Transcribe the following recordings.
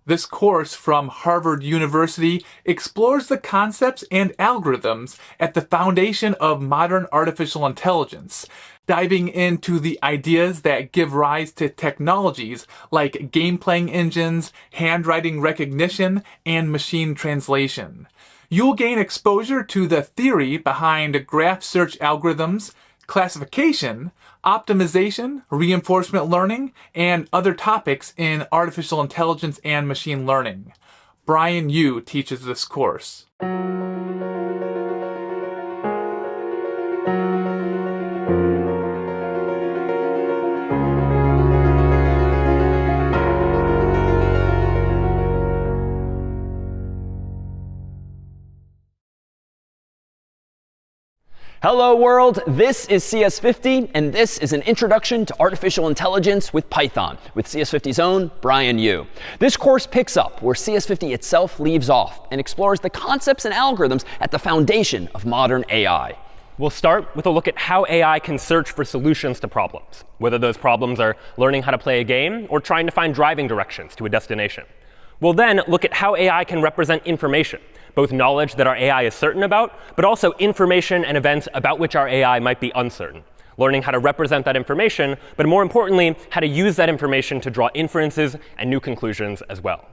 This course from Harvard University explores the concepts and algorithms at the foundation of modern artificial intelligence, diving into the ideas that give rise to technologies like game-playing engines, handwriting recognition, and machine translation. You'll gain exposure to the theory behind graph search algorithms, classification, optimization, reinforcement learning, and other topics in artificial intelligence and machine learning. Brian Yu teaches this course. Hello world, this is CS50, and this is an introduction to artificial intelligence with Python, with CS50's own Brian Yu. This course picks up where CS50 itself leaves off and explores the concepts and algorithms at the foundation of modern AI. We'll start with a look at how AI can search for solutions to problems, whether those problems are learning how to play a game or trying to find driving directions to a destination. We'll then look at how AI can represent information, both knowledge that our AI is certain about, but also information and events about which our AI might be uncertain. Learning how to represent that information, but more importantly, how to use that information to draw inferences and new conclusions as well.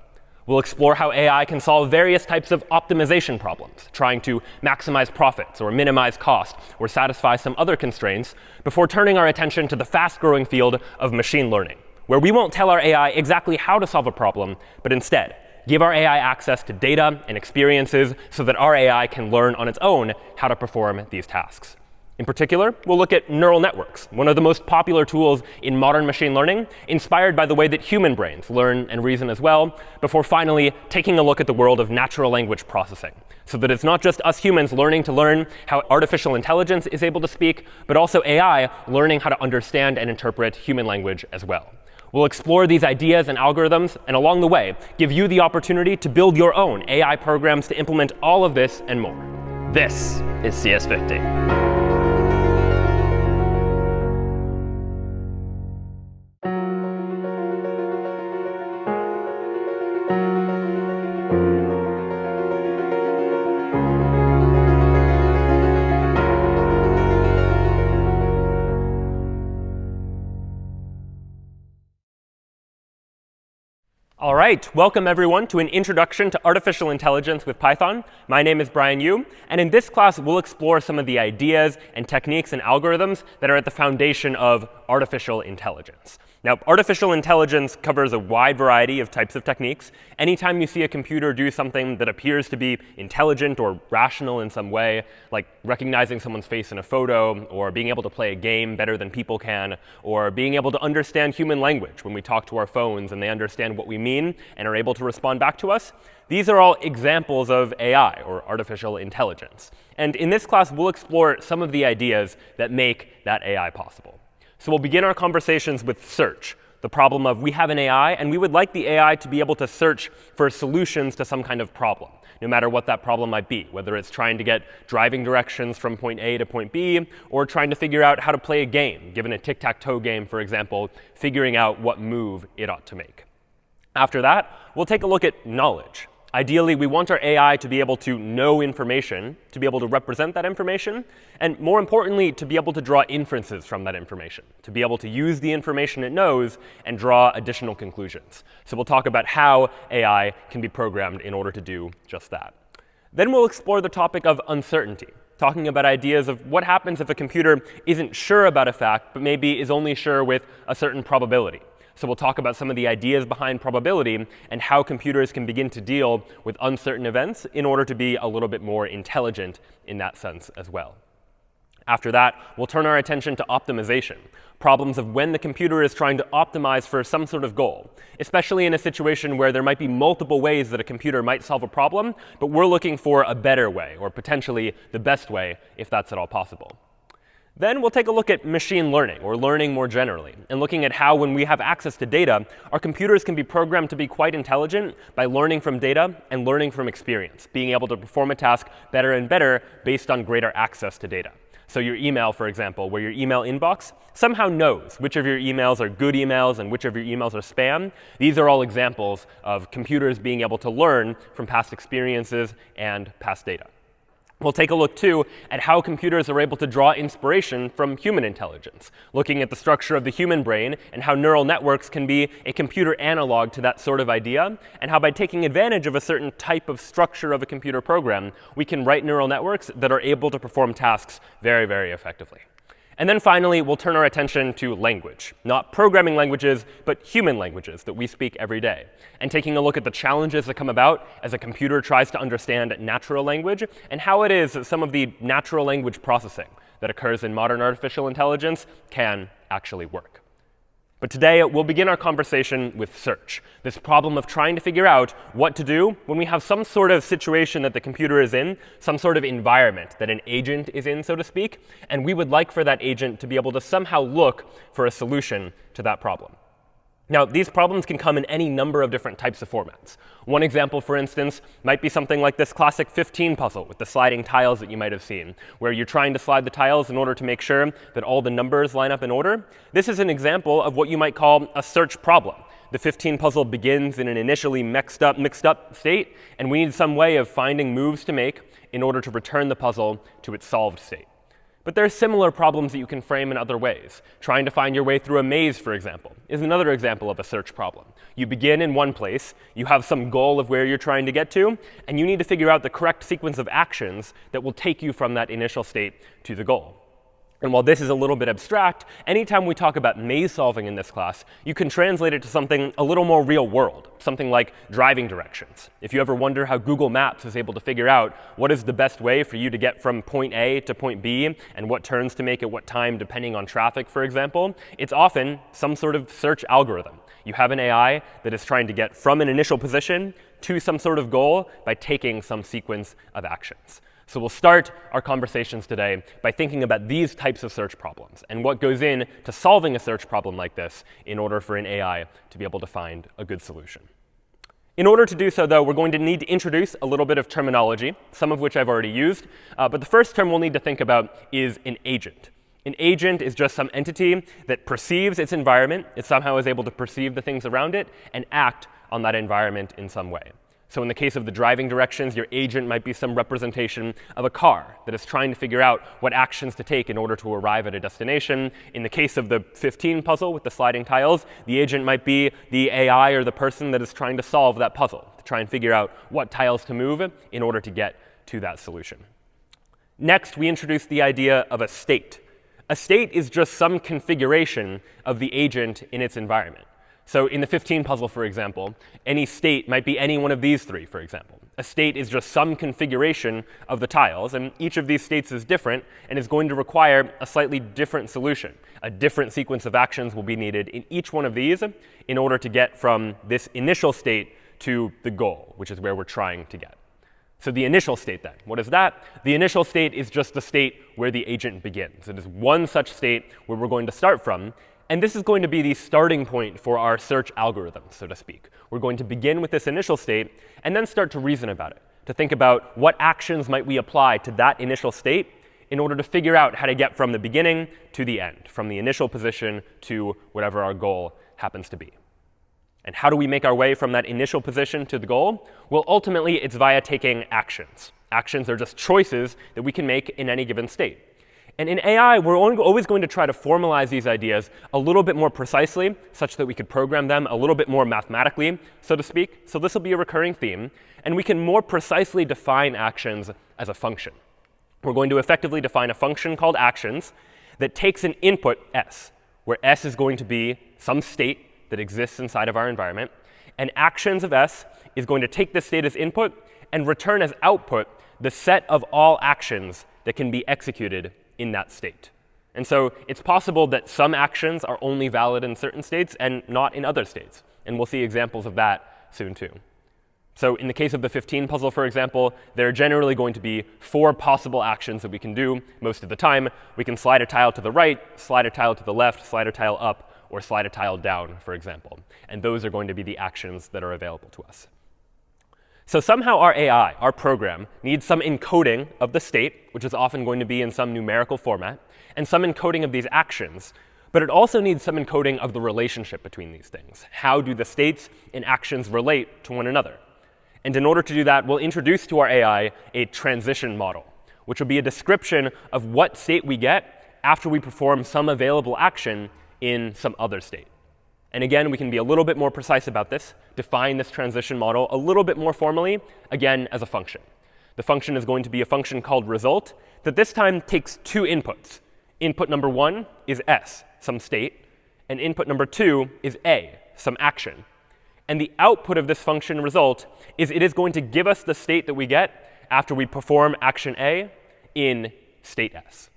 We'll explore how AI can solve various types of optimization problems, trying to maximize profits or minimize cost or satisfy some other constraints, before turning our attention to the fast-growing field of machine learning, where we won't tell our AI exactly how to solve a problem, but instead give our AI access to data and experiences so that our AI can learn on its own how to perform these tasks. In particular, we'll look at neural networks, one of the most popular tools in modern machine learning, inspired by the way that human brains learn and reason as well, before finally taking a look at the world of natural language processing, so that it's not just us humans learning to learn how artificial intelligence is able to speak, but also AI learning how to understand and interpret human language as well. We'll explore these ideas and algorithms, and along the way, give you the opportunity to build your own AI programs to implement all of this and more. This is CS50. All right, welcome everyone to an introduction to artificial intelligence with Python. My name is Brian Yu, and in this class, we'll explore some of the ideas and techniques and algorithms that are at the foundation of artificial intelligence. Now, artificial intelligence covers a wide variety of types of techniques. Anytime you see a computer do something that appears to be intelligent or rational in some way, like recognizing someone's face in a photo, or being able to play a game better than people can, or being able to understand human language when we talk to our phones and they understand what we mean and are able to respond back to us, these are all examples of AI, or artificial intelligence. And in this class, we'll explore some of the ideas that make that AI possible. So we'll begin our conversations with search, the problem of we have an AI, and we would like the AI to be able to search for solutions to some kind of problem, no matter what that problem might be, whether it's trying to get driving directions from point A to point B, or trying to figure out how to play a game, given a tic-tac-toe game, for example, figuring out what move it ought to make. After that, we'll take a look at knowledge. Ideally, we want our AI to be able to know information, to be able to represent that information, and more importantly, to be able to draw inferences from that information, to be able to use the information it knows and draw additional conclusions. So we'll talk about how AI can be programmed in order to do just that. Then we'll explore the topic of uncertainty, talking about ideas of what happens if a computer isn't sure about a fact, but maybe is only sure with a certain probability. So we'll talk about some of the ideas behind probability and how computers can begin to deal with uncertain events in order to be a little bit more intelligent in that sense as well. After that, we'll turn our attention to optimization, problems of when the computer is trying to optimize for some sort of goal, especially in a situation where there might be multiple ways that a computer might solve a problem, but we're looking for a better way, or potentially the best way, if that's at all possible. Then we'll take a look at machine learning, or learning more generally, and looking at how, when we have access to data, our computers can be programmed to be quite intelligent by learning from data and learning from experience, being able to perform a task better and better based on greater access to data. So your email, for example, where your email inbox somehow knows which of your emails are good emails and which of your emails are spam. These are all examples of computers being able to learn from past experiences and past data. We'll take a look, too, at how computers are able to draw inspiration from human intelligence, looking at the structure of the human brain and how neural networks can be a computer analog to that sort of idea, and how by taking advantage of a certain type of structure of a computer program, we can write neural networks that are able to perform tasks very, very effectively. And then finally, we'll turn our attention to language, not programming languages, but human languages that we speak every day, and taking a look at the challenges that come about as a computer tries to understand natural language, and how it is that some of the natural language processing that occurs in modern artificial intelligence can actually work. But today, we'll begin our conversation with search, this problem of trying to figure out what to do when we have some sort of situation that the computer is in, some sort of environment that an agent is in, so to speak, and we would like for that agent to be able to somehow look for a solution to that problem. Now, these problems can come in any number of different types of formats. One example, for instance, might be something like this classic 15 puzzle with the sliding tiles that you might have seen, where you're trying to slide the tiles in order to make sure that all the numbers line up in order. This is an example of what you might call a search problem. The 15 puzzle begins in an initially mixed up state, and we need some way of finding moves to make in order to return the puzzle to its solved state. But there are similar problems that you can frame in other ways. Trying to find your way through a maze, for example, is another example of a search problem. You begin in one place, you have some goal of where you're trying to get to, and you need to figure out the correct sequence of actions that will take you from that initial state to the goal. And while this is a little bit abstract, anytime we talk about maze solving in this class, you can translate it to something a little more real world, something like driving directions. If you ever wonder how Google Maps is able to figure out what is the best way for you to get from point A to point B and what turns to make at what time depending on traffic, for example, it's often some sort of search algorithm. You have an AI that is trying to get from an initial position to some sort of goal by taking some sequence of actions. So we'll start our conversations today by thinking about these types of search problems and what goes into solving a search problem like this in order for an AI to be able to find a good solution. In order to do so, though, we're going to need to introduce a little bit of terminology, some of which I've already used. But the first term we'll need to think about is an agent. An agent is just some entity that perceives its environment. It somehow is able to perceive the things around it and act on that environment in some way. So in the case of the driving directions, your agent might be some representation of a car that is trying to figure out what actions to take in order to arrive at a destination. In the case of the 15 puzzle with the sliding tiles, the agent might be the AI or the person that is trying to solve that puzzle, to try and figure out what tiles to move in order to get to that solution. Next, we introduce the idea of a state. A state is just some configuration of the agent in its environment. So in the 15 puzzle, for example, any state might be any one of these three, for example. A state is just some configuration of the tiles, and each of these states is different and is going to require a slightly different solution. A different sequence of actions will be needed in each one of these in order to get from this initial state to the goal, which is where we're trying to get. So the initial state, then, what is that? The initial state is just the state where the agent begins. It is one such state where we're going to start from. And this is going to be the starting point for our search algorithm, so to speak. We're going to begin with this initial state and then start to reason about it, to think about what actions might we apply to that initial state in order to figure out how to get from the beginning to the end, from the initial position to whatever our goal happens to be. And how do we make our way from that initial position to the goal? Well, ultimately, it's via taking actions. Actions are just choices that we can make in any given state. And in AI, we're always going to try to formalize these ideas a little bit more precisely, such that we could program them a little bit more mathematically, so to speak. So this will be a recurring theme. And we can more precisely define actions as a function. We're going to effectively define a function called actions that takes an input s, where s is going to be some state that exists inside of our environment. And actions of s is going to take this state as input and return as output the set of all actions that can be executed in that state. And so it's possible that some actions are only valid in certain states and not in other states. And we'll see examples of that soon, too. So in the case of the 15 puzzle, for example, there are generally going to be 4 possible actions that we can do most of the time. We can slide a tile to the right, slide a tile to the left, slide a tile up, or slide a tile down, for example. And those are going to be the actions that are available to us. So somehow our AI, our program, needs some encoding of the state, which is often going to be in some numerical format, and some encoding of these actions. But it also needs some encoding of the relationship between these things. How do the states and actions relate to one another? And in order to do that, we'll introduce to our AI a transition model, which will be a description of what state we get after we perform some available action in some other state. And again, we can be a little bit more precise about this, define this transition model a little bit more formally, again, as a function. The function is going to be a function called result that this time takes two inputs. Input number 1 is s, some state, and input number 2 is a, some action. And the output of this function result is it is going to give us the state that we get after we perform action a in state s.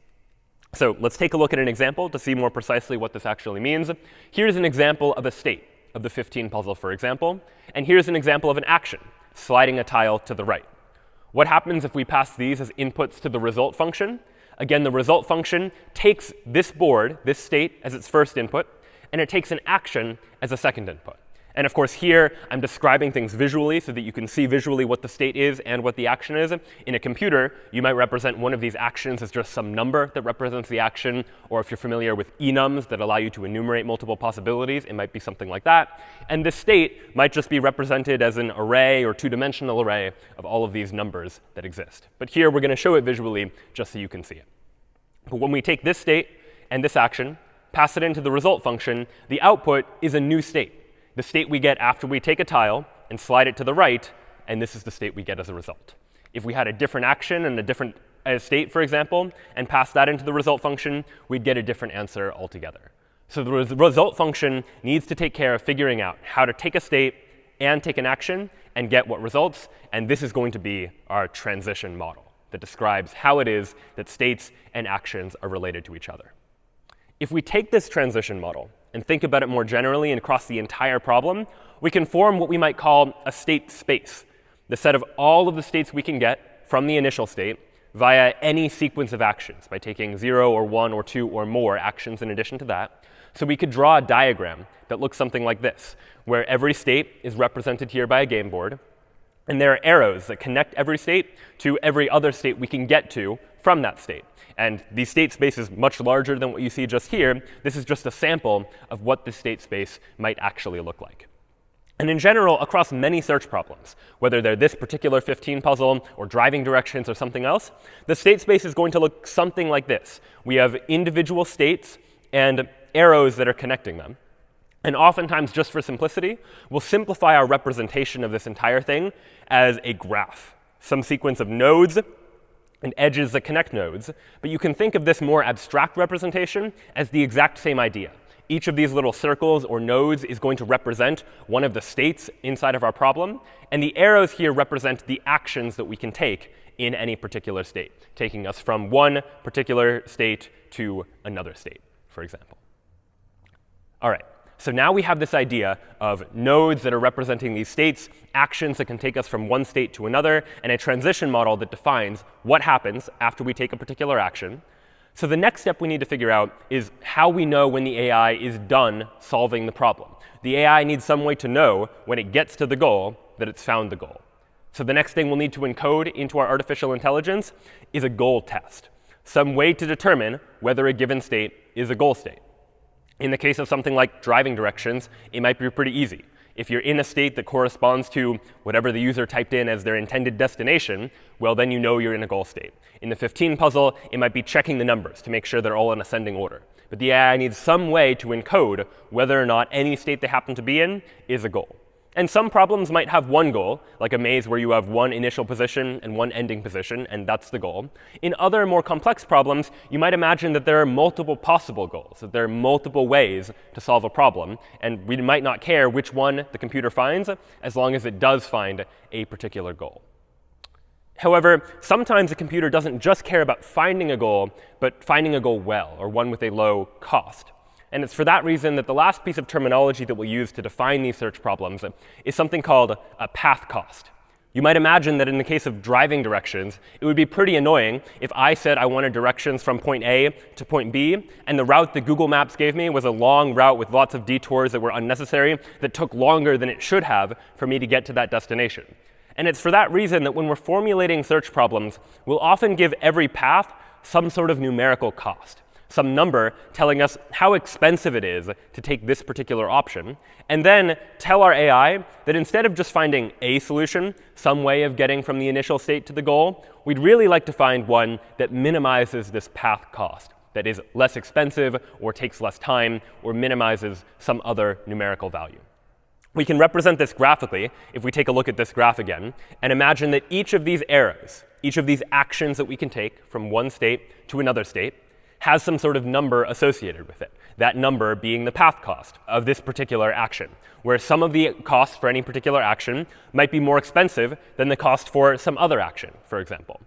So let's take a look at an example to see more precisely what this actually means. Here's an example of a state of the 15 puzzle, for example. And here's an example of an action, sliding a tile to the right. What happens if we pass these as inputs to the result function? Again, the result function takes this board, this state, as its first input, and it takes an action as a second input. And of course, here, I'm describing things visually so that you can see visually what the state is and what the action is. In a computer, you might represent one of these actions as just some number that represents the action. Or if you're familiar with enums that allow you to enumerate multiple possibilities, it might be something like that. And this state might just be represented as an array or two-dimensional array of all of these numbers that exist. But here, we're going to show it visually just so you can see it. But when we take this state and this action, pass it into the result function, the output is a new state. The state we get after we take a tile and slide it to the right, and this is the state we get as a result. If we had a different action and a different state, for example, and pass that into the result function, we'd get a different answer altogether. So the result function needs to take care of figuring out how to take a state and take an action and get what results. And this is going to be our transition model that describes how it is that states and actions are related to each other. If we take this transition model and think about it more generally and across the entire problem, we can form what we might call a state space, the set of all of the states we can get from the initial state via any sequence of actions by taking 0 or 1 or 2 or more actions in addition to that. So we could draw a diagram that looks something like this, where every state is represented here by a game board. And there are arrows that connect every state to every other state we can get to from that state. And the state space is much larger than what you see just here. This is just a sample of what this state space might actually look like. And in general, across many search problems, whether they're this particular 15 puzzle or driving directions or something else, the state space is going to look something like this. We have individual states and arrows that are connecting them. And oftentimes, just for simplicity, we'll simplify our representation of this entire thing as a graph, some sequence of nodes and edges that connect nodes. But you can think of this more abstract representation as the exact same idea. Each of these little circles or nodes is going to represent one of the states inside of our problem. And the arrows here represent the actions that we can take in any particular state, taking us from one particular state to another state, for example. All right. So now we have this idea of nodes that are representing these states, actions that can take us from one state to another, and a transition model that defines what happens after we take a particular action. So the next step we need to figure out is how we know when the AI is done solving the problem. The AI needs some way to know when it gets to the goal that it's found the goal. So the next thing we'll need to encode into our artificial intelligence is a goal test, some way to determine whether a given state is a goal state. In the case of something like driving directions, it might be pretty easy. If you're in a state that corresponds to whatever the user typed in as their intended destination, well, then you know you're in a goal state. In the 15 puzzle, it might be checking the numbers to make sure they're all in ascending order. But the AI needs some way to encode whether or not any state they happen to be in is a goal. And some problems might have one goal, like a maze where you have one initial position and one ending position, and that's the goal. In other more complex problems, you might imagine that there are multiple possible goals, that there are multiple ways to solve a problem, and we might not care which one the computer finds, as long as it does find a particular goal. However, sometimes a computer doesn't just care about finding a goal, but finding a goal well, or one with a low cost. And it's for that reason that the last piece of terminology that we'll use to define these search problems is something called a path cost. You might imagine that in the case of driving directions, it would be pretty annoying if I said I wanted directions from point A to point B, and the route that Google Maps gave me was a long route with lots of detours that were unnecessary, that took longer than it should have for me to get to that destination. And it's for that reason that when we're formulating search problems, we'll often give every path some sort of numerical cost, some number telling us how expensive it is to take this particular option, and then tell our AI that instead of just finding a solution, some way of getting from the initial state to the goal, we'd really like to find one that minimizes this path cost, that is less expensive or takes less time or minimizes some other numerical value. We can represent this graphically if we take a look at this graph again and imagine that each of these arrows, each of these actions that we can take from one state to another state, has some sort of number associated with it, that number being the path cost of this particular action, where some of the costs for any particular action might be more expensive than the cost for some other action, for example.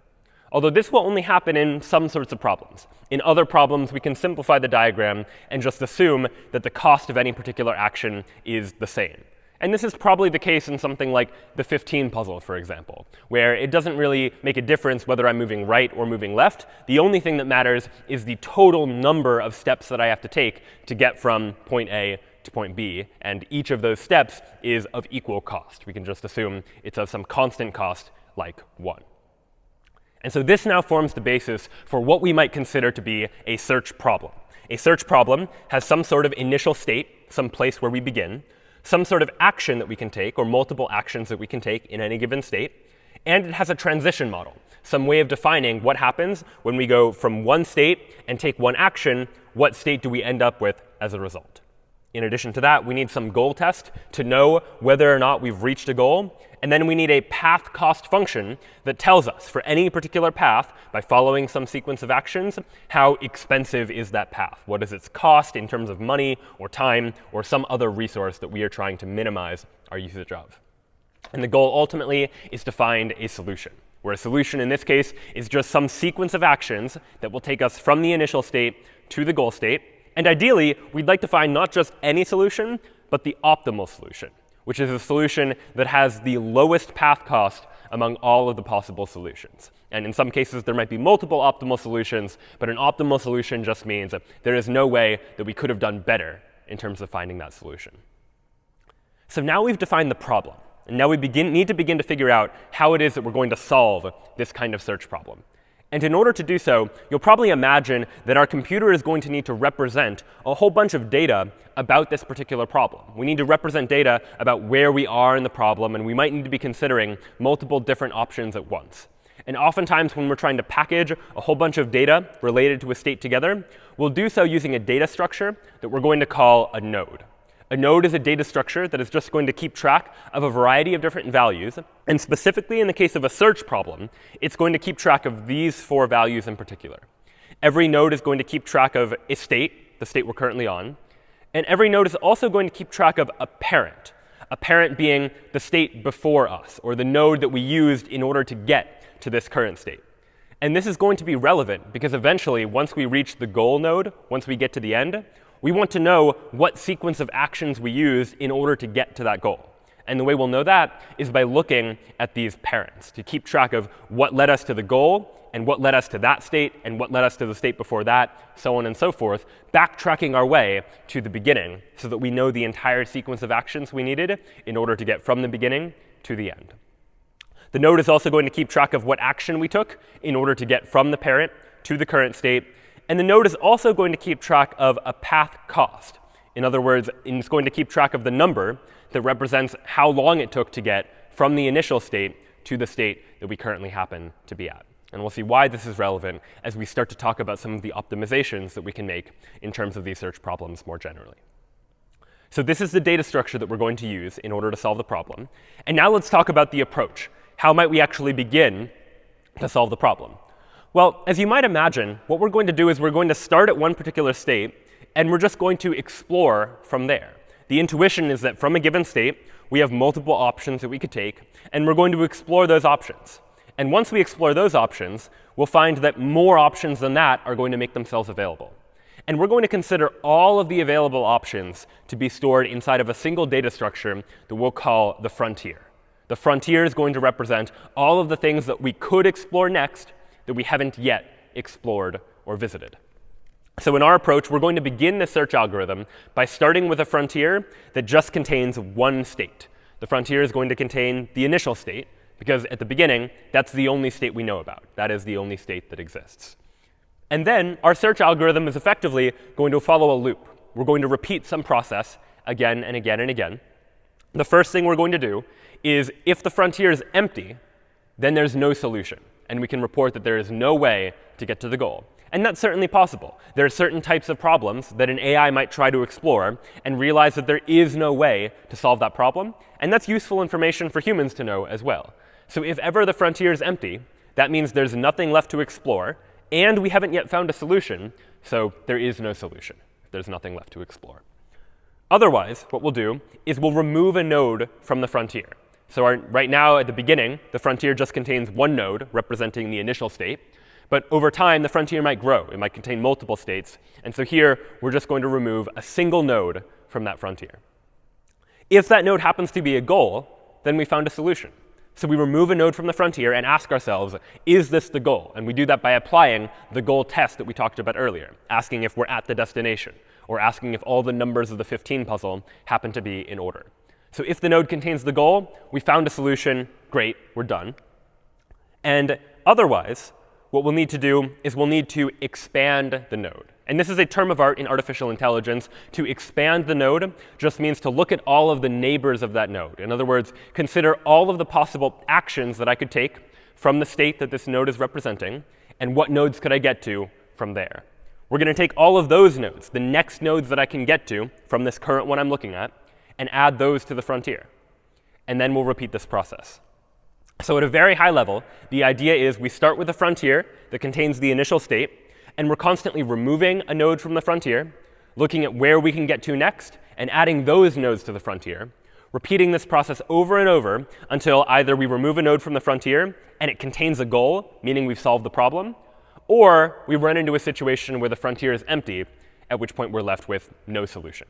Although this will only happen in some sorts of problems. In other problems, we can simplify the diagram and just assume that the cost of any particular action is the same. And this is probably the case in something like the 15 puzzle, for example, where it doesn't really make a difference whether I'm moving right or moving left. The only thing that matters is the total number of steps that I have to take to get from point A to point B. And each of those steps is of equal cost. We can just assume it's of some constant cost like 1. And so this now forms the basis for what we might consider to be a search problem. A search problem has some sort of initial state, some place where we begin, some sort of action that we can take, or multiple actions that we can take in any given state, and it has a transition model, some way of defining what happens when we go from one state and take one action, what state do we end up with as a result. In addition to that, we need some goal test to know whether or not we've reached a goal. And then we need a path cost function that tells us for any particular path, by following some sequence of actions, how expensive is that path? What is its cost in terms of money or time or some other resource that we are trying to minimize our usage of? And the goal ultimately is to find a solution, where a solution in this case is just some sequence of actions that will take us from the initial state to the goal state. And ideally, we'd like to find not just any solution, but the optimal solution, which is a solution that has the lowest path cost among all of the possible solutions. And in some cases, there might be multiple optimal solutions, but an optimal solution just means that there is no way that we could have done better in terms of finding that solution. So now we've defined the problem, and now we need to begin to figure out how it is that we're going to solve this kind of search problem. And in order to do so, you'll probably imagine that our computer is going to need to represent a whole bunch of data about this particular problem. We need to represent data about where we are in the problem, and we might need to be considering multiple different options at once. And oftentimes, when we're trying to package a whole bunch of data related to a state together, we'll do so using a data structure that we're going to call a node. A node is a data structure that is just going to keep track of a variety of different values. And specifically in the case of a search problem, it's going to keep track of these 4 values in particular. Every node is going to keep track of a state, the state we're currently on. And every node is also going to keep track of a parent being the state before us, or the node that we used in order to get to this current state. And this is going to be relevant because eventually, once we reach the goal node, once we get to the end, we want to know what sequence of actions we used in order to get to that goal. And the way we'll know that is by looking at these parents, to keep track of what led us to the goal, and what led us to that state, and what led us to the state before that, so on and so forth, backtracking our way to the beginning so that we know the entire sequence of actions we needed in order to get from the beginning to the end. The node is also going to keep track of what action we took in order to get from the parent to the current state. And the node is also going to keep track of a path cost. In other words, it's going to keep track of the number that represents how long it took to get from the initial state to the state that we currently happen to be at. And we'll see why this is relevant as we start to talk about some of the optimizations that we can make in terms of these search problems more generally. So this is the data structure that we're going to use in order to solve the problem. And now let's talk about the approach. How might we actually begin to solve the problem? Well, as you might imagine, what we're going to do is we're going to start at one particular state, and we're just going to explore from there. The intuition is that from a given state, we have multiple options that we could take, and we're going to explore those options. And once we explore those options, we'll find that more options than that are going to make themselves available. And we're going to consider all of the available options to be stored inside of a single data structure that we'll call the frontier. The frontier is going to represent all of the things that we could explore next that we haven't yet explored or visited. So in our approach, we're going to begin the search algorithm by starting with a frontier that just contains one state. The frontier is going to contain the initial state, because at the beginning, that's the only state we know about. That is the only state that exists. And then our search algorithm is effectively going to follow a loop. We're going to repeat some process again and again and again. The first thing we're going to do is, if the frontier is empty, then there's no solution. And we can report that there is no way to get to the goal. And that's certainly possible. There are certain types of problems that an AI might try to explore and realize that there is no way to solve that problem. And that's useful information for humans to know as well. So if ever the frontier is empty, that means there's nothing left to explore, and we haven't yet found a solution, so there is no solution. There's nothing left to explore. Otherwise, what we'll do is we'll remove a node from the frontier. So right now, at the beginning, the frontier just contains one node representing the initial state. But over time, the frontier might grow. It might contain multiple states. And so here, we're just going to remove a single node from that frontier. If that node happens to be a goal, then we found a solution. So we remove a node from the frontier and ask ourselves, is this the goal? And we do that by applying the goal test that we talked about earlier, asking if we're at the destination, or asking if all the numbers of the 15 puzzle happen to be in order. So if the node contains the goal, we found a solution. Great, we're done. And otherwise, what we'll need to do is we'll need to expand the node. And this is a term of art in artificial intelligence. To expand the node just means to look at all of the neighbors of that node. In other words, consider all of the possible actions that I could take from the state that this node is representing, and what nodes could I get to from there. We're going to take all of those nodes, the next nodes that I can get to from this current one I'm looking at, and add those to the frontier. And then we'll repeat this process. So at a very high level, the idea is we start with a frontier that contains the initial state, and we're constantly removing a node from the frontier, looking at where we can get to next, and adding those nodes to the frontier, repeating this process over and over until either we remove a node from the frontier and it contains a goal, meaning we've solved the problem, or we run into a situation where the frontier is empty, at which point we're left with no solution.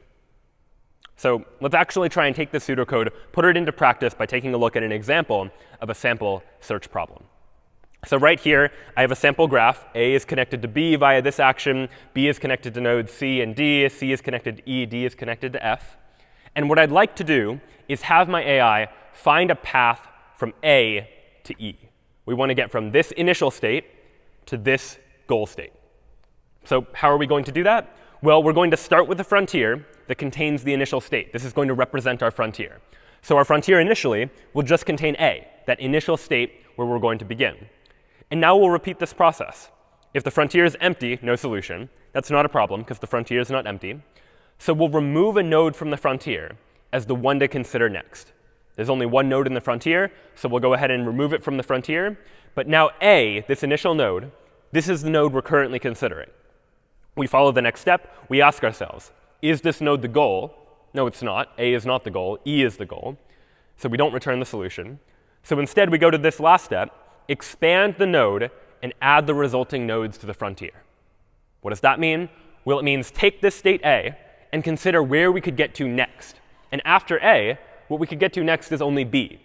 So let's actually try and take this pseudocode, put it into practice by taking a look at an example of a sample search problem. So right here, I have a sample graph. A is connected to B via this action. B is connected to nodes C and D. C is connected to E. D is connected to F. And what I'd like to do is have my AI find a path from A to E. We want to get from this initial state to this goal state. So how are we going to do that? Well, we're going to start with a frontier that contains the initial state. This is going to represent our frontier. So our frontier initially will just contain A, that initial state where we're going to begin. And now we'll repeat this process. If the frontier is empty, no solution. That's not a problem, because the frontier is not empty. So we'll remove a node from the frontier as the one to consider next. There's only one node in the frontier, so we'll go ahead and remove it from the frontier. But now A, this initial node, this is the node we're currently considering. We follow the next step. We ask ourselves, is this node the goal? No, it's not. A is not the goal. E is the goal. So we don't return the solution. So instead, we go to this last step, expand the node, and add the resulting nodes to the frontier. What does that mean? Well, it means take this state A and consider where we could get to next. And after A, what we could get to next is only B.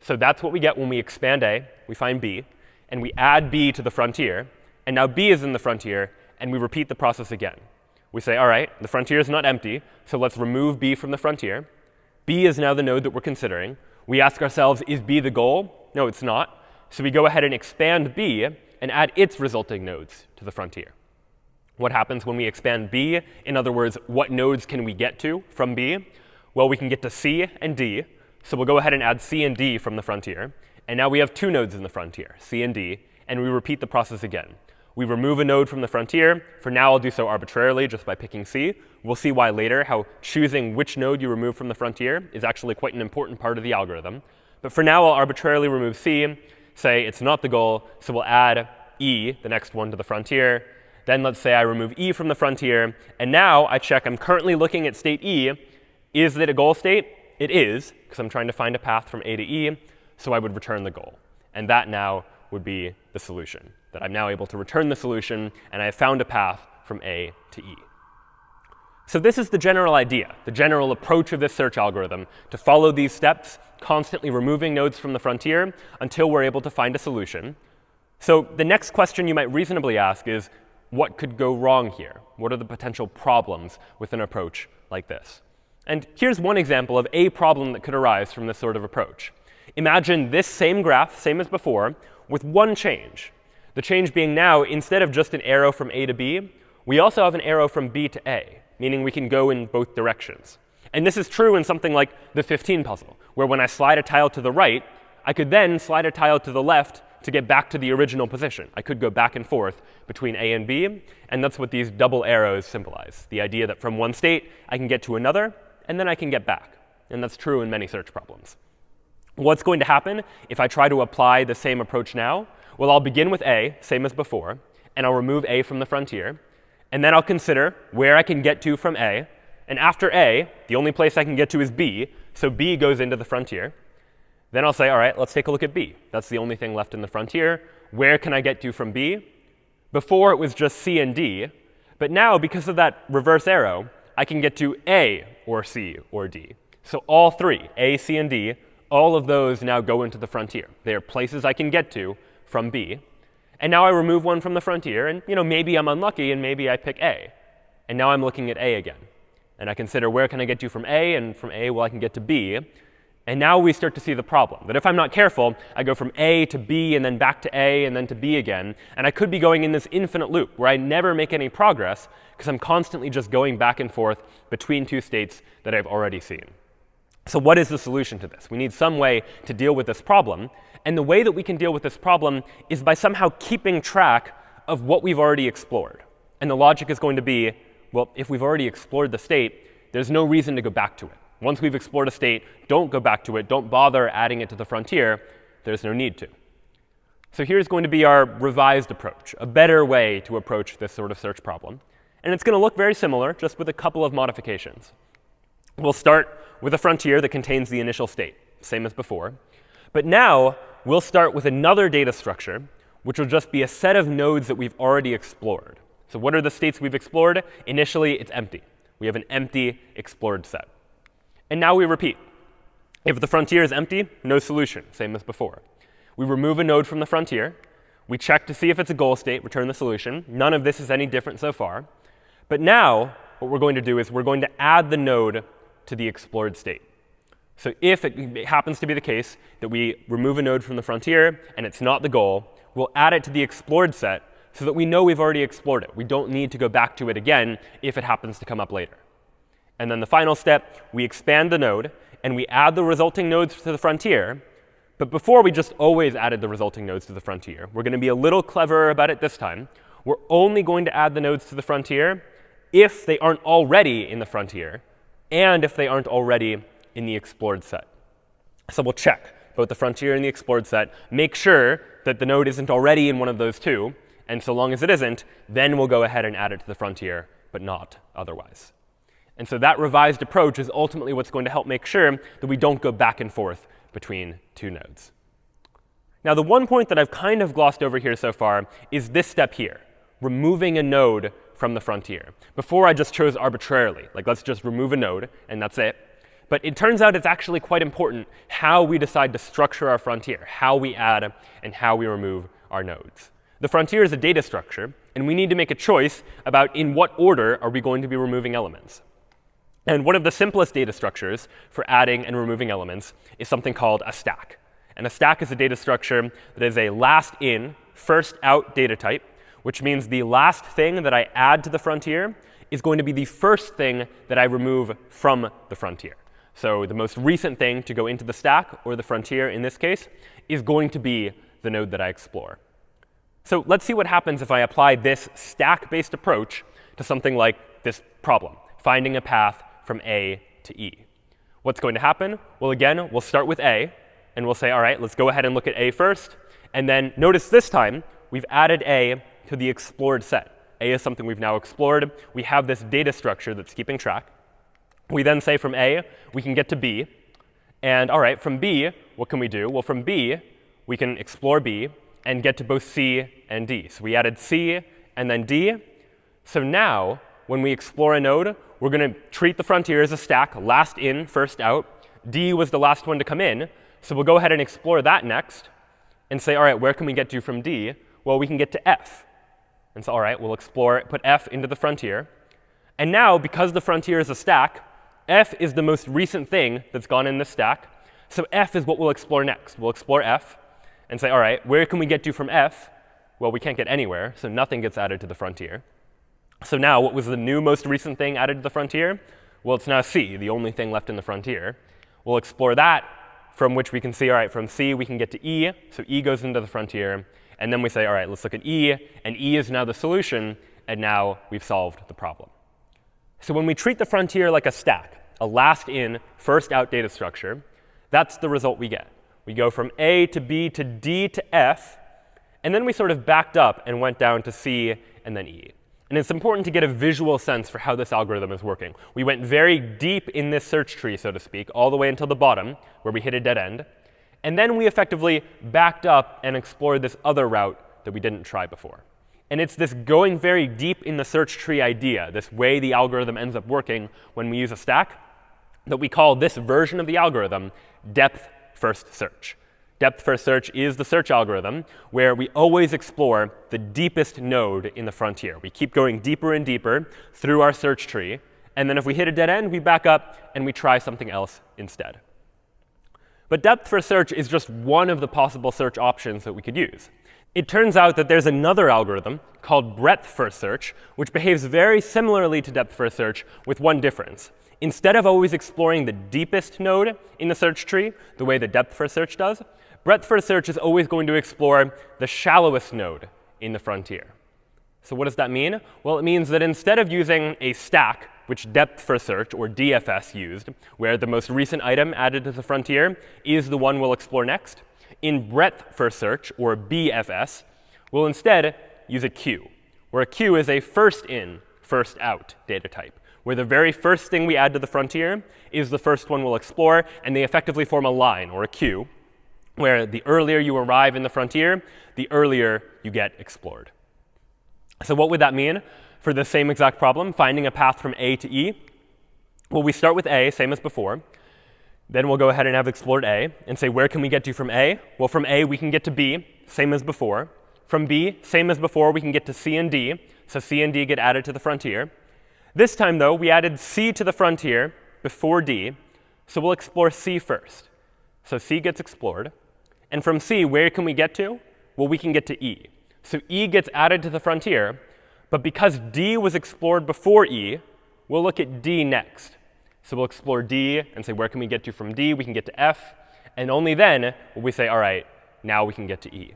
So that's what we get when we expand A. We find B, and we add B to the frontier. And now B is in the frontier, and we repeat the process again. We say, all right, the frontier is not empty, so let's remove B from the frontier. B is now the node that we're considering. We ask ourselves, is B the goal? No, it's not. So we go ahead and expand B and add its resulting nodes to the frontier. What happens when we expand B? In other words, what nodes can we get to from B? Well, we can get to C and D. So we'll go ahead and add C and D from the frontier. And now we have two nodes in the frontier, C and D. And we repeat the process again. We remove a node from the frontier. For now, I'll do so arbitrarily just by picking C. We'll see why later, how choosing which node you remove from the frontier is actually quite an important part of the algorithm. But for now, I'll arbitrarily remove C, say it's not the goal, so we'll add E, the next one, to the frontier. Then let's say I remove E from the frontier. And now I check I'm currently looking at state E. Is it a goal state? It is, because I'm trying to find a path from A to E. So I would return the goal. And that now would be the solution, that I'm now able to return the solution, and I have found a path from A to E. So this is the general idea, the general approach of this search algorithm, to follow these steps, constantly removing nodes from the frontier until we're able to find a solution. So the next question you might reasonably ask is, what could go wrong here? What are the potential problems with an approach like this? And here's one example of a problem that could arise from this sort of approach. imagine this same graph, same as before, with one change. The change being now, instead of just an arrow from A to B, we also have an arrow from B to A, meaning we can go in both directions. And this is true in something like the 15 puzzle, where when I slide a tile to the right, I could then slide a tile to the left to get back to the original position. I could go back and forth between A and B, and that's what these double arrows symbolize, the idea that from one state I can get to another, and then I can get back. And that's true in many search problems. What's going to happen if I try to apply the same approach now? Well, I'll begin with A, same as before, and I'll remove A from the frontier. And then I'll consider where I can get to from A. And after A, the only place I can get to is B, so B goes into the frontier. Then I'll say, all right, let's take a look at B. That's the only thing left in the frontier. Where can I get to from B? Before, it was just C and D. But now, because of that reverse arrow, I can get to A or C or D. So all three, A, C, and D, all of those now go into the frontier. They are places I can get to from B. And now I remove one from the frontier, and maybe I'm unlucky, and maybe I pick A. And now I'm looking at A again. And I consider where can I get to from A, and from A, well, I can get to B. And now we start to see the problem, that if I'm not careful, I go from A to B, and then back to A, and then to B again. And I could be going in this infinite loop where I never make any progress because I'm constantly just going back and forth between two states that I've already seen. So what is the solution to this? We need some way to deal with this problem. And the way that we can deal with this problem is by somehow keeping track of what we've already explored. And the logic is going to be, well, if we've already explored the state, there's no reason to go back to it. Once we've explored a state, don't go back to it. Don't bother adding it to the frontier. There's no need to. So here's going to be our revised approach, a better way to approach this sort of search problem. And it's going to look very similar, just with a couple of modifications. We'll start with a frontier that contains the initial state, same as before. But now, we'll start with another data structure, which will just be a set of nodes that we've already explored. So what are the states we've explored? Initially, it's empty. We have an empty explored set. And now we repeat. If the frontier is empty, no solution, same as before. We remove a node from the frontier. We check to see if it's a goal state, return the solution. None of this is any different so far. But now, what we're going to do is we're going to add the node to the explored state. So if it happens to be the case that we remove a node from the frontier and it's not the goal, we'll add it to the explored set so that we know we've already explored it. We don't need to go back to it again if it happens to come up later. And then the final step, we expand the node and we add the resulting nodes to the frontier. But before we just always added the resulting nodes to the frontier, we're going to be a little cleverer about it this time. We're only going to add the nodes to the frontier if they aren't already in the frontier and if they aren't already in the explored set. So we'll check both the frontier and the explored set, make sure that the node isn't already in one of those two, and so long as it isn't, then we'll go ahead and add it to the frontier, but not otherwise. And so that revised approach is ultimately what's going to help make sure that we don't go back and forth between two nodes. Now, the one point that I've kind of glossed over here so far is this step here, removing a node from the frontier. Before, I just chose arbitrarily, like let's just remove a node, and that's it. But it turns out it's actually quite important how we decide to structure our frontier, how we add and how we remove our nodes. The frontier is a data structure, and we need to make a choice about in what order are we going to be removing elements. And one of the simplest data structures for adding and removing elements is something called a stack. And a stack is a data structure that is a last in, first out data type, which means the last thing that I add to the frontier is going to be the first thing that I remove from the frontier. So the most recent thing to go into the stack, or the frontier in this case, is going to be the node that I explore. So let's see what happens if I apply this stack-based approach to something like this problem, finding a path from A to E. What's going to happen? Well, again, we'll start with A, and we'll say, all right, let's go ahead and look at A first. And then notice this time, we've added A to the explored set. A is something we've now explored. We have this data structure that's keeping track. We then say from A, we can get to B. And all right, from B, what can we do? Well, from B, we can explore B and get to both C and D. So we added C and then D. So now, when we explore a node, we're going to treat the frontier as a stack, last in, first out. D was the last one to come in. So we'll go ahead and explore that next and say, all right, where can we get to from D? Well, we can get to F. And so, all right, we'll explore, put F into the frontier. And now, because the frontier is a stack, F is the most recent thing that's gone in this stack. So F is what we'll explore next. We'll explore F and say, all right, where can we get to from F? Well, we can't get anywhere, so nothing gets added to the frontier. So now, what was the new most recent thing added to the frontier? Well, it's now C, the only thing left in the frontier. We'll explore that, from which we can see, all right, from C we can get to E, so E goes into the frontier. And then we say, all right, let's look at E, and E is now the solution, and now we've solved the problem. So when we treat the frontier like a stack, a last in, first out data structure, that's the result we get. We go from A to B to D to F, and then we sort of backed up and went down to C and then E. And it's important to get a visual sense for how this algorithm is working. We went very deep in this search tree, so to speak, all the way until the bottom, where we hit a dead end. And then we effectively backed up and explored this other route that we didn't try before. And it's this going very deep in the search tree idea, this way the algorithm ends up working when we use a stack, that we call this version of the algorithm depth first search. Depth first search is the search algorithm where we always explore the deepest node in the frontier. We keep going deeper and deeper through our search tree. And then if we hit a dead end, we back up and we try something else instead. But depth first search is just one of the possible search options that we could use. It turns out that there's another algorithm called breadth first search, which behaves very similarly to depth first search with one difference. Instead of always exploring the deepest node in the search tree, the way the depth first search does, breadth first search is always going to explore the shallowest node in the frontier. So what does that mean? Well, it means that instead of using a stack, which depth first search, or DFS, used, where the most recent item added to the frontier is the one we'll explore next, in breadth first search, or BFS, we'll instead use a queue, where a queue is a first in, first out data type, where the very first thing we add to the frontier is the first one we'll explore, and they effectively form a line, or a queue, where the earlier you arrive in the frontier, the earlier you get explored. So what would that mean for the same exact problem, finding a path from A to E? Well, we start with A, same as before. Then we'll go ahead and have explored A and say, where can we get to from A? Well, from A, we can get to B, same as before. From B, same as before, we can get to C and D. So C and D get added to the frontier. This time, though, we added C to the frontier before D. So we'll explore C first. So C gets explored. And from C, where can we get to? Well, we can get to E. So E gets added to the frontier. But because D was explored before E, we'll look at D next. So we'll explore D and say, where can we get to from D? We can get to F. And only then will we say, all right, now we can get to E.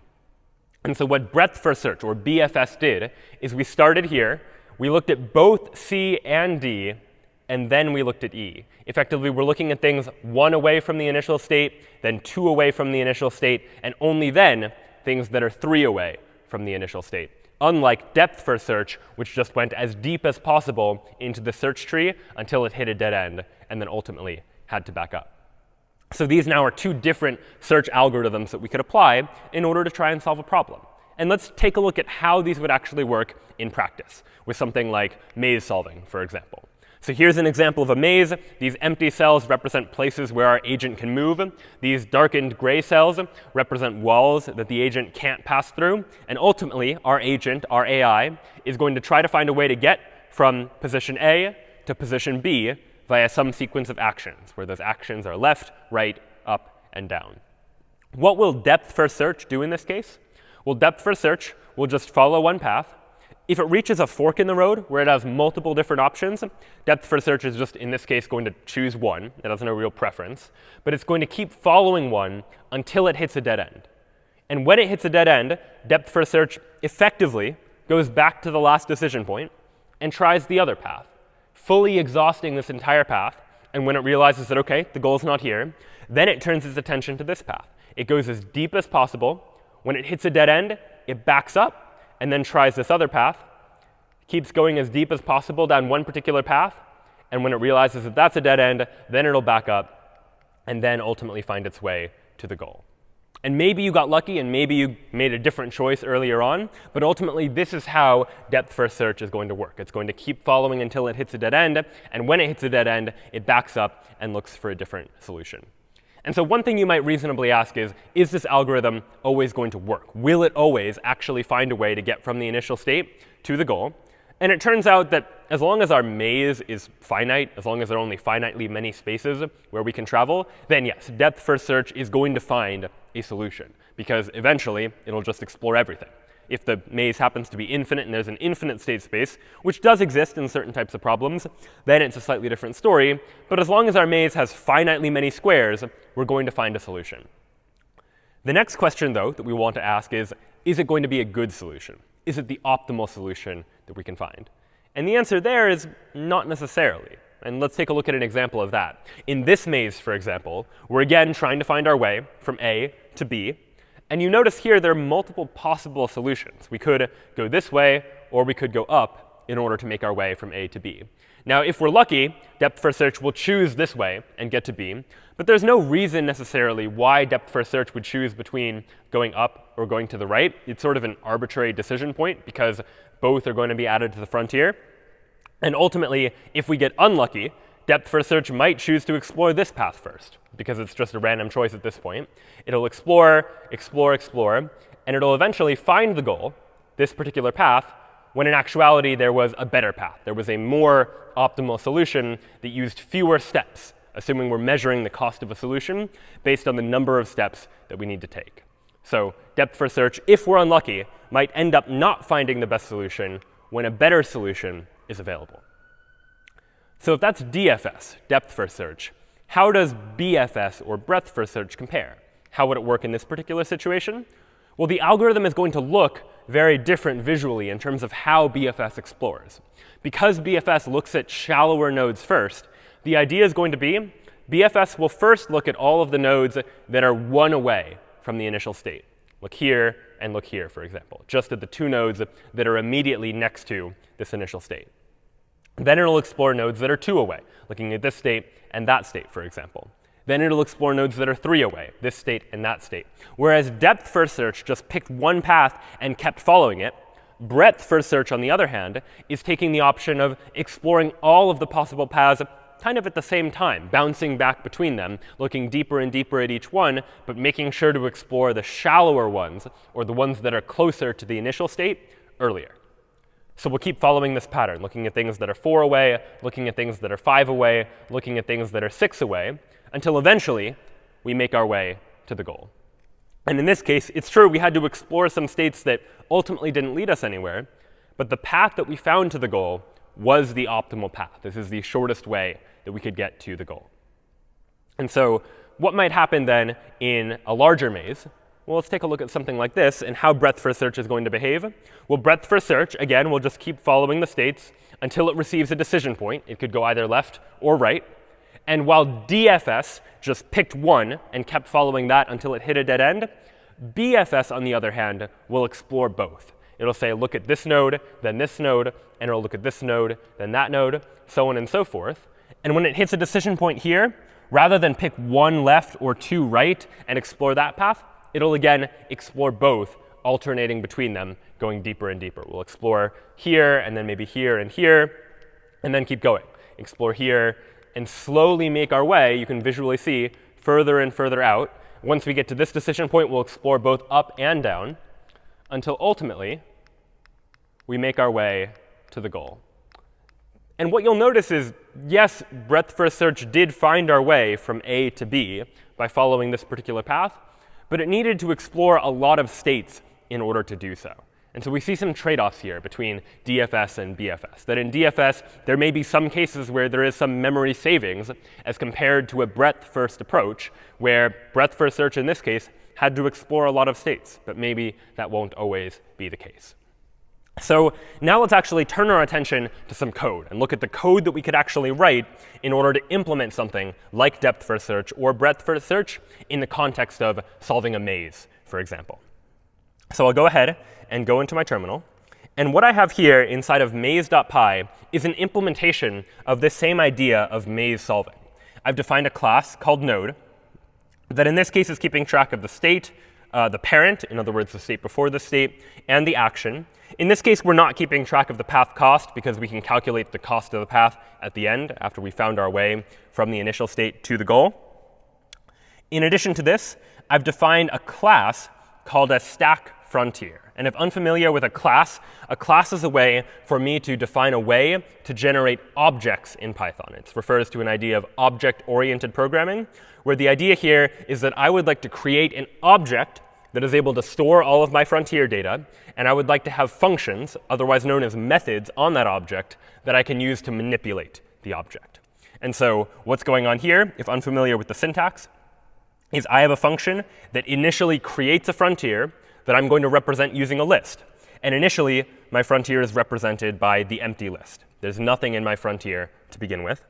And so what breadth first search, or BFS, did is we started here. We looked at both C and D, and then we looked at E. Effectively, we're looking at things 1 away from the initial state, then 2 away from the initial state, and only then things that are 3 away from the initial state. Unlike depth first search, which just went as deep as possible into the search tree until it hit a dead end, and then ultimately had to back up. So these now are 2 different search algorithms that we could apply in order to try and solve a problem. And let's take a look at how these would actually work in practice with something like maze solving, for example. So here's an example of a maze. These empty cells represent places where our agent can move. These darkened gray cells represent walls that the agent can't pass through. And ultimately, our agent, our AI, is going to try to find a way to get from position A to position B via some sequence of actions, where those actions are left, right, up, and down. What will depth first search do in this case? Well, depth first search will just follow one path. If it reaches a fork in the road where it has multiple different options, depth first search is just, in this case, going to choose one. It has no real preference. But it's going to keep following one until it hits a dead end. And when it hits a dead end, depth first search effectively goes back to the last decision point and tries the other path, fully exhausting this entire path. And when it realizes that, OK, the goal's not here, then it turns its attention to this path. It goes as deep as possible. When it hits a dead end, it backs up and then tries this other path, keeps going as deep as possible down one particular path, and when it realizes that that's a dead end, then it'll back up and then ultimately find its way to the goal. And maybe you got lucky and maybe you made a different choice earlier on, but ultimately this is how depth first search is going to work. It's going to keep following until it hits a dead end, and when it hits a dead end, it backs up and looks for a different solution. And so one thing you might reasonably ask is this algorithm always going to work? Will it always actually find a way to get from the initial state to the goal? And it turns out that as long as our maze is finite, as long as there are only finitely many spaces where we can travel, then yes, depth-first search is going to find a solution, because eventually it'll just explore everything. If the maze happens to be infinite and there's an infinite state space, which does exist in certain types of problems, then it's a slightly different story. But as long as our maze has finitely many squares, we're going to find a solution. The next question, though, that we want to ask is it going to be a good solution? Is it the optimal solution that we can find? And the answer there is not necessarily. And let's take a look at an example of that. In this maze, for example, we're again trying to find our way from A to B. And you notice here there are multiple possible solutions. We could go this way, or we could go up in order to make our way from A to B. Now, if we're lucky, depth-first search will choose this way and get to B. But there's no reason necessarily why depth-first search would choose between going up or going to the right. It's sort of an arbitrary decision point, because both are going to be added to the frontier. And ultimately, if we get unlucky, depth-first search might choose to explore this path first, because it's just a random choice at this point. It'll explore, explore, explore, and it'll eventually find the goal, this particular path, when in actuality there was a better path. There was a more optimal solution that used fewer steps, assuming we're measuring the cost of a solution based on the number of steps that we need to take. So depth-first search, if we're unlucky, might end up not finding the best solution when a better solution is available. So if that's DFS, depth-first search, how does BFS, or breadth-first search, compare? How would it work in this particular situation? Well, the algorithm is going to look very different visually in terms of how BFS explores. Because BFS looks at shallower nodes first, the idea is going to be BFS will first look at all of the nodes that are one away from the initial state. Look here and look here, for example, just at the two nodes that are immediately next to this initial state. Then it'll explore nodes that are 2 away, looking at this state and that state, for example. Then it'll explore nodes that are 3 away, this state and that state. Whereas depth-first search just picked one path and kept following it, breadth-first search, on the other hand, is taking the option of exploring all of the possible paths kind of at the same time, bouncing back between them, looking deeper and deeper at each one, but making sure to explore the shallower ones, or the ones that are closer to the initial state, earlier. So we'll keep following this pattern, looking at things that are 4 away, looking at things that are 5 away, looking at things that are 6 away, until eventually we make our way to the goal. And in this case, it's true we had to explore some states that ultimately didn't lead us anywhere, but the path that we found to the goal was the optimal path. This is the shortest way that we could get to the goal. And so what might happen then in a larger maze? Well, let's take a look at something like this and how breadth-first search is going to behave. Well, breadth-first search, again, will just keep following the states until it receives a decision point. It could go either left or right. And while DFS just picked one and kept following that until it hit a dead end, BFS, on the other hand, will explore both. It'll say, look at this node, then this node, and it'll look at this node, then that node, so on and so forth. And when it hits a decision point here, rather than pick 1 left or 2 right and explore that path, it'll again explore both, alternating between them, going deeper and deeper. We'll explore here, and then maybe here, and then keep going. Explore here, and slowly make our way, you can visually see, further and further out. Once we get to this decision point, we'll explore both up and down, until ultimately we make our way to the goal. And what you'll notice is, yes, breadth-first search did find our way from A to B by following this particular path, but it needed to explore a lot of states in order to do so. And so we see some trade-offs here between DFS and BFS. That in DFS, there may be some cases where there is some memory savings as compared to a breadth-first approach, where breadth-first search in this case had to explore a lot of states. But maybe that won't always be the case. So now let's actually turn our attention to some code and look at the code that we could actually write in order to implement something like depth-first search or breadth-first search in the context of solving a maze, for example. So I'll go ahead and go into my terminal. And what I have here inside of maze.py is an implementation of this same idea of maze solving. I've defined a class called node that in this case is keeping track of the state, the parent, in other words, the state before the state, and the action. In this case, we're not keeping track of the path cost because we can calculate the cost of the path at the end after we found our way from the initial state to the goal. In addition to this, I've defined a class called a stack frontier. And if unfamiliar with a class is a way for me to define a way to generate objects in Python. It refers to an idea of object-oriented programming, where the idea here is that I would like to create an object that is able to store all of my frontier data, and I would like to have functions, otherwise known as methods, on that object that I can use to manipulate the object. And so what's going on here, if unfamiliar with the syntax, is I have a function that initially creates a frontier that I'm going to represent using a list. And initially, my frontier is represented by the empty list. There's nothing in my frontier to begin with.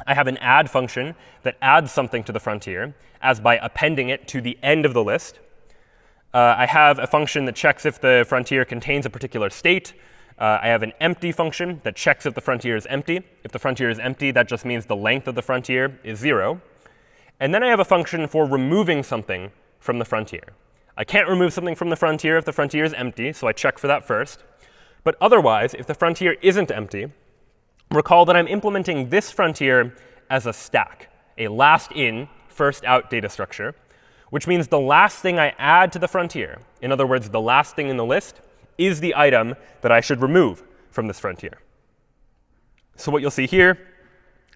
I have an add function that adds something to the frontier, as by appending it to the end of the list. I have a function that checks if the frontier contains a particular state. I have an empty function that checks if the frontier is empty. If the frontier is empty, that just means the length of the frontier is 0. And then I have a function for removing something from the frontier. I can't remove something from the frontier if the frontier is empty, so I check for that first. But otherwise, if the frontier isn't empty, recall that I'm implementing this frontier as a stack, a last in, first out data structure, which means the last thing I add to the frontier, in other words, the last thing in the list, is the item that I should remove from this frontier. So what you'll see here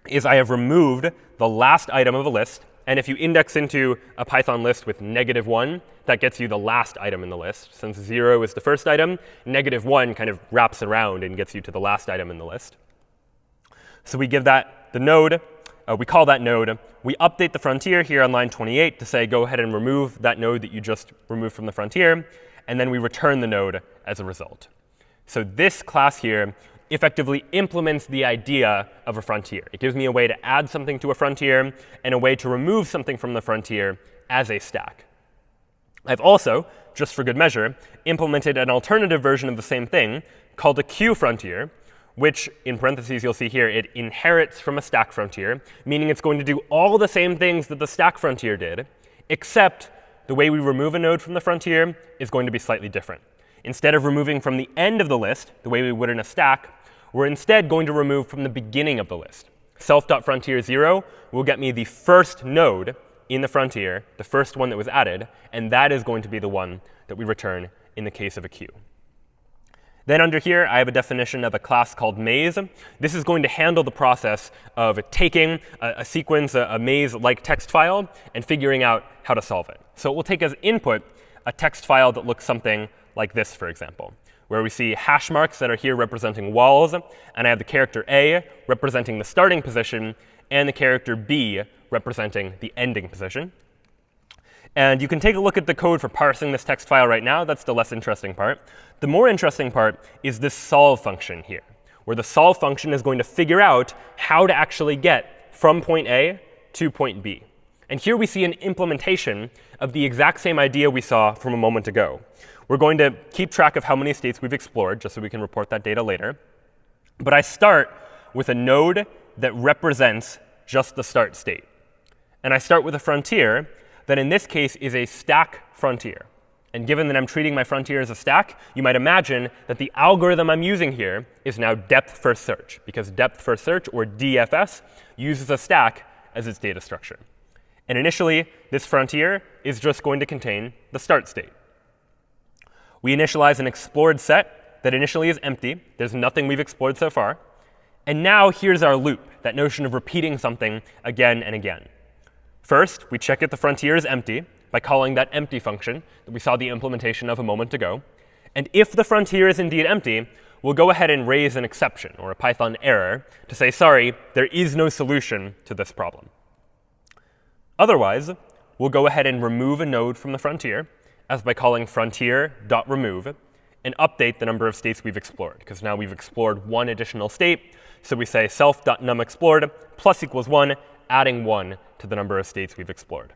is I have removed the last item of a list. And if you index into a Python list with -1, that gets you the last item in the list. Since 0 is the first item, -1 kind of wraps around and gets you to the last item in the list. So we give that the node. We call that node. We update the frontier here on line 28 to say, go ahead and remove that node that you just removed from the frontier. And then we return the node as a result. So this class here effectively implements the idea of a frontier. It gives me a way to add something to a frontier and a way to remove something from the frontier as a stack. I've also, just for good measure, implemented an alternative version of the same thing called a queue frontier, which, in parentheses, you'll see here, it inherits from a stack frontier, meaning it's going to do all the same things that the stack frontier did, except the way we remove a node from the frontier is going to be slightly different. Instead of removing from the end of the list, the way we would in a stack, we're instead going to remove from the beginning of the list. Self.frontier0 will get me the first node in the frontier, the first one that was added, and that is going to be the one that we return in the case of a queue. Then under here, I have a definition of a class called maze. This is going to handle the process of taking a sequence, a maze-like text file, and figuring out how to solve it. So it will take as input a text file that looks something like this, for example, where we see hash marks that are here representing walls, and I have the character A representing the starting position, and the character B representing the ending position. And you can take a look at the code for parsing this text file right now. That's the less interesting part. The more interesting part is this solve function here, where the solve function is going to figure out how to actually get from point A to point B. And here we see an implementation of the exact same idea we saw from a moment ago. We're going to keep track of how many states we've explored, just so we can report that data later. But I start with a node that represents just the start state. And I start with a frontier that in this case is a stack frontier. And given that I'm treating my frontier as a stack, you might imagine that the algorithm I'm using here is now depth first search, because depth first search, or DFS, uses a stack as its data structure. And initially, this frontier is just going to contain the start state. We initialize an explored set that initially is empty. There's nothing we've explored so far. And now here's our loop, that notion of repeating something again and again. First, we check if the frontier is empty by calling that empty function that we saw the implementation of a moment ago. And if the frontier is indeed empty, we'll go ahead and raise an exception, or a Python error, to say, sorry, there is no solution to this problem. Otherwise, we'll go ahead and remove a node from the frontier, as by calling frontier.remove, and update the number of states we've explored, because now we've explored one additional state. So we say self.numExplored plus equals 1, adding 1 to the number of states we've explored.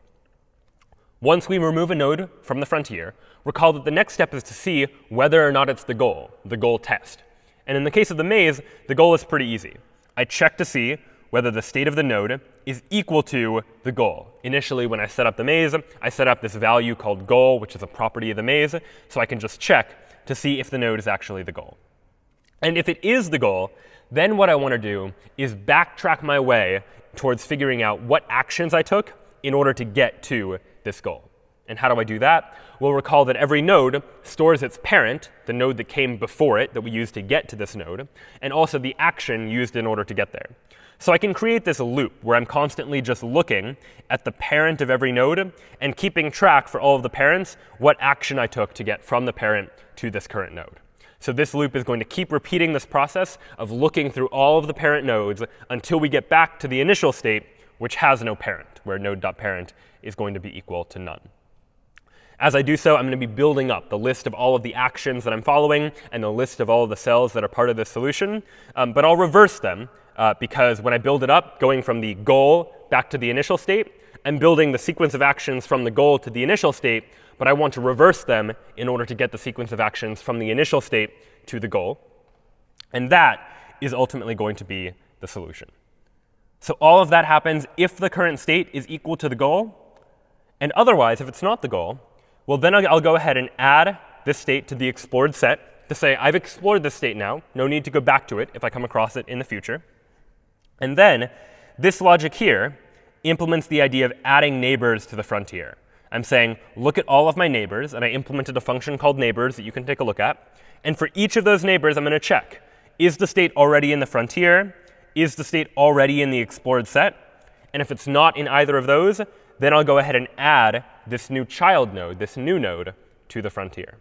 Once we remove a node from the frontier, recall that the next step is to see whether or not it's the goal test. And in the case of the maze, the goal is pretty easy. I check to see whether the state of the node is equal to the goal. Initially, when I set up the maze, I set up this value called goal, which is a property of the maze, so I can just check to see if the node is actually the goal. And if it is the goal, then what I want to do is backtrack my way towards figuring out what actions I took in order to get to this goal. And how do I do that? Well, recall that every node stores its parent, the node that came before it that we used to get to this node, and also the action used in order to get there. So I can create this loop where I'm constantly just looking at the parent of every node and keeping track for all of the parents what action I took to get from the parent to this current node. So this loop is going to keep repeating this process of looking through all of the parent nodes until we get back to the initial state, which has no parent, where node.parent is going to be equal to none. As I do so, I'm going to be building up the list of all of the actions that I'm following and the list of all of the cells that are part of this solution. But I'll reverse them because when I build it up, going from the goal back to the initial state, I'm building the sequence of actions from the goal to the initial state, but I want to reverse them in order to get the sequence of actions from the initial state to the goal. And that is ultimately going to be the solution. So all of that happens if the current state is equal to the goal. And otherwise, if it's not the goal, well, then I'll go ahead and add this state to the explored set to say, I've explored this state now. No need to go back to it if I come across it in the future. And then this logic here implements the idea of adding neighbors to the frontier. I'm saying, look at all of my neighbors. And I implemented a function called neighbors that you can take a look at. And for each of those neighbors, I'm going to check, is the state already in the frontier? Is the state already in the explored set? And if it's not in either of those, then I'll go ahead and add this new child node, this new node, to the frontier.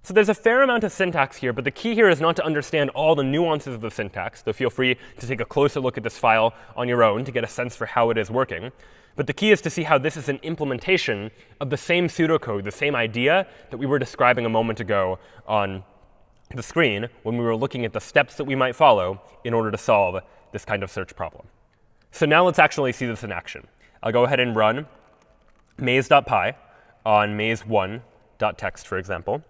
So there's a fair amount of syntax here, but the key here is not to understand all the nuances of the syntax. So feel free to take a closer look at this file on your own to get a sense for how it is working. But the key is to see how this is an implementation of the same pseudocode, the same idea that we were describing a moment ago on the screen when we were looking at the steps that we might follow in order to solve this kind of search problem. So now let's actually see this in action. I'll go ahead and run maze.py on maze1.txt, for example.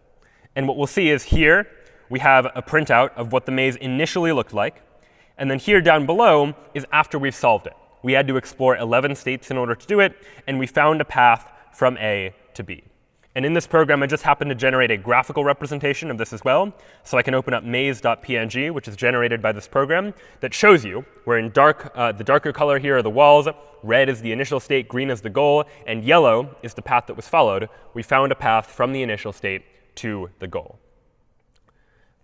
And what we'll see is here we have a printout of what the maze initially looked like. And then here down below is after we've solved it. We had to explore 11 states in order to do it, and we found a path from A to B. And in this program, I just happened to generate a graphical representation of this as well. So I can open up maze.png, which is generated by this program, that shows you where in the darker color here are the walls, red is the initial state, green is the goal, and yellow is the path that was followed. We found a path from the initial state to the goal.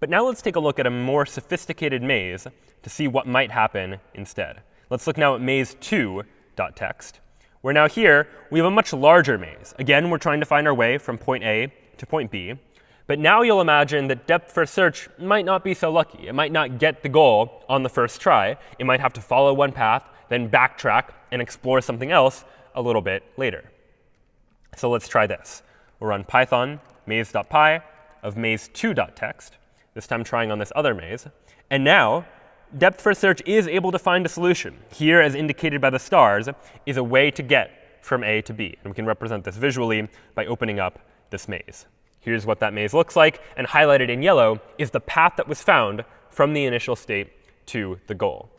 But now let's take a look at a more sophisticated maze to see what might happen instead. Let's look now at maze2.txt. Where now here, we have a much larger maze. Again, we're trying to find our way from point A to point B. But now you'll imagine that depth first search might not be so lucky. It might not get the goal on the first try. It might have to follow one path, then backtrack and explore something else a little bit later. So let's try this. We'll run python maze.py of maze2.txt, this time trying on this other maze. And now, depth first search is able to find a solution. Here, as indicated by the stars, is a way to get from A to B. And we can represent this visually by opening up this maze. Here's what that maze looks like. And highlighted in yellow is the path that was found from the initial state to the goal.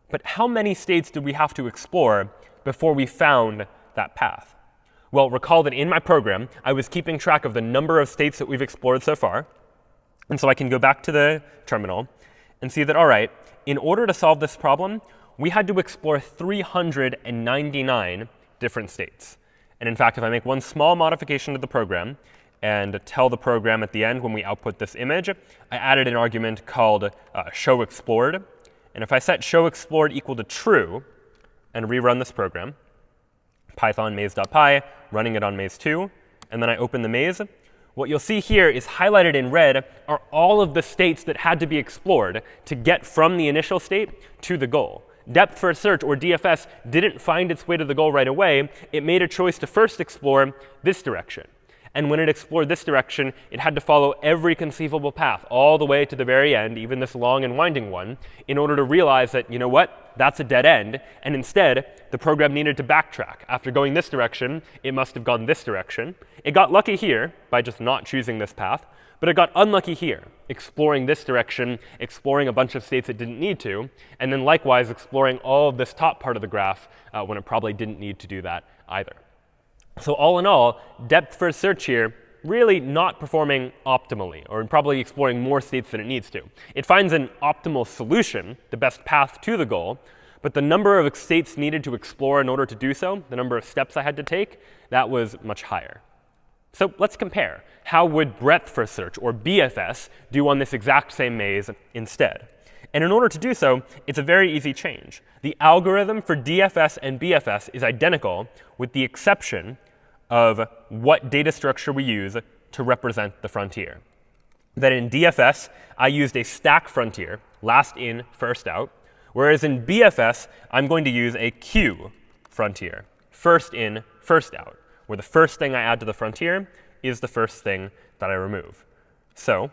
But how many states did we have to explore before we found that path? Well, recall that in my program, I was keeping track of the number of states that we've explored so far. And so I can go back to the terminal and see that, all right, in order to solve this problem, we had to explore 399 different states. And in fact, if I make one small modification to the program and tell the program at the end when we output this image, I added an argument called showExplored. And if I set showExplored equal to true and rerun this program, python maze.py, running it on maze2, and then I open the maze, what you'll see here is highlighted in red are all of the states that had to be explored to get from the initial state to the goal. Depth first search, or DFS, didn't find its way to the goal right away. It made a choice to first explore this direction. And when it explored this direction, it had to follow every conceivable path all the way to the very end, even this long and winding one, in order to realize that, you know what, that's a dead end. And instead, the program needed to backtrack. After going this direction, it must have gone this direction. It got lucky here by just not choosing this path. But it got unlucky here, exploring this direction, exploring a bunch of states it didn't need to, and then likewise exploring all of this top part of the graph when it probably didn't need to do that either. So all in all, depth first search here really not performing optimally, or probably exploring more states than it needs to. It finds an optimal solution, the best path to the goal, but the number of states needed to explore in order to do so, the number of steps I had to take, that was much higher. So let's compare. How would breadth first search, or BFS, do on this exact same maze instead? And in order to do so, it's a very easy change. The algorithm for DFS and BFS is identical, with the exception of what data structure we use to represent the frontier. That in DFS, I used a stack frontier, last in, first out, whereas in BFS, I'm going to use a queue frontier, first in, first out, where the first thing I add to the frontier is the first thing that I remove. So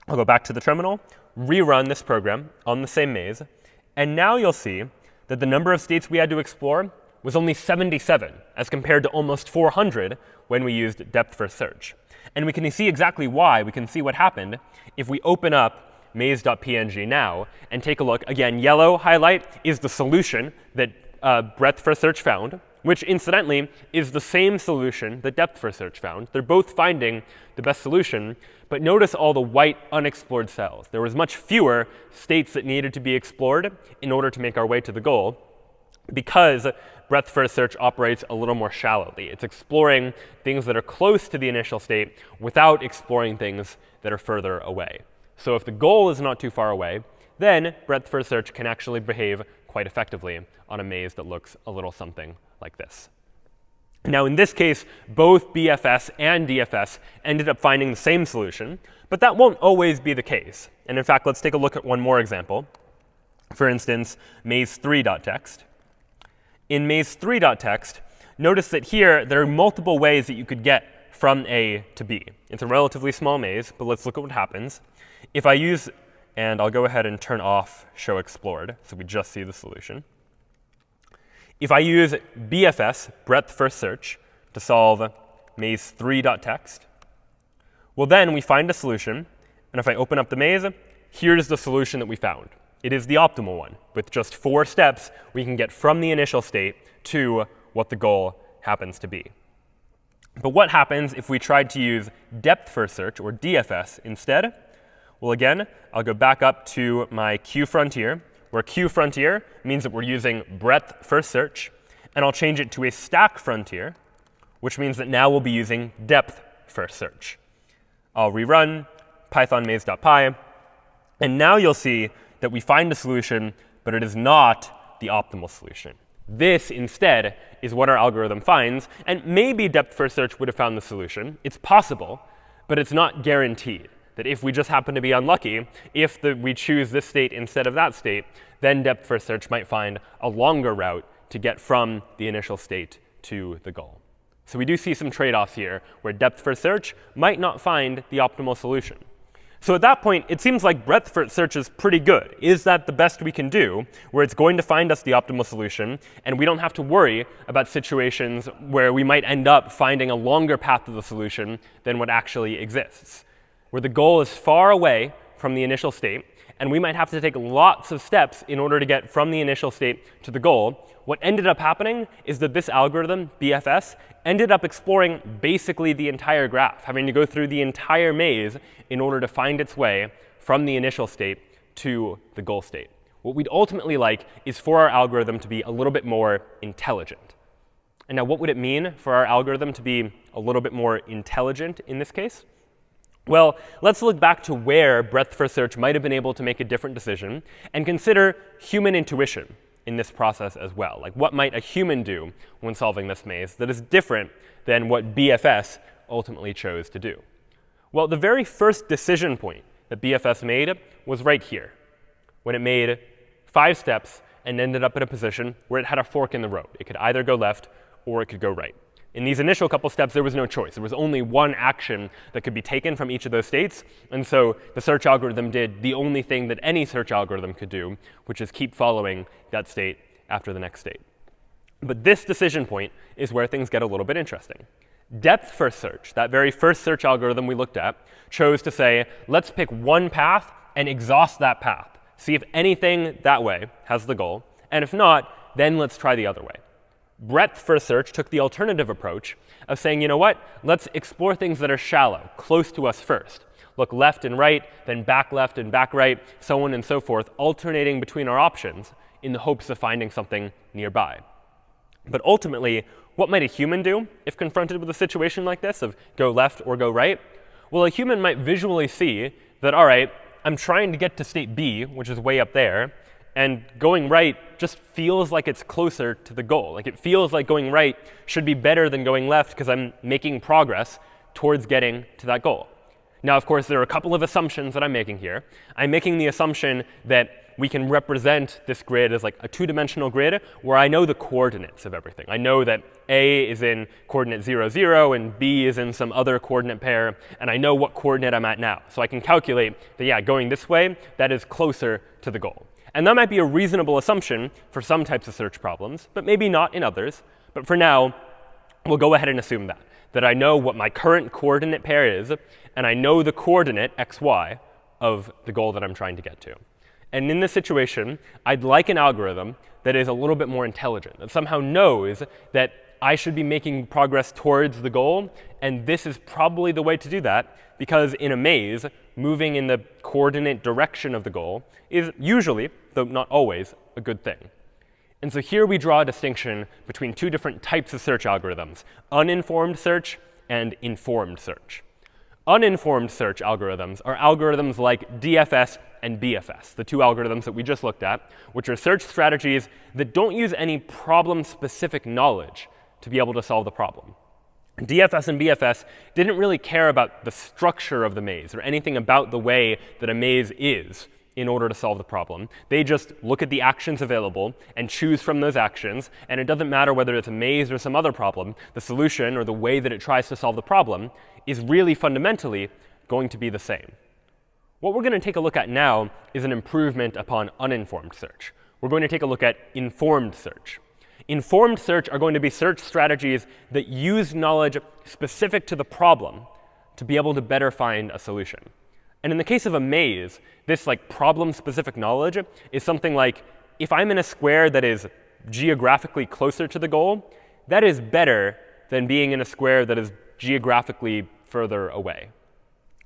I'll go back to the terminal, rerun this program on the same maze, and now you'll see that the number of states we had to explore was only 77, as compared to almost 400 when we used depth first search. And we can see exactly why. We can see what happened if we open up maze.png now and take a look. Again, yellow highlight is the solution that breadth first search found, which incidentally is the same solution that depth first search found. They're both finding the best solution, but notice all the white unexplored cells. There was much fewer states that needed to be explored in order to make our way to the goal, because breadth first search operates a little more shallowly. It's exploring things that are close to the initial state without exploring things that are further away. So if the goal is not too far away, then breadth first search can actually behave quite effectively on a maze that looks a little something like this. Now, in this case, both BFS and DFS ended up finding the same solution, but that won't always be the case. And in fact, let's take a look at one more example. For instance, maze3.txt. In maze3.txt, notice that here there are multiple ways that you could get from A to B. It's a relatively small maze, but let's look at what happens. If I use, and I'll go ahead and turn off show explored, so we just see the solution. If I use BFS, breadth first search, to solve maze3.txt, well, then we find a solution. And if I open up the maze, here's the solution that we found. It is the optimal one. With just 4 steps, we can get from the initial state to what the goal happens to be. But what happens if we tried to use depth first search, or DFS, instead? Well, again, I'll go back up to my queue frontier, where queue frontier means that we're using breadth first search. And I'll change it to a stack frontier, which means that now we'll be using depth first search. I'll rerun python maze.py. And now you'll see that we find a solution, but it is not the optimal solution. This, instead, is what our algorithm finds. And maybe depth first search would have found the solution. It's possible, but it's not guaranteed. That if we just happen to be unlucky, if we choose this state instead of that state, then depth first search might find a longer route to get from the initial state to the goal. So we do see some trade-offs here, where depth first search might not find the optimal solution. So at that point, it seems like breadth first search is pretty good. Is that the best we can do, where it's going to find us the optimal solution, and we don't have to worry about situations where we might end up finding a longer path to the solution than what actually exists, where the goal is far away from the initial state, and we might have to take lots of steps in order to get from the initial state to the goal. What ended up happening is that this algorithm, BFS, ended up exploring basically the entire graph, having to go through the entire maze in order to find its way from the initial state to the goal state. What we'd ultimately like is for our algorithm to be a little bit more intelligent. And now, what would it mean for our algorithm to be a little bit more intelligent in this case? Well, let's look back to where breadth first search might have been able to make a different decision and consider human intuition in this process as well. Like, what might a human do when solving this maze that is different than what BFS ultimately chose to do? Well, the very first decision point that BFS made was right here, when it made 5 steps and ended up in a position where it had a fork in the road. It could either go left or it could go right. In these initial couple steps, there was no choice. There was only one action that could be taken from each of those states. And so the search algorithm did the only thing that any search algorithm could do, which is keep following that state after the next state. But this decision point is where things get a little bit interesting. Depth first search, that very first search algorithm we looked at, chose to say, let's pick one path and exhaust that path. See if anything that way has the goal. And if not, then let's try the other way. Breadth first search took the alternative approach of saying, you know what, let's explore things that are shallow, close to us first. Look left and right, then back left and back right, so on and so forth, alternating between our options in the hopes of finding something nearby. But ultimately, what might a human do if confronted with a situation like this of go left or go right? Well, a human might visually see that, all right, I'm trying to get to state B, which is way up there, and going right just feels like it's closer to the goal. Like it feels like going right should be better than going left because I'm making progress towards getting to that goal. Now, of course, there are a couple of assumptions that I'm making here. I'm making the assumption that we can represent this grid as like a two-dimensional grid where I know the coordinates of everything. I know that A is in coordinate 0, 0, and B is in some other coordinate pair, and I know what coordinate I'm at now. So I can calculate that, yeah, going this way, that is closer to the goal. And that might be a reasonable assumption for some types of search problems, but maybe not in others. But for now, we'll go ahead and assume that I know what my current coordinate pair is, and I know the coordinate xy of the goal that I'm trying to get to. And in this situation, I'd like an algorithm that is a little bit more intelligent, that somehow knows that I should be making progress towards the goal, and this is probably the way to do that, because in a maze, moving in the coordinate direction of the goal is usually, though not always, a good thing. And so here we draw a distinction between two different types of search algorithms, uninformed search and informed search. Uninformed search algorithms are algorithms like DFS and BFS, the two algorithms that we just looked at, which are search strategies that don't use any problem-specific knowledge to be able to solve the problem. DFS and BFS didn't really care about the structure of the maze or anything about the way that a maze is in order to solve the problem. They just look at the actions available and choose from those actions, and it doesn't matter whether it's a maze or some other problem. The solution, or the way that it tries to solve the problem, is really fundamentally going to be the same. What we're going to take a look at now is an improvement upon uninformed search. We're going to take a look at informed search. Informed search are going to be search strategies that use knowledge specific to the problem to be able to better find a solution. And in the case of a maze, this problem-specific knowledge is something like, if I'm in a square that is geographically closer to the goal, that is better than being in a square that is geographically further away.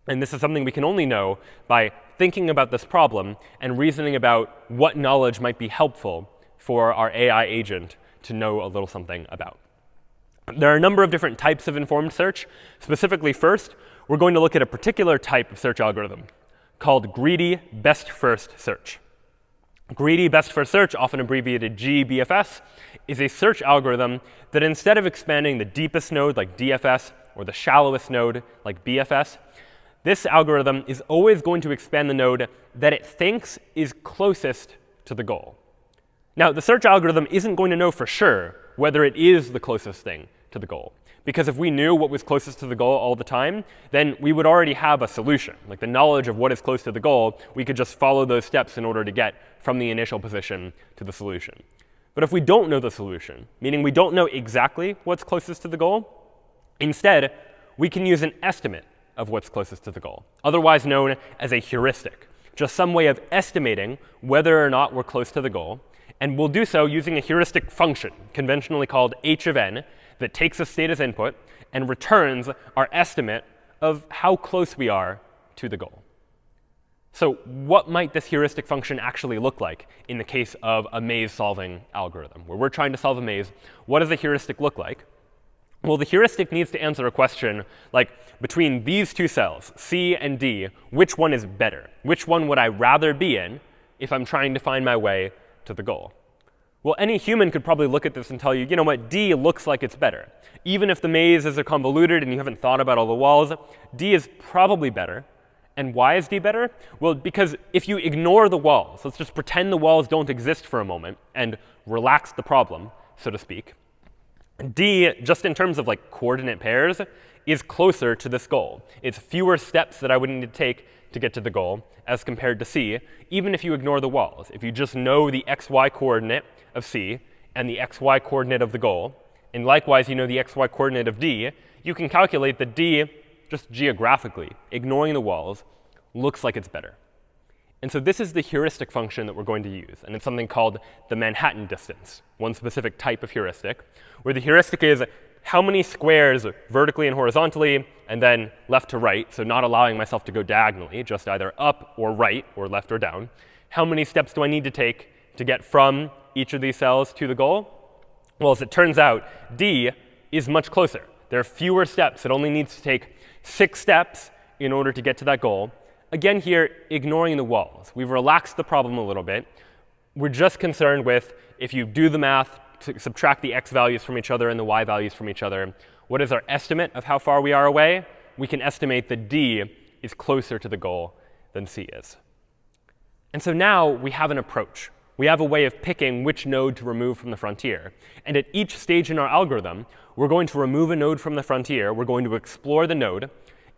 And this is something we can only know by thinking about this problem and reasoning about what knowledge might be helpful for our AI agent to know a little something about. There are a number of different types of informed search. Specifically, first, we're going to look at a particular type of search algorithm called greedy best first search. Greedy best first search, often abbreviated GBFS, is a search algorithm that instead of expanding the deepest node like DFS or the shallowest node like BFS, this algorithm is always going to expand the node that it thinks is closest to the goal. Now, the search algorithm isn't going to know for sure whether it is the closest thing to the goal. Because if we knew what was closest to the goal all the time, then we would already have a solution. Like the knowledge of what is close to the goal, we could just follow those steps in order to get from the initial position to the solution. But if we don't know the solution, meaning we don't know exactly what's closest to the goal, instead, we can use an estimate of what's closest to the goal, otherwise known as a heuristic, just some way of estimating whether or not we're close to the goal. And we'll do so using a heuristic function, conventionally called h of n, that takes a state as input and returns our estimate of how close we are to the goal. So what might this heuristic function actually look like in the case of a maze-solving algorithm, where we're trying to solve a maze? What does a heuristic look like? Well, the heuristic needs to answer a question like, between these two cells, C and D, which one is better? Which one would I rather be in if I'm trying to find my way to the goal? Well, any human could probably look at this and tell you, you know what, D looks like it's better. Even if the maze is convoluted and you haven't thought about all the walls, D is probably better. And why is D better? Well, because if you ignore the walls, let's just pretend the walls don't exist for a moment and relax the problem, so to speak, D, just in terms of coordinate pairs, is closer to this goal. It's fewer steps that I would need to take to get to the goal as compared to C, even if you ignore the walls. If you just know the xy coordinate of C and the xy coordinate of the goal, and likewise you know the xy coordinate of D, you can calculate that D, just geographically, ignoring the walls, looks like it's better. And so this is the heuristic function that we're going to use. And it's something called the Manhattan distance, one specific type of heuristic, where the heuristic is how many squares vertically and horizontally, and then left to right, so not allowing myself to go diagonally, just either up or right or left or down. How many steps do I need to take to get from each of these cells to the goal? Well, as it turns out, D is much closer. There are fewer steps. It only needs to take 6 steps in order to get to that goal. Again here, ignoring the walls. We've relaxed the problem a little bit. We're just concerned with, if you do the math to subtract the x values from each other and the y values from each other, what is our estimate of how far we are away? We can estimate that D is closer to the goal than C is. And so now we have an approach. We have a way of picking which node to remove from the frontier. And at each stage in our algorithm, we're going to remove a node from the frontier. We're going to explore the node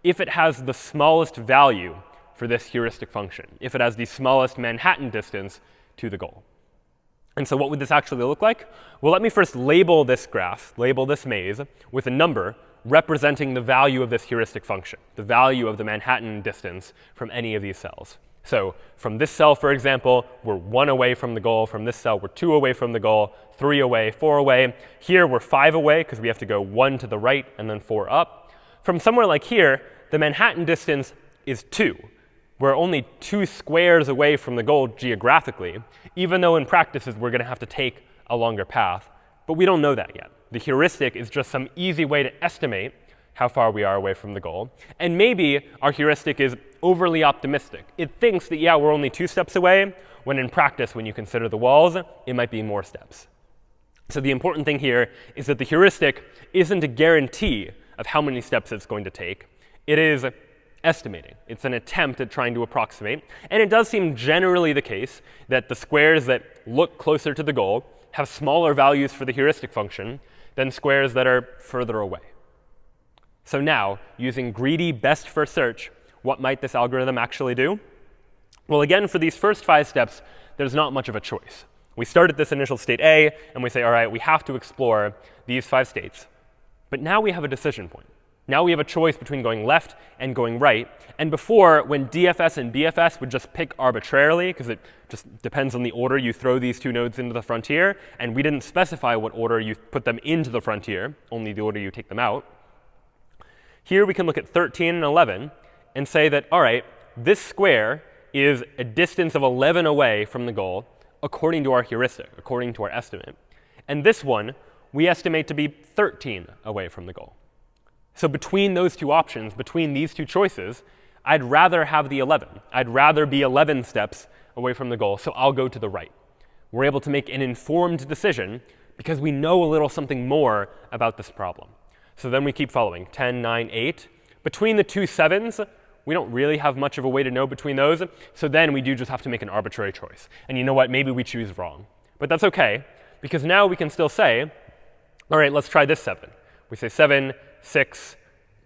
if it has the smallest value for this heuristic function, if it has the smallest Manhattan distance to the goal. And so what would this actually look like? Well, let me first label this graph, label this maze, with a number representing the value of this heuristic function, the value of the Manhattan distance from any of these cells. So from this cell, for example, we're 1 away from the goal. From this cell, we're 2 away from the goal, 3 away, 4 away. Here, we're 5 away, because we have to go 1 to the right and then 4 up. From somewhere like here, the Manhattan distance is 2. We're only 2 squares away from the goal geographically, even though in practices we're going to have to take a longer path. But we don't know that yet. The heuristic is just some easy way to estimate how far we are away from the goal. And maybe our heuristic is overly optimistic. It thinks that, yeah, we're only 2 steps away, when in practice, when you consider the walls, it might be more steps. So the important thing here is that the heuristic isn't a guarantee of how many steps it's going to take. It is estimating. It's an attempt at trying to approximate. And it does seem generally the case that the squares that look closer to the goal have smaller values for the heuristic function than squares that are further away. So now, using greedy best first search, what might this algorithm actually do? Well, again, for these first 5 steps, there's not much of a choice. We start at this initial state A, and we say, all right, we have to explore these 5 states. But now we have a decision point. Now we have a choice between going left and going right. And before, when DFS and BFS would just pick arbitrarily, because it just depends on the order you throw these 2 nodes into the frontier, and we didn't specify what order you put them into the frontier, only the order you take them out. Here we can look at 13 and 11 and say that, all right, this square is a distance of 11 away from the goal according to our heuristic, according to our estimate. And this one we estimate to be 13 away from the goal. So between those 2 options, between these 2 choices, I'd rather have the 11. I'd rather be 11 steps away from the goal, so I'll go to the right. We're able to make an informed decision because we know a little something more about this problem. So then we keep following, 10, 9, 8. Between the 2 7s, we don't really have much of a way to know between those. So then we do just have to make an arbitrary choice. And you know what? Maybe we choose wrong. But that's OK, because now we can still say, all right, let's try this 7. We say 7, 6.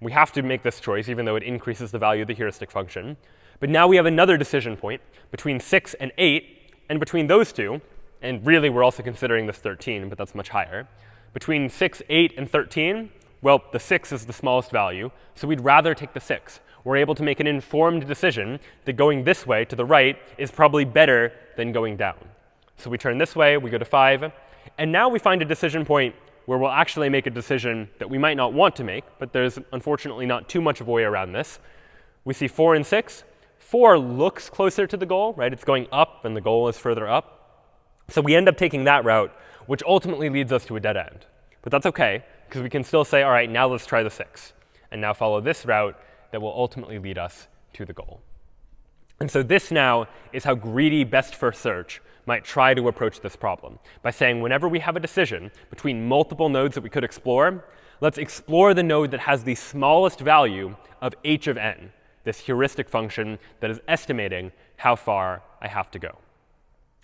We have to make this choice, even though it increases the value of the heuristic function. But now we have another decision point between 6 and 8. And between those 2, and really we're also considering this 13, but that's much higher. Between 6, 8, and 13, well, the 6 is the smallest value, so we'd rather take the 6. We're able to make an informed decision that going this way to the right is probably better than going down. So we turn this way, we go to 5, and now we find a decision point where we'll actually make a decision that we might not want to make, but there's unfortunately not too much of a way around this. We see 4 and 6. 4 looks closer to the goal, right? It's going up, and the goal is further up. So we end up taking that route, which ultimately leads us to a dead end. But that's OK, because we can still say, all right, now let's try the 6, and now follow this route that will ultimately lead us to the goal. And so this now is how greedy best first search might try to approach this problem, by saying whenever we have a decision between multiple nodes that we could explore, let's explore the node that has the smallest value of h of n, this heuristic function that is estimating how far I have to go.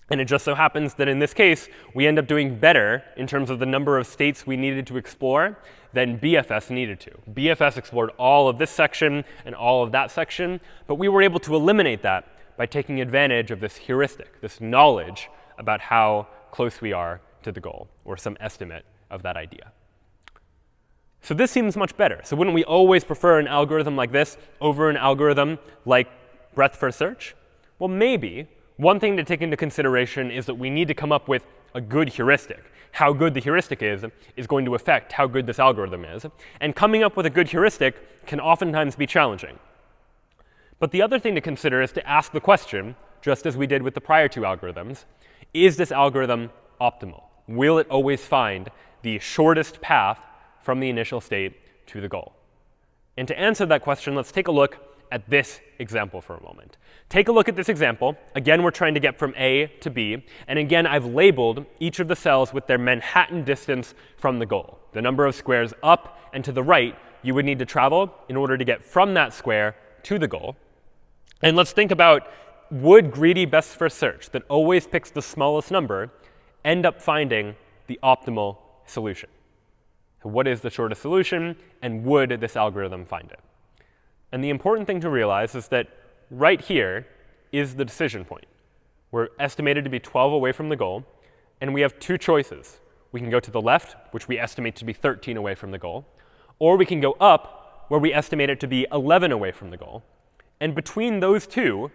And it just so happens that in this case, we end up doing better in terms of the number of states we needed to explore than BFS needed to. BFS explored all of this section and all of that section, but we were able to eliminate that by taking advantage of this heuristic, this knowledge about how close we are to the goal, or some estimate of that idea. So this seems much better. So wouldn't we always prefer an algorithm like this over an algorithm like breadth first search? Well, maybe. One thing to take into consideration is that we need to come up with a good heuristic. How good the heuristic is going to affect how good this algorithm is. And coming up with a good heuristic can oftentimes be challenging. But the other thing to consider is to ask the question, just as we did with the prior 2 algorithms, is this algorithm optimal? Will it always find the shortest path from the initial state to the goal? And to answer that question, let's take a look at this example for a moment. Take a look at this example. Again, we're trying to get from A to B. And again, I've labeled each of the cells with their Manhattan distance from the goal, the number of squares up and to the right you would need to travel in order to get from that square to the goal. And let's think about, would greedy best first search that always picks the smallest number end up finding the optimal solution? So what is the shortest solution, and would this algorithm find it? And the important thing to realize is that right here is the decision point. We're estimated to be 12 away from the goal, and we have two choices. We can go to the left, which we estimate to be 13 away from the goal, or we can go up, where we estimate it to be 11 away from the goal. And between those two,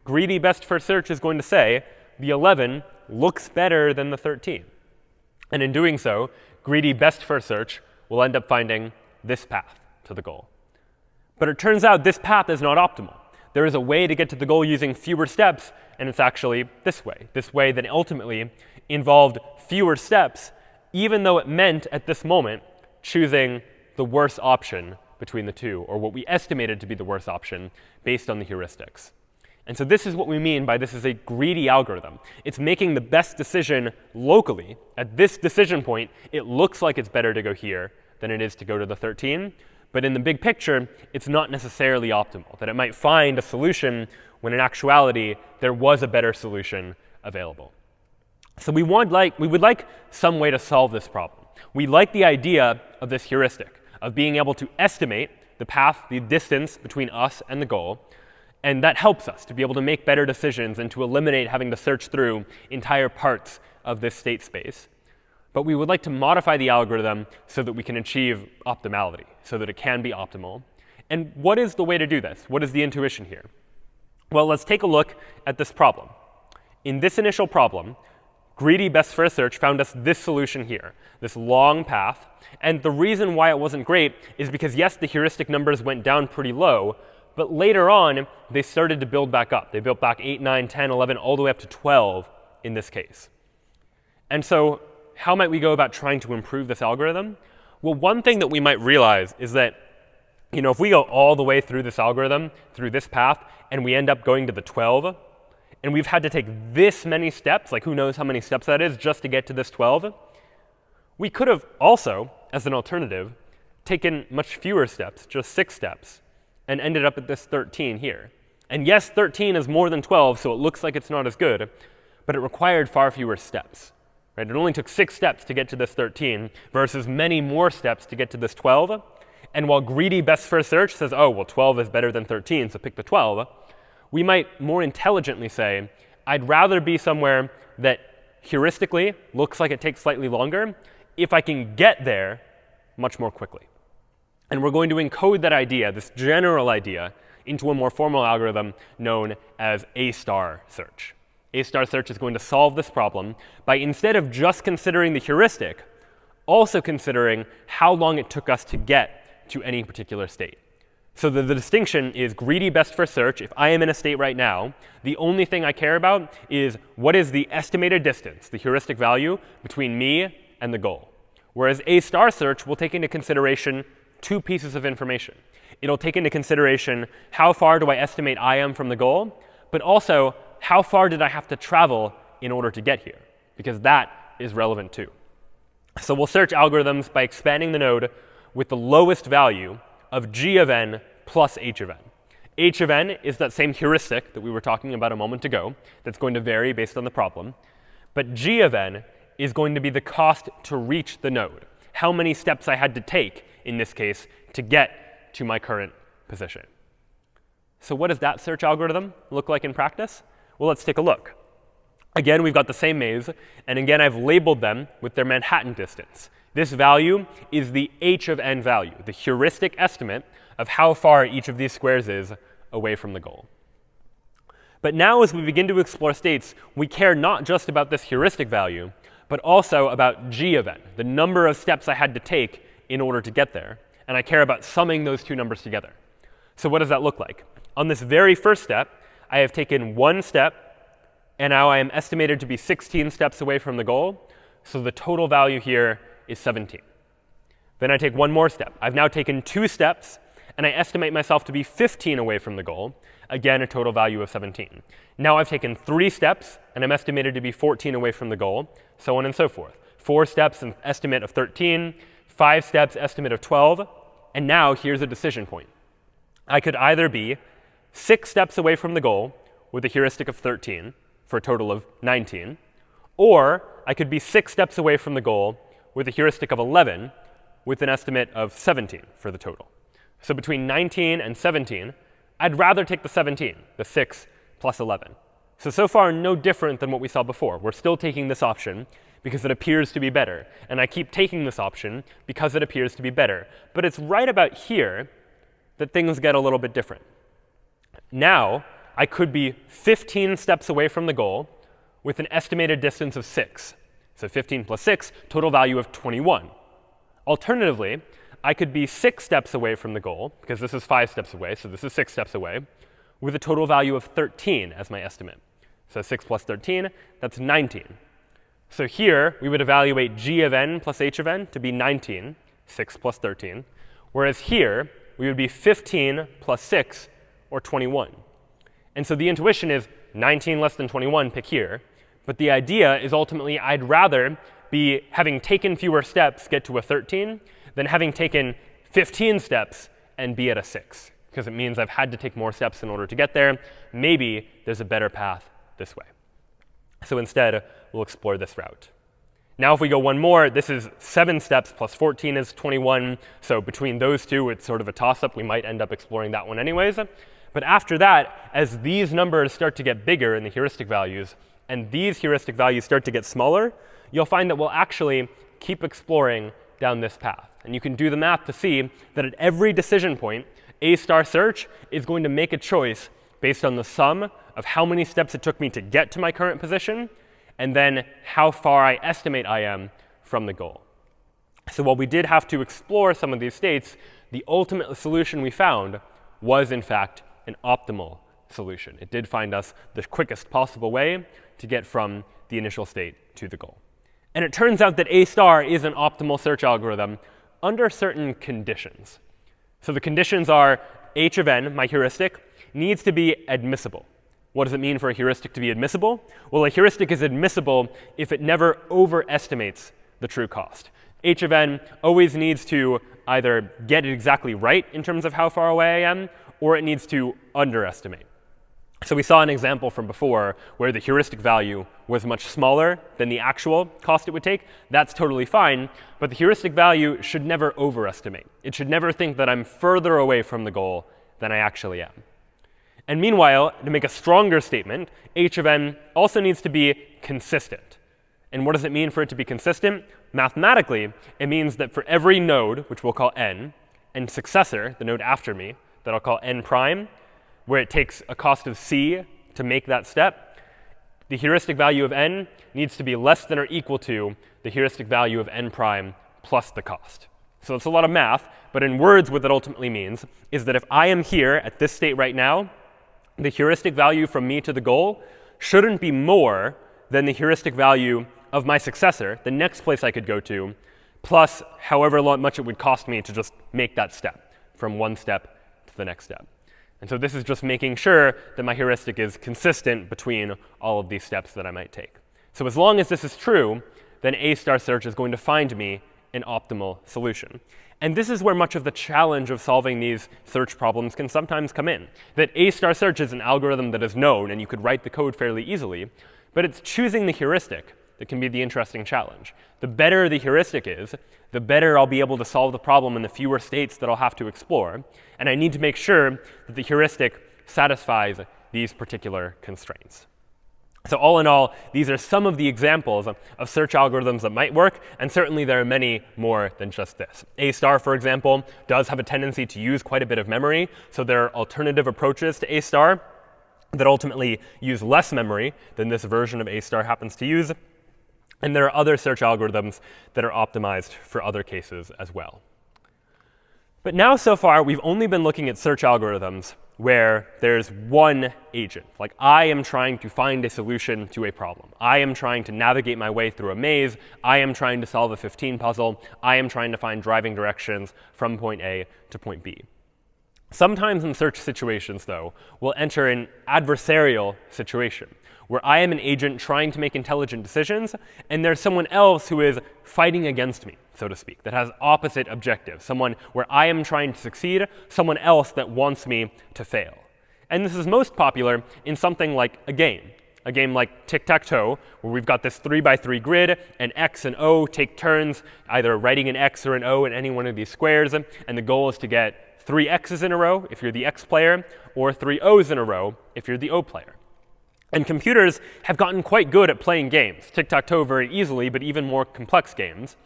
greedy best first search is going to say the 11 looks better than the 13. And in doing so, greedy best first search will end up finding this path to the goal. But it turns out this path is not optimal. There is a way to get to the goal using fewer steps, and it's actually this way that ultimately involved fewer steps, even though it meant at this moment choosing the worst option between the two, or what we estimated to be the worst option based on the heuristics. And so this is what we mean by this is a greedy algorithm. It's making the best decision locally. At this decision point, it looks like it's better to go here than it is to go to the 13. But in the big picture, it's not necessarily optimal, that it might find a solution when in actuality there was a better solution available. So we would like some way to solve this problem. We like the idea of this heuristic, of being able to estimate the path, the distance between us and the goal. And that helps us to be able to make better decisions and to eliminate having to search through entire parts of this state space. But we would like to modify the algorithm so that we can achieve optimality, so that it can be optimal. And what is the way to do this? What is the intuition here? Well, let's take a look at this problem. In this initial problem, greedy best first search found us this solution here, this long path. And the reason why it wasn't great is because, yes, the heuristic numbers went down pretty low, but later on, they started to build back up. They built back 8, 9, 10, 11, all the way up to 12 in this case. And so how might we go about trying to improve this algorithm? Well, one thing that we might realize is that, if we go all the way through this algorithm, through this path, and we end up going to the 12, and we've had to take this many steps, like who knows how many steps that is, just to get to this 12, we could have also, as an alternative, taken much fewer steps, just 6 steps, and ended up at this 13 here. And yes, 13 is more than 12, so it looks like it's not as good, but it required far fewer steps. Right? It only took 6 steps to get to this 13 versus many more steps to get to this 12. And while greedy best first search says, oh, well, 12 is better than 13, so pick the 12, we might more intelligently say, I'd rather be somewhere that heuristically looks like it takes slightly longer if I can get there much more quickly. And we're going to encode that idea, this general idea, into a more formal algorithm known as A-star search. A-star search is going to solve this problem by, instead of just considering the heuristic, also considering how long it took us to get to any particular state. So the distinction is greedy best first search. If I am in a state right now, the only thing I care about is what is the estimated distance, the heuristic value, between me and the goal. Whereas A-star search will take into consideration 2 pieces of information. It'll take into consideration how far do I estimate I am from the goal, but also how far did I have to travel in order to get here, because that is relevant too. So we'll search algorithms by expanding the node with the lowest value of g of n plus h of n. H of n is that same heuristic that we were talking about a moment ago that's going to vary based on the problem. But g of n is going to be the cost to reach the node, how many steps I had to take, in this case, to get to my current position. So what does that search algorithm look like in practice? Well, let's take a look. Again, we've got the same maze, and again, I've labeled them with their Manhattan distance. This value is the h of n value, the heuristic estimate of how far each of these squares is away from the goal. But now, as we begin to explore states, we care not just about this heuristic value, but also about g of n, the number of steps I had to take in order to get there. And I care about summing those 2 numbers together. So what does that look like? On this very first step, I have taken 1 step, and now I am estimated to be 16 steps away from the goal. So the total value here is 17. Then I take one more step. I've now taken 2 steps, and I estimate myself to be 15 away from the goal. Again, a total value of 17. Now I've taken 3 steps, and I'm estimated to be 14 away from the goal, so on and so forth. 4 steps, an estimate of 13. 5 steps, estimate of 12. And now here's a decision point. I could either be 6 steps away from the goal with a heuristic of 13 for a total of 19, or I could be 6 steps away from the goal with a heuristic of 11 with an estimate of 17 for the total. So between 19 and 17, I'd rather take the 17, the 6 plus 11. So far, no different than what we saw before. We're still taking this option because it appears to be better. And I keep taking this option because it appears to be better. But it's right about here that things get a little bit different. Now, I could be 15 steps away from the goal with an estimated distance of 6. So 15 plus 6, total value of 21. Alternatively, I could be 6 steps away from the goal, because this is 5 steps away, so this is 6 steps away, with a total value of 13 as my estimate. So 6 plus 13, that's 19. So here, we would evaluate g of n plus h of n to be 19, 6 plus 13. Whereas here, we would be 15 plus 6, or 21. And so the intuition is 19 less than 21, pick here. But the idea is ultimately I'd rather be having taken fewer steps, get to a 13, than having taken 15 steps and be at a 6. Because it means I've had to take more steps in order to get there. Maybe there's a better path this way. So instead, we'll explore this route. Now if we go one more, this is 7 steps plus 14 is 21. So between those two, it's sort of a toss-up. We might end up exploring that one anyways. But after that, as these numbers start to get bigger in the heuristic values, and these heuristic values start to get smaller, you'll find that we'll actually keep exploring down this path. And you can do the math to see that at every decision point, A* search is going to make a choice based on the sum of how many steps it took me to get to my current position, and then how far I estimate I am from the goal. So while we did have to explore some of these states, the ultimate solution we found was, in fact, an optimal solution. It did find us the quickest possible way to get from the initial state to the goal. And it turns out that A* is an optimal search algorithm under certain conditions. So the conditions are h of n, my heuristic, needs to be admissible. What does it mean for a heuristic to be admissible? Well, a heuristic is admissible if it never overestimates the true cost. H of n always needs to either get it exactly right in terms of how far away I am, or it needs to underestimate. So we saw an example from before where the heuristic value was much smaller than the actual cost it would take. That's totally fine, but the heuristic value should never overestimate. It should never think that I'm further away from the goal than I actually am. And meanwhile, to make a stronger statement, h of n also needs to be consistent. And what does it mean for it to be consistent? Mathematically, it means that for every node, which we'll call n, and successor, the node after me, that I'll call n prime, where it takes a cost of c to make that step, the heuristic value of n needs to be less than or equal to the heuristic value of n prime plus the cost. So it's a lot of math, but in words, what that ultimately means is that if I am here at this state right now, the heuristic value from me to the goal shouldn't be more than the heuristic value of my successor, the next place I could go to, plus however much it would cost me to just make that step from one step to the next step. And so this is just making sure that my heuristic is consistent between all of these steps that I might take. So as long as this is true, then A* search is going to find me an optimal solution. And this is where much of the challenge of solving these search problems can sometimes come in. That A* search is an algorithm that is known, and you could write the code fairly easily, but it's choosing the heuristic that can be the interesting challenge. The better the heuristic is, the better I'll be able to solve the problem in the fewer states that I'll have to explore. And I need to make sure that the heuristic satisfies these particular constraints. So all in all, these are some of the examples of search algorithms that might work, and certainly there are many more than just this. A*, for example, does have a tendency to use quite a bit of memory, so there are alternative approaches to A* that ultimately use less memory than this version of A* happens to use. And there are other search algorithms that are optimized for other cases as well. But now, so far, we've only been looking at search algorithms where there's one agent. Like, I am trying to find a solution to a problem. I am trying to navigate my way through a maze. I am trying to solve a 15 puzzle. I am trying to find driving directions from point A to point B. Sometimes in search situations, though, we'll enter an adversarial situation where I am an agent trying to make intelligent decisions, and there's someone else who is fighting against me, so to speak, that has opposite objectives, someone where I am trying to succeed, someone else that wants me to fail. And this is most popular in something like a game like tic-tac-toe, where we've got this 3x3 grid, and X and O take turns either writing an X or an O in any one of these squares, and the goal is to get 3 X's in a row if you're the X player, or 3 O's in a row if you're the O player. And computers have gotten quite good at playing games, tic-tac-toe very easily, but even more complex games.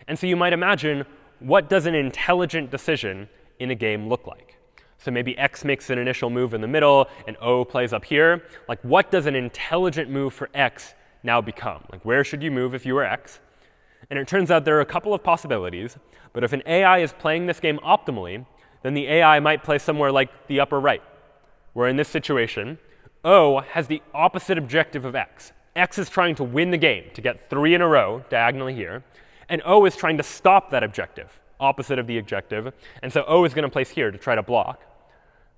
And so you might imagine, what does an intelligent decision in a game look like? So maybe X makes an initial move in the middle, and O plays up here. Like, what does an intelligent move for X now become? Like, where should you move if you were X? And it turns out there are a couple of possibilities. But if an AI is playing this game optimally, then the AI might play somewhere like the upper right, where in this situation, O has the opposite objective of X. X is trying to win the game, to get 3 in a row diagonally here. And O is trying to stop that objective, opposite of the objective. And so O is going to place here to try to block.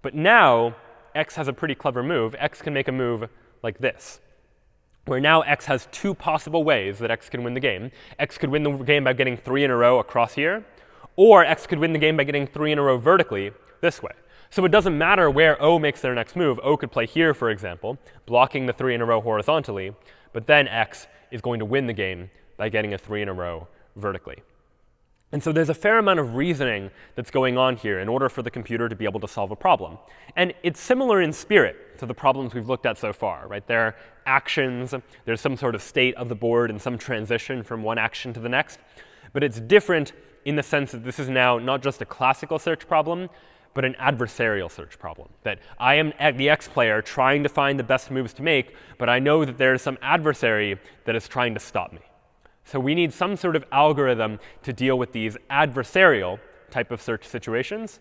But now X has a pretty clever move. X can make a move like this, where now X has 2 possible ways that X can win the game. X could win the game by getting 3 in a row across here, or X could win the game by getting 3 in a row vertically this way. So it doesn't matter where O makes their next move. O could play here, for example, blocking the 3 in a row horizontally. But then X is going to win the game by getting a 3 in a row vertically. And so there's a fair amount of reasoning that's going on here in order for the computer to be able to solve a problem. And it's similar in spirit to the problems we've looked at so far, right? There are actions. There's some sort of state of the board and some transition from one action to the next. But it's different in the sense that this is now not just a classical search problem, but an adversarial search problem. That I am the X player trying to find the best moves to make, but I know that there is some adversary that is trying to stop me. So we need some sort of algorithm to deal with these adversarial type of search situations.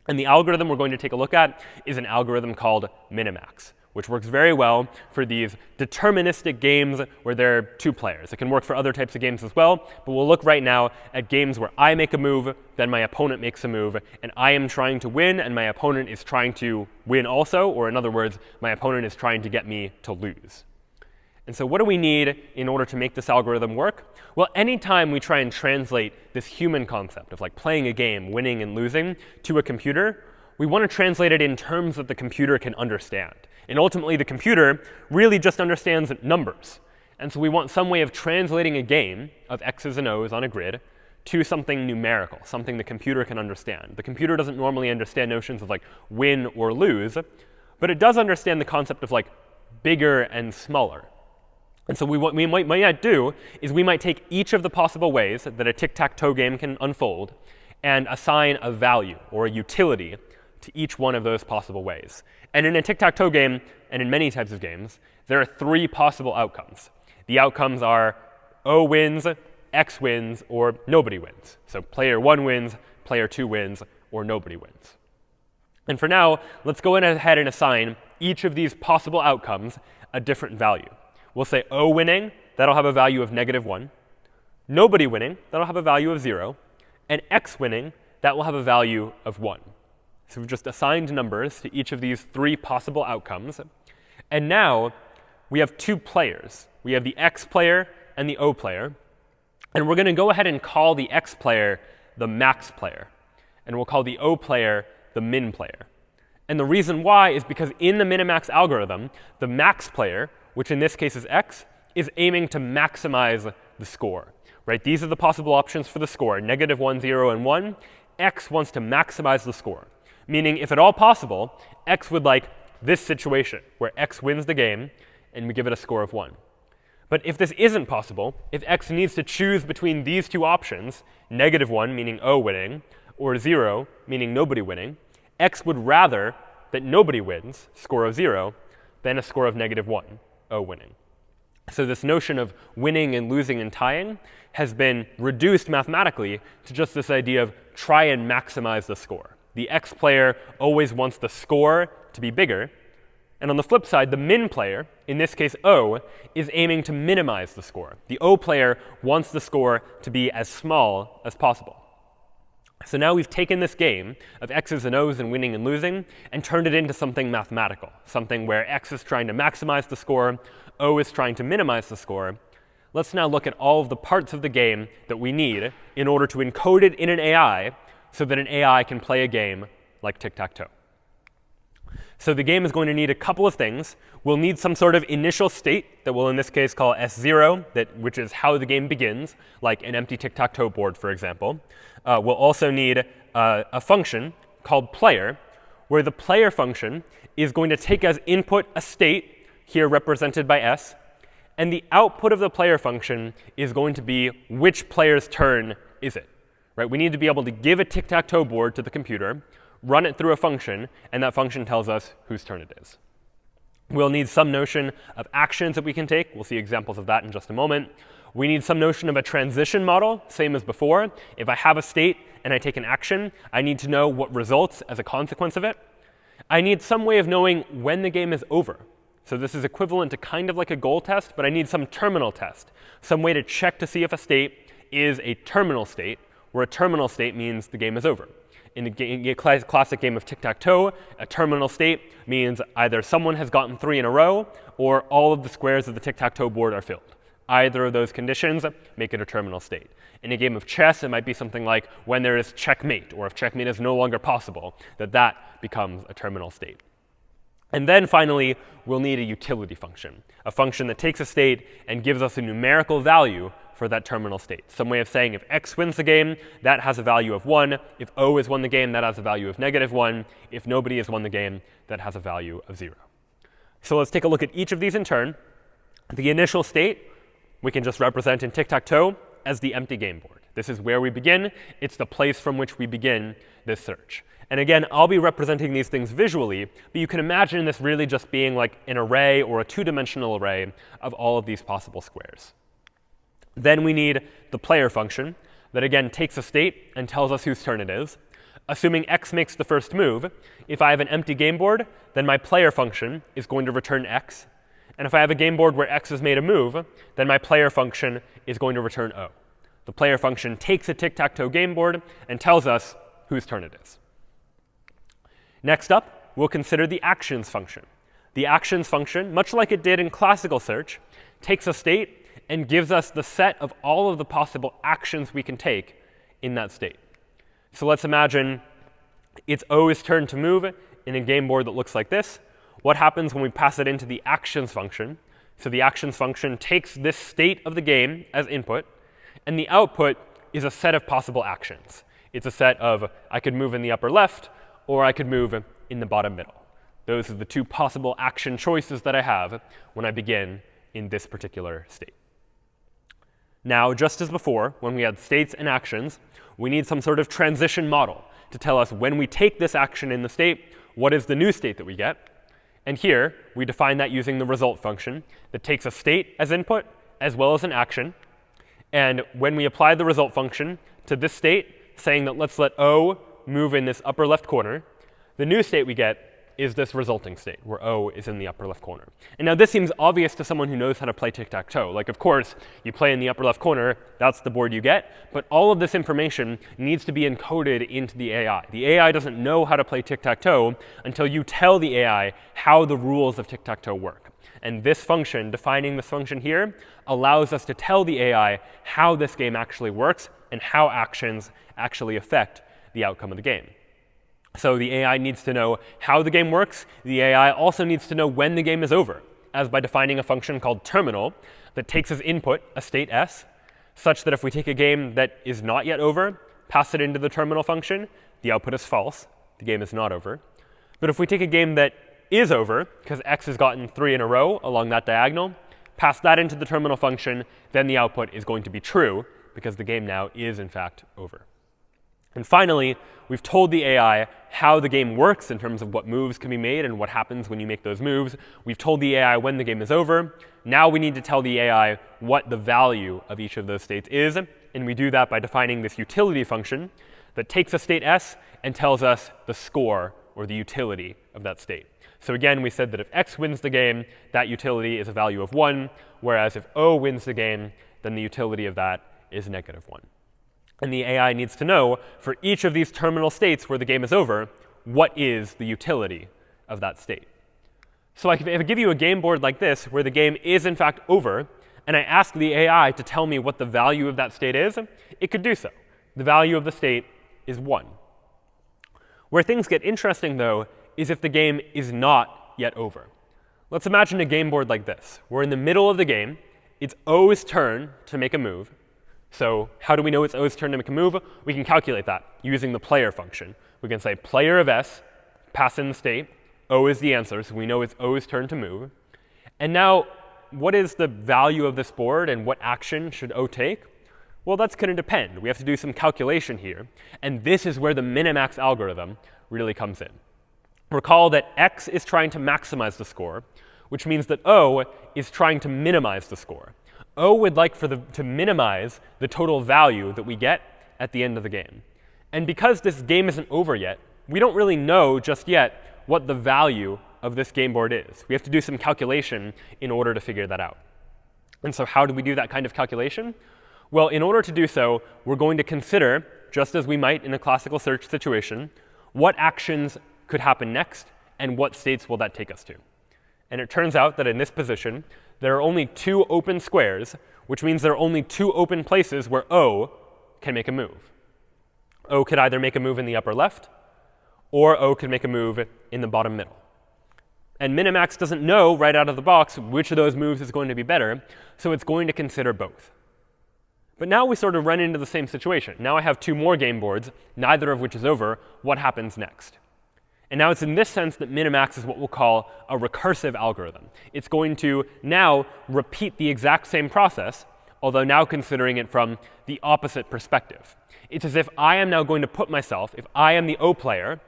And the algorithm we're going to take a look at is an algorithm called minimax, which works very well for these deterministic games where there are 2 players. It can work for other types of games as well, but we'll look right now at games where I make a move, then my opponent makes a move, and I am trying to win, and my opponent is trying to win also, or in other words, my opponent is trying to get me to lose. And so what do we need in order to make this algorithm work? Well, anytime we try and translate this human concept of like playing a game, winning and losing, to a computer, we want to translate it in terms that the computer can understand. And ultimately, the computer really just understands numbers. And so we want some way of translating a game of X's and O's on a grid to something numerical, something the computer can understand. The computer doesn't normally understand notions of like win or lose, but it does understand the concept of like bigger and smaller. And so what we might do is we might take each of the possible ways that a tic-tac-toe game can unfold and assign a value or a utility to each one of those possible ways. And in a tic-tac-toe game, and in many types of games, there are 3 possible outcomes. The outcomes are O wins, X wins, or nobody wins. So player 1 wins, player 2 wins, or nobody wins. And for now, let's go ahead and assign each of these possible outcomes a different value. We'll say O winning, that'll have a value of -1. Nobody winning, that'll have a value of 0. And X winning, that will have a value of 1. So we've just assigned numbers to each of these 3 possible outcomes. And now we have 2 players. We have the X player and the O player. And we're going to go ahead and call the X player the max player. And we'll call the O player the min player. And the reason why is because in the minimax algorithm, the max player, which in this case is X, is aiming to maximize the score. Right? These are the possible options for the score, -1, 0, and 1. X wants to maximize the score, meaning if at all possible, X would like this situation where X wins the game and we give it a score of 1. But if this isn't possible, if X needs to choose between these 2 options, -1 meaning O winning, or 0 meaning nobody winning, X would rather that nobody wins, score of 0, than a score of -1, O winning. So this notion of winning and losing and tying has been reduced mathematically to just this idea of try and maximize the score. The X player always wants the score to be bigger. And on the flip side, the min player, in this case O, is aiming to minimize the score. The O player wants the score to be as small as possible. So now we've taken this game of X's and O's and winning and losing and turned it into something mathematical, something where X is trying to maximize the score, O is trying to minimize the score. Let's now look at all of the parts of the game that we need in order to encode it in an AI so that an AI can play a game like tic-tac-toe. So the game is going to need a couple of things. We'll need some sort of initial state that we'll in this case call S0, which is how the game begins, like an empty tic-tac-toe board, for example. We'll also need a function called player, where the player function is going to take as input a state, here represented by S, and the output of the player function is going to be which player's turn is it. Right? We need to be able to give a tic-tac-toe board to the computer, run it through a function, and that function tells us whose turn it is. We'll need some notion of actions that we can take. We'll see examples of that in just a moment. We need some notion of a transition model, same as before. If I have a state and I take an action, I need to know what results as a consequence of it. I need some way of knowing when the game is over. So this is equivalent to kind of like a goal test, but I need some terminal test, some way to check to see if a state is a terminal state, where a terminal state means the game is over. In the classic game of tic-tac-toe, a terminal state means either someone has gotten 3 in a row or all of the squares of the tic-tac-toe board are filled. Either of those conditions make it a terminal state. In a game of chess, it might be something like when there is checkmate, or if checkmate is no longer possible, that becomes a terminal state. And then finally, we'll need a utility function, a function that takes a state and gives us a numerical value for that terminal state. Some way of saying if X wins the game, that has a value of 1. If O has won the game, that has a value of -1. If nobody has won the game, that has a value of 0. So let's take a look at each of these in turn. The initial state we can just represent in tic-tac-toe as the empty game board. This is where we begin. It's the place from which we begin this search. And again, I'll be representing these things visually, but you can imagine this really just being like an array or a two-dimensional array of all of these possible squares. Then we need the player function that, again, takes a state and tells us whose turn it is. Assuming X makes the first move, if I have an empty game board, then my player function is going to return X. And if I have a game board where X has made a move, then my player function is going to return O. The player function takes a tic-tac-toe game board and tells us whose turn it is. Next up, we'll consider the actions function. The actions function, much like it did in classical search, takes a state and gives us the set of all of the possible actions we can take in that state. So let's imagine it's O's turn to move in a game board that looks like this. What happens when we pass it into the actions function? So the actions function takes this state of the game as input, and the output is a set of possible actions. It's a set of I could move in the upper left, or I could move in the bottom middle. Those are the two possible action choices that I have when I begin in this particular state. Now, just as before, when we had states and actions, we need some sort of transition model to tell us when we take this action in the state, what is the new state that we get? And here, we define that using the result function that takes a state as input as well as an action. And when we apply the result function to this state, saying that let's let O move in this upper left corner, the new state we get is this resulting state, where O is in the upper left corner. And now this seems obvious to someone who knows how to play tic-tac-toe. Like, of course, you play in the upper left corner, that's the board you get. But all of this information needs to be encoded into the AI. The AI doesn't know how to play tic-tac-toe until you tell the AI how the rules of tic-tac-toe work. And this function, defining this function here, allows us to tell the AI how this game actually works and how actions actually affect the outcome of the game. So the AI needs to know how the game works. The AI also needs to know when the game is over, as by defining a function called terminal that takes as input a state S, such that if we take a game that is not yet over, pass it into the terminal function, the output is false. The game is not over. But if we take a game that is over, because X has gotten 3 in a row along that diagonal, pass that into the terminal function, then the output is going to be true, because the game now is, in fact, over. And finally, we've told the AI how the game works in terms of what moves can be made and what happens when you make those moves. We've told the AI when the game is over. Now we need to tell the AI what the value of each of those states is. And we do that by defining this utility function that takes a state S and tells us the score or the utility of that state. So again, we said that if x wins the game, that utility is a value of 1, whereas if O wins the game, then the utility of that is -1. And the AI needs to know, for each of these terminal states where the game is over, what is the utility of that state. So if I give you a game board like this, where the game is in fact over, and I ask the AI to tell me what the value of that state is, it could do so. The value of the state is 1. Where things get interesting, though, is if the game is not yet over. Let's imagine a game board like this. We're in the middle of the game. It's O's turn to make a move. So how do we know it's O's turn to make a move? We can calculate that using the player function. We can say player of S, pass in the state. O is the answer, so we know it's O's turn to move. And now, what is the value of this board, and what action should O take? Well, that's going to depend. We have to do some calculation here. And this is where the minimax algorithm really comes in. Recall that x is trying to maximize the score, which means that O is trying to minimize the score. O would like to minimize the total value that we get at the end of the game. And because this game isn't over yet, we don't really know just yet what the value of this game board is. We have to do some calculation in order to figure that out. And so how do we do that kind of calculation? Well, in order to do so, we're going to consider, just as we might in a classical search situation, what actions could happen next, and what states will that take us to. And it turns out that in this position, there are only 2 open squares, which means there are only 2 open places where O can make a move. O could either make a move in the upper left, or O could make a move in the bottom middle. And Minimax doesn't know right out of the box which of those moves is going to be better, so it's going to consider both. But now we sort of run into the same situation. Now I have 2 more game boards, neither of which is over. What happens next? And now it's in this sense that Minimax is what we'll call a recursive algorithm. It's going to now repeat the exact same process, although now considering it from the opposite perspective. It's as if I am now going to put myself, if I am the O player,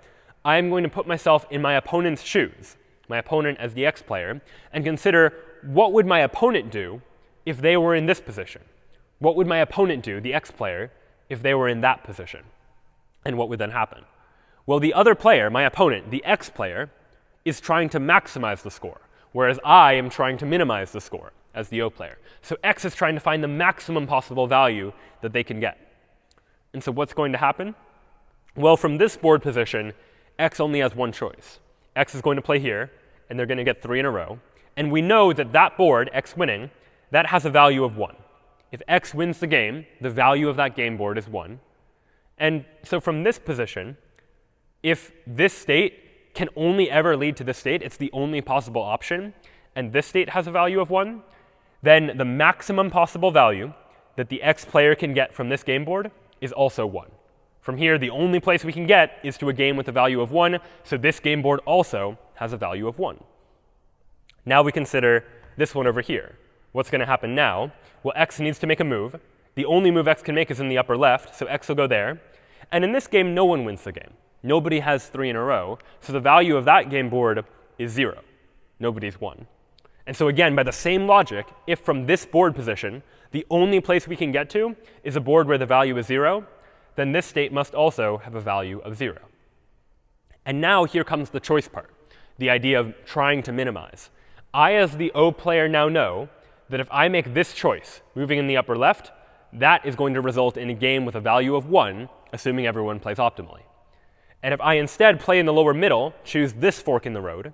I am going to put myself in my opponent's shoes, my opponent as the X player, and consider what would my opponent do if they were in this position? What would my opponent do, the X player, if they were in that position? And what would then happen? Well, the other player, my opponent, the X player, is trying to maximize the score, whereas I am trying to minimize the score as the O player. So X is trying to find the maximum possible value that they can get. And so what's going to happen? Well, from this board position, X only has one choice. X is going to play here, and they're going to get 3 in a row. And we know that that board, X winning, that has a value of 1. If X wins the game, the value of that game board is 1. And so from this position, if this state can only ever lead to this state, it's the only possible option, and this state has a value of 1, then the maximum possible value that the X player can get from this game board is also 1. From here, the only place we can get is to a game with a value of 1, so this game board also has a value of 1. Now we consider this one over here. What's going to happen now? Well, X needs to make a move. The only move X can make is in the upper left, so X will go there. And in this game, no one wins the game. Nobody has 3 in a row, so the value of that game board is 0. Nobody's won. And so again, by the same logic, if from this board position, the only place we can get to is a board where the value is 0, then this state must also have a value of 0. And now here comes the choice part, the idea of trying to minimize. I, as the O player, now know that if I make this choice, moving in the upper left, that is going to result in a game with a value of 1, assuming everyone plays optimally. And if I instead play in the lower middle, choose this fork in the road,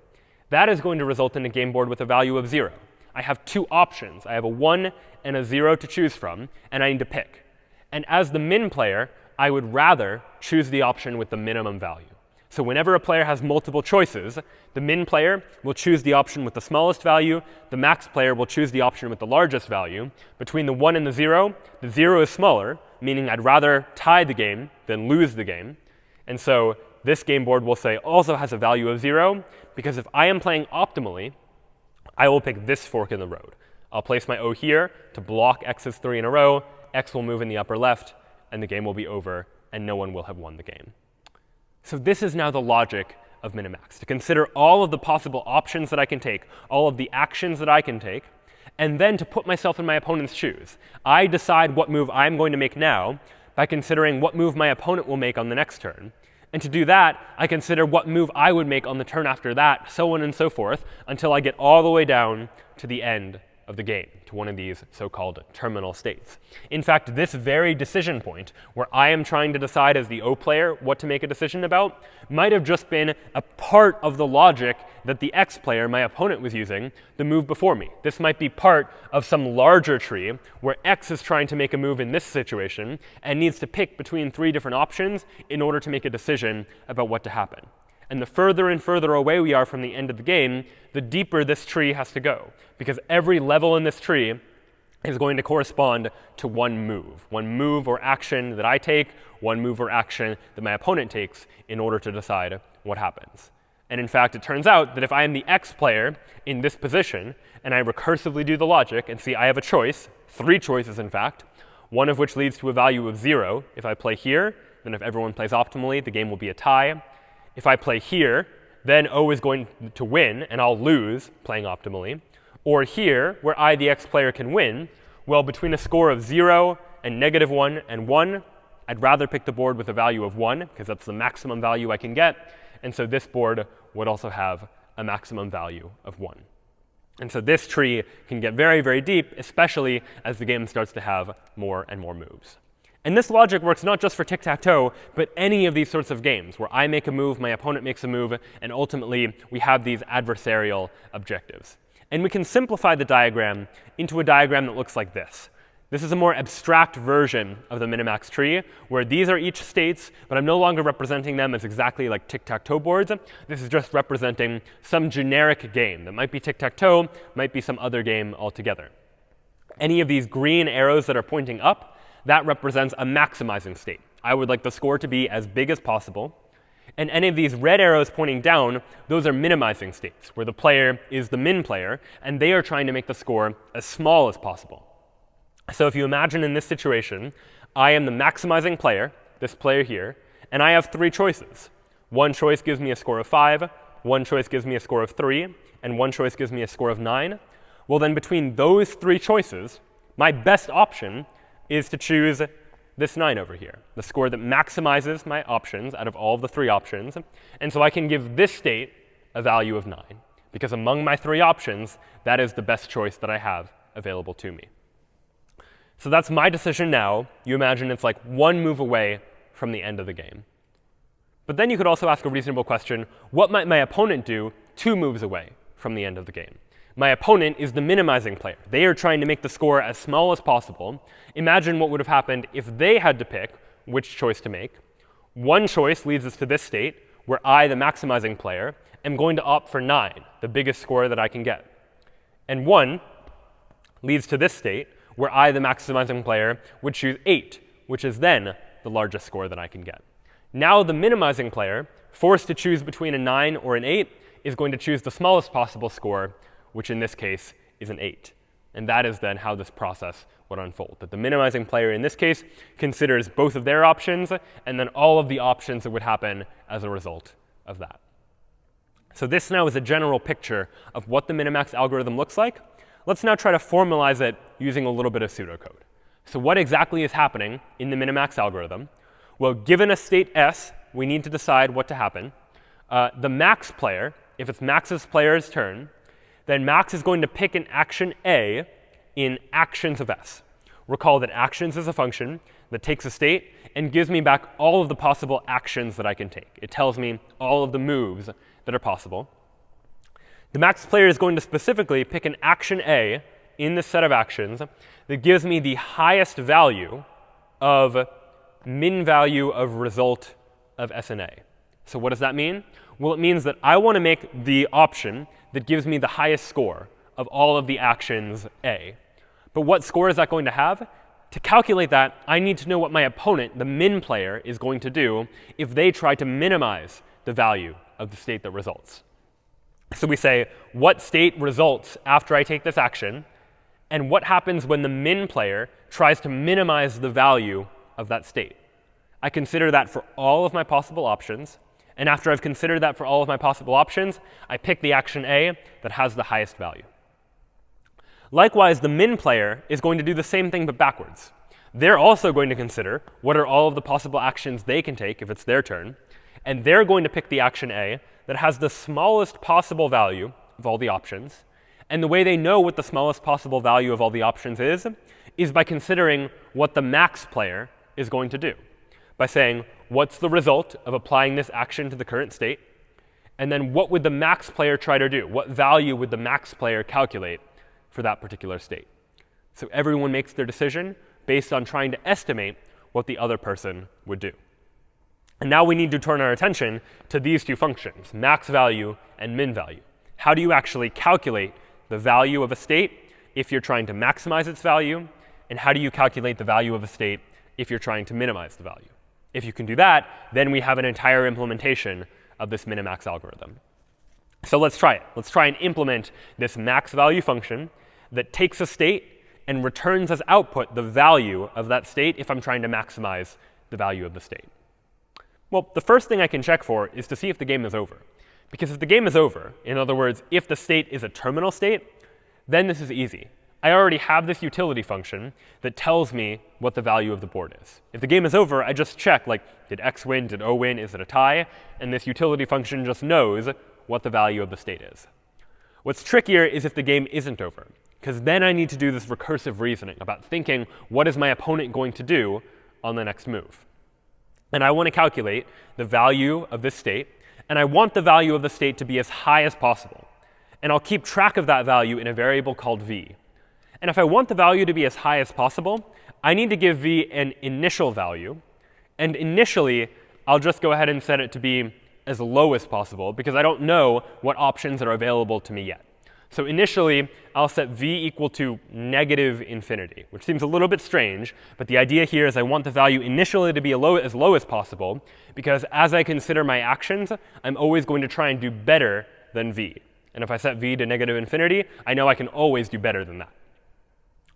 that is going to result in a game board with a value of 0. I have 2 options. I have a 1 and a 0 to choose from, and I need to pick. And as the min player, I would rather choose the option with the minimum value. So whenever a player has multiple choices, the min player will choose the option with the smallest value. The max player will choose the option with the largest value. Between the 1 and the 0 is smaller, meaning I'd rather tie the game than lose the game. And so this game board, we'll say, also has a value of 0, because if I am playing optimally, I will pick this fork in the road. I'll place my O here to block X's 3 in a row. X will move in the upper left, and the game will be over and no one will have won the game. So this is now the logic of minimax, to consider all of the possible options that I can take, all of the actions that I can take, and then to put myself in my opponent's shoes. I decide what move I'm going to make now by considering what move my opponent will make on the next turn. And to do that, I consider what move I would make on the turn after that, so on and so forth, until I get all the way down to the end of the game, to one of these so-called terminal states. In fact, this very decision point, where I am trying to decide as the O player what to make a decision about, might have just been a part of the logic that the X player, my opponent, was using the move before me. This might be part of some larger tree where X is trying to make a move in this situation and needs to pick between 3 different options in order to make a decision about what to happen. And the further and further away we are from the end of the game, the deeper this tree has to go, because every level in this tree is going to correspond to one move or action that I take, one move or action that my opponent takes in order to decide what happens. And in fact, it turns out that if I am the X player in this position, and I recursively do the logic and see I have a choice, 3 choices in fact, one of which leads to a value of 0. If I play here, then if everyone plays optimally, the game will be a tie. If I play here, then O is going to win, and I'll lose playing optimally. Or here, where I, the X player, can win, well, between a score of 0 and -1 and 1, I'd rather pick the board with a value of 1, because that's the maximum value I can get. And so this board would also have a maximum value of 1. And so this tree can get very, very deep, especially as the game starts to have more and more moves. And this logic works not just for tic-tac-toe, but any of these sorts of games where I make a move, my opponent makes a move, and ultimately we have these adversarial objectives. And we can simplify the diagram into a diagram that looks like this. This is a more abstract version of the minimax tree, where these are each states, but I'm no longer representing them as exactly like tic-tac-toe boards. This is just representing some generic game that might be tic-tac-toe, might be some other game altogether. Any of these green arrows that are pointing up, that represents a maximizing state. I would like the score to be as big as possible. And any of these red arrows pointing down, those are minimizing states, where the player is the min player, and they are trying to make the score as small as possible. So if you imagine in this situation, I am the maximizing player, this player here, and I have 3 choices. One choice gives me a score of 5, one choice gives me a score of 3, and one choice gives me a score of 9. Well, then between those 3 choices, my best option is to choose this 9 over here, the score that maximizes my options out of all of the 3 options. And so I can give this state a value of 9, because among my 3 options, that is the best choice that I have available to me. So that's my decision now. You imagine it's like 1 move away from the end of the game. But then you could also ask a reasonable question, what might my opponent do 2 moves away from the end of the game? My opponent is the minimizing player. They are trying to make the score as small as possible. Imagine what would have happened if they had to pick which choice to make. One choice leads us to this state, where I, the maximizing player, am going to opt for 9, the biggest score that I can get. And 1 leads to this state, where I, the maximizing player, would choose 8, which is then the largest score that I can get. Now the minimizing player, forced to choose between a 9 or an 8, is going to choose the smallest possible score, which in this case is an 8. And that is then how this process would unfold. That the minimizing player in this case considers both of their options, and then all of the options that would happen as a result of that. So this now is a general picture of what the minimax algorithm looks like. Let's now try to formalize it using a little bit of pseudocode. So what exactly is happening in the minimax algorithm? Well, given a state S, we need to decide what to happen. The max player, if it's Max's player's turn, then Max is going to pick an action A in actions of S. Recall that actions is a function that takes a state and gives me back all of the possible actions that I can take. It tells me all of the moves that are possible. The Max player is going to specifically pick an action A in this set of actions that gives me the highest value of min value of result of S and A. So what does that mean? Well, it means that I want to make the option that gives me the highest score of all of the actions A. But what score is that going to have? To calculate that, I need to know what my opponent, the min player, is going to do if they try to minimize the value of the state that results. So we say, what state results after I take this action? And what happens when the min player tries to minimize the value of that state? I consider that for all of my possible options. And after I've considered that for all of my possible options, I pick the action A that has the highest value. Likewise, the min player is going to do the same thing but backwards. They're also going to consider what are all of the possible actions they can take if it's their turn. And they're going to pick the action A that has the smallest possible value of all the options. And the way they know what the smallest possible value of all the options is by considering what the max player is going to do. By saying, what's the result of applying this action to the current state? And then what would the max player try to do? What value would the max player calculate for that particular state? So everyone makes their decision based on trying to estimate what the other person would do. And now we need to turn our attention to these two functions, max value and min value. How do you actually calculate the value of a state if you're trying to maximize its value? And how do you calculate the value of a state if you're trying to minimize the value? If you can do that, then we have an entire implementation of this minimax algorithm. So let's try it. Let's try and implement this max value function that takes a state and returns as output the value of that state if I'm trying to maximize the value of the state. Well, the first thing I can check for is to see if the game is over. Because if the game is over, in other words, if the state is a terminal state, then this is easy. I already have this utility function that tells me what the value of the board is. If the game is over, I just check, like, did X win, did O win, is it a tie? And this utility function just knows what the value of the state is. What's trickier is if the game isn't over, because then I need to do this recursive reasoning about thinking, what is my opponent going to do on the next move? And I want to calculate the value of this state, and I want the value of the state to be as high as possible. And I'll keep track of that value in a variable called v. And if I want the value to be as high as possible, I need to give v an initial value. And initially, I'll just go ahead and set it to be as low as possible, because I don't know what options are available to me yet. So initially, I'll set v equal to -infinity, which seems a little bit strange. But the idea here is I want the value initially to be as low as possible, because as I consider my actions, I'm always going to try and do better than v. And if I set v to -infinity, I know I can always do better than that.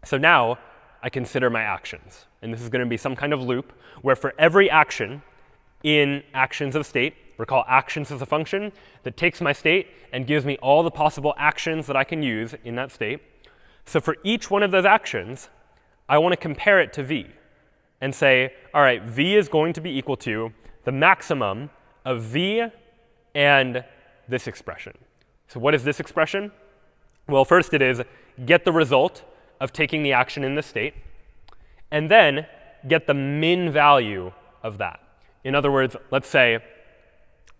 So now I consider my actions. And this is going to be some kind of loop where for every action in actions of state, recall actions as a function that takes my state and gives me all the possible actions that I can use in that state. So for each one of those actions, I want to compare it to v and say, all right, v is going to be equal to the maximum of v and this expression. So what is this expression? Well, first it is get the result of taking the action in this state, and then get the min value of that. In other words, let's say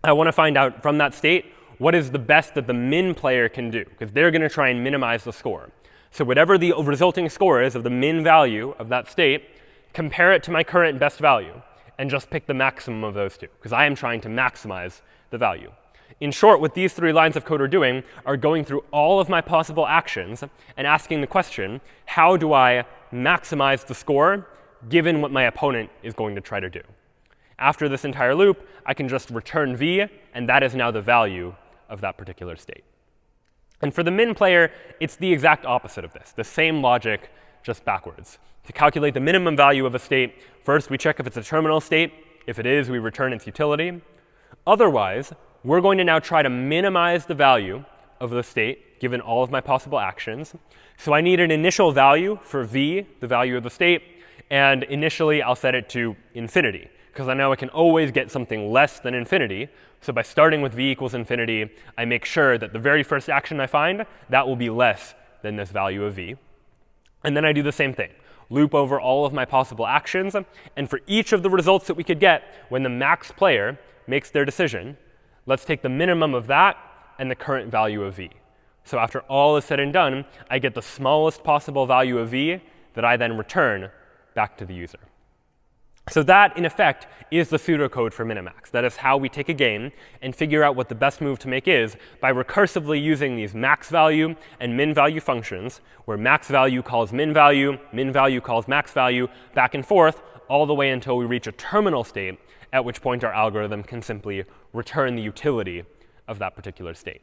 I want to find out from that state what is the best that the min player can do, because they're going to try and minimize the score. So whatever the resulting score is of the min value of that state, compare it to my current best value, and just pick the maximum of those two, because I am trying to maximize the value. In short, what these three lines of code are doing are going through all of my possible actions and asking the question, how do I maximize the score given what my opponent is going to try to do? After this entire loop, I can just return v, and that is now the value of that particular state. And for the min player, it's the exact opposite of this, the same logic, just backwards. To calculate the minimum value of a state, first we check if it's a terminal state. If it is, we return its utility. Otherwise, we're going to now try to minimize the value of the state given all of my possible actions. So I need an initial value for v, the value of the state. And initially, I'll set it to infinity, because I know I can always get something less than infinity. So by starting with v equals infinity, I make sure that the very first action I find, that will be less than this value of v. And then I do the same thing. Loop over all of my possible actions. And for each of the results that we could get when the max player makes their decision, let's take the minimum of that and the current value of v. So after all is said and done, I get the smallest possible value of v that I then return back to the user. So that, in effect, is the pseudocode for minimax. That is how we take a game and figure out what the best move to make is by recursively using these max value and min value functions, where max value calls min value calls max value, back and forth, all the way until we reach a terminal state, at which point our algorithm can simply return the utility of that particular state.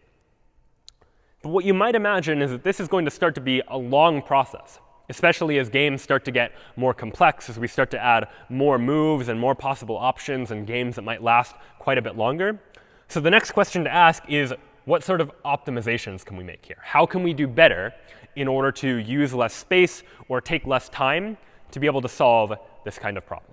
But what you might imagine is that this is going to start to be a long process. especially as games start to get more complex, as we start to add more moves and more possible options and games that might last quite a bit longer. So the next question to ask is, what sort of optimizations can we make here? How can we do better in order to use less space or take less time to be able to solve this kind of problem?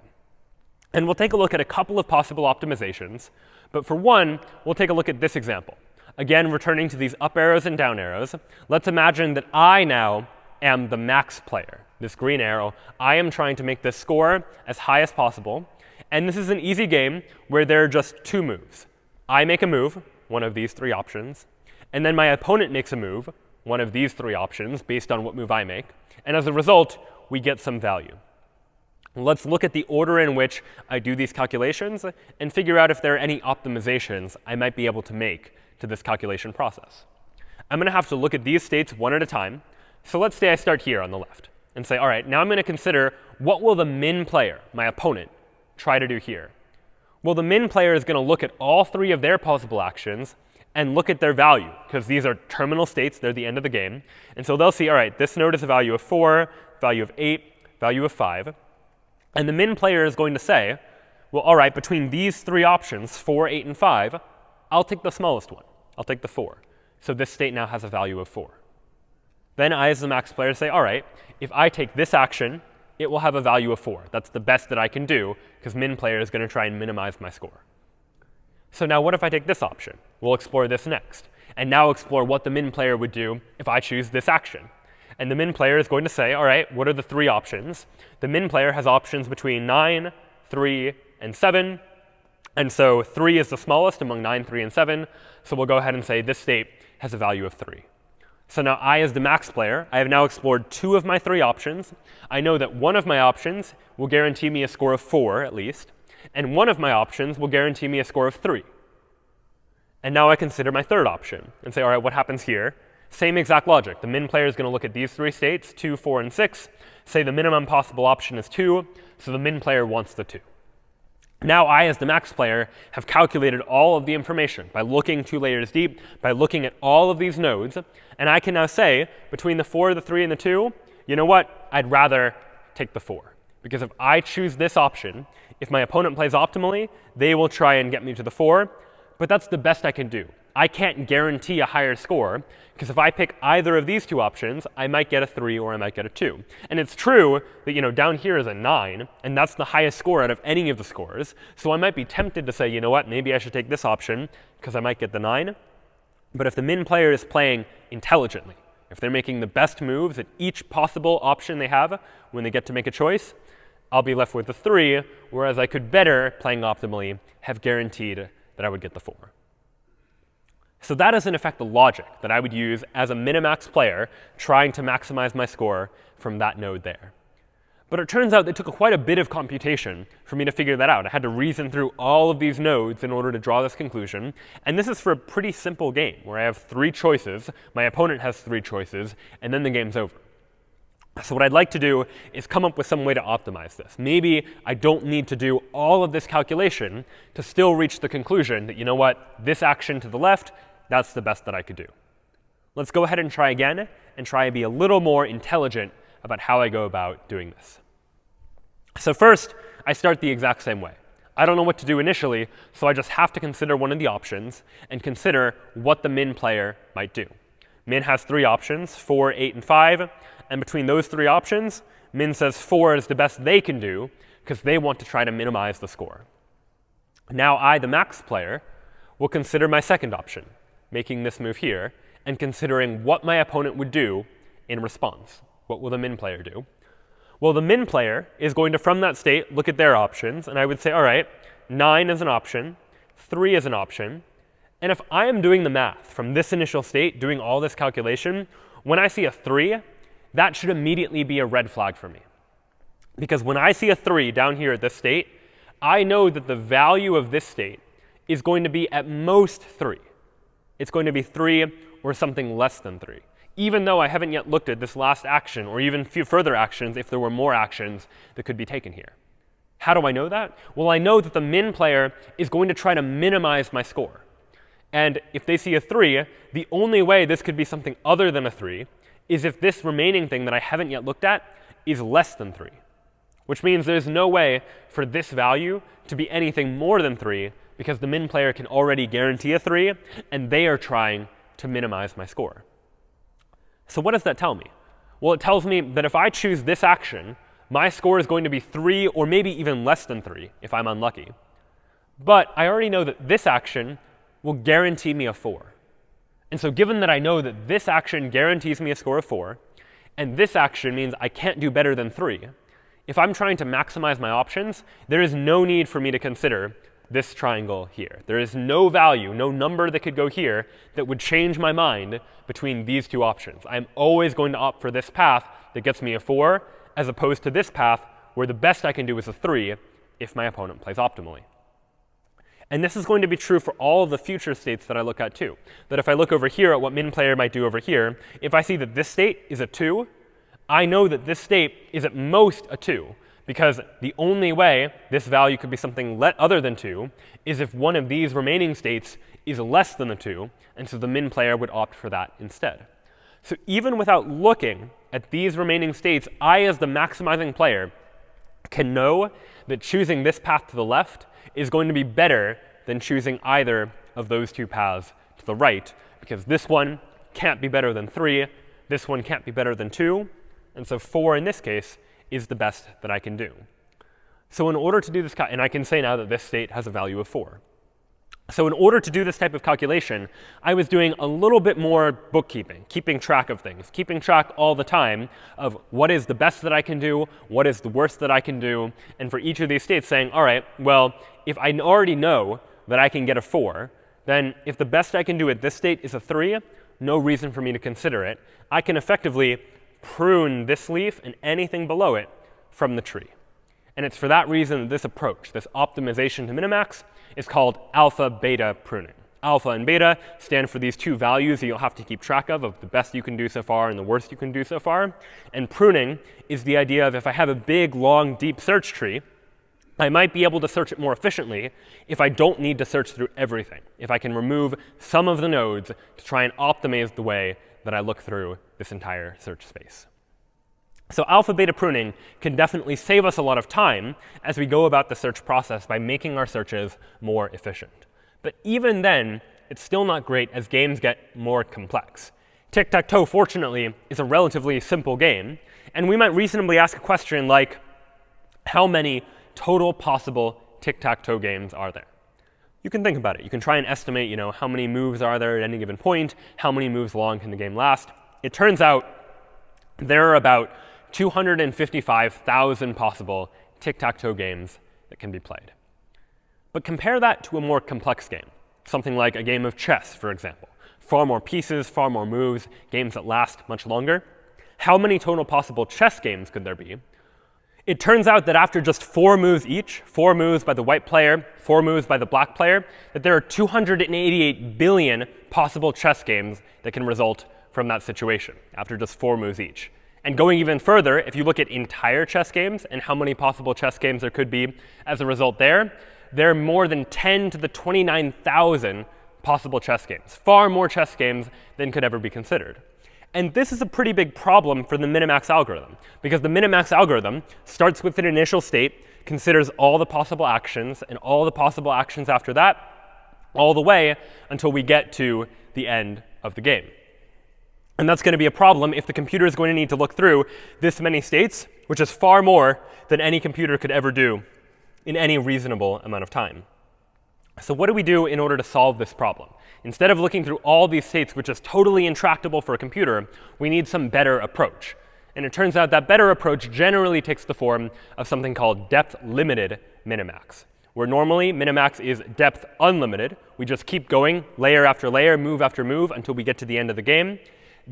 And we'll take a look at a couple of possible optimizations. But for one, we'll take a look at this example. Again, returning to these up arrows and down arrows, let's imagine that I now am the max player, this green arrow. I am trying to make this score as high as possible. And this is an easy game where there are just two moves. I make a move, one of these three options, and then my opponent makes a move, one of these three options, based on what move I make. And as a result, we get some value. Let's look at the order in which I do these calculations and figure out if there are any optimizations I might be able to make to this calculation process. I'm going to have to look at these states one at a time. So let's say I start here on the left and say, all right, now I'm going to consider what will the min player, my opponent, try to do here. Well, the min player is going to look at all three of their possible actions and look at their value, because these are terminal states. They're the end of the game. And so they'll see, all right, this node is a value of 4, value of 8, value of 5. And the min player is going to say, well, all right, between these three options, 4, 8, and 5, I'll take the smallest one. I'll take the 4. So this state now has a value of 4. Then I, as the max player, say, all right, if I take this action, it will have a value of 4. That's the best that I can do, because min player is going to try and minimize my score. So now what if I take this option? We'll explore this next. And now explore what the min player would do if I choose this action. And the min player is going to say, all right, what are the three options? The min player has options between 9, 3, and 7. And so 3 is the smallest among 9, 3, and 7. So we'll go ahead and say this state has a value of 3. So now I, as the max player, I have now explored 2 of my 3 options. I know that one of my options will guarantee me a score of 4, at least. And one of my options will guarantee me a score of 3. And now I consider my third option and say, all right, what happens here? Same exact logic. The min player is going to look at these 3 states, 2, 4, and 6, say the minimum possible option is 2, so the min player wants the 2. Now I, as the max player, have calculated all of the information by looking 2 layers deep, by looking at all of these nodes, and I can now say, between the 4, the 3, and the 2, you know what? I'd rather take the 4. Because if I choose this option, if my opponent plays optimally, they will try and get me to the 4, but that's the best I can do. I can't guarantee a higher score, because if I pick either of these 2 options, I might get a 3 or I might get a 2. And it's true that down here is a 9, and that's the highest score out of any of the scores. So I might be tempted to say, you know what, maybe I should take this option, because I might get the 9. But if the min player is playing intelligently, if they're making the best moves at each possible option they have when they get to make a choice, I'll be left with the 3, whereas I could better, playing optimally, have guaranteed that I would get the 4. So that is, in effect, the logic that I would use as a minimax player trying to maximize my score from that node there. But it turns out it took quite a bit of computation for me to figure that out. I had to reason through all of these nodes in order to draw this conclusion. And this is for a pretty simple game where I have 3 choices, my opponent has 3 choices, and then the game's over. So what I'd like to do is come up with some way to optimize this. Maybe I don't need to do all of this calculation to still reach the conclusion that, you know what, this action to the left, that's the best that I could do. Let's go ahead and try again and try and be a little more intelligent about how I go about doing this. So first, I start the exact same way. I don't know what to do initially, so I just have to consider one of the options and consider what the min player might do. Min has 3 options, 4, 8, and 5. And between those 3 options, min says 4 is the best they can do because they want to try to minimize the score. Now I, the max player, will consider my second option, making this move here, and considering what my opponent would do in response. What will the min player do? Well, the min player is going to, from that state, look at their options. And I would say, all right, 9 is an option, 3 is an option. And if I am doing the math from this initial state, doing all this calculation, when I see a 3, that should immediately be a red flag for me. Because when I see a 3 down here at this state, I know that the value of this state is going to be at most 3. It's going to be 3 or something less than 3, even though I haven't yet looked at this last action or even few further actions if there were more actions that could be taken here. How do I know that? Well, I know that the min player is going to try to minimize my score. And if they see a 3, the only way this could be something other than a 3 is if this remaining thing that I haven't yet looked at is less than 3, which means there's no way for this value to be anything more than 3 because the min player can already guarantee a 3, and they are trying to minimize my score. So what does that tell me? Well, it tells me that if I choose this action, my score is going to be 3 or maybe even less than 3 if I'm unlucky. But I already know that this action will guarantee me a 4. And so given that I know that this action guarantees me a score of 4, and this action means I can't do better than 3, if I'm trying to maximize my options, there is no need for me to consider this triangle here. There is no value, no number that could go here that would change my mind between these two options. I'm always going to opt for this path that gets me a 4, as opposed to this path where the best I can do is a 3 if my opponent plays optimally. And this is going to be true for all of the future states that I look at too. That if I look over here at what min player might do over here, if I see that this state is a 2, I know that this state is at most a 2, because the only way this value could be something other than 2 is if one of these remaining states is less than a 2, and so the min player would opt for that instead. So even without looking at these remaining states, I, as the maximizing player, can know that choosing this path to the left is going to be better than choosing either of those two paths to the right, because this one can't be better than 3, this one can't be better than 2, and so 4 in this case is the best that I can do. So in order to do this, and I can say now that this state has a value of 4. So in order to do this type of calculation, I was doing a little bit more bookkeeping, keeping track of things, keeping track all the time of what is the best that I can do, what is the worst that I can do, and for each of these states saying, all right, well, if I already know that I can get a 4, then if the best I can do at this state is a 3, no reason for me to consider it. I can effectively prune this leaf and anything below it from the tree. And it's for that reason that this approach, this optimization to minimax, is called alpha-beta pruning. Alpha and beta stand for these two values that you'll have to keep track of the best you can do so far and the worst you can do so far. And pruning is the idea of if I have a big, long, deep search tree, I might be able to search it more efficiently if I don't need to search through everything, if I can remove some of the nodes to try and optimize the way that I look through this entire search space. So alpha-beta pruning can definitely save us a lot of time as we go about the search process by making our searches more efficient. But even then, it's still not great as games get more complex. Tic-tac-toe, fortunately, is a relatively simple game, and we might reasonably ask a question like, how many total possible tic-tac-toe games are there? You can think about it. You can try and estimate, how many moves are there at any given point, how many moves long can the game last. It turns out there are about 255,000 possible tic-tac-toe games that can be played. But compare that to a more complex game, something like a game of chess, for example. Far more pieces, far more moves, games that last much longer. How many total possible chess games could there be? It turns out that after just 4 moves each, 4 moves by the white player, 4 moves by the black player, that there are 288 billion possible chess games that can result from that situation after just 4 moves each. And going even further, if you look at entire chess games and how many possible chess games there could be as a result there are more than 10 to the 29,000 possible chess games, far more chess games than could ever be considered. And this is a pretty big problem for the minimax algorithm, because the minimax algorithm starts with an initial state, considers all the possible actions and all the possible actions after that, all the way until we get to the end of the game. And that's going to be a problem if the computer is going to need to look through this many states, which is far more than any computer could ever do in any reasonable amount of time. So what do we do in order to solve this problem? Instead of looking through all these states, which is totally intractable for a computer, we need some better approach. And it turns out that better approach generally takes the form of something called depth-limited minimax, where normally minimax is depth unlimited. We just keep going layer after layer, move after move, until we get to the end of the game.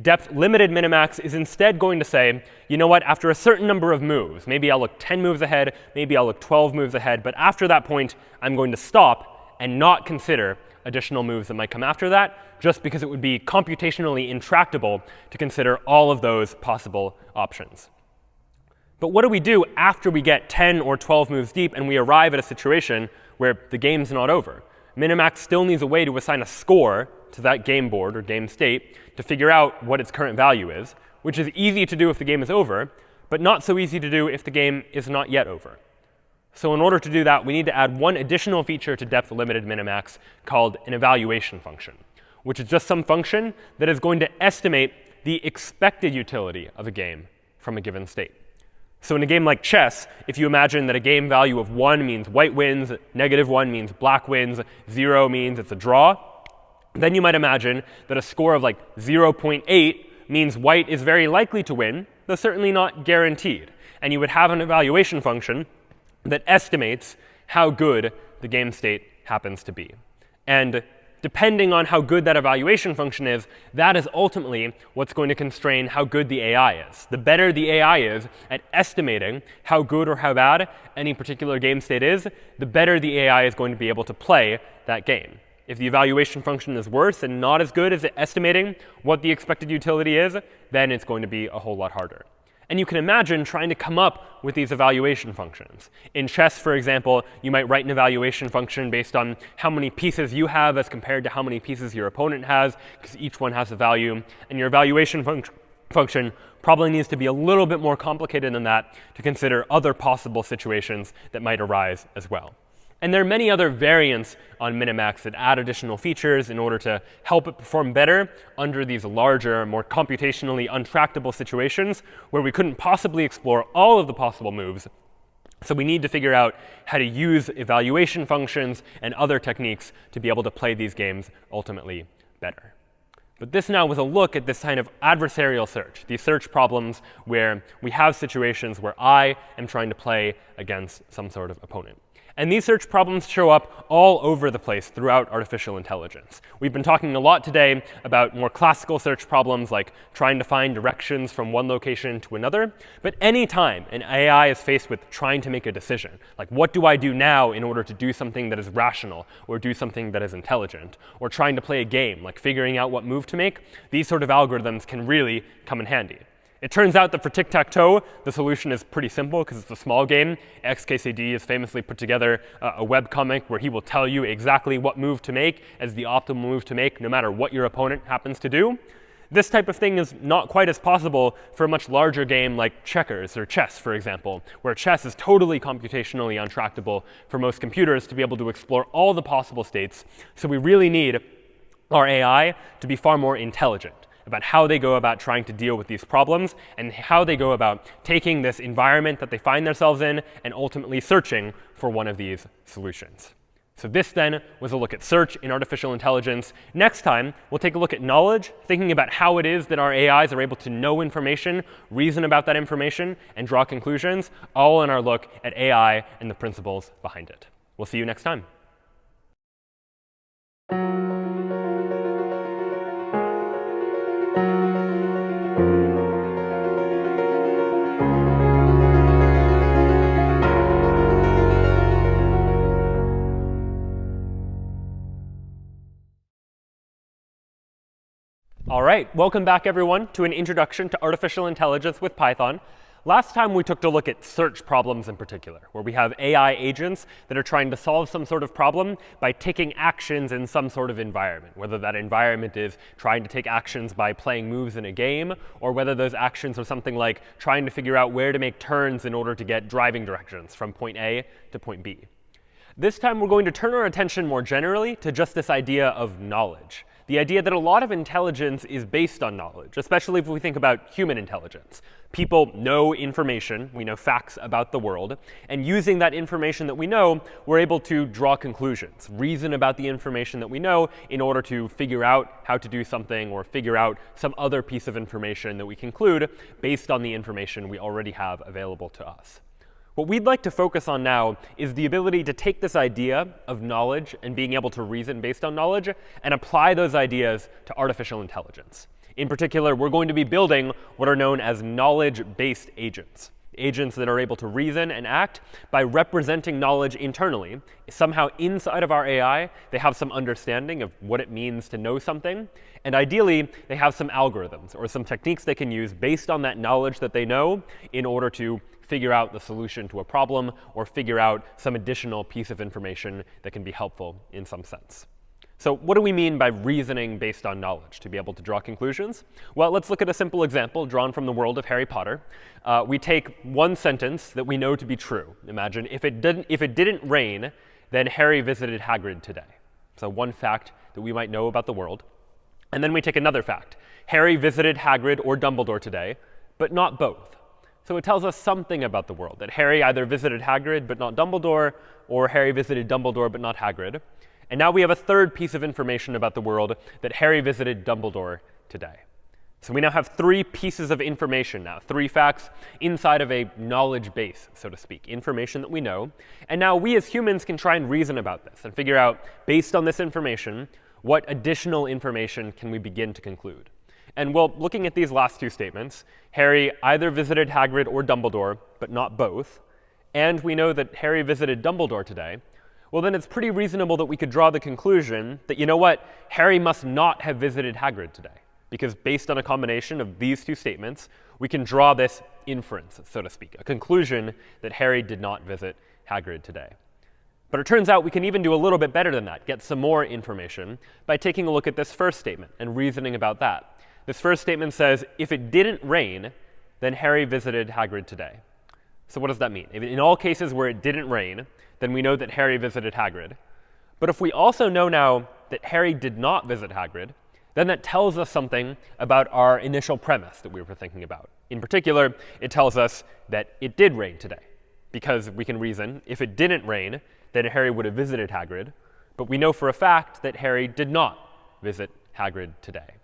Depth-limited minimax is instead going to say, you know what, after a certain number of moves, maybe I'll look 10 moves ahead, maybe I'll look 12 moves ahead, but after that point, I'm going to stop and not consider additional moves that might come after that, just because it would be computationally intractable to consider all of those possible options. But what do we do after we get 10 or 12 moves deep and we arrive at a situation where the game's not over? Minimax still needs a way to assign a score to that game board or game state to figure out what its current value is, which is easy to do if the game is over, but not so easy to do if the game is not yet over. So in order to do that, we need to add one additional feature to depth-limited minimax called an evaluation function, which is just some function that is going to estimate the expected utility of a game from a given state. So in a game like chess, if you imagine that a game value of 1 means white wins, -1 means black wins, 0 means it's a draw, then you might imagine that a score of like 0.8 means white is very likely to win, though certainly not guaranteed. And you would have an evaluation function that estimates how good the game state happens to be. And depending on how good that evaluation function is, that is ultimately what's going to constrain how good the AI is. The better the AI is at estimating how good or how bad any particular game state is, the better the AI is going to be able to play that game. If the evaluation function is worse and not as good as at estimating what the expected utility is, then it's going to be a whole lot harder. And you can imagine trying to come up with these evaluation functions. In chess, for example, you might write an evaluation function based on how many pieces you have as compared to how many pieces your opponent has, because each one has a value. And your evaluation function probably needs to be a little bit more complicated than that to consider other possible situations that might arise as well. And there are many other variants on Minimax that add additional features in order to help it perform better under these larger, more computationally untractable situations where we couldn't possibly explore all of the possible moves. So we need to figure out how to use evaluation functions and other techniques to be able to play these games ultimately better. But this now was a look at this kind of adversarial search, these search problems where we have situations where I am trying to play against some sort of opponent. And these search problems show up all over the place throughout artificial intelligence. We've been talking a lot today about more classical search problems like trying to find directions from one location to another. But any time an AI is faced with trying to make a decision, like what do I do now in order to do something that is rational or do something that is intelligent, or trying to play a game, like figuring out what move to make, these sort of algorithms can really come in handy. It turns out that for tic-tac-toe, the solution is pretty simple because it's a small game. XKCD has famously put together a webcomic where he will tell you exactly what move to make as the optimal move to make, no matter what your opponent happens to do. This type of thing is not quite as possible for a much larger game like checkers or chess, for example, where chess is totally computationally untractable for most computers to be able to explore all the possible states. So we really need our AI to be far more intelligent about how they go about trying to deal with these problems and how they go about taking this environment that they find themselves in and ultimately searching for one of these solutions. So this then was a look at search in artificial intelligence. Next time, we'll take a look at knowledge, thinking about how it is that our AIs are able to know information, reason about that information, and draw conclusions, all in our look at AI and the principles behind it. We'll see you next time. All right, welcome back, everyone, to an introduction to artificial intelligence with Python. Last time, we took a look at search problems in particular, where we have AI agents that are trying to solve some sort of problem by taking actions in some sort of environment, whether that environment is trying to take actions by playing moves in a game, or whether those actions are something like trying to figure out where to make turns in order to get driving directions from point A to point B. This time, we're going to turn our attention more generally to just this idea of knowledge. The idea that a lot of intelligence is based on knowledge, especially if we think about human intelligence. People know information, we know facts about the world, and using that information that we know, we're able to draw conclusions, reason about the information that we know in order to figure out how to do something or figure out some other piece of information that we conclude based on the information we already have available to us. What we'd like to focus on now is the ability to take this idea of knowledge and being able to reason based on knowledge and apply those ideas to artificial intelligence. In particular, we're going to be building what are known as knowledge-based agents. agents that are able to reason and act by representing knowledge internally. Somehow inside of our AI, they have some understanding of what it means to know something. And ideally, they have some algorithms or some techniques they can use based on that knowledge that they know in order to figure out the solution to a problem or figure out some additional piece of information that can be helpful in some sense. So what do we mean by reasoning based on knowledge to be able to draw conclusions? Well, let's look at a simple example drawn from the world of Harry Potter. We take one sentence that we know to be true. Imagine if it didn't rain, then Harry visited Hagrid today. So one fact that we might know about the world. And then we take another fact. Harry visited Hagrid or Dumbledore today, but not both. So it tells us something about the world, that Harry either visited Hagrid but not Dumbledore, or Harry visited Dumbledore but not Hagrid. And now we have a third piece of information about the world, that Harry visited Dumbledore today. So we now have 3 pieces of information now, 3 facts inside of a knowledge base, so to speak, information that we know. And now we as humans can try and reason about this and figure out, based on this information, what additional information can we begin to conclude. And well, looking at these last 2 statements, Harry either visited Hagrid or Dumbledore, but not both, and we know that Harry visited Dumbledore today, well, then it's pretty reasonable that we could draw the conclusion that, you know what, Harry must not have visited Hagrid today. Because based on a combination of these 2 statements, we can draw this inference, so to speak, a conclusion that Harry did not visit Hagrid today. But it turns out we can even do a little bit better than that, get some more information by taking a look at this first statement and reasoning about that. This first statement says, if it didn't rain, then Harry visited Hagrid today. So what does that mean? In all cases where it didn't rain, then we know that Harry visited Hagrid. But if we also know now that Harry did not visit Hagrid, then that tells us something about our initial premise that we were thinking about. In particular, it tells us that it did rain today, because we can reason, if it didn't rain, then Harry would have visited Hagrid. But we know for a fact that Harry did not visit Hagrid today.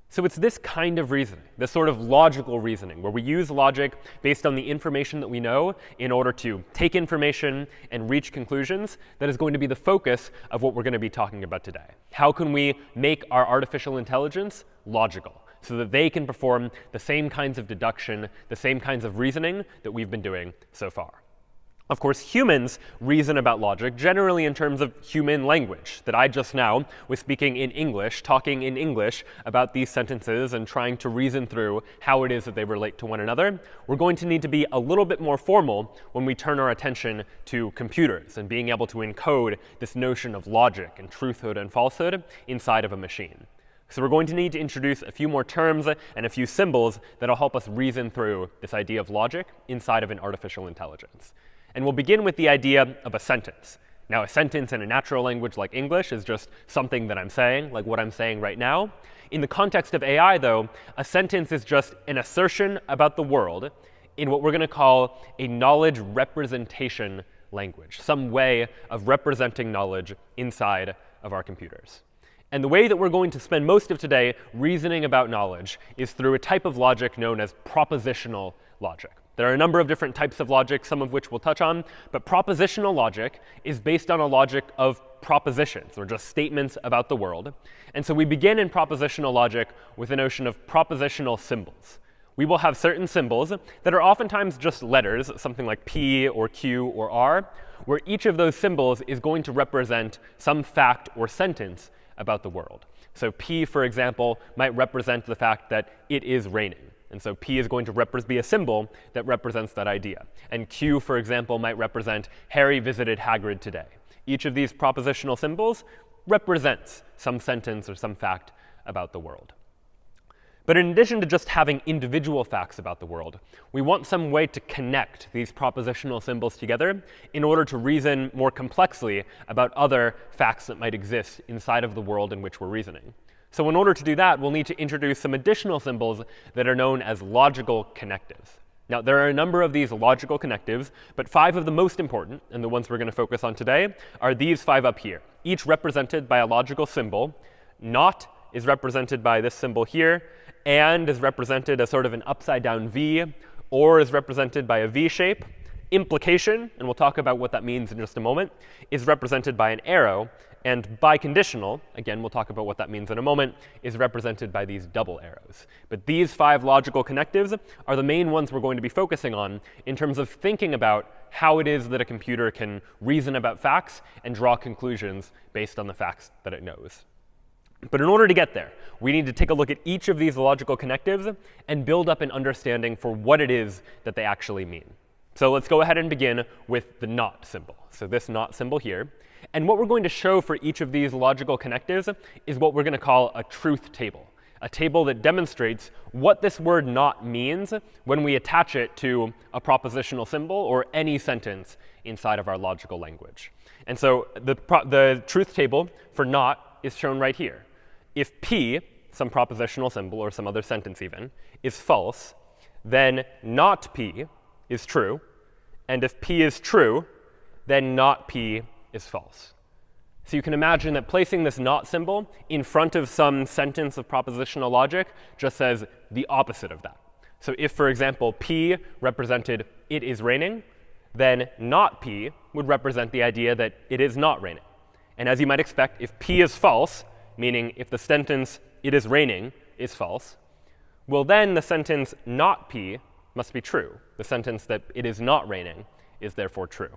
So it's this kind of reasoning, this sort of logical reasoning, where we use logic based on the information that we know in order to take information and reach conclusions, that is going to be the focus of what we're going to be talking about today. How can we make our artificial intelligence logical so that they can perform the same kinds of deduction, the same kinds of reasoning that we've been doing so far? Of course, humans reason about logic generally in terms of human language, that I just now was speaking in English, talking in English about these sentences and trying to reason through how it is that they relate to one another. We're going to need to be a little bit more formal when we turn our attention to computers and being able to encode this notion of logic and truthhood and falsehood inside of a machine. So we're going to need to introduce a few more terms and a few symbols that will help us reason through this idea of logic inside of an artificial intelligence. And we'll begin with the idea of a sentence. Now, a sentence in a natural language like English is just something that I'm saying, like what I'm saying right now. In the context of AI, though, a sentence is just an assertion about the world in what we're going to call a knowledge representation language, some way of representing knowledge inside of our computers. And the way that we're going to spend most of today reasoning about knowledge is through a type of logic known as propositional logic. There are a number of different types of logic, some of which we'll touch on, but propositional logic is based on a logic of propositions, or just statements about the world. And so we begin in propositional logic with the notion of propositional symbols. We will have certain symbols that are oftentimes just letters, something like P or Q or R, where each of those symbols is going to represent some fact or sentence about the world. So P, for example, might represent the fact that it is raining. And so P is going to be a symbol that represents that idea. And Q, for example, might represent Harry visited Hagrid today. Each of these propositional symbols represents some sentence or some fact about the world. But in addition to just having individual facts about the world, we want some way to connect these propositional symbols together in order to reason more complexly about other facts that might exist inside of the world in which we're reasoning. So in order to do that, we'll need to introduce some additional symbols that are known as logical connectives. Now, there are a number of these logical connectives, but 5 of the most important, and the ones we're going to focus on today, are these 5 up here, each represented by a logical symbol. Not is represented by this symbol here, and is represented as sort of an upside-down V, or is represented by a V shape. Implication, and we'll talk about what that means in just a moment, is represented by an arrow, And biconditional, again, we'll talk about what that means in a moment, is represented by these double arrows. But these 5 logical connectives are the main ones we're going to be focusing on in terms of thinking about how it is that a computer can reason about facts and draw conclusions based on the facts that it knows. But in order to get there, we need to take a look at each of these logical connectives and build up an understanding for what it is that they actually mean. So let's go ahead and begin with the not symbol. So this not symbol here. And what we're going to show for each of these logical connectives is what we're going to call a truth table, a table that demonstrates what this word not means when we attach it to a propositional symbol or any sentence inside of our logical language. And so the truth table for not is shown right here. If P, some propositional symbol or some other sentence even, is false, then not P is true. And if P is true, then not P is false. So you can imagine that placing this not symbol in front of some sentence of propositional logic just says the opposite of that. So if, for example, P represented it is raining, then not P would represent the idea that it is not raining. And as you might expect, if P is false, meaning if the sentence it is raining is false, well then the sentence not P must be true. The sentence that it is not raining is therefore true.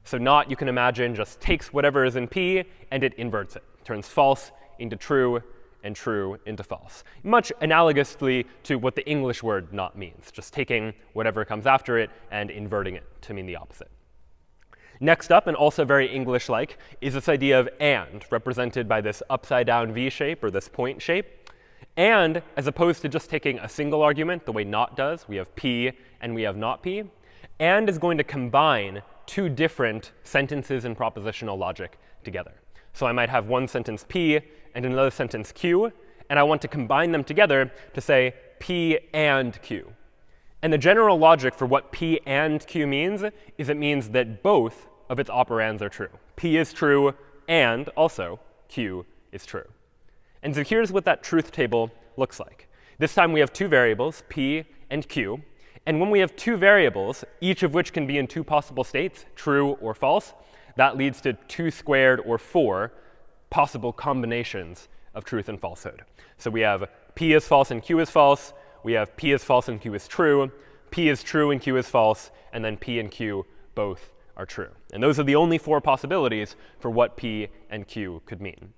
So not, you can imagine, just takes whatever is in P and it inverts it, turns false into true and true into false. Much analogously to what the English word not means, just taking whatever comes after it and inverting it to mean the opposite. Next up, and also very English-like, is this idea of and, represented by this upside-down V shape or this point shape. And, as opposed to just taking a single argument, the way not does, we have P and we have not P, and is going to combine 2 different sentences in propositional logic together. So I might have one sentence P and another sentence Q, and I want to combine them together to say P and Q. And the general logic for what P and Q means is it means that both of its operands are true. P is true, and also Q is true. And so here's what that truth table looks like. This time we have 2 variables, P and Q. And when we have 2 variables, each of which can be in 2 possible states, true or false, that leads to 2 squared or 4 possible combinations of truth and falsehood. So we have P is false and Q is false. We have P is false and Q is true. P is true and Q is false. And then P and Q both are true. And those are the only 4 possibilities for what P and Q could mean.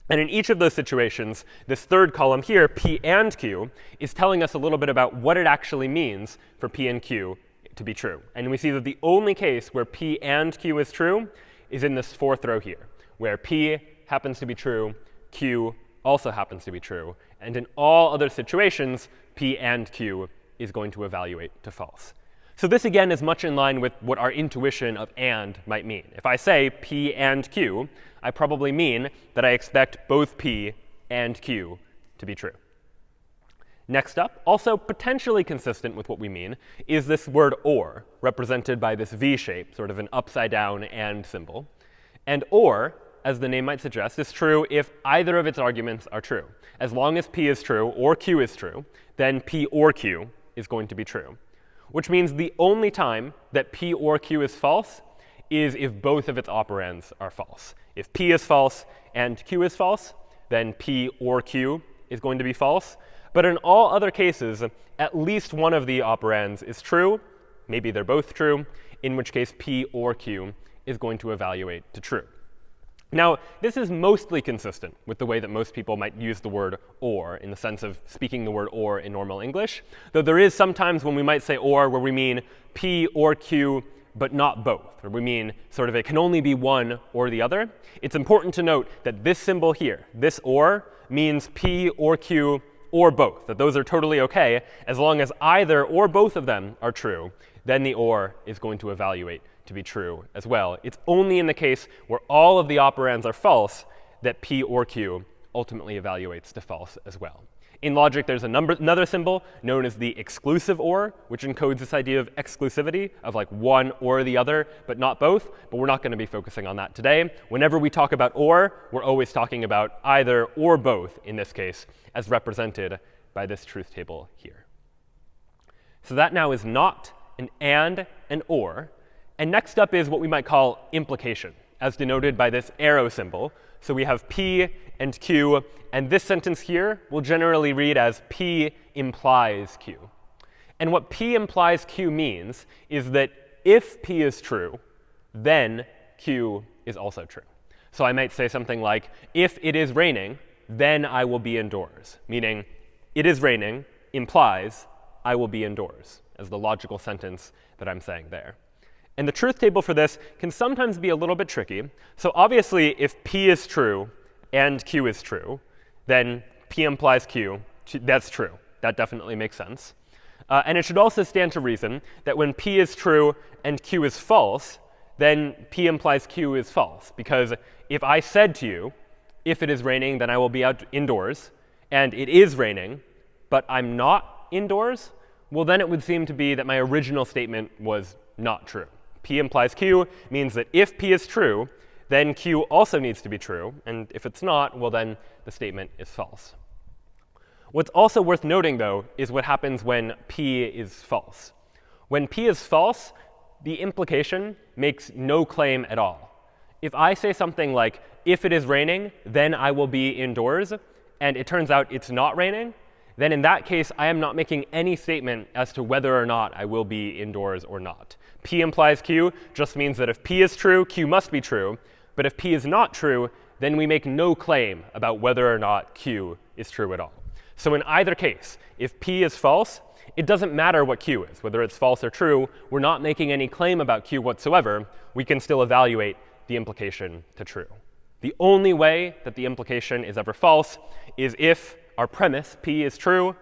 And in each of those situations, this third column here, P and Q, is telling us a little bit about what it actually means for P and Q to be true. And we see that the only case where P and Q is true is in this 4th row here, where P happens to be true, Q also happens to be true. And in all other situations, P and Q is going to evaluate to false. So this, again, is much in line with what our intuition of and might mean. If I say P and Q, I probably mean that I expect both P and Q to be true. Next up, also potentially consistent with what we mean, is this word or, represented by this V shape, sort of an upside-down and symbol. And or, as the name might suggest, is true if either of its arguments are true. As long as P is true or Q is true, then P or Q is going to be true. Which means the only time that P or Q is false is if both of its operands are false. If P is false and Q is false, then P or Q is going to be false. But in all other cases, at least one of the operands is true. Maybe they're both true, in which case P or Q is going to evaluate to true. Now, this is mostly consistent with the way that most people might use the word or, in the sense of speaking the word or in normal English, though there is sometimes when we might say or where we mean P or Q, but not both, or we mean sort of it can only be one or the other. It's important to note that this symbol here, this or, means P or Q or both, that those are totally OK. As long as either or both of them are true, then the or is going to evaluate to be true as well. It's only in the case where all of the operands are false that P or Q ultimately evaluates to false as well. In logic, there's another symbol known as the exclusive or, which encodes this idea of exclusivity, of like one or the other, but not both. But we're not going to be focusing on that today. Whenever we talk about or, we're always talking about either or both, in this case, as represented by this truth table here. So that now is not, an and, or. And next up is what we might call implication. as denoted by this arrow symbol. So we have P and Q, and this sentence here will generally read as P implies Q. And what P implies Q means is that if P is true, then Q is also true. So I might say something like, if it is raining, then I will be indoors, meaning it is raining implies I will be indoors, as the logical sentence that I'm saying there. And the truth table for this can sometimes be a little bit tricky. So obviously, if P is true and Q is true, then P implies Q. That's true. That definitely makes sense. And it should also stand to reason that when P is true and Q is false, then P implies Q is false. Because if I said to you, if it is raining, then I will be indoors, and it is raining, but I'm not indoors, well, then it would seem to be that my original statement was not true. P implies Q means that if P is true, then Q also needs to be true. And if it's not, well, then the statement is false. What's also worth noting, though, is what happens when P is false. When P is false, the implication makes no claim at all. If I say something like, if it is raining, then I will be indoors, and it turns out it's not raining, then in that case, I am not making any statement as to whether or not I will be indoors or not. P implies Q just means that if P is true, Q must be true. But if P is not true, then we make no claim about whether or not Q is true at all. So in either case, if P is false, it doesn't matter what Q is. Whether it's false or true, we're not making any claim about Q whatsoever. We can still evaluate the implication to true. The only way that the implication is ever false is if our premise, P, is true,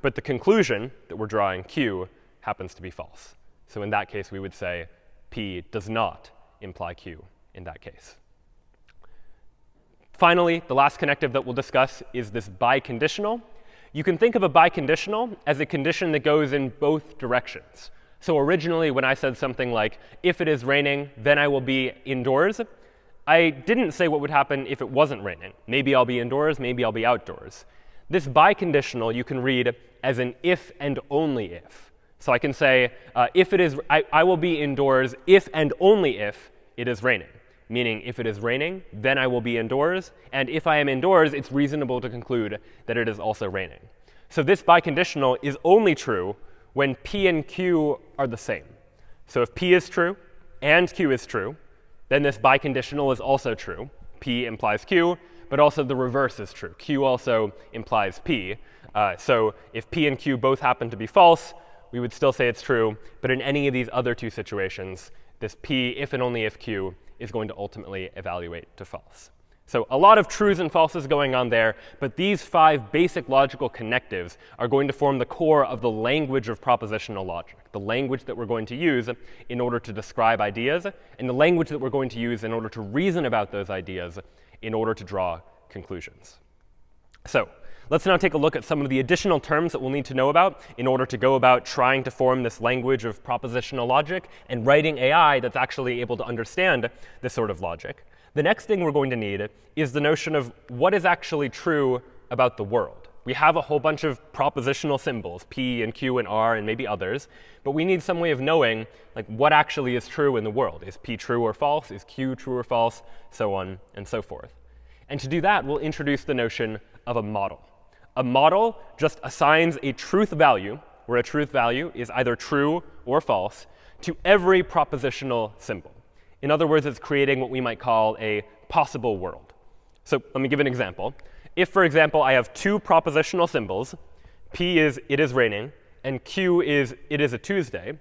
but the conclusion that we're drawing, Q, happens to be false. So in that case, we would say P does not imply Q in that case. Finally, the last connective that we'll discuss is this biconditional. You can think of a biconditional as a condition that goes in both directions. So originally, when I said something like, if it is raining, then I will be indoors, I didn't say what would happen if it wasn't raining. Maybe I'll be indoors, maybe I'll be outdoors. This biconditional you can read as an if and only if. So I can say, if it is, I will be indoors if and only if it is raining. Meaning, if it is raining, then I will be indoors. And if I am indoors, it's reasonable to conclude that it is also raining. So this biconditional is only true when P and Q are the same. So if P is true and Q is true, then this biconditional is also true. P implies Q, but also the reverse is true. Q also implies P. So if P and Q both happen to be false, we would still say it's true. But in any of these other two situations, this P, if and only if Q, is going to ultimately evaluate to false. So a lot of truths and falses going on there, but these 5 basic logical connectives are going to form the core of the language of propositional logic, the language that we're going to use in order to describe ideas, and the language that we're going to use in order to reason about those ideas in order to draw conclusions. So let's now take a look at some of the additional terms that we'll need to know about in order to go about trying to form this language of propositional logic and writing AI that's actually able to understand this sort of logic. The next thing we're going to need is the notion of what is actually true about the world. We have a whole bunch of propositional symbols, P and Q and R and maybe others, but we need some way of knowing like what actually is true in the world. Is P true or false? Is Q true or false? So on and so forth. And to do that, we'll introduce the notion of a model. A model just assigns a truth value, where a truth value is either true or false, to every propositional symbol. In other words, it's creating what we might call a possible world. So let me give an example. If, for example, I have 2 propositional symbols, P is it is raining, and Q is it is a Tuesday,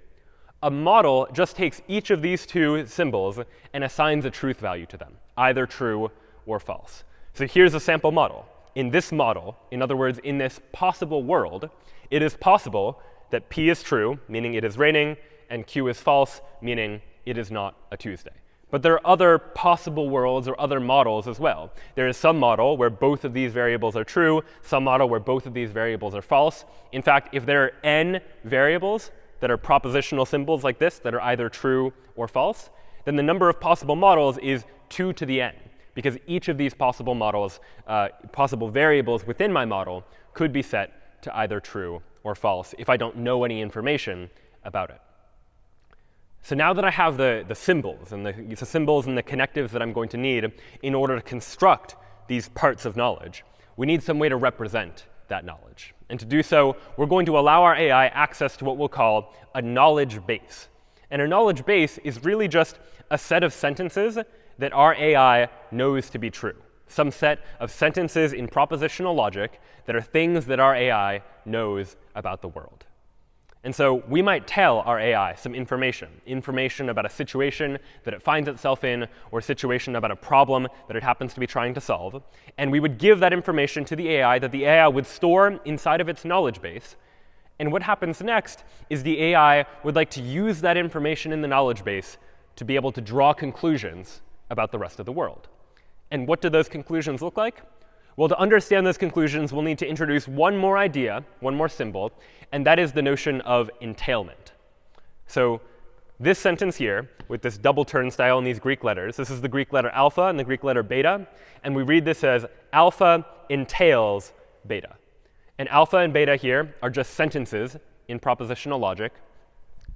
a model just takes each of these 2 symbols and assigns a truth value to them, either true or false. So here's a sample model. In this model, in other words, in this possible world, it is possible that P is true, meaning it is raining, and Q is false, meaning it is not a Tuesday. But there are other possible worlds or other models as well. There is some model where both of these variables are true, some model where both of these variables are false. In fact, if there are n variables that are propositional symbols like this that are either true or false, then the number of possible models is 2 to the n. Because each of these possible models, possible variables within my model could be set to either true or false if I don't know any information about it. So now that I have the symbols and the connectives that I'm going to need in order to construct these parts of knowledge, we need some way to represent that knowledge. And to do so, we're going to allow our AI access to what we'll call a knowledge base. And a knowledge base is really just a set of sentences that our AI knows to be true. Some set of sentences in propositional logic that are things that our AI knows about the world. And so we might tell our AI some information about a situation that it finds itself in, or a situation about a problem that it happens to be trying to solve. And we would give that information to the AI that the AI would store inside of its knowledge base. And what happens next is the AI would like to use that information in the knowledge base to be able to draw conclusions about the rest of the world. And what do those conclusions look like? Well, to understand those conclusions, we'll need to introduce one more idea, one more symbol, and that is the notion of entailment. So this sentence here, with this double turnstile and these Greek letters, this is the Greek letter alpha and the Greek letter beta, and we read this as alpha entails beta. And alpha and beta here are just sentences in propositional logic.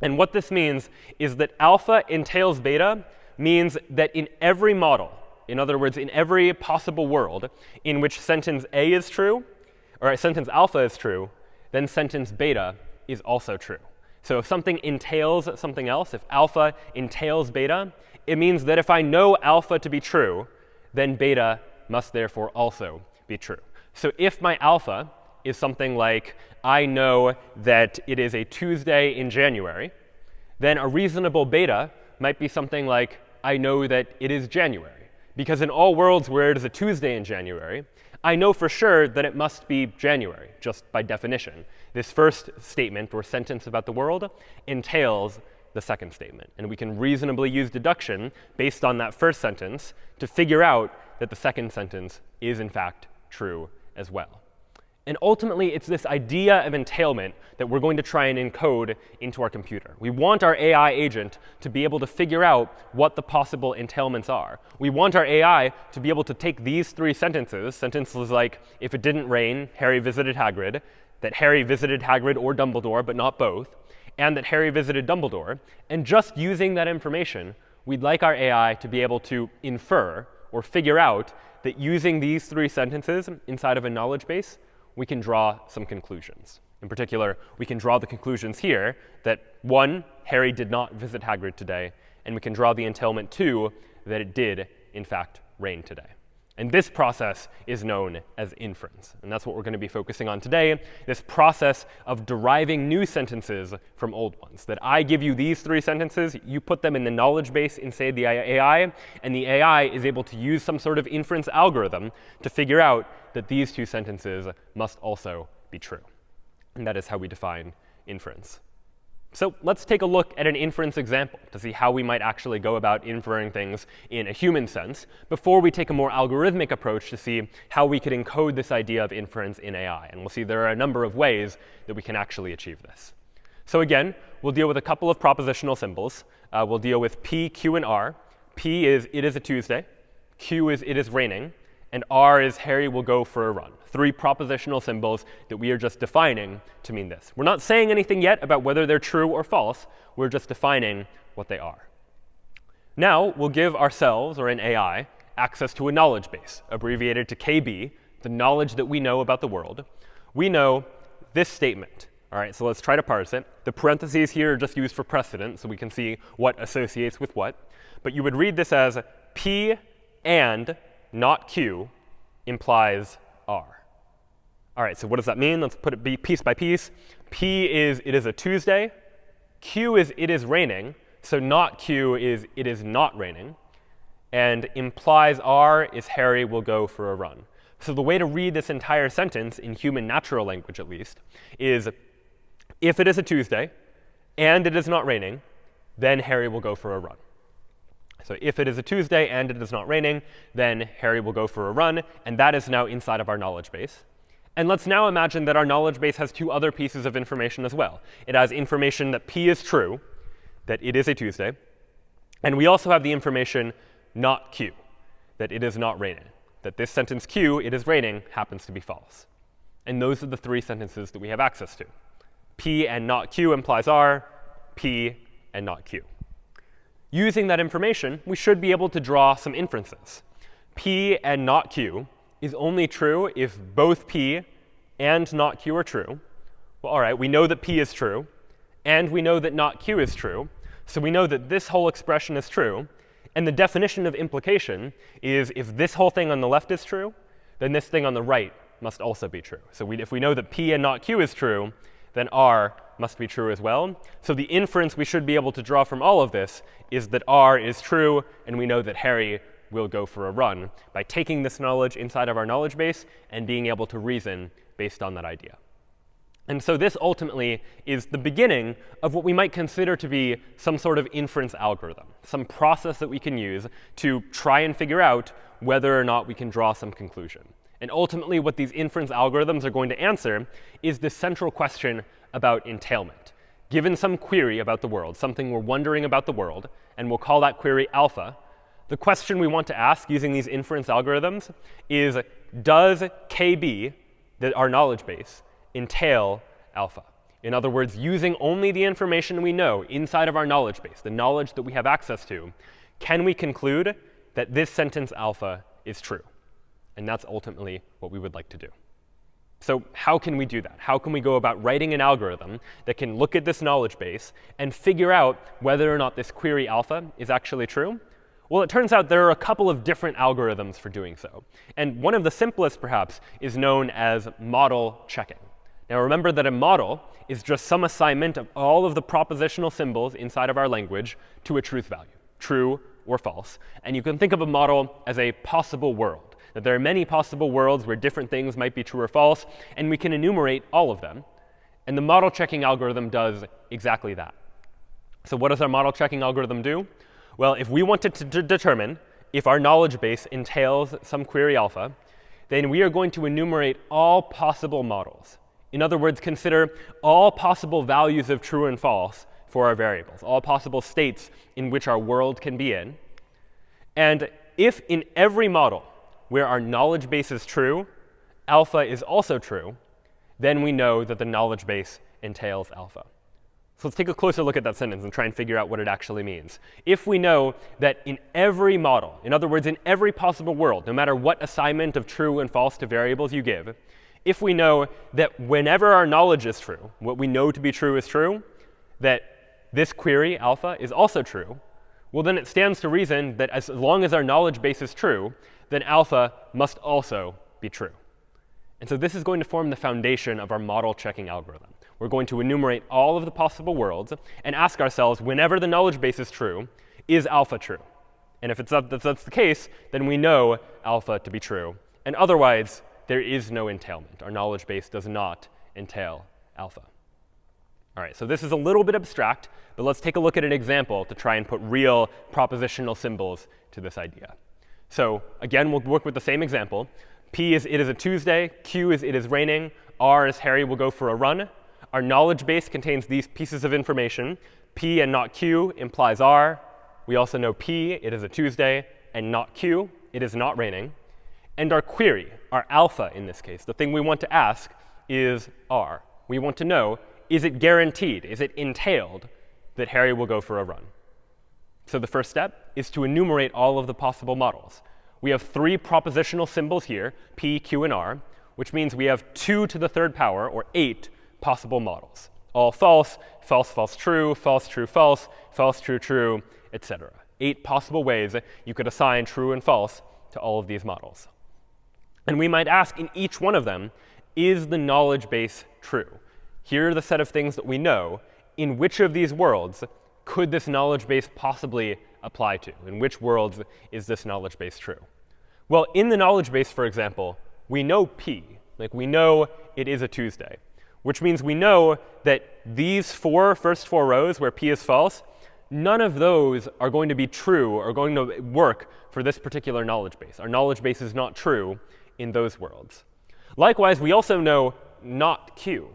And what this means is that alpha entails beta means that in every model, in other words, in every possible world in which sentence A is true, or sentence alpha is true, then sentence beta is also true. So if something entails something else, if alpha entails beta, it means that if I know alpha to be true, then beta must therefore also be true. So if my alpha is something like, I know that it is a Tuesday in January, then a reasonable beta might be something like, I know that it is January. Because in all worlds where it is a Tuesday in January, I know for sure that it must be January, just by definition. This first statement or sentence about the world entails the second statement. And we can reasonably use deduction based on that first sentence to figure out that the second sentence is in fact true as well. And ultimately, it's this idea of entailment that we're going to try and encode into our computer. We want our AI agent to be able to figure out what the possible entailments are. We want our AI to be able to take these three sentences like, if it didn't rain, Harry visited Hagrid, that Harry visited Hagrid or Dumbledore, but not both, and that Harry visited Dumbledore, and just using that information, we'd like our AI to be able to infer or figure out that using these three sentences inside of a knowledge base, we can draw some conclusions. In particular, we can draw the conclusions here that 1, Harry did not visit Hagrid today, and we can draw the entailment 2, that it did, in fact, rain today. And this process is known as inference. And that's what we're going to be focusing on today, this process of deriving new sentences from old ones. That I give you these three sentences, you put them in the knowledge base inside the AI, and the AI is able to use some sort of inference algorithm to figure out that these two sentences must also be true. And that is how we define inference. So let's take a look at an inference example to see how we might actually go about inferring things in a human sense before we take a more algorithmic approach to see how we could encode this idea of inference in AI. And we'll see there are a number of ways that we can actually achieve this. So again, we'll deal with a couple of propositional symbols. We'll deal with P, Q, and R. P is it is a Tuesday. Q is it is raining. And R is Harry will go for a run. 3 propositional symbols that we are just defining to mean this. We're not saying anything yet about whether they're true or false. We're just defining what they are. Now we'll give ourselves, or an AI, access to a knowledge base, abbreviated to KB, the knowledge that we know about the world. We know this statement. All right, so let's try to parse it. The parentheses here are just used for precedent, so we can see what associates with what. But you would read this as P and not Q implies R. All right, so what does that mean? Let's put it piece by piece. P is it is a Tuesday. Q is it is raining. So not Q is it is not raining. And implies R is Harry will go for a run. So the way to read this entire sentence, in human natural language at least, is if it is a Tuesday and it is not raining, then Harry will go for a run. So if it is a Tuesday and it is not raining, then Harry will go for a run. And that is now inside of our knowledge base. And let's now imagine that our knowledge base has 2 other pieces of information as well. It has information that P is true, that it is a Tuesday. And we also have the information not Q, that it is not raining, that this sentence Q, it is raining, happens to be false. And those are the 3 sentences that we have access to. P and not Q implies R, P and not Q. Using that information, we should be able to draw some inferences. P and not Q is only true if both P and not Q are true. Well, all right, we know that P is true, and we know that not Q is true. So we know that this whole expression is true. And the definition of implication is if this whole thing on the left is true, then this thing on the right must also be true. So if we know that P and not Q is true, then R must be true as well. So the inference we should be able to draw from all of this is that R is true, and we know that Harry will go for a run by taking this knowledge inside of our knowledge base and being able to reason based on that idea. And so this ultimately is the beginning of what we might consider to be some sort of inference algorithm, some process that we can use to try and figure out whether or not we can draw some conclusion. And ultimately, what these inference algorithms are going to answer is this central question about entailment. Given some query about the world, something we're wondering about the world, and we'll call that query alpha, the question we want to ask using these inference algorithms is, does KB, our knowledge base, entail alpha? In other words, using only the information we know inside of our knowledge base, the knowledge that we have access to, can we conclude that this sentence alpha is true? And that's ultimately what we would like to do. So how can we do that? How can we go about writing an algorithm that can look at this knowledge base and figure out whether or not this query alpha is actually true? Well, it turns out there are a couple of different algorithms for doing so. And one of the simplest, perhaps, is known as model checking. Now remember that a model is just some assignment of all of the propositional symbols inside of our language to a truth value, true or false. And you can think of a model as a possible world, that there are many possible worlds where different things might be true or false, and we can enumerate all of them. And the model checking algorithm does exactly that. So what does our model checking algorithm do? Well, if we wanted to determine if our knowledge base entails some query alpha, then we are going to enumerate all possible models. In other words, consider all possible values of true and false for our variables, all possible states in which our world can be in. And if in every model where our knowledge base is true, alpha is also true, then we know that the knowledge base entails alpha. So let's take a closer look at that sentence and try and figure out what it actually means. If we know that in every model, in other words, in every possible world, no matter what assignment of true and false to variables you give, if we know that whenever our knowledge is true, what we know to be true is true, that this query, alpha, is also true, well, then it stands to reason that as long as our knowledge base is true, then alpha must also be true. And so this is going to form the foundation of our model checking algorithm. We're going to enumerate all of the possible worlds and ask ourselves, whenever the knowledge base is true, is alpha true? And if that's the case, then we know alpha to be true. And otherwise, there is no entailment. Our knowledge base does not entail alpha. All right, so this is a little bit abstract, but let's take a look at an example to try and put real propositional symbols to this idea. So again, we'll work with the same example. P is it is a Tuesday. Q is it is raining. R is Harry will go for a run. Our knowledge base contains these pieces of information. P and not Q implies R. We also know P, it is a Tuesday, and not Q, it is not raining. And our query, our alpha in this case, the thing we want to ask is R. We want to know, is it guaranteed, is it entailed that Harry will go for a run? So the first step is to enumerate all of the possible models. We have 3 propositional symbols here, P, Q, and R, which means we have 2 to the 3rd power, or 8 possible models. All false, false, false, true, false, true, false, false, true, true, etc. 8 possible ways you could assign true and false to all of these models. And we might ask in each one of them, is the knowledge base true? Here are the set of things that we know. In which of these worlds could this knowledge base possibly apply to? In which worlds is this knowledge base true? Well, in the knowledge base, for example, we know P. Like we know it is a Tuesday, which means we know that these first four rows where P is false, none of those are going to be true or going to work for this particular knowledge base. Our knowledge base is not true in those worlds. Likewise, we also know not Q.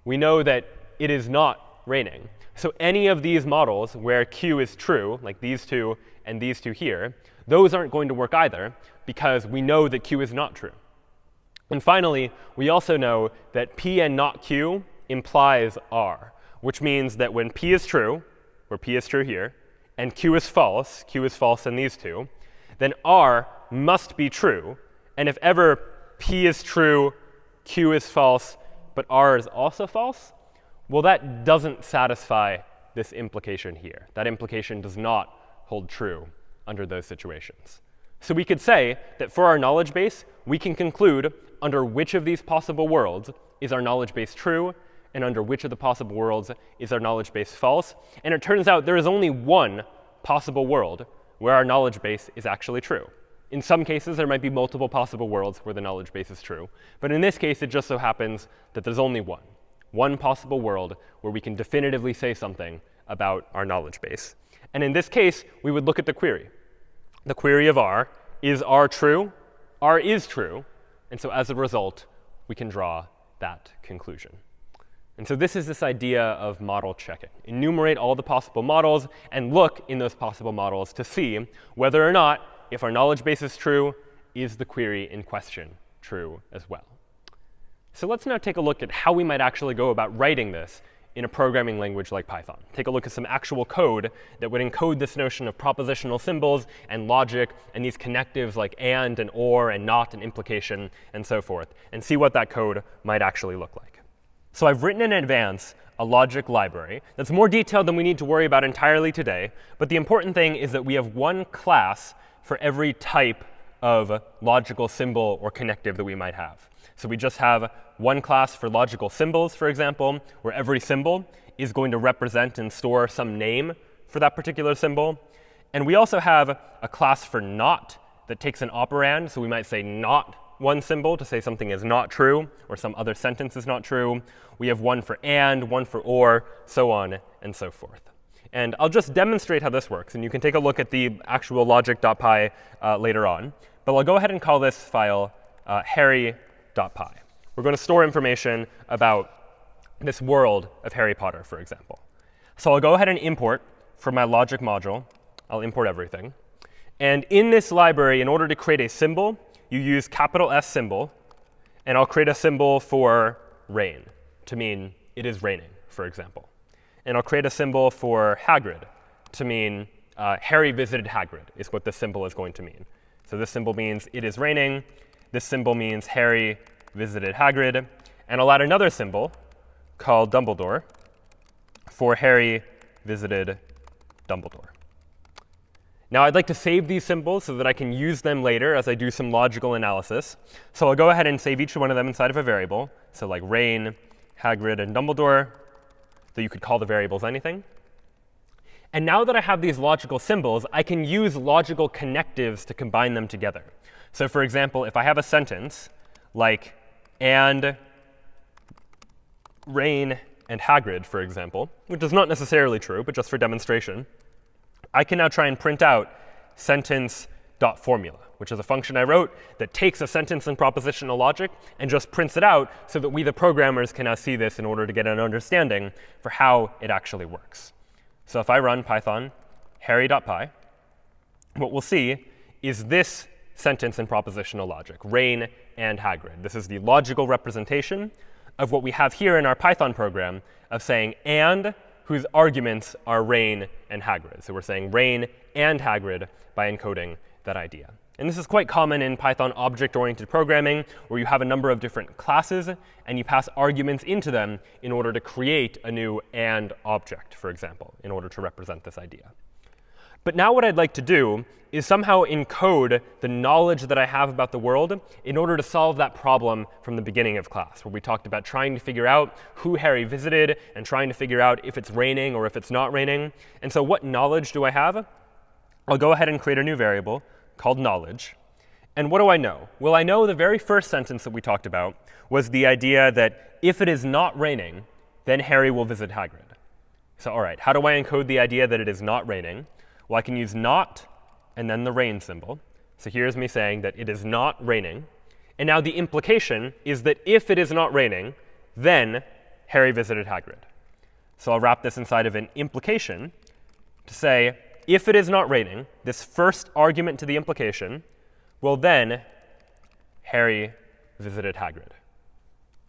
We know that it is not raining. So any of these models where Q is true, like these 2 and these 2 here, those aren't going to work either because we know that Q is not true. And finally, we also know that P and not Q implies R, which means that when P is true, where P is true here, and q is false in these two, then r must be true. And if ever p is true, q is false, but r is also false, well, that doesn't satisfy this implication here. That implication does not hold true under those situations. So we could say that for our knowledge base, we can conclude under which of these possible worlds is our knowledge base true, and under which of the possible worlds is our knowledge base false. And it turns out there is only one possible world where our knowledge base is actually true. In some cases, there might be multiple possible worlds where the knowledge base is true. But in this case, it just so happens that there's only one possible world where we can definitively say something about our knowledge base. And in this case, we would look at the query. The query of R is R true? R is true. And so as a result, we can draw that conclusion. And so this is this idea of model checking. Enumerate all the possible models and look in those possible models to see whether or not, if our knowledge base is true, is the query in question true as well. So let's now take a look at how we might actually go about writing this in a programming language like Python. Take a look at some actual code that would encode this notion of propositional symbols and logic and these connectives like and or and not and implication and so forth, and see what that code might actually look like. So I've written in advance a logic library that's more detailed than we need to worry about entirely today. But the important thing is that we have one class for every type of logical symbol or connective that we might have. So we just have one class for logical symbols, for example, where every symbol is going to represent and store some name for that particular symbol. And we also have a class for not that takes an operand. So we might say not one symbol to say something is not true or some other sentence is not true. We have one for and, one for or, so on and so forth. And I'll just demonstrate how this works. And you can take a look at the actual logic.py later on. But I'll go ahead and call this file harry.py. We're going to store information about this world of Harry Potter, for example. So I'll go ahead and import from my logic module. I'll import everything. And in this library, in order to create a symbol, you use capital S symbol. And I'll create a symbol for rain to mean it is raining, for example. And I'll create a symbol for Hagrid to mean Harry visited Hagrid is what this symbol is going to mean. So this symbol means it is raining. This symbol means Harry visited Hagrid. And I'll add another symbol called Dumbledore for Harry visited Dumbledore. Now I'd like to save these symbols so that I can use them later as I do some logical analysis. So I'll go ahead and save each one of them inside of a variable. So like rain, Hagrid, and Dumbledore, though you could call the variables anything. And now that I have these logical symbols, I can use logical connectives to combine them together. So for example, if I have a sentence like and rain and Hagrid, for example, which is not necessarily true, but just for demonstration, I can now try and print out sentence.formula, which is a function I wrote that takes a sentence in propositional logic and just prints it out so that we, the programmers, can now see this in order to get an understanding for how it actually works. So if I run Python harry.py, what we'll see is this sentence in propositional logic, rain and Hagrid. This is the logical representation of what we have here in our Python program of saying and whose arguments are rain and Hagrid. So we're saying rain and Hagrid by encoding that idea. And this is quite common in Python object-oriented programming, where you have a number of different classes, and you pass arguments into them in order to create a new and object, for example, in order to represent this idea. But now what I'd like to do is somehow encode the knowledge that I have about the world in order to solve that problem from the beginning of class, where we talked about trying to figure out who Harry visited and trying to figure out if it's raining or if it's not raining. And so what knowledge do I have? I'll go ahead and create a new variable called knowledge. And what do I know? Well, I know the very first sentence that we talked about was the idea that if it is not raining, then Harry will visit Hagrid. So all right, how do I encode the idea that it is not raining? Well, I can use not and then the rain symbol. So here's me saying that it is not raining. And now the implication is that if it is not raining, then Harry visited Hagrid. So I'll wrap this inside of an implication to say, if it is not raining, this first argument to the implication, well then Harry visited Hagrid.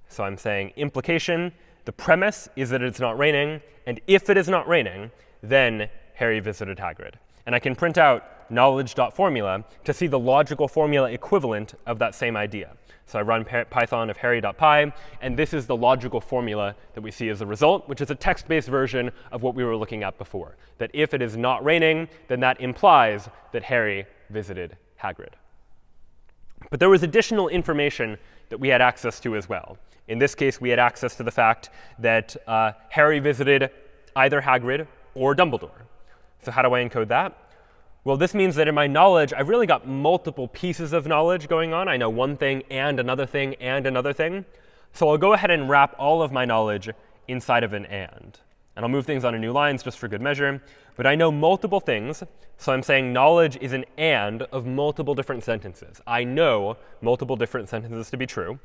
So I'm saying implication, the premise is that it's not raining, and if it is not raining, then Harry visited Hagrid. And I can print out knowledge.formula to see the logical formula equivalent of that same idea. So I run python of harry.py, and this is the logical formula that we see as a result, which is a text-based version of what we were looking at before. That if it is not raining, then that implies that Harry visited Hagrid. But there was additional information that we had access to as well. In this case, we had access to the fact that Harry visited either Hagrid or Dumbledore. So how do I encode that? Well, this means that in my knowledge, I've really got multiple pieces of knowledge going on. I know one thing and another thing and another thing. So I'll go ahead and wrap all of my knowledge inside of an and. And I'll move things onto new lines just for good measure. But I know multiple things, so I'm saying knowledge is an and of multiple different sentences. I know multiple different sentences to be true.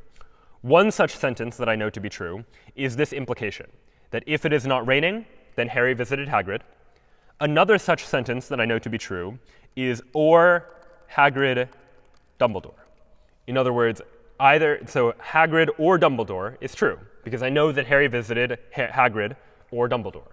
One such sentence that I know to be true is this implication, that if it is not raining, then Harry visited Hagrid. Another such sentence that I know to be true is or Hagrid Dumbledore. In other words, so Hagrid or Dumbledore is true, because I know that Harry visited Hagrid or Dumbledore.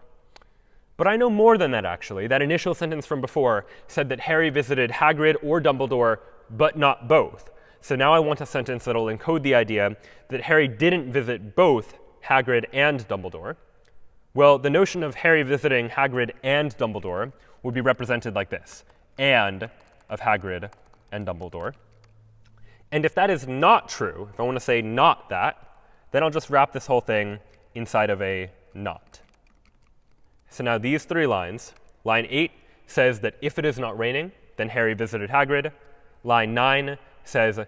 But I know more than that, actually. That initial sentence from before said that Harry visited Hagrid or Dumbledore, but not both. So now I want a sentence that will encode the idea that Harry didn't visit both Hagrid and Dumbledore. Well, the notion of Harry visiting Hagrid and Dumbledore would be represented like this, and of Hagrid and Dumbledore. And if that is not true, if I want to say not that, then I'll just wrap this whole thing inside of a not. So now these three lines, line 8 says that if it is not raining, then Harry visited Hagrid. Line 9 says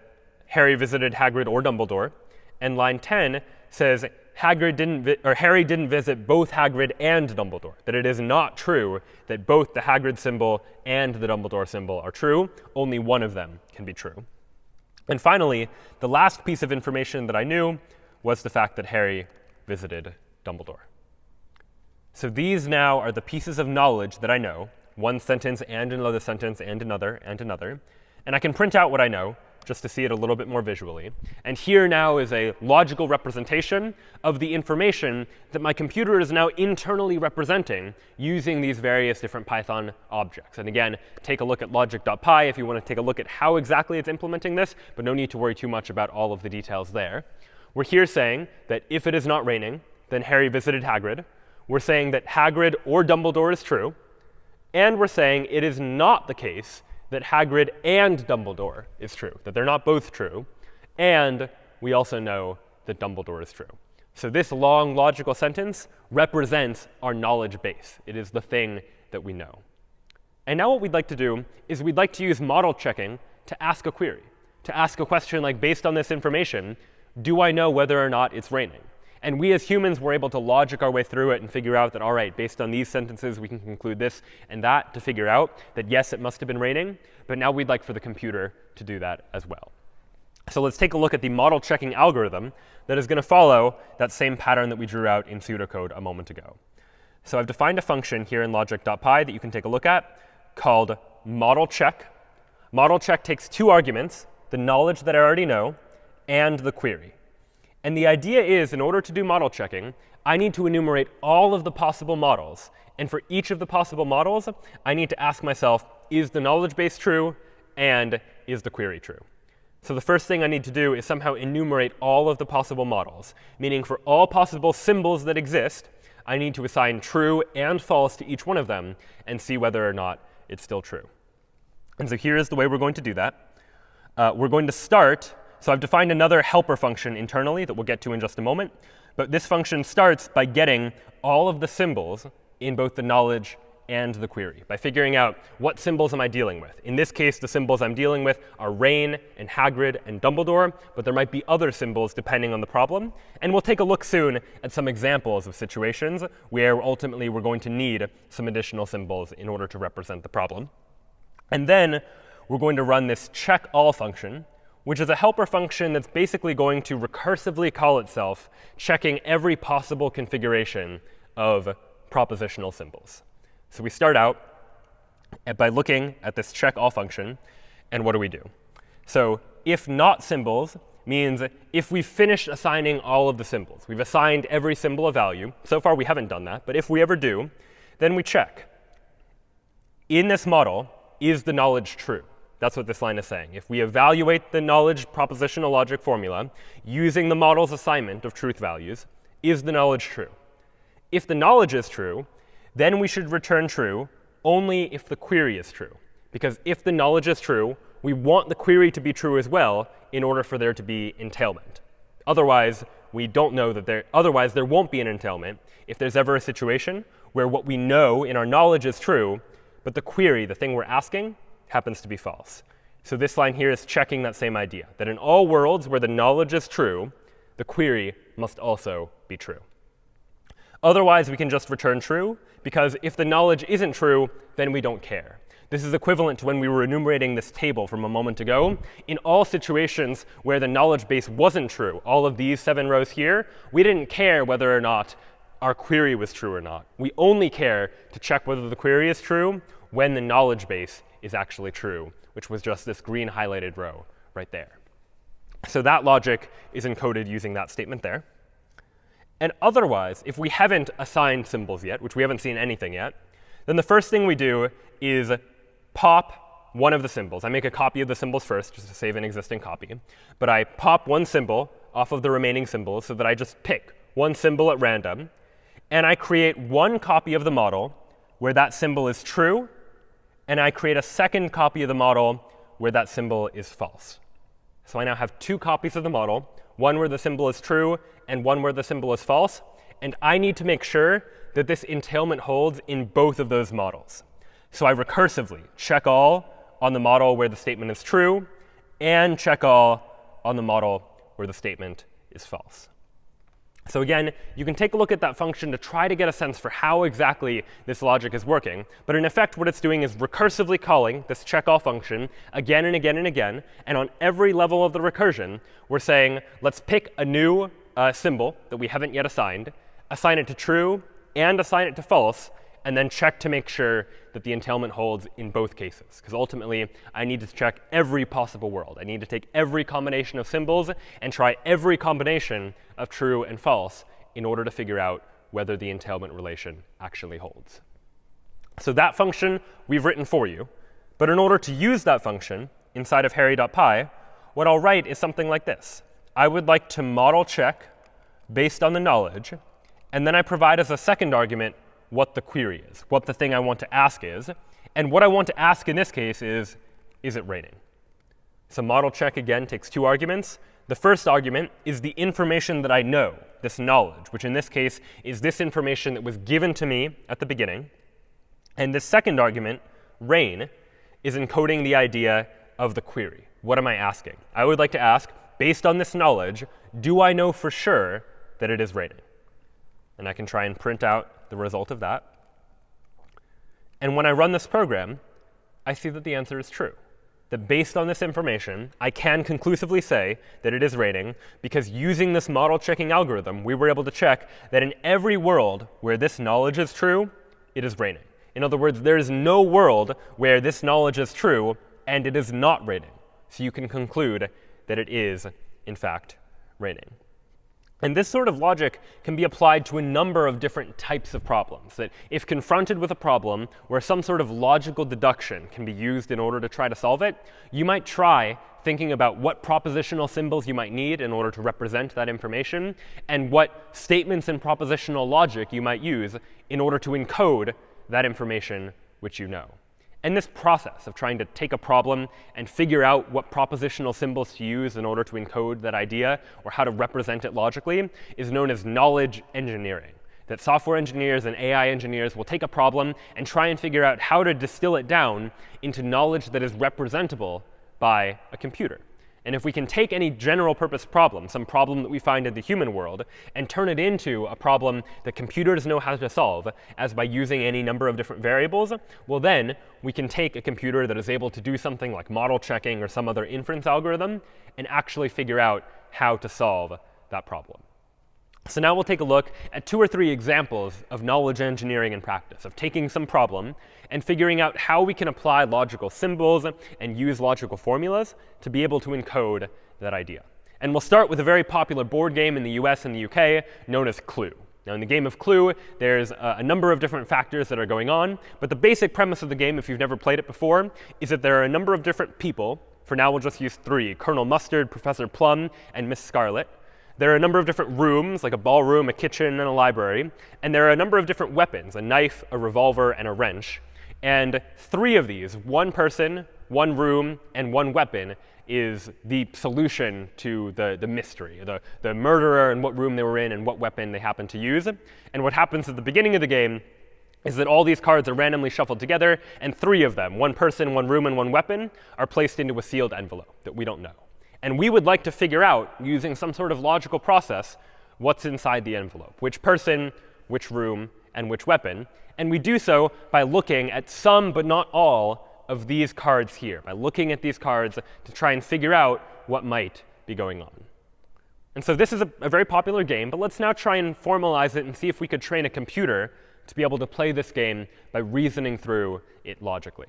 Harry visited Hagrid or Dumbledore. And line 10 says Harry didn't visit both Hagrid and Dumbledore, that it is not true that both the Hagrid symbol and the Dumbledore symbol are true. Only one of them can be true. And finally, the last piece of information that I knew was the fact that Harry visited Dumbledore. So these now are the pieces of knowledge that I know, one sentence and another sentence and another and another. And I can print out what I know just to see it a little bit more visually. And here now is a logical representation of the information that my computer is now internally representing using these various different Python objects. And again, take a look at logic.py if you want to take a look at how exactly it's implementing this, but no need to worry too much about all of the details there. We're here saying that if it is not raining, then Harry visited Hagrid. We're saying that Hagrid or Dumbledore is true. And we're saying it is not the case that Hagrid and Dumbledore is true, that they're not both true. And we also know that Dumbledore is true. So this long logical sentence represents our knowledge base. It is the thing that we know. And now what we'd like to do is we'd like to use model checking to ask a query, to ask a question like, based on this information, do I know whether or not it's raining? And we as humans were able to logic our way through it and figure out that, all right, based on these sentences, we can conclude this and that to figure out that, yes, it must have been raining. But now we'd like for the computer to do that as well. So let's take a look at the model checking algorithm that is going to follow that same pattern that we drew out in pseudocode a moment ago. So I've defined a function here in logic.py that you can take a look at called model check. Model check takes two arguments, the knowledge that I already know and the query. And the idea is, in order to do model checking, I need to enumerate all of the possible models. And for each of the possible models, I need to ask myself, is the knowledge base true? And is the query true? So the first thing I need to do is somehow enumerate all of the possible models, meaning for all possible symbols that exist, I need to assign true and false to each one of them and see whether or not it's still true. And so here is the way we're going to do that. We're going to start. So I've defined another helper function internally that we'll get to in just a moment. But this function starts by getting all of the symbols in both the knowledge and the query, by figuring out what symbols am I dealing with. In this case, the symbols I'm dealing with are rain and Hagrid and Dumbledore, but there might be other symbols depending on the problem. And we'll take a look soon at some examples of situations where ultimately we're going to need some additional symbols in order to represent the problem. And then we're going to run this check all function, which is a helper function that's basically going to recursively call itself, checking every possible configuration of propositional symbols. So we start out by looking at this check all function, and what do we do? So if not symbols means if we've finished assigning all of the symbols, we've assigned every symbol a value. So far we haven't done that, but if we ever do, then we check. in this model, is the knowledge true? That's what this line is saying. If we evaluate the knowledge propositional logic formula using the model's assignment of truth values, is the knowledge true? If the knowledge is true, then we should return true only if the query is true. Because if the knowledge is true, we want the query to be true as well in order for there to be entailment. Otherwise, we don't know that otherwise there won't be an entailment if there's ever a situation where what we know in our knowledge is true, but the query, the thing we're asking, happens to be false. So this line here is checking that same idea, that in all worlds where the knowledge is true, the query must also be true. Otherwise, we can just return true, because if the knowledge isn't true, then we don't care. This is equivalent to when we were enumerating this table from a moment ago. In all situations where the knowledge base wasn't true, all of these 7 rows here, we didn't care whether or not our query was true or not. We only care to check whether the query is true when the knowledge base is actually true, which was just this green highlighted row right there. So that logic is encoded using that statement there. And otherwise, if we haven't assigned symbols yet, which we haven't seen anything yet, then the first thing we do is pop one of the symbols. I make a copy of the symbols first, just to save an existing copy. But I pop one symbol off of the remaining symbols so that I just pick one symbol at random. And I create one copy of the model where that symbol is true. And I create a second copy of the model where that symbol is false. So I now have 2 copies of the model, one where the symbol is true and one where the symbol is false. And I need to make sure that this entailment holds in both of those models. So I recursively check all on the model where the statement is true and check all on the model where the statement is false. So again, you can take a look at that function to try to get a sense for how exactly this logic is working. But in effect, what it's doing is recursively calling this check-all function again and again and again. And on every level of the recursion, we're saying, let's pick a new symbol that we haven't yet assigned, assign it to true, and assign it to false, and then check to make sure that the entailment holds in both cases. Because ultimately, I need to check every possible world. I need to take every combination of symbols and try every combination of true and false in order to figure out whether the entailment relation actually holds. So that function we've written for you. But in order to use that function inside of harry.py, what I'll write is something like this. I would like to model check based on the knowledge. And then I provide as a second argument what the query is, what the thing I want to ask is. And what I want to ask in this case is it raining? So model check, again, takes 2 arguments. The first argument is the information that I know, this knowledge, which in this case is this information that was given to me at the beginning. And the second argument, rain, is encoding the idea of the query. What am I asking? I would like to ask, based on this knowledge, do I know for sure that it is raining? And I can try and print out the result of that. And when I run this program, I see that the answer is true. That based on this information, I can conclusively say that it is raining, because using this model checking algorithm, we were able to check that in every world where this knowledge is true, it is raining. In other words, there is no world where this knowledge is true and it is not raining. So you can conclude that it is, in fact, raining. And this sort of logic can be applied to a number of different types of problems. That if confronted with a problem where some sort of logical deduction can be used in order to try to solve it, you might try thinking about what propositional symbols you might need in order to represent that information, and what statements in propositional logic you might use in order to encode that information which you know. And this process of trying to take a problem and figure out what propositional symbols to use in order to encode that idea, or how to represent it logically, is known as knowledge engineering. That software engineers and AI engineers will take a problem and try and figure out how to distill it down into knowledge that is representable by a computer. And if we can take any general purpose problem, some problem that we find in the human world, and turn it into a problem that computers know how to solve, as by using any number of different variables, well then we can take a computer that is able to do something like model checking or some other inference algorithm and actually figure out how to solve that problem. So now we'll take a look at 2 or 3 examples of knowledge engineering in practice, of taking some problem and figuring out how we can apply logical symbols and use logical formulas to be able to encode that idea. And we'll start with a very popular board game in the US and the UK known as Clue. Now, in the game of Clue, there's a number of different factors that are going on. But the basic premise of the game, if you've never played it before, is that there are a number of different people. For now, we'll just use 3, Colonel Mustard, Professor Plum, and Miss Scarlet. There are a number of different rooms, like a ballroom, a kitchen, and a library. And there are a number of different weapons, a knife, a revolver, and a wrench. And 3 of these, 1 person, 1 room, and 1 weapon, is the solution to the mystery, the murderer and what room they were in and what weapon they happened to use. And what happens at the beginning of the game is that all these cards are randomly shuffled together, and 3 of them, 1 person, 1 room, and 1 weapon, are placed into a sealed envelope that we don't know. And we would like to figure out, using some sort of logical process, what's inside the envelope, which person, which room, and which weapon. And we do so by looking at some, but not all, of these cards here, by looking at these cards to try and figure out what might be going on. And so this is a very popular game, but let's now try and formalize it and see if we could train a computer to be able to play this game by reasoning through it logically.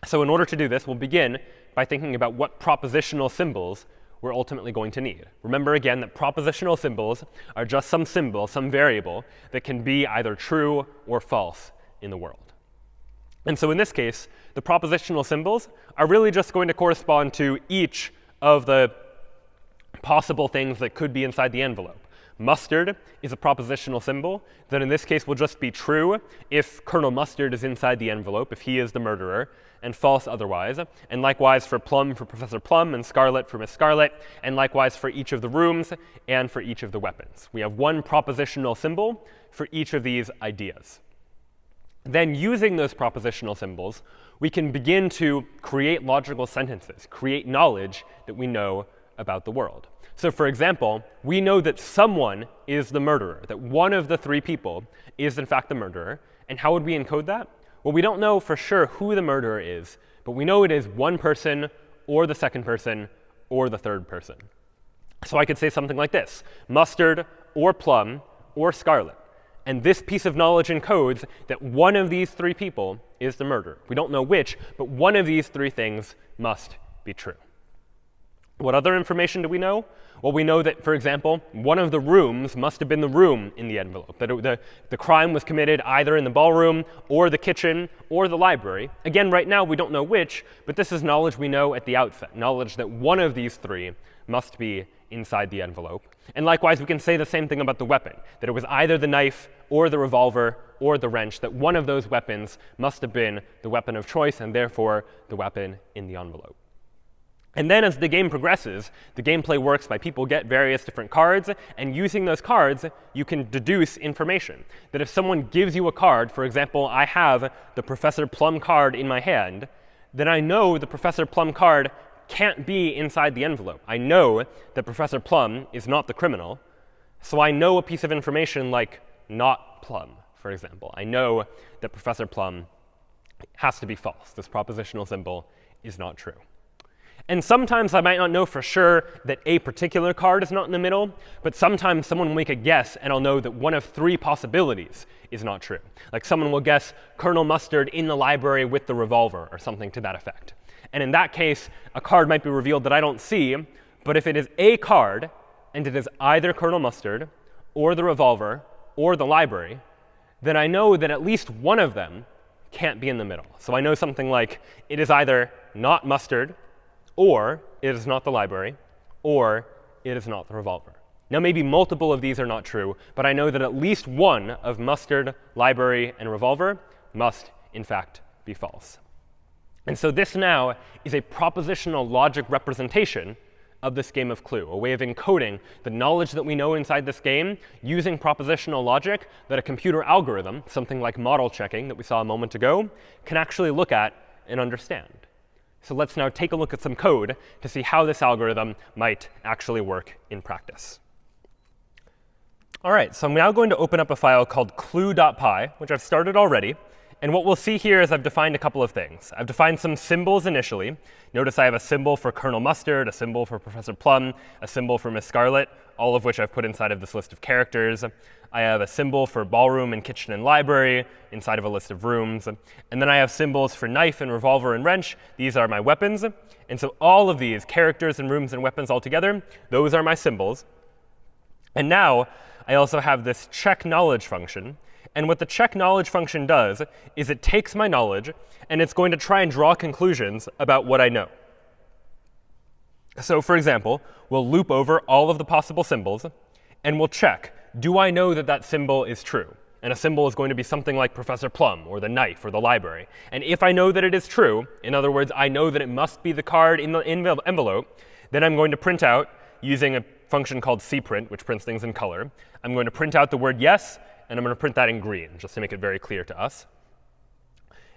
So in order to do this, we'll begin by thinking about what propositional symbols we're ultimately going to need. Remember again that propositional symbols are just some symbol, some variable, that can be either true or false in the world. And so in this case, the propositional symbols are really just going to correspond to each of the possible things that could be inside the envelope. Mustard is a propositional symbol that in this case will just be true if Colonel Mustard is inside the envelope, if he is the murderer, and false otherwise. And likewise for Plum for Professor Plum, and Scarlet for Miss Scarlet, and likewise for each of the rooms and for each of the weapons. We have 1 propositional symbol for each of these ideas. Then using those propositional symbols, we can begin to create logical sentences, create knowledge that we know about the world. So for example, we know that someone is the murderer, that one of the 3 people is in fact the murderer. And how would we encode that? Well, we don't know for sure who the murderer is, but we know it is 1 person, or the 2nd person, or the 3rd person. So I could say something like this: Mustard, or Plum, or Scarlet. And this piece of knowledge encodes that one of these 3 people is the murderer. We don't know which, but one of these 3 things must be true. What other information do we know? Well, we know that, for example, one of the rooms must have been the room in the envelope, that the crime was committed either in the ballroom or the kitchen or the library. Again, right now, we don't know which, but this is knowledge we know at the outset, knowledge that one of these 3 must be inside the envelope. And likewise, we can say the same thing about the weapon, that it was either the knife or the revolver or the wrench, that one of those weapons must have been the weapon of choice and therefore the weapon in the envelope. And then as the game progresses, the gameplay works by people get various different cards, and using those cards, you can deduce information. That if someone gives you a card, for example, I have the Professor Plum card in my hand, then I know the Professor Plum card can't be inside the envelope. I know that Professor Plum is not the criminal, so I know a piece of information like not Plum, for example. I know that Professor Plum has to be false. This propositional symbol is not true. And sometimes I might not know for sure that a particular card is not in the middle, but sometimes someone will make a guess and I'll know that one of 3 possibilities is not true. Like someone will guess Colonel Mustard in the library with the revolver or something to that effect. And in that case, a card might be revealed that I don't see, but if it is a card and it is either Colonel Mustard or the revolver or the library, then I know that at least one of them can't be in the middle. So I know something like it is either not Mustard, or it is not the library, or it is not the revolver. Now, maybe multiple of these are not true, but I know that at least one of Mustard, library, and revolver must, in fact, be false. And so this now is a propositional logic representation of this game of Clue, a way of encoding the knowledge that we know inside this game using propositional logic that a computer algorithm, something like model checking that we saw a moment ago, can actually look at and understand. So let's now take a look at some code to see how this algorithm might actually work in practice. All right, so I'm now going to open up a file called clue.py, which I've started already. And what we'll see here is I've defined a couple of things. I've defined some symbols initially. Notice I have a symbol for Colonel Mustard, a symbol for Professor Plum, a symbol for Miss Scarlet, all of which I've put inside of this list of characters. I have a symbol for ballroom and kitchen and library inside of a list of rooms. And then I have symbols for knife and revolver and wrench. These are my weapons. And so all of these characters and rooms and weapons all together, those are my symbols. And now I also have this check knowledge function. And what the check knowledge function does is it takes my knowledge, and it's going to try and draw conclusions about what I know. So for example, we'll loop over all of the possible symbols, and we'll check, do I know that that symbol is true? And a symbol is going to be something like Professor Plum, or the knife, or the library. And if I know that it is true, in other words, I know that it must be the card in the envelope, then I'm going to print out, using a function called cprint, which prints things in color. I'm going to print out the word yes, and I'm going to print that in green, just to make it very clear to us.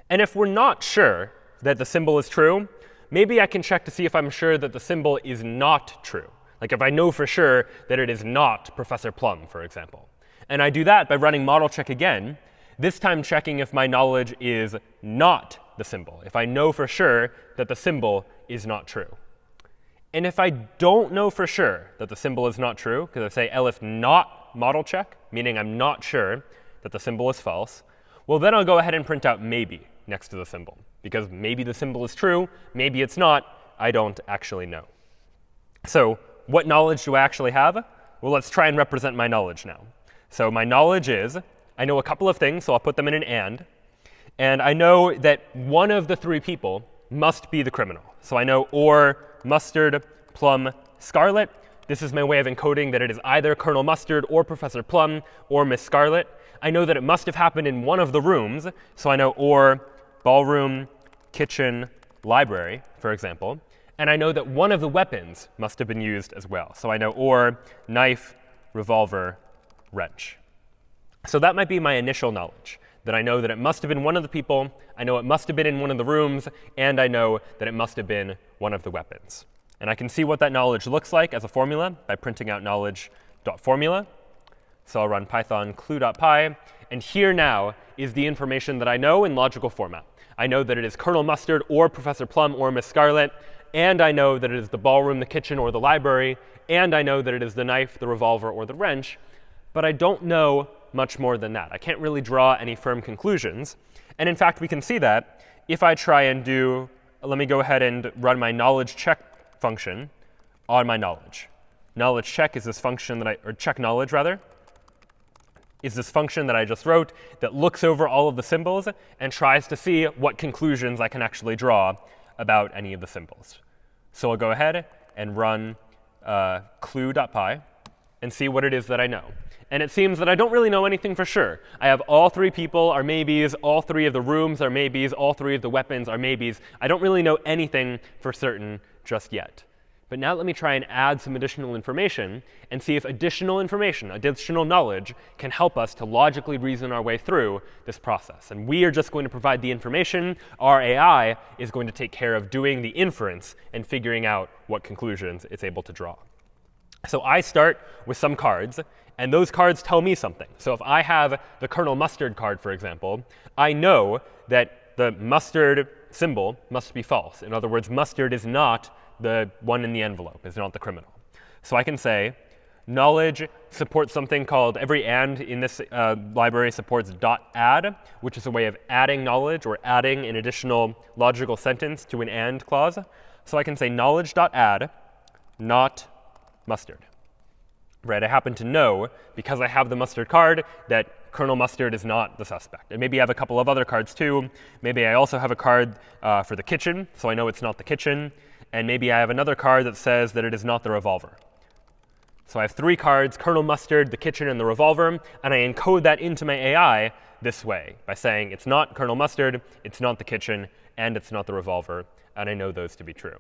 And if we're not sure that the symbol is true, maybe I can check to see if I'm sure that the symbol is not true. Like if I know for sure that it is not Professor Plum, for example. And I do that by running model check again, this time checking if my knowledge is not the symbol, if I know for sure that the symbol is not true. And if I don't know for sure that the symbol is not true, because I say elif not model check, meaning I'm not sure that the symbol is false, well, then I'll go ahead and print out maybe next to the symbol. Because maybe the symbol is true, maybe it's not, I don't actually know. So what knowledge do I actually have? Well, let's try and represent my knowledge now. So my knowledge is, I know a couple of things, so I'll put them in an and. And I know that one of the three people must be the criminal. So I know or Mustard, Plum, Scarlet. This is my way of encoding that it is either Colonel Mustard or Professor Plum or Miss Scarlet. I know that it must have happened in one of the rooms. So I know or ballroom, kitchen, library, for example. And I know that one of the weapons must have been used as well. So I know or knife, revolver, wrench. So that might be my initial knowledge, that I know that it must have been one of the people, I know it must have been in one of the rooms, and I know that it must have been one of the weapons. And I can see what that knowledge looks like as a formula by printing out knowledge.formula. So I'll run python clue.py. And here now is the information that I know in logical format. I know that it is Colonel Mustard or Professor Plum or Miss Scarlet, and I know that it is the ballroom, the kitchen, or the library, and I know that it is the knife, the revolver, or the wrench. But I don't know much more than that. I can't really draw any firm conclusions. And in fact, we can see that if I try and do, let me go ahead and run my knowledge check function on my knowledge. Knowledge check is this function that or check knowledge rather, is this function that I just wrote that looks over all of the symbols and tries to see what conclusions I can actually draw about any of the symbols. So I'll go ahead and run clue.py and see what it is that I know. And it seems that I don't really know anything for sure. I have all three people are maybes, all three of the rooms are maybes, all three of the weapons are maybes. I don't really know anything for certain just yet. But now let me try and add some additional information and see if additional information, additional knowledge, can help us to logically reason our way through this process. And we are just going to provide the information. Our AI is going to take care of doing the inference and figuring out what conclusions it's able to draw. So I start with some cards, and those cards tell me something. So if I have the Colonel Mustard card, for example, I know that the mustard symbol must be false. In other words, mustard is not the one in the envelope, is not the criminal. So I can say knowledge supports something called, every and in this library supports .add, which is a way of adding knowledge or adding an additional logical sentence to an and clause. So I can say knowledge.add, not mustard. Right, I happen to know, because I have the mustard card, that Colonel Mustard is not the suspect. And maybe I have a couple of other cards too. Maybe I also have a card for the kitchen, so I know it's not the kitchen. And maybe I have another card that says that it is not the revolver. So I have three cards, Colonel Mustard, the kitchen, and the revolver. And I encode that into my AI this way by saying it's not Colonel Mustard, it's not the kitchen, and it's not the revolver. And I know those to be true.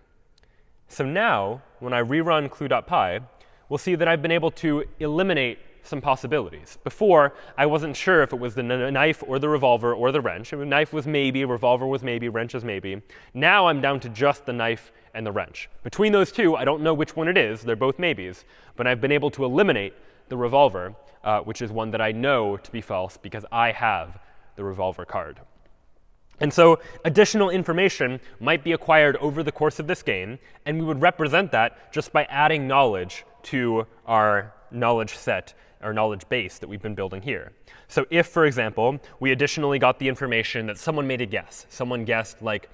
So now, when I rerun clue.py, we'll see that I've been able to eliminate some possibilities. Before, I wasn't sure if it was the knife or the revolver or the wrench. The knife was maybe, revolver was maybe, wrench is maybe. Now I'm down to just the knife and the wrench. Between those two, I don't know which one it is. They're both maybes. But I've been able to eliminate the revolver, which is one that I know to be false because I have the revolver card. And so additional information might be acquired over the course of this game, and we would represent that just by adding knowledge to our knowledge set, our knowledge base that we've been building here. So if, for example, we additionally got the information that someone made a guess. Someone guessed, like,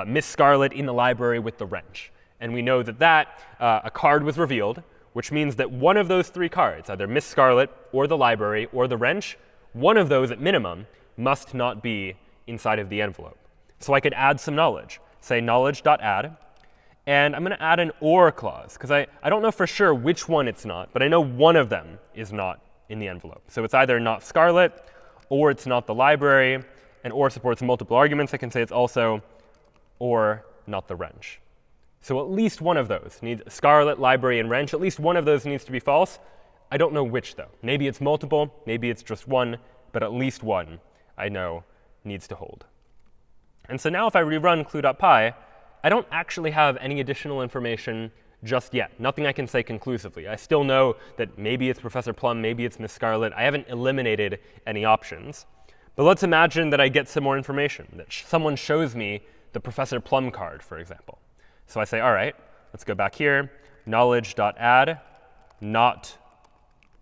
Miss Scarlet in the library with the wrench. And we know that a card was revealed. which means that one of those three cards, either Miss Scarlet or the library or the wrench, one of those at minimum must not be inside of the envelope. So I could add some knowledge, say knowledge.add, and I'm going to add an or clause, because I don't know for sure which one it's not, but I know one of them is not in the envelope. So it's either not Scarlet, or it's not the library, and or supports multiple arguments. I can say it's also or not the wrench. So at least one of those needs Scarlet, library, and wrench. At least one of those needs to be false. I don't know which, though. Maybe it's multiple, maybe it's just one, but at least one I know needs to hold. And so now if I rerun clue.py, I don't actually have any additional information just yet. Nothing I can say conclusively. I still know that maybe it's Professor Plum, maybe it's Miss Scarlet. I haven't eliminated any options. But let's imagine that I get some more information, that someone shows me the Professor Plum card, for example. So I say, all right, let's go back here, knowledge.add, not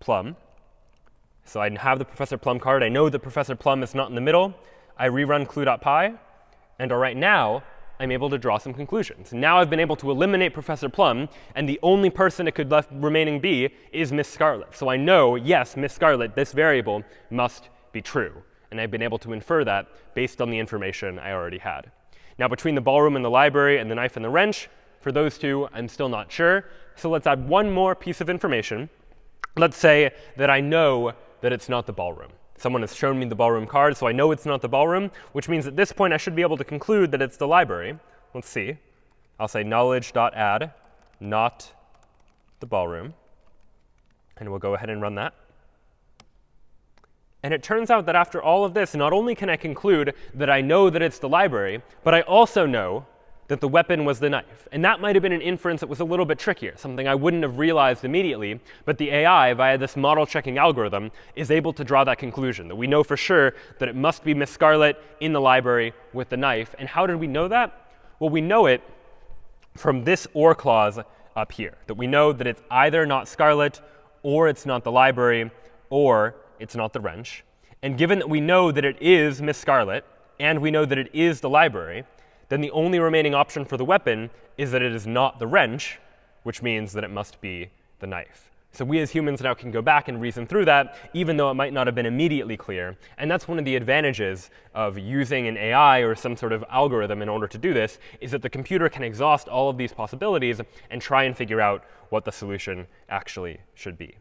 Plum. So I have the Professor Plum card. I know that Professor Plum is not in the middle. I rerun clue.py, and all right, now I'm able to draw some conclusions. Now I've been able to eliminate Professor Plum, and the only person it could left remaining be is Miss Scarlet. So I know, yes, Miss Scarlet, this variable must be true. And I've been able to infer that based on the information I already had. Now, between the ballroom and the library and the knife and the wrench, for those two, I'm still not sure. So let's add one more piece of information. Let's say that I know that it's not the ballroom. Someone has shown me the ballroom card, so I know it's not the ballroom, which means at this point I should be able to conclude that it's the library. Let's see. I'll say knowledge.add, not the ballroom. And we'll go ahead and run that. And it turns out that after all of this, not only can I conclude that I know that it's the library, but I also know that the weapon was the knife. And that might have been an inference that was a little bit trickier, something I wouldn't have realized immediately. But the AI, via this model checking algorithm, is able to draw that conclusion, that we know for sure that it must be Miss Scarlet in the library with the knife. And how did we know that? Well, we know it from this or clause up here, that we know that it's either not Scarlet, or it's not the library, or it's not the wrench. And given that we know that it is Miss Scarlet, and we know that it is the library, then the only remaining option for the weapon is that it is not the wrench, which means that it must be the knife. So we as humans now can go back and reason through that, even though it might not have been immediately clear. And that's one of the advantages of using an AI or some sort of algorithm in order to do this, is that the computer can exhaust all of these possibilities and try and figure out what the solution actually should be.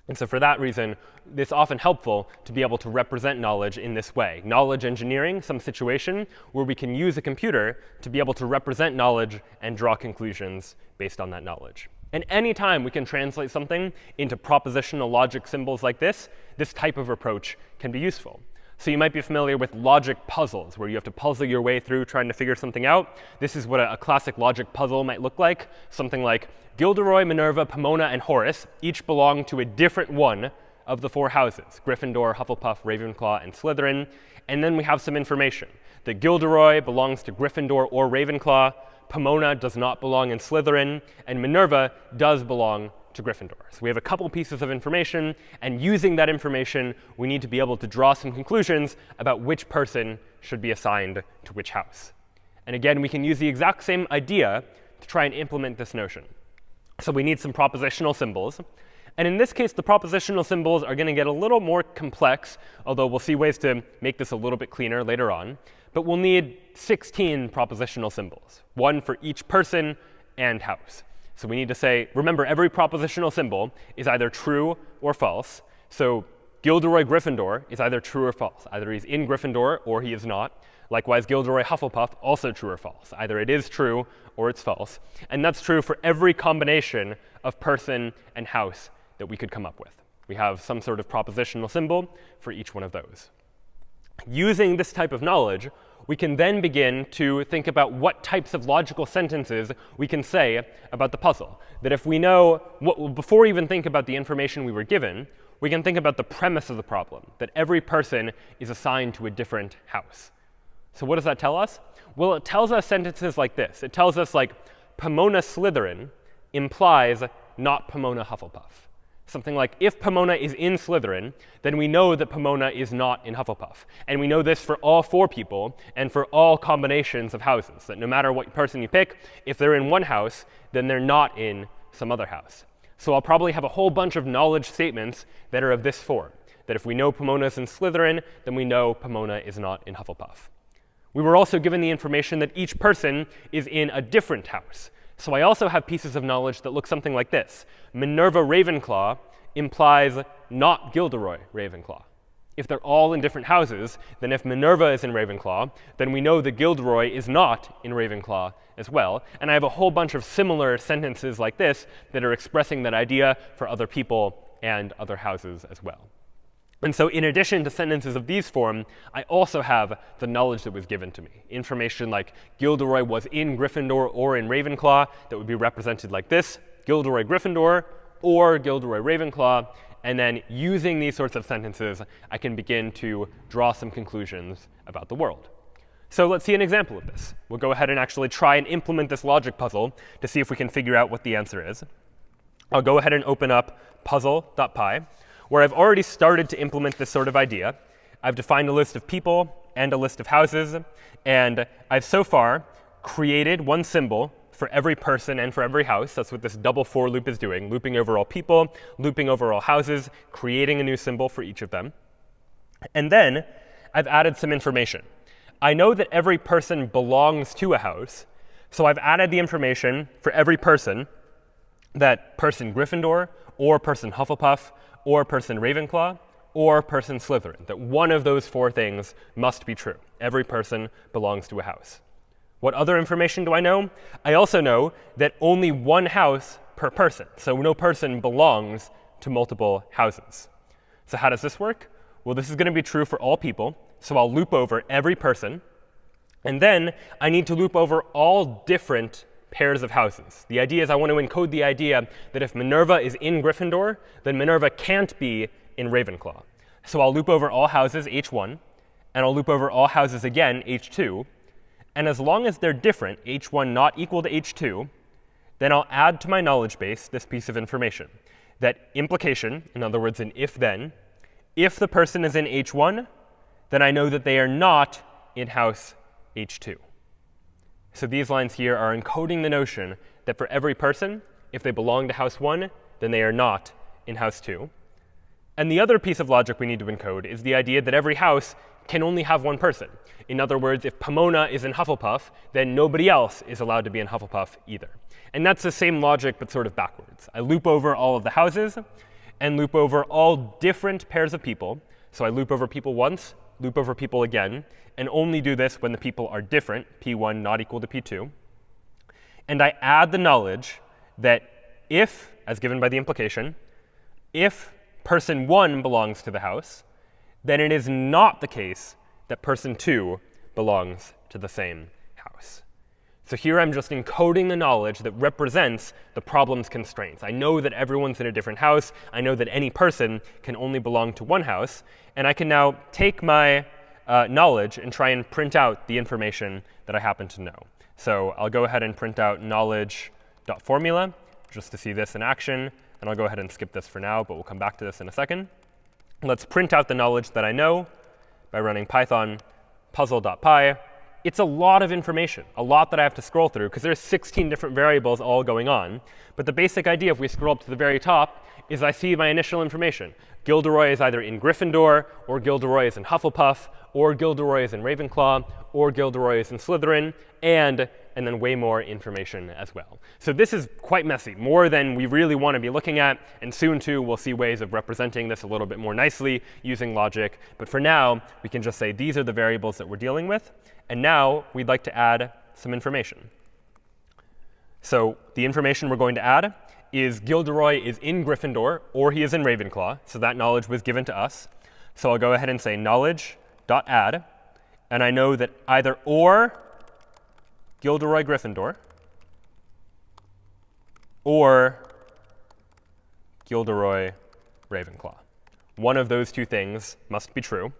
And so for that reason, it's often helpful to be able to represent knowledge in this way. Knowledge engineering, some situation where we can use a computer to be able to represent knowledge and draw conclusions based on that knowledge. And anytime we can translate something into propositional logic symbols like this type of approach can be useful. So you might be familiar with logic puzzles, where you have to puzzle your way through trying to figure something out. This is what a classic logic puzzle might look like. Something like Gilderoy, Minerva, Pomona, and Horace each belong to a different one of the four houses: Gryffindor, Hufflepuff, Ravenclaw, and Slytherin. And then we have some information that Gilderoy belongs to Gryffindor or Ravenclaw, Pomona does not belong in Slytherin, and Minerva does belong to Gryffindor. So we have a couple pieces of information, and using that information, we need to be able to draw some conclusions about which person should be assigned to which house. And again, we can use the exact same idea to try and implement this notion. So we need some propositional symbols. And in this case, the propositional symbols are going to get a little more complex, although we'll see ways to make this a little bit cleaner later on. But we'll need 16 propositional symbols, one for each person and house. So we need to say, remember, every propositional symbol is either true or false. So Gilderoy Gryffindor is either true or false. Either he's in Gryffindor or he is not. Likewise, Gilderoy Hufflepuff, also true or false. Either it is true or it's false. And that's true for every combination of person and house that we could come up with. We have some sort of propositional symbol for each one of those. Using this type of knowledge, we can then begin to think about what types of logical sentences we can say about the puzzle. That if we know, before we even think about the information we were given, we can think about the premise of the problem, that every person is assigned to a different house. So what does that tell us? Well, it tells us sentences like this. It tells us like, Pomona Slytherin implies not Pomona Hufflepuff. Something like, if Pomona is in Slytherin, then we know that Pomona is not in Hufflepuff. And we know this for all four people and for all combinations of houses, that no matter what person you pick, if they're in one house, then they're not in some other house. So I'll probably have a whole bunch of knowledge statements that are of this form, that if we know Pomona is in Slytherin, then we know Pomona is not in Hufflepuff. We were also given the information that each person is in a different house. So I also have pieces of knowledge that look something like this. Minerva Ravenclaw implies not Gilderoy Ravenclaw. If they're all in different houses, then if Minerva is in Ravenclaw, then we know that Gilderoy is not in Ravenclaw as well. And I have a whole bunch of similar sentences like this that are expressing that idea for other people and other houses as well. And so in addition to sentences of these form, I also have the knowledge that was given to me. Information like Gilderoy was in Gryffindor or in Ravenclaw that would be represented like this, Gilderoy Gryffindor or Gilderoy Ravenclaw. And then using these sorts of sentences, I can begin to draw some conclusions about the world. So let's see an example of this. We'll go ahead and actually try and implement this logic puzzle to see if we can figure out what the answer is. I'll go ahead and open up puzzle.py, where I've already started to implement this sort of idea. I've defined a list of people and a list of houses, and I've so far created one symbol for every person and for every house. That's what this double for loop is doing, looping over all people, looping over all houses, creating a new symbol for each of them. And then I've added some information. I know that every person belongs to a house, so I've added the information for every person that person Gryffindor or person Hufflepuff or person Ravenclaw or person Slytherin, that one of those four things must be true. Every person belongs to a house. What other information do I know? I also know that only one house per person. So no person belongs to multiple houses. So how does this work? Well, this is going to be true for all people. So I'll loop over every person. And then I need to loop over all different pairs of houses. The idea is I want to encode the idea that if Minerva is in Gryffindor, then Minerva can't be in Ravenclaw. So I'll loop over all houses, H1, and I'll loop over all houses again, H2. And as long as they're different, H1 not equal to H2, then I'll add to my knowledge base this piece of information. That implication, in other words, an if-then, if the person is in H1, then I know that they are not in house H2. So these lines here are encoding the notion that for every person, if they belong to house 1, then they are not in house 2. And the other piece of logic we need to encode is the idea that every house can only have one person. In other words, if Pomona is in Hufflepuff, then nobody else is allowed to be in Hufflepuff either. And that's the same logic, but sort of backwards. I loop over all of the houses and loop over all different pairs of people. So I loop over people once, loop over people again, and only do this when the people are different, P1 not equal to P2. And I add the knowledge that if, as given by the implication, if person 1 belongs to the house, then it is not the case that person 2 belongs to the same house. So here I'm just encoding the knowledge that represents the problem's constraints. I know that everyone's in a different house. I know that any person can only belong to one house. And I can now take my knowledge and try and print out the information that I happen to know. So I'll go ahead and print out knowledge.formula just to see this in action. And I'll go ahead and skip this for now, but we'll come back to this in a second. Let's print out the knowledge that I know by running Python puzzle.py. It's a lot of information, a lot that I have to scroll through, because there's 16 different variables all going on. But the basic idea, if we scroll up to the very top, is I see my initial information. Gilderoy is either in Gryffindor, or Gilderoy is in Hufflepuff, or Gilderoy is in Ravenclaw, or Gilderoy is in Slytherin, and then way more information as well. So this is quite messy, more than we really want to be looking at. And soon, too, we'll see ways of representing this a little bit more nicely using logic. But for now, we can just say these are the variables that we're dealing with. And now we'd like to add some information. So the information we're going to add is Gilderoy is in Gryffindor, or he is in Ravenclaw. So that knowledge was given to us. So I'll go ahead and say knowledge.add. And I know that either or Gilderoy Gryffindor or Gilderoy Ravenclaw. One of those two things must be true.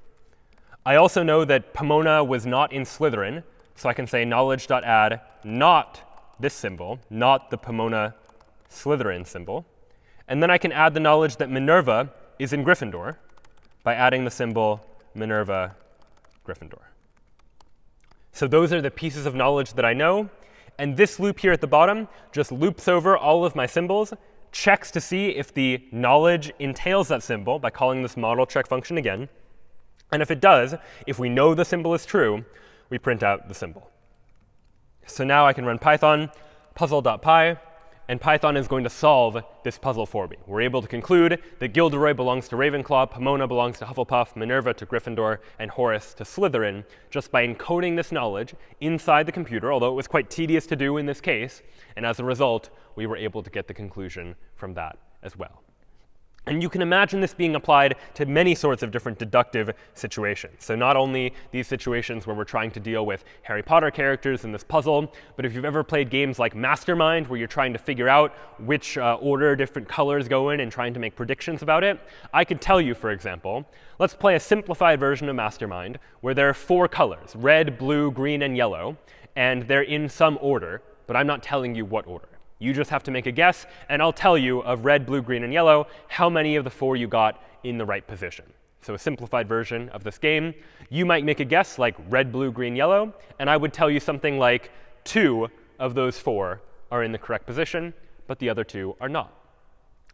I also know that Pomona was not in Slytherin, so I can say knowledge.add not this symbol, not the Pomona Slytherin symbol. And then I can add the knowledge that Minerva is in Gryffindor by adding the symbol Minerva Gryffindor. So those are the pieces of knowledge that I know. And this loop here at the bottom just loops over all of my symbols checks to see if the knowledge entails that symbol by calling this model check function again. And if it does, if we know the symbol is true, we print out the symbol. So now I can run Python puzzle.py, and Python is going to solve this puzzle for me. We're able to conclude that Gilderoy belongs to Ravenclaw, Pomona belongs to Hufflepuff, Minerva to Gryffindor, and Horace to Slytherin, just by encoding this knowledge inside the computer, although it was quite tedious to do in this case. And as a result, we were able to get the conclusion from that as well. And you can imagine this being applied to many sorts of different deductive situations. So not only these situations where we're trying to deal with Harry Potter characters in this puzzle, but if you've ever played games like Mastermind, where you're trying to figure out which order different colors go in and trying to make predictions about it, I could tell you, for example, let's play a simplified version of Mastermind where there are 4 colors, red, blue, green, and yellow, and they're in some order, but I'm not telling you what order. You just have to make a guess, and I'll tell you of red, blue, green, and yellow how many of the 4 you got in the right position. So a simplified version of this game. You might make a guess like red, blue, green, yellow, and I would tell you something like 2 of those 4 are in the correct position, but the other 2 are not.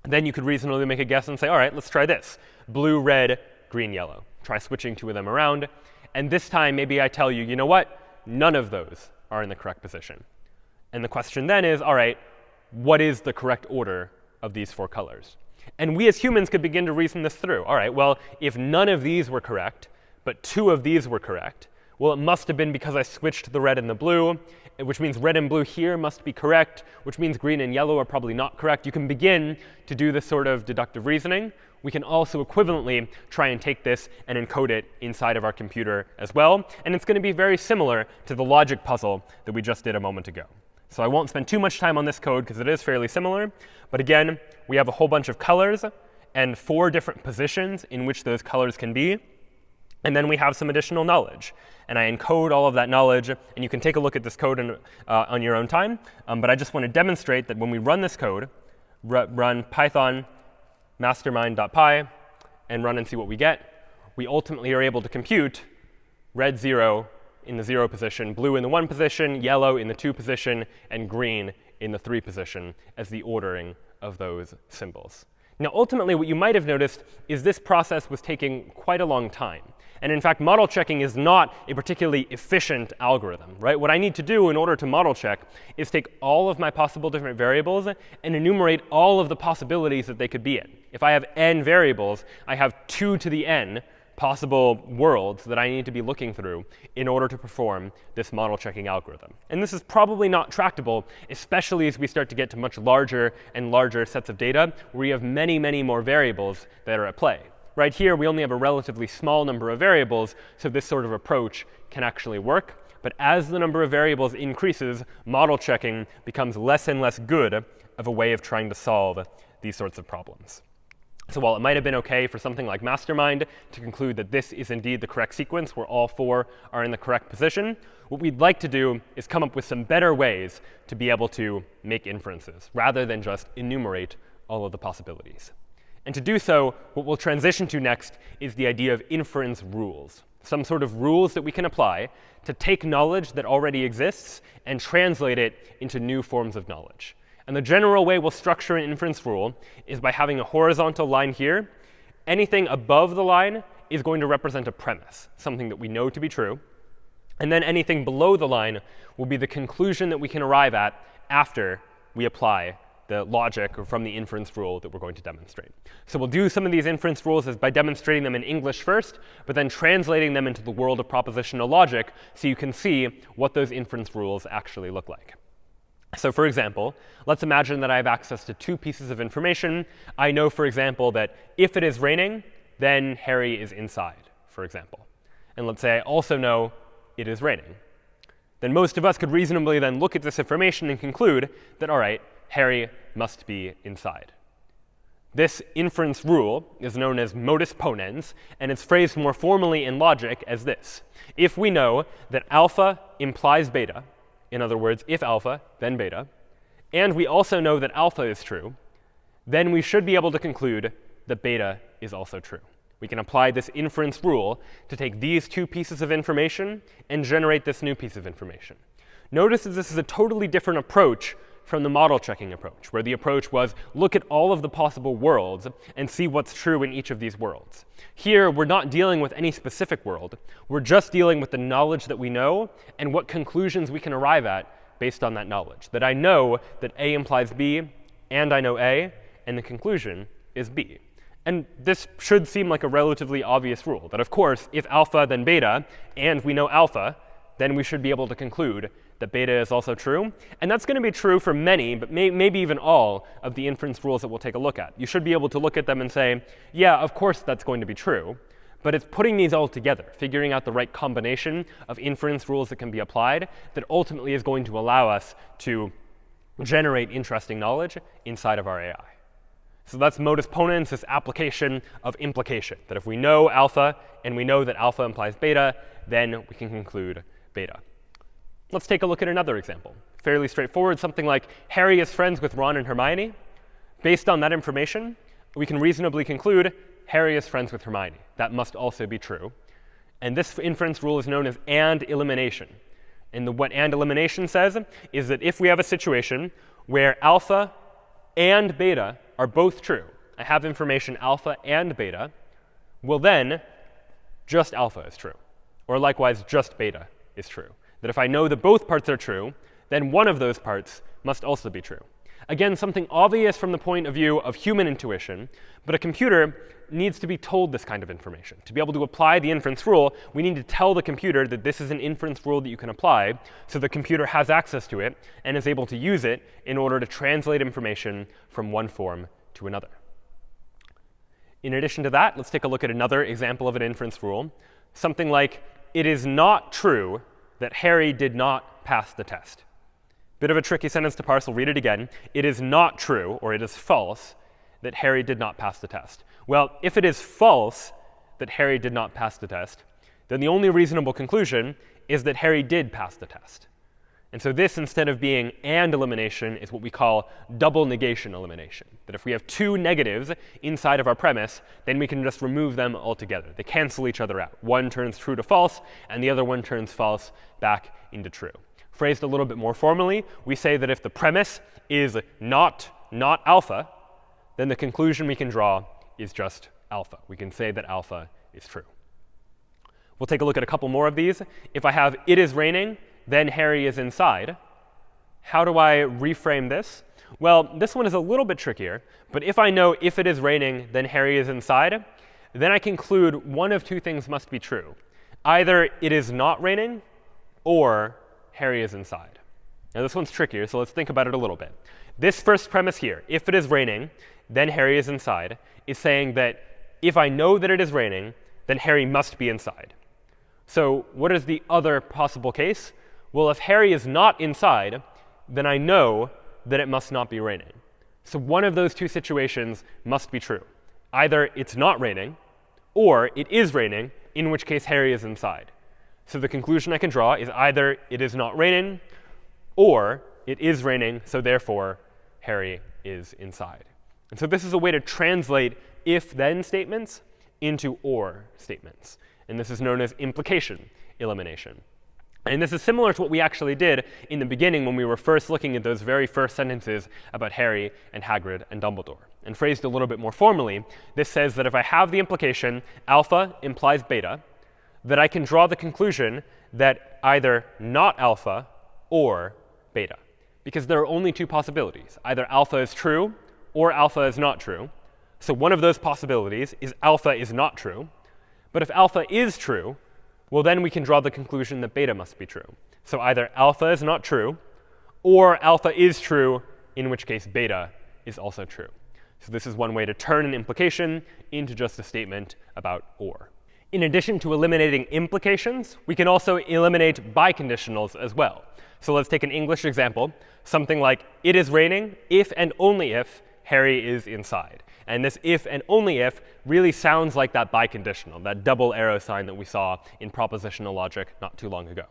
Then you could reasonably make a guess and say, all right, let's try this. Blue, red, green, yellow. Try switching 2 of them around. And this time, maybe I tell you, you know what? None of those are in the correct position. And the question then is, all right, what is the correct order of these 4 colors? And we as humans could begin to reason this through. All right, well, if none of these were correct, but 2 of these were correct, well, it must have been because I switched the red and the blue, which means red and blue here must be correct, which means green and yellow are probably not correct. You can begin to do this sort of deductive reasoning. We can also equivalently try and take this and encode it inside of our computer as well. And it's going to be very similar to the logic puzzle that we just did a moment ago. So I won't spend too much time on this code because it is fairly similar. But again, we have a whole bunch of colors and 4 different positions in which those colors can be. And then we have some additional knowledge. And I encode all of that knowledge. And you can take a look at this code on your own time. But I just want to demonstrate that when we run this code, run Python mastermind.py, and run and see what we get, we ultimately are able to compute red 0 in the 0 position, blue in the 1 position, yellow in the 2 position, and green in the 3 position as the ordering of those symbols. Now, ultimately, what you might have noticed is this process was taking quite a long time. And in fact, model checking is not a particularly efficient algorithm, right? What I need to do in order to model check is take all of my possible different variables and enumerate all of the possibilities that they could be in. If I have n variables, I have 2 to the n possible worlds that I need to be looking through in order to perform this model checking algorithm. And this is probably not tractable, especially as we start to get to much larger and larger sets of data where we have many, many more variables that are at play. Right here, we only have a relatively small number of variables, so this sort of approach can actually work. But as the number of variables increases, model checking becomes less and less good of a way of trying to solve these sorts of problems. So while it might have been OK for something like Mastermind to conclude that this is indeed the correct sequence where all 4 are in the correct position, what we'd like to do is come up with some better ways to be able to make inferences, rather than just enumerate all of the possibilities. And to do so, what we'll transition to next is the idea of inference rules, some sort of rules that we can apply to take knowledge that already exists and translate it into new forms of knowledge. And the general way we'll structure an inference rule is by having a horizontal line here. Anything above the line is going to represent a premise, something that we know to be true. And then anything below the line will be the conclusion that we can arrive at after we apply the logic from the inference rule that we're going to demonstrate. So we'll do some of these inference rules by demonstrating them in English first, but then translating them into the world of propositional logic so you can see what those inference rules actually look like. So for example, let's imagine that I have access to 2 pieces of information. I know, for example, that if it is raining, then Harry is inside, for example. And let's say I also know it is raining. Then most of us could reasonably then look at this information and conclude that, all right, Harry must be inside. This inference rule is known as modus ponens, and it's phrased more formally in logic as this. If we know that alpha implies beta, in other words, if alpha, then beta, and we also know that alpha is true, then we should be able to conclude that beta is also true. We can apply this inference rule to take these 2 pieces of information and generate this new piece of information. Notice that this is a totally different approach from the model checking approach, where the approach was look at all of the possible worlds and see what's true in each of these worlds. Here, we're not dealing with any specific world. We're just dealing with the knowledge that we know and what conclusions we can arrive at based on that knowledge. That I know that A implies B, and I know A, and the conclusion is B. And this should seem like a relatively obvious rule, that of course, if alpha then beta, and we know alpha, then we should be able to conclude that beta is also true. And that's going to be true for many, but maybe even all, of the inference rules that we'll take a look at. You should be able to look at them and say, yeah, of course that's going to be true. But it's putting these all together, figuring out the right combination of inference rules that can be applied that ultimately is going to allow us to generate interesting knowledge inside of our AI. So that's modus ponens, this application of implication, that if we know alpha and we know that alpha implies beta, then we can conclude beta. Let's take a look at another example. Fairly straightforward, something like Harry is friends with Ron and Hermione. Based on that information, we can reasonably conclude Harry is friends with Hermione. That must also be true. And this inference rule is known as and elimination. And what and elimination says is that if we have a situation where alpha and beta are both true, I have information alpha and beta, well then, just alpha is true. Or likewise, just beta is true. That if I know that both parts are true, then one of those parts must also be true. Again, something obvious from the point of view of human intuition, but a computer needs to be told this kind of information. To be able to apply the inference rule, we need to tell the computer that this is an inference rule that you can apply, so the computer has access to it and is able to use it in order to translate information from one form to another. In addition to that, let's take a look at another example of an inference rule. Something like, it is not true that Harry did not pass the test. Bit of a tricky sentence to parse. I'll read it again. It is not true, or it is false, that Harry did not pass the test. Well, if it is false that Harry did not pass the test, then the only reasonable conclusion is that Harry did pass the test. And so this, instead of being and elimination, is what we call double negation elimination. That if we have two negatives inside of our premise, then we can just remove them altogether. They cancel each other out. One turns true to false, and the other one turns false back into true. Phrased a little bit more formally, we say that if the premise is not alpha, then the conclusion we can draw is just alpha. We can say that alpha is true. We'll take a look at a couple more of these. If I have it is raining, then Harry is inside. How do I reframe this? Well, this one is a little bit trickier, but if I know if it is raining, then Harry is inside, then I conclude one of two things must be true. Either it is not raining, or Harry is inside. Now this one's trickier, so let's think about it a little bit. This first premise here, if it is raining, then Harry is inside, is saying that if I know that it is raining, then Harry must be inside. So what is the other possible case? Well, if Harry is not inside, then I know that it must not be raining. So one of those two situations must be true. Either it's not raining, or it is raining, in which case Harry is inside. So the conclusion I can draw is either it is not raining, or it is raining, so therefore Harry is inside. And so this is a way to translate if-then statements into or statements. And this is known as implication elimination. And this is similar to what we actually did in the beginning when we were first looking at those very first sentences about Harry and Hagrid and Dumbledore. And phrased a little bit more formally, this says that if I have the implication alpha implies beta, that I can draw the conclusion that either not alpha or beta. Because there are only two possibilities. Either alpha is true or alpha is not true. So one of those possibilities is alpha is not true. But if alpha is true, well, then we can draw the conclusion that beta must be true. So either alpha is not true, or alpha is true, in which case beta is also true. So this is one way to turn an implication into just a statement about or. In addition to eliminating implications, we can also eliminate biconditionals as well. So let's take an English example, something like, it is raining if and only if Harry is inside. And this if and only if really sounds like that biconditional, that double arrow sign that we saw in propositional logic not too long ago.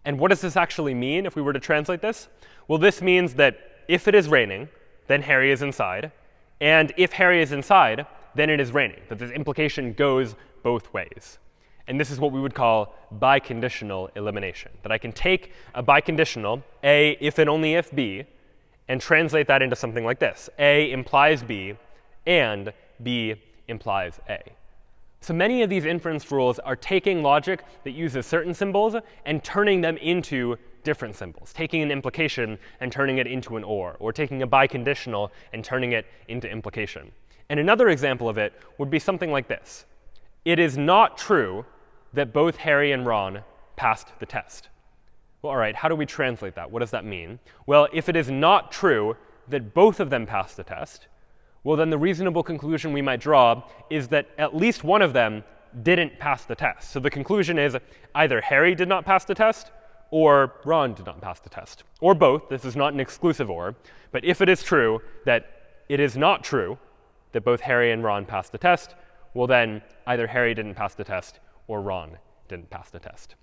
And what does this actually mean if we were to translate this? Well, this means that if it is raining, then Harry is inside. And if Harry is inside, then it is raining, that this implication goes both ways. And this is what we would call biconditional elimination, that I can take a biconditional, A, if and only if B, and translate that into something like this. A implies B, and B implies A. So many of these inference rules are taking logic that uses certain symbols and turning them into different symbols, taking an implication and turning it into an or taking a biconditional and turning it into implication. And another example of it would be something like this. It is not true that both Harry and Ron passed the test. Well, all right, how do we translate that? What does that mean? Well, if it is not true that both of them passed the test, well, then the reasonable conclusion we might draw is that at least one of them didn't pass the test. So the conclusion is either Harry did not pass the test or Ron did not pass the test, or both. This is not an exclusive or. But if it is true that it is not true that both Harry and Ron passed the test, well, then either Harry didn't pass the test or Ron didn't pass the test.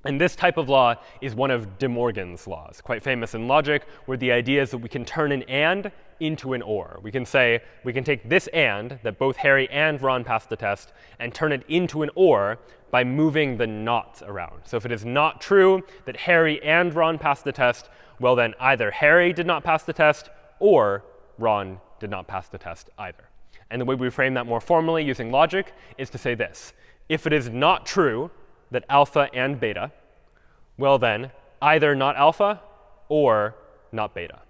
And this type of law is one of De Morgan's laws, quite famous in logic, where the idea is that we can turn an and into an or. We can say, we can take this and, that both Harry and Ron passed the test, and turn it into an or by moving the nots around. So if it is not true that Harry and Ron passed the test, well then either Harry did not pass the test or Ron did not pass the test either. And the way we frame that more formally using logic is to say this. If it is not true that alpha and beta, well then, either not alpha or not beta.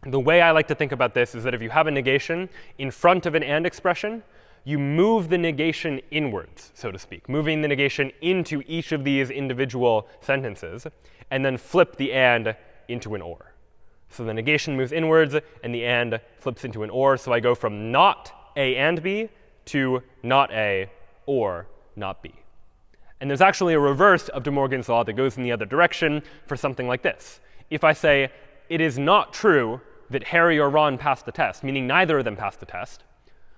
The way I like to think about this is that if you have a negation in front of an and expression, you move the negation inwards, so to speak, moving the negation into each of these individual sentences, and then flip the and into an or. So the negation moves inwards, and the and flips into an or, so I go from not A and B to not A or not B. And there's actually a reverse of De Morgan's law that goes in the other direction for something like this. If I say, it is not true that Harry or Ron passed the test, meaning neither of them passed the test,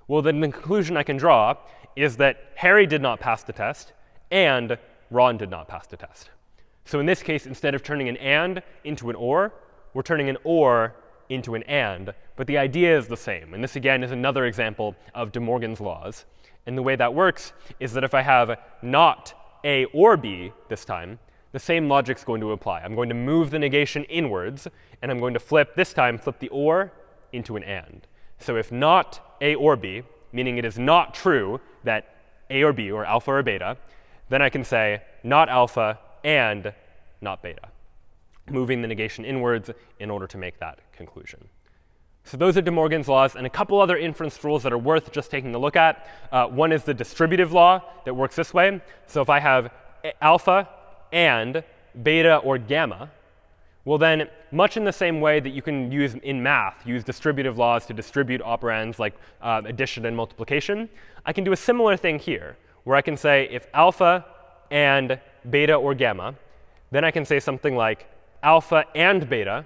well, then the conclusion I can draw is that Harry did not pass the test and Ron did not pass the test. So in this case, instead of turning an and into an or, we're turning an or into an and. But the idea is the same. And this, again, is another example of De Morgan's laws. And the way that works is that if I have not A or B this time, the same logic's going to apply. I'm going to move the negation inwards, and I'm going to flip the or into an and. So if not A or B, meaning it is not true that A or B, or alpha or beta, then I can say not alpha and not beta, moving the negation inwards in order to make that conclusion. So those are De Morgan's laws, and a couple other inference rules that are worth just taking a look at. One is the distributive law that works this way. So if I have alpha and beta or gamma, well then, much in the same way that you can use in math, use distributive laws to distribute operands like addition and multiplication, I can do a similar thing here, where I can say if alpha and beta or gamma, then I can say something like alpha and beta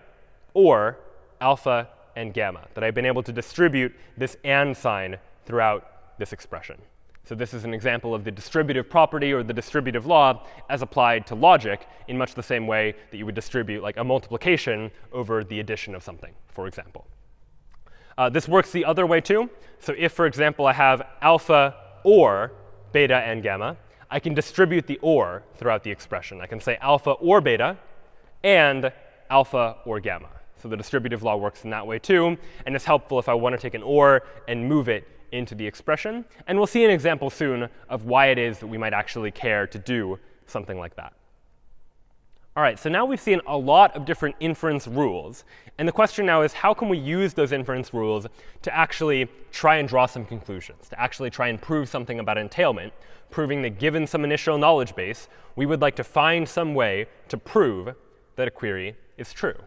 or alpha and gamma, that I've been able to distribute this and sign throughout this expression. So this is an example of the distributive property or the distributive law as applied to logic in much the same way that you would distribute like a multiplication over the addition of something, for example. This works the other way too. So if, for example, I have alpha or beta and gamma, I can distribute the or throughout the expression. I can say alpha or beta and alpha or gamma. So the distributive law works in that way too, and it's helpful if I want to take an or and move it into the expression. And we'll see an example soon of why it is that we might actually care to do something like that. All right, so now we've seen a lot of different inference rules. And the question now is, how can we use those inference rules to actually try and draw some conclusions, to actually try and prove something about entailment, proving that given some initial knowledge base, we would like to find some way to prove that a query is true.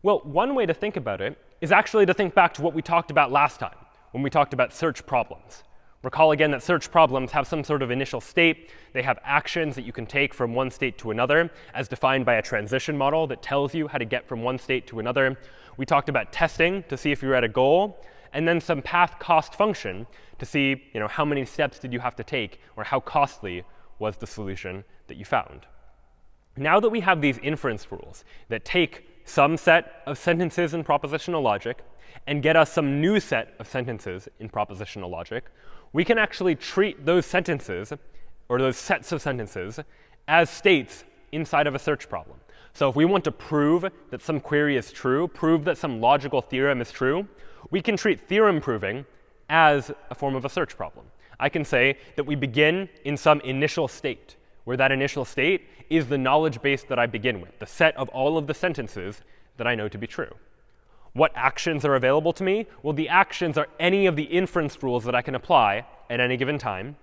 Well, one way to think about it is actually to think back to what we talked about last time, when we talked about search problems. Recall again that search problems have some sort of initial state. They have actions that you can take from one state to another, as defined by a transition model that tells you how to get from one state to another. We talked about testing to see if you're at a goal, and then some path cost function to see how many steps did you have to take, or how costly was the solution that you found. Now that we have these inference rules that take some set of sentences in propositional logic and get us some new set of sentences in propositional logic, we can actually treat those sentences, or those sets of sentences, as states inside of a search problem. So if we want to prove that some query is true, prove that some logical theorem is true, we can treat theorem proving as a form of a search problem. I can say that we begin in some initial state, where that initial state is the knowledge base that I begin with, the set of all of the sentences that I know to be true. What actions are available to me? Well, the actions are any of the inference rules that I can apply at any given time.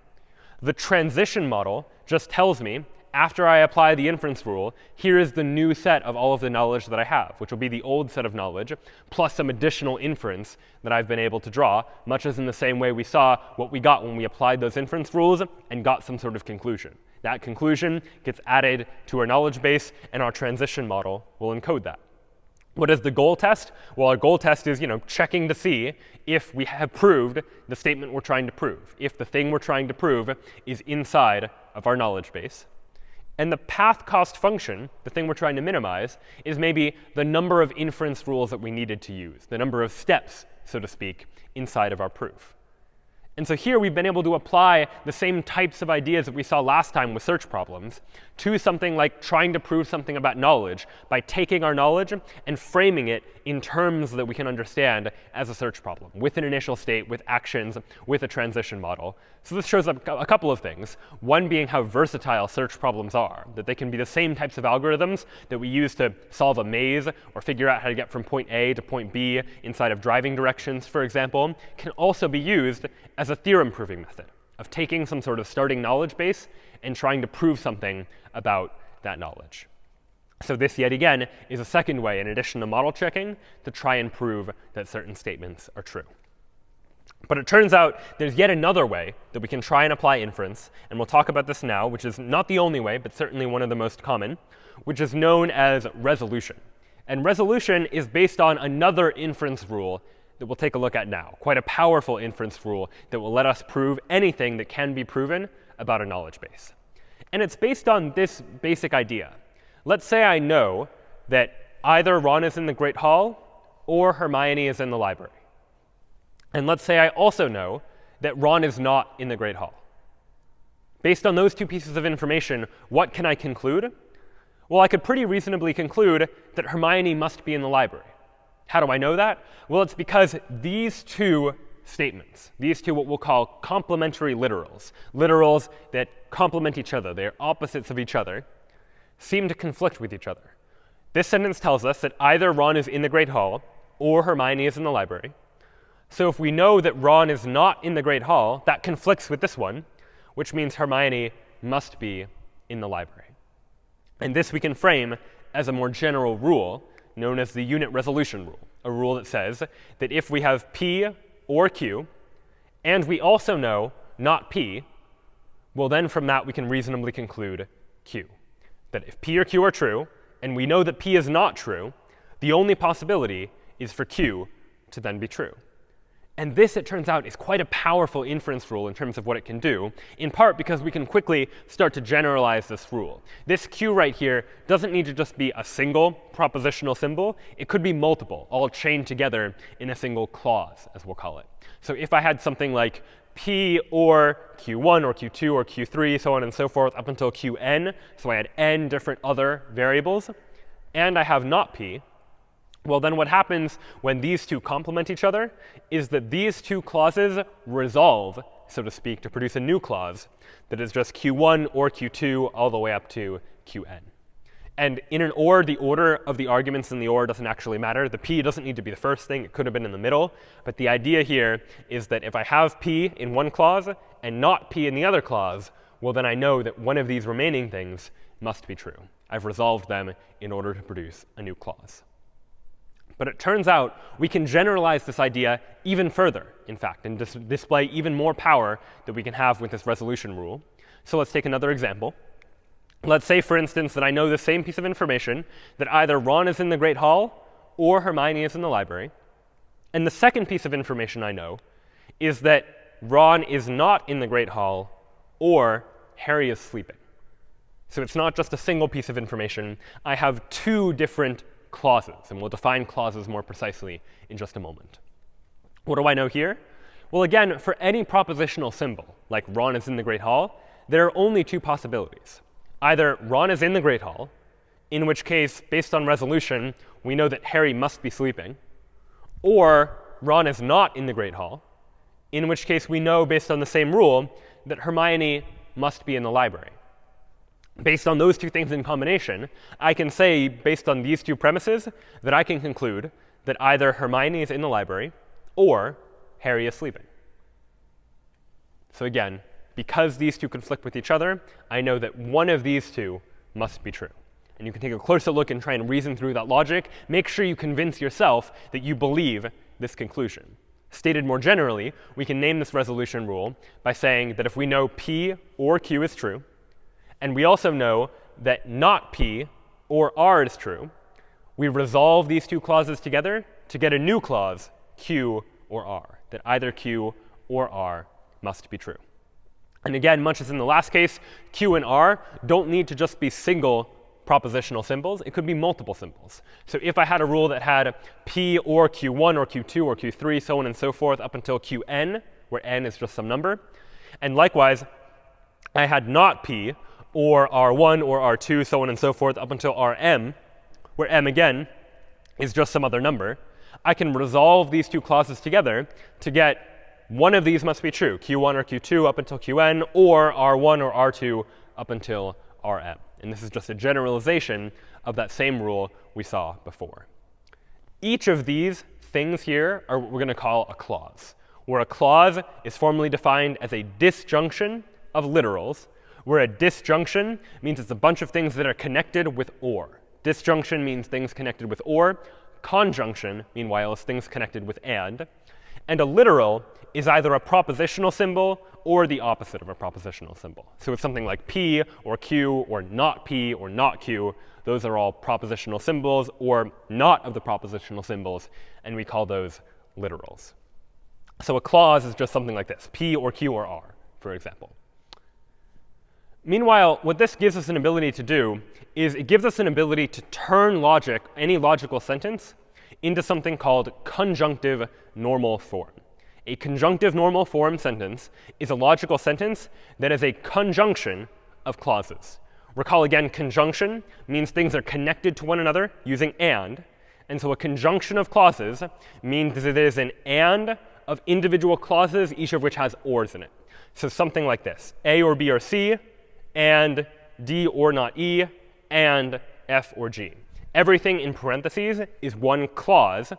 The transition model just tells me, after I apply the inference rule, here is the new set of all of the knowledge that I have, which will be the old set of knowledge, plus some additional inference that I've been able to draw, much as in the same way we saw what we got when we applied those inference rules and got some sort of conclusion. That conclusion gets added to our knowledge base, and our transition model will encode that. What is the goal test? Well, our goal test is, checking to see if we have proved the statement we're trying to prove, if the thing we're trying to prove is inside of our knowledge base. And the path cost function, the thing we're trying to minimize, is maybe the number of inference rules that we needed to use, the number of steps, so to speak, inside of our proof. And so here we've been able to apply the same types of ideas that we saw last time with search problems to something like trying to prove something about knowledge by taking our knowledge and framing it in terms that we can understand as a search problem, with an initial state, with actions, with a transition model. So this shows up a couple of things. One being how versatile search problems are, that they can be the same types of algorithms that we use to solve a maze or figure out how to get from point A to point B inside of driving directions, for example, can also be used as a theorem proving method of taking some sort of starting knowledge base and trying to prove something about that knowledge. So this, yet again, is a second way, in addition to model checking, to try and prove that certain statements are true. But it turns out there's yet another way that we can try and apply inference, and we'll talk about this now, which is not the only way, but certainly one of the most common, which is known as resolution. And resolution is based on another inference rule that we'll take a look at now, quite a powerful inference rule that will let us prove anything that can be proven about a knowledge base. And it's based on this basic idea. Let's say I know that either Ron is in the Great Hall or Hermione is in the library. And let's say I also know that Ron is not in the Great Hall. Based on those two pieces of information, what can I conclude? Well, I could pretty reasonably conclude that Hermione must be in the library. How do I know that? Well, it's because these two statements, these two what we'll call complementary literals, literals that complement each other, they're opposites of each other, seem to conflict with each other. This sentence tells us that either Ron is in the Great Hall or Hermione is in the library. So if we know that Ron is not in the Great Hall, that conflicts with this one, which means Hermione must be in the library. And this we can frame as a more general rule known as the unit resolution rule, a rule that says that if we have P or Q, and we also know not P, well then from that we can reasonably conclude Q. That if P or Q are true, and we know that P is not true, the only possibility is for Q to then be true. And this, it turns out, is quite a powerful inference rule in terms of what it can do, in part because we can quickly start to generalize this rule. This Q right here doesn't need to just be a single propositional symbol. It could be multiple, all chained together in a single clause, as we'll call it. So if I had something like P or Q1 or Q2 or Q3, so on and so forth, up until Qn, so I had n different other variables, and I have not P, well, then what happens when these two complement each other is that these two clauses resolve, so to speak, to produce a new clause that is just Q1 or Q2 all the way up to Qn. And in an OR, the order of the arguments in the OR doesn't actually matter. The P doesn't need to be the first thing. It could have been in the middle. But the idea here is that if I have P in one clause and not P in the other clause, well, then I know that one of these remaining things must be true. I've resolved them in order to produce a new clause. But it turns out we can generalize this idea even further, in fact, and display even more power that we can have with this resolution rule. So let's take another example. Let's say, for instance, that I know the same piece of information, that either Ron is in the Great Hall or Hermione is in the library. And the second piece of information I know is that Ron is not in the Great Hall or Harry is sleeping. So it's not just a single piece of information. I have two different clauses, and we'll define clauses more precisely in just a moment. What do I know here? Well, again, for any propositional symbol, like Ron is in the Great Hall, there are only two possibilities. Either Ron is in the Great Hall, in which case, based on resolution, we know that Harry must be sleeping, or Ron is not in the Great Hall, in which case we know, based on the same rule, that Hermione must be in the library. Based on those two things in combination, I can say, based on these two premises, that I can conclude that either Hermione is in the library or Harry is sleeping. So again, because these two conflict with each other, I know that one of these two must be true. And you can take a closer look and try and reason through that logic. Make sure you convince yourself that you believe this conclusion. Stated more generally, we can name this resolution rule by saying that if we know P or Q is true, and we also know that not P or R is true, we resolve these two clauses together to get a new clause, Q or R, that either Q or R must be true. And again, much as in the last case, Q and R don't need to just be single propositional symbols. It could be multiple symbols. So if I had a rule that had P or Q1 or Q2 or Q3, so on and so forth, up until Qn, where n is just some number, and likewise, I had not P or R1 or R2, so on and so forth, up until Rm, where m, again, is just some other number, I can resolve these two clauses together to get one of these must be true, Q1 or Q2 up until Qn, or R1 or R2 up until Rm. And this is just a generalization of that same rule we saw before. Each of these things here are what we're going to call a clause, where a clause is formally defined as a disjunction of literals, where a disjunction means it's a bunch of things that are connected with or. Disjunction means things connected with or. Conjunction, meanwhile, is things connected with and. And a literal is either a propositional symbol or the opposite of a propositional symbol. So it's something like P or Q or not P or not Q. Those are all propositional symbols or not of the propositional symbols, and we call those literals. So a clause is just something like this, P or Q or R, for example. Meanwhile, what this gives us an ability to do is it gives us an ability to turn logic, any logical sentence, into something called conjunctive normal form. A conjunctive normal form sentence is a logical sentence that is a conjunction of clauses. Recall again, conjunction means things are connected to one another using and so a conjunction of clauses means that it is an and of individual clauses, each of which has ors in it. So something like this, A or B or C, and D or not E, and F or G. Everything in parentheses is one clause.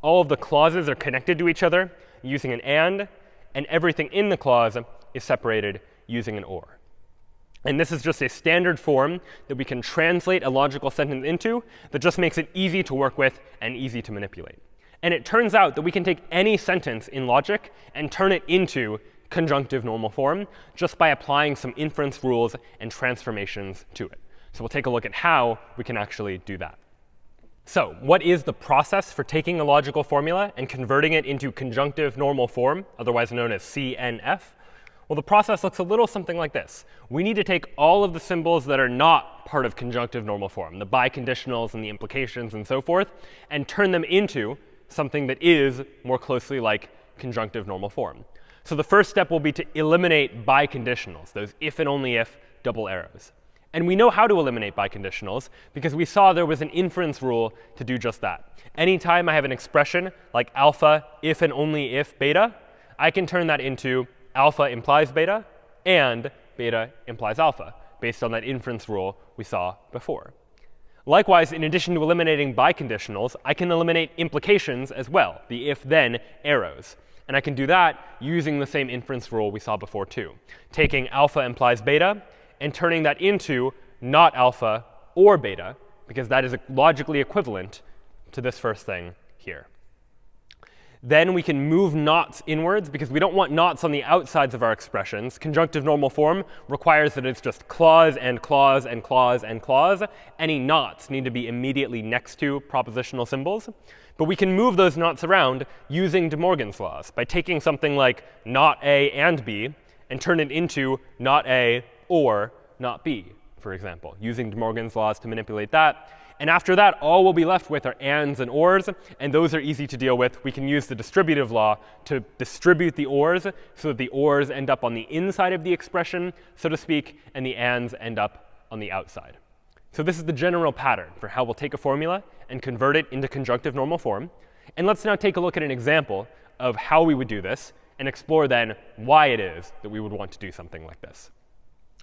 All of the clauses are connected to each other using an and everything in the clause is separated using an or. And this is just a standard form that we can translate a logical sentence into that just makes it easy to work with and easy to manipulate. And it turns out that we can take any sentence in logic and turn it into conjunctive normal form just by applying some inference rules and transformations to it. So we'll take a look at how we can actually do that. So what is the process for taking a logical formula and converting it into conjunctive normal form, otherwise known as CNF? Well, the process looks a little something like this. We need to take all of the symbols that are not part of conjunctive normal form, the biconditionals and the implications and so forth, and turn them into something that is more closely like conjunctive normal form. So the first step will be to eliminate biconditionals, those if and only if double arrows. And we know how to eliminate biconditionals because we saw there was an inference rule to do just that. Anytime I have an expression like alpha if and only if beta, I can turn that into alpha implies beta and beta implies alpha, based on that inference rule we saw before. Likewise, in addition to eliminating biconditionals, I can eliminate implications as well, the if-then arrows. And I can do that using the same inference rule we saw before too, taking alpha implies beta and turning that into not alpha or beta, because that is logically equivalent to this first thing here. Then we can move knots inwards, because we don't want knots on the outsides of our expressions. Conjunctive normal form requires that it's just clause and clause and clause and clause. Any knots need to be immediately next to propositional symbols. But we can move those knots around using De Morgan's laws by taking something like not A and B and turn it into not A or not B, for example, using De Morgan's laws to manipulate that. And after that, all we'll be left with are ands and ors, and those are easy to deal with. We can use the distributive law to distribute the ors so that the ors end up on the inside of the expression, so to speak, and the ands end up on the outside. So this is the general pattern for how we'll take a formula and convert it into conjunctive normal form. And let's now take a look at an example of how we would do this and explore then why it is that we would want to do something like this.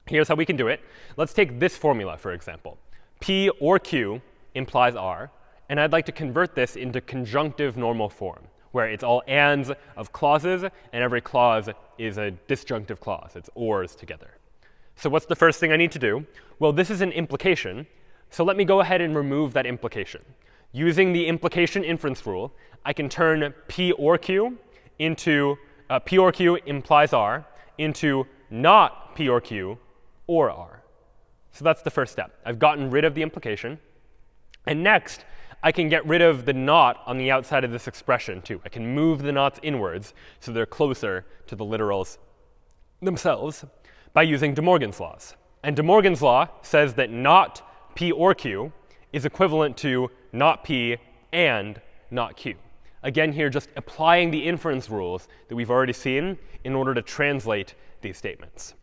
Here's how we can do it. Let's take this formula, for example. P or Q implies R. And I'd like to convert this into conjunctive normal form, where it's all ands of clauses, and every clause is a disjunctive clause. It's ors together. So what's the first thing I need to do? Well, this is an implication. So let me go ahead and remove that implication. Using the implication inference rule, I can turn P or Q into P or Q implies R into not P or Q or R. So that's the first step. I've gotten rid of the implication. And next, I can get rid of the not on the outside of this expression, too. I can move the nots inwards so they're closer to the literals themselves by using De Morgan's laws. And De Morgan's law says that not P or Q is equivalent to not P and not Q. Again, here, just applying the inference rules that we've already seen in order to translate these statements.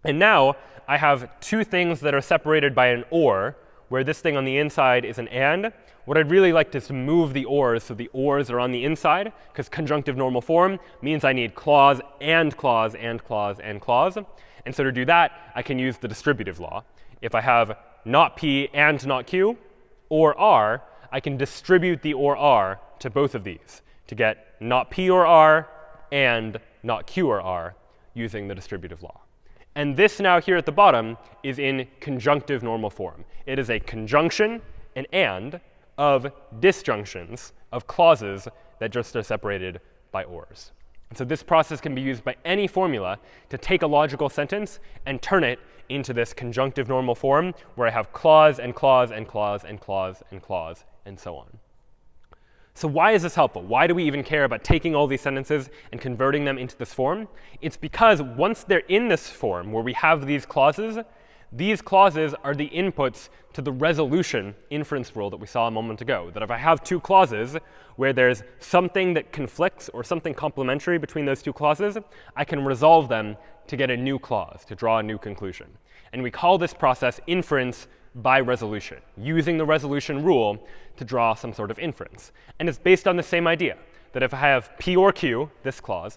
And now I have two things that are separated by an or, where this thing on the inside is an and. What I'd really like is to move the ors so the ors are on the inside, because conjunctive normal form means I need clause and clause and clause and clause. And so to do that, I can use the distributive law. If I have not P and not Q, or R, I can distribute the or R to both of these to get not P or R and not Q or R using the distributive law. And this now here at the bottom is in conjunctive normal form. It is a conjunction, an and, of disjunctions, of clauses that just are separated by ors. And so this process can be used by any formula to take a logical sentence and turn it into this conjunctive normal form where I have clause and clause and clause and clause and clause and so on. So why is this helpful? Why do we even care about taking all these sentences and converting them into this form? It's because once they're in this form where we have these clauses are the inputs to the resolution inference rule that we saw a moment ago. That if I have two clauses where there's something that conflicts or something complementary between those two clauses, I can resolve them to get a new clause, to draw a new conclusion. And we call this process inference by resolution, using the resolution rule to draw some sort of inference. And it's based on the same idea, that if I have P or Q, this clause,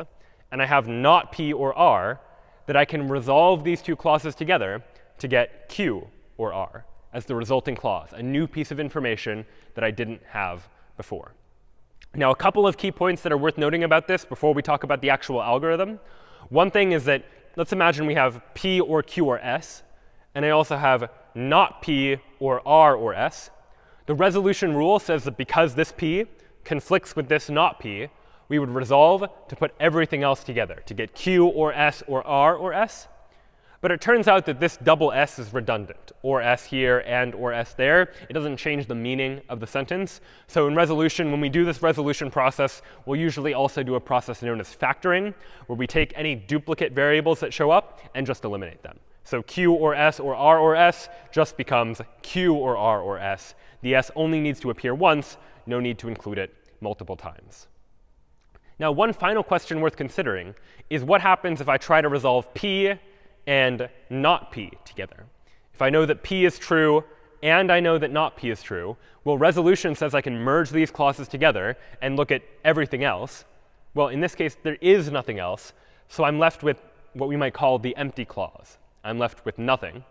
and I have not P or R, that I can resolve these two clauses together to get Q or R as the resulting clause, a new piece of information that I didn't have before. Now, a couple of key points that are worth noting about this before we talk about the actual algorithm. One thing is that let's imagine we have P or Q or S, and I also have not P or R or S. The resolution rule says that because this P conflicts with this not P, we would resolve to put everything else together to get Q or S or R or S. But it turns out that this double S is redundant, or S here and or S there. It doesn't change the meaning of the sentence. So in resolution, when we do this resolution process, we'll usually also do a process known as factoring, where we take any duplicate variables that show up and just eliminate them. So Q or S or R or S just becomes Q or R or S. The S only needs to appear once, no need to include it multiple times. Now, one final question worth considering is what happens if I try to resolve P and not P together? If I know that P is true and I know that not P is true, well, resolution says I can merge these clauses together and look at everything else. Well, in this case, there is nothing else, so I'm left with what we might call the empty clause. I'm left with nothing.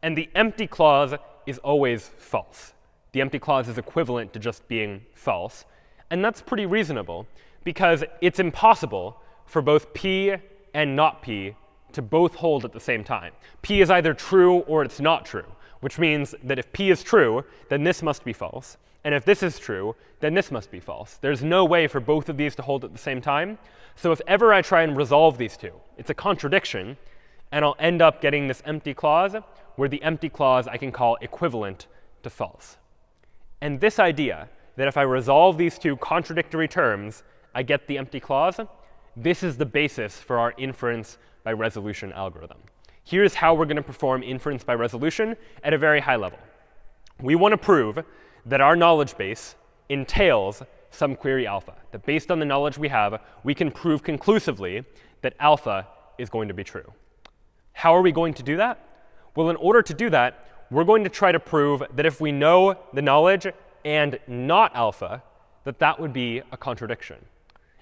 And the empty clause is always false. The empty clause is equivalent to just being false. And that's pretty reasonable, because it's impossible for both P and not P to both hold at the same time. P is either true or it's not true, which means that if P is true, then this must be false. And if this is true, then this must be false. There's no way for both of these to hold at the same time. So if ever I try and resolve these two, it's a contradiction, and I'll end up getting this empty clause, where the empty clause I can call equivalent to false. And this idea that if I resolve these two contradictory terms, I get the empty clause, this is the basis for our inference by resolution algorithm. Here's how we're going to perform inference by resolution at a very high level. We want to prove that our knowledge base entails some query alpha, that based on the knowledge we have, we can prove conclusively that alpha is going to be true. How are we going to do that? Well, in order to do that, we're going to try to prove that if we know the knowledge and not alpha, that would be a contradiction.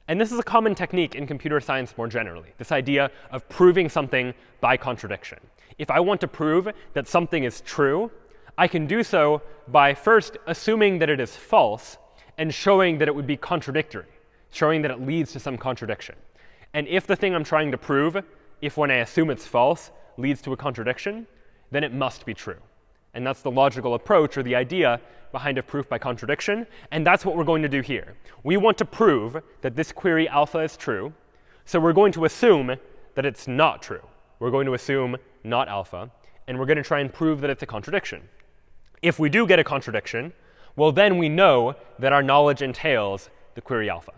And this is a common technique in computer science more generally, this idea of proving something by contradiction. If I want to prove that something is true, I can do so by first assuming that it is false and showing that it would be contradictory, showing that it leads to some contradiction. And if the thing I'm trying to prove, if when I assume it's false, leads to a contradiction, then it must be true. And that's the logical approach or the idea behind a proof by contradiction. And that's what we're going to do here. We want to prove that this query alpha is true. So we're going to assume that it's not true. We're going to assume not alpha. And we're going to try and prove that it's a contradiction. If we do get a contradiction, well, then we know that our knowledge entails the query alpha.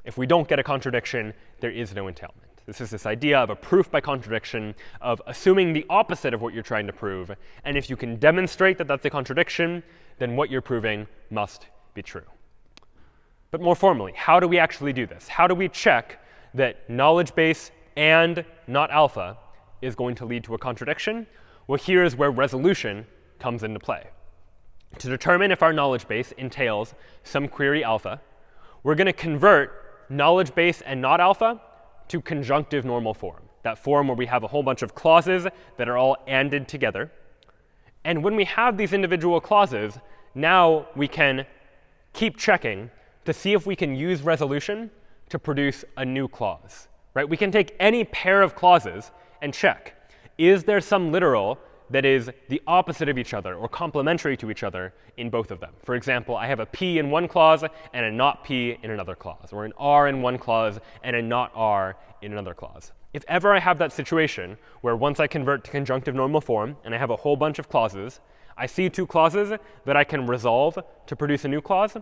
If we don't get a contradiction, there is no entailment. This is this idea of a proof by contradiction, of assuming the opposite of what you're trying to prove. And if you can demonstrate that that's a contradiction, then what you're proving must be true. But more formally, how do we actually do this? How do we check that knowledge base and not alpha is going to lead to a contradiction? Well, here's where resolution comes into play. To determine if our knowledge base entails some query alpha, we're going to convert knowledge base and not alpha to conjunctive normal form, that form where we have a whole bunch of clauses that are all anded together. And when we have these individual clauses, now we can keep checking to see if we can use resolution to produce a new clause. Right? We can take any pair of clauses and check, is there some literal that is the opposite of each other or complementary to each other in both of them? For example, I have a P in one clause and a not P in another clause, or an R in one clause and a not R in another clause. If ever I have that situation where once I convert to conjunctive normal form and I have a whole bunch of clauses, I see two clauses that I can resolve to produce a new clause,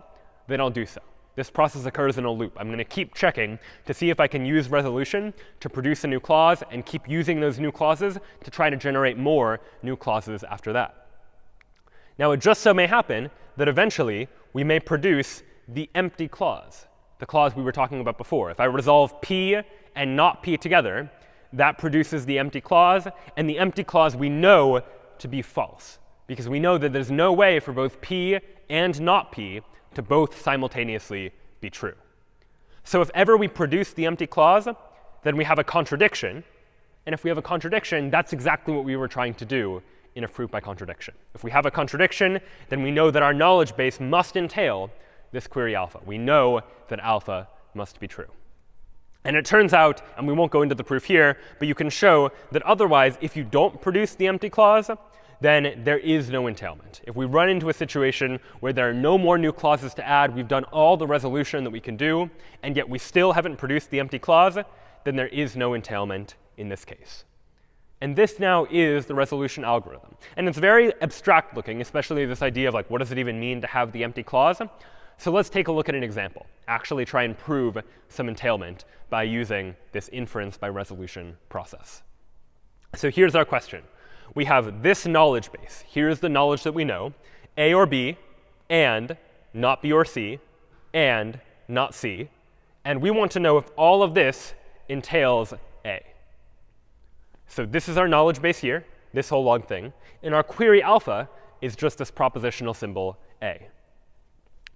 then I'll do so. This process occurs in a loop. I'm going to keep checking to see if I can use resolution to produce a new clause and keep using those new clauses to try to generate more new clauses after that. Now, it just so may happen that eventually we may produce the empty clause, the clause we were talking about before. If I resolve P and not P together, that produces the empty clause. And the empty clause we know to be false, because we know that there's no way for both P and not P to both simultaneously be true. So if ever we produce the empty clause, then we have a contradiction. And if we have a contradiction, that's exactly what we were trying to do in a proof by contradiction. If we have a contradiction, then we know that our knowledge base must entail this query alpha. We know that alpha must be true. And it turns out, and we won't go into the proof here, but you can show that otherwise, if you don't produce the empty clause, then there is no entailment. If we run into a situation where there are no more new clauses to add, we've done all the resolution that we can do, and yet we still haven't produced the empty clause, then there is no entailment in this case. And this now is the resolution algorithm. And it's very abstract looking, especially this idea of like, what does it even mean to have the empty clause? So let's take a look at an example. Actually try and prove some entailment by using this inference by resolution process. So here's our question. We have this knowledge base. Here's the knowledge that we know, A or B, and not B or C, and not C. And we want to know if all of this entails A. So this is our knowledge base here, this whole long thing. And our query alpha is just this propositional symbol A.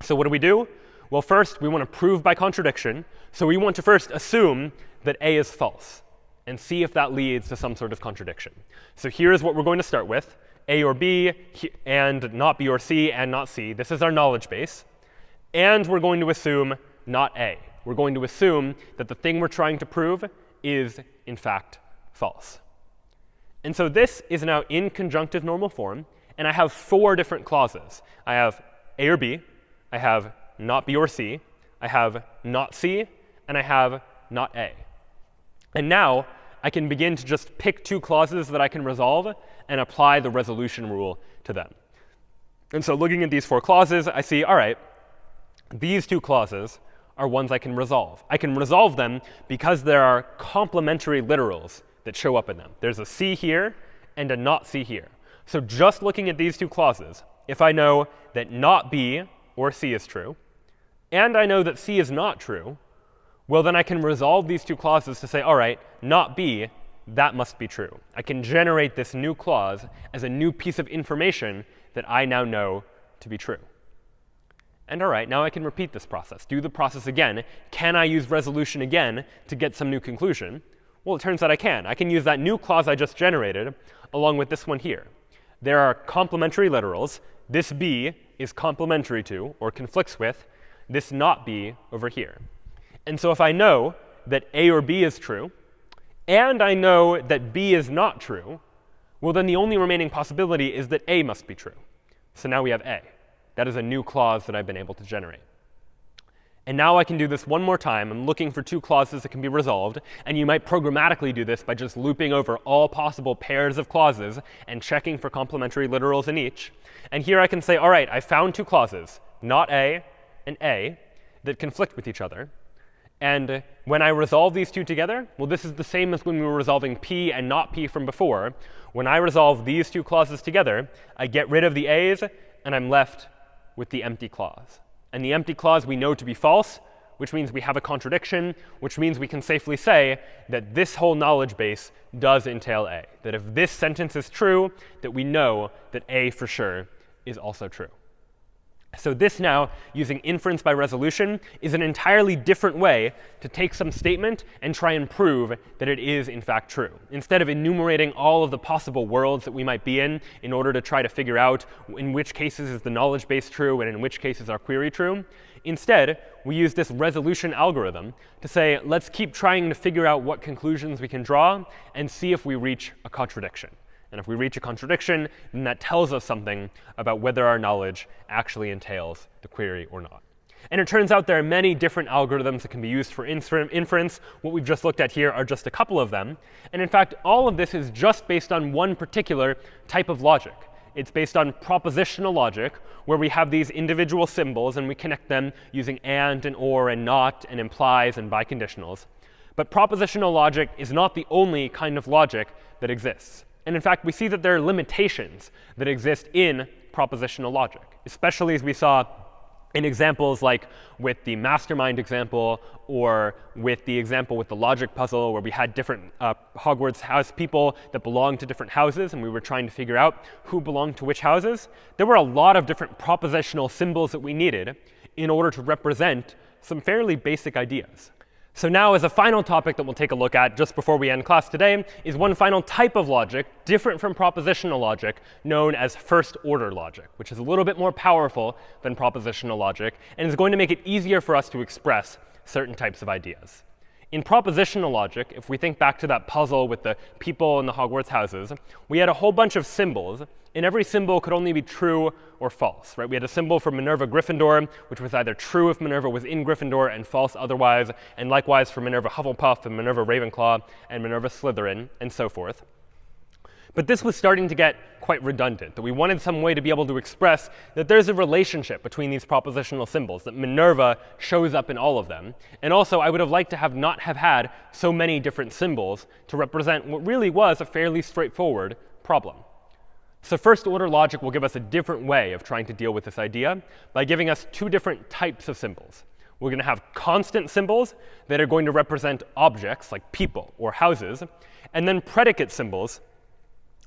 So what do? Well, first, we want to prove by contradiction. So we want to first assume that A is false and see if that leads to some sort of contradiction. So here's what we're going to start with, A or B, and not B or C, and not C. This is our knowledge base. And we're going to assume not A. We're going to assume that the thing we're trying to prove is, in fact, false. And so this is now in conjunctive normal form. And I have 4 different clauses. I have A or B. I have not B or C. I have not C. And I have not A. And now I can begin to just pick 2 clauses that I can resolve and apply the resolution rule to them. And so looking at these 4 clauses, I see, all right, these 2 clauses are ones I can resolve. I can resolve them because there are complementary literals that show up in them. There's a C here and a not C here. So just looking at these 2 clauses, if I know that not B or C is true, and I know that C is not true, well, then I can resolve these 2 clauses to say, all right, not B that must be true. I can generate this new clause as a new piece of information that I now know to be true. And all right, now I can repeat this process, do the process again. Can I use resolution again to get some new conclusion? Well, it turns out I can. I can use that new clause I just generated along with this one here. There are complementary literals. This B is complementary to, or conflicts with, this not B over here. And so if I know that A or B is true, and I know that B is not true, well, then the only remaining possibility is that A must be true. So now we have A. That is a new clause that I've been able to generate. And now I can do this one more time. I'm looking for two clauses that can be resolved. And you might programmatically do this by just looping over all possible pairs of clauses and checking for complementary literals in each. And here I can say, all right, I found two clauses, not A and A, that conflict with each other. And when I resolve these two together, well, this is the same as when we were resolving P and not P from before. When I resolve these two clauses together, I get rid of the A's, and I'm left with the empty clause. And the empty clause we know to be false, which means we have a contradiction, which means we can safely say that this whole knowledge base does entail A. That if this sentence is true, that we know that A for sure is also true. So this now, using inference by resolution, is an entirely different way to take some statement and try and prove that it is in fact true. Instead of enumerating all of the possible worlds that we might be in order to try to figure out in which cases is the knowledge base true and in which cases our query true, instead we use this resolution algorithm to say, let's keep trying to figure out what conclusions we can draw and see if we reach a contradiction. And if we reach a contradiction, then that tells us something about whether our knowledge actually entails the query or not. And it turns out there are many different algorithms that can be used for inference. What we've just looked at here are just a couple of them. And in fact, all of this is just based on one particular type of logic. It's based on propositional logic, where we have these individual symbols, and we connect them using and or and not and implies and biconditionals. But propositional logic is not the only kind of logic that exists. And in fact, we see that there are limitations that exist in propositional logic, especially as we saw in examples like with the mastermind example, or with the example with the logic puzzle, where we had different Hogwarts house people that belonged to different houses, and we were trying to figure out who belonged to which houses. There were a lot of different propositional symbols that we needed in order to represent some fairly basic ideas. So now, as a final topic that we'll take a look at just before we end class today, is one final type of logic, different from propositional logic, known as first-order logic, which is a little bit more powerful than propositional logic, and is going to make it easier for us to express certain types of ideas. In propositional logic, if we think back to that puzzle with the people in the Hogwarts houses, we had a whole bunch of symbols, and every symbol could only be true or false, right? We had a symbol for Minerva Gryffindor, which was either true if Minerva was in Gryffindor and false otherwise, and likewise for Minerva Hufflepuff and Minerva Ravenclaw and Minerva Slytherin, and so forth. But this was starting to get quite redundant, that we wanted some way to be able to express that there's a relationship between these propositional symbols, that Minerva shows up in all of them. And also, I would have liked to not have had so many different symbols to represent what really was a fairly straightforward problem. So first-order logic will give us a different way of trying to deal with this idea by giving us two different types of symbols. We're going to have constant symbols that are going to represent objects like people or houses, and then predicate symbols,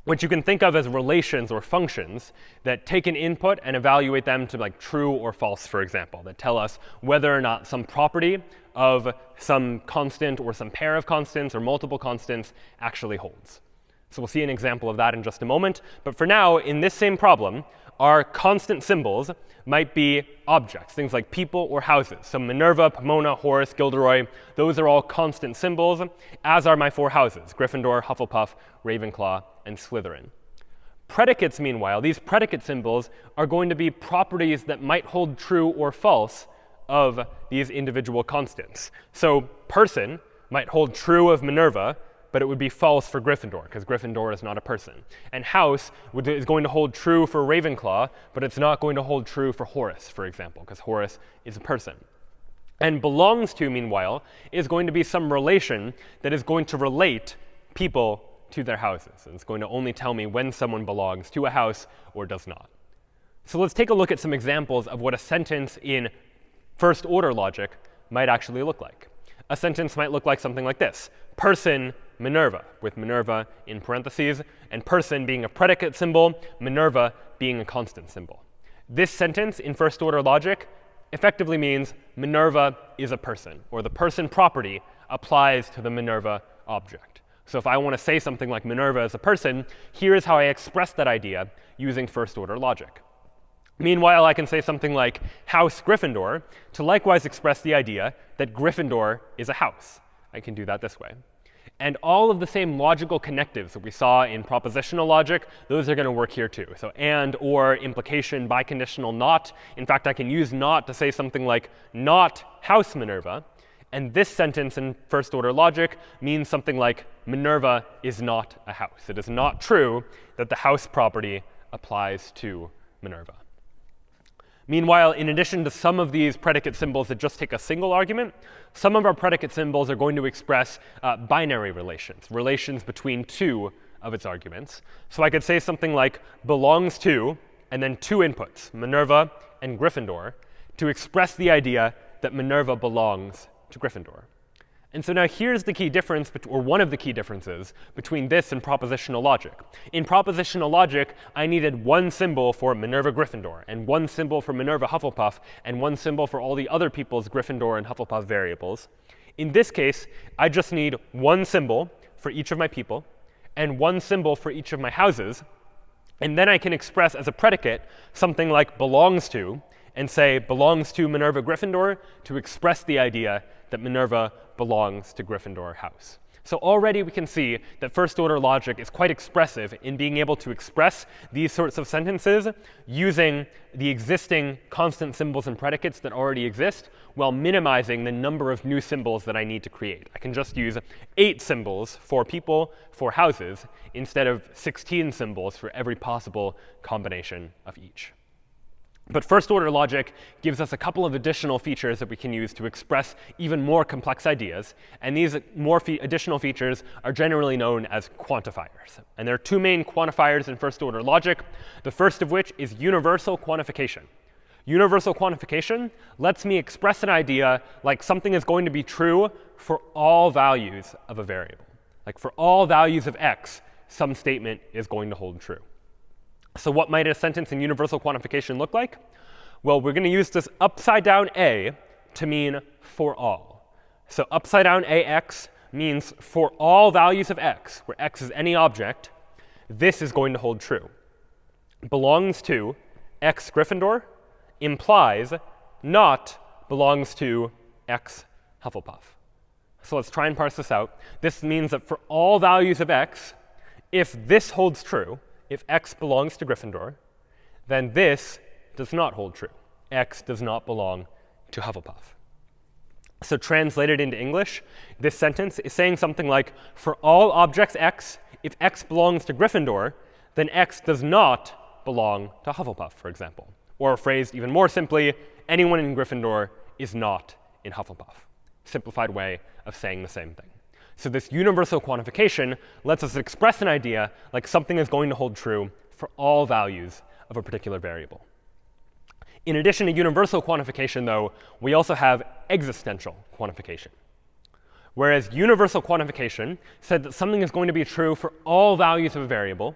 which you can think of as relations or functions that take an input and evaluate them to like true or false, for example, that tell us whether or not some property of some constant or some pair of constants or multiple constants actually holds. So we'll see an example of that in just a moment. But for now, in this same problem, our constant symbols might be objects, things like people or houses. So Minerva, Pomona, Horace, Gilderoy, those are all constant symbols, as are my four houses, Gryffindor, Hufflepuff, Ravenclaw, and Slytherin. Predicates, meanwhile, these predicate symbols are going to be properties that might hold true or false of these individual constants. So person might hold true of Minerva, but it would be false for Gryffindor, because Gryffindor is not a person. And house is going to hold true for Ravenclaw, but it's not going to hold true for Horace, for example, because Horace is a person. And belongs to, meanwhile, is going to be some relation that is going to relate people to their houses. And it's going to only tell me when someone belongs to a house or does not. So let's take a look at some examples of what a sentence in first-order logic might actually look like. A sentence might look like something like this. Person Minerva, with Minerva in parentheses, and person being a predicate symbol, Minerva being a constant symbol. This sentence in first-order logic effectively means Minerva is a person, or the person property applies to the Minerva object. So if I want to say something like Minerva is a person, here is how I express that idea using first-order logic. Meanwhile, I can say something like House Gryffindor to likewise express the idea that Gryffindor is a house. I can do that this way. And all of the same logical connectives that we saw in propositional logic, those are going to work here too. So and, or, implication, biconditional, not. In fact, I can use not to say something like not House Minerva. And this sentence in first-order logic means something like Minerva is not a house. It is not true that the house property applies to Minerva. Meanwhile, in addition to some of these predicate symbols that just take a single argument, some of our predicate symbols are going to express binary relations, relations between two of its arguments. So I could say something like belongs to, and then two inputs, Minerva and Gryffindor, to express the idea that Minerva belongs to Gryffindor. And so now here's the key difference, or one of the key differences, between this and propositional logic. In propositional logic, I needed one symbol for Minerva Gryffindor, and one symbol for Minerva Hufflepuff, and one symbol for all the other people's Gryffindor and Hufflepuff variables. In this case, I just need one symbol for each of my people, and one symbol for each of my houses. And then I can express as a predicate something like belongs to, and say belongs to Minerva Gryffindor to express the idea that Minerva belongs to Gryffindor house. So already we can see that first-order logic is quite expressive in being able to express these sorts of sentences using the existing constant symbols and predicates that already exist while minimizing the number of new symbols that I need to create. I can just use 8 symbols for people, for houses, instead of 16 symbols for every possible combination of each. But first-order logic gives us a couple of additional features that we can use to express even more complex ideas. And these additional features are generally known as quantifiers. And there are two main quantifiers in first-order logic, the first of which is universal quantification. Universal quantification lets me express an idea like something is going to be true for all values of a variable. Like for all values of x, some statement is going to hold true. So what might a sentence in universal quantification look like? Well, we're going to use this upside down a to mean for all. So upside down ax means for all values of x, where x is any object, this is going to hold true. Belongs to x Gryffindor implies not belongs to x Hufflepuff. So let's try and parse this out. This means that for all values of x, if this holds true, if x belongs to Gryffindor, then this does not hold true. X does not belong to Hufflepuff. So translated into English, this sentence is saying something like, for all objects x, if x belongs to Gryffindor, then x does not belong to Hufflepuff, for example. Or phrased even more simply, anyone in Gryffindor is not in Hufflepuff. Simplified way of saying the same thing. So this universal quantification lets us express an idea like something is going to hold true for all values of a particular variable. In addition to universal quantification, though, we also have existential quantification. Whereas universal quantification said that something is going to be true for all values of a variable,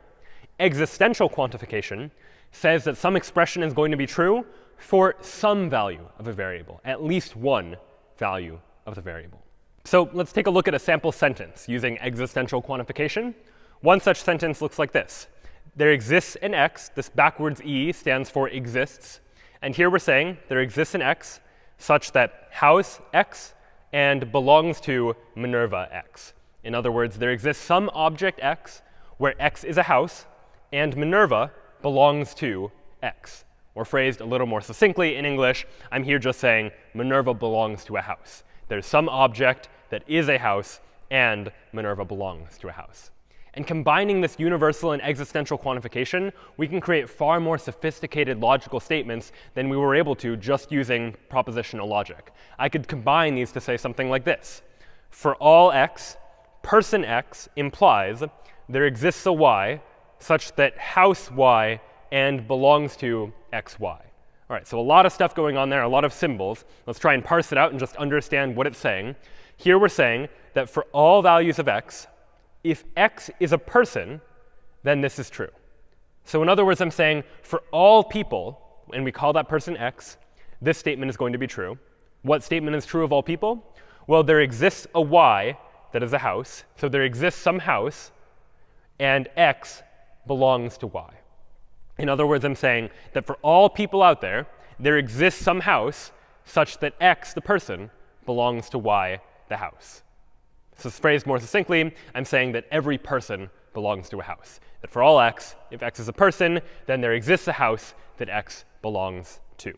existential quantification says that some expression is going to be true for some value of a variable, at least one value of the variable. So let's take a look at a sample sentence using existential quantification. One such sentence looks like this. There exists an x. This backwards e stands for exists. And here we're saying there exists an x such that house x and belongs to Minerva x. In other words, there exists some object x where x is a house and Minerva belongs to x. Or phrased a little more succinctly in English, I'm here just saying Minerva belongs to a house. There's some object that is a house, and Minerva belongs to a house. And combining this universal and existential quantification, we can create far more sophisticated logical statements than we were able to just using propositional logic. I could combine these to say something like this. For all x, person x implies there exists a y such that house y and belongs to xy. All right, so a lot of stuff going on there, a lot of symbols. Let's try and parse it out and just understand what it's saying. Here we're saying that for all values of x, if x is a person, then this is true. So in other words, I'm saying for all people, and we call that person x, this statement is going to be true. What statement is true of all people? Well, there exists a y that is a house. So there exists some house, and x belongs to y. In other words, I'm saying that for all people out there, there exists some house such that x, the person, belongs to y, the house. So phrased more succinctly, I'm saying that every person belongs to a house. That for all x, if x is a person, then there exists a house that x belongs to.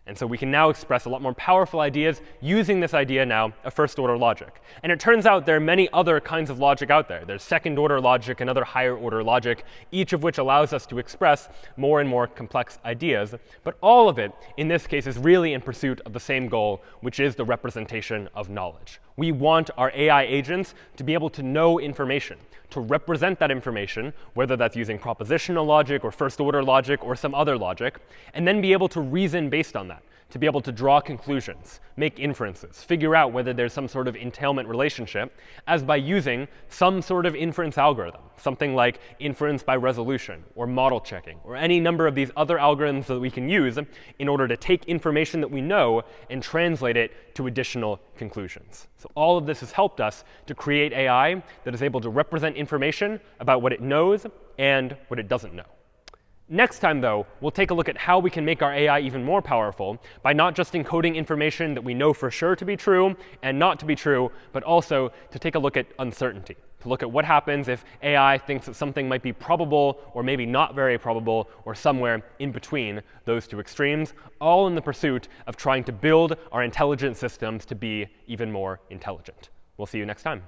And so we can now express a lot more powerful ideas using this idea now of first-order logic. And it turns out there are many other kinds of logic out there. There's second-order logic and other higher-order logic, each of which allows us to express more and more complex ideas. But all of it, in this case, is really in pursuit of the same goal, which is the representation of knowledge. We want our AI agents to be able to know information, to represent that information, whether that's using propositional logic or first-order logic or some other logic, and then be able to reason based on that, to be able to draw conclusions, make inferences, figure out whether there's some sort of entailment relationship, as by using some sort of inference algorithm, something like inference by resolution or model checking, or any number of these other algorithms that we can use in order to take information that we know and translate it to additional conclusions. So all of this has helped us to create AI that is able to represent information about what it knows and what it doesn't know. Next time, though, we'll take a look at how we can make our AI even more powerful by not just encoding information that we know for sure to be true and not to be true, but also to take a look at uncertainty, to look at what happens if AI thinks that something might be probable or maybe not very probable or somewhere in between those two extremes, all in the pursuit of trying to build our intelligent systems to be even more intelligent. We'll see you next time.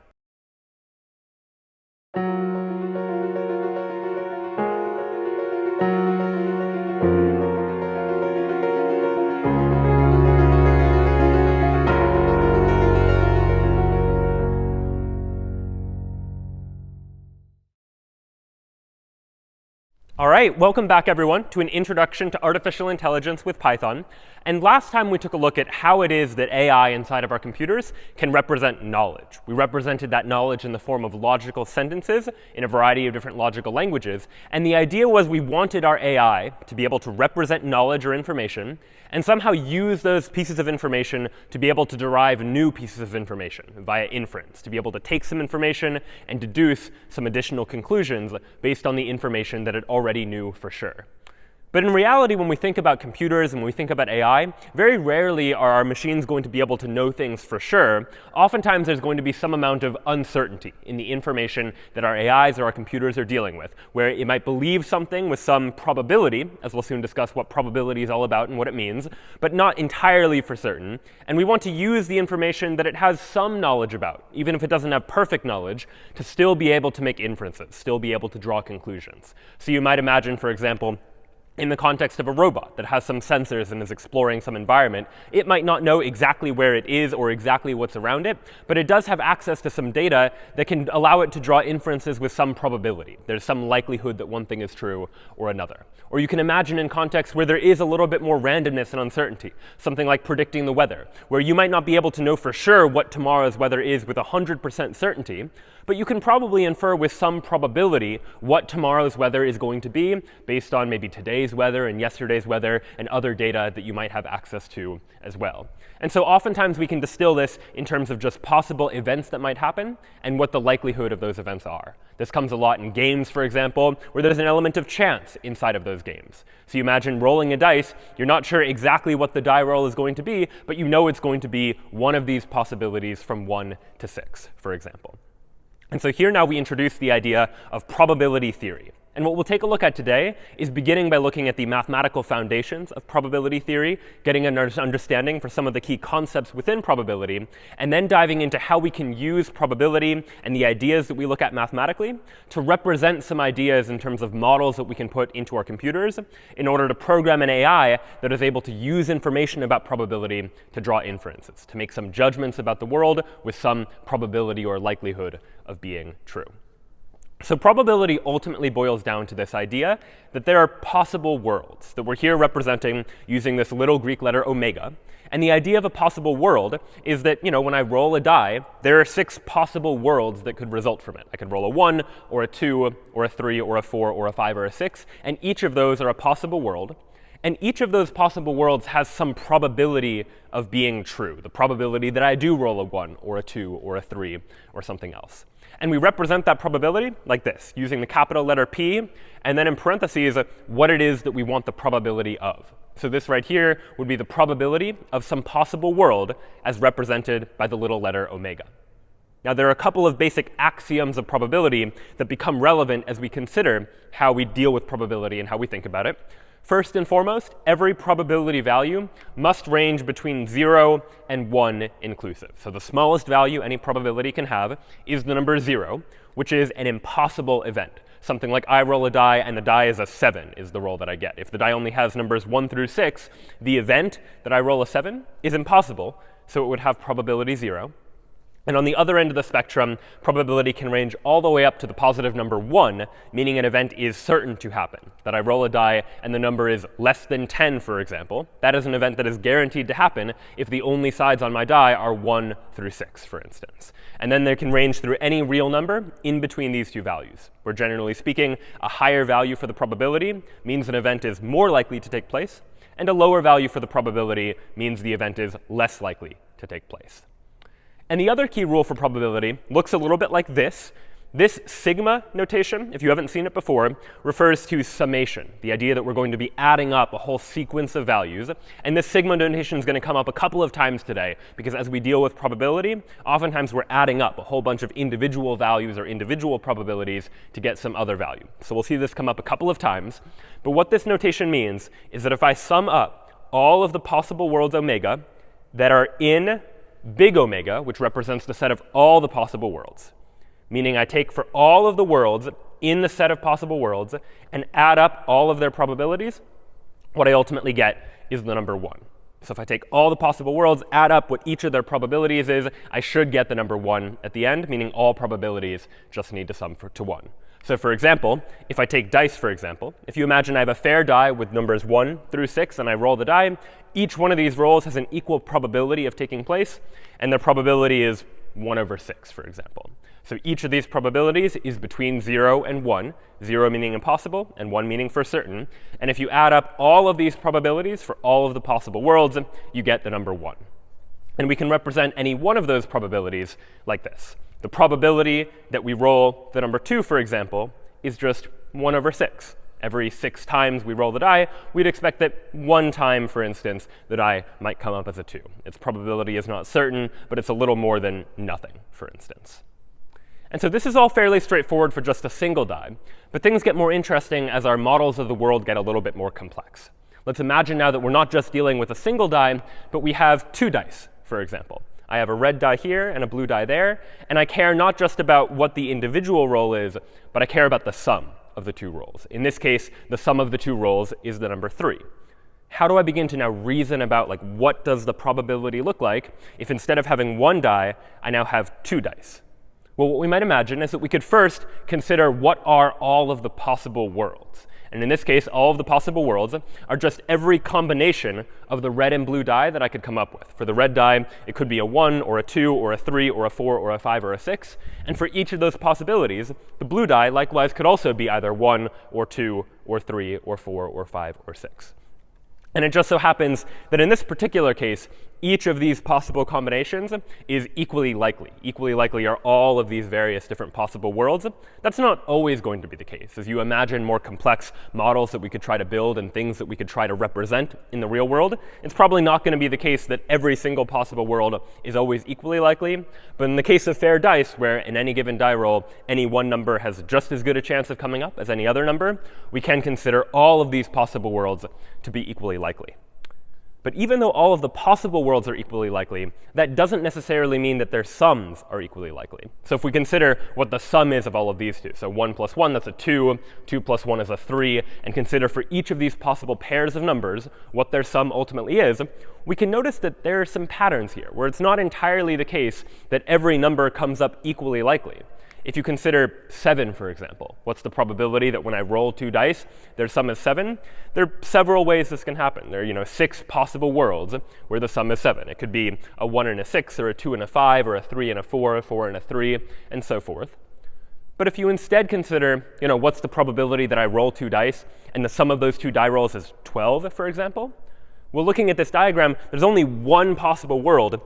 All right, welcome back, everyone, to an introduction to artificial intelligence with Python. And last time we took a look at how it is that AI inside of our computers can represent knowledge. We represented that knowledge in the form of logical sentences in a variety of different logical languages. And the idea was we wanted our AI to be able to represent knowledge or information and somehow use those pieces of information to be able to derive new pieces of information via inference, to be able to take some information and deduce some additional conclusions based on the information that it already knew for sure. But in reality, when we think about computers and when we think about AI, very rarely are our machines going to be able to know things for sure. Oftentimes, there's going to be some amount of uncertainty in the information that our AIs or our computers are dealing with, where it might believe something with some probability, as we'll soon discuss what probability is all about and what it means, but not entirely for certain. And we want to use the information that it has some knowledge about, even if it doesn't have perfect knowledge, to still be able to make inferences, still be able to draw conclusions. So you might imagine, for example, in the context of a robot that has some sensors and is exploring some environment, it might not know exactly where it is or exactly what's around it, but it does have access to some data that can allow it to draw inferences with some probability. There's some likelihood that one thing is true or another. Or you can imagine in contexts where there is a little bit more randomness and uncertainty, something like predicting the weather, where you might not be able to know for sure what tomorrow's weather is with 100% certainty, but you can probably infer with some probability what tomorrow's weather is going to be based on maybe today's weather and yesterday's weather and other data that you might have access to as well. And so oftentimes we can distill this in terms of just possible events that might happen and what the likelihood of those events are. This comes a lot in games, for example, where there's an element of chance inside of those games. So you imagine rolling a dice. You're not sure exactly what the die roll is going to be, but you know it's going to be one of these possibilities from 1 to 6, for example. And so here now we introduce the idea of probability theory. And what we'll take a look at today is beginning by looking at the mathematical foundations of probability theory, getting an understanding for some of the key concepts within probability, and then diving into how we can use probability and the ideas that we look at mathematically to represent some ideas in terms of models that we can put into our computers in order to program an AI that is able to use information about probability to draw inferences, to make some judgments about the world with some probability or likelihood of being true. So probability ultimately boils down to this idea that there are possible worlds that we're here representing using this little Greek letter omega. And the idea of a possible world is that, when I roll a die, there are 6 possible worlds that could result from it. I could roll a 1, or a 2, or a 3, or a 4, or a 5, or a 6. And each of those are a possible world. And each of those possible worlds has some probability of being true, the probability that I do roll a 1, or a 2, or a 3, or something else. And we represent that probability like this, using the capital letter P, and then in parentheses, what it is that we want the probability of. So this right here would be the probability of some possible world as represented by the little letter omega. Now, there are a couple of basic axioms of probability that become relevant as we consider how we deal with probability and how we think about it. First and foremost, every probability value must range between 0 and 1 inclusive. So the smallest value any probability can have is the number 0, which is an impossible event. Something like I roll a die and the die is a 7 is the roll that I get. If the die only has numbers 1 through 6, the event that I roll a 7 is impossible, so it would have probability 0. And on the other end of the spectrum, probability can range all the way up to the positive number 1, meaning an event is certain to happen. That I roll a die and the number is less than 10, for example. That is an event that is guaranteed to happen if the only sides on my die are 1 through 6, for instance. And then they can range through any real number in between these two values, where generally speaking, a higher value for the probability means an event is more likely to take place, and a lower value for the probability means the event is less likely to take place. And the other key rule for probability looks a little bit like this. This sigma notation, if you haven't seen it before, refers to summation, the idea that we're going to be adding up a whole sequence of values. And this sigma notation is going to come up a couple of times today, because as we deal with probability, oftentimes we're adding up a whole bunch of individual values or individual probabilities to get some other value. So we'll see this come up a couple of times. But what this notation means is that if I sum up all of the possible worlds omega that are in big omega, which represents the set of all the possible worlds, meaning I take for all of the worlds in the set of possible worlds and add up all of their probabilities, what I ultimately get is the number 1. So if I take all the possible worlds, add up what each of their probabilities is, I should get the number 1 at the end, meaning all probabilities just need to sum to 1. So for example, if I take dice, for example, if you imagine I have a fair die with numbers 1 through 6, and I roll the die, each one of these rolls has an equal probability of taking place, and the probability is 1 over 6, for example. So each of these probabilities is between 0 and 1, 0 meaning impossible, and 1 meaning for certain. And if you add up all of these probabilities for all of the possible worlds, you get the number 1. And we can represent any one of those probabilities like this. The probability that we roll the number 2, for example, is just 1 over 6. Every 6 times we roll the die, we'd expect that 1 time, for instance, the die might come up as a 2. Its probability is not certain, but it's a little more than nothing, for instance. And so this is all fairly straightforward for just a single die. But things get more interesting as our models of the world get a little bit more complex. Let's imagine now that we're not just dealing with a single die, but we have 2 dice, for example. I have a red die here and a blue die there, and I care not just about what the individual roll is, but I care about the sum of the 2 rolls. In this case, the sum of the 2 rolls is the number 3. How do I begin to now reason about what does the probability look like if instead of having 1 die, I now have 2 dice? Well, what we might imagine is that we could first consider what are all of the possible worlds. And in this case, all of the possible worlds are just every combination of the red and blue die that I could come up with. For the red die, it could be a 1 or a 2 or a 3 or a 4 or a 5 or a 6. And for each of those possibilities, the blue die likewise could also be either 1 or 2 or 3 or 4 or 5 or 6. And it just so happens that in this particular case, each of these possible combinations is equally likely. Equally likely are all of these various different possible worlds. That's not always going to be the case. As you imagine more complex models that we could try to build and things that we could try to represent in the real world, it's probably not going to be the case that every single possible world is always equally likely. But in the case of fair dice, where in any given die roll, any one number has just as good a chance of coming up as any other number, we can consider all of these possible worlds to be equally likely. But even though all of the possible worlds are equally likely, that doesn't necessarily mean that their sums are equally likely. So if we consider what the sum is of all of these two, so 1 plus 1, that's a 2, 2 plus 1 is a 3, and consider for each of these possible pairs of numbers what their sum ultimately is, we can notice that there are some patterns here, where it's not entirely the case that every number comes up equally likely. If you consider 7, for example, what's the probability that when I roll 2 dice, their sum is 7? There are several ways this can happen. There are 6 possible worlds where the sum is 7. It could be a 1 and a 6, or a 2 and a 5, or a 3 and a 4, a 4 and a 3, and so forth. But if you instead consider, what's the probability that I roll 2 dice, and the sum of those 2 die rolls is 12, for example, well, looking at this diagram, there's only one possible world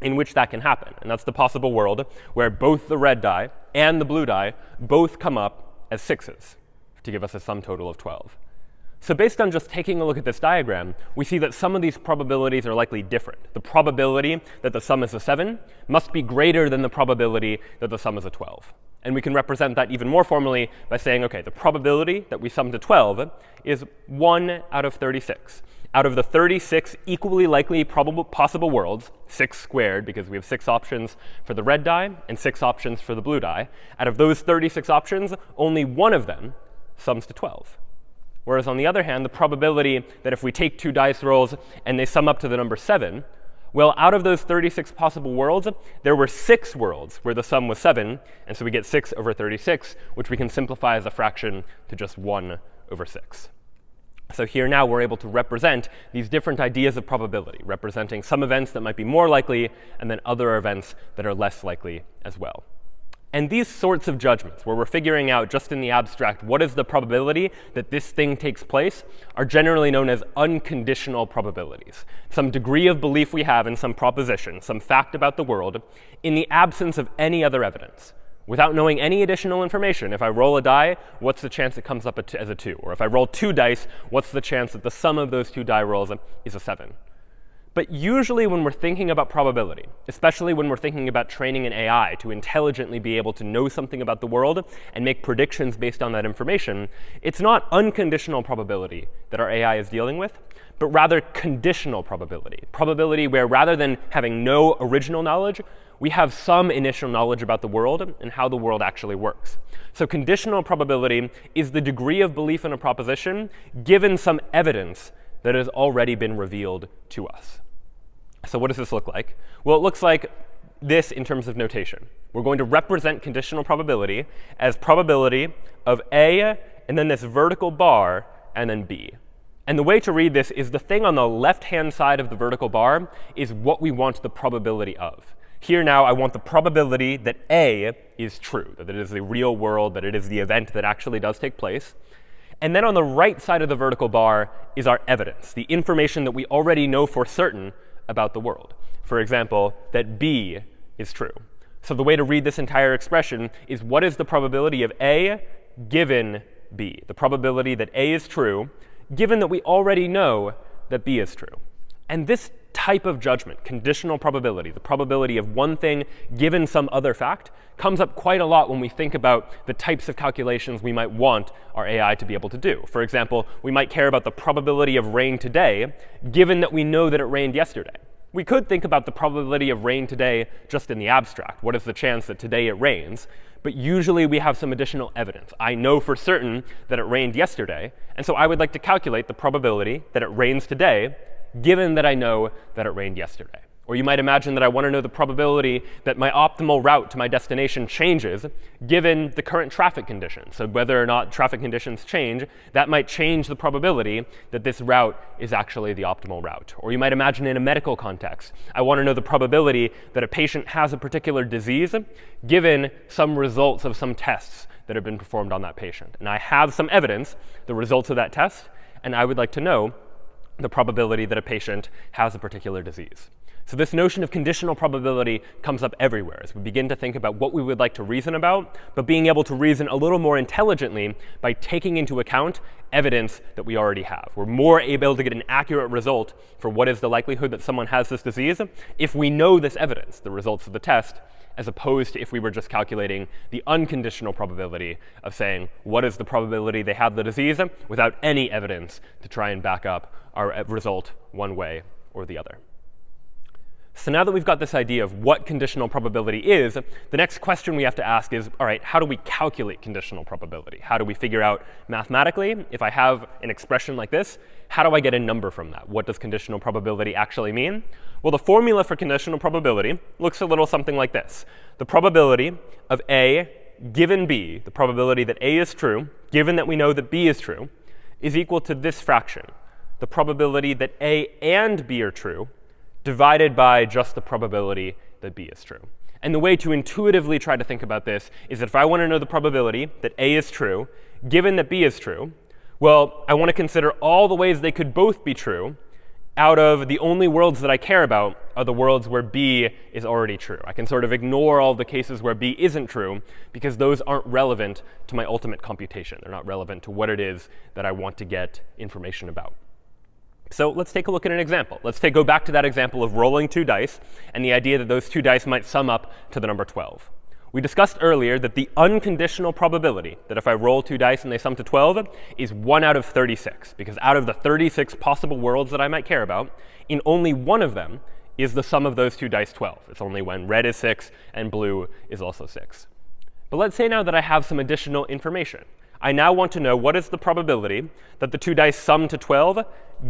in which that can happen. And that's the possible world where both the red die and the blue die both come up as 6s to give us a sum total of 12. So based on just taking a look at this diagram, we see that some of these probabilities are likely different. The probability that the sum is a 7 must be greater than the probability that the sum is a 12. And we can represent that even more formally by saying, OK, the probability that we sum to 12 is 1 out of 36. Out of the 36 equally likely possible worlds, 6 squared, because we have 6 options for the red die and 6 options for the blue die, out of those 36 options, only one of them sums to 12. Whereas on the other hand, the probability that if we take 2 dice rolls and they sum up to the number 7, well, out of those 36 possible worlds, there were 6 worlds where the sum was 7, and so we get 6 over 36, which we can simplify as a fraction to just 1 over 6. So here now we're able to represent these different ideas of probability, representing some events that might be more likely and then other events that are less likely as well. And these sorts of judgments, where we're figuring out just in the abstract what is the probability that this thing takes place, are generally known as unconditional probabilities. Some degree of belief we have in some proposition, some fact about the world, in the absence of any other evidence. Without knowing any additional information, if I roll a die, what's the chance it comes up as a 2? Or if I roll 2 dice, what's the chance that the sum of those 2 die rolls is a 7? But usually when we're thinking about probability, especially when we're thinking about training an AI to intelligently be able to know something about the world and make predictions based on that information, it's not unconditional probability that our AI is dealing with, but rather conditional probability. Probability where rather than having no original knowledge, we have some initial knowledge about the world and how the world actually works. So conditional probability is the degree of belief in a proposition given some evidence that has already been revealed to us. So what does this look like? Well, it looks like this in terms of notation. We're going to represent conditional probability as probability of A and then this vertical bar and then B. And the way to read this is the thing on the left-hand side of the vertical bar is what we want the probability of. Here now, I want the probability that A is true, that it is the real world, that it is the event that actually does take place. And then on the right side of the vertical bar is our evidence, the information that we already know for certain about the world. For example, that B is true. So the way to read this entire expression is what is the probability of A given B? The probability that A is true, given that we already know that B is true. And this type of judgment, conditional probability, the probability of one thing given some other fact, comes up quite a lot when we think about the types of calculations we might want our AI to be able to do. For example, we might care about the probability of rain today, given that we know that it rained yesterday. We could think about the probability of rain today just in the abstract. What is the chance that today it rains? But usually we have some additional evidence. I know for certain that it rained yesterday, and so I would like to calculate the probability that it rains today, given that I know that it rained yesterday. Or you might imagine that I want to know the probability that my optimal route to my destination changes given the current traffic conditions. So whether or not traffic conditions change, that might change the probability that this route is actually the optimal route. Or you might imagine in a medical context, I want to know the probability that a patient has a particular disease given some results of some tests that have been performed on that patient. And I have some evidence, the results of that test, and I would like to know the probability that a patient has a particular disease. So this notion of conditional probability comes up everywhere as we begin to think about what we would like to reason about, but being able to reason a little more intelligently by taking into account evidence that we already have. We're more able to get an accurate result for what is the likelihood that someone has this disease if we know this evidence, the results of the test, as opposed to if we were just calculating the unconditional probability of saying what is the probability they have the disease without any evidence to try and back up our result one way or the other. So now that we've got this idea of what conditional probability is, the next question we have to ask is, all right, how do we calculate conditional probability? How do we figure out mathematically, if I have an expression like this, how do I get a number from that? What does conditional probability actually mean? Well, the formula for conditional probability looks a little something like this. The probability of A given b, the probability that a is true, given that we know that b is true, is equal to this fraction, the probability that a and b are true, divided by just the probability that b is true. And the way to intuitively try to think about this is that if I want to know the probability that a is true, given that b is true, well, I want to consider all the ways they could both be true out of the only worlds that I care about are the worlds where b is already true. I can sort of ignore all the cases where b isn't true because those aren't relevant to my ultimate computation. They're not relevant to what it is that I want to get information about. So let's take a look at an example. Let's go back to that example of rolling 2 dice and the idea that those 2 dice might sum up to the number 12. We discussed earlier that the unconditional probability that if I roll 2 dice and they sum to 12 is 1 out of 36, because out of the 36 possible worlds that I might care about, in only one of them is the sum of those 2 dice 12. It's only when red is 6 and blue is also 6. But let's say now that I have some additional information. I now want to know what is the probability that the 2 dice sum to 12,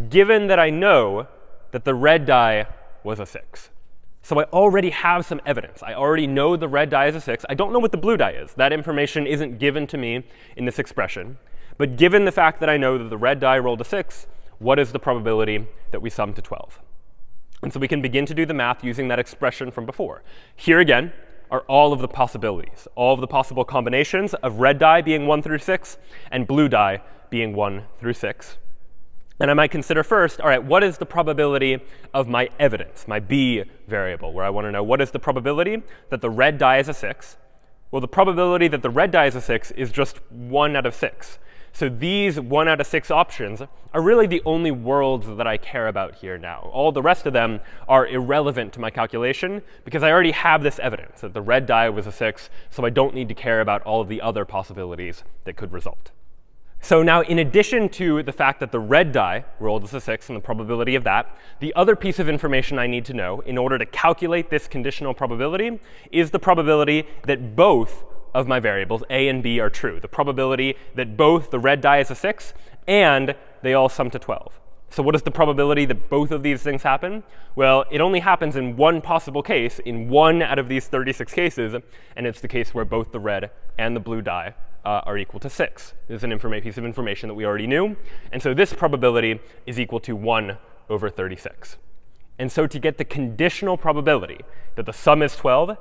given that I know that the red die was a 6. So I already have some evidence. I already know the red die is a 6. I don't know what the blue die is. That information isn't given to me in this expression. But given the fact that I know that the red die rolled a 6, what is the probability that we sum to 12? And so we can begin to do the math using that expression from before. Here again are all of the possibilities, all of the possible combinations of red die being 1 through 6 and blue die being 1 through 6. And I might consider first, all right, what is the probability of my evidence, my b variable, where I want to know what is the probability that the red die is a 6? Well, the probability that the red die is a 6 is just 1 out of 6. So these 1 out of 6 options are really the only worlds that I care about here now. All the rest of them are irrelevant to my calculation because I already have this evidence that the red die was a 6, so I don't need to care about all of the other possibilities that could result. So now, in addition to the fact that the red die rolled as a 6 and the probability of that, the other piece of information I need to know in order to calculate this conditional probability is the probability that both of my variables, a and b, are true. The probability that both the red die is a 6 and they all sum to 12. So what is the probability that both of these things happen? Well, it only happens in one possible case, in 1 out of these 36 cases, and it's the case where both the red and the blue die are equal to 6. This is a piece of information that we already knew. And so this probability is equal to 1 over 36. And so to get the conditional probability that the sum is 12,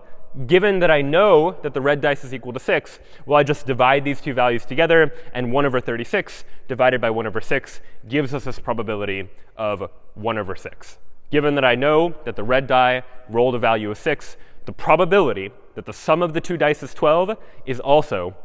given that I know that the red dice is equal to 6, well, I just divide these two values together, and 1 over 36 divided by 1 over 6 gives us this probability of 1 over 6. Given that I know that the red die rolled a value of 6, the probability that the sum of the 2 dice is 12 is also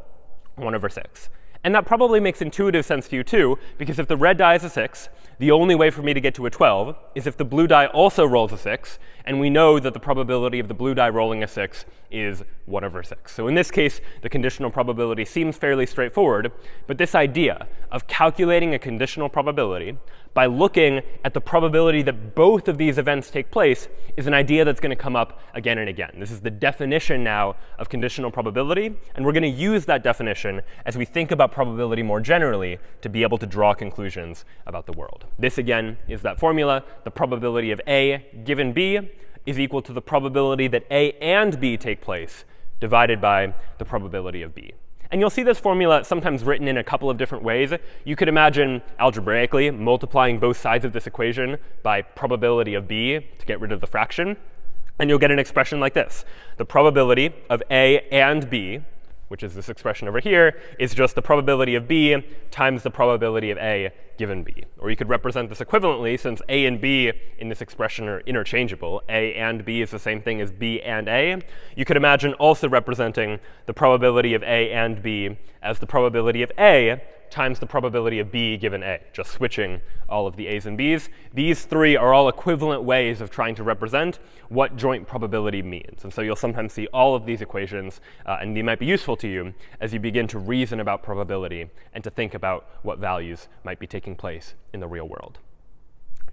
1 over 6. And that probably makes intuitive sense to you too, because if the red die is a 6, the only way for me to get to a 12 is if the blue die also rolls a 6, and we know that the probability of the blue die rolling a 6 is 1 over 6. So in this case, the conditional probability seems fairly straightforward, but this idea of calculating a conditional probability by looking at the probability that both of these events take place is an idea that's going to come up again and again. This is the definition now of conditional probability, and we're going to use that definition as we think about probability more generally to be able to draw conclusions about the world. This, again, is that formula. The probability of A given B is equal to the probability that A and B take place divided by the probability of B. And you'll see this formula sometimes written in a couple of different ways. You could imagine algebraically multiplying both sides of this equation by probability of B to get rid of the fraction. And you'll get an expression like this. The probability of A and B, which is this expression over here, is just the probability of B times the probability of A given B. Or you could represent this equivalently, since A and B in this expression are interchangeable. A and B is the same thing as B and A. You could imagine also representing the probability of A and B as the probability of A times the probability of B given A, just switching all of the A's and B's. These three are all equivalent ways of trying to represent what joint probability means. And so you'll sometimes see all of these equations, and they might be useful to you as you begin to reason about probability and to think about what values might be taking place in the real world.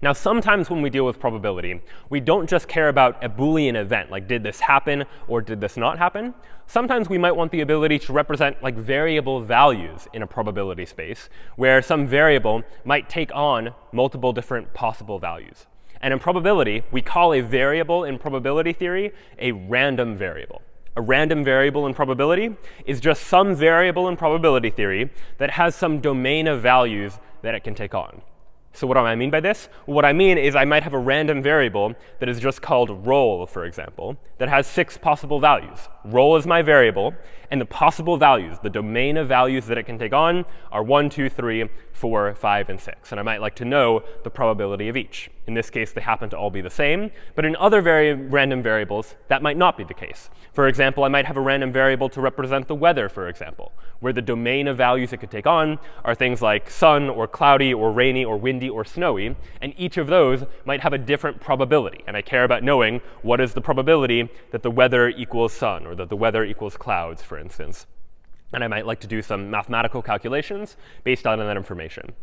Now, sometimes when we deal with probability, we don't just care about a Boolean event, like did this happen or did this not happen. Sometimes we might want the ability to represent like variable values in a probability space, where some variable might take on multiple different possible values. And in probability, we call a variable in probability theory a random variable. A random variable in probability is just some variable in probability theory that has some domain of values that it can take on. So what do I mean by this? Well, what I mean is I might have a random variable that is just called roll, for example, that has 6 possible values. Roll is my variable, and the possible values, the domain of values that it can take on, are 1, 2, 3, 4, 5, and 6. And I might like to know the probability of each. In this case, they happen to all be the same. But in other random variables, that might not be the case. For example, I might have a random variable to represent the weather, for example, where the domain of values it could take on are things like sun, or cloudy, or rainy, or windy, or snowy. And each of those might have a different probability. And I care about knowing what is the probability that the weather equals sun, or that the weather equals clouds, for instance. And I might like to do some mathematical calculations based on that information.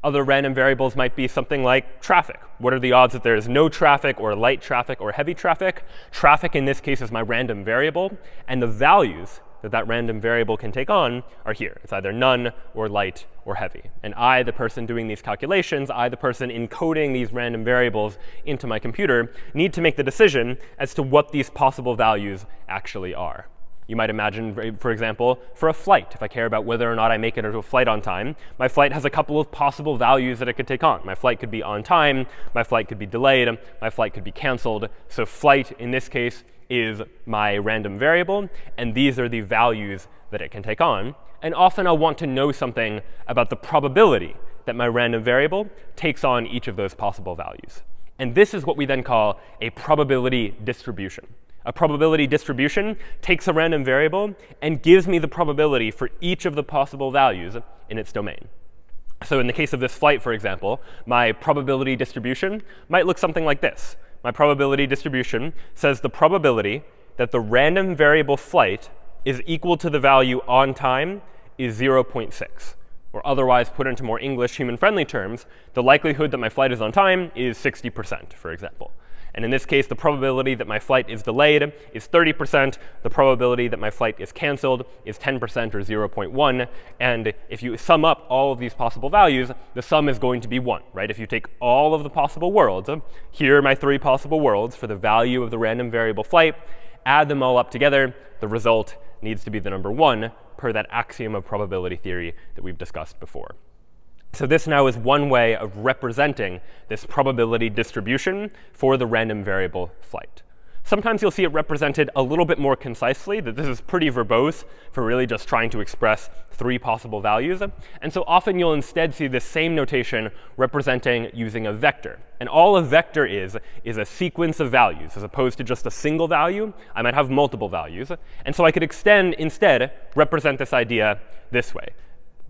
Other random variables might be something like traffic. What are the odds that there is no traffic, or light traffic, or heavy traffic? Traffic, in this case, is my random variable. And the values that that random variable can take on are here. It's either none, or light, or heavy. And I, the person doing these calculations, I, the person encoding these random variables into my computer, need to make the decision as to what these possible values actually are. You might imagine, for example, for a flight, if I care about whether or not I make it into a flight on time, my flight has a couple of possible values that it could take on. My flight could be on time, my flight could be delayed, my flight could be canceled. So flight, in this case, is my random variable, and these are the values that it can take on. And often I'll want to know something about the probability that my random variable takes on each of those possible values. And this is what we then call a probability distribution. A probability distribution takes a random variable and gives me the probability for each of the possible values in its domain. So in the case of this flight, for example, my probability distribution might look something like this. My probability distribution says the probability that the random variable flight is equal to the value on time is 0.6. Or otherwise, put into more English, human-friendly terms, the likelihood that my flight is on time is 60%, for example. And in this case, the probability that my flight is delayed is 30%. The probability that my flight is canceled is 10%, or 0.1. And if you sum up all of these possible values, the sum is going to be 1, right? If you take all of the possible worlds, here are my 3 possible worlds for the value of the random variable flight, add them all up together, the result needs to be the number 1 per that axiom of probability theory that we've discussed before. So this now is one way of representing this probability distribution for the random variable flight. Sometimes you'll see it represented a little bit more concisely, that this is pretty verbose for really just trying to express 3 possible values. And so often you'll instead see this same notation representing using a vector. And all a vector is a sequence of values. As opposed to just a single value, I might have multiple values. And so I could instead represent this idea this way.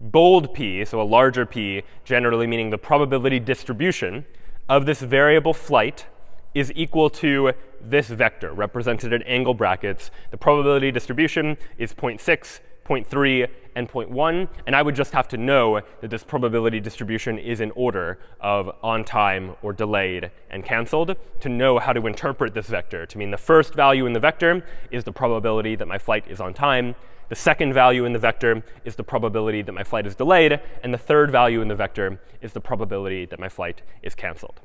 Bold p, so a larger p, generally meaning the probability distribution of this variable flight, is equal to this vector represented in angle brackets. The probability distribution is 0.6, 0.3, and 0.1. And I would just have to know that this probability distribution is in order of on time, or delayed, and canceled to know how to interpret this vector, to mean the first value in the vector is the probability that my flight is on time. The second value in the vector is the probability that my flight is delayed. And the third value in the vector is the probability that my flight is canceled.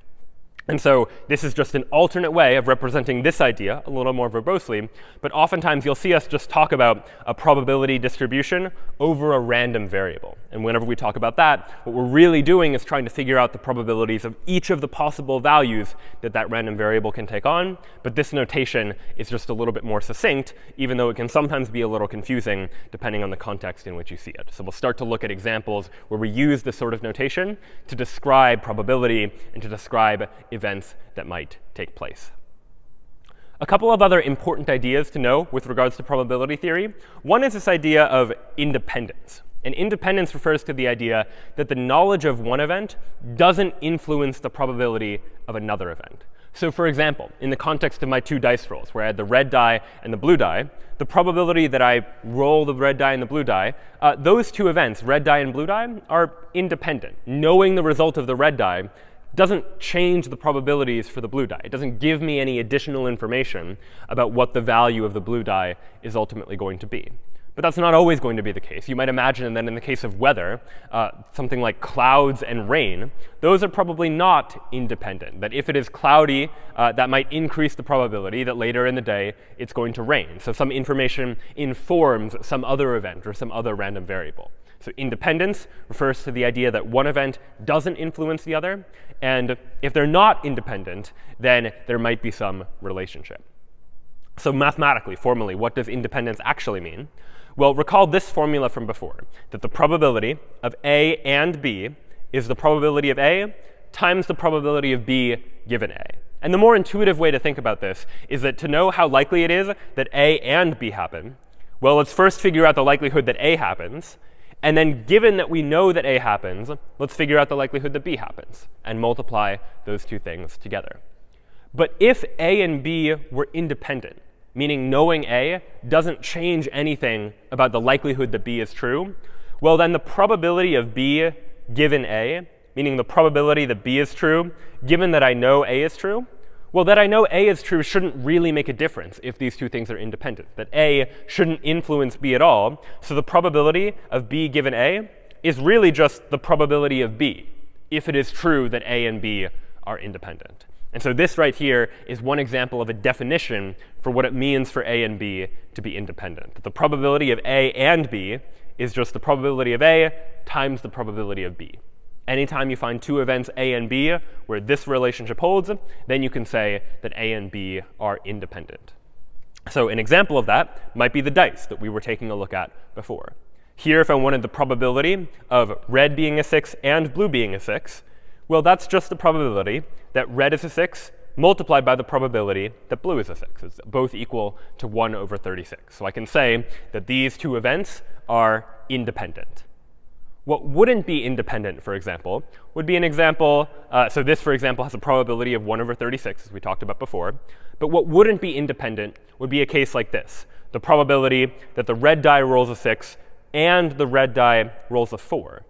And so this is just an alternate way of representing this idea a little more verbosely. But oftentimes, you'll see us just talk about a probability distribution over a random variable. And whenever we talk about that, what we're really doing is trying to figure out the probabilities of each of the possible values that that random variable can take on. But this notation is just a little bit more succinct, even though it can sometimes be a little confusing depending on the context in which you see it. So we'll start to look at examples where we use this sort of notation to describe probability and to describe events that might take place. A couple of other important ideas to know with regards to probability theory. One is this idea of independence. And independence refers to the idea that the knowledge of one event doesn't influence the probability of another event. So for example, in the context of my 2 dice rolls, where I had the red die and the blue die, the probability that I roll the red die and the blue die, those 2 events, red die and blue die, are independent. Knowing the result of the red die doesn't change the probabilities for the blue die. It doesn't give me any additional information about what the value of the blue die is ultimately going to be. But that's not always going to be the case. You might imagine that in the case of weather, something like clouds and rain, those are probably not independent. That if it is cloudy, that might increase the probability that later in the day it's going to rain. So some information informs some other event or some other random variable. So independence refers to the idea that one event doesn't influence the other. And if they're not independent, then there might be some relationship. So mathematically, formally, what does independence actually mean? Well, recall this formula from before, that the probability of A and B is the probability of A times the probability of B given A. And the more intuitive way to think about this is that to know how likely it is that A and B happen, well, let's first figure out the likelihood that A happens. And then given that we know that A happens, let's figure out the likelihood that B happens and multiply those two things together. But if A and B were independent, meaning knowing A doesn't change anything about the likelihood that B is true, well, then the probability of B given A, meaning the probability that B is true, given that I know A is true, well, that I know A is true shouldn't really make a difference if these two things are independent, that A shouldn't influence B at all. So the probability of B given A is really just the probability of B, if it is true that A and B are independent. And so this right here is one example of a definition for what it means for A and B to be independent. The probability of A and B is just the probability of A times the probability of B. Anytime you find two events A and B where this relationship holds, then you can say that A and B are independent. So an example of that might be the dice that we were taking a look at before. Here, if I wanted the probability of red being a 6 and blue being a 6, well, that's just the probability that red is a 6 multiplied by the probability that blue is a 6. It's both equal to 1 over 36. So I can say that these two events are independent. What wouldn't be independent, for example, would be an example. So this, for example, has a probability of 1 over 36, as we talked about before. But what wouldn't be independent would be a case like this, the probability that the red die rolls a 6 and the red die rolls a 4.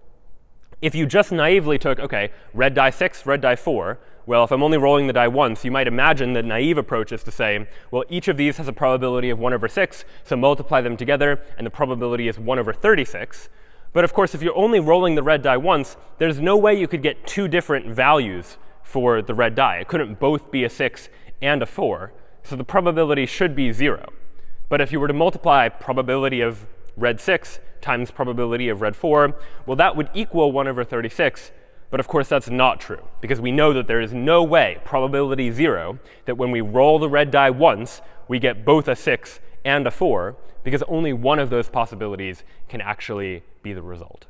If you just naively took, OK, red die 6, red die 4, well, if I'm only rolling the die once, you might imagine the naive approach is to say, well, each of these has a probability of 1 over 6, so multiply them together, and the probability is 1 over 36. But of course, if you're only rolling the red die once, there's no way you could get two different values for the red die. It couldn't both be a 6 and a 4, so the probability should be 0. But if you were to multiply probability of red 6 times probability of red 4, well, that would equal 1 over 36. But of course, that's not true, because we know that there is no way, probability 0, that when we roll the red die once, we get both a 6 and a 4, because only one of those possibilities can actually be the result.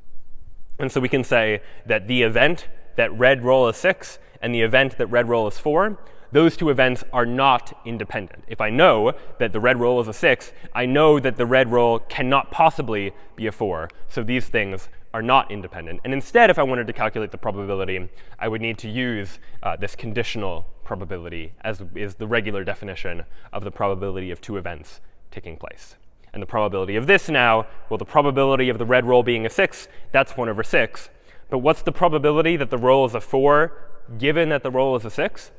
And so we can say that the event that red roll is 6 and the event that red roll is 4, those two events are not independent. If I know that the red roll is a 6, I know that the red roll cannot possibly be a 4. So these things are not independent. And instead, if I wanted to calculate the probability, I would need to use this conditional probability, as is the regular definition of the probability of two events taking place. And the probability of this now, well, the probability of the red roll being a 6, that's 1 over 6. But what's the probability that the roll is a 4, given that the roll is a 6?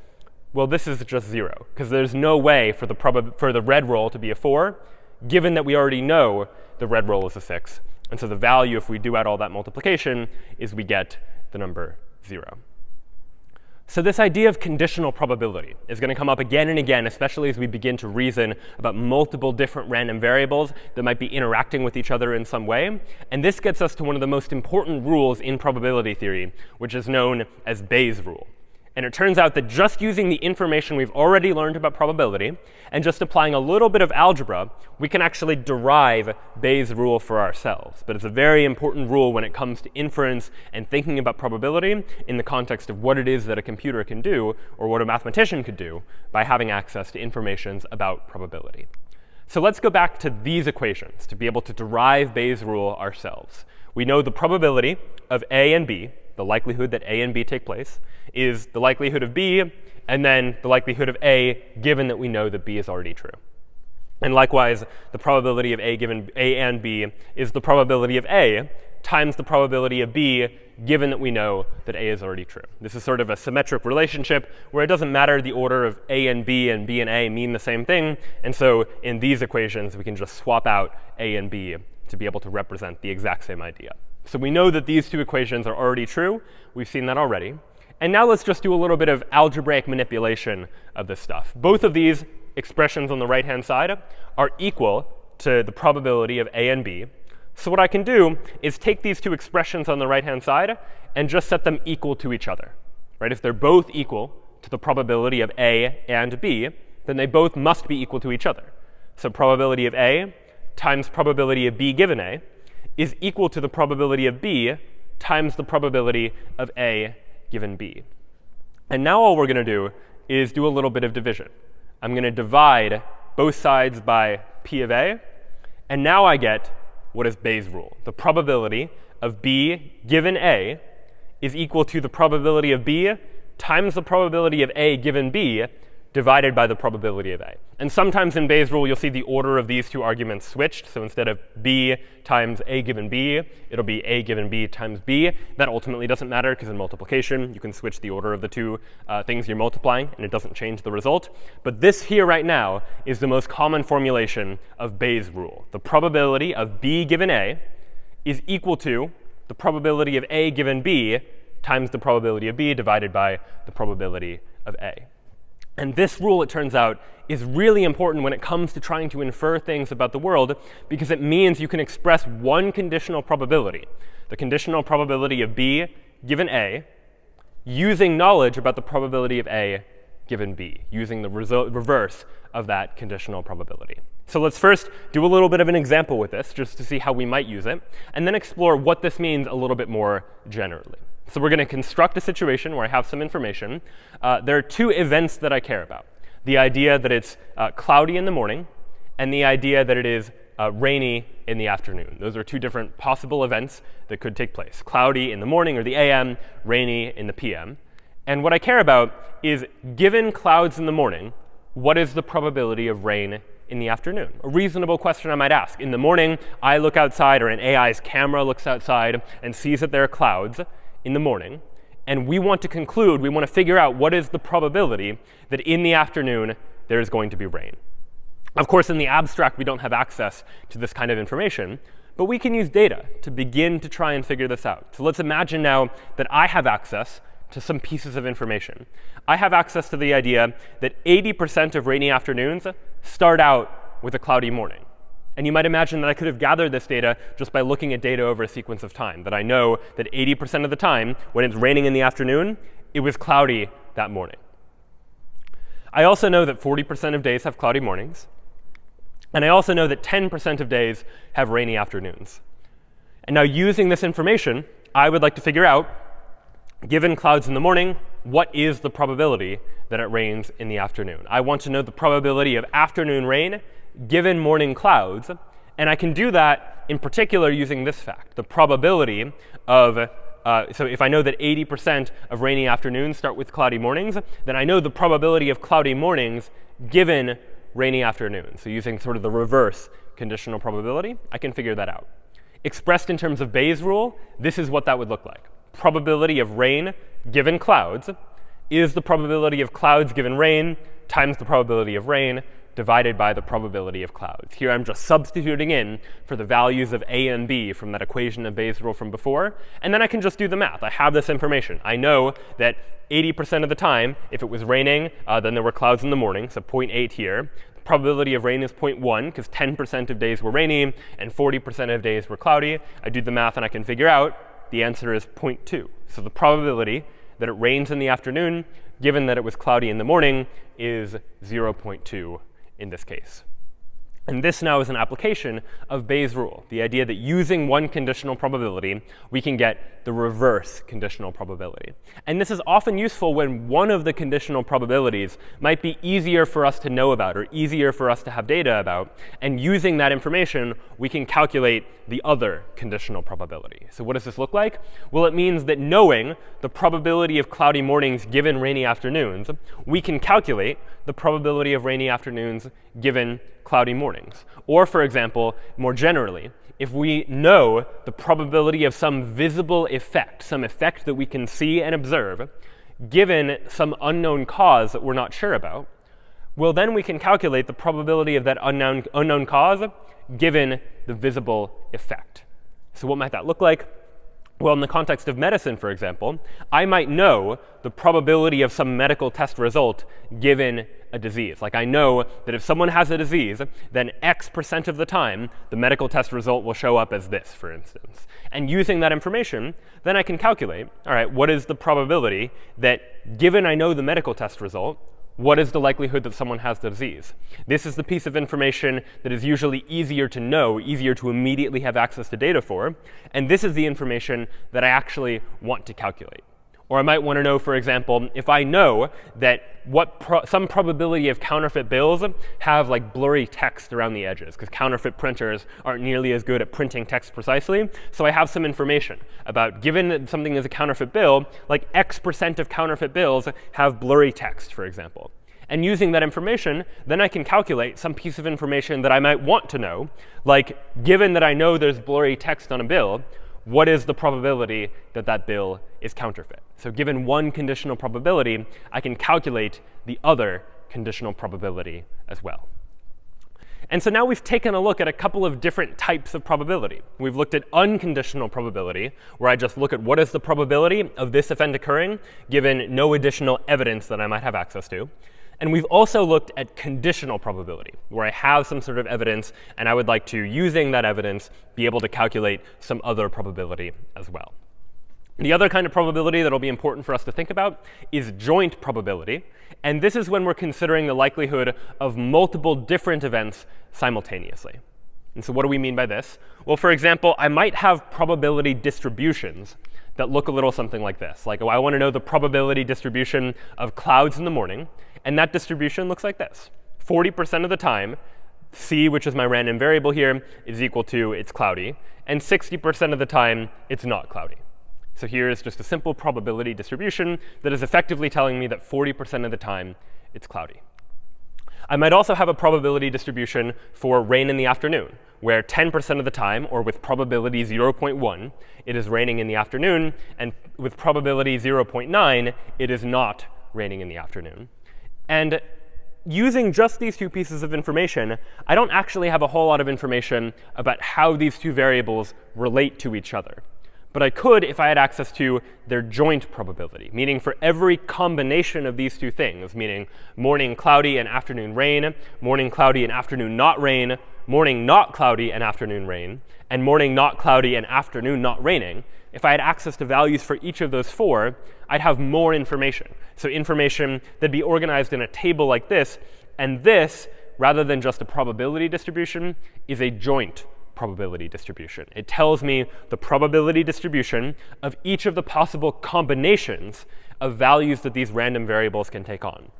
Well, this is just 0, because there's no way for the red roll to be a 4, given that we already know the red roll is a 6. And so the value, if we do out all that multiplication, is we get the number 0. So this idea of conditional probability is going to come up again and again, especially as we begin to reason about multiple different random variables that might be interacting with each other in some way. And this gets us to one of the most important rules in probability theory, which is known as Bayes' rule. And it turns out that just using the information we've already learned about probability and just applying a little bit of algebra, we can actually derive Bayes' rule for ourselves. But it's a very important rule when it comes to inference and thinking about probability in the context of what it is that a computer can do, or what a mathematician could do, by having access to information about probability. So let's go back to these equations to be able to derive Bayes' rule ourselves. We know the probability of A and B, the likelihood that A and B take place, is the likelihood of B, and then the likelihood of A, given that we know that B is already true. And likewise, the probability of A given A and B is the probability of A times the probability of B, given that we know that A is already true. This is sort of a symmetric relationship where it doesn't matter the order of A and B and A mean the same thing. And so in these equations, we can just swap out A and B to be able to represent the exact same idea. So we know that these two equations are already true. We've seen that already. And now let's just do a little bit of algebraic manipulation of this stuff. Both of these expressions on the right-hand side are equal to the probability of A and B. So what I can do is take these two expressions on the right-hand side and just set them equal to each other. Right? If they're both equal to the probability of A and B, then they both must be equal to each other. So probability of A times probability of B given A is equal to the probability of B times the probability of A given B. And now all we're going to do is do a little bit of division. I'm going to divide both sides by P of A. And now I get what is Bayes' rule. The probability of B given A is equal to the probability of B times the probability of A given B divided by the probability of A. And sometimes in Bayes' rule, you'll see the order of these two arguments switched. So instead of B times A given B, it'll be A given B times B. That ultimately doesn't matter, because in multiplication, you can switch the order of the two things you're multiplying, and it doesn't change the result. But this here right now is the most common formulation of Bayes' rule. The probability of B given A is equal to the probability of A given B times the probability of B divided by the probability of A. And this rule, it turns out, is really important when it comes to trying to infer things about the world, because it means you can express one conditional probability, the conditional probability of B given A, using knowledge about the probability of A given B, using the reverse of that conditional probability. So let's first do a little bit of an example with this, just to see how we might use it, and then explore what this means a little bit more generally. So we're going to construct a situation where I have some information. There are two events that I care about. The idea that it's cloudy in the morning, and the idea that it is rainy in the afternoon. Those are two different possible events that could take place. Cloudy in the morning or the AM, rainy in the PM. And what I care about is, given clouds in the morning, what is the probability of rain in the afternoon? A reasonable question I might ask. In the morning, I look outside, or an AI's camera looks outside and sees that there are clouds in the morning, and we want to conclude, we want to figure out what is the probability that in the afternoon there is going to be rain. Of course, in the abstract, we don't have access to this kind of information, but we can use data to begin to try and figure this out. So let's imagine now that I have access to some pieces of information. I have access to the idea that 80% of rainy afternoons start out with a cloudy morning. And you might imagine that I could have gathered this data just by looking at data over a sequence of time, that I know that 80% of the time, when it's raining in the afternoon, it was cloudy that morning. I also know that 40% of days have cloudy mornings. And I also know that 10% of days have rainy afternoons. And now, using this information, I would like to figure out, given clouds in the morning, what is the probability that it rains in the afternoon? I want to know the probability of afternoon rain given morning clouds. And I can do that in particular using this fact. The probability of, so if I know that 80% of rainy afternoons start with cloudy mornings, then I know the probability of cloudy mornings given rainy afternoons. So using sort of the reverse conditional probability, I can figure that out. Expressed in terms of Bayes' rule, this is what that would look like. Probability of rain given clouds is the probability of clouds given rain times the probability of rain divided by the probability of clouds. Here I'm just substituting in for the values of A and B from that equation of Bayes' rule from before, and then I can just do the math. I have this information. I know that 80% of the time, if it was raining, then there were clouds in the morning, so 0.8 here. The probability of rain is 0.1, because 10% of days were rainy and 40% of days were cloudy. I do the math and I can figure out the answer is 0.2. So the probability that it rains in the afternoon, given that it was cloudy in the morning, is 0.2 in this case. And this now is an application of Bayes' rule, the idea that using one conditional probability, we can get the reverse conditional probability. And this is often useful when one of the conditional probabilities might be easier for us to know about or easier for us to have data about. And using that information, we can calculate the other conditional probability. So what does this look like? Well, it means that knowing the probability of cloudy mornings given rainy afternoons, we can calculate the probability of rainy afternoons given cloudy mornings. Or, for example, more generally, if we know the probability of some visible effect, some effect that we can see and observe, given some unknown cause that we're not sure about, well, then we can calculate the probability of that unknown cause given the visible effect. So what might that look like? Well, in the context of medicine, for example, I might know the probability of some medical test result given a disease. Like I know that if someone has a disease, then X% of the time, the medical test result will show up as this, for instance. And using that information, then I can calculate, all right, what is the probability that given I know the medical test result, what is the likelihood that someone has the disease? This is the piece of information that is usually easier to know, easier to immediately have access to data for. And this is the information that I actually want to calculate. Or I might want to know, for example, if I know that some probability of counterfeit bills have like blurry text around the edges, because counterfeit printers aren't nearly as good at printing text precisely. So I have some information about, given that something is a counterfeit bill, like X% of counterfeit bills have blurry text, for example. And using that information, then I can calculate some piece of information that I might want to know, like given that I know there's blurry text on a bill, what is the probability that that bill is counterfeit? So given one conditional probability, I can calculate the other conditional probability as well. And so now we've taken a look at a couple of different types of probability. We've looked at unconditional probability, where I just look at what is the probability of this event occurring, given no additional evidence that I might have access to. And we've also looked at conditional probability, where I have some sort of evidence, and I would like to, using that evidence, be able to calculate some other probability as well. The other kind of probability that will be important for us to think about is joint probability. And this is when we're considering the likelihood of multiple different events simultaneously. And so what do we mean by this? Well, for example, I might have probability distributions that look a little something like this. Like, I want to know the probability distribution of clouds in the morning. And that distribution looks like this. 40% of the time, c, which is my random variable here, is equal to it's cloudy. And 60% of the time, it's not cloudy. So here is just a simple probability distribution that is effectively telling me that 40% of the time, it's cloudy. I might also have a probability distribution for rain in the afternoon, where 10% of the time, or with probability 0.1, it is raining in the afternoon. And with probability 0.9, it is not raining in the afternoon. And using just these two pieces of information, I don't actually have a whole lot of information about how these two variables relate to each other. But I could if I had access to their joint probability, meaning for every combination of these two things, meaning morning cloudy and afternoon rain, morning cloudy and afternoon not rain, morning not cloudy and afternoon rain, and morning not cloudy and afternoon not raining, if I had access to values for each of those four, I'd have more information. So information that'd be organized in a table like this, and this, rather than just a probability distribution, is a joint probability distribution. It tells me the probability distribution of each of the possible combinations of values that these random variables can take on.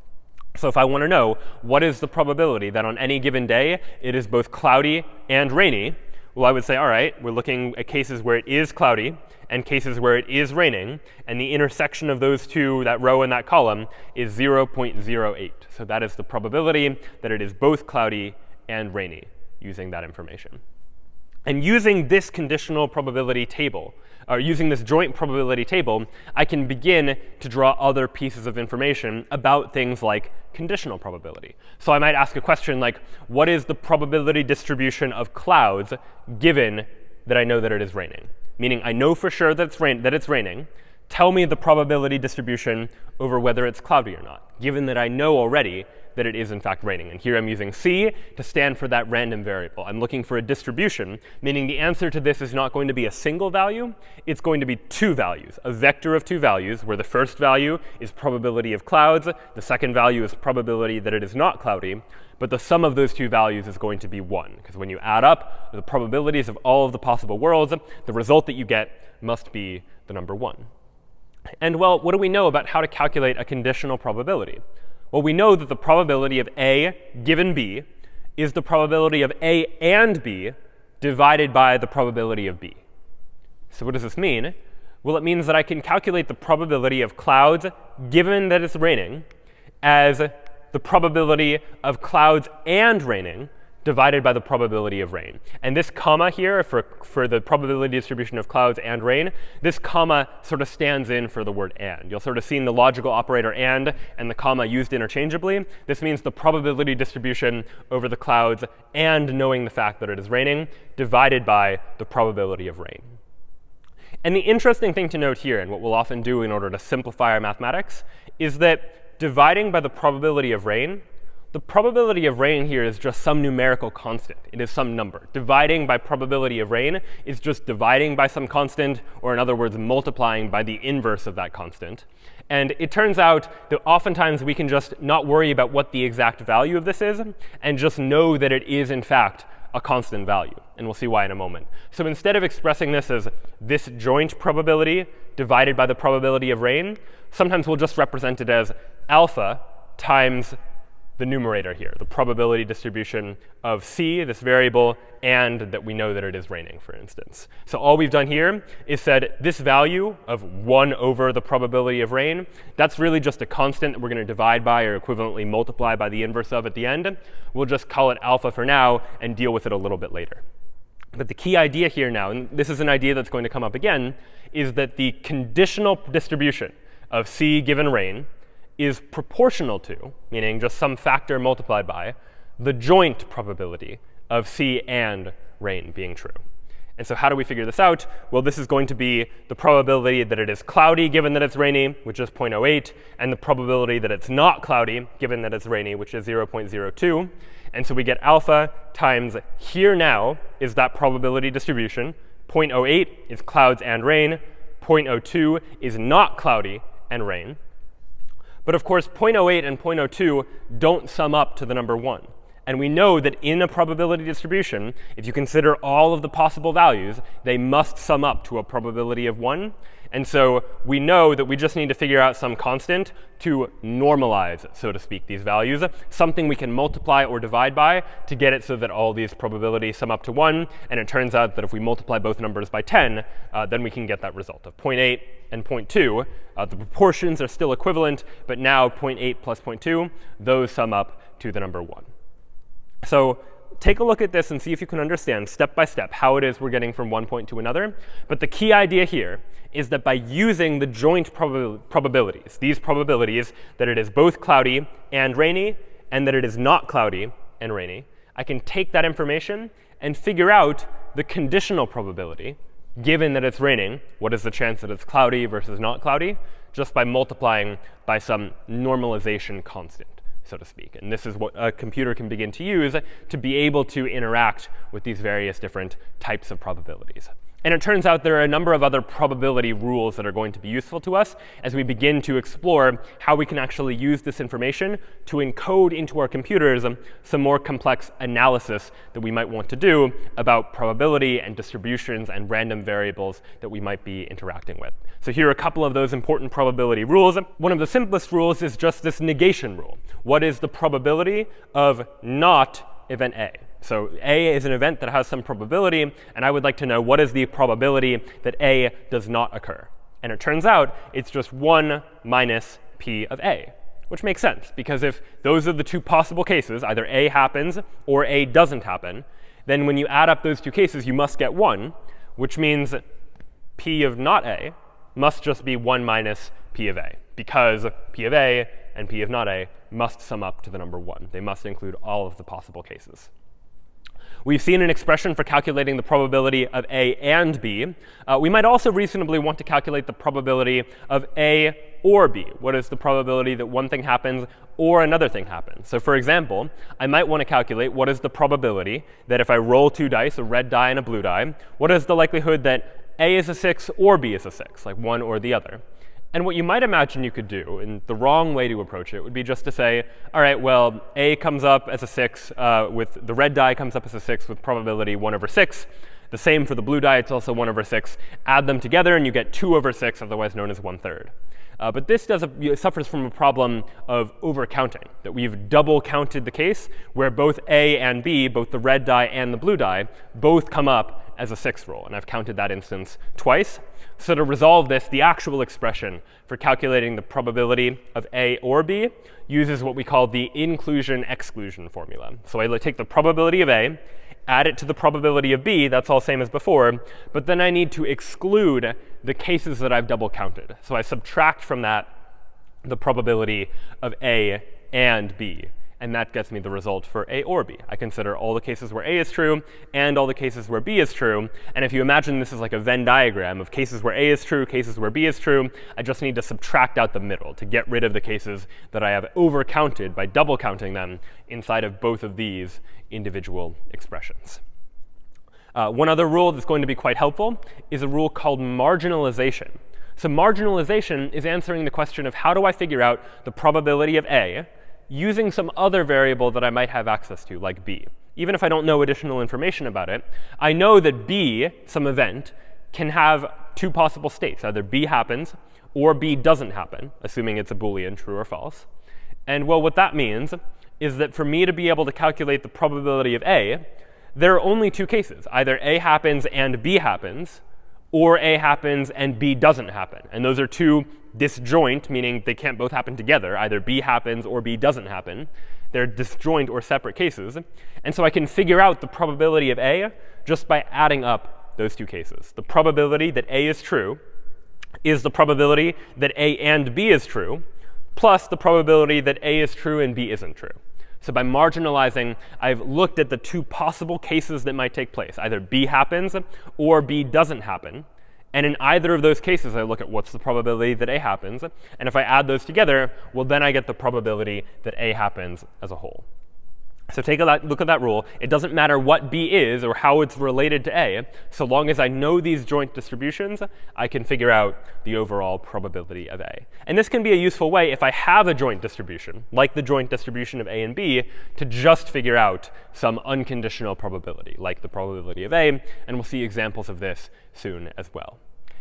So if I want to know what is the probability that on any given day it is both cloudy and rainy, well, I would say, all right, we're looking at cases where it is cloudy and cases where it is raining, and the intersection of those two, that row and that column, is 0.08. So that is the probability that it is both cloudy and rainy using that information. And using this conditional probability table, or using this joint probability table, I can begin to draw other pieces of information about things like conditional probability. So I might ask a question like, what is the probability distribution of clouds given that I know that it is raining? Meaning I know for sure that it's raining. Tell me the probability distribution over whether it's cloudy or not, given that I know already that it is in fact raining. And here I'm using c to stand for that random variable. I'm looking for a distribution, meaning the answer to this is not going to be a single value. It's going to be two values, a vector of two values, where the first value is probability of clouds. The second value is probability that it is not cloudy. But the sum of those two values is going to be 1, because when you add up the probabilities of all of the possible worlds, the result that you get must be the number 1. And well, what do we know about how to calculate a conditional probability? Well, we know that the probability of A given B is the probability of A and B divided by the probability of B. So what does this mean? Well, it means that I can calculate the probability of clouds given that it's raining as the probability of clouds and raining divided by the probability of rain. And this comma here, for the probability distribution of clouds and rain, this comma sort of stands in for the word and. You'll sort of see in the logical operator and the comma used interchangeably. This means the probability distribution over the clouds and knowing the fact that it is raining, divided by the probability of rain. And the interesting thing to note here, and what we'll often do in order to simplify our mathematics, is that dividing by the probability of rain, the probability of rain here is just some numerical constant. It is some number. Dividing by probability of rain is just dividing by some constant, or in other words, multiplying by the inverse of that constant. And it turns out that oftentimes we can just not worry about what the exact value of this is, and just know that it is, in fact, a constant value. And we'll see why in a moment. So instead of expressing this as this joint probability divided by the probability of rain, sometimes we'll just represent it as alpha times the numerator here, the probability distribution of c, this variable, and that we know that it is raining, for instance. So all we've done here is said this value of 1 over the probability of rain, that's really just a constant that we're going to divide by or equivalently multiply by the inverse of at the end. We'll just call it alpha for now and deal with it a little bit later. But the key idea here now, and this is an idea that's going to come up again, is that the conditional distribution of c given rain is proportional to, meaning just some factor multiplied by, the joint probability of c and rain being true. And so how do we figure this out? Well, this is going to be the probability that it is cloudy given that it's rainy, which is 0.08, and the probability that it's not cloudy given that it's rainy, which is 0.02. And so we get alpha times here now is that probability distribution. 0.08 is clouds and rain. 0.02 is not cloudy and rain. But of course, 0.08 and 0.02 don't sum up to the number 1. And we know that in a probability distribution, if you consider all of the possible values, they must sum up to a probability of 1. And so we know that we just need to figure out some constant to normalize, so to speak, these values, something we can multiply or divide by to get it so that all these probabilities sum up to 1. And it turns out that if we multiply both numbers by 10, then we can get that result of 0.8 and 0.2. The proportions are still equivalent, but now 0.8 plus 0.2, those sum up to the number 1. So take a look at this and see if you can understand step by step how it is we're getting from one point to another. But the key idea here is that by using the joint probabilities, these probabilities that it is both cloudy and rainy, and that it is not cloudy and rainy, I can take that information and figure out the conditional probability, given that it's raining, what is the chance that it's cloudy versus not cloudy, just by multiplying by some normalization constant, so to speak. And this is what a computer can begin to use to be able to interact with these various different types of probabilities. And it turns out there are a number of other probability rules that are going to be useful to us as we begin to explore how we can actually use this information to encode into our computers some more complex analysis that we might want to do about probability and distributions and random variables that we might be interacting with. So here are a couple of those important probability rules. One of the simplest rules is just this negation rule. What is the probability of not event A? So A is an event that has some probability, and I would like to know what is the probability that A does not occur. And it turns out it's just 1 minus P of A, which makes sense, because if those are the two possible cases, either A happens or A doesn't happen, then when you add up those two cases, you must get 1, which means P of not A must just be 1 minus P of A, because P of A and P of not A must sum up to the number 1. They must include all of the possible cases. We've seen an expression for calculating the probability of A and B. We might also reasonably want to calculate the probability of A or B. What is the probability that one thing happens or another thing happens? So for example, I might want to calculate what is the probability that if I roll 2 dice, a red die and a blue die, what is the likelihood that A is a 6 or B is a 6, like one or the other? And what you might imagine you could do, and the wrong way to approach it, would be just to say, all right, well, A comes up as a 6 with the red die comes up as a 6 with probability 1 over 6. The same for the blue die. It's also 1 over 6. Add them together, and you get 2 over 6, otherwise known as 1/3. But this suffers from a problem of overcounting, that we've double counted the case where both A and B, both the red die and the blue die, both come up as a sixth rule, and I've counted that instance twice. So to resolve this, the actual expression for calculating the probability of A or B uses what we call the inclusion-exclusion formula. So I take the probability of A, add it to the probability of B, that's all same as before, but then I need to exclude the cases that I've double counted. So I subtract from that the probability of A and B, and that gets me the result for A or B. I consider all the cases where A is true and all the cases where B is true, and if you imagine this is like a Venn diagram of cases where A is true, cases where B is true, I just need to subtract out the middle to get rid of the cases that I have overcounted by double counting them inside of both of these individual expressions. One other rule that's going to be quite helpful is a rule called marginalization. So marginalization is answering the question of how do I figure out the probability of A using some other variable that I might have access to, like B. Even if I don't know additional information about it, I know that B, some event, can have two possible states. Either B happens or B doesn't happen, assuming it's a Boolean, true or false. And well, what that means is that for me to be able to calculate the probability of A, there are only two cases. Either A happens and B happens, or A happens and B doesn't happen. And those are two disjoint, meaning they can't both happen together. Either B happens or B doesn't happen. They're disjoint or separate cases. And so I can figure out the probability of A just by adding up those two cases. The probability that A is true is the probability that A and B is true, plus the probability that A is true and B isn't true. So by marginalizing, I've looked at the two possible cases that might take place. Either B happens or B doesn't happen. And in either of those cases, I look at what's the probability that A happens. And if I add those together, well, then I get the probability that A happens as a whole. So take a look at that rule. It doesn't matter what B is or how it's related to A. So long as I know these joint distributions, I can figure out the overall probability of A. And this can be a useful way if I have a joint distribution, like the joint distribution of A and B, to just figure out some unconditional probability, like the probability of A. And we'll see examples of this soon as well.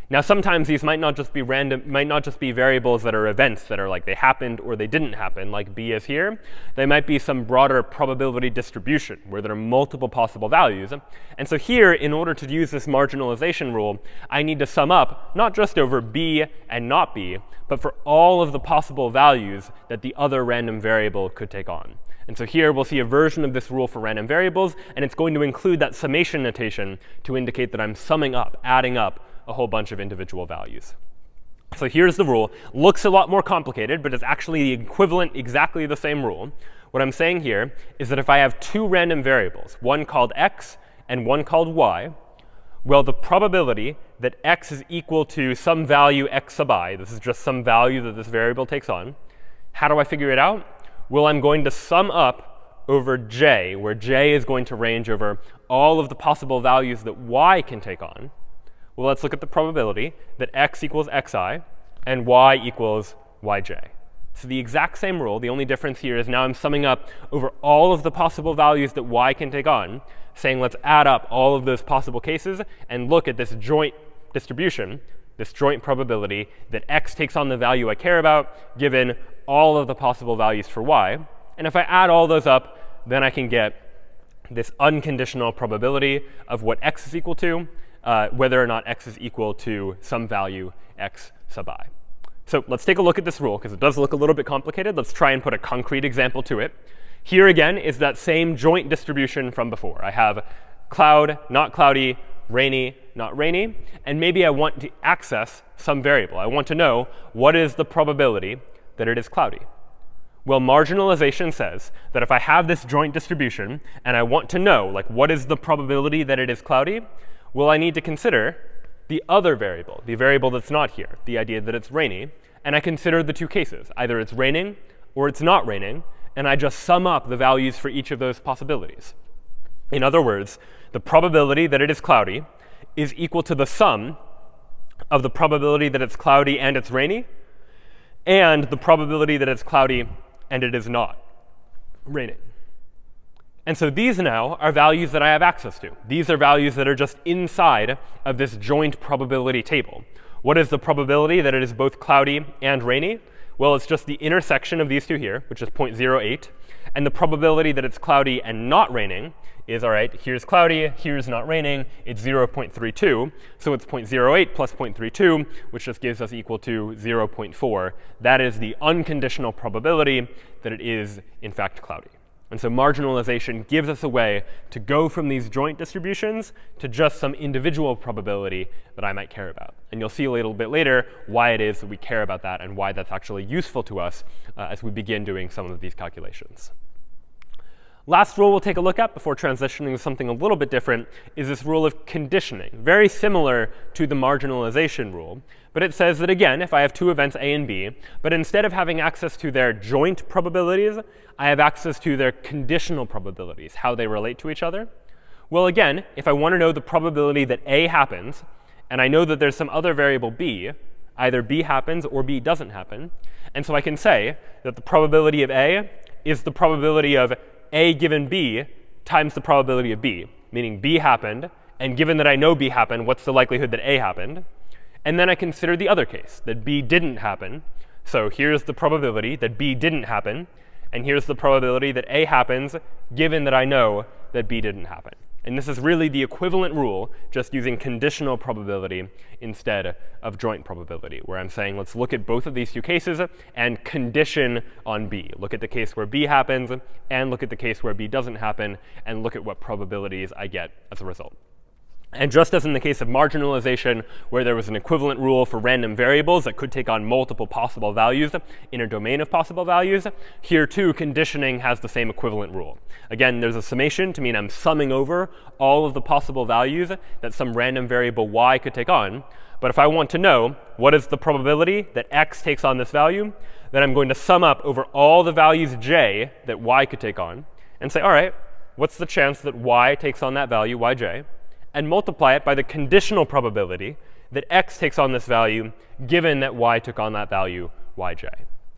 Now, sometimes these might not just be variables that are events that are like they happened or they didn't happen, like B is here. They might be some broader probability distribution where there are multiple possible values. And so here, in order to use this marginalization rule, I need to sum up not just over B and not B, but for all of the possible values that the other random variable could take on. And so here we'll see a version of this rule for random variables, and it's going to include that summation notation to indicate that I'm summing up, adding up a whole bunch of individual values. So here's the rule. Looks a lot more complicated, but it's actually the equivalent, exactly the same rule. What I'm saying here is that if I have two random variables, one called x and one called y, well, the probability that x is equal to some value x sub I, this is just some value that this variable takes on, how do I figure it out? Well, I'm going to sum up over j, where j is going to range over all of the possible values that y can take on. Well, let's look at the probability that x equals xi and y equals yj. So the exact same rule. The only difference here is now I'm summing up over all of the possible values that y can take on, saying let's add up all of those possible cases and look at this joint distribution, this joint probability that x takes on the value I care about, given all of the possible values for y. And if I add all those up, then I can get this unconditional probability of what x is equal to, whether or not x is equal to some value x sub I. So let's take a look at this rule, because it does look a little bit complicated. Let's try and put a concrete example to it. Here again is that same joint distribution from before. I have cloud, not cloudy, rainy, not rainy. And maybe I want to access some variable. I want to know what is the probability that it is cloudy. Well, marginalization says that if I have this joint distribution and I want to know, like, what is the probability that it is cloudy, well, I need to consider the other variable, the variable that's not here, the idea that it's rainy. And I consider the two cases. Either it's raining or it's not raining. And I just sum up the values for each of those possibilities. In other words, the probability that it is cloudy is equal to the sum of the probability that it's cloudy and it's rainy, and the probability that it's cloudy and it is not raining. And so these now are values that I have access to. These are values that are just inside of this joint probability table. What is the probability that it is both cloudy and rainy? Well, it's just the intersection of these two here, which is 0.08. And the probability that it's cloudy and not raining is, all right, here's cloudy, here's not raining. It's 0.32. So it's 0.08 plus 0.32, which just gives us equal to 0.4. That is the unconditional probability that it is, in fact, cloudy. And so marginalization gives us a way to go from these joint distributions to just some individual probability that I might care about. And you'll see a little bit later why it is that we care about that and why that's actually useful to us as we begin doing some of these calculations. Last rule we'll take a look at before transitioning to something a little bit different is this rule of conditioning, very similar to the marginalization rule. But it says that, again, if I have two events A and B, but instead of having access to their joint probabilities, I have access to their conditional probabilities, how they relate to each other. Well, again, if I want to know the probability that A happens, and I know that there's some other variable B, either B happens or B doesn't happen, and so I can say that the probability of A is the probability of A given B times the probability of B, meaning B happened, and given that I know B happened, what's the likelihood that A happened? And then I consider the other case, that B didn't happen. So here's the probability that B didn't happen, and here's the probability that A happens, given that I know that B didn't happen. And this is really the equivalent rule, just using conditional probability instead of joint probability, where I'm saying, let's look at both of these two cases and condition on B. Look at the case where B happens, and look at the case where B doesn't happen, and look at what probabilities I get as a result. And just as in the case of marginalization, where there was an equivalent rule for random variables that could take on multiple possible values in a domain of possible values, here too conditioning has the same equivalent rule. Again, there's a summation to mean I'm summing over all of the possible values that some random variable y could take on. But if I want to know what is the probability that x takes on this value, then I'm going to sum up over all the values j that y could take on and say, all right, what's the chance that y takes on that value, yj? And multiply it by the conditional probability that x takes on this value, given that y took on that value, yj.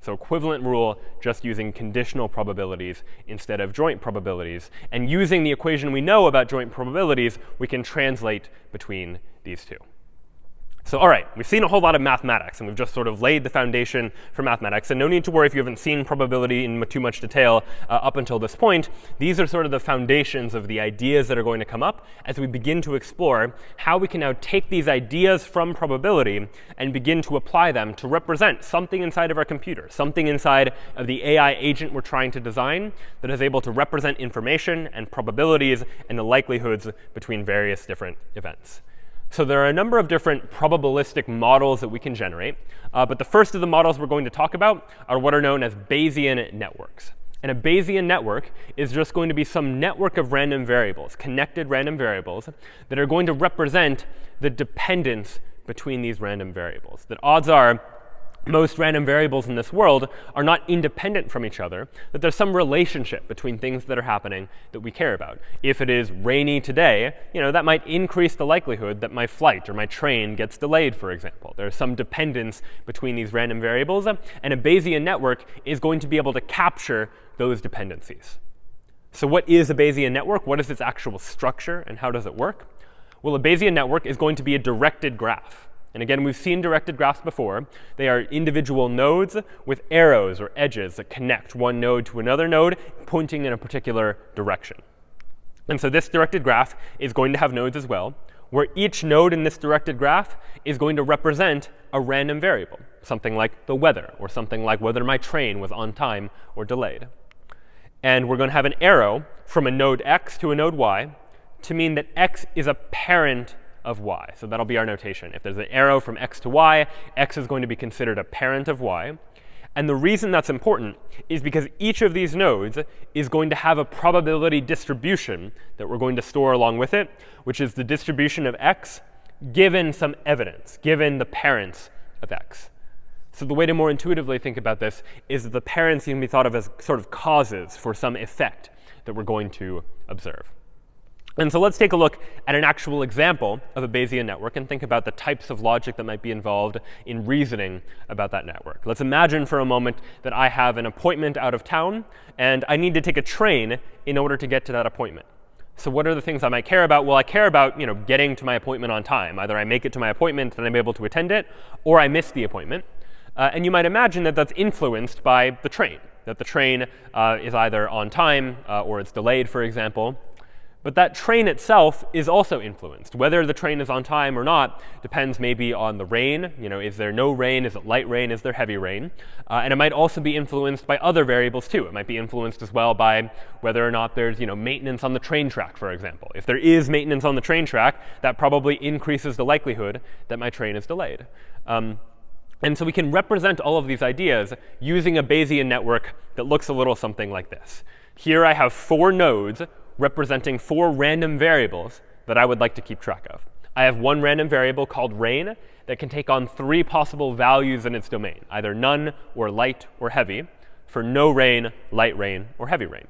So equivalent rule, just using conditional probabilities instead of joint probabilities. And using the equation we know about joint probabilities, we can translate between these two. So all right, we've seen a whole lot of mathematics, and we've just sort of laid the foundation for mathematics. And no need to worry if you haven't seen probability in too much detail up until this point. These are sort of the foundations of the ideas that are going to come up as we begin to explore how we can now take these ideas from probability and begin to apply them to represent something inside of our computer, something inside of the AI agent we're trying to design that is able to represent information and probabilities and the likelihoods between various different events. So there are a number of different probabilistic models that we can generate. But the first of the models we're going to talk about are what are known as Bayesian networks. And a Bayesian network is just going to be some network of random variables, connected random variables, that are going to represent the dependence between these random variables. That odds are most random variables in this world are not independent from each other, that there's some relationship between things that are happening that we care about. If it is rainy today, that might increase the likelihood that my flight or my train gets delayed, for example. There's some dependence between these random variables, and a Bayesian network is going to be able to capture those dependencies. So what is a Bayesian network? What is its actual structure, and how does it work? Well, a Bayesian network is going to be a directed graph. And again, we've seen directed graphs before. They are individual nodes with arrows or edges that connect one node to another node, pointing in a particular direction. And so this directed graph is going to have nodes as well, where each node in this directed graph is going to represent a random variable, something like the weather, or something like whether my train was on time or delayed. And we're going to have an arrow from a node x to a node y to mean that x is a parent of y. So that'll be our notation. If there's an arrow from x to y, x is going to be considered a parent of y. And the reason that's important is because each of these nodes is going to have a probability distribution that we're going to store along with it, which is the distribution of x given some evidence, given the parents of x. So the way to more intuitively think about this is that the parents can be thought of as sort of causes for some effect that we're going to observe. And so let's take a look at an actual example of a Bayesian network and think about the types of logic that might be involved in reasoning about that network. Let's imagine for a moment that I have an appointment out of town, and I need to take a train in order to get to that appointment. So what are the things I might care about? Well, I care about getting to my appointment on time. Either I make it to my appointment and I'm able to attend it, or I miss the appointment. And you might imagine that that's influenced by the train, that the train is either on time or it's delayed, for example. But that train itself is also influenced. Whether the train is on time or not depends maybe on the rain. Is there no rain? Is it light rain? Is there heavy rain? And it might also be influenced by other variables too. It might be influenced as well by whether or not there's maintenance on the train track, for example. If there is maintenance on the train track, that probably increases the likelihood that my train is delayed. And so we can represent all of these ideas using a Bayesian network that looks a little something like this. Here I have 4 nodes representing 4 random variables that I would like to keep track of. I have one random variable called rain that can take on 3 possible values in its domain, either none or light or heavy, for no rain, light rain, or heavy rain.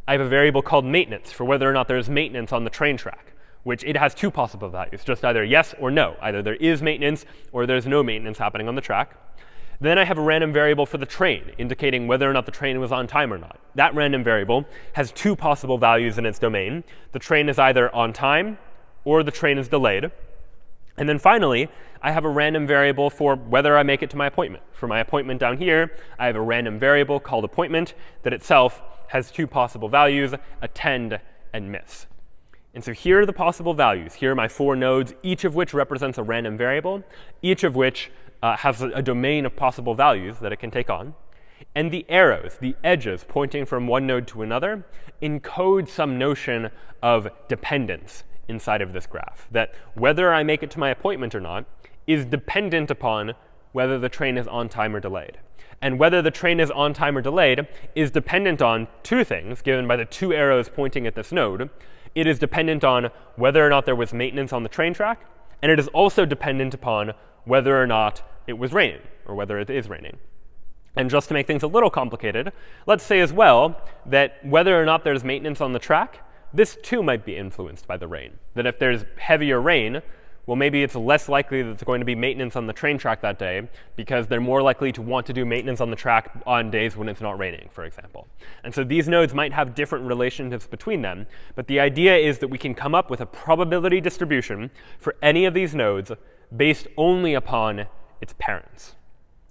I have a variable called maintenance for whether or not there is maintenance on the train track, which it has 2 possible values, just either yes or no. Either there is maintenance or there's no maintenance happening on the track. Then I have a random variable for the train, indicating whether or not the train was on time or not. That random variable has 2 possible values in its domain. The train is either on time or the train is delayed. And then finally, I have a random variable for whether I make it to my appointment. For my appointment down here, I have a random variable called appointment that itself has 2 possible values, attend and miss. And so here are the possible values. Here are my 4 nodes, each of which represents a random variable, each of which has a domain of possible values that it can take on. And the arrows, the edges pointing from one node to another, encode some notion of dependence inside of this graph, that whether I make it to my appointment or not is dependent upon whether the train is on time or delayed. And whether the train is on time or delayed is dependent on 2 things, given by the 2 arrows pointing at this node. It is dependent on whether or not there was maintenance on the train track, and it is also dependent upon whether or not it was raining, or whether it is raining. And just to make things a little complicated, let's say as well that whether or not there's maintenance on the track, this too might be influenced by the rain. That if there's heavier rain, well, maybe it's less likely that there's going to be maintenance on the train track that day, because they're more likely to want to do maintenance on the track on days when it's not raining, for example. And so these nodes might have different relationships between them, but the idea is that we can come up with a probability distribution for any of these nodes based only upon its parents.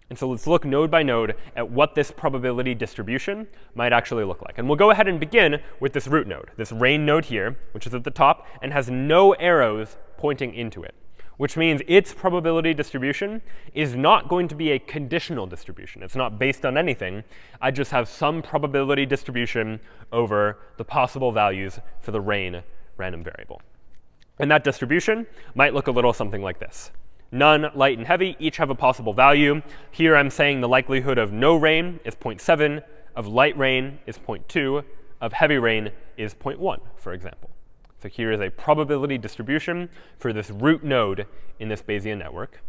And so let's look node by node at what this probability distribution might actually look like. And we'll go ahead and begin with this root node, this rain node here, which is at the top and has no arrows pointing into it, which means its probability distribution is not going to be a conditional distribution. It's not based on anything. I just have some probability distribution over the possible values for the rain random variable. And that distribution might look a little something like this. None, light, and heavy each have a possible value. Here I'm saying the likelihood of no rain is 0.7, of light rain is 0.2, of heavy rain is 0.1, for example. So here is a probability distribution for this root node in this Bayesian network.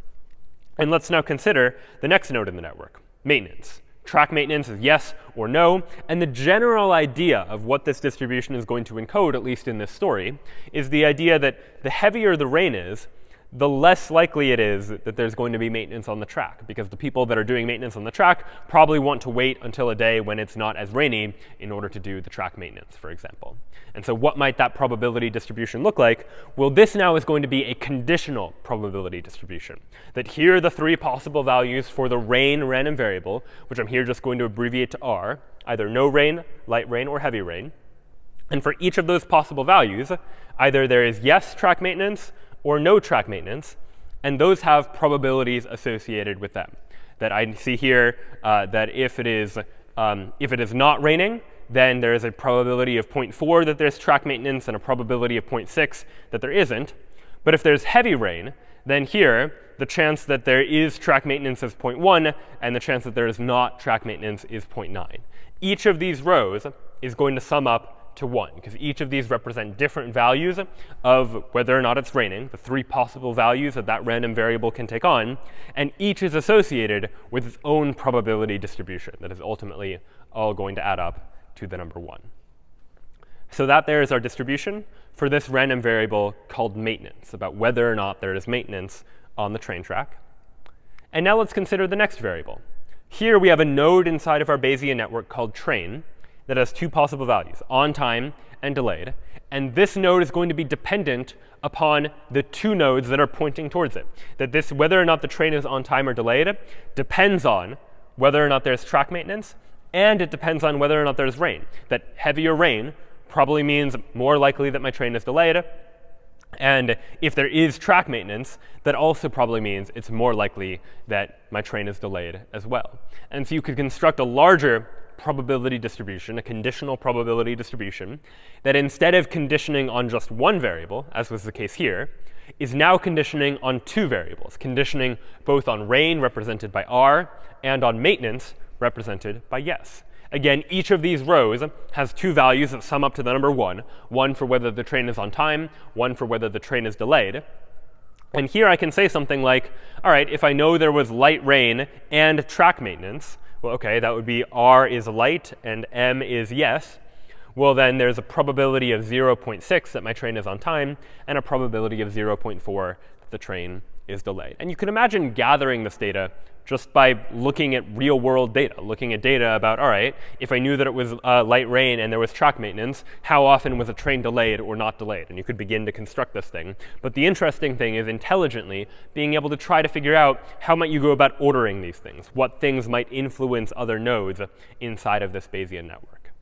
And let's now consider the next node in the network, maintenance. Track maintenance is yes or no. And the general idea of what this distribution is going to encode, at least in this story, is the idea that the heavier the rain is, the less likely it is that there's going to be maintenance on the track, because the people that are doing maintenance on the track probably want to wait until a day when it's not as rainy in order to do the track maintenance, for example. And so what might that probability distribution look like? Well, this now is going to be a conditional probability distribution. That here are the 3 possible values for the rain random variable, which I'm here just going to abbreviate to R, either no rain, light rain, or heavy rain. And for each of those possible values, either there is yes track maintenance or no track maintenance, and those have probabilities associated with them. That I see here that if it is not raining, then there is a probability of 0.4 that there's track maintenance and a probability of 0.6 that there isn't. But if there's heavy rain, then here the chance that there is track maintenance is 0.1, and the chance that there is not track maintenance is 0.9. Each of these rows is going to sum up to 1, because each of these represent different values of whether or not it's raining, the 3 possible values that that random variable can take on, and each is associated with its own probability distribution that is ultimately all going to add up to the number 1. So that there is our distribution for this random variable called maintenance, about whether or not there is maintenance on the train track. And now let's consider the next variable. Here we have a node inside of our Bayesian network called train that has 2 possible values, on time and delayed. and this node is going to be dependent upon the two nodes that are pointing towards it. That this, whether or not the train is on time or delayed, depends on whether or not there's track maintenance, and it depends on whether or not there's rain. That heavier rain probably means more likely that my train is delayed, and if there is track maintenance, that also probably means it's more likely that my train is delayed as well. And so you could construct a larger probability distribution, a conditional probability distribution, that instead of conditioning on just one variable, as was the case here, is now conditioning on two variables, conditioning both on rain, represented by R, and on maintenance, represented by yes. Again, each of these rows has two values that sum up to the number 1, one for whether the train is on time, one for whether the train is delayed. And here I can say something like, all right, if I know there was light rain and track maintenance, well, OK, that would be R is light and M is yes. Well, then there's a probability of 0.6 that my train is on time, and a probability of 0.4 that the train is delayed. And you can imagine gathering this data just by looking at real-world data, looking at data about, all right, if I knew that it was light rain and there was track maintenance, how often was a train delayed or not delayed? And you could begin to construct this thing. But the interesting thing is intelligently being able to try to figure out how might you go about ordering these things, what things might influence other nodes inside of this Bayesian network.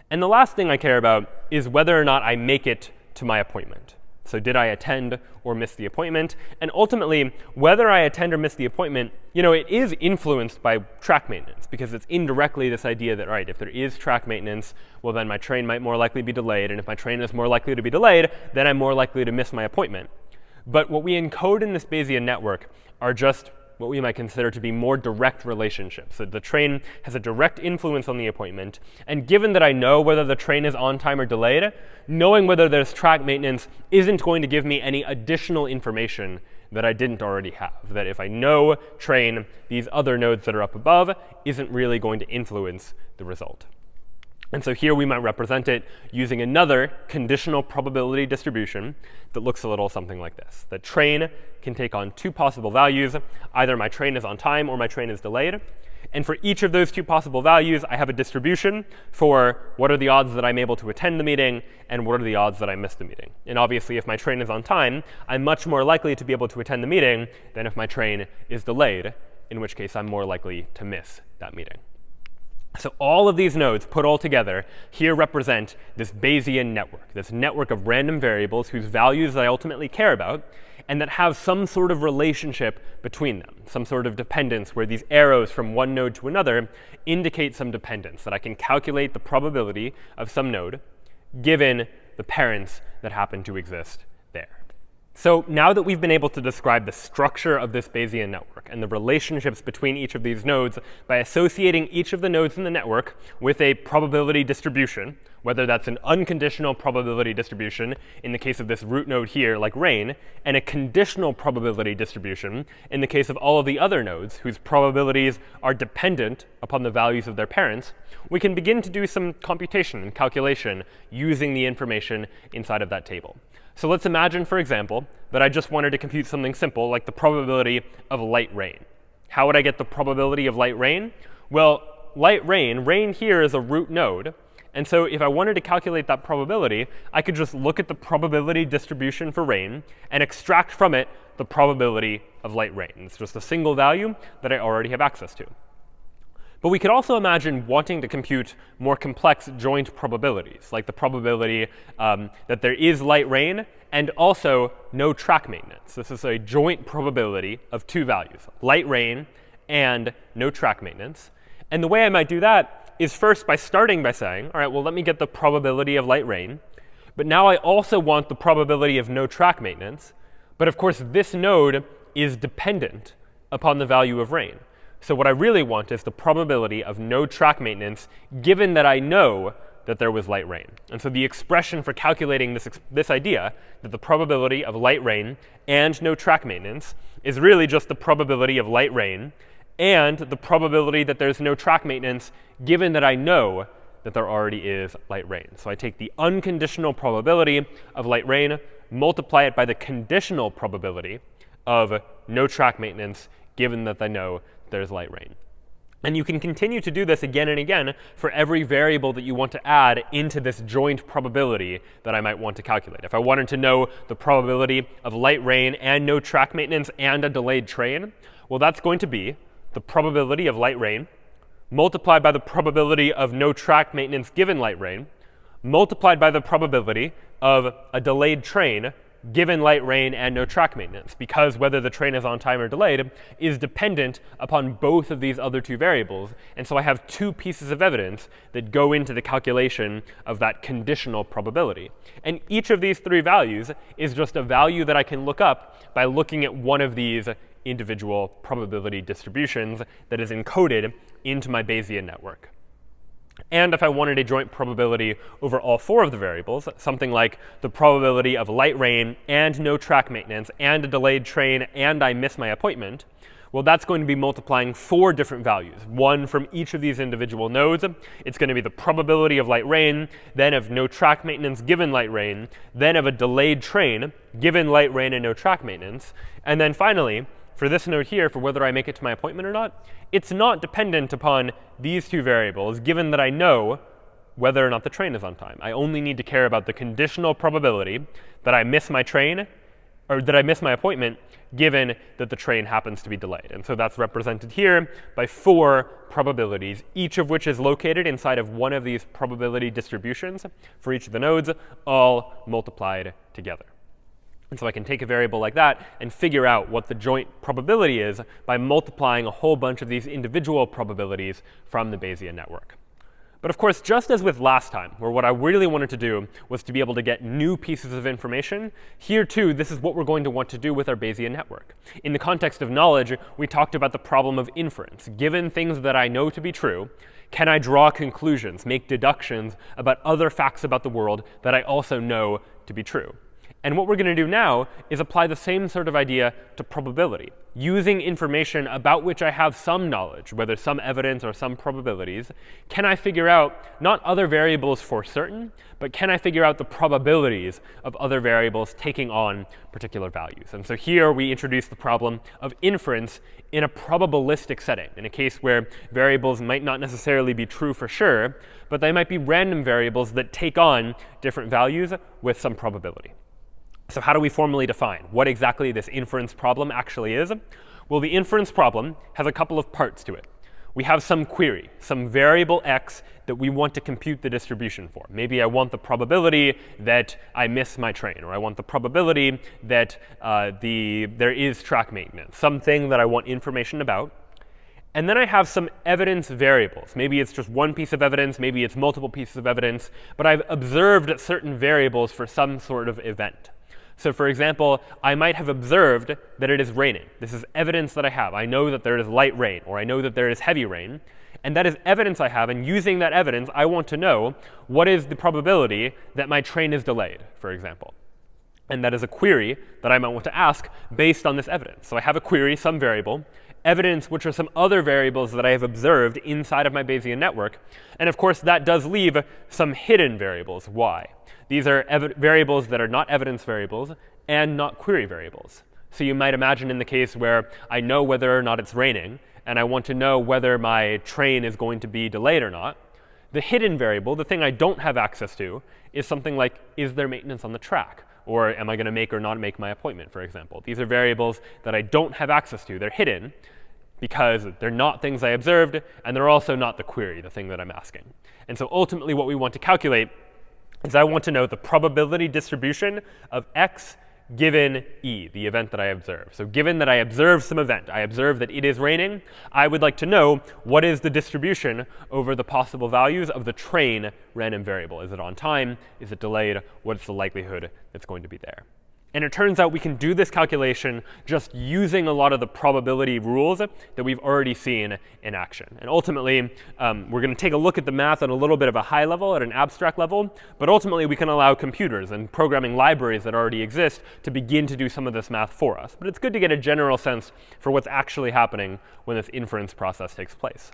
And the last thing I care about is whether or not I make it to my appointment. So did I attend or miss the appointment? And ultimately, whether I attend or miss the appointment, it is influenced by track maintenance, because it's indirectly this idea that, all right, if there is track maintenance, well, then my train might more likely be delayed. And if my train is more likely to be delayed, then I'm more likely to miss my appointment. But what we encode in this Bayesian network are just what we might consider to be more direct relationships. So the train has a direct influence on the appointment. And given that I know whether the train is on time or delayed, knowing whether there's track maintenance isn't going to give me any additional information that I didn't already have. That if I know train, these other nodes that are up above isn't really going to influence the result. And so here we might represent it using another conditional probability distribution that looks a little something like this. The train can take on two possible values. Either my train is on time or my train is delayed. And for each of those two possible values, I have a distribution for what are the odds that I'm able to attend the meeting and what are the odds that I miss the meeting. And obviously, if my train is on time, I'm much more likely to be able to attend the meeting than if my train is delayed, in which case I'm more likely to miss that meeting. So all of these nodes put all together here represent this Bayesian network, this network of random variables whose values I ultimately care about, and that have some sort of relationship between them, some sort of dependence where these arrows from one node to another indicate some dependence, that I can calculate the probability of some node given the parents that happen to exist there. So now that we've been able to describe the structure of this Bayesian network and the relationships between each of these nodes by associating each of the nodes in the network with a probability distribution, whether that's an unconditional probability distribution in the case of this root node here, like rain, and a conditional probability distribution in the case of all of the other nodes whose probabilities are dependent upon the values of their parents, we can begin to do some computation and calculation using the information inside of that table. So let's imagine, for example, that I just wanted to compute something simple like the probability of light rain. How would I get the probability of light rain? Well, rain here is a root node. And so if I wanted to calculate that probability, I could just look at the probability distribution for rain and extract from it the probability of light rain. It's just a single value that I already have access to. But we could also imagine wanting to compute more complex joint probabilities, like the probability that there is light rain and also no track maintenance. This is a joint probability of two values, light rain and no track maintenance. And the way I might do that is first by starting by saying, all right, well, let me get the probability of light rain. But now I also want the probability of no track maintenance. But of course, this node is dependent upon the value of rain. So what I really want is the probability of no track maintenance, given that I know that there was light rain. And so the expression for calculating this idea, that the probability of light rain and no track maintenance, is really just the probability of light rain and the probability that there's no track maintenance, given that I know that there already is light rain. So I take the unconditional probability of light rain, multiply it by the conditional probability of no track maintenance, given that I know there's light rain. And you can continue to do this again and again for every variable that you want to add into this joint probability that I might want to calculate. If I wanted to know the probability of light rain and no track maintenance and a delayed train, well, that's going to be the probability of light rain multiplied by the probability of no track maintenance given light rain, multiplied by the probability of a delayed train given light rain and no track maintenance, because whether the train is on time or delayed is dependent upon both of these other two variables. And so I have two pieces of evidence that go into the calculation of that conditional probability. And each of these three values is just a value that I can look up by looking at one of these individual probability distributions that is encoded into my Bayesian network. And if I wanted a joint probability over all four of the variables, something like the probability of light rain and no track maintenance and a delayed train and I miss my appointment, well, that's going to be multiplying four different values, one from each of these individual nodes. It's going to be the probability of light rain, then of no track maintenance given light rain, then of a delayed train given light rain and no track maintenance, and then finally, for this node here, for whether I make it to my appointment or not, it's not dependent upon these two variables, given that I know whether or not the train is on time. I only need to care about the conditional probability that I miss my train, or that I miss my appointment, given that the train happens to be delayed. And so that's represented here by four probabilities, each of which is located inside of one of these probability distributions for each of the nodes, all multiplied together. And so I can take a variable like that and figure out what the joint probability is by multiplying a whole bunch of these individual probabilities from the Bayesian network. But of course, just as with last time, where what I really wanted to do was to be able to get new pieces of information, here too, this is what we're going to want to do with our Bayesian network. In the context of knowledge, we talked about the problem of inference. Given things that I know to be true, can I draw conclusions, make deductions about other facts about the world that I also know to be true? And what we're going to do now is apply the same sort of idea to probability. Using information about which I have some knowledge, whether some evidence or some probabilities, can I figure out not other variables for certain, but can I figure out the probabilities of other variables taking on particular values? And so here we introduce the problem of inference in a probabilistic setting, in a case where variables might not necessarily be true for sure, but they might be random variables that take on different values with some probability. So how do we formally define what exactly this inference problem actually is? Well, the inference problem has a couple of parts to it. We have some query, some variable x that we want to compute the distribution for. Maybe I want the probability that I miss my train, or I want the probability that there is track maintenance, something that I want information about. And then I have some evidence variables. Maybe it's just one piece of evidence, maybe it's multiple pieces of evidence, but I've observed certain variables for some sort of event. So for example, I might have observed that it is raining. This is evidence that I have. I know that there is light rain, or I know that there is heavy rain. And that is evidence I have. And using that evidence, I want to know what is the probability that my train is delayed, for example. And that is a query that I might want to ask based on this evidence. So I have a query, some variable, evidence, which are some other variables that I have observed inside of my Bayesian network. And of course, that does leave some hidden variables. Why? These are variables that are not evidence variables and not query variables. So you might imagine in the case where I know whether or not it's raining, and I want to know whether my train is going to be delayed or not. The hidden variable, the thing I don't have access to, is something like, is there maintenance on the track? Or am I going to make or not make my appointment, for example? These are variables that I don't have access to. They're hidden because they're not things I observed, and they're also not the query, the thing that I'm asking. And so ultimately what we want to calculate is I want to know the probability distribution of x given E, the event that I observe. So given that I observe some event, I observe that it is raining, I would like to know what is the distribution over the possible values of the train random variable. Is it on time? Is it delayed? What's the likelihood that's going to be there? And it turns out we can do this calculation just using a lot of the probability rules that we've already seen in action. And ultimately, we're going to take a look at the math on a little bit of a high level, at an abstract level. But ultimately, we can allow computers and programming libraries that already exist to begin to do some of this math for us. But it's good to get a general sense for what's actually happening when this inference process takes place.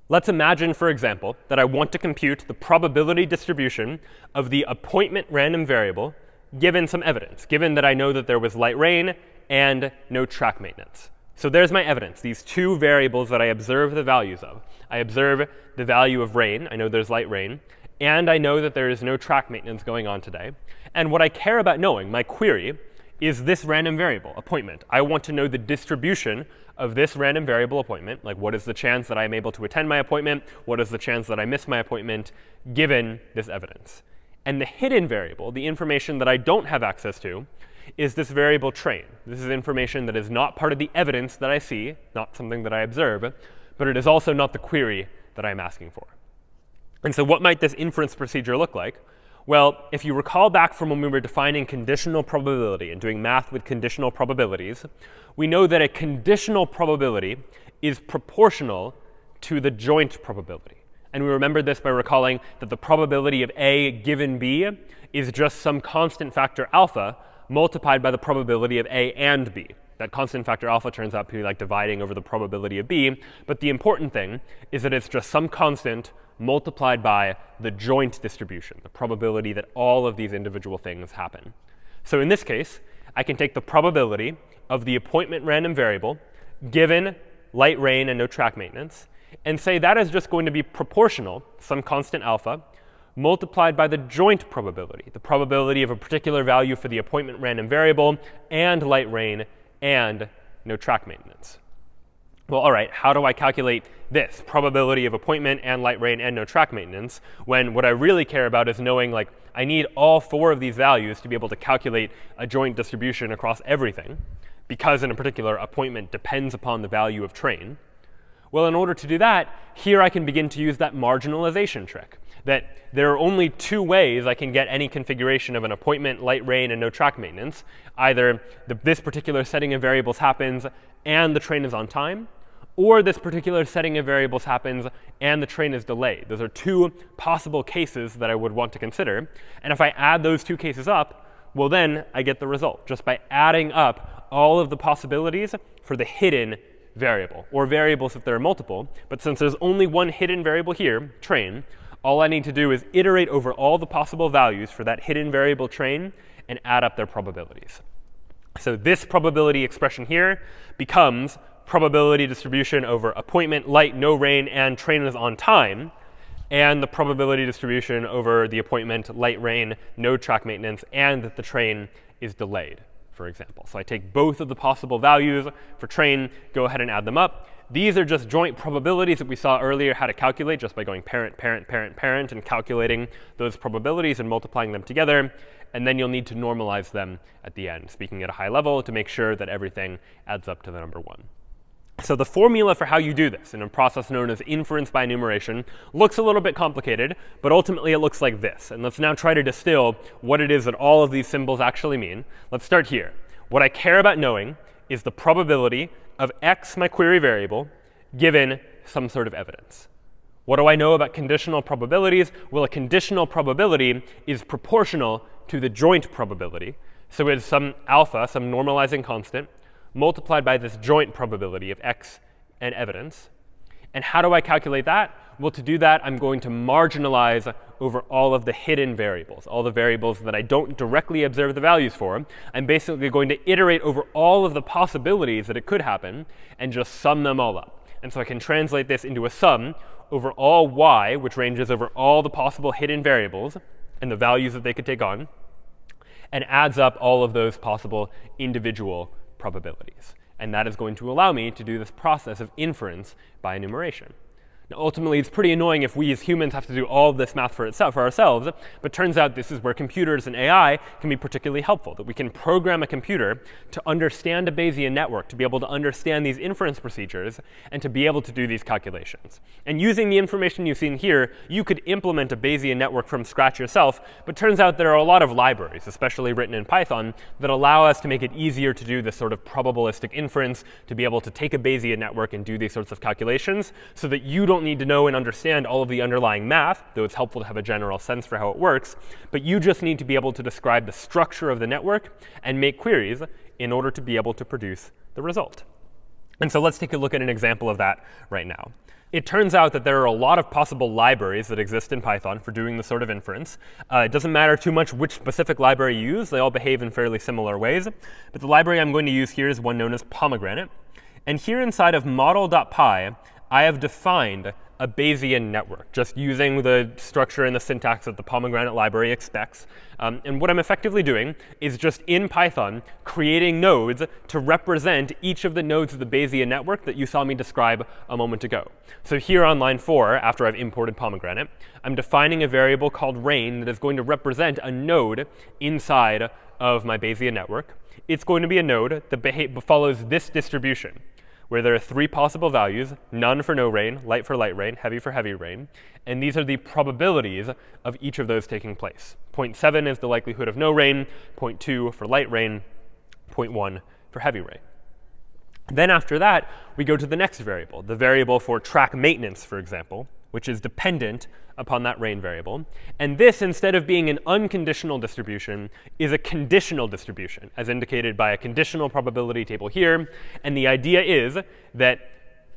Let's imagine, for example, that I want to compute the probability distribution of the appointment random variable given some evidence, given that I know that there was light rain and no track maintenance. So there's my evidence, these two variables that I observe the values of. I observe the value of rain. I know there's light rain. And I know that there is no track maintenance going on today. And what I care about knowing, my query, is this random variable, appointment. I want to know the distribution of this random variable appointment, like what is the chance that I'm able to attend my appointment, what is the chance that I miss my appointment, given this evidence. And the hidden variable, the information that I don't have access to, is this variable train. This is information that is not part of the evidence that I see, not something that I observe, but it is also not the query that I'm asking for. And so what might this inference procedure look like? Well, if you recall back from when we were defining conditional probability and doing math with conditional probabilities, we know that a conditional probability is proportional to the joint probability. And we remember this by recalling that the probability of A given B is just some constant factor alpha multiplied by the probability of A and B. That constant factor alpha turns out to be like dividing over the probability of B. But the important thing is that it's just some constant multiplied by the joint distribution, the probability that all of these individual things happen. So in this case, I can take the probability of the appointment random variable given light rain and no track maintenance, and say that is just going to be proportional, some constant alpha, multiplied by the joint probability, the probability of a particular value for the appointment random variable and light rain and no track maintenance. Well, all right, how do I calculate this, probability of appointment and light rain and no track maintenance, when what I really care about is knowing, like, I need all four of these values to be able to calculate a joint distribution across everything, because in a particular appointment depends upon the value of train. Well, in order to do that, here I can begin to use that marginalization trick, that there are only two ways I can get any configuration of an appointment, light rain, and no track maintenance. Either this particular setting of variables happens and the train is on time, or this particular setting of variables happens and the train is delayed. Those are two possible cases that I would want to consider. And if I add those two cases up, well, then I get the result, just by adding up all of the possibilities for the hidden variable, or variables if there are multiple. But since there's only one hidden variable here, train, all I need to do is iterate over all the possible values for that hidden variable train and add up their probabilities. So this probability expression here becomes probability distribution over appointment, light, no rain, and train is on time, and the probability distribution over the appointment, light, rain, no track maintenance, and that the train is delayed, for example. So I take both of the possible values for train, go ahead and add them up. These are just joint probabilities that we saw earlier how to calculate just by going parent, parent, parent, parent, and calculating those probabilities and multiplying them together. And then you'll need to normalize them at the end, speaking at a high level, to make sure that everything adds up to the number 1. So the formula for how you do this in a process known as inference by enumeration looks a little bit complicated, but ultimately it looks like this. And let's now try to distill what it is that all of these symbols actually mean. Let's start here. What I care about knowing is the probability of x, my query variable, given some sort of evidence. What do I know about conditional probabilities? Well, a conditional probability is proportional to the joint probability. So it's some alpha, some normalizing constant, multiplied by this joint probability of x and evidence. And how do I calculate that? Well, to do that, I'm going to marginalize over all of the hidden variables, all the variables that I don't directly observe the values for. I'm basically going to iterate over all of the possibilities that it could happen and just sum them all up. And so I can translate this into a sum over all y, which ranges over all the possible hidden variables and the values that they could take on, and adds up all of those possible individual probabilities. And that is going to allow me to do this process of inference by enumeration. Now, ultimately, it's pretty annoying if we as humans have to do all of this math for ourselves, but turns out this is where computers and AI can be particularly helpful, that we can program a computer to understand a Bayesian network, to be able to understand these inference procedures, and to be able to do these calculations. And using the information you've seen here, you could implement a Bayesian network from scratch yourself, but turns out there are a lot of libraries, especially written in Python, that allow us to make it easier to do this sort of probabilistic inference, to be able to take a Bayesian network and do these sorts of calculations, so that you don't need to know and understand all of the underlying math, though it's helpful to have a general sense for how it works, but you just need to be able to describe the structure of the network and make queries in order to be able to produce the result. And so let's take a look at an example of that right now. It turns out that there are a lot of possible libraries that exist in Python for doing this sort of inference. It doesn't matter too much which specific library you use. They all behave in fairly similar ways. But the library I'm going to use here is one known as Pomegranate. And here inside of model.py, I have defined a Bayesian network, just using the structure and the syntax that the pomegranate library expects. And what I'm effectively doing is just in Python creating nodes to represent each of the nodes of the Bayesian network that you saw me describe a moment ago. So here on line 4, after I've imported pomegranate, I'm defining a variable called rain that is going to represent a node inside of my Bayesian network. It's going to be a node that follows this distribution, where there are 3 possible values: none for no rain, light for light rain, heavy for heavy rain. And these are the probabilities of each of those taking place. 0.7 is the likelihood of no rain, 0.2 for light rain, 0.1 for heavy rain. Then after that, we go to the next variable, the variable for track maintenance, for example, which is dependent upon that rain variable. And this, instead of being an unconditional distribution, is a conditional distribution, as indicated by a conditional probability table here. And the idea is that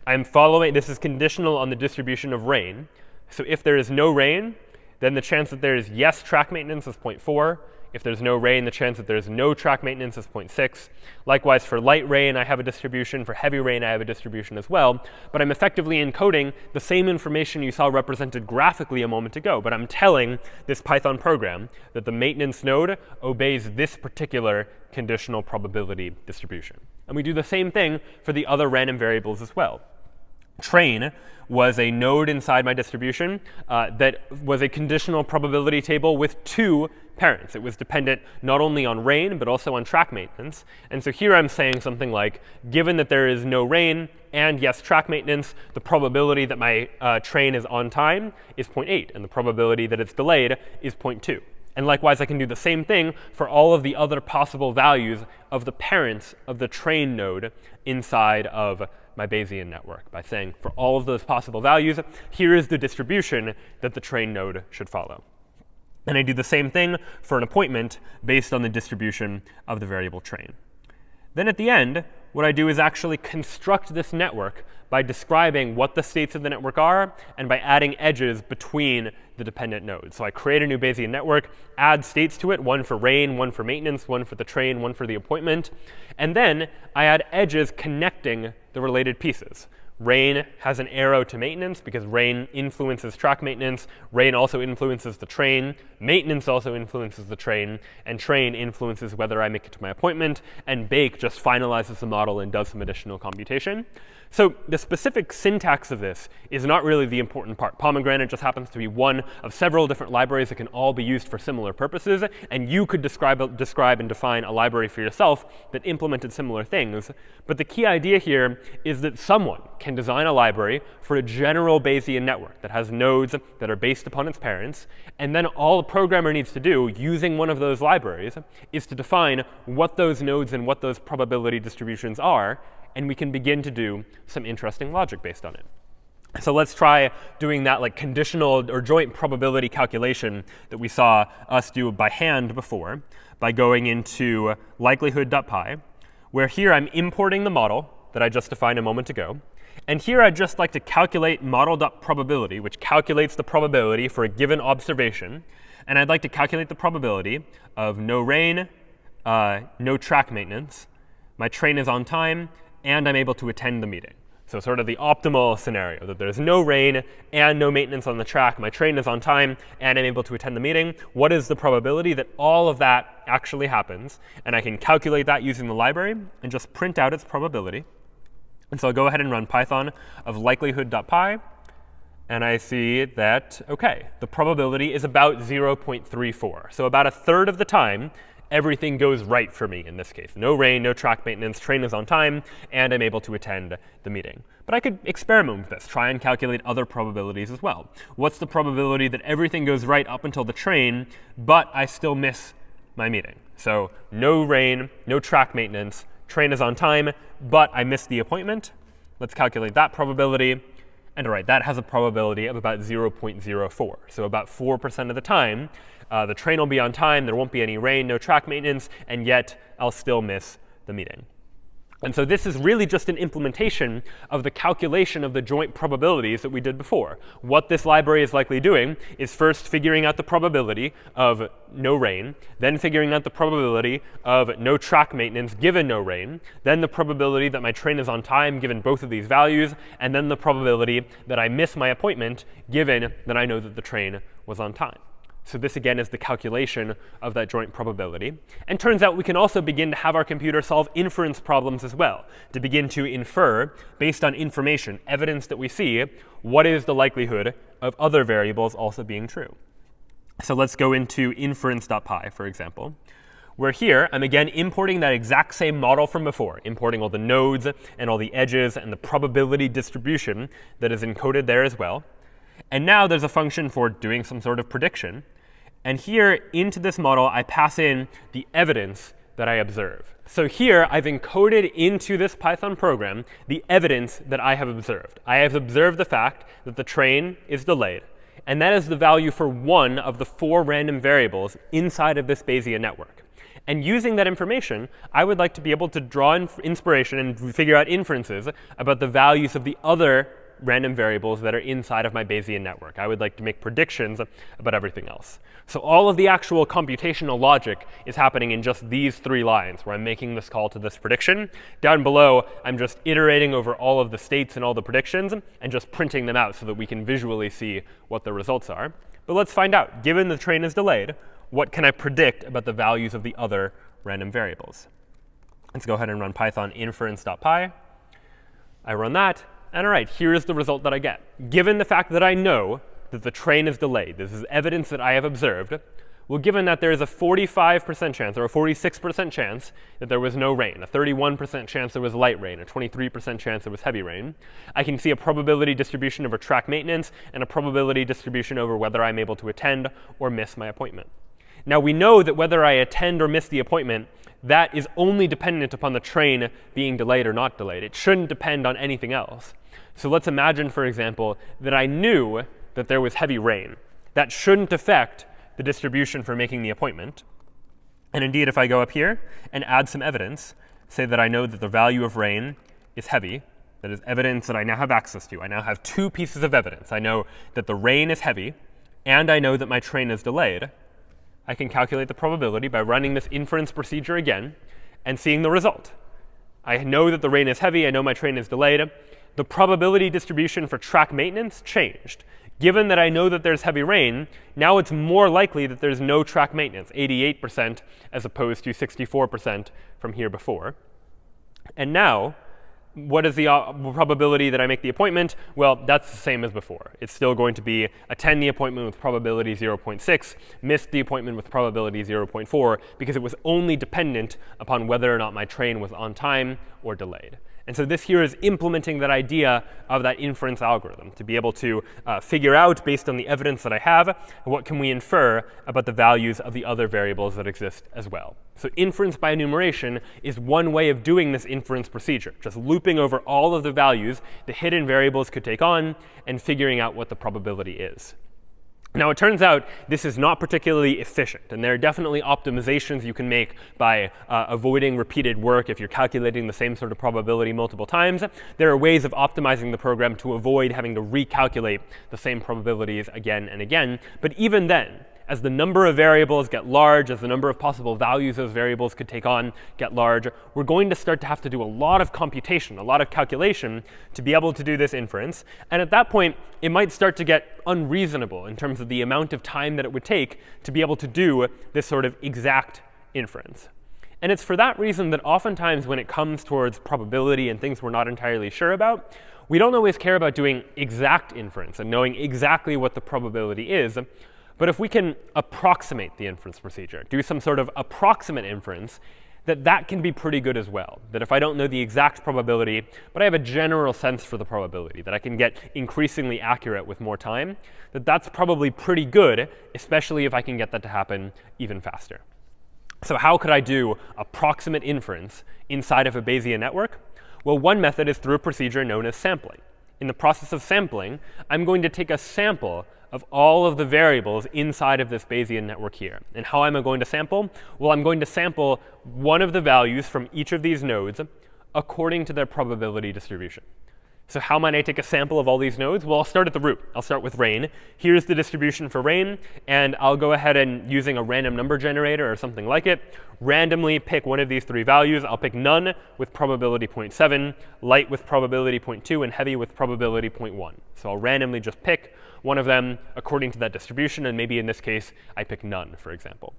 I'm following, this is conditional on the distribution of rain. So if there is no rain, then the chance that there is yes track maintenance is 0.4. If there's no rain, the chance that there's no track maintenance is 0.6. Likewise, for light rain, I have a distribution. For heavy rain, I have a distribution as well. But I'm effectively encoding the same information you saw represented graphically a moment ago. But I'm telling this Python program that the maintenance node obeys this particular conditional probability distribution. And we do the same thing for the other random variables as well. Train was a node inside my distribution that was a conditional probability table with 2 parents. It was dependent not only on rain, but also on track maintenance. And so here I'm saying something like, given that there is no rain and yes, track maintenance, the probability that my train is on time is 0.8, and the probability that it's delayed is 0.2. And likewise, I can do the same thing for all of the other possible values of the parents of the train node inside of my Bayesian network by saying, for all of those possible values, here is the distribution that the train node should follow. And I do the same thing for an appointment based on the distribution of the variable train. Then at the end, what I do is actually construct this network by describing what the states of the network are and by adding edges between the dependent nodes. So I create a new Bayesian network, add states to it, 1 for rain, 1 for maintenance, 1 for the train, 1 for the appointment. And then I add edges connecting the related pieces. Rain has an arrow to maintenance because rain influences track maintenance. Rain also influences the train. Maintenance also influences the train. And train influences whether I make it to my appointment. And bake just finalizes the model and does some additional computation. So the specific syntax of this is not really the important part. Pomegranate just happens to be one of several different libraries that can all be used for similar purposes. And you could describe and define a library for yourself that implemented similar things. But the key idea here is that someone can design a library for a general Bayesian network that has nodes that are based upon its parents. And then all a programmer needs to do, using one of those libraries, is to define what those nodes and what those probability distributions are. And we can begin to do some interesting logic based on it. So let's try doing that like conditional or joint probability calculation that we saw us do by hand before by going into likelihood.py, where here I'm importing the model that I just defined a moment ago. And here I'd just like to calculate model.probability, which calculates the probability for a given observation. And I'd like to calculate the probability of no rain, no track maintenance, my train is on time, and I'm able to attend the meeting. So sort of the optimal scenario, that there's no rain and no maintenance on the track, my train is on time, and I'm able to attend the meeting. What is the probability that all of that actually happens? And I can calculate that using the library and just print out its probability. And so I'll go ahead and run Python of likelihood.py. And I see that, OK, the probability is about 0.34. So about a third of the time, everything goes right for me in this case. No rain, no track maintenance, train is on time, and I'm able to attend the meeting. But I could experiment with this, try and calculate other probabilities as well. What's the probability that everything goes right up until the train, but I still miss my meeting? So no rain, no track maintenance, train is on time, but I missed the appointment. Let's calculate that probability. And all right, that has a probability of about 0.04. So about 4% of the time, the train will be on time, there won't be any rain, no track maintenance, and yet I'll still miss the meeting. And so this is really just an implementation of the calculation of the joint probabilities that we did before. What this library is likely doing is first figuring out the probability of no rain, then figuring out the probability of no track maintenance given no rain, then the probability that my train is on time given both of these values, and then the probability that I miss my appointment given that I know that the train was on time. So this, again, is the calculation of that joint probability. And turns out we can also begin to have our computer solve inference problems as well, to begin to infer, based on information, evidence that we see, what is the likelihood of other variables also being true. So let's go into inference.py, for example, where here I'm again importing that exact same model from before, importing all the nodes and all the edges and the probability distribution that is encoded there as well. And now there's a function for doing some sort of prediction. And here, into this model, I pass in the evidence that I observe. So here, I've encoded into this Python program the evidence that I have observed. I have observed the fact that the train is delayed. And that is the value for one of the 4 random variables inside of this Bayesian network. And using that information, I would like to be able to draw inspiration and figure out inferences about the values of the other random variables that are inside of my Bayesian network. I would like to make predictions about everything else. So all of the actual computational logic is happening in just these 3 lines, where I'm making this call to this prediction. Down below, I'm just iterating over all of the states and all the predictions and just printing them out so that we can visually see what the results are. But let's find out, given the train is delayed, what can I predict about the values of the other random variables? Let's go ahead and run Python inference.py. I run that. And all right, here is the result that I get. Given the fact that I know that the train is delayed, this is evidence that I have observed, well, given that there is a 45% chance or a 46% chance that there was no rain, a 31% chance there was light rain, a 23% chance there was heavy rain, I can see a probability distribution over track maintenance and a probability distribution over whether I'm able to attend or miss my appointment. Now, we know that whether I attend or miss the appointment, that is only dependent upon the train being delayed or not delayed. It shouldn't depend on anything else. So let's imagine, for example, that I knew that there was heavy rain. That shouldn't affect the distribution for making the appointment. And indeed, if I go up here and add some evidence, say that I know that the value of rain is heavy, that is evidence that I now have access to. I now have 2 pieces of evidence. I know that the rain is heavy, and I know that my train is delayed. I can calculate the probability by running this inference procedure again and seeing the result. I know that the rain is heavy. I know my train is delayed. The probability distribution for track maintenance changed. Given that I know that there's heavy rain, now it's more likely that there's no track maintenance, 88% as opposed to 64% from here before. And now, what is the probability that I make the appointment? Well, that's the same as before. It's still going to be attend the appointment with probability 0.6, miss the appointment with probability 0.4, because it was only dependent upon whether or not my train was on time or delayed. And so this here is implementing that idea of that inference algorithm to be able to figure out, based on the evidence that I have, what can we infer about the values of the other variables that exist as well. So inference by enumeration is one way of doing this inference procedure, just looping over all of the values the hidden variables could take on and figuring out what the probability is. Now, it turns out this is not particularly efficient, and there are definitely optimizations you can make by avoiding repeated work if you're calculating the same sort of probability multiple times. There are ways of optimizing the program to avoid having to recalculate the same probabilities again and again. But even then, as the number of variables get large, as the number of possible values those variables could take on get large, we're going to start to have to do a lot of computation, a lot of calculation to be able to do this inference. And at that point, it might start to get unreasonable in terms of the amount of time that it would take to be able to do this sort of exact inference. And it's for that reason that oftentimes when it comes towards probability and things we're not entirely sure about, we don't always care about doing exact inference and knowing exactly what the probability is. But if we can approximate the inference procedure, do some sort of approximate inference, that can be pretty good as well. That if I don't know the exact probability, but I have a general sense for the probability, that I can get increasingly accurate with more time, that's probably pretty good, especially if I can get that to happen even faster. So how could I do approximate inference inside of a Bayesian network? Well, one method is through a procedure known as sampling. In the process of sampling, I'm going to take a sample of all of the variables inside of this Bayesian network here. And how am I going to sample? Well, I'm going to sample one of the values from each of these nodes according to their probability distribution. So how might I take a sample of all these nodes? Well, I'll start at the root. I'll start with rain. Here's the distribution for rain. And I'll go ahead and, using a random number generator or something like it, randomly pick one of these three values. I'll pick none with probability 0.7, light with probability 0.2, and heavy with probability 0.1. So I'll randomly just pick one of them according to that distribution. And maybe in this case, I pick none, for example.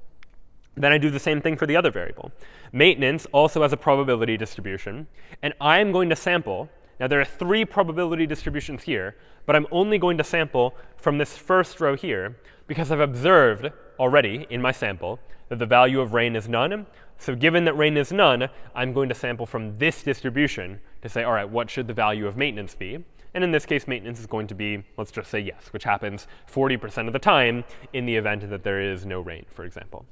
Then I do the same thing for the other variable. Maintenance also has a probability distribution. And I'm going to sample. Now, there are three probability distributions here, but I'm only going to sample from this first row here because I've observed already in my sample that the value of rain is none. So given that rain is none, I'm going to sample from this distribution to say, all right, what should the value of maintenance be? And in this case, maintenance is going to be, let's just say yes, which happens 40% of the time in the event that there is no rain, for example.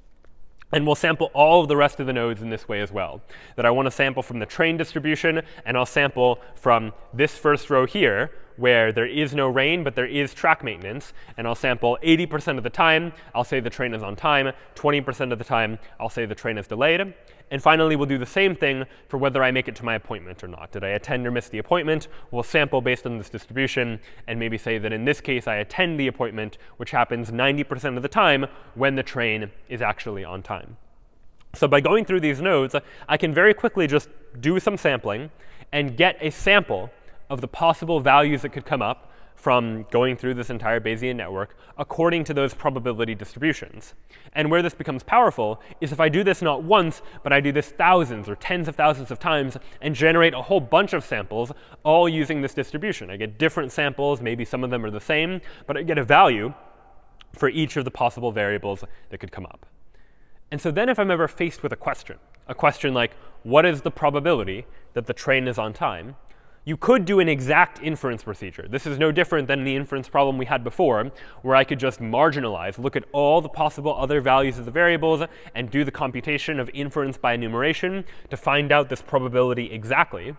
And we'll sample all of the rest of the nodes in this way as well. That I want to sample from the train distribution, and I'll sample from this first row here, where there is no rain, but there is track maintenance. And I'll sample 80% of the time. I'll say the train is on time. 20% of the time, I'll say the train is delayed. And finally, we'll do the same thing for whether I make it to my appointment or not. Did I attend or miss the appointment? We'll sample based on this distribution and maybe say that in this case, I attend the appointment, which happens 90% of the time when the train is actually on time. So by going through these nodes, I can very quickly just do some sampling and get a sample of the possible values that could come up from going through this entire Bayesian network according to those probability distributions. And where this becomes powerful is if I do this not once, but I do this thousands or tens of thousands of times and generate a whole bunch of samples all using this distribution. I get different samples, maybe some of them are the same, but I get a value for each of the possible variables that could come up. And so then if I'm ever faced with a question like, what is the probability that the train is on time? You could do an exact inference procedure. This is no different than the inference problem we had before, where I could just marginalize, look at all the possible other values of the variables, and do the computation of inference by enumeration to find out this probability exactly.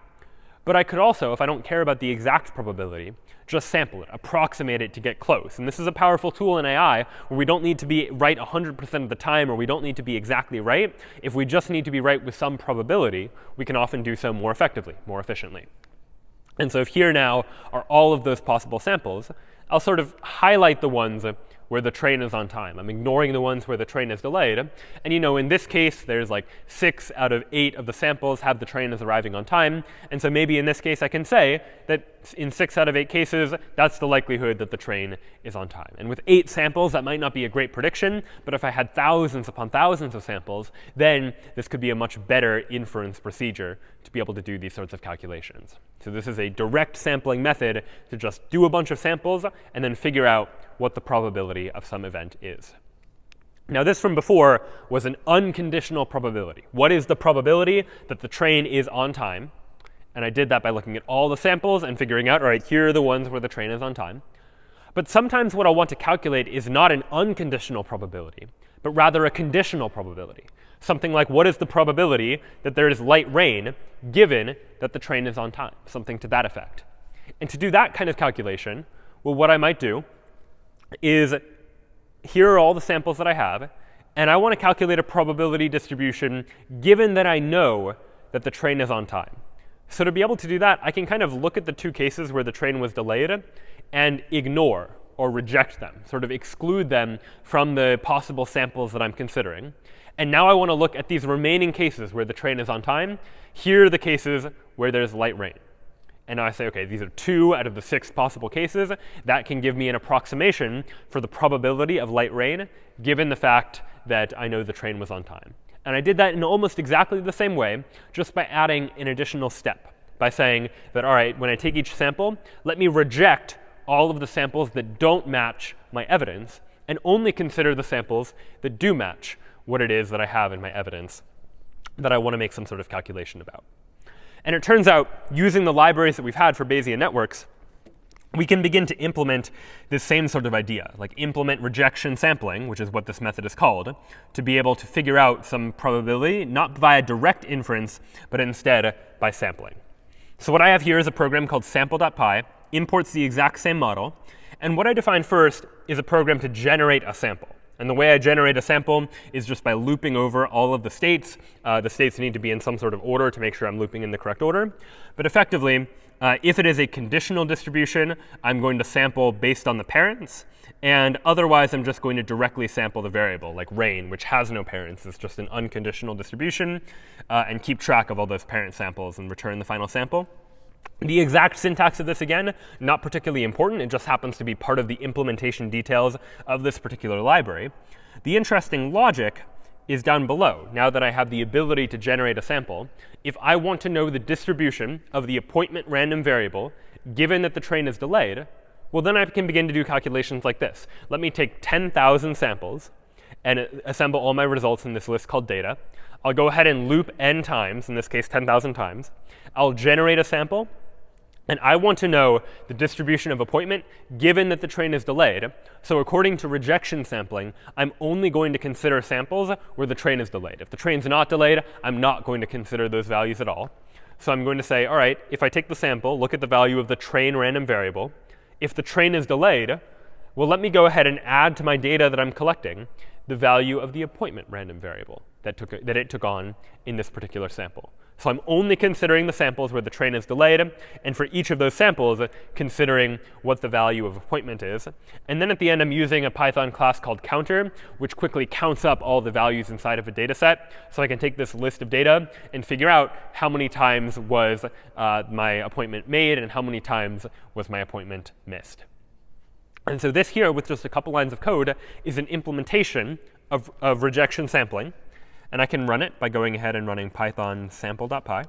But I could also, if I don't care about the exact probability, just sample it, approximate it to get close. And this is a powerful tool in AI where we don't need to be right 100% of the time, or we don't need to be exactly right. If we just need to be right with some probability, we can often do so more effectively, more efficiently. And so if here now are all of those possible samples, I'll sort of highlight the ones where the train is on time. I'm ignoring the ones where the train is delayed. And in this case, there's like 6 out of 8 of the samples have the train as arriving on time. And so maybe in this case, I can say that in 6 out of 8 cases, that's the likelihood that the train is on time. And with 8 samples, that might not be a great prediction. But if I had thousands upon thousands of samples, then this could be a much better inference procedure to be able to do these sorts of calculations. So this is a direct sampling method to just do a bunch of samples and then figure out what the probability of some event is. Now, this from before was an unconditional probability. What is the probability that the train is on time? And I did that by looking at all the samples and figuring out, all right, here are the ones where the train is on time. But sometimes what I want to calculate is not an unconditional probability, but rather a conditional probability. Something like, what is the probability that there is light rain given that the train is on time? Something to that effect. And to do that kind of calculation, well, what I might do is, here are all the samples that I have, and I want to calculate a probability distribution given that I know that the train is on time. So to be able to do that, I can kind of look at the 2 cases where the train was delayed and ignore or reject them, sort of exclude them from the possible samples that I'm considering. And now I want to look at these remaining cases where the train is on time. Here are the cases where there's light rain. And now I say, OK, these are 2 out of the 6 possible cases. That can give me an approximation for the probability of light rain, given the fact that I know the train was on time. And I did that in almost exactly the same way, just by adding an additional step, by saying that, all right, when I take each sample, let me reject all of the samples that don't match my evidence, and only consider the samples that do match what it is that I have in my evidence that I want to make some sort of calculation about. And it turns out, using the libraries that we've had for Bayesian networks, we can begin to implement this same sort of idea, like implement rejection sampling, which is what this method is called, to be able to figure out some probability, not via direct inference, but instead by sampling. So what I have here is a program called sample.py, imports the exact same model. And what I define first is a program to generate a sample. And the way I generate a sample is just by looping over all of the states. The states need to be in some sort of order to make sure I'm looping in the correct order. But effectively, if it is a conditional distribution, I'm going to sample based on the parents. And otherwise, I'm just going to directly sample the variable, like rain, which has no parents. It's just an unconditional distribution, and keep track of all those parent samples and return the final sample. The exact syntax of this, again, not particularly important. It just happens to be part of the implementation details of this particular library. The interesting logic is down below. Now that I have the ability to generate a sample, if I want to know the distribution of the appointment random variable, given that the train is delayed, well, then I can begin to do calculations like this. Let me take 10,000 samples and assemble all my results in this list called data. I'll go ahead and loop n times, in this case 10,000 times. I'll generate a sample. And I want to know the distribution of appointment given that the train is delayed. So according to rejection sampling, I'm only going to consider samples where the train is delayed. If the train's not delayed, I'm not going to consider those values at all. So I'm going to say, all right, if I take the sample, look at the value of the train random variable. If the train is delayed, well, let me go ahead and add to my data that I'm collecting the value of the appointment random variable that it took on in this particular sample. So I'm only considering the samples where the train is delayed, and for each of those samples, considering what the value of appointment is. And then at the end, I'm using a Python class called counter, which quickly counts up all the values inside of a data set. So I can take this list of data and figure out how many times was my appointment made and how many times was my appointment missed. And so this here, with just a couple lines of code, is an implementation of rejection sampling. And I can run it by going ahead and running python sample.py.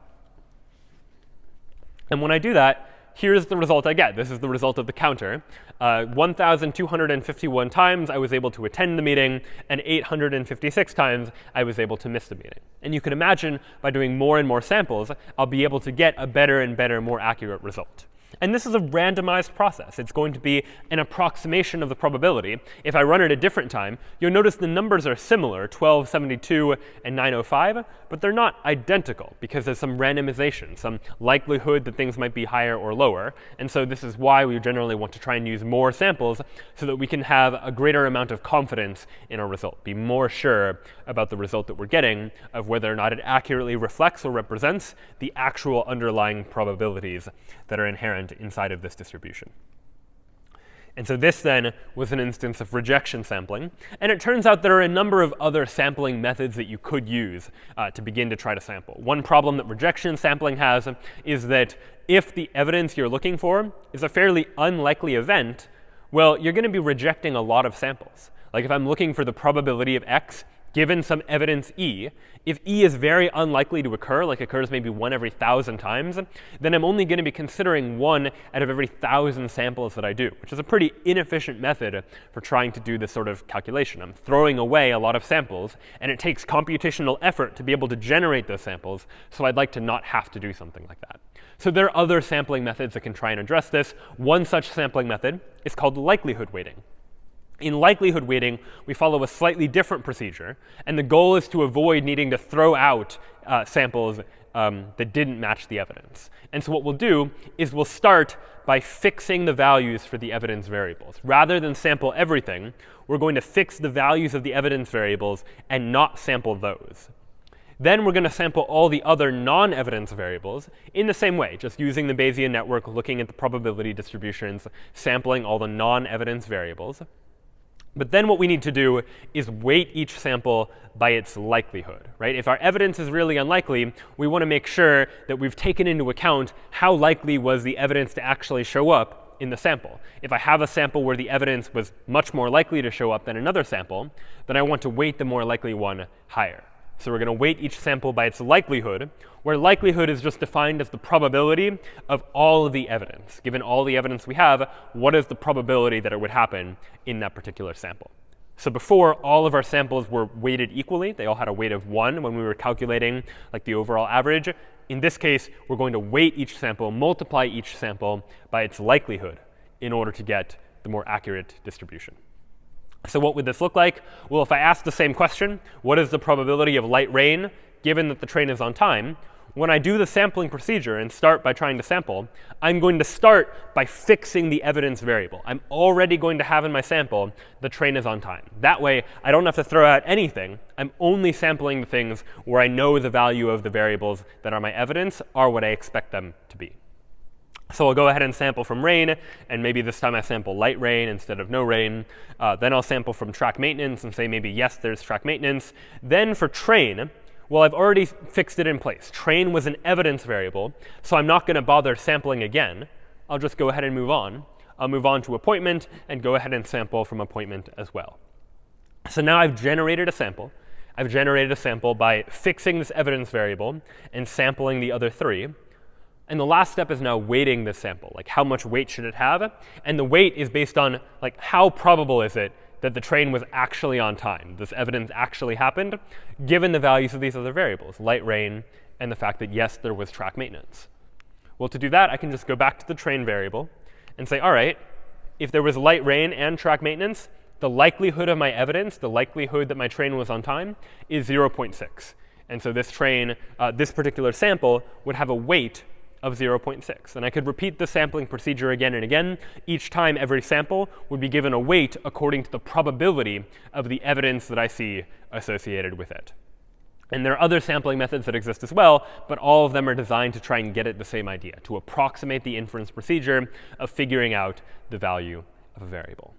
And when I do that, here's the result I get. This is the result of the counter. 1,251 times I was able to attend the meeting, and 856 times I was able to miss the meeting. And you can imagine by doing more and more samples, I'll be able to get a better and better, more accurate result. And this is a randomized process. It's going to be an approximation of the probability. If I run it a different time, you'll notice the numbers are similar, 1272 and 905, but they're not identical because there's some randomization, some likelihood that things might be higher or lower. And so this is why we generally want to try and use more samples so that we can have a greater amount of confidence in our result, be more sure about the result that we're getting of whether or not it accurately reflects or represents the actual underlying probabilities that are inherent inside of this distribution. And so this then was an instance of rejection sampling. And it turns out there are a number of other sampling methods that you could use to begin to try to sample. One problem that rejection sampling has is that if the evidence you're looking for is a fairly unlikely event, well, you're going to be rejecting a lot of samples. Like if I'm looking for the probability of x given some evidence E, if E is very unlikely to occur, like occurs maybe 1 every 1,000 times, then I'm only going to be considering 1 out of every 1,000 samples that I do, which is a pretty inefficient method for trying to do this sort of calculation. I'm throwing away a lot of samples, and it takes computational effort to be able to generate those samples, so I'd like to not have to do something like that. So there are other sampling methods that can try and address this. One such sampling method is called likelihood weighting. In likelihood weighting, we follow a slightly different procedure, and the goal is to avoid needing to throw out samples that didn't match the evidence. And so what we'll do is we'll start by fixing the values for the evidence variables. Rather than sample everything, we're going to fix the values of the evidence variables and not sample those. Then we're going to sample all the other non-evidence variables in the same way, just using the Bayesian network, looking at the probability distributions, sampling all the non-evidence variables. But then what we need to do is weight each sample by its likelihood, right? If our evidence is really unlikely, we want to make sure that we've taken into account how likely was the evidence to actually show up in the sample. If I have a sample where the evidence was much more likely to show up than another sample, then I want to weight the more likely one higher. So we're going to weight each sample by its likelihood, where likelihood is just defined as the probability of all of the evidence. Given all the evidence we have, what is the probability that it would happen in that particular sample? So before, all of our samples were weighted equally. They all had a weight of 1 when we were calculating like the overall average. In this case, we're going to weight each sample, multiply each sample by its likelihood in order to get the more accurate distribution. So what would this look like? Well, if I ask the same question, what is the probability of light rain given that the train is on time? when I do the sampling procedure and start by trying to sample, I'm going to start by fixing the evidence variable. I'm already going to have in my sample the train is on time. That way, I don't have to throw out anything. I'm only sampling the things where I know the value of the variables that are my evidence are what I expect them to be. So I'll go ahead and sample from rain, and maybe this time I sample light rain instead of no rain. Then I'll sample from track maintenance and say maybe, yes, there's track maintenance. Then for train, well, I've already fixed it in place. Train was an evidence variable, so I'm not going to bother sampling again. I'll just go ahead and move on. I'll move on to appointment and go ahead and sample from appointment as well. So now I've generated a sample. I've generated a sample by fixing this evidence variable and sampling the other three. And the last step is now weighting this sample. Like, how much weight should it have? And the weight is based on, like, how probable is it that the train was actually on time, this evidence actually happened, given the values of these other variables, light rain, and the fact that, yes, there was track maintenance. Well, to do that, I can just go back to the train variable and say, all right, if there was light rain and track maintenance, the likelihood of my evidence, the likelihood that my train was on time, is 0.6. And so this train, this particular sample, would have a weight of 0.6. And I could repeat the sampling procedure again and again. Each time every sample would be given a weight according to the probability of the evidence that I see associated with it. And there are other sampling methods that exist as well, but all of them are designed to try and get at the same idea, to approximate the inference procedure of figuring out the value of a variable.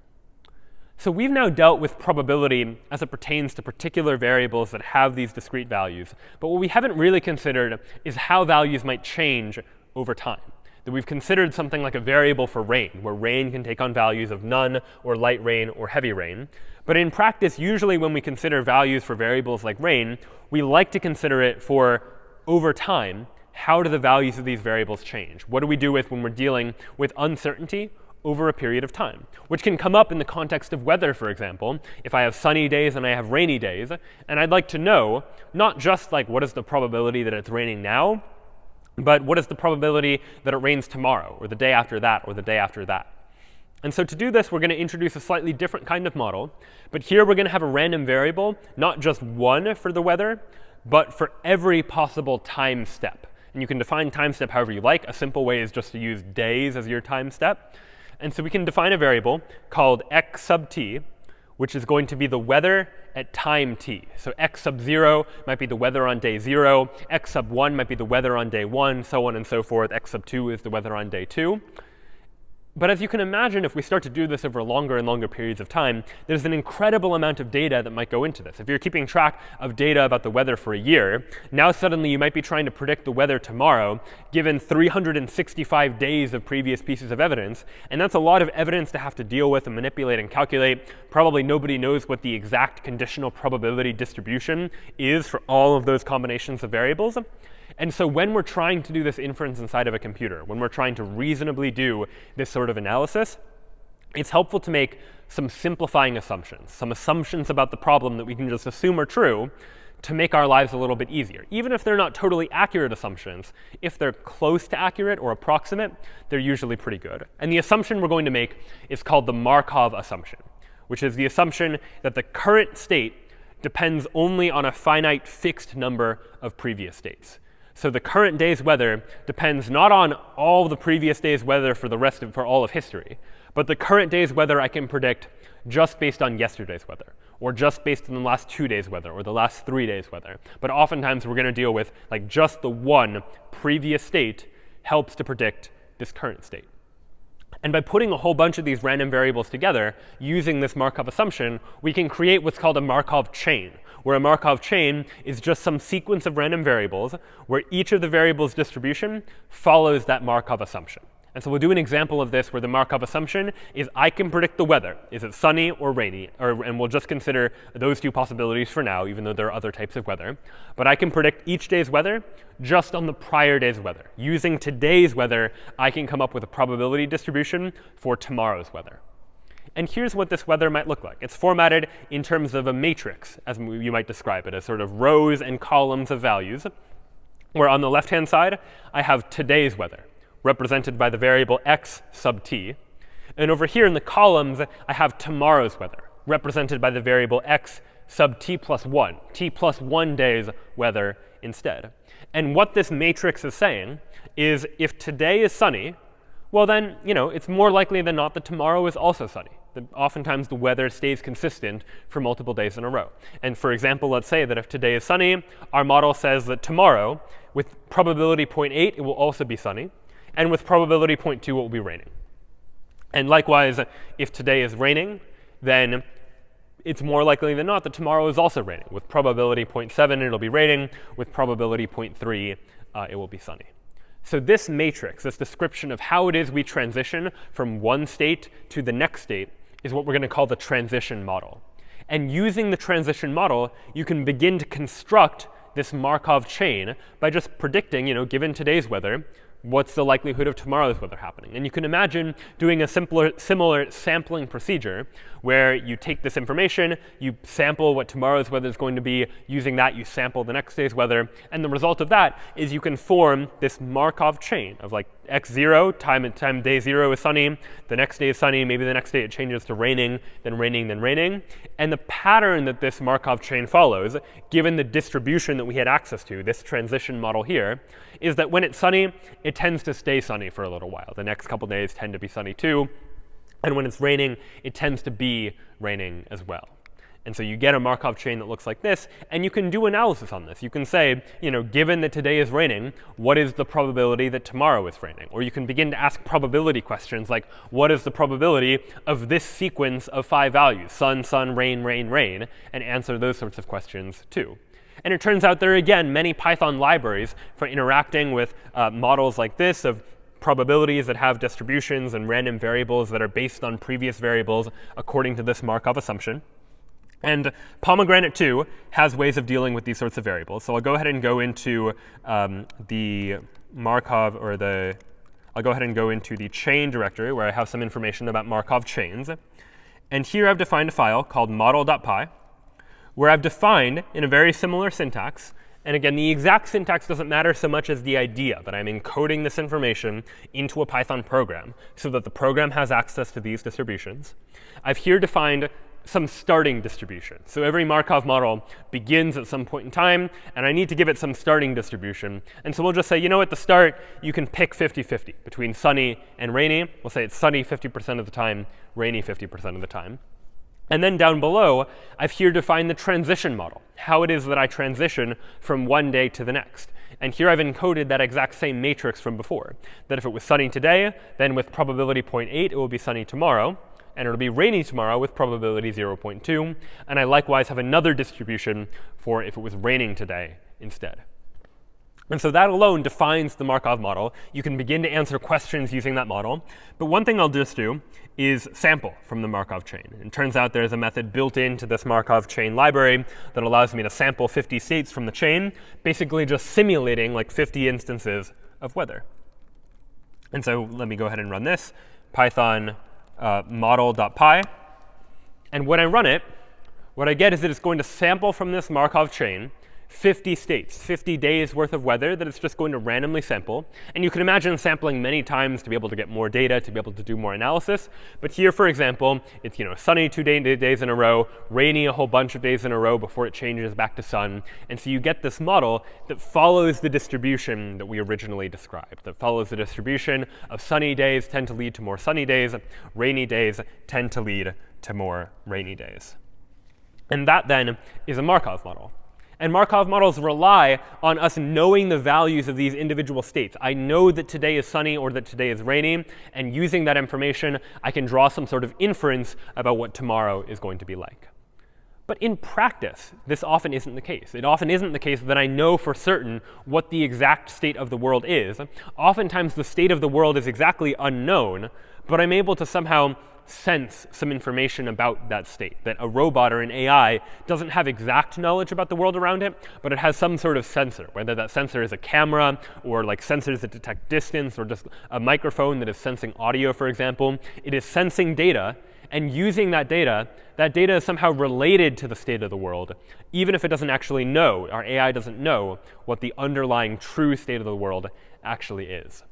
So we've now dealt with probability as it pertains to particular variables that have these discrete values. But what we haven't really considered is how values might change over time. That we've considered something like a variable for rain, where rain can take on values of none, or light rain, or heavy rain. But in practice, usually when we consider values for variables like rain, we like to consider it for over time. How do the values of these variables change? What do we do with when we're dealing with uncertainty over a period of time, which can come up in the context of weather, for example. If I have sunny days and I have rainy days, and I'd like to know not just like what is the probability that it's raining now, but what is the probability that it rains tomorrow, or the day after that, or the day after that. And so to do this, we're going to introduce a slightly different kind of model. But here we're going to have a random variable, not just one for the weather, but for every possible time step. And you can define time step however you like. A simple way is just to use days as your time step. And so we can define a variable called x sub t, which is going to be the weather at time t. So x sub 0 might be the weather on day 0. X sub 1 might be the weather on day 1, so on and so forth. X sub 2 is the weather on day 2. But as you can imagine, if we start to do this over longer and longer periods of time, there's an incredible amount of data that might go into this. If you're keeping track of data about the weather for a year, now suddenly you might be trying to predict the weather tomorrow, given 365 days of previous pieces of evidence. And that's a lot of evidence to have to deal with and manipulate and calculate. Probably nobody knows what the exact conditional probability distribution is for all of those combinations of variables. And so when we're trying to do this inference inside of a computer, when we're trying to reasonably do this sort of analysis, it's helpful to make some simplifying assumptions, some assumptions about the problem that we can just assume are true to make our lives a little bit easier. Even if they're not totally accurate assumptions, if they're close to accurate or approximate, they're usually pretty good. And the assumption we're going to make is called the Markov assumption, which is the assumption that the current state depends only on a finite fixed number of previous states. So the current day's weather depends not on all the previous day's weather for all of history, but the current day's weather I can predict just based on yesterday's weather, or just based on the last 2 days' weather, or the last 3 days' weather. But oftentimes we're going to deal with like just the one previous state helps to predict this current state. And by putting a whole bunch of these random variables together using this Markov assumption, we can create what's called a Markov chain, where a Markov chain is just some sequence of random variables where each of the variables' distribution follows that Markov assumption. And so we'll do an example of this where the Markov assumption is I can predict the weather. Is it sunny or rainy? And we'll just consider those two possibilities for now, even though there are other types of weather. But I can predict each day's weather just on the prior day's weather. Using today's weather, I can come up with a probability distribution for tomorrow's weather. And here's what this weather might look like. It's formatted in terms of a matrix, as you might describe it, as sort of rows and columns of values, where on the left-hand side, I have today's weather, represented by the variable x sub t. And over here in the columns, I have tomorrow's weather, represented by the variable x sub t plus 1 days weather instead. And what this matrix is saying is if today is sunny, well then, it's more likely than not that tomorrow is also sunny. Oftentimes the weather stays consistent for multiple days in a row. And for example, let's say that if today is sunny, our model says that tomorrow, with probability 0.8, it will also be sunny. And with probability 0.2, it will be raining. And likewise, if today is raining, then it's more likely than not that tomorrow is also raining. With probability 0.7, it'll be raining. With probability 0.3, it will be sunny. So this matrix, this description of how it is we transition from one state to the next state, is what we're going to call the transition model. And using the transition model, you can begin to construct this Markov chain by just predicting, given today's weather, what's the likelihood of tomorrow's weather happening? And you can imagine doing a similar sampling procedure where you take this information, you sample what tomorrow's weather is going to be. Using that, you sample the next day's weather. And the result of that is you can form this Markov chain of like x0, time day 0 is sunny, the next day is sunny, maybe the next day it changes to raining, then raining, then raining. And the pattern that this Markov chain follows, given the distribution that we had access to, this transition model here, is that when it's sunny, it tends to stay sunny for a little while. The next couple days tend to be sunny too. And when it's raining, it tends to be raining as well. And so you get a Markov chain that looks like this, and you can do analysis on this. You can say, given that today is raining, what is the probability that tomorrow is raining? Or you can begin to ask probability questions like, what is the probability of this sequence of 5 values, sun, sun, rain, rain, rain, and answer those sorts of questions too. And it turns out there are, again, many Python libraries for interacting with models like this of probabilities that have distributions and random variables that are based on previous variables according to this Markov assumption. And Pomegranate 2 has ways of dealing with these sorts of variables. So I'll go ahead and go into the Markov, I'll go ahead and go into the chain directory where I have some information about Markov chains. And here I've defined a file called model.py, where I've defined in a very similar syntax. And again, the exact syntax doesn't matter so much as the idea that I'm encoding this information into a Python program so that the program has access to these distributions. I've here defined some starting distribution. So every Markov model begins at some point in time, and I need to give it some starting distribution. And so we'll just say, at the start, you can pick 50-50 between sunny and rainy. We'll say it's sunny 50% of the time, rainy 50% of the time. And then down below, I've here defined the transition model, how it is that I transition from one day to the next. And here I've encoded that exact same matrix from before, that if it was sunny today, then with probability 0.8, it will be sunny tomorrow. And it'll be rainy tomorrow with probability 0.2. And I likewise have another distribution for if it was raining today instead. And so that alone defines the Markov model. You can begin to answer questions using that model. But one thing I'll just do is sample from the Markov chain. And it turns out there's a method built into this Markov chain library that allows me to sample 50 states from the chain, basically just simulating like 50 instances of weather. And so let me go ahead and run this, Python model.py. And when I run it, what I get is that it's going to sample from this Markov chain 50 states, 50 days worth of weather that it's just going to randomly sample. And you can imagine sampling many times to be able to get more data, to be able to do more analysis. But here, for example, it's sunny 2 days in a row, rainy a whole bunch of days in a row before it changes back to sun. And so you get this model that follows the distribution that we originally described, that follows the distribution of sunny days tend to lead to more sunny days, rainy days tend to lead to more rainy days. And that then is a Markov model. And Markov models rely on us knowing the values of these individual states. I know that today is sunny or that today is rainy. And using that information, I can draw some sort of inference about what tomorrow is going to be like. But in practice, this often isn't the case. It often isn't the case that I know for certain what the exact state of the world is. Oftentimes, the state of the world is exactly unknown, but I'm able to somehow sense some information about that state, that a robot or an AI doesn't have exact knowledge about the world around it, but it has some sort of sensor, whether that sensor is a camera or like sensors that detect distance or just a microphone that is sensing audio, for example. It is sensing data, and using that data is somehow related to the state of the world, even if it doesn't actually know, our AI doesn't know what the underlying true state of the world actually is.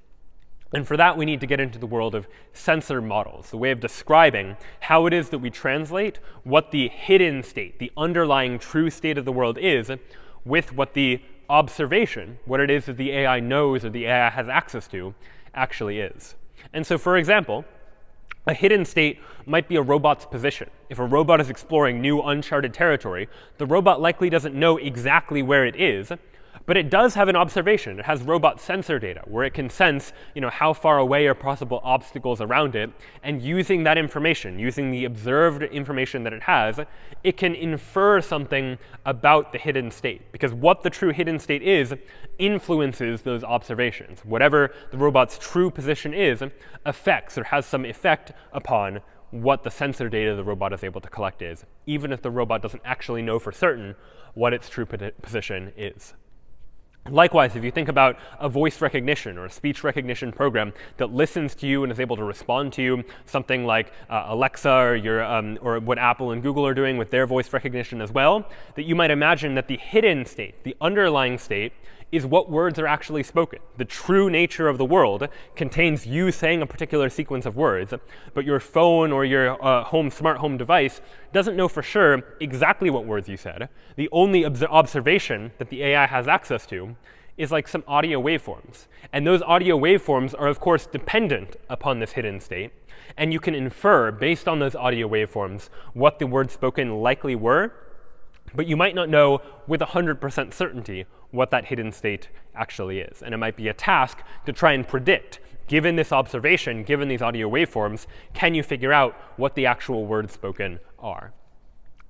And for that, we need to get into the world of sensor models, the way of describing how it is that we translate what the hidden state, the underlying true state of the world is, with what the observation, what it is that the AI knows or the AI has access to, actually is. And so, for example, a hidden state might be a robot's position. If a robot is exploring new uncharted territory, the robot likely doesn't know exactly where it is, but it does have an observation. It has robot sensor data where it can sense, how far away are possible obstacles around it. And using that information, using the observed information that it has, it can infer something about the hidden state. Because what the true hidden state is influences those observations. Whatever the robot's true position is affects or has some effect upon what the sensor data the robot is able to collect is, even if the robot doesn't actually know for certain what its true position is. Likewise, if you think about a voice recognition or a speech recognition program that listens to you and is able to respond to you, something like Alexa or what Apple and Google are doing with their voice recognition as well, that you might imagine that the hidden state, the underlying state, is what words are actually spoken. The true nature of the world contains you saying a particular sequence of words, but your phone or your smart home device doesn't know for sure exactly what words you said. The only observation that the AI has access to is like some audio waveforms. And those audio waveforms are, of course, dependent upon this hidden state. And you can infer, based on those audio waveforms, what the words spoken likely were, but you might not know with 100% certainty what that hidden state actually is. And it might be a task to try and predict, given this observation, given these audio waveforms, can you figure out what the actual words spoken are?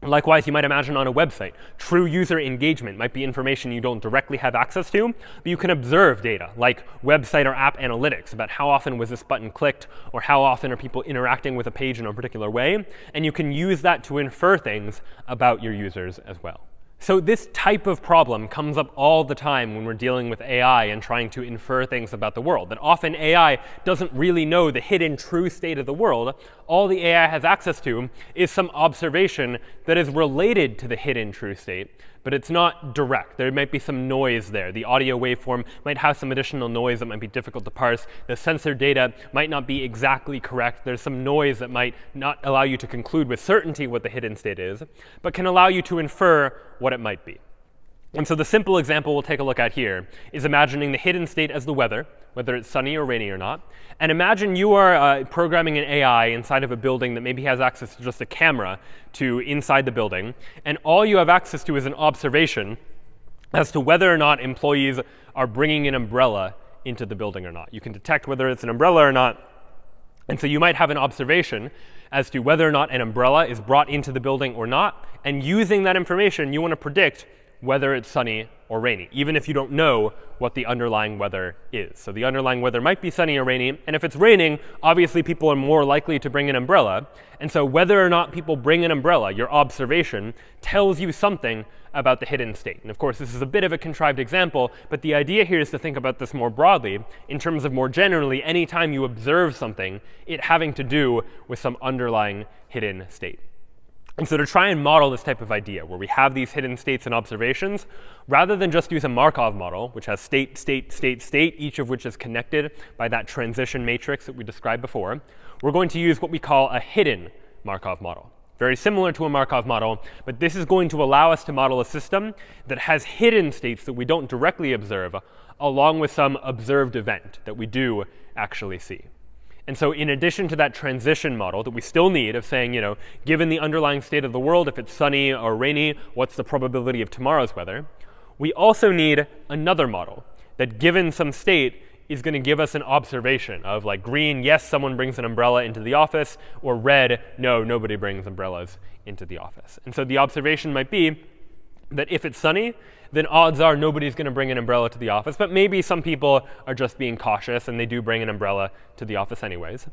Likewise, you might imagine on a website, true user engagement might be information you don't directly have access to, but you can observe data, like website or app analytics, about how often was this button clicked, or how often are people interacting with a page in a particular way, and you can use that to infer things about your users as well. So this type of problem comes up all the time when we're dealing with AI and trying to infer things about the world. That often AI doesn't really know the hidden true state of the world. All the AI has access to is some observation that is related to the hidden true state, but it's not direct. There might be some noise there. The audio waveform might have some additional noise that might be difficult to parse. The sensor data might not be exactly correct. There's some noise that might not allow you to conclude with certainty what the hidden state is, but can allow you to infer what it might be. And so the simple example we'll take a look at here is imagining the hidden state as the weather, whether it's sunny or rainy or not. And imagine you are programming an AI inside of a building that maybe has access to just a camera to inside the building. And all you have access to is an observation as to whether or not employees are bringing an umbrella into the building or not. You can detect whether it's an umbrella or not. And so you might have an observation as to whether or not an umbrella is brought into the building or not. And using that information, you want to predict whether it's sunny or rainy, even if you don't know what the underlying weather is. So the underlying weather might be sunny or rainy. And if it's raining, obviously people are more likely to bring an umbrella. And so whether or not people bring an umbrella, your observation tells you something about the hidden state. And of course, this is a bit of a contrived example, but the idea here is to think about this more broadly in terms of more generally, anytime you observe something, it having to do with some underlying hidden state. And so to try and model this type of idea, where we have these hidden states and observations, rather than just use a Markov model, which has state, state, state, state, each of which is connected by that transition matrix that we described before, we're going to use what we call a hidden Markov model. Very similar to a Markov model, but this is going to allow us to model a system that has hidden states that we don't directly observe, along with some observed event that we do actually see. And so in addition to that transition model that we still need of saying, given the underlying state of the world, if it's sunny or rainy, what's the probability of tomorrow's weather? We also need another model that, given some state, is going to give us an observation of like green, yes, someone brings an umbrella into the office, or red, no, nobody brings umbrellas into the office. And so the observation might be that if it's sunny, then odds are nobody's going to bring an umbrella to the office. But maybe some people are just being cautious, and they do bring an umbrella to the office anyways.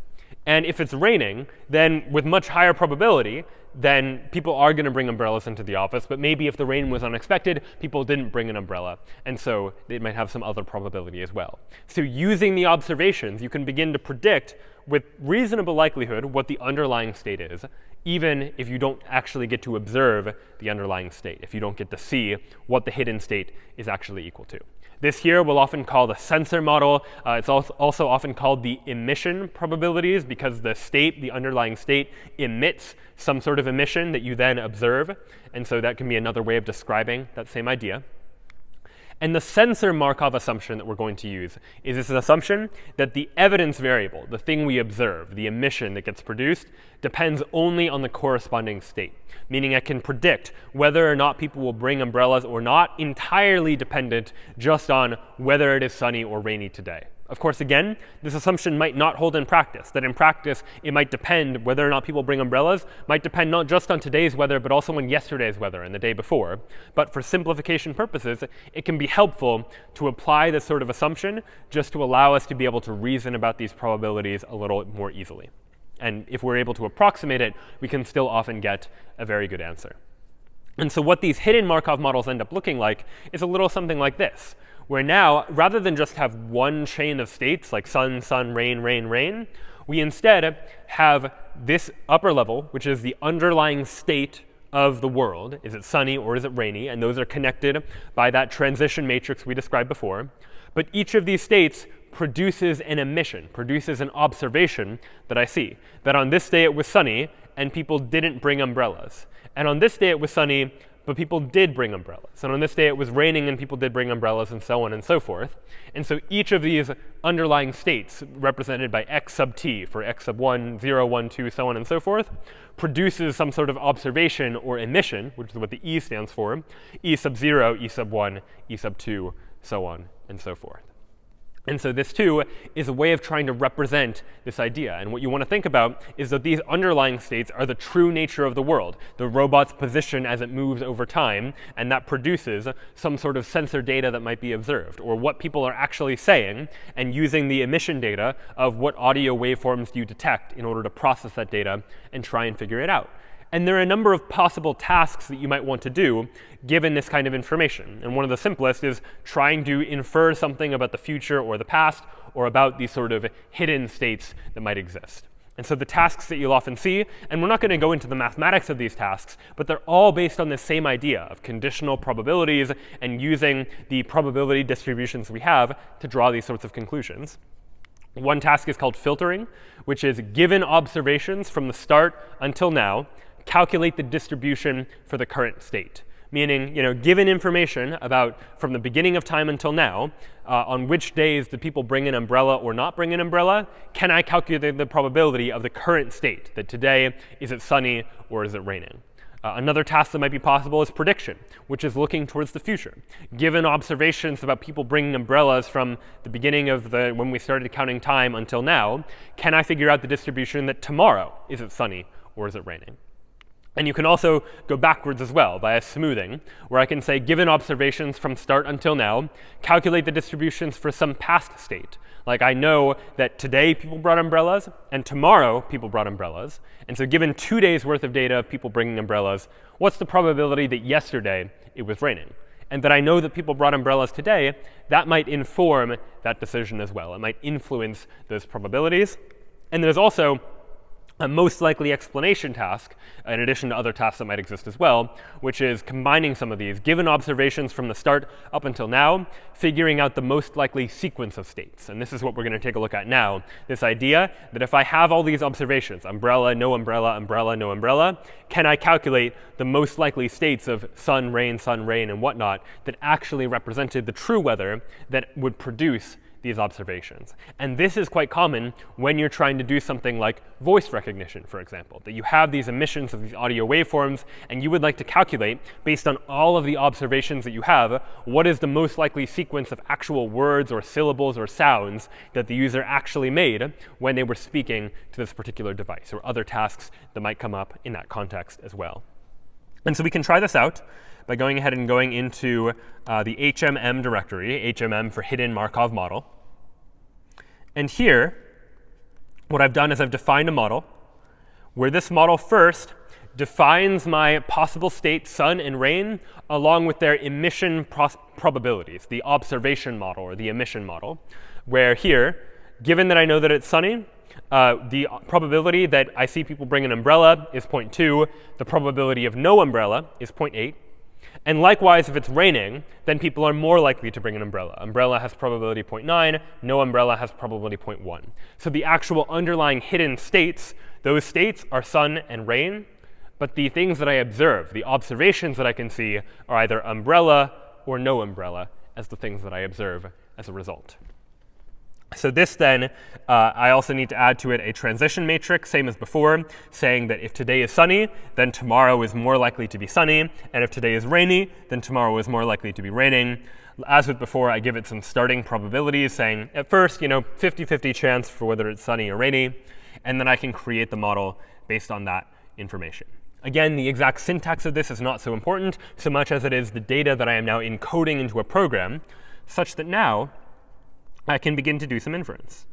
And if it's raining, then with much higher probability, then people are going to bring umbrellas into the office. But maybe if the rain was unexpected, people didn't bring an umbrella. And so it might have some other probability as well. So using the observations, you can begin to predict with reasonable likelihood what the underlying state is, even if you don't actually get to observe the underlying state, if you don't get to see what the hidden state is actually equal to. This here we'll often call the sensor model. It's also often called the emission probabilities, because the state, the underlying state, emits some sort of emission that you then observe. And so that can be another way of describing that same idea. And the sensor Markov assumption that we're going to use is this assumption that the evidence variable, the thing we observe, the emission that gets produced, depends only on the corresponding state, meaning I can predict whether or not people will bring umbrellas or not, entirely dependent just on whether it is sunny or rainy today. Of course, again, this assumption might not hold in practice, that in practice it might depend whether or not people bring umbrellas, might depend not just on today's weather, but also on yesterday's weather and the day before. But for simplification purposes, it can be helpful to apply this sort of assumption just to allow us to be able to reason about these probabilities a little more easily. And if we're able to approximate it, we can still often get a very good answer. And so what these hidden Markov models end up looking like is a little something like this, where now, rather than just have one chain of states like sun, sun, rain, rain, rain, we instead have this upper level, which is the underlying state of the world. Is it sunny or is it rainy? And those are connected by that transition matrix we described before. But each of these states produces an emission, produces an observation that I see. That on this day it was sunny and people didn't bring umbrellas. And on this day it was sunny, but people did bring umbrellas. And on this day it was raining and people did bring umbrellas, and so on and so forth. And so each of these underlying states, represented by x sub t for x sub 1, 0, 1, 2, so on and so forth, produces some sort of observation or emission, which is what the E stands for, E sub 0, E sub 1, E sub 2, so on and so forth. And so this, too, is a way of trying to represent this idea. And what you want to think about is that these underlying states are the true nature of the world, the robot's position as it moves over time, and that produces some sort of sensor data that might be observed, or what people are actually saying, and using the emission data of what audio waveforms do you detect in order to process that data and try and figure it out. And there are a number of possible tasks that you might want to do given this kind of information. And one of the simplest is trying to infer something about the future or the past, or about these sort of hidden states that might exist. And so the tasks that you'll often see, and we're not going to go into the mathematics of these tasks, but they're all based on the same idea of conditional probabilities and using the probability distributions we have to draw these sorts of conclusions. One task is called filtering, which is given observations from the start until now, calculate the distribution for the current state. Meaning, given information about from the beginning of time until now, on which days did people bring an umbrella or not bring an umbrella, can I calculate the probability of the current state, that today, is it sunny or is it raining? Another task that might be possible is prediction, which is looking towards the future. Given observations about people bringing umbrellas from the beginning of when we started counting time until now, can I figure out the distribution that tomorrow, is it sunny or is it raining? And you can also go backwards as well via smoothing, where I can say, given observations from start until now, calculate the distributions for some past state. Like I know that today people brought umbrellas, and tomorrow people brought umbrellas. And so given 2 days worth of data of people bringing umbrellas, what's the probability that yesterday it was raining? And that I know that people brought umbrellas today, that might inform that decision as well. It might influence those probabilities. And there's also a most likely explanation task, in addition to other tasks that might exist as well, which is combining some of these, given observations from the start up until now, figuring out the most likely sequence of states. And this is what we're going to take a look at now, this idea that if I have all these observations, umbrella, no umbrella, umbrella, no umbrella, can I calculate the most likely states of sun, rain, and whatnot that actually represented the true weather that would produce these observations. And this is quite common when you're trying to do something like voice recognition, for example, that you have these emissions of these audio waveforms, and you would like to calculate, based on all of the observations that you have, what is the most likely sequence of actual words or syllables or sounds that the user actually made when they were speaking to this particular device, or other tasks that might come up in that context as well. And so we can try this out by going ahead and going into the HMM directory, HMM for hidden Markov model. And here, what I've done is I've defined a model where this model first defines my possible state, sun and rain, along with their emission probabilities, the observation model or the emission model, where here, given that I know that it's sunny, the probability that I see people bring an umbrella is 0.2. The probability of no umbrella is 0.8. And likewise, if it's raining, then people are more likely to bring an umbrella. Umbrella has probability 0.9. No umbrella has probability 0.1. So the actual underlying hidden states, those states are sun and rain. But the things that I observe, the observations that I can see, are either umbrella or no umbrella. as the things that I observe as a result. So this then, I also need to add to it a transition matrix, same as before, saying that if today is sunny, then tomorrow is more likely to be sunny. And if today is rainy, then tomorrow is more likely to be raining. As with before, I give it some starting probabilities, saying at first, 50-50 chance for whether it's sunny or rainy. And then I can create the model based on that information. Again, the exact syntax of this is not so important, so much as it is the data that I am now encoding into a program, such that now I can begin to do some inference.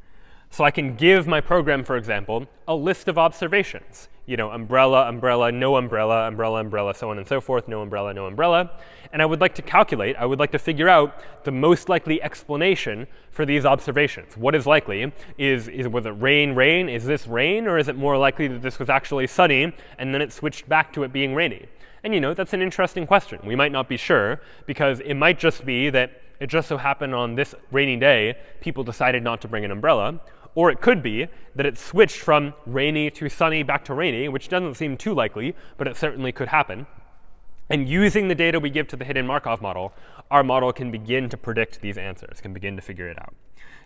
So I can give my program, for example, a list of observations. Umbrella, umbrella, no umbrella, umbrella, umbrella, so on and so forth, no umbrella, no umbrella. And I would like to figure out the most likely explanation for these observations. What is likely? Was it rain, rain? Is this rain? Or is it more likely that this was actually sunny, and then it switched back to it being rainy? And that's an interesting question. We might not be sure, because it might just be that it just so happened on this rainy day, people decided not to bring an umbrella. Or it could be that it switched from rainy to sunny back to rainy, which doesn't seem too likely, but it certainly could happen. And using the data we give to the hidden Markov model, our model can begin to predict these answers, can begin to figure it out.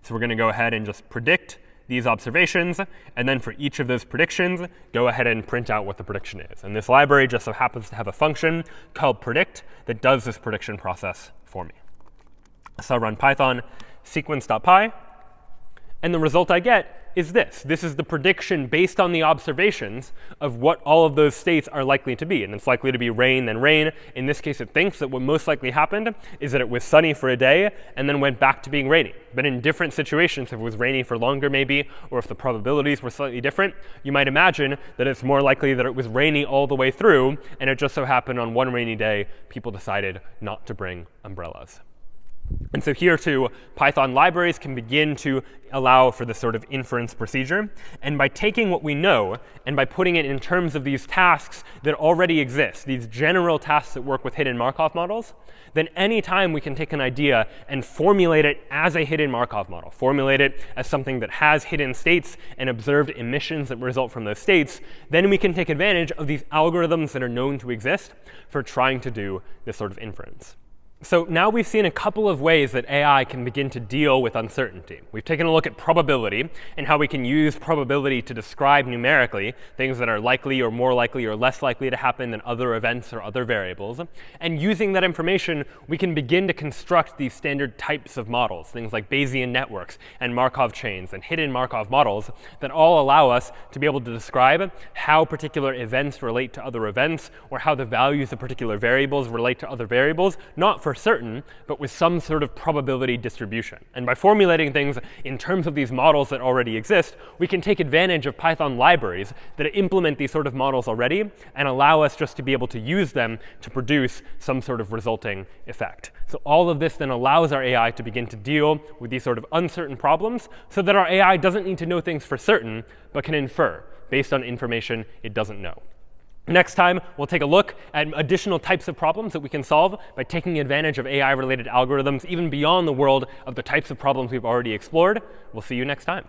So we're going to go ahead and just predict these observations, and then for each of those predictions, go ahead and print out what the prediction is. And this library just so happens to have a function called predict that does this prediction process for me. So I run Python sequence.py, and the result I get is this. This is the prediction based on the observations of what all of those states are likely to be. And it's likely to be rain, then rain. In this case, it thinks that what most likely happened is that it was sunny for a day and then went back to being rainy. But in different situations, if it was rainy for longer maybe, or if the probabilities were slightly different, you might imagine that it's more likely that it was rainy all the way through, and it just so happened on one rainy day, people decided not to bring umbrellas. And so here, too, Python libraries can begin to allow for this sort of inference procedure. And by taking what we know and by putting it in terms of these tasks that already exist, these general tasks that work with hidden Markov models, then any time we can take an idea and formulate it as a hidden Markov model, formulate it as something that has hidden states and observed emissions that result from those states, then we can take advantage of these algorithms that are known to exist for trying to do this sort of inference. So now we've seen a couple of ways that AI can begin to deal with uncertainty. We've taken a look at probability and how we can use probability to describe numerically things that are likely or more likely or less likely to happen than other events or other variables. And using that information, we can begin to construct these standard types of models, things like Bayesian networks and Markov chains and hidden Markov models that all allow us to be able to describe how particular events relate to other events or how the values of particular variables relate to other variables, not for certain, but with some sort of probability distribution. And by formulating things in terms of these models that already exist, we can take advantage of Python libraries that implement these sort of models already and allow us just to be able to use them to produce some sort of resulting effect. So all of this then allows our AI to begin to deal with these sort of uncertain problems so that our AI doesn't need to know things for certain, but can infer based on information it doesn't know. Next time, we'll take a look at additional types of problems that we can solve by taking advantage of AI-related algorithms, even beyond the world of the types of problems we've already explored. We'll see you next time.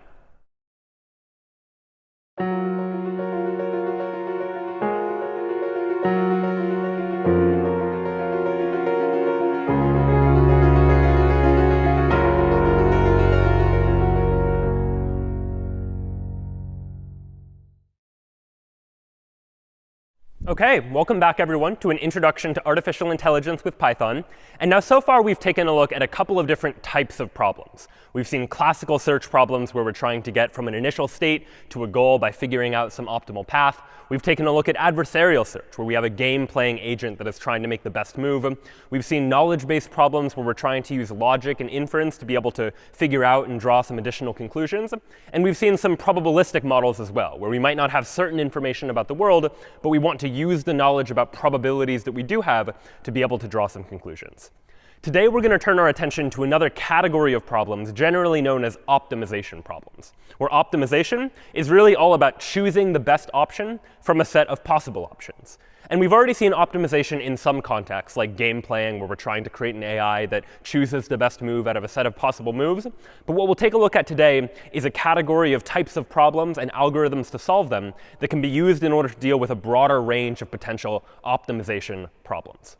OK, welcome back, everyone, to an introduction to artificial intelligence with Python. And now, so far, we've taken a look at a couple of different types of problems. We've seen classical search problems where we're trying to get from an initial state to a goal by figuring out some optimal path. We've taken a look at adversarial search, where we have a game-playing agent that is trying to make the best move. We've seen knowledge-based problems where we're trying to use logic and inference to be able to figure out and draw some additional conclusions. And we've seen some probabilistic models as well, where we might not have certain information about the world, but we want to use the knowledge about probabilities that we do have to be able to draw some conclusions. Today, we're going to turn our attention to another category of problems generally known as optimization problems, where optimization is really all about choosing the best option from a set of possible options. And we've already seen optimization in some contexts, like game playing, where we're trying to create an AI that chooses the best move out of a set of possible moves. But what we'll take a look at today is a category of types of problems and algorithms to solve them that can be used in order to deal with a broader range of potential optimization problems.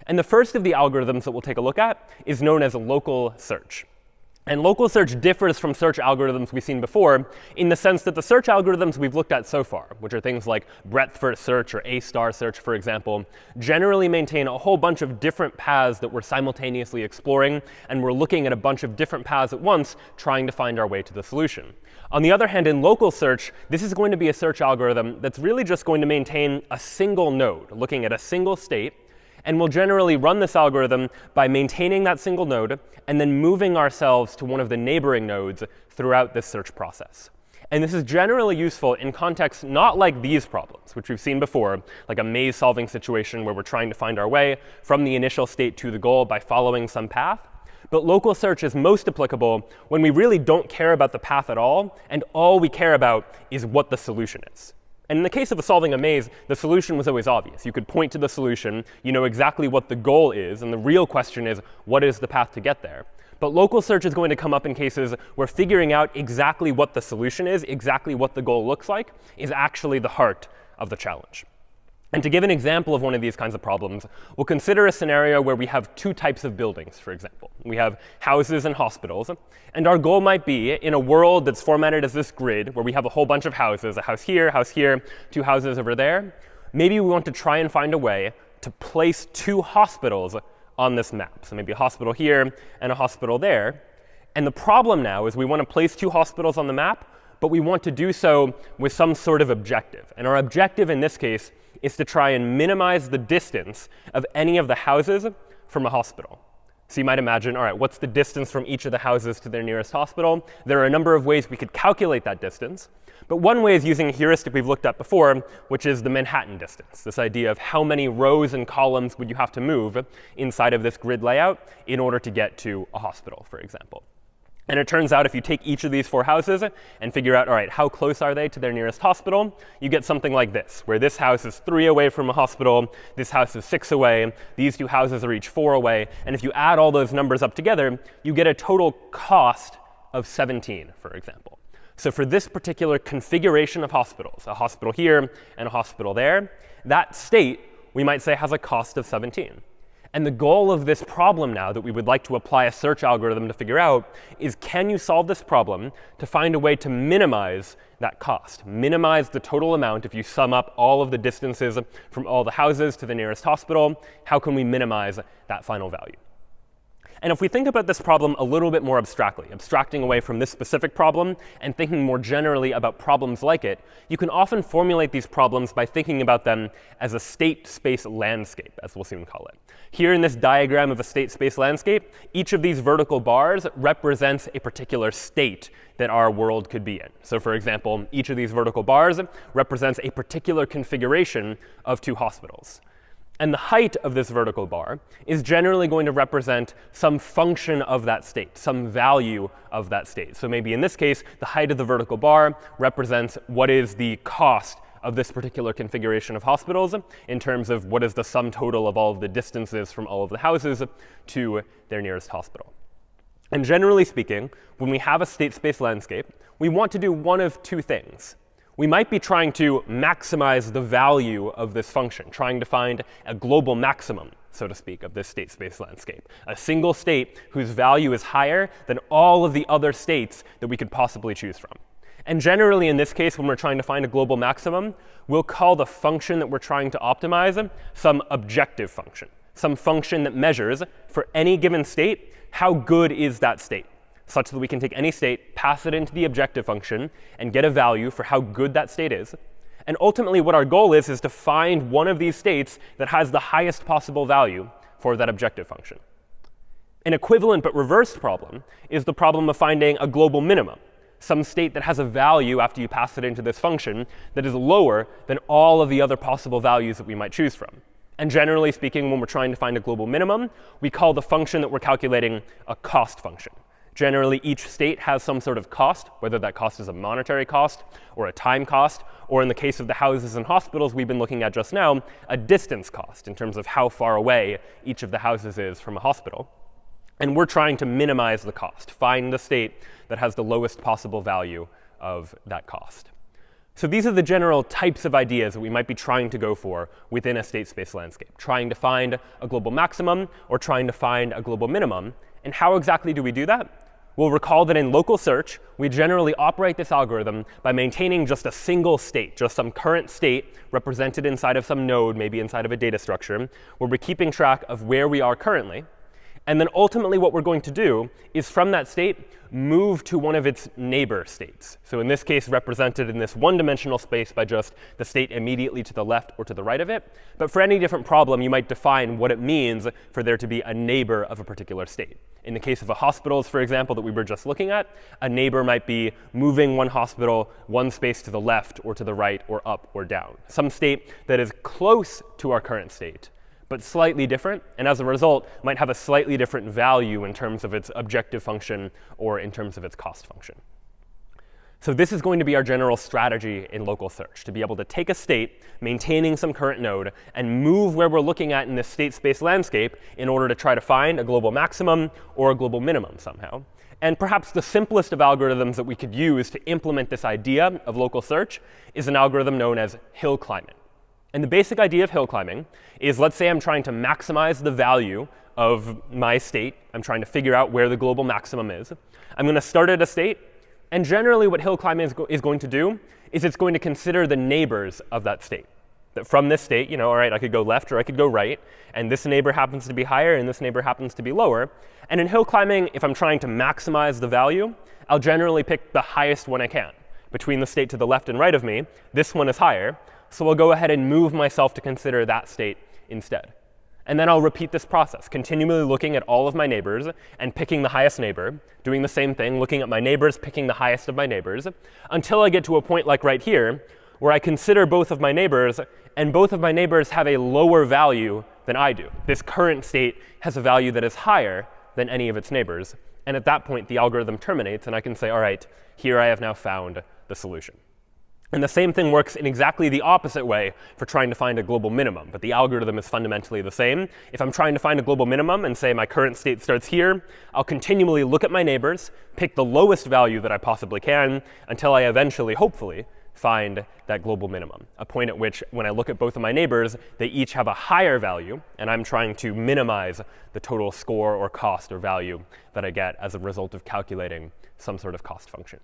And the first of the algorithms that we'll take a look at is known as local search. And local search differs from search algorithms we've seen before in the sense that the search algorithms we've looked at so far, which are things like breadth-first search or A-star search, for example, generally maintain a whole bunch of different paths that we're simultaneously exploring, and we're looking at a bunch of different paths at once, trying to find our way to the solution. On the other hand, in local search, this is going to be a search algorithm that's really just going to maintain a single node, looking at a single state. And we'll generally run this algorithm by maintaining that single node and then moving ourselves to one of the neighboring nodes throughout this search process. And this is generally useful in contexts not like these problems, which we've seen before, like a maze-solving situation where we're trying to find our way from the initial state to the goal by following some path. But local search is most applicable when we really don't care about the path at all, and all we care about is what the solution is. And in the case of solving a maze, the solution was always obvious. You could point to the solution. You know exactly what the goal is. And the real question is, what is the path to get there? But local search is going to come up in cases where figuring out exactly what the solution is, exactly what the goal looks like, is actually the heart of the challenge. And to give an example of one of these kinds of problems, we'll consider a scenario where we have two types of buildings, for example. We have houses and hospitals. And our goal might be, in a world that's formatted as this grid, where we have a whole bunch of houses, a house here, two houses over there, maybe we want to try and find a way to place two hospitals on this map. So maybe a hospital here and a hospital there. And the problem now is we want to place two hospitals on the map, but we want to do so with some sort of objective. And our objective in this case is to try and minimize the distance of any of the houses from a hospital. So you might imagine, all right, what's the distance from each of the houses to their nearest hospital? There are a number of ways we could calculate that distance. But one way is using a heuristic we've looked at before, which is the Manhattan distance, this idea of how many rows and columns would you have to move inside of this grid layout in order to get to a hospital, for example. And it turns out if you take each of these four houses and figure out, all right, how close are they to their nearest hospital, you get something like this, where this house is 3 away from a hospital, this house is 6 away, these two houses are each 4 away. And if you add all those numbers up together, you get a total cost of 17, for example. So for this particular configuration of hospitals, a hospital here and a hospital there, that state, we might say, has a cost of 17. And the goal of this problem now that we would like to apply a search algorithm to figure out is, can you solve this problem to find a way to minimize that cost, minimize the total amount? If you sum up all of the distances from all the houses to the nearest hospital, how can we minimize that final value? And if we think about this problem a little bit more abstractly, abstracting away from this specific problem and thinking more generally about problems like it, you can often formulate these problems by thinking about them as a state space landscape, as we'll soon call it. Here in this diagram of a state space landscape, each of these vertical bars represents a particular state that our world could be in. So for example, each of these vertical bars represents a particular configuration of two hospitals. And the height of this vertical bar is generally going to represent some function of that state, some value of that state. So maybe in this case, the height of the vertical bar represents what is the cost of this particular configuration of hospitals in terms of what is the sum total of all of the distances from all of the houses to their nearest hospital. And generally speaking, when we have a state space landscape, we want to do one of two things. We might be trying to maximize the value of this function, trying to find a global maximum, so to speak, of this state space landscape, a single state whose value is higher than all of the other states that we could possibly choose from. And generally, in this case, when we're trying to find a global maximum, we'll call the function that we're trying to optimize some objective function, some function that measures for any given state how good is that state, such that we can take any state, pass it into the objective function, and get a value for how good that state is. And ultimately, what our goal is to find one of these states that has the highest possible value for that objective function. An equivalent but reversed problem is the problem of finding a global minimum, some state that has a value after you pass it into this function that is lower than all of the other possible values that we might choose from. And generally speaking, when we're trying to find a global minimum, we call the function that we're calculating a cost function. Generally, each state has some sort of cost, whether that cost is a monetary cost or a time cost, or in the case of the houses and hospitals we've been looking at just now, a distance cost in terms of how far away each of the houses is from a hospital. And we're trying to minimize the cost, find the state that has the lowest possible value of that cost. So these are the general types of ideas that we might be trying to go for within a state space landscape, trying to find a global maximum or trying to find a global minimum. And how exactly do we do that? We'll recall that in local search, we generally operate this algorithm by maintaining just a single state, just some current state represented inside of some node, maybe inside of a data structure, where we're keeping track of where we are currently. And then ultimately what we're going to do is from that state, move to one of its neighbor states. So in this case, represented in this one-dimensional space by just the state immediately to the left or to the right of it. But for any different problem, you might define what it means for there to be a neighbor of a particular state. In the case of a hospitals, for example, that we were just looking at, a neighbor might be moving one hospital one space to the left or to the right or up or down. Some state that is close to our current state, but slightly different, and as a result, might have a slightly different value in terms of its objective function or in terms of its cost function. So this is going to be our general strategy in local search, to be able to take a state, maintaining some current node, and move where we're looking at in this state space landscape in order to try to find a global maximum or a global minimum somehow. And perhaps the simplest of algorithms that we could use to implement this idea of local search is an algorithm known as hill climbing. And the basic idea of hill climbing is, let's say I'm trying to maximize the value of my state. I'm trying to figure out where the global maximum is. I'm going to start at a state. And generally, what hill climbing is going to do is it's going to consider the neighbors of that state. That from this state, all right, I could go left or I could go right. And this neighbor happens to be higher and this neighbor happens to be lower. And in hill climbing, if I'm trying to maximize the value, I'll generally pick the highest one I can. Between the state to the left and right of me, this one is higher. So I'll go ahead and move myself to consider that state instead. And then I'll repeat this process, continually looking at all of my neighbors and picking the highest neighbor, doing the same thing, looking at my neighbors, picking the highest of my neighbors, until I get to a point like right here, where I consider both of my neighbors, and both of my neighbors have a lower value than I do. This current state has a value that is higher than any of its neighbors. And at that point, the algorithm terminates, and I can say, all right, here I have now found the solution. And the same thing works in exactly the opposite way for trying to find a global minimum. But the algorithm is fundamentally the same. If I'm trying to find a global minimum and say my current state starts here, I'll continually look at my neighbors, pick the lowest value that I possibly can, until I eventually, hopefully, find that global minimum, a point at which, when I look at both of my neighbors, they each have a higher value, and I'm trying to minimize the total score or cost or value that I get as a result of calculating some sort of cost function.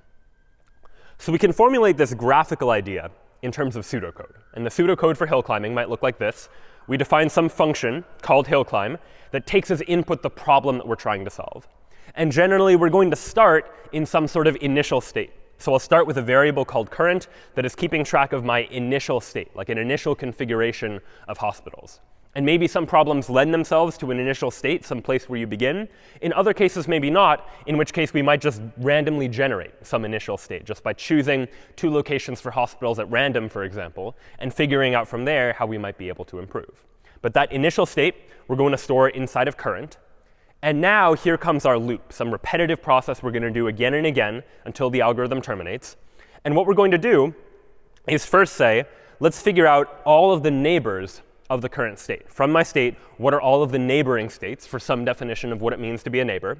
So we can formulate this graphical idea in terms of pseudocode. And the pseudocode for hill climbing might look like this. We define some function called hill climb that takes as input the problem that we're trying to solve. And generally, we're going to start in some sort of initial state. So I'll start with a variable called current that is keeping track of my initial state, like an initial configuration of hospitals. And maybe some problems lend themselves to an initial state, some place where you begin. In other cases, maybe not, in which case we might just randomly generate some initial state, just by choosing 2 locations for hospitals at random, for example, and figuring out from there how we might be able to improve. But that initial state, we're going to store inside of current. And now here comes our loop, some repetitive process we're going to do again and again until the algorithm terminates. And what we're going to do is first say, let's figure out all of the neighbors of the current state. From my state, what are all of the neighboring states for some definition of what it means to be a neighbor?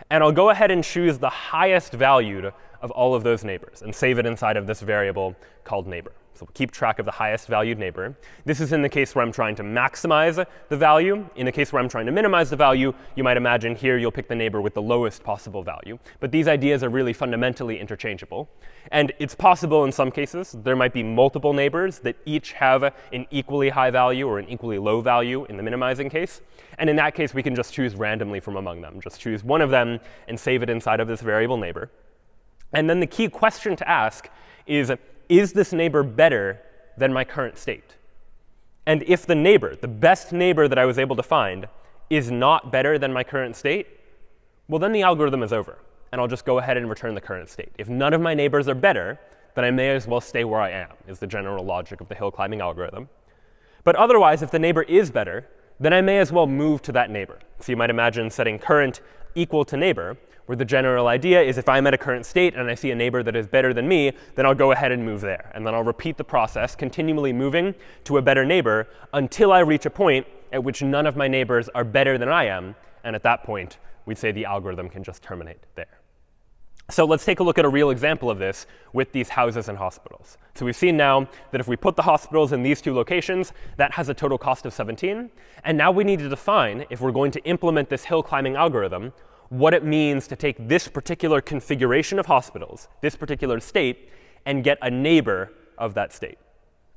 And I'll go ahead and choose the highest valued of all of those neighbors and save it inside of this variable called neighbor. So we'll keep track of the highest valued neighbor. This is in the case where I'm trying to maximize the value. In the case where I'm trying to minimize the value, you might imagine here you'll pick the neighbor with the lowest possible value. But these ideas are really fundamentally interchangeable. And it's possible in some cases there might be multiple neighbors that each have an equally high value or an equally low value in the minimizing case. And in that case, we can just choose randomly from among them. Just choose one of them and save it inside of this variable neighbor. And then the key question to ask is this neighbor better than my current state? And if the neighbor, the best neighbor that I was able to find, is not better than my current state, well, then the algorithm is over. And I'll just go ahead and return the current state. If none of my neighbors are better, then I may as well stay where I am, is the general logic of the hill climbing algorithm. But otherwise, if the neighbor is better, then I may as well move to that neighbor. So you might imagine setting current equal to neighbor, where the general idea is if I'm at a current state and I see a neighbor that is better than me, then I'll go ahead and move there. And then I'll repeat the process, continually moving to a better neighbor until I reach a point at which none of my neighbors are better than I am. And at that point, we'd say the algorithm can just terminate there. So let's take a look at a real example of this with these houses and hospitals. So we've seen now that if we put the hospitals in these two locations, that has a total cost of 17. And now we need to define, if we're going to implement this hill climbing algorithm, what it means to take this particular configuration of hospitals, this particular state, and get a neighbor of that state.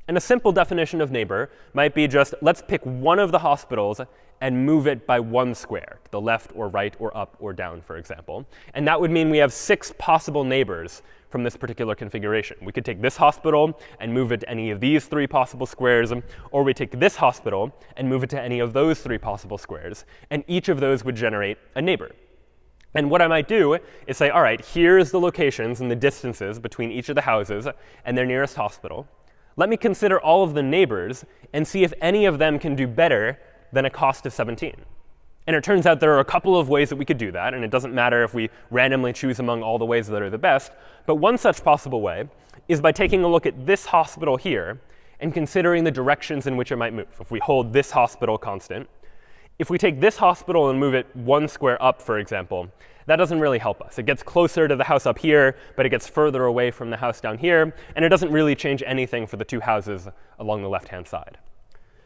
And a simple definition of neighbor might be just, let's pick one of the hospitals and move it by 1 square, to the left or right or up or down, for example. And that would mean we have 6 possible neighbors from this particular configuration. We could take this hospital and move it to any of these 3 possible squares, or we take this hospital and move it to any of those 3 possible squares. And each of those would generate a neighbor. And what I might do is say, all right, here's the locations and the distances between each of the houses and their nearest hospital. Let me consider all of the neighbors and see if any of them can do better than a cost of 17. And it turns out there are a couple of ways that we could do that, and it doesn't matter if we randomly choose among all the ways that are the best. But one such possible way is by taking a look at this hospital here and considering the directions in which it might move. If we hold this hospital constant, if we take this hospital and move it 1 square up, for example, that doesn't really help us. It gets closer to the house up here, but it gets further away from the house down here. And it doesn't really change anything for the 2 houses along the left-hand side.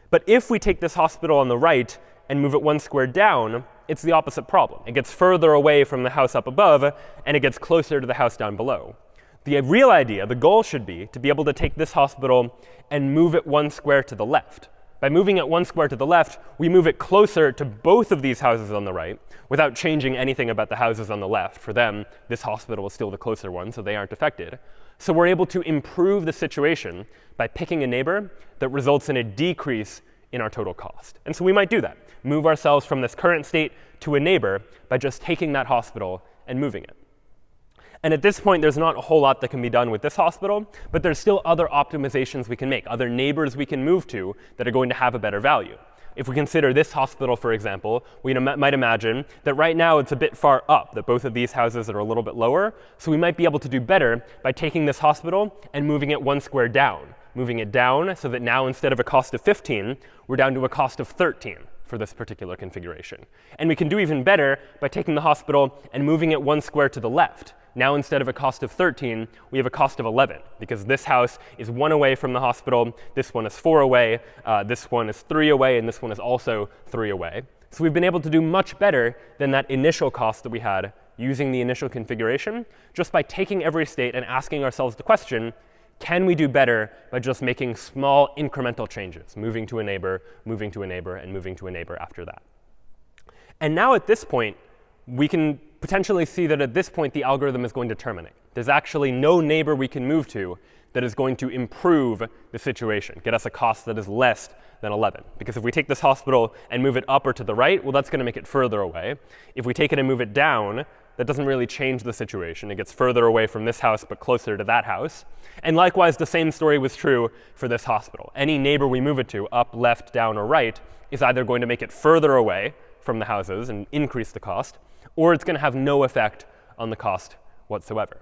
But if we take this hospital on the right and move it 1 square down, it's the opposite problem. It gets further away from the house up above, and it gets closer to the house down below. The real idea, the goal should be to be able to take this hospital and move it 1 square to the left. By moving it 1 square to the left, we move it closer to both of these houses on the right without changing anything about the houses on the left. For them, this hospital is still the closer one, so they aren't affected. So we're able to improve the situation by picking a neighbor that results in a decrease in our total cost. And so we might do that, move ourselves from this current state to a neighbor by just taking that hospital and moving it. And at this point, there's not a whole lot that can be done with this hospital, but there's still other optimizations we can make, other neighbors we can move to that are going to have a better value. If we consider this hospital, for example, we might imagine that right now it's a bit far up, that both of these houses are a little bit lower. So we might be able to do better by taking this hospital and moving it 1 square down, moving it down so that now instead of a cost of 15, we're down to a cost of 13 for this particular configuration. And we can do even better by taking the hospital and moving it 1 square to the left. Now instead of a cost of 13, we have a cost of 11, because this house is 1 away from the hospital, this one is 4 away, this one is 3 away, and this one is also 3 away. So we've been able to do much better than that initial cost that we had using the initial configuration, just by taking every state and asking ourselves the question, can we do better by just making small incremental changes, moving to a neighbor, moving to a neighbor, and moving to a neighbor after that? And now at this point, we can potentially see that at this point the algorithm is going to terminate. There's actually no neighbor we can move to that is going to improve the situation, get us a cost that is less than 11. Because if we take this hospital and move it up or to the right, well, that's going to make it further away. If we take it and move it down, that doesn't really change the situation. It gets further away from this house but closer to that house. And likewise, the same story was true for this hospital. Any neighbor we move it to, up, left, down, or right, is either going to make it further away from the houses and increase the cost, or it's going to have no effect on the cost whatsoever.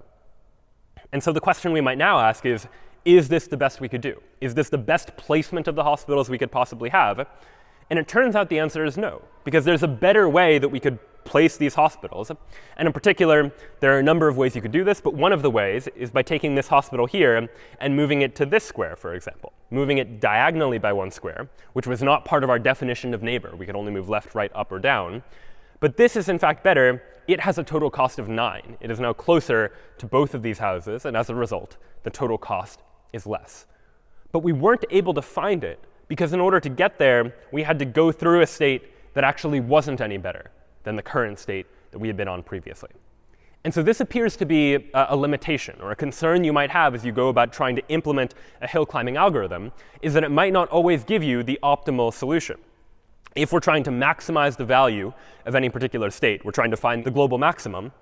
And so the question we might now ask is this the best we could do? Is this the best placement of the hospitals we could possibly have? And it turns out the answer is no, because there's a better way that we could place these hospitals. And in particular, there are a number of ways you could do this, but one of the ways is by taking this hospital here and moving it to this square, for example, moving it diagonally by 1 square, which was not part of our definition of neighbor. We could only move left, right, up, or down. But this is in fact better. It has a total cost of 9. It is now closer to both of these houses, and as a result, the total cost is less. But we weren't able to find it because in order to get there, we had to go through a state that actually wasn't any better than the current state that we had been on previously. And so this appears to be a limitation or a concern you might have as you go about trying to implement a hill climbing algorithm, is that it might not always give you the optimal solution. If we're trying to maximize the value of any particular state, we're trying to find the global maximum,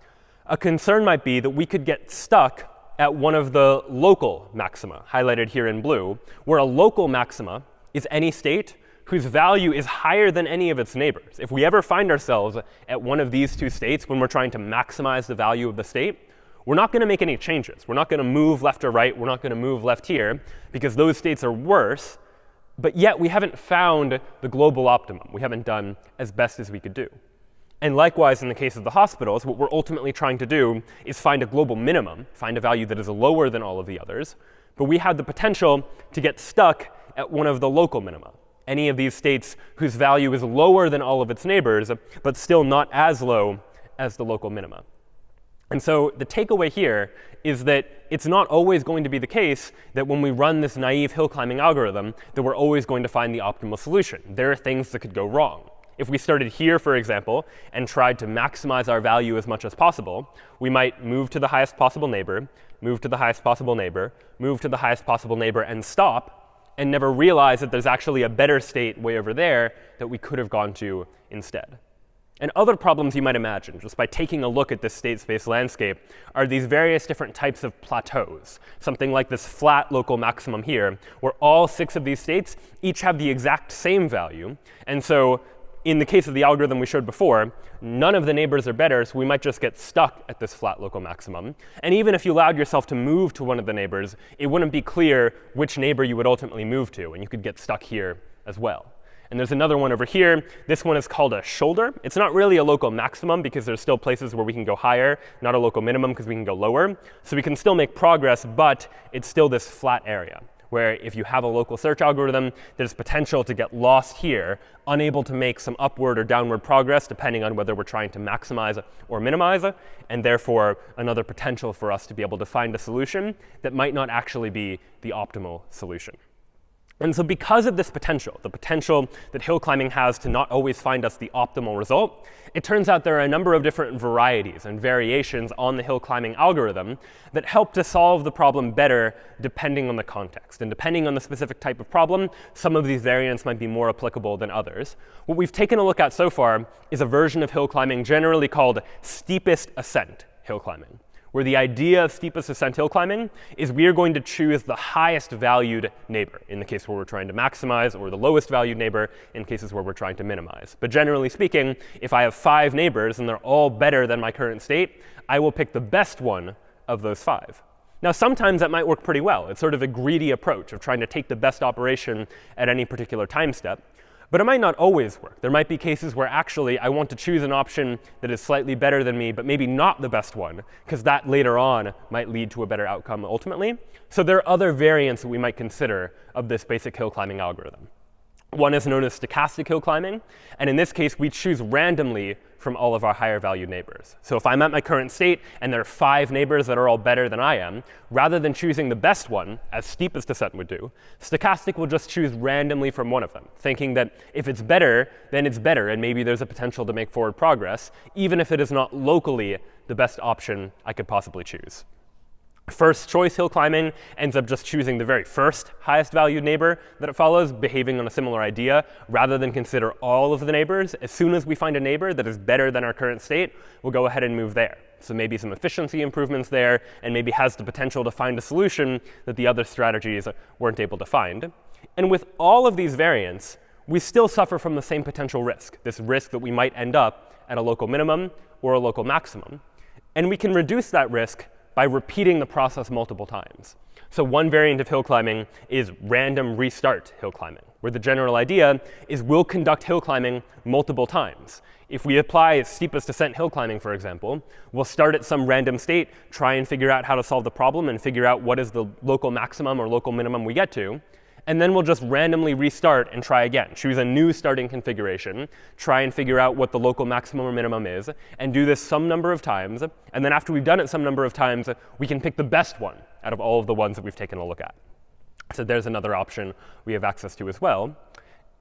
a concern might be that we could get stuck at one of the local maxima, highlighted here in blue, where a local maxima is any state whose value is higher than any of its neighbors. If we ever find ourselves at one of these two states when we're trying to maximize the value of the state, we're not going to make any changes. We're not going to move left or right. We're not going to move left here, because those states are worse. But yet we haven't found the global optimum. We haven't done as best as we could do. And likewise, in the case of the hospitals, what we're ultimately trying to do is find a global minimum, find a value that is lower than all of the others. But we have the potential to get stuck at one of the local minima, any of these states whose value is lower than all of its neighbors, but still not as low as the local minima. And so the takeaway here is that it's not always going to be the case that when we run this naive hill climbing algorithm, that we're always going to find the optimal solution. There are things that could go wrong. If we started here, for example, and tried to maximize our value as much as possible, we might move to the highest possible neighbor, move to the highest possible neighbor, move to the highest possible neighbor, and stop, and never realize that there's actually a better state way over there that we could have gone to instead. And other problems you might imagine, just by taking a look at this state space landscape, are these various different types of plateaus. Something like this flat local maximum here, where all 6 of these states each have the exact same value. And so in the case of the algorithm we showed before, none of the neighbors are better, so we might just get stuck at this flat local maximum. And even if you allowed yourself to move to one of the neighbors, it wouldn't be clear which neighbor you would ultimately move to, and you could get stuck here as well. And there's another one over here. This one is called a shoulder. It's not really a local maximum because there's still places where we can go higher, not a local minimum because we can go lower. So we can still make progress, but it's still this flat area, where if you have a local search algorithm, there's potential to get lost here, unable to make some upward or downward progress, depending on whether we're trying to maximize or minimize, and therefore another potential for us to be able to find a solution that might not actually be the optimal solution. And so because of this potential, the potential that hill climbing has to not always find us the optimal result, it turns out there are a number of different varieties and variations on the hill climbing algorithm that help to solve the problem better depending on the context. And depending on the specific type of problem, some of these variants might be more applicable than others. What we've taken a look at so far is a version of hill climbing generally called steepest ascent hill climbing, where the idea of steepest ascent hill climbing is we are going to choose the highest valued neighbor in the case where we're trying to maximize, or the lowest valued neighbor in cases where we're trying to minimize. But generally speaking, if I have 5 neighbors and they're all better than my current state, I will pick the best one of those 5. Now, sometimes that might work pretty well. It's sort of a greedy approach of trying to take the best operation at any particular time step. But it might not always work. There might be cases where actually I want to choose an option that is slightly better than me, but maybe not the best one, because that later on might lead to a better outcome ultimately. So there are other variants that we might consider of this basic hill climbing algorithm. One is known as stochastic hill climbing. And in this case, we choose randomly from all of our higher valued neighbors. So if I'm at my current state and there are 5 neighbors that are all better than I am, rather than choosing the best one, as steepest ascent would do, stochastic will just choose randomly from one of them, thinking that if it's better, then it's better, and maybe there's a potential to make forward progress, even if it is not locally the best option I could possibly choose. First choice hill climbing ends up just choosing the very first highest valued neighbor that it follows, behaving on a similar idea, rather than consider all of the neighbors. As soon as we find a neighbor that is better than our current state, we'll go ahead and move there. So maybe some efficiency improvements there, and maybe has the potential to find a solution that the other strategies weren't able to find. And with all of these variants, we still suffer from the same potential risk, this risk that we might end up at a local minimum or a local maximum. And we can reduce that risk by repeating the process multiple times. So one variant of hill climbing is random restart hill climbing, where the general idea is we'll conduct hill climbing multiple times. If we apply steepest ascent hill climbing, for example, we'll start at some random state, try and figure out how to solve the problem, and figure out what is the local maximum or local minimum we get to. And then we'll just randomly restart and try again. Choose a new starting configuration, try and figure out what the local maximum or minimum is, and do this some number of times. And then after we've done it some number of times, we can pick the best one out of all of the ones that we've taken a look at. So there's another option we have access to as well.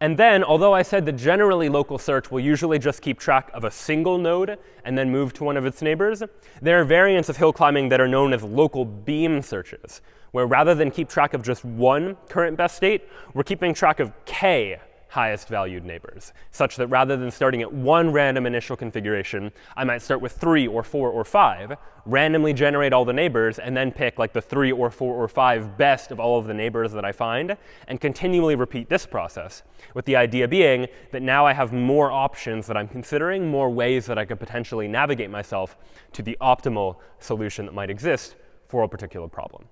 And then, although I said that generally local search will usually just keep track of a single node and then move to one of its neighbors, there are variants of hill climbing that are known as local beam searches, where rather than keep track of just one current best state, we're keeping track of k highest valued neighbors, such that rather than starting at one random initial configuration, I might start with 3 or 4 or 5, randomly generate all the neighbors, and then pick like the 3 or 4 or 5 best of all of the neighbors that I find, and continually repeat this process, with the idea being that now I have more options that I'm considering, more ways that I could potentially navigate myself to the optimal solution that might exist for a particular problem.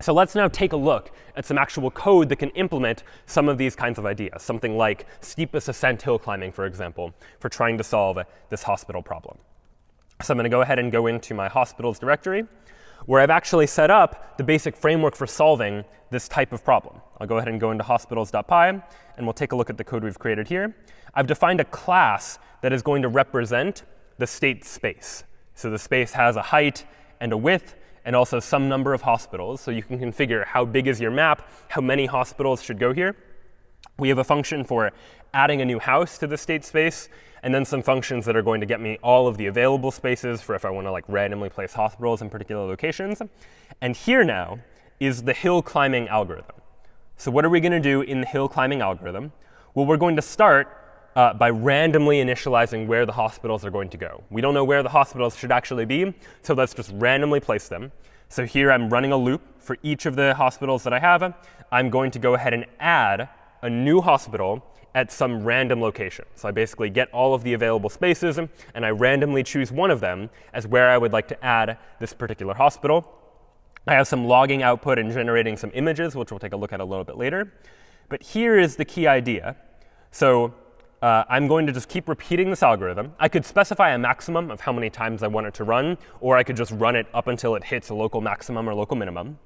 So let's now take a look at some actual code that can implement some of these kinds of ideas, something like steepest ascent hill climbing, for example, for trying to solve this hospital problem. So I'm going to go ahead and go into my hospitals directory, where I've actually set up the basic framework for solving this type of problem. I'll go ahead and go into hospitals.py, and we'll take a look at the code we've created here. I've defined a class that is going to represent the state space. So the space has a height and a width, and also some number of hospitals. So you can configure how big is your map, how many hospitals should go here. We have a function for adding a new house to the state space, and then some functions that are going to get me all of the available spaces for if I want to randomly place hospitals in particular locations. And here now is the hill climbing algorithm. So what are we going to do in the hill climbing algorithm? Well, we're going to start by randomly initializing where the hospitals are going to go. We don't know where the hospitals should actually be, so let's just randomly place them. So here I'm running a loop for each of the hospitals that I have. I'm going to go ahead and add a new hospital at some random location. So I basically get all of the available spaces, and I randomly choose one of them as where I would like to add this particular hospital. I have some logging output and generating some images, which we'll take a look at a little bit later. But here is the key idea. So I'm going to just keep repeating this algorithm. I could specify a maximum of how many times I want it to run, or I could just run it up until it hits a local maximum or local minimum.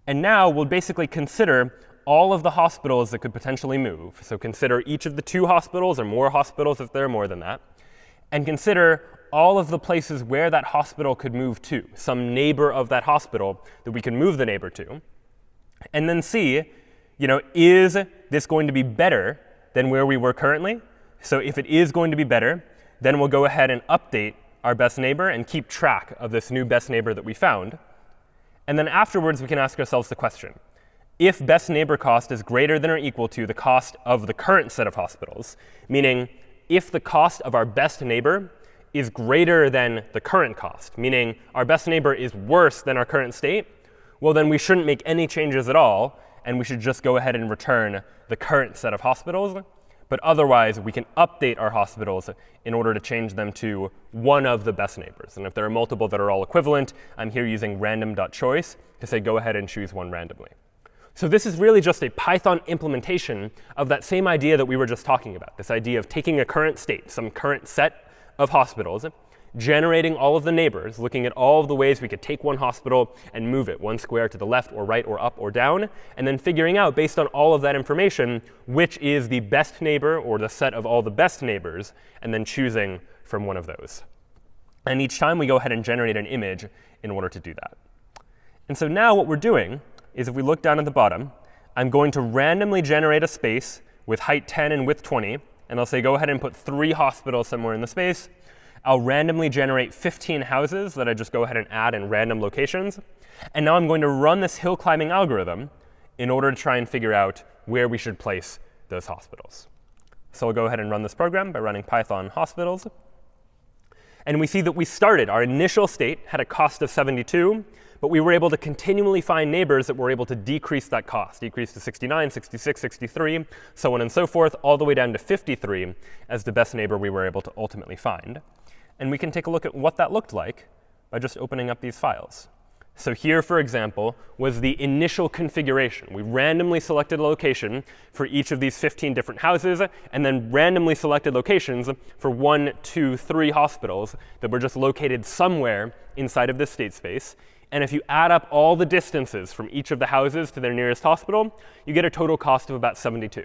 And now we'll basically consider all of the hospitals that could potentially move. So consider each of the 2 hospitals or more hospitals if there are more than that. And consider all of the places where that hospital could move to, some neighbor of that hospital that we can move the neighbor to. And then see, is this going to be better than where we were currently? So if it is going to be better, then we'll go ahead and update our best neighbor and keep track of this new best neighbor that we found. And then afterwards, we can ask ourselves the question, if best neighbor cost is greater than or equal to the cost of the current set of hospitals, meaning if the cost of our best neighbor is greater than the current cost, meaning our best neighbor is worse than our current state, well, then we shouldn't make any changes at all, and we should just go ahead and return the current set of hospitals. But otherwise, we can update our hospitals in order to change them to one of the best neighbors. And if there are multiple that are all equivalent, I'm here using random.choice to say go ahead and choose one randomly. So this is really just a Python implementation of that same idea that we were just talking about, this idea of taking a current state, some current set of hospitals, generating all of the neighbors, looking at all of the ways we could take one hospital and move it 1 square to the left or right or up or down, and then figuring out, based on all of that information, which is the best neighbor or the set of all the best neighbors, and then choosing from one of those. And each time we go ahead and generate an image in order to do that. And so now what we're doing is if we look down at the bottom, I'm going to randomly generate a space with height 10 and width 20, and I'll say go ahead and put 3 hospitals somewhere in the space. I'll randomly generate 15 houses that I just go ahead and add in random locations. And now I'm going to run this hill climbing algorithm in order to try and figure out where we should place those hospitals. So I'll go ahead and run this program by running Python hospitals. And we see that we started, our initial state had a cost of 72, but we were able to continually find neighbors that were able to decrease that cost, decrease to 69, 66, 63, so on and so forth, all the way down to 53 as the best neighbor we were able to ultimately find. And we can take a look at what that looked like by just opening up these files. So here, for example, was the initial configuration. We randomly selected a location for each of these 15 different houses, and then randomly selected locations for 1, 2, 3 hospitals that were just located somewhere inside of this state space. And if you add up all the distances from each of the houses to their nearest hospital, you get a total cost of about 72.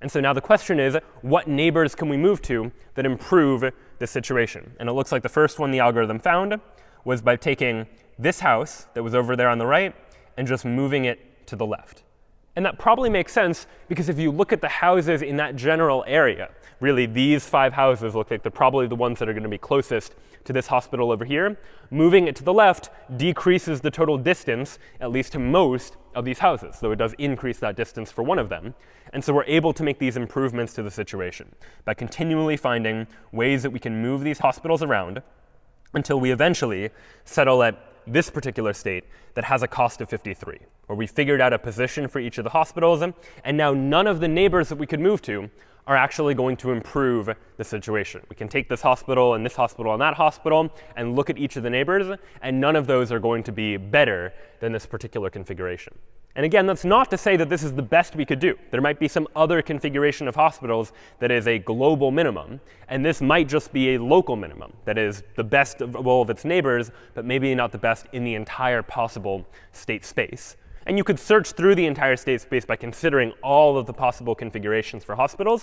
And so now the question is, what neighbors can we move to that improve this situation? And it looks like the first one the algorithm found was by taking this house that was over there on the right and just moving it to the left. And that probably makes sense because if you look at the houses in that general area, really these 5 houses look like they're probably the ones that are going to be closest to this hospital over here. Moving it to the left decreases the total distance, at least to most of these houses, though it does increase that distance for one of them. And so we're able to make these improvements to the situation by continually finding ways that we can move these hospitals around until we eventually settle at this particular state that has a cost of 53, where we figured out a position for each of the hospitals, and now none of the neighbors that we could move to are actually going to improve the situation. We can take this hospital and that hospital and look at each of the neighbors, and none of those are going to be better than this particular configuration. And again, that's not to say that this is the best we could do. There might be some other configuration of hospitals that is a global minimum, and this might just be a local minimum that is the best of all of its neighbors, but maybe not the best in the entire possible state space. And you could search through the entire state space by considering all of the possible configurations for hospitals.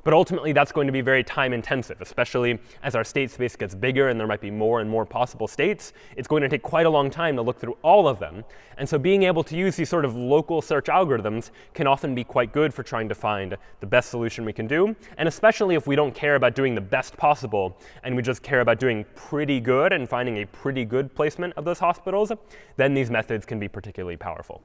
But ultimately, that's going to be very time intensive, especially as our state space gets bigger and there might be more and more possible states. It's going to take quite a long time to look through all of them. And so being able to use these sort of local search algorithms can often be quite good for trying to find the best solution we can do. And especially if we don't care about doing the best possible and we just care about doing pretty good and finding a pretty good placement of those hospitals, then these methods can be particularly powerful.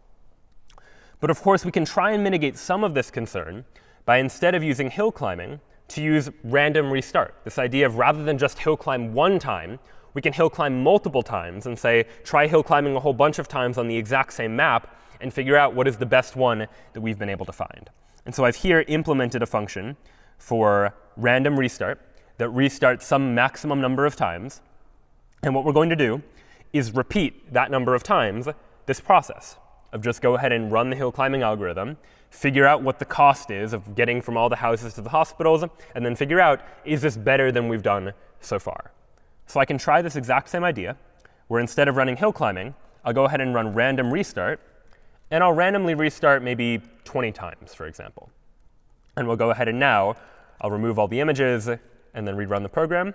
But of course, we can try and mitigate some of this concern by, instead of using hill climbing, to use random restart. This idea of, rather than just hill climb one time, we can hill climb multiple times and say, try hill climbing a whole bunch of times on the exact same map and figure out what is the best one that we've been able to find. And so I've here implemented a function for random restart that restarts some maximum number of times. And what we're going to do is repeat that number of times this process of just go ahead and run the hill climbing algorithm, figure out what the cost is of getting from all the houses to the hospitals, and then figure out, is this better than we've done so far? So I can try this exact same idea, where instead of running hill climbing, I'll go ahead and run random restart, and I'll randomly restart maybe 20 times, for example. And we'll go ahead and now I'll remove all the images and then rerun the program.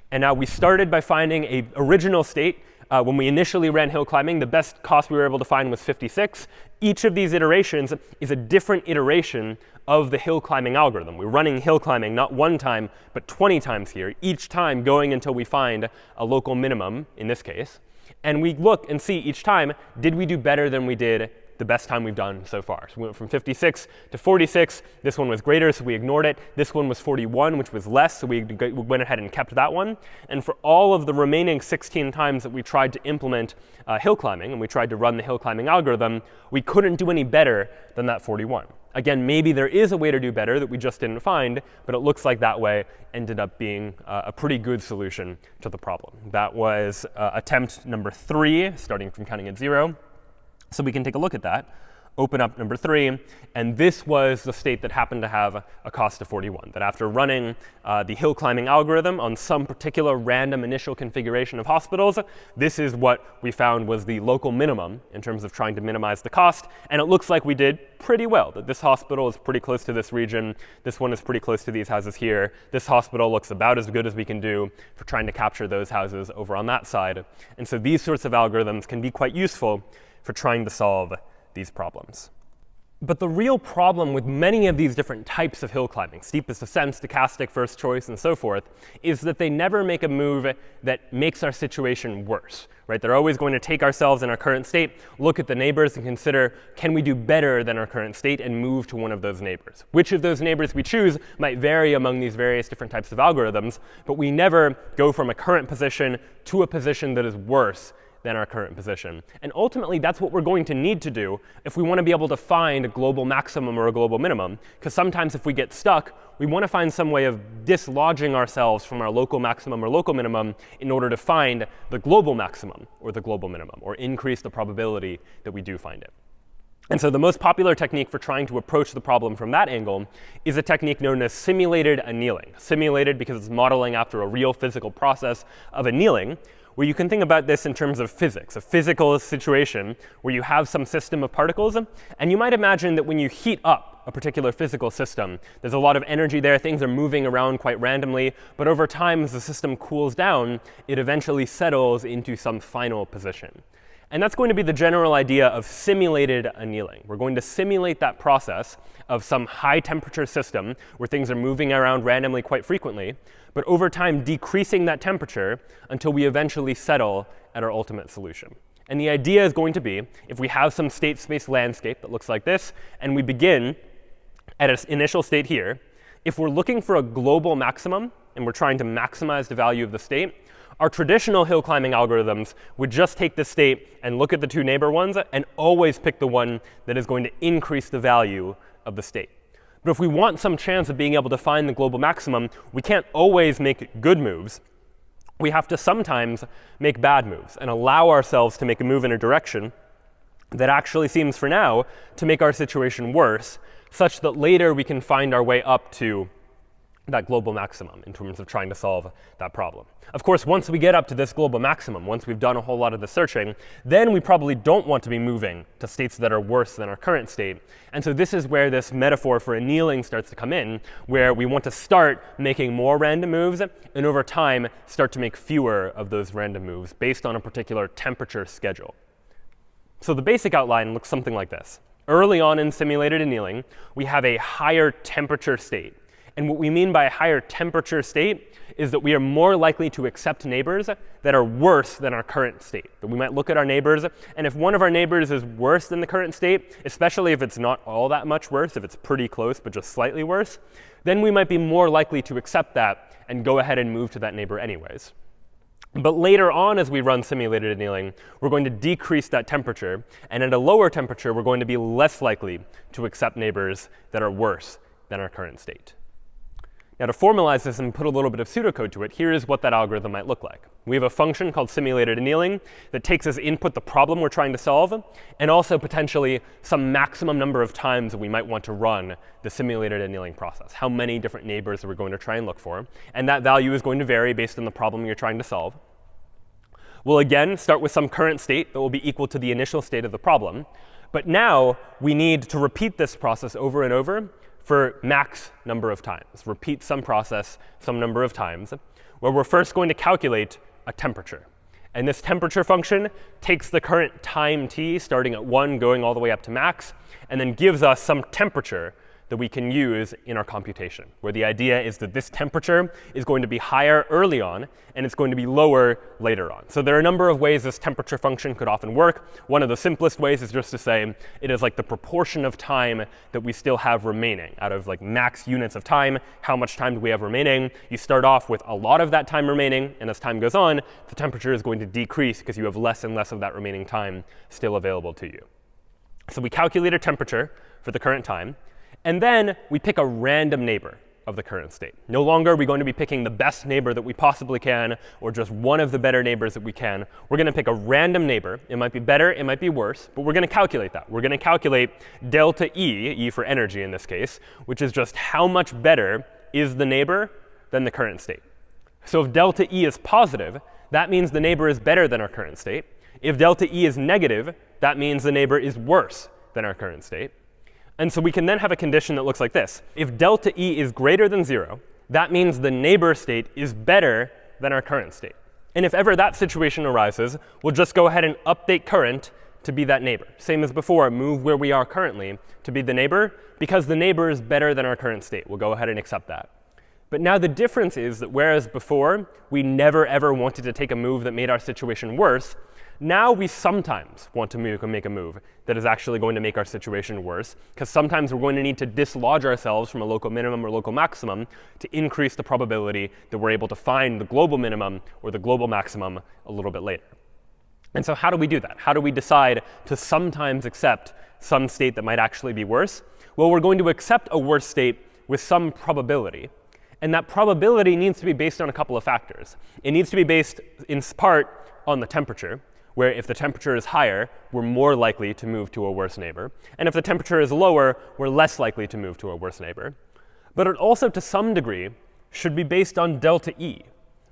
And now we started by finding an original state. When we initially ran hill climbing, the best cost we were able to find was 56. Each of these iterations is a different iteration of the hill climbing algorithm. We're running hill climbing not one time, but 20 times here, each time going until we find a local minimum, in this case. And we look and see each time, did we do better than we did the best time we've done so far? So we went from 56 to 46. This one was greater, so we ignored it. This one was 41, which was less, so we went ahead and kept that one. And for all of the remaining 16 times that we tried to implement hill climbing, and we tried to run the hill climbing algorithm, we couldn't do any better than that 41. Again, maybe there is a way to do better that we just didn't find, but it looks like that way ended up being a pretty good solution to the problem. That was attempt number 3, starting from counting at 0. So we can take a look at that, open up number 3, and this was the state that happened to have a cost of 41, that after running the hill climbing algorithm on some particular random initial configuration of hospitals, this is what we found was the local minimum in terms of trying to minimize the cost. And it looks like we did pretty well, that this hospital is pretty close to this region. This one is pretty close to these houses here. This hospital looks about as good as we can do for trying to capture those houses over on that side. And so these sorts of algorithms can be quite useful for trying to solve these problems. But the real problem with many of these different types of hill climbing, steepest ascent, stochastic, first choice, and so forth, is that they never make a move that makes our situation worse. Right? They're always going to take ourselves in our current state, look at the neighbors, and consider, can we do better than our current state, and move to one of those neighbors. Which of those neighbors we choose might vary among these various different types of algorithms, but we never go from a current position to a position that is worse than our current position. And ultimately, that's what we're going to need to do if we want to be able to find a global maximum or a global minimum. Because sometimes if we get stuck, we want to find some way of dislodging ourselves from our local maximum or local minimum in order to find the global maximum or the global minimum, or increase the probability that we do find it. And so the most popular technique for trying to approach the problem from that angle is a technique known as simulated annealing. Simulated because it's modeling after a real physical process of annealing, where you can think about this in terms of physics, a physical situation where you have some system of particles. And you might imagine that when you heat up a particular physical system, there's a lot of energy there. Things are moving around quite randomly. But over time, as the system cools down, it eventually settles into some final position. And that's going to be the general idea of simulated annealing. We're going to simulate that process of some high temperature system where things are moving around randomly quite frequently, but over time decreasing that temperature until we eventually settle at our ultimate solution. And the idea is going to be, if we have some state space landscape that looks like this, and we begin at an initial state here, if we're looking for a global maximum and we're trying to maximize the value of the state, our traditional hill climbing algorithms would just take the state and look at the 2 neighbor ones and always pick the one that is going to increase the value of the state. But if we want some chance of being able to find the global maximum, we can't always make good moves. We have to sometimes make bad moves and allow ourselves to make a move in a direction that actually seems, for now, to make our situation worse, such that later we can find our way up to that global maximum in terms of trying to solve that problem. Of course, once we get up to this global maximum, once we've done a whole lot of the searching, then we probably don't want to be moving to states that are worse than our current state. And so this is where this metaphor for annealing starts to come in, where we want to start making more random moves, and over time start to make fewer of those random moves based on a particular temperature schedule. So the basic outline looks something like this. Early on in simulated annealing, we have a higher temperature state. And what we mean by a higher temperature state is that we are more likely to accept neighbors that are worse than our current state. That we might look at our neighbors, and if one of our neighbors is worse than the current state, especially if it's not all that much worse, if it's pretty close but just slightly worse, then we might be more likely to accept that and go ahead and move to that neighbor anyways. But later on, as we run simulated annealing, we're going to decrease that temperature. And at a lower temperature, we're going to be less likely to accept neighbors that are worse than our current state. Now, to formalize this and put a little bit of pseudocode to it, here is what that algorithm might look like. We have a function called simulated annealing that takes as input the problem we're trying to solve, and also potentially some maximum number of times that we might want to run the simulated annealing process, how many different neighbors that we're going to try and look for. And that value is going to vary based on the problem you're trying to solve. We'll again start with some current state that will be equal to the initial state of the problem. But now we need to repeat this process over and over for max number of times. Repeat some process some number of times, where we're first going to calculate a temperature. And this temperature function takes the current time t, starting at 1, going all the way up to max, and then gives us some temperature that we can use in our computation, where the idea is that this temperature is going to be higher early on, and it's going to be lower later on. So there are a number of ways this temperature function could often work. One of the simplest ways is just to say it is like the proportion of time that we still have remaining. Out of like max units of time, how much time do we have remaining? You start off with a lot of that time remaining, and as time goes on, the temperature is going to decrease because you have less and less of that remaining time still available to you. So we calculate a temperature for the current time. And then we pick a random neighbor of the current state. No longer are we going to be picking the best neighbor that we possibly can, or just one of the better neighbors that we can. We're going to pick a random neighbor. It might be better, it might be worse, but we're going to calculate that. We're going to calculate delta E, E for energy in this case, which is just how much better is the neighbor than the current state. So if delta E is positive, that means the neighbor is better than our current state. If delta E is negative, that means the neighbor is worse than our current state. And so we can then have a condition that looks like this. If delta E is greater than 0, that means the neighbor state is better than our current state. And if ever that situation arises, we'll just go ahead and update current to be that neighbor. Same as before, move where we are currently to be the neighbor, because the neighbor is better than our current state. We'll go ahead and accept that. But now the difference is that whereas before we never ever wanted to take a move that made our situation worse, now we sometimes want to make a move that is actually going to make our situation worse, because sometimes we're going to need to dislodge ourselves from a local minimum or local maximum to increase the probability that we're able to find the global minimum or the global maximum a little bit later. And so how do we do that? How do we decide to sometimes accept some state that might actually be worse? Well, we're going to accept a worse state with some probability. And that probability needs to be based on a couple of factors. It needs to be based in part on the temperature, where if the temperature is higher, we're more likely to move to a worse neighbor. And if the temperature is lower, we're less likely to move to a worse neighbor. But it also, to some degree, should be based on delta E.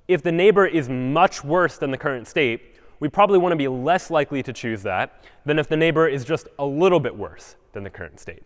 If the neighbor is much worse than the current state, we probably want to be less likely to choose that than if the neighbor is just a little bit worse than the current state.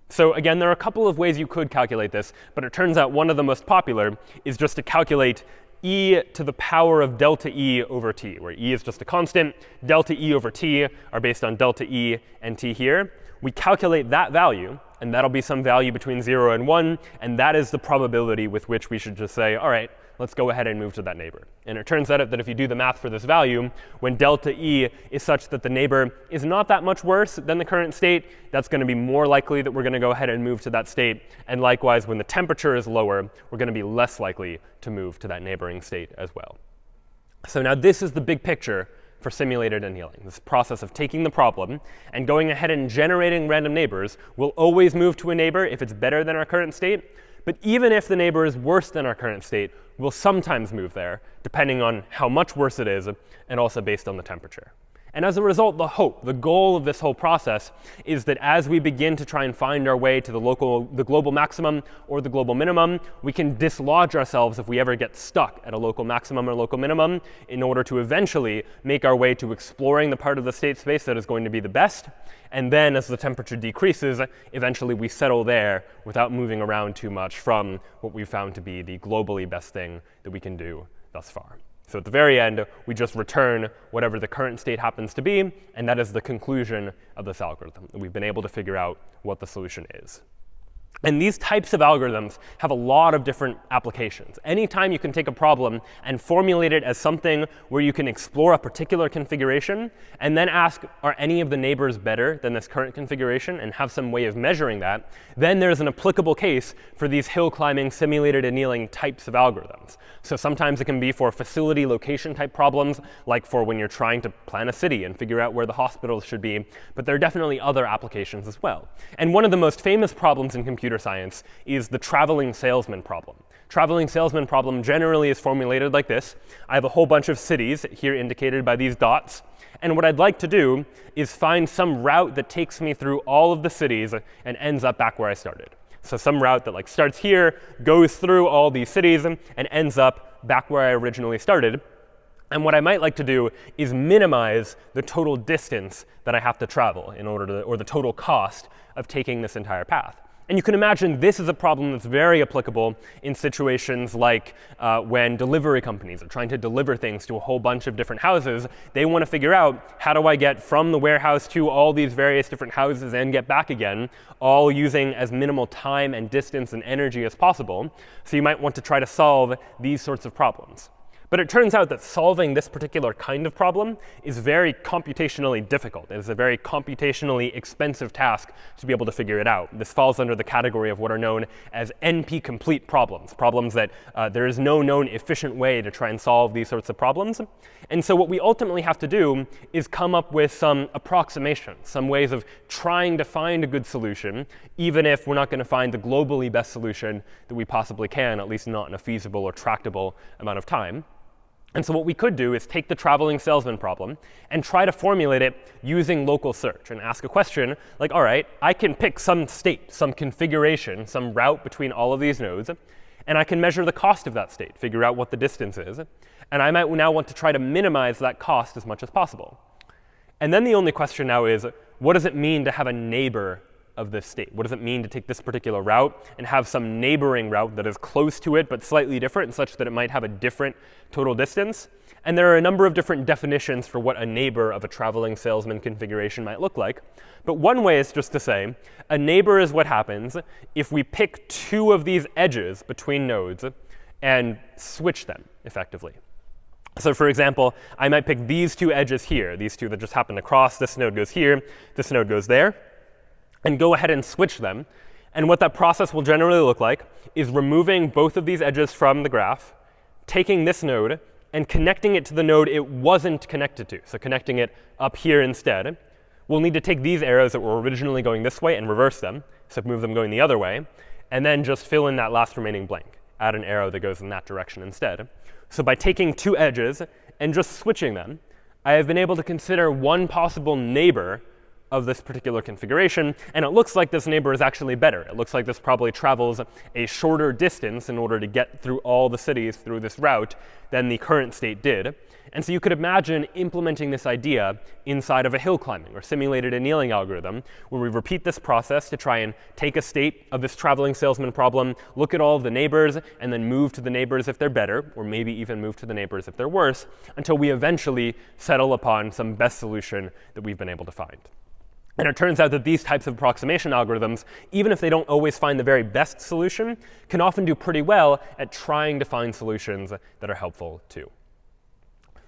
So again, there are a couple of ways you could calculate this, but it turns out one of the most popular is just to calculate e to the power of delta E over t, where e is just a constant. Delta E over t are based on delta E and t here. We calculate that value, and that'll be some value between 0 and 1. And that is the probability with which we should just say, all right, let's go ahead and move to that neighbor. And it turns out that if you do the math for this value, when delta E is such that the neighbor is not that much worse than the current state, that's going to be more likely that we're going to go ahead and move to that state. And likewise, when the temperature is lower, we're going to be less likely to move to that neighboring state as well. So now this is the big picture for simulated annealing. This process of taking the problem and going ahead and generating random neighbors will always move to a neighbor if it's better than our current state. But even if the neighbor is worse than our current state, we'll sometimes move there, depending on how much worse it is, and also based on the temperature. And as a result, the goal of this whole process is that as we begin to try and find our way to the global maximum or the global minimum, we can dislodge ourselves if we ever get stuck at a local maximum or local minimum in order to eventually make our way to exploring the part of the state space that is going to be the best. And then as the temperature decreases, eventually we settle there without moving around too much from what we've found to be the globally best thing that we can do thus far. So at the very end, we just return whatever the current state happens to be, and that is the conclusion of this algorithm. We've been able to figure out what the solution is. And these types of algorithms have a lot of different applications. Anytime you can take a problem and formulate it as something where you can explore a particular configuration and then ask, are any of the neighbors better than this current configuration, and have some way of measuring that, then there's an applicable case for these hill climbing, simulated annealing types of algorithms. So sometimes it can be for facility location type problems, like for when you're trying to plan a city and figure out where the hospitals should be. But there are definitely other applications as well. And one of the most famous problems in computer science is the traveling salesman problem. Traveling salesman problem generally is formulated like this. I have a whole bunch of cities here indicated by these dots. And what I'd like to do is find some route that takes me through all of the cities and ends up back where I started. So some route that starts here, goes through all these cities, and ends up back where I originally started. And what I might like to do is minimize the total distance that I have to travel in order to, or the total cost of taking this entire path. And you can imagine this is a problem that's very applicable in situations like when delivery companies are trying to deliver things to a whole bunch of different houses. They want to figure out, how do I get from the warehouse to all these various different houses and get back again, all using as minimal time and distance and energy as possible. So you might want to try to solve these sorts of problems. But it turns out that solving this particular kind of problem is very computationally difficult. It is a very computationally expensive task to be able to figure it out. This falls under the category of what are known as NP-complete problems, problems that there is no known efficient way to try and solve these sorts of problems. And so what we ultimately have to do is come up with some approximations, some ways of trying to find a good solution, even if we're not going to find the globally best solution that we possibly can, at least not in a feasible or tractable amount of time. And so what we could do is take the traveling salesman problem and try to formulate it using local search and ask a question like, all right, I can pick some state, some configuration, some route between all of these nodes, and I can measure the cost of that state, figure out what the distance is. And I might now want to try to minimize that cost as much as possible. And then the only question now is, what does it mean to have a neighbor of this state? What does it mean to take this particular route and have some neighboring route that is close to it but slightly different, such that it might have a different total distance? And there are a number of different definitions for what a neighbor of a traveling salesman configuration might look like. But one way is just to say, a neighbor is what happens if we pick two of these edges between nodes and switch them effectively. So for example, I might pick these two edges here, these two that just happen to cross. This node goes here, this node goes there, and go ahead and switch them. And what that process will generally look like is removing both of these edges from the graph, taking this node, and connecting it to the node it wasn't connected to, so connecting it up here instead. We'll need to take these arrows that were originally going this way and reverse them, so move them going the other way, and then just fill in that last remaining blank. Add an arrow that goes in that direction instead. So by taking two edges and just switching them, I have been able to consider one possible neighbor of this particular configuration, and it looks like this neighbor is actually better. It looks like this probably travels a shorter distance in order to get through all the cities through this route than the current state did. And so you could imagine implementing this idea inside of a hill climbing or simulated annealing algorithm, where we repeat this process to try and take a state of this traveling salesman problem, look at all of the neighbors, and then move to the neighbors if they're better, or maybe even move to the neighbors if they're worse, until we eventually settle upon some best solution that we've been able to find. And it turns out that these types of approximation algorithms, even if they don't always find the very best solution, can often do pretty well at trying to find solutions that are helpful too.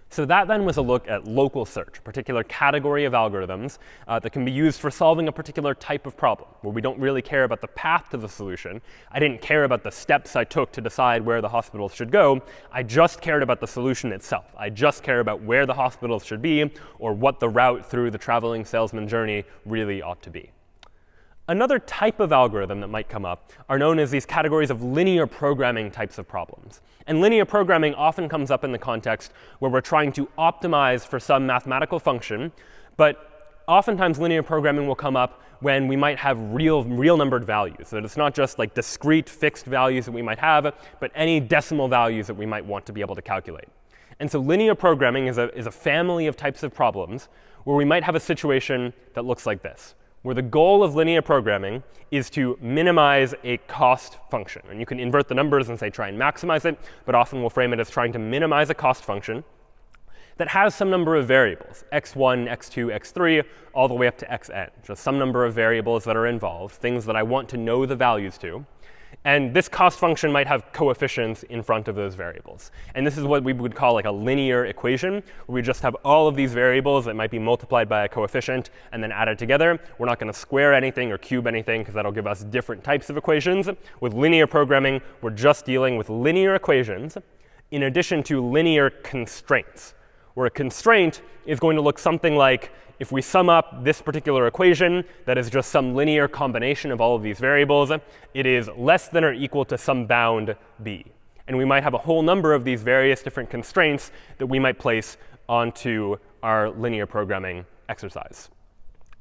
So that then was a look at local search, a particular category of algorithms that can be used for solving a particular type of problem, where we don't really care about the path to the solution. I didn't care about the steps I took to decide where the hospitals should go. I just cared about the solution itself. I just care about where the hospitals should be or what the route through the traveling salesman journey really ought to be. Another type of algorithm that might come up are known as these categories of linear programming types of problems. And linear programming often comes up in the context where we're trying to optimize for some mathematical function, but oftentimes linear programming will come up when we might have real numbered values. So that it's not just like discrete fixed values that we might have, but any decimal values that we might want to be able to calculate. And so linear programming is a family of types of problems where we might have a situation that looks like this, where the goal of linear programming is to minimize a cost function. And you can invert the numbers and say try and maximize it, but often we'll frame it as trying to minimize a cost function that has some number of variables, x1, x2, x3, all the way up to xn, just some number of variables that are involved, things that I want to know the values to. And this cost function might have coefficients in front of those variables. And this is what we would call like a linear equation, where we just have all of these variables that might be multiplied by a coefficient and then added together. We're not going to square anything or cube anything, because that'll give us different types of equations. With linear programming, we're just dealing with linear equations in addition to linear constraints, where a constraint is going to look something like, if we sum up this particular equation, that is just some linear combination of all of these variables, it is less than or equal to some bound b. And we might have a whole number of these various different constraints that we might place onto our linear programming exercise.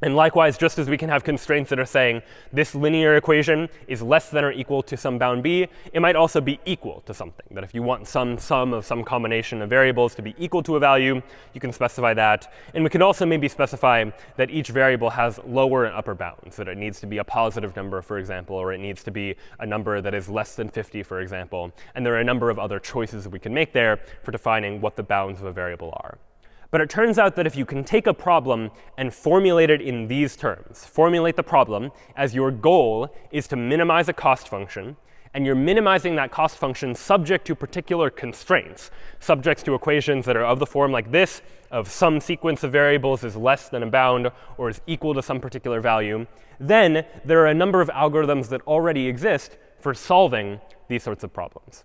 And likewise, just as we can have constraints that are saying this linear equation is less than or equal to some bound b, it might also be equal to something. That if you want some sum of some combination of variables to be equal to a value, you can specify that. And we can also maybe specify that each variable has lower and upper bounds, that it needs to be a positive number, for example, or it needs to be a number that is less than 50, for example. And there are a number of other choices that we can make there for defining what the bounds of a variable are. But it turns out that if you can take a problem and formulate it in these terms, formulate the problem as your goal is to minimize a cost function, and you're minimizing that cost function subject to particular constraints, subject to equations that are of the form like this, of some sequence of variables is less than a bound or is equal to some particular value, then there are a number of algorithms that already exist for solving these sorts of problems.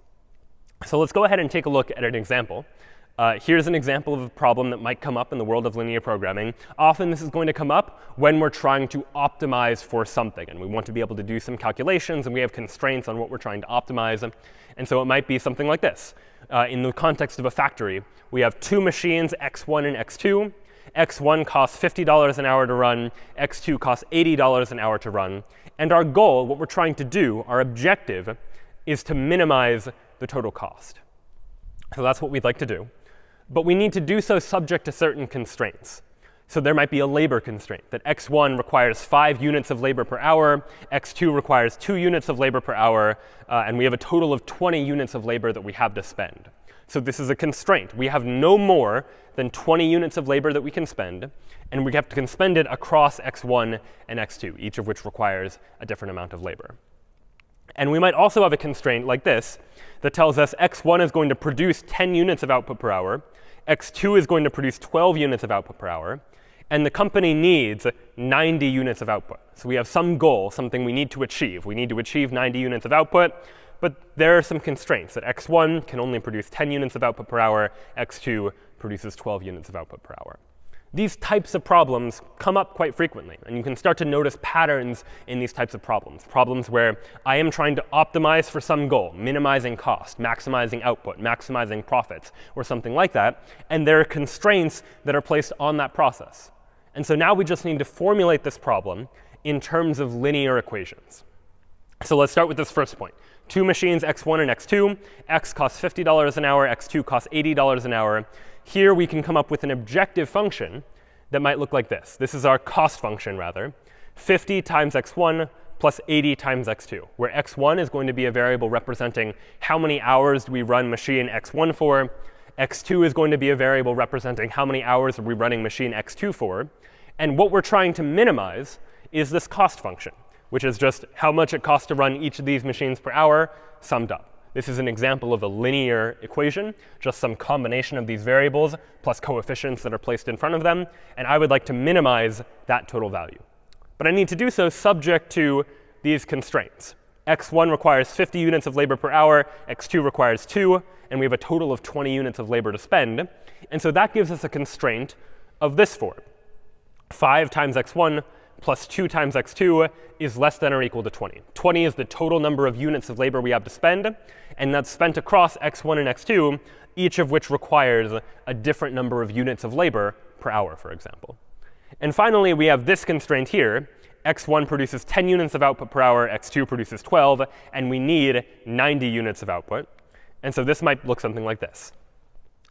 So let's go ahead and take a look at an example. Here's an example of a problem that might come up in the world of linear programming. Often this is going to come up when we're trying to optimize for something, and we want to be able to do some calculations, and we have constraints on what we're trying to optimize. And so it might be something like this. In the context of a factory, we have two machines, x1 and x2. x1 costs $50 an hour to run. x2 costs $80 an hour to run. And our goal, what we're trying to do, our objective, is to minimize the total cost. So that's what we'd like to do. But we need to do so subject to certain constraints. So there might be a labor constraint, that x1 requires 5 units of labor per hour, x2 requires 2 units of labor per hour, and we have a total of 20 units of labor that we have to spend. So this is a constraint. We have no more than 20 units of labor that we can spend, and we can spend it across x1 and x2, each of which requires a different amount of labor. And we might also have a constraint like this that tells us x1 is going to produce 10 units of output per hour, x2 is going to produce 12 units of output per hour, and the company needs 90 units of output. So we have some goal, something we need to achieve. We need to achieve 90 units of output, but there are some constraints, that x1 can only produce 10 units of output per hour, x2 produces 12 units of output per hour. These types of problems come up quite frequently, and you can start to notice patterns in these types of problems. Problems where I am trying to optimize for some goal, minimizing cost, maximizing output, maximizing profits, or something like that, and there are constraints that are placed on that process. And so now we just need to formulate this problem in terms of linear equations. So let's start with this first point. Two machines, x1 and x2. X costs $50 an hour, x2 costs $80 an hour. Here we can come up with an objective function that might look like this. This is our cost function, rather. 50 times x1 plus 80 times x2, where x1 is going to be a variable representing how many hours do we run machine x1 for. x2 is going to be a variable representing how many hours are we running machine x2 for. And what we're trying to minimize is this cost function, which is just how much it costs to run each of these machines per hour summed up. This is an example of a linear equation, just some combination of these variables plus coefficients that are placed in front of them. And I would like to minimize that total value. But I need to do so subject to these constraints. x1 requires 50 units of labor per hour, x2 requires 2, and we have a total of 20 units of labor to spend. And so that gives us a constraint of this form. 5 times x1 plus 2 times x2 is less than or equal to 20. 20 is the total number of units of labor we have to spend, and that's spent across x1 and x2, each of which requires a different number of units of labor per hour, for example. And finally, we have this constraint here. x1 produces 10 units of output per hour, x2 produces 12, and we need 90 units of output. And so this might look something like this.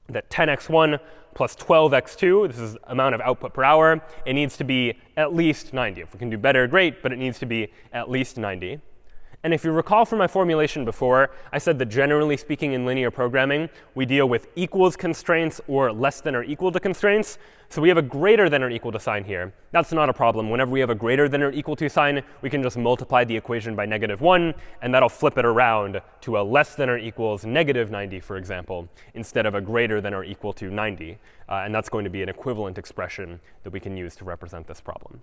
That 10x1 plus 12x2, this is amount of output per hour, it needs to be at least 90. If we can do better, great, but it needs to be at least 90. And if you recall from my formulation before, I said that generally speaking in linear programming, we deal with equals constraints or less than or equal to constraints. So we have a greater than or equal to sign here. That's not a problem. Whenever we have a greater than or equal to sign, we can just multiply the equation by -1, and that'll flip it around to a less than or equals -90, for example, instead of a greater than or equal to 90. And that's going to be an equivalent expression that we can use to represent this problem.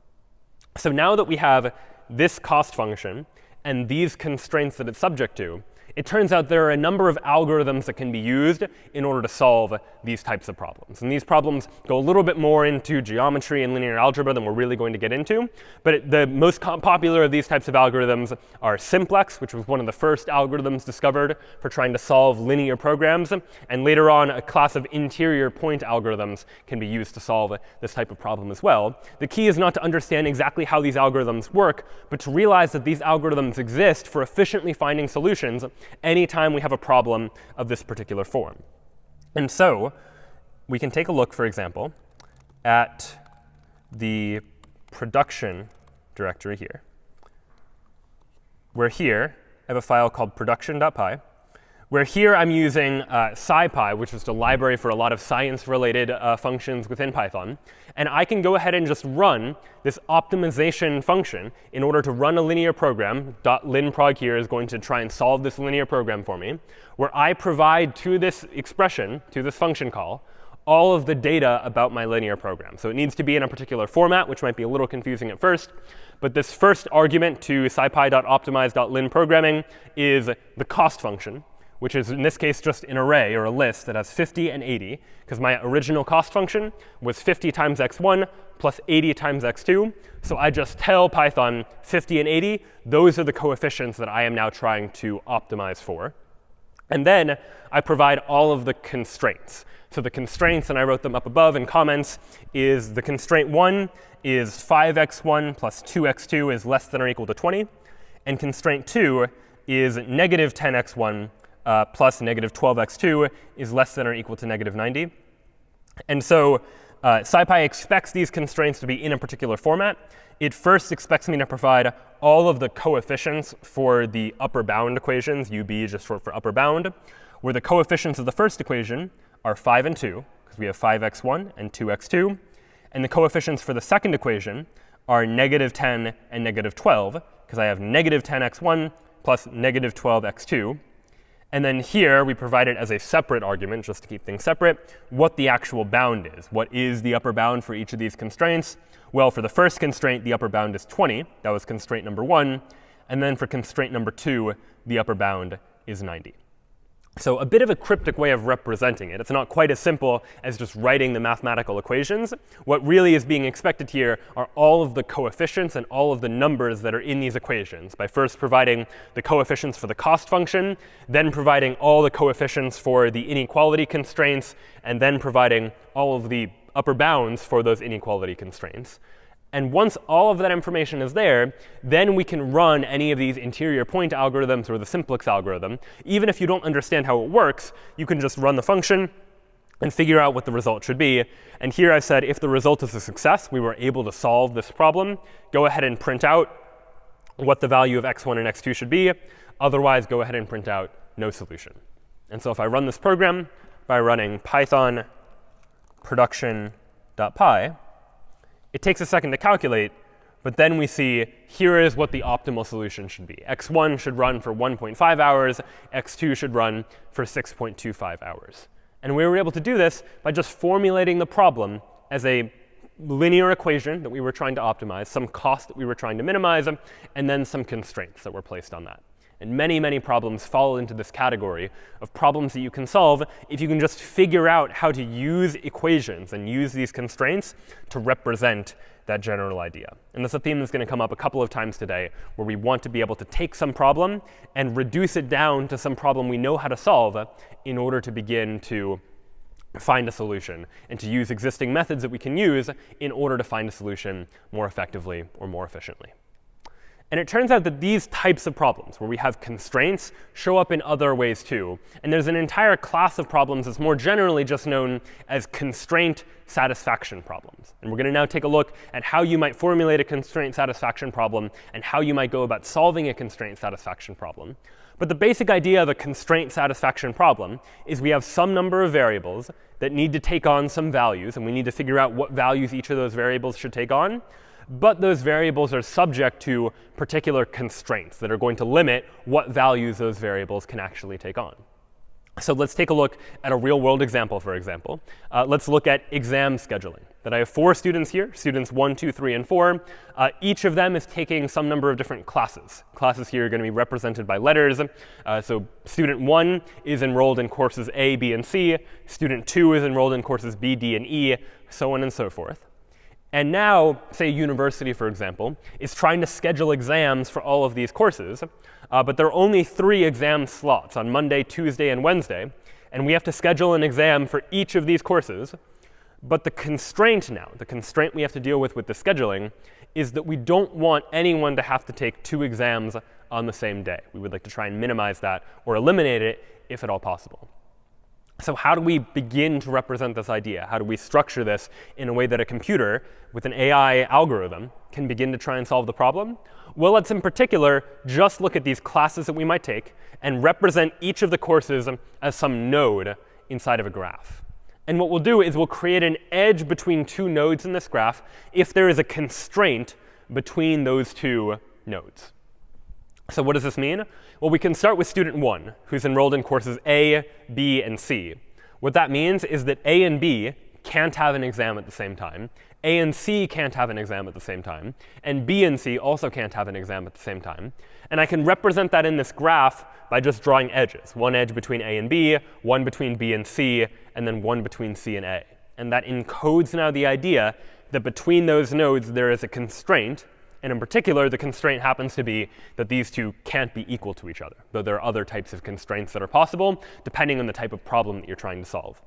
So now that we have this cost function, and these constraints that it's subject to, it turns out there are a number of algorithms that can be used in order to solve these types of problems. And these problems go a little bit more into geometry and linear algebra than we're really going to get into. But the most popular of these types of algorithms are simplex, which was one of the first algorithms discovered for trying to solve linear programs. And later on, a class of interior point algorithms can be used to solve this type of problem as well. The key is not to understand exactly how these algorithms work, but to realize that these algorithms exist for efficiently finding solutions anytime we have a problem of this particular form. And so we can take a look, for example, at the production directory here, where here I have a file called production.py, where here I'm using SciPy, which is a library for a lot of science-related functions within Python. And I can go ahead and just run this optimization function in order to run a linear program. .linprog here is going to try and solve this linear program for me, where I provide to this expression, to this function call, all of the data about my linear program. So it needs to be in a particular format, which might be a little confusing at first. But this first argument to scipy.optimize.linprogramming is the cost function, which is in this case just an array or a list that has 50 and 80, because my original cost function was 50 times x1 plus 80 times x2. So I just tell Python 50 and 80, those are the coefficients that I am now trying to optimize for. And then I provide all of the constraints. So the constraints, and I wrote them up above in comments, is the constraint 1 is 5x1 plus 2x2 is less than or equal to 20. And constraint 2 is negative 10x1 plus negative 12x2 is less than or equal to negative 90. And so SciPy expects these constraints to be in a particular format. It first expects me to provide all of the coefficients for the upper bound equations, UB is just short for upper bound, where the coefficients of the first equation are 5 and 2, because we have 5x1 and 2x2. And the coefficients for the second equation are negative 10 and negative 12, because I have negative 10x1 plus negative 12x2. And then here, we provide it as a separate argument, just to keep things separate, what the actual bound is. What is the upper bound for each of these constraints? Well, for the first constraint, the upper bound is 20. That was constraint number 1. And then for constraint number 2, the upper bound is 90. So a bit of a cryptic way of representing it. It's not quite as simple as just writing the mathematical equations. What really is being expected here are all of the coefficients and all of the numbers that are in these equations, by first providing the coefficients for the cost function, then providing all the coefficients for the inequality constraints, and then providing all of the upper bounds for those inequality constraints. And once all of that information is there, then we can run any of these interior point algorithms or the simplex algorithm. Even if you don't understand how it works, you can just run the function and figure out what the result should be. And here I said, if the result is a success, we were able to solve this problem, go ahead and print out what the value of x1 and x2 should be. Otherwise, go ahead and print out no solution. And so if I run this program by running python production.py, it takes a second to calculate, But then we see here is what the optimal solution should be. x1 should run for 1.5 hours. x2 should run for 6.25 hours. And we were able to do this by just formulating the problem as a linear equation that we were trying to optimize, some cost that we were trying to minimize, and then some constraints that were placed on that. And many, many problems fall into this category of problems that you can solve if you can just figure out how to use equations and use these constraints to represent that general idea. And that's a theme that's going to come up a couple of times today, where we want to be able to take some problem and reduce it down to some problem we know how to solve in order to begin to find a solution, and to use existing methods that we can use in order to find a solution more effectively or more efficiently. And it turns out that these types of problems, where we have constraints, show up in other ways too. And there's an entire class of problems that's more generally just known as constraint satisfaction problems. And we're going to now take a look at how you might formulate a constraint satisfaction problem and how you might go about solving a constraint satisfaction problem. But the basic idea of a constraint satisfaction problem is we have some number of variables that need to take on some values, and we need to figure out what values each of those variables should take on. But those variables are subject to particular constraints that are going to limit what values those variables can actually take on. So let's take a look at a real-world example, for example. Let's look at exam scheduling. That I have 4 students here, students 1, 2, 3, and 4. Each of them is taking some number of different classes. Classes here are going to be represented by letters. So student 1 is enrolled in courses A, B, and C. Student 2 is enrolled in courses B, D, and E, so on and so forth. And now, say a university, for example, is trying to schedule exams for all of these courses. But there are only 3 exam slots on Monday, Tuesday, and Wednesday. And we have to schedule an exam for each of these courses. But the constraint now, the constraint we have to deal with the scheduling, is that we don't want anyone to have to take 2 exams on the same day. We would like to try and minimize that or eliminate it if at all possible. So how do we begin to represent this idea? How do we structure this in a way that a computer with an AI algorithm can begin to try and solve the problem? Well, let's in particular just look at these classes that we might take and represent each of the courses as some node inside of a graph. And what we'll do is we'll create an edge between 2 nodes in this graph if there is a constraint between those 2 nodes. So what does this mean? Well, we can start with student 1, who's enrolled in courses A, B, and C. What that means is that A and B can't have an exam at the same time. A and C can't have an exam at the same time. And B and C also can't have an exam at the same time. And I can represent that in this graph by just drawing edges. One edge between A and B, one between B and C, and then one between C and A. And that encodes now the idea that between those nodes there is a constraint. And in particular, the constraint happens to be that these 2 can't be equal to each other, though there are other types of constraints that are possible, depending on the type of problem that you're trying to solve.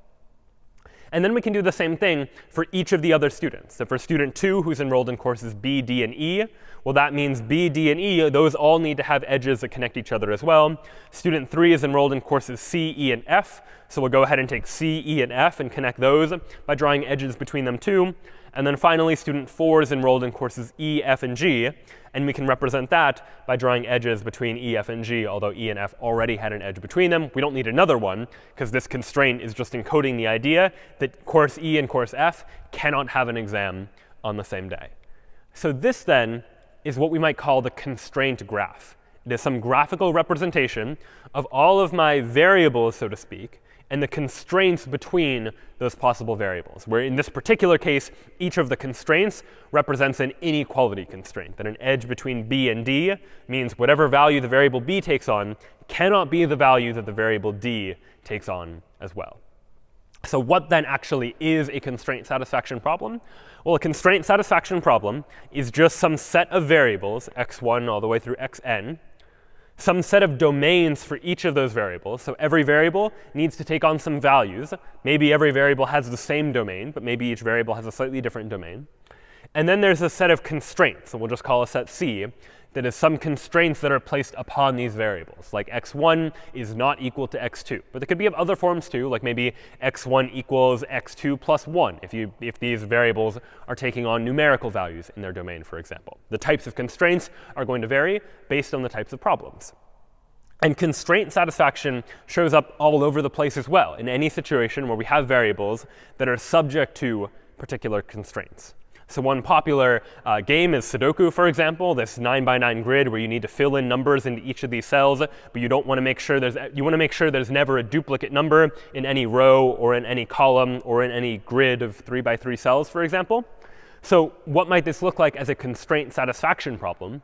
And then we can do the same thing for each of the other students. So for student 2, who's enrolled in courses B, D, and E, well, that means B, D, and E, those all need to have edges that connect each other as well. Student 3 is enrolled in courses C, E, and F. So we'll go ahead and take C, E, and F and connect those by drawing edges between them too. And then finally, student 4 is enrolled in courses E, F, and G. And we can represent that by drawing edges between E, F, and G, although E and F already had an edge between them. We don't need another one, because this constraint is just encoding the idea that course E and course F cannot have an exam on the same day. So this, then, is what we might call the constraint graph. It is some graphical representation of all of my variables, so to speak, and the constraints between those possible variables, where in this particular case, each of the constraints represents an inequality constraint, that an edge between B and D means whatever value the variable B takes on cannot be the value that the variable D takes on as well. So what then actually is a constraint satisfaction problem? Well, a constraint satisfaction problem is just some set of variables, x1 all the way through xn, some set of domains for each of those variables. So every variable needs to take on some values. Maybe every variable has the same domain, but maybe each variable has a slightly different domain. And then there's a set of constraints, and we'll just call a set C, that is some constraints that are placed upon these variables, like x1 is not equal to x2. But there could be of other forms too, like maybe x1 equals x2 plus 1, if these variables are taking on numerical values in their domain, for example. The types of constraints are going to vary based on the types of problems. And constraint satisfaction shows up all over the place as well, in any situation where we have variables that are subject to particular constraints. So one popular game is Sudoku, for example, this 9x9 grid where you need to fill in numbers into each of these cells, but you want to make sure there's never a duplicate number in any row or in any column or in any grid of 3x3 cells, for example. So what might this look like as a constraint satisfaction problem?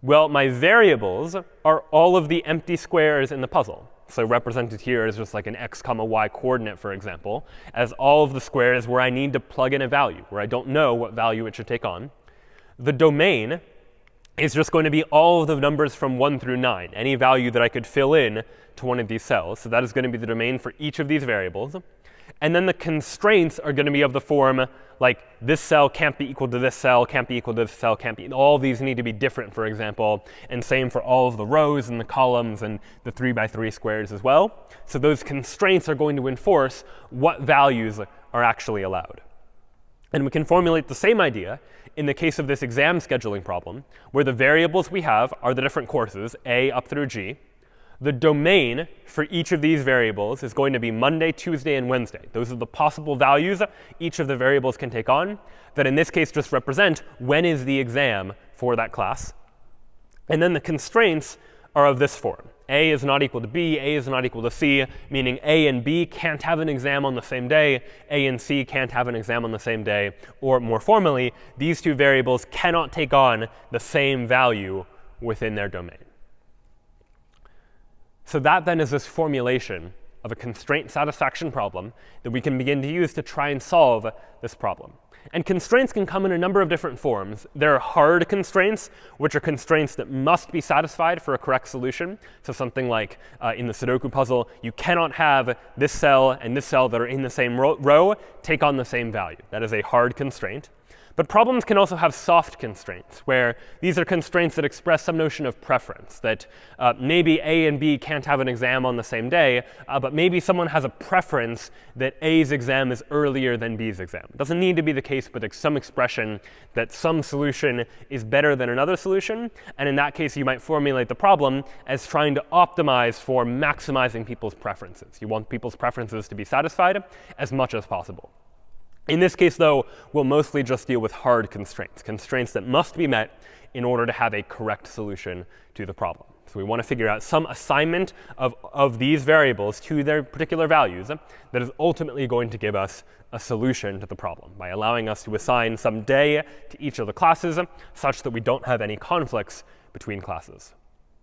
Well, my variables are all of the empty squares in the puzzle. So represented here is just like an x, y coordinate, for example, as all of the squares where I need to plug in a value, where I don't know what value it should take on. The domain is just going to be all of the numbers from 1 through 9, any value that I could fill in to one of these cells. So that is going to be the domain for each of these variables. And then the constraints are going to be of the form like this cell can't be equal to this cell, can't be equal to this cell, can't be. All of these need to be different, for example. And same for all of the rows and the columns and the 3x3 squares as well. So those constraints are going to enforce what values are actually allowed. And we can formulate the same idea in the case of this exam scheduling problem, where the variables we have are the different courses, A up through G. The domain for each of these variables is going to be Monday, Tuesday, and Wednesday. Those are the possible values each of the variables can take on that in this case just represent when is the exam for that class. And then the constraints are of this form. A is not equal to B, A is not equal to C, meaning A and B can't have an exam on the same day, A and C can't have an exam on the same day, or more formally, these two variables cannot take on the same value within their domain. So that then is this formulation of a constraint satisfaction problem that we can begin to use to try and solve this problem. And constraints can come in a number of different forms. There are hard constraints, which are constraints that must be satisfied for a correct solution. So something like in the Sudoku puzzle, you cannot have this cell and this cell that are in the same row take on the same value. That is a hard constraint. But problems can also have soft constraints, where these are constraints that express some notion of preference, that maybe A and B can't have an exam on the same day, but maybe someone has a preference that A's exam is earlier than B's exam. It doesn't need to be the case, but there's some expression that some solution is better than another solution. And in that case, you might formulate the problem as trying to optimize for maximizing people's preferences. You want people's preferences to be satisfied as much as possible. In this case, though, we'll mostly just deal with hard constraints, constraints that must be met in order to have a correct solution to the problem. So we want to figure out some assignment of these variables to their particular values that is ultimately going to give us a solution to the problem by allowing us to assign some day to each of the classes such that we don't have any conflicts between classes.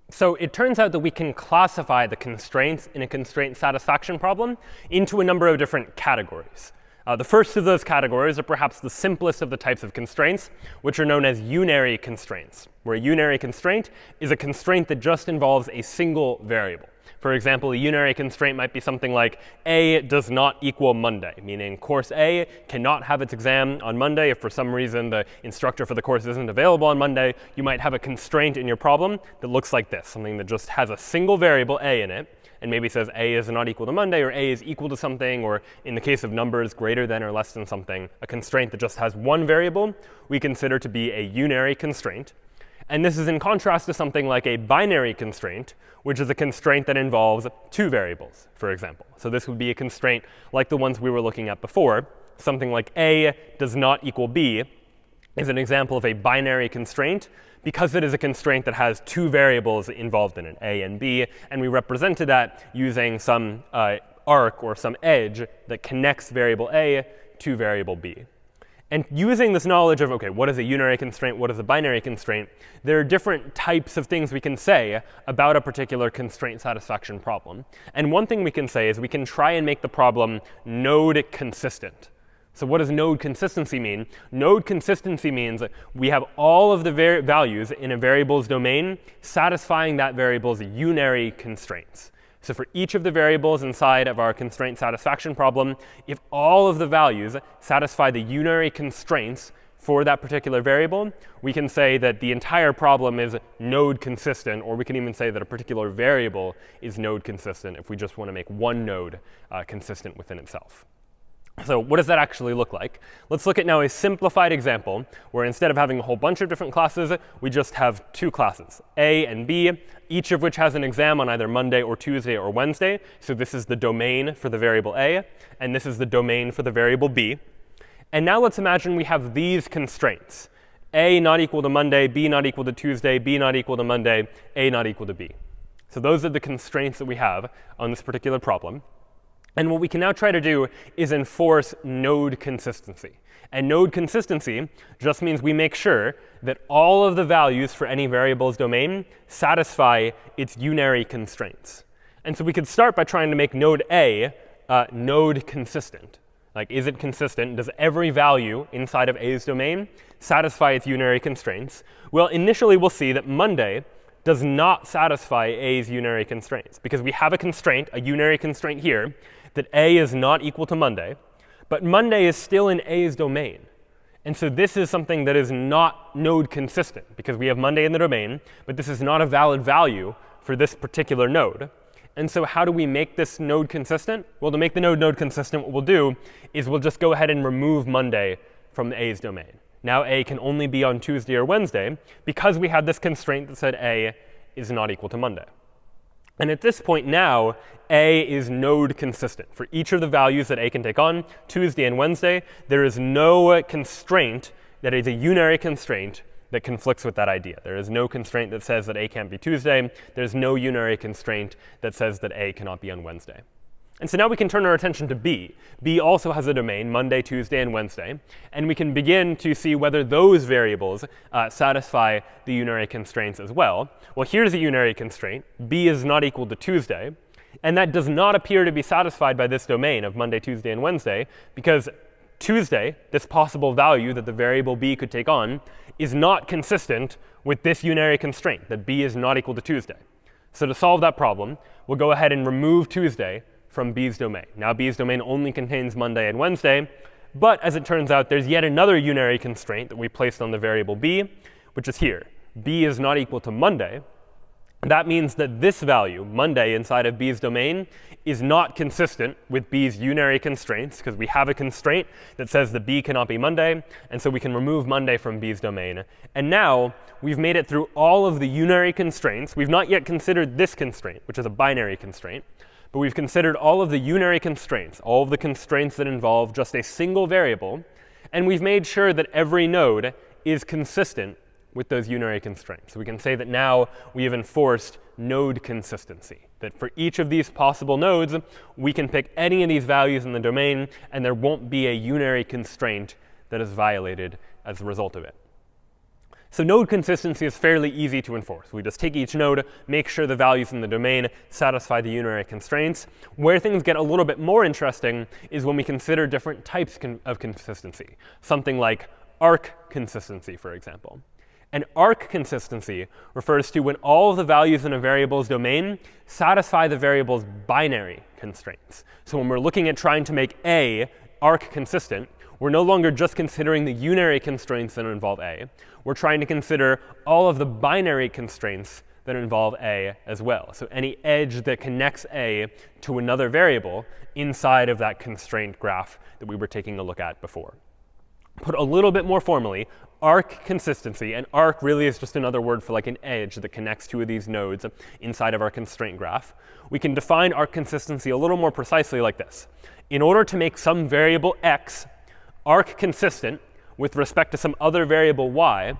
So it turns out that we can classify the constraints in a constraint satisfaction problem into a number of different categories. The first of those categories are perhaps the simplest of the types of constraints, which are known as unary constraints, where a unary constraint is a constraint that just involves a single variable. For example, a unary constraint might be something like A does not equal Monday, meaning course A cannot have its exam on Monday. If for some reason the instructor for the course isn't available on Monday, you might have a constraint in your problem that looks like this, something that just has a single variable A in it, and maybe says A is not equal to Monday, or A is equal to something, or in the case of numbers, greater than or less than something, a constraint that just has one variable we consider to be a unary constraint. And this is in contrast to something like a binary constraint, which is a constraint that involves two variables, for example. So this would be a constraint like the ones we were looking at before. Something like A does not equal B is an example of a binary constraint, because it is a constraint that has two variables involved in it, A and B, and we represented that using some arc or some edge that connects variable A to variable B. And using this knowledge of, OK, what is a unary constraint, what is a binary constraint, there are different types of things we can say about a particular constraint satisfaction problem. And one thing we can say is we can try and make the problem node consistent. So what does node consistency mean? Node consistency means we have all of the values in a variable's domain satisfying that variable's unary constraints. So for each of the variables inside of our constraint satisfaction problem, if all of the values satisfy the unary constraints for that particular variable, we can say that the entire problem is node consistent, or we can even say that a particular variable is node consistent if we just want to make one node consistent within itself. So what does that actually look like? Let's look at now a simplified example where instead of having a whole bunch of different classes, we just have two classes, A and B, each of which has an exam on either Monday or Tuesday or Wednesday. So this is the domain for the variable A, and this is the domain for the variable B. And now let's imagine we have these constraints. A not equal to Monday, B not equal to Tuesday, B not equal to Monday, A not equal to B. So those are the constraints that we have on this particular problem. And what we can now try to do is enforce node consistency. And node consistency just means we make sure that all of the values for any variable's domain satisfy its unary constraints. And so we could start by trying to make node A node consistent. Like, is it consistent? Does every value inside of A's domain satisfy its unary constraints? Well, initially we'll see that Monday does not satisfy A's unary constraints, because we have a constraint, a unary constraint here, that A is not equal to Monday, but Monday is still in A's domain. And so this is something that is not node consistent, because we have Monday in the domain, but this is not a valid value for this particular node. And so how do we make this node consistent? Well, to make the node consistent, what we'll do is we'll just go ahead and remove Monday from A's domain. Now A can only be on Tuesday or Wednesday because we had this constraint that said A is not equal to Monday. And at this point now, A is node consistent. For each of the values that A can take on, Tuesday and Wednesday, there is no constraint that is a unary constraint that conflicts with that idea. There is no constraint that says that A can't be Tuesday. There's no unary constraint that says that A cannot be on Wednesday. And so now we can turn our attention to B. B also has a domain, Monday, Tuesday, and Wednesday. And we can begin to see whether those variables satisfy the unary constraints as well. Well, here's a unary constraint. B is not equal to Tuesday. And that does not appear to be satisfied by this domain of Monday, Tuesday, and Wednesday, because Tuesday, this possible value that the variable B could take on, is not consistent with this unary constraint, that B is not equal to Tuesday. So to solve that problem, we'll go ahead and remove Tuesday from B's domain. Now B's domain only contains Monday and Wednesday, but as it turns out, there's yet another unary constraint that we placed on the variable B, which is here. B is not equal to Monday. That means that this value, Monday, inside of B's domain, is not consistent with B's unary constraints, because we have a constraint that says that B cannot be Monday, and so we can remove Monday from B's domain. And now we've made it through all of the unary constraints. We've not yet considered this constraint, which is a binary constraint, but we've considered all of the unary constraints, all of the constraints that involve just a single variable, and we've made sure that every node is consistent with those unary constraints. So we can say that now we have enforced node consistency, that for each of these possible nodes, we can pick any of these values in the domain, and there won't be a unary constraint that is violated as a result of it. So node consistency is fairly easy to enforce. We just take each node, make sure the values in the domain satisfy the unary constraints. Where things get a little bit more interesting is when we consider different types of consistency, something like arc consistency, for example. And arc consistency refers to when all of the values in a variable's domain satisfy the variable's binary constraints. So when we're looking at trying to make A arc consistent, we're no longer just considering the unary constraints that involve A. We're trying to consider all of the binary constraints that involve A as well. So any edge that connects A to another variable inside of that constraint graph that we were taking a look at before. Put a little bit more formally, arc consistency, and arc really is just another word for like an edge that connects two of these nodes inside of our constraint graph. We can define arc consistency a little more precisely like this. In order to make some variable x arc consistent with respect to some other variable y,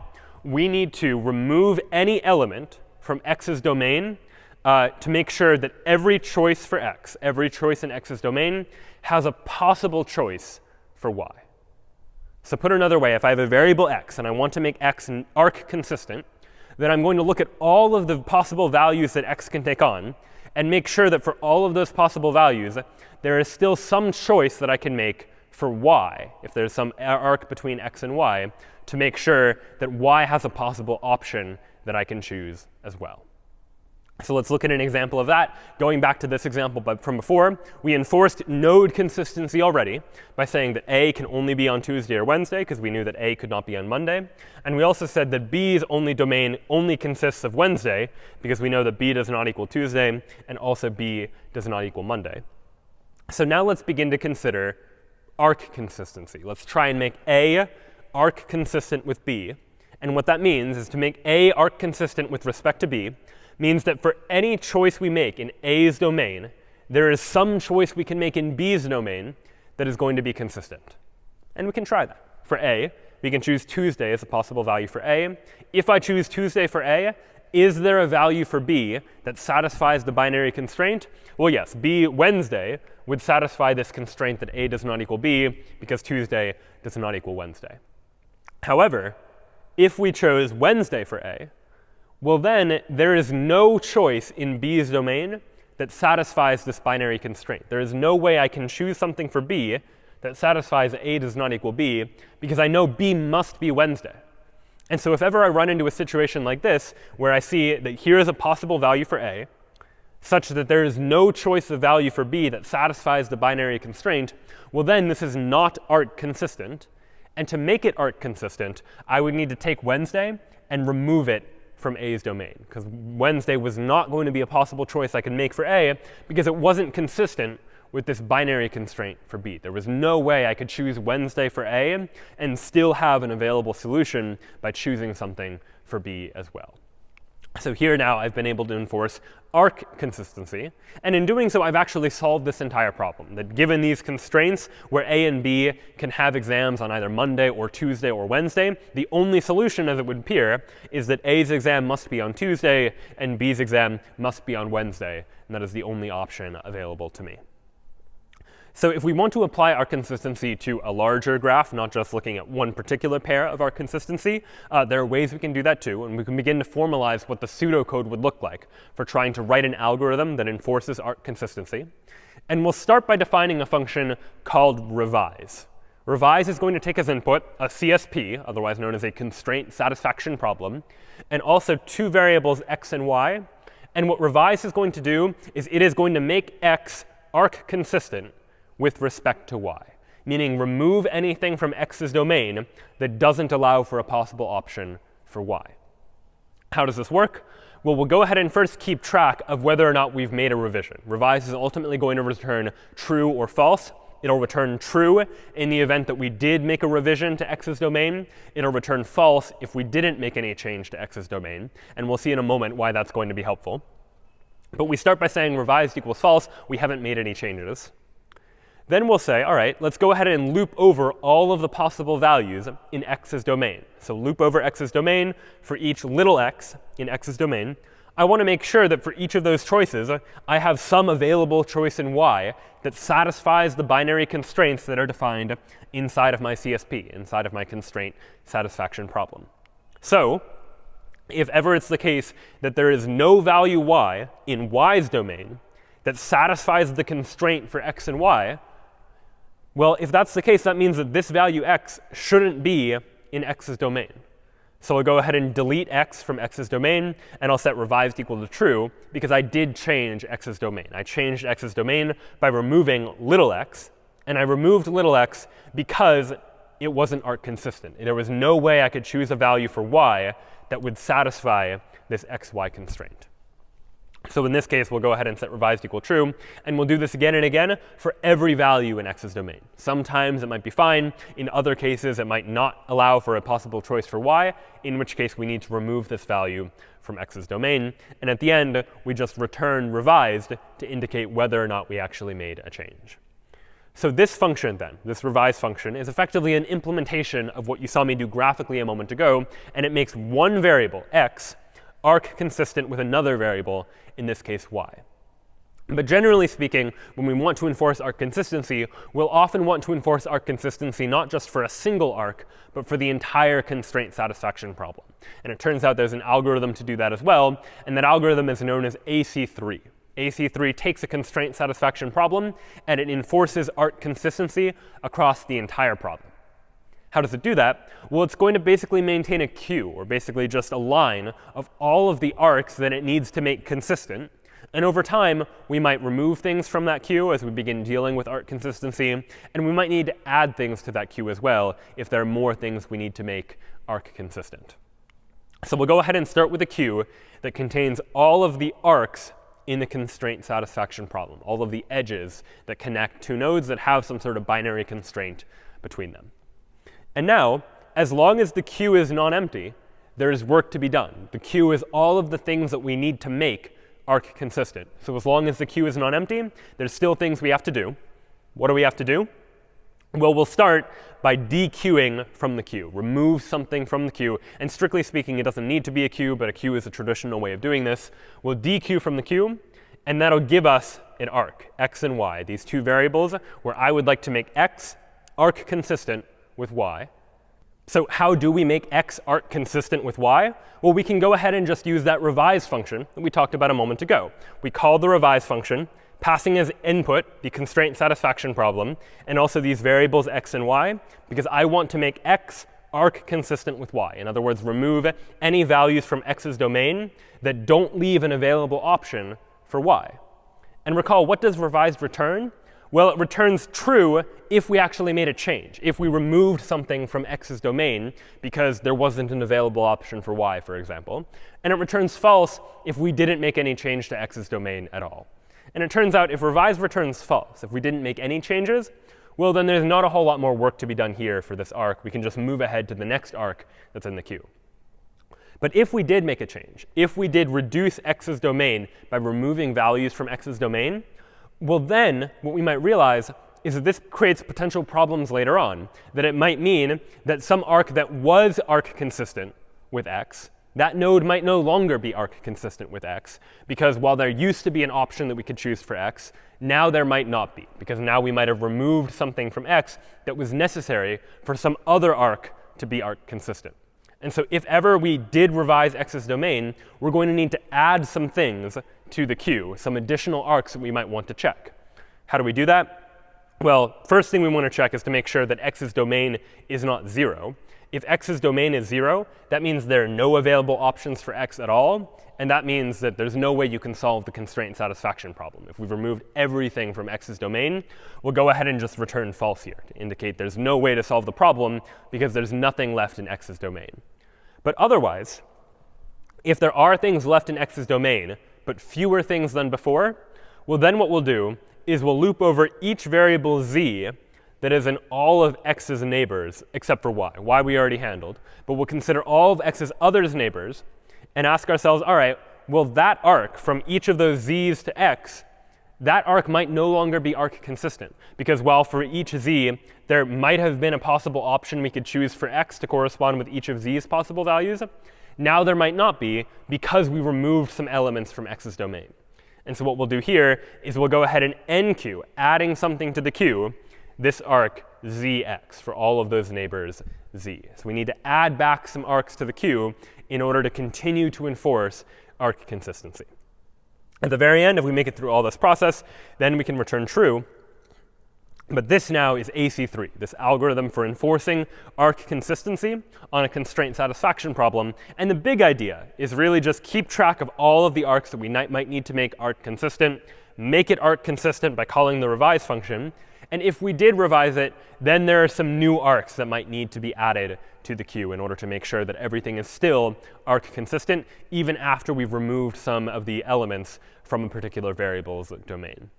we need to remove any element from x's domain to make sure that every choice for x, every choice in x's domain, has a possible choice for y. So put another way, if I have a variable x and I want to make x arc consistent, then I'm going to look at all of the possible values that x can take on and make sure that for all of those possible values, there is still some choice that I can make for y, if there's some arc between x and y, to make sure that y has a possible option that I can choose as well. So let's look at an example of that. Going back to this example from before, we enforced node consistency already by saying that A can only be on Tuesday or Wednesday, because we knew that A could not be on Monday. And we also said that B's only domain only consists of Wednesday, because we know that B does not equal Tuesday, and also B does not equal Monday. So now let's begin to consider arc consistency. Let's try and make A arc consistent with B. And what that means is to make A arc consistent with respect to B means that for any choice we make in A's domain, there is some choice we can make in B's domain that is going to be consistent. And we can try that. For a, we can choose Tuesday as a possible value for a. If I choose Tuesday for a, is there a value for b that satisfies the binary constraint? Well, yes, b Wednesday would satisfy this constraint that a does not equal b because Tuesday does not equal Wednesday. However, if we chose Wednesday for a, well then there is no choice in b's domain that satisfies this binary constraint. There is no way I can choose something for b that satisfies a does not equal b because I know b must be Wednesday. And so if ever I run into a situation like this where I see that here is a possible value for a such that there is no choice of value for b that satisfies the binary constraint, well then this is not arc consistent. And to make it arc consistent, I would need to take Wednesday and remove it from a's domain, because Wednesday was not going to be a possible choice I could make for a because it wasn't consistent with this binary constraint for b. There was no way I could choose Wednesday for a and still have an available solution by choosing something for b as well. So here now I've been able to enforce arc consistency. And in doing so, I've actually solved this entire problem. That given these constraints where a and b can have exams on either Monday or Tuesday or Wednesday, the only solution, as it would appear, is that a's exam must be on Tuesday and b's exam must be on Wednesday. And that is the only option available to me. So if we want to apply our consistency to a larger graph, not just looking at one particular pair of our consistency, there are ways we can do that too. And we can begin to formalize what the pseudocode would look like for trying to write an algorithm that enforces arc consistency. And we'll start by defining a function called revise. Revise is going to take as input a CSP, otherwise known as a constraint satisfaction problem, and also two variables x and y. And what revise is going to do is it is going to make x arc consistent with respect to y, meaning remove anything from x's domain that doesn't allow for a possible option for y. How does this work? Well, we'll go ahead and first keep track of whether or not we've made a revision. Revise is ultimately going to return true or false. It'll return true in the event that we did make a revision to x's domain. It'll return false if we didn't make any change to x's domain. And we'll see in a moment why that's going to be helpful. But we start by saying revised equals false. We haven't made any changes. Then we'll say, all right, let's go ahead and loop over all of the possible values in x's domain. So loop over x's domain for each little x in x's domain. I want to make sure that for each of those choices, I have some available choice in y that satisfies the binary constraints that are defined inside of my CSP, inside of my constraint satisfaction problem. So if ever it's the case that there is no value y in y's domain that satisfies the constraint for x and y, well, if that's the case, that means that this value x shouldn't be in x's domain. So I'll go ahead and delete x from x's domain, and I'll set revised equal to true, because I did change x's domain. I changed x's domain by removing little x, and I removed little x because it wasn't arc consistent. There was no way I could choose a value for y that would satisfy this xy constraint. So in this case, we'll go ahead and set revised equal true. And we'll do this again and again for every value in x's domain. Sometimes it might be fine. In other cases, it might not allow for a possible choice for y, in which case we need to remove this value from x's domain. And at the end, we just return revised to indicate whether or not we actually made a change. So this function then, this revise function, is effectively an implementation of what you saw me do graphically a moment ago. And it makes one variable, x, arc consistent with another variable, in this case y. But generally speaking, when we want to enforce arc consistency, we'll often want to enforce arc consistency not just for a single arc, but for the entire constraint satisfaction problem. And it turns out there's an algorithm to do that as well, and that algorithm is known as AC3. AC3 takes a constraint satisfaction problem, and it enforces arc consistency across the entire problem. How does it do that? Well, it's going to basically maintain a queue, or basically just a line of all of the arcs that it needs to make consistent. And over time, we might remove things from that queue as we begin dealing with arc consistency. And we might need to add things to that queue as well if there are more things we need to make arc consistent. So we'll go ahead and start with a queue that contains all of the arcs in the constraint satisfaction problem, all of the edges that connect two nodes that have some sort of binary constraint between them. And now, as long as the queue is non-empty, there is work to be done. The queue is all of the things that we need to make arc consistent. So as long as the queue is non-empty, there's still things we have to do. What do we have to do? Well, we'll start by dequeuing from the queue. Remove something from the queue. And strictly speaking, it doesn't need to be a queue, but a queue is a traditional way of doing this. We'll dequeue from the queue, and that'll give us an arc, x and y, these two variables where I would like to make x arc consistent with y. So how do we make x arc consistent with y? Well, we can go ahead and just use that revise function that we talked about a moment ago. We call the revise function, passing as input the constraint satisfaction problem, and also these variables x and y, because I want to make x arc consistent with y. In other words, remove any values from x's domain that don't leave an available option for y. And recall, what does revised return? Well, it returns true if we actually made a change, if we removed something from x's domain because there wasn't an available option for y, for example. And it returns false if we didn't make any change to x's domain at all. And it turns out if revised returns false, if we didn't make any changes, well, then there's not a whole lot more work to be done here for this arc. We can just move ahead to the next arc that's in the queue. But if we did make a change, if we did reduce x's domain by removing values from x's domain, well, then what we might realize is that this creates potential problems later on, that it might mean that some arc that was arc consistent with x, that node might no longer be arc consistent with x, because while there used to be an option that we could choose for x, now there might not be, because now we might have removed something from x that was necessary for some other arc to be arc consistent. And so if ever we did revise x's domain, we're going to need to add some things to the queue, some additional arcs that we might want to check. How do we do that? Well, first thing we want to check is to make sure that x's domain is not 0. If x's domain is 0, that means there are no available options for x at all. And that means that there's no way you can solve the constraint satisfaction problem. If we've removed everything from x's domain, we'll go ahead and just return false here to indicate there's no way to solve the problem because there's nothing left in x's domain. But otherwise, if there are things left in x's domain, but fewer things than before, well, then what we'll do is we'll loop over each variable z that is in all of x's neighbors except for y. Y we already handled. But we'll consider all of x's others neighbors and ask ourselves, all right, well, that arc from each of those z's to x, that arc might no longer be arc consistent. Because while for each z, there might have been a possible option we could choose for x to correspond with each of z's possible values, now there might not be because we removed some elements from x's domain. And so what we'll do here is we'll go ahead and enqueue, adding something to the queue, this arc zx for all of those neighbors z. So we need to add back some arcs to the queue in order to continue to enforce arc consistency. At the very end, if we make it through all this process, then we can return true. But this now is AC3, this algorithm for enforcing arc consistency on a constraint satisfaction problem. And the big idea is really just keep track of all of the arcs that we might need to make arc consistent, make it arc consistent by calling the revise function. And if we did revise it, then there are some new arcs that might need to be added to the queue in order to make sure that everything is still arc consistent, even after we've removed some of the elements from a particular variable's domain.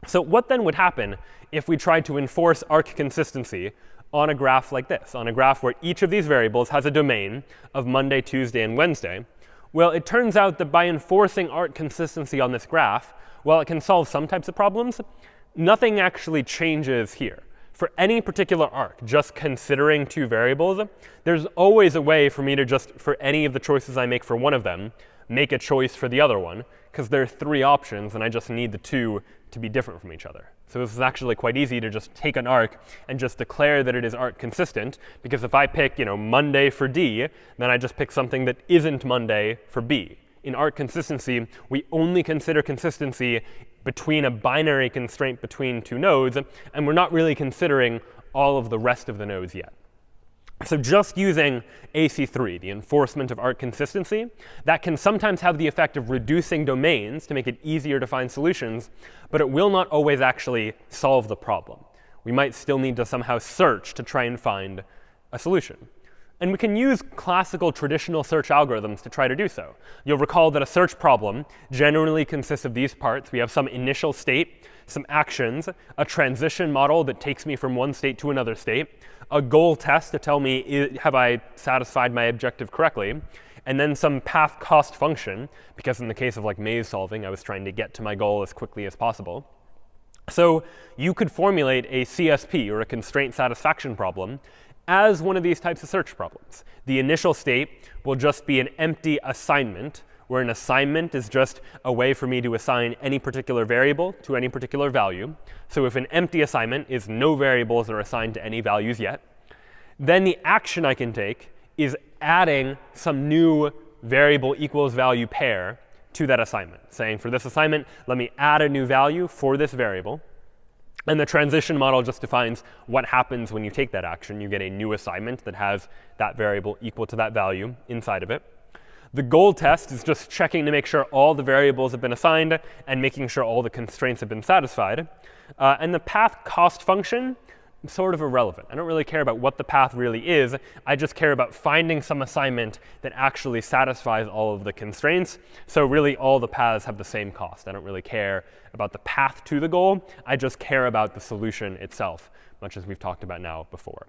So what then would happen if we tried to enforce arc consistency on a graph like this, on a graph where each of these variables has a domain of Monday, Tuesday, and Wednesday? Well, it turns out that by enforcing arc consistency on this graph, while it can solve some types of problems, nothing actually changes here. For any particular arc, just considering two variables, there's always a way for me to just, for any of the choices I make for one of them, make a choice for the other one, because there are three options, and I just need the two to be different from each other. So this is actually quite easy to just take an arc and just declare that it is arc consistent, because if I pick, Monday for D, then I just pick something that isn't Monday for B. In arc consistency, we only consider consistency between a binary constraint between two nodes, and we're not really considering all of the rest of the nodes yet. So just using AC3, the enforcement of arc consistency, that can sometimes have the effect of reducing domains to make it easier to find solutions, but it will not always actually solve the problem. We might still need to somehow search to try and find a solution. And we can use classical traditional search algorithms to try to do so. You'll recall that a search problem generally consists of these parts. We have some initial state, some actions, a transition model that takes me from one state to another state, a goal test to tell me, have I satisfied my objective correctly, and then some path cost function, because in the case of maze solving, I was trying to get to my goal as quickly as possible. So you could formulate a CSP, or a constraint satisfaction problem, as one of these types of search problems. The initial state will just be an empty assignment, where an assignment is just a way for me to assign any particular variable to any particular value. So if an empty assignment is no variables are assigned to any values yet, then the action I can take is adding some new variable equals value pair to that assignment, saying for this assignment, let me add a new value for this variable. And the transition model just defines what happens when you take that action. You get a new assignment that has that variable equal to that value inside of it. The goal test is just checking to make sure all the variables have been assigned and making sure all the constraints have been satisfied. And the path cost function, sort of irrelevant. I don't really care about what the path really is. I just care about finding some assignment that actually satisfies all of the constraints. So really, all the paths have the same cost. I don't really care about the path to the goal. I just care about the solution itself, much as we've talked about now before.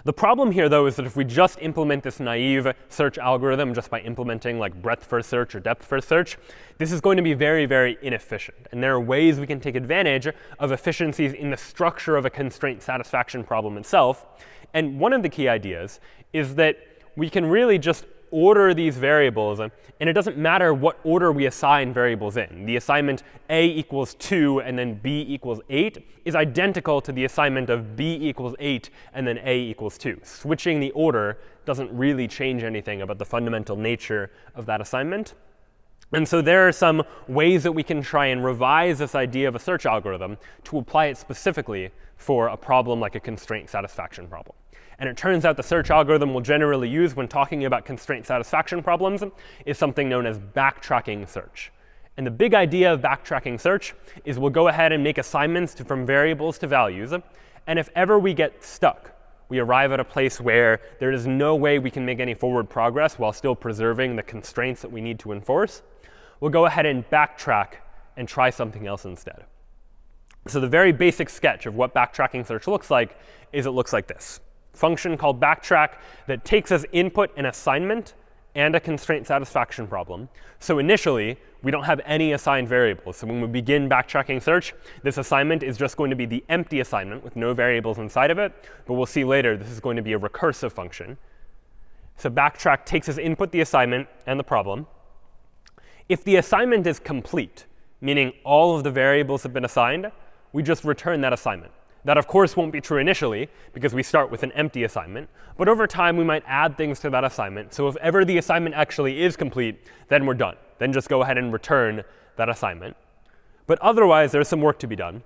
The problem here, though, is that if we just implement this naive search algorithm just by implementing like breadth-first search or depth-first search, this is going to be very, very inefficient. And there are ways we can take advantage of efficiencies in the structure of a constraint satisfaction problem itself. And one of the key ideas is that we can really just order these variables, and it doesn't matter what order we assign variables in. The assignment a equals 2 and then b equals 8 is identical to the assignment of b equals 8 and then a equals 2. Switching the order doesn't really change anything about the fundamental nature of that assignment. And so there are some ways that we can try and revise this idea of a search algorithm to apply it specifically for a problem like a constraint satisfaction problem. And it turns out the search algorithm we'll generally use when talking about constraint satisfaction problems is something known as backtracking search. And the big idea of backtracking search is we'll go ahead and make assignments from variables to values. And if ever we get stuck, we arrive at a place where there is no way we can make any forward progress while still preserving the constraints that we need to enforce, we'll go ahead and backtrack and try something else instead. So the very basic sketch of what backtracking search looks like is it looks like this. Function called backtrack that takes as input an assignment and a constraint satisfaction problem. So initially, we don't have any assigned variables. So when we begin backtracking search, this assignment is just going to be the empty assignment with no variables inside of it. But we'll see later this is going to be a recursive function. So backtrack takes as input the assignment and the problem. If the assignment is complete, meaning all of the variables have been assigned, we just return that assignment. That, of course, won't be true initially, because we start with an empty assignment. But over time, we might add things to that assignment. So if ever the assignment actually is complete, then we're done. Then just go ahead and return that assignment. But otherwise, there's some work to be done.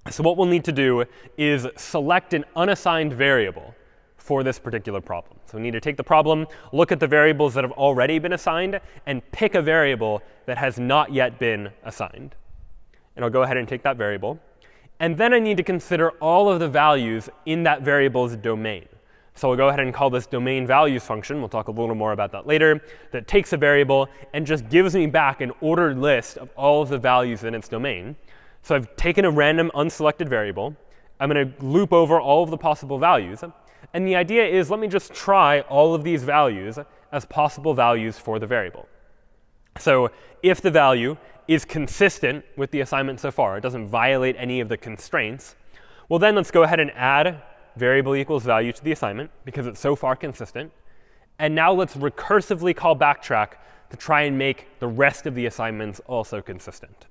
So what we'll need to do is select an unassigned variable for this particular problem. So we need to take the problem, look at the variables that have already been assigned, and pick a variable that has not yet been assigned. And I'll go ahead and take that variable. And then I need to consider all of the values in that variable's domain. So we'll go ahead and call this domain values function. We'll talk a little more about that later. That takes a variable and just gives me back an ordered list of all of the values in its domain. So I've taken a random unselected variable. I'm going to loop over all of the possible values. And the idea is let me just try all of these values as possible values for the variable. So if the value is consistent with the assignment so far, it doesn't violate any of the constraints, well then let's go ahead and add variable equals value to the assignment because it's so far consistent. And now let's recursively call backtrack to try and make the rest of the assignments also consistent.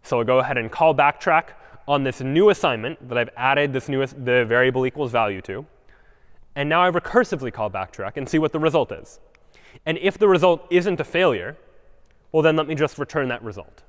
So I'll go ahead and call backtrack on this new assignment that I've added the variable equals value to. And now I recursively call backtrack and see what the result is. And if the result isn't a failure, well, then let me just return that result.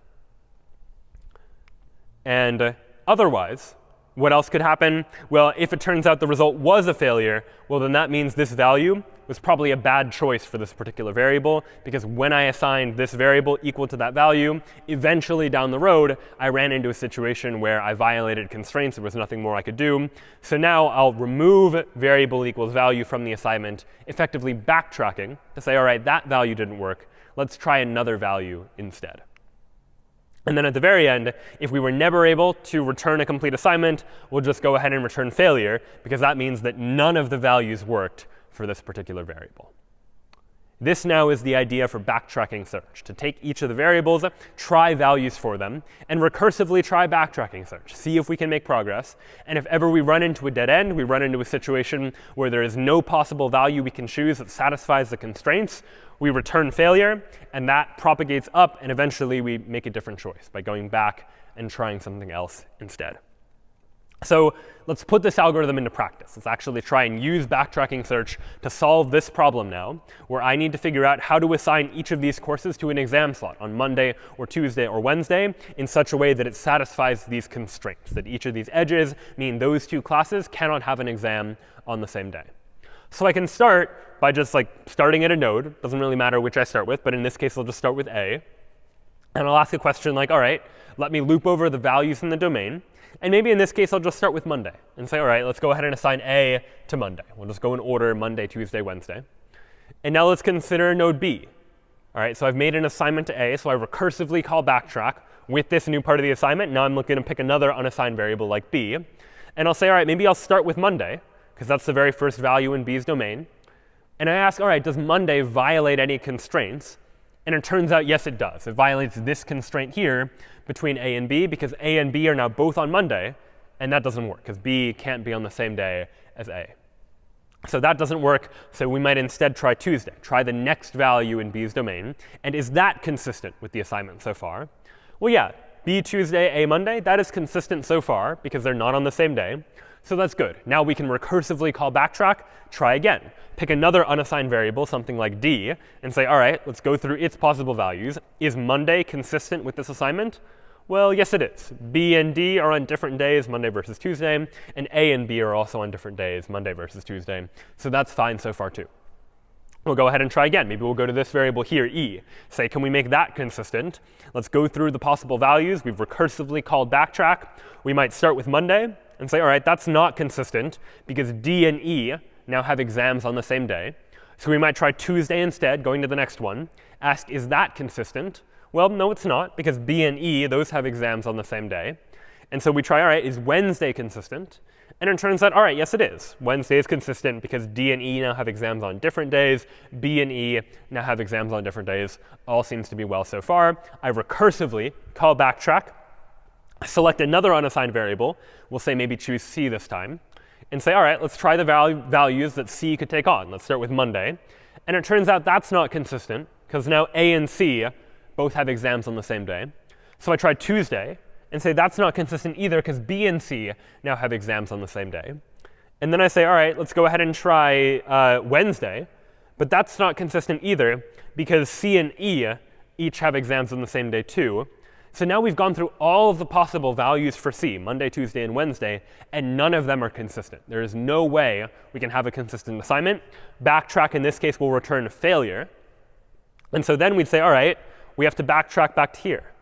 And otherwise, what else could happen? Well, if it turns out the result was a failure, well, then that means this value was probably a bad choice for this particular variable, because when I assigned this variable equal to that value, eventually down the road, I ran into a situation where I violated constraints. There was nothing more I could do. So now I'll remove variable equals value from the assignment, effectively backtracking to say, all right, that value didn't work. Let's try another value instead. And then at the very end, if we were never able to return a complete assignment, we'll just go ahead and return failure, because that means that none of the values worked for this particular variable. This now is the idea for backtracking search, to take each of the variables, try values for them, and recursively try backtracking search, see if we can make progress. And if ever we run into a dead end, we run into a situation where there is no possible value we can choose that satisfies the constraints, we return failure, and that propagates up, and eventually we make a different choice by going back and trying something else instead. So let's put this algorithm into practice. Let's actually try and use backtracking search to solve this problem now, where I need to figure out how to assign each of these courses to an exam slot on Monday or Tuesday or Wednesday in such a way that it satisfies these constraints, that each of these edges mean those two classes cannot have an exam on the same day. So I can start by just starting at a node. Doesn't really matter which I start with, but in this case, I'll just start with A. And I'll ask a question like, all right, let me loop over the values in the domain. And maybe in this case, I'll just start with Monday and say, all right, let's go ahead and assign A to Monday. We'll just go in order Monday, Tuesday, Wednesday. And now let's consider node B. All right, so I've made an assignment to A, so I recursively call backtrack with this new part of the assignment. Now I'm looking to pick another unassigned variable like B. And I'll say, all right, maybe I'll start with Monday, because that's the very first value in B's domain. And I ask, all right, does Monday violate any constraints? And it turns out, yes, it does. It violates this constraint here between A and B, because A and B are now both on Monday. And that doesn't work, because B can't be on the same day as A. So that doesn't work. So we might instead try Tuesday, try the next value in B's domain. And is that consistent with the assignment so far? Well, yeah, B Tuesday, A Monday, that is consistent so far, because they're not on the same day. So that's good. Now we can recursively call backtrack, try again. Pick another unassigned variable, something like D, and say, all right, let's go through its possible values. Is Monday consistent with this assignment? Well, yes, it is. B and D are on different days, Monday versus Tuesday. And A and B are also on different days, Monday versus Tuesday. So that's fine so far, too. We'll go ahead and try again. Maybe we'll go to this variable here, E. Say, can we make that consistent? Let's go through the possible values. We've recursively called backtrack. We might start with Monday and say, all right, that's not consistent, because D and E now have exams on the same day. So we might try Tuesday instead, going to the next one. Ask, is that consistent? Well, no, it's not, because B and E, those have exams on the same day. And so we try, all right, is Wednesday consistent? And it turns out, all right, yes, it is. Wednesday is consistent because D and E now have exams on different days. B and E now have exams on different days. All seems to be well so far. I recursively call backtrack, select another unassigned variable. We'll say maybe choose C this time. And say, all right, let's try the values that C could take on. Let's start with Monday. And it turns out that's not consistent, because now A and C both have exams on the same day. So I try Tuesday and say that's not consistent either, because B and C now have exams on the same day. And then I say, all right, let's go ahead and try Wednesday. But that's not consistent either, because C and E each have exams on the same day too. So now we've gone through all of the possible values for C, Monday, Tuesday, and Wednesday, and none of them are consistent. There is no way we can have a consistent assignment. Backtrack in this case will return failure. And so then we'd say, all right, we have to backtrack back to here.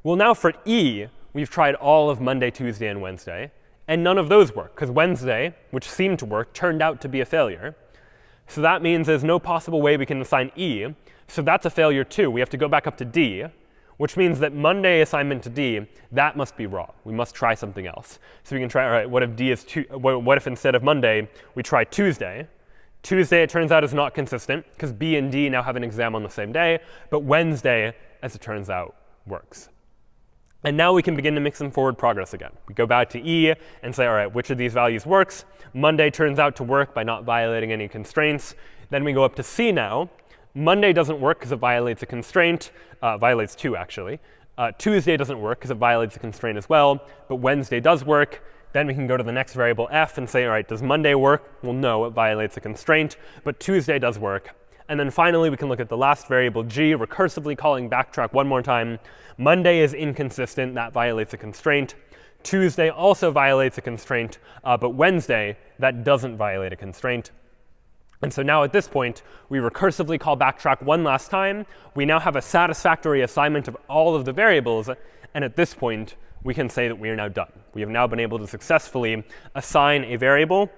Well, now for E, we've tried all of Monday, Tuesday, and Wednesday, and none of those work, because Wednesday, which seemed to work, turned out to be a failure. So that means there's no possible way we can assign E. So that's a failure too. We have to go back up to D, which means that Monday assignment to D, that must be wrong. We must try something else. So we can try, all right, what if D is what if instead of Monday, we try Tuesday? Tuesday, it turns out, is not consistent, because B and D now have an exam on the same day. But Wednesday, as it turns out, works. And now we can begin to make some forward progress again. We go back to E and say, all right, which of these values works? Monday turns out to work by not violating any constraints. Then we go up to C now. Monday doesn't work because it violates a constraint. Violates two, actually. Tuesday doesn't work because it violates a constraint as well. But Wednesday does work. Then we can go to the next variable, F, and say, all right, does Monday work? Well, no, it violates a constraint. But Tuesday does work. And then finally, we can look at the last variable, G, recursively calling backtrack one more time. Monday is inconsistent. That violates a constraint. Tuesday also violates a constraint. But Wednesday, that doesn't violate a constraint. And so now at this point, we recursively call backtrack one last time. We now have a satisfactory assignment of all of the variables. And at this point, we can say that we are now done. We have now been able to successfully assign a variable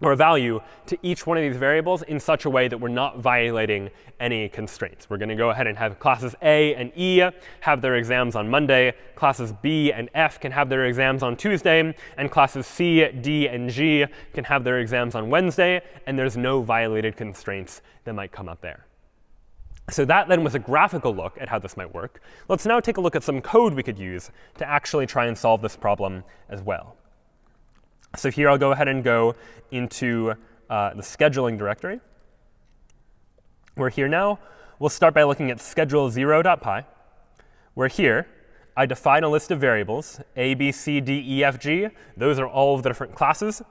or a value to each one of these variables in such a way that we're not violating any constraints. We're going to go ahead and have classes A and E have their exams on Monday. Classes B and F can have their exams on Tuesday. And classes C, D, and G can have their exams on Wednesday. And there's no violated constraints that might come up there. So that then was a graphical look at how this might work. Let's now take a look at some code we could use to actually try and solve this problem as well. So here I'll go ahead and go into the scheduling directory. We're here now. We'll start by looking at schedule0.py, where here I define a list of variables, A, B, C, D, E, F, G. Those are all of the different classes.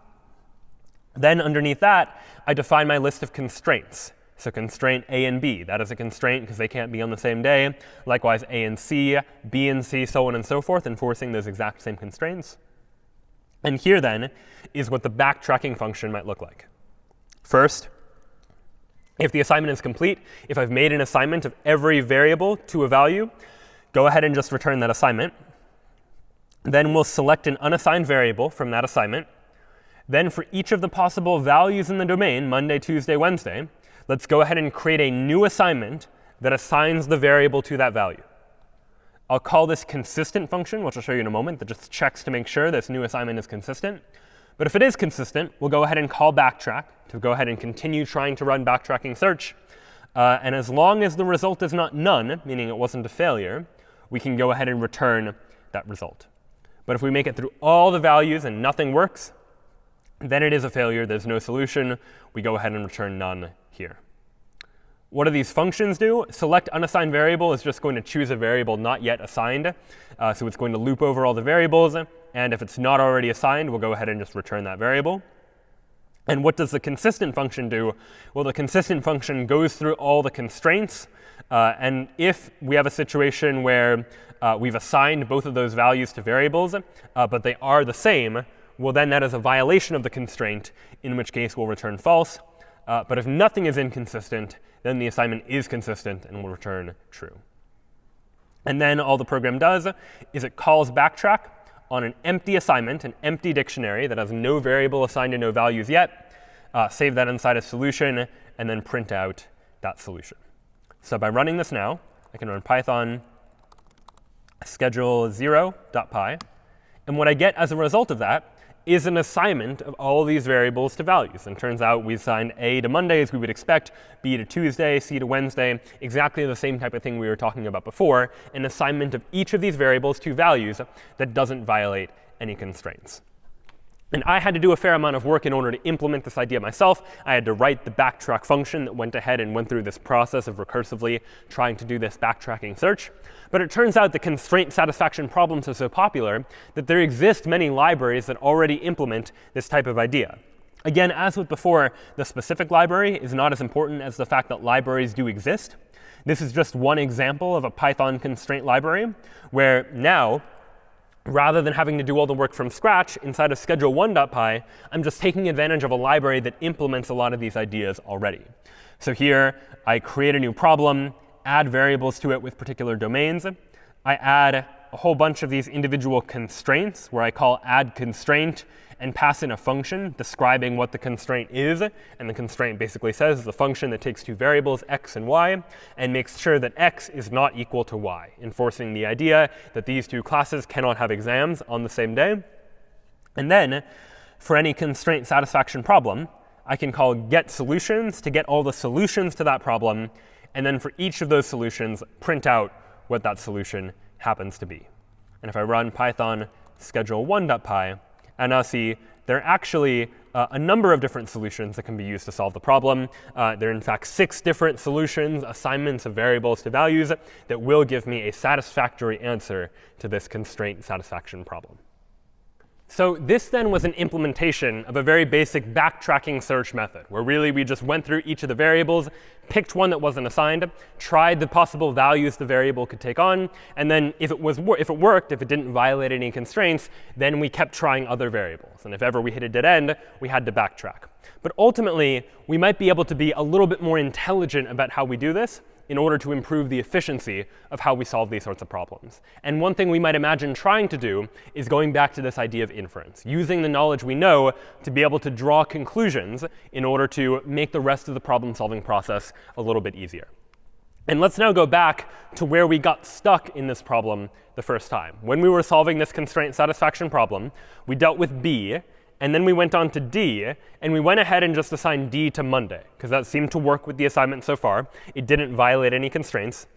Then underneath that, I define my list of constraints. So constraint A and B, that is a constraint because they can't be on the same day. Likewise, A and C, B and C, so on and so forth, enforcing those exact same constraints. And here then is what the backtracking function might look like. First, if the assignment is complete, if I've made an assignment of every variable to a value, go ahead and just return that assignment. Then we'll select an unassigned variable from that assignment. Then for each of the possible values in the domain, Monday, Tuesday, Wednesday, let's go ahead and create a new assignment that assigns the variable to that value. I'll call this consistent function, which I'll show you in a moment, that just checks to make sure this new assignment is consistent. But if it is consistent, we'll go ahead and call backtrack to go ahead and continue trying to run backtracking search. And as long as the result is not none, meaning it wasn't a failure, we can go ahead and return that result. But if we make it through all the values and nothing works, then it is a failure. There's no solution. We go ahead and return none here. What do these functions do? Select unassigned variable is just going to choose a variable not yet assigned. So it's going to loop over all the variables. And if it's not already assigned, we'll go ahead and just return that variable. And what does the consistent function do? Well, the consistent function goes through all the constraints. And if we have a situation where we've assigned both of those values to variables, but they are the same, well, then that is a violation of the constraint, in which case we'll return false. But if nothing is inconsistent, then the assignment is consistent and will return true. And then all the program does is it calls backtrack on an empty assignment, an empty dictionary that has no variable assigned and no values yet, save that inside a solution, and then print out that solution. So by running this now, I can run Python schedule0.py. And what I get as a result of that is an assignment of all these variables to values. And turns out we assigned A to Monday as we would expect, B to Tuesday, C to Wednesday, exactly the same type of thing we were talking about before, an assignment of each of these variables to values that doesn't violate any constraints. And I had to do a fair amount of work in order to implement this idea myself. I had to write the backtrack function that went ahead and went through this process of recursively trying to do this backtracking search. But it turns out the constraint satisfaction problems are so popular that there exist many libraries that already implement this type of idea. Again, as with before, the specific library is not as important as the fact that libraries do exist. This is just one example of a Python constraint library where now, rather than having to do all the work from scratch inside of schedule1.py, I'm just taking advantage of a library that implements a lot of these ideas already. So here, I create a new problem, add variables to it with particular domains. I add a whole bunch of these individual constraints where I call add constraint and pass in a function describing what the constraint is. And the constraint basically says it's a function that takes two variables, x and y, and makes sure that x is not equal to y, enforcing the idea that these two classes cannot have exams on the same day. And then, for any constraint satisfaction problem, I can call getSolutions to get all the solutions to that problem. And then for each of those solutions, print out what that solution happens to be. And if I run Python schedule1.py, I now see there are actually a number of different solutions that can be used to solve the problem. There are, in fact, 6 different solutions, assignments of variables to values, that will give me a satisfactory answer to this constraint satisfaction problem. So this then was an implementation of a very basic backtracking search method, where really we just went through each of the variables, picked one that wasn't assigned, tried the possible values the variable could take on, and then if it worked, if it didn't violate any constraints, then we kept trying other variables. And if ever we hit a dead end, we had to backtrack. But ultimately, we might be able to be a little bit more intelligent about how we do this in order to improve the efficiency of how we solve these sorts of problems. And one thing we might imagine trying to do is going back to this idea of inference, using the knowledge we know to be able to draw conclusions in order to make the rest of the problem-solving process a little bit easier. And let's now go back to where we got stuck in this problem the first time. When we were solving this constraint satisfaction problem, we dealt with B. And then we went on to D, and we went ahead and just assigned D to Monday, because that seemed to work with the assignment so far. It didn't violate any constraints.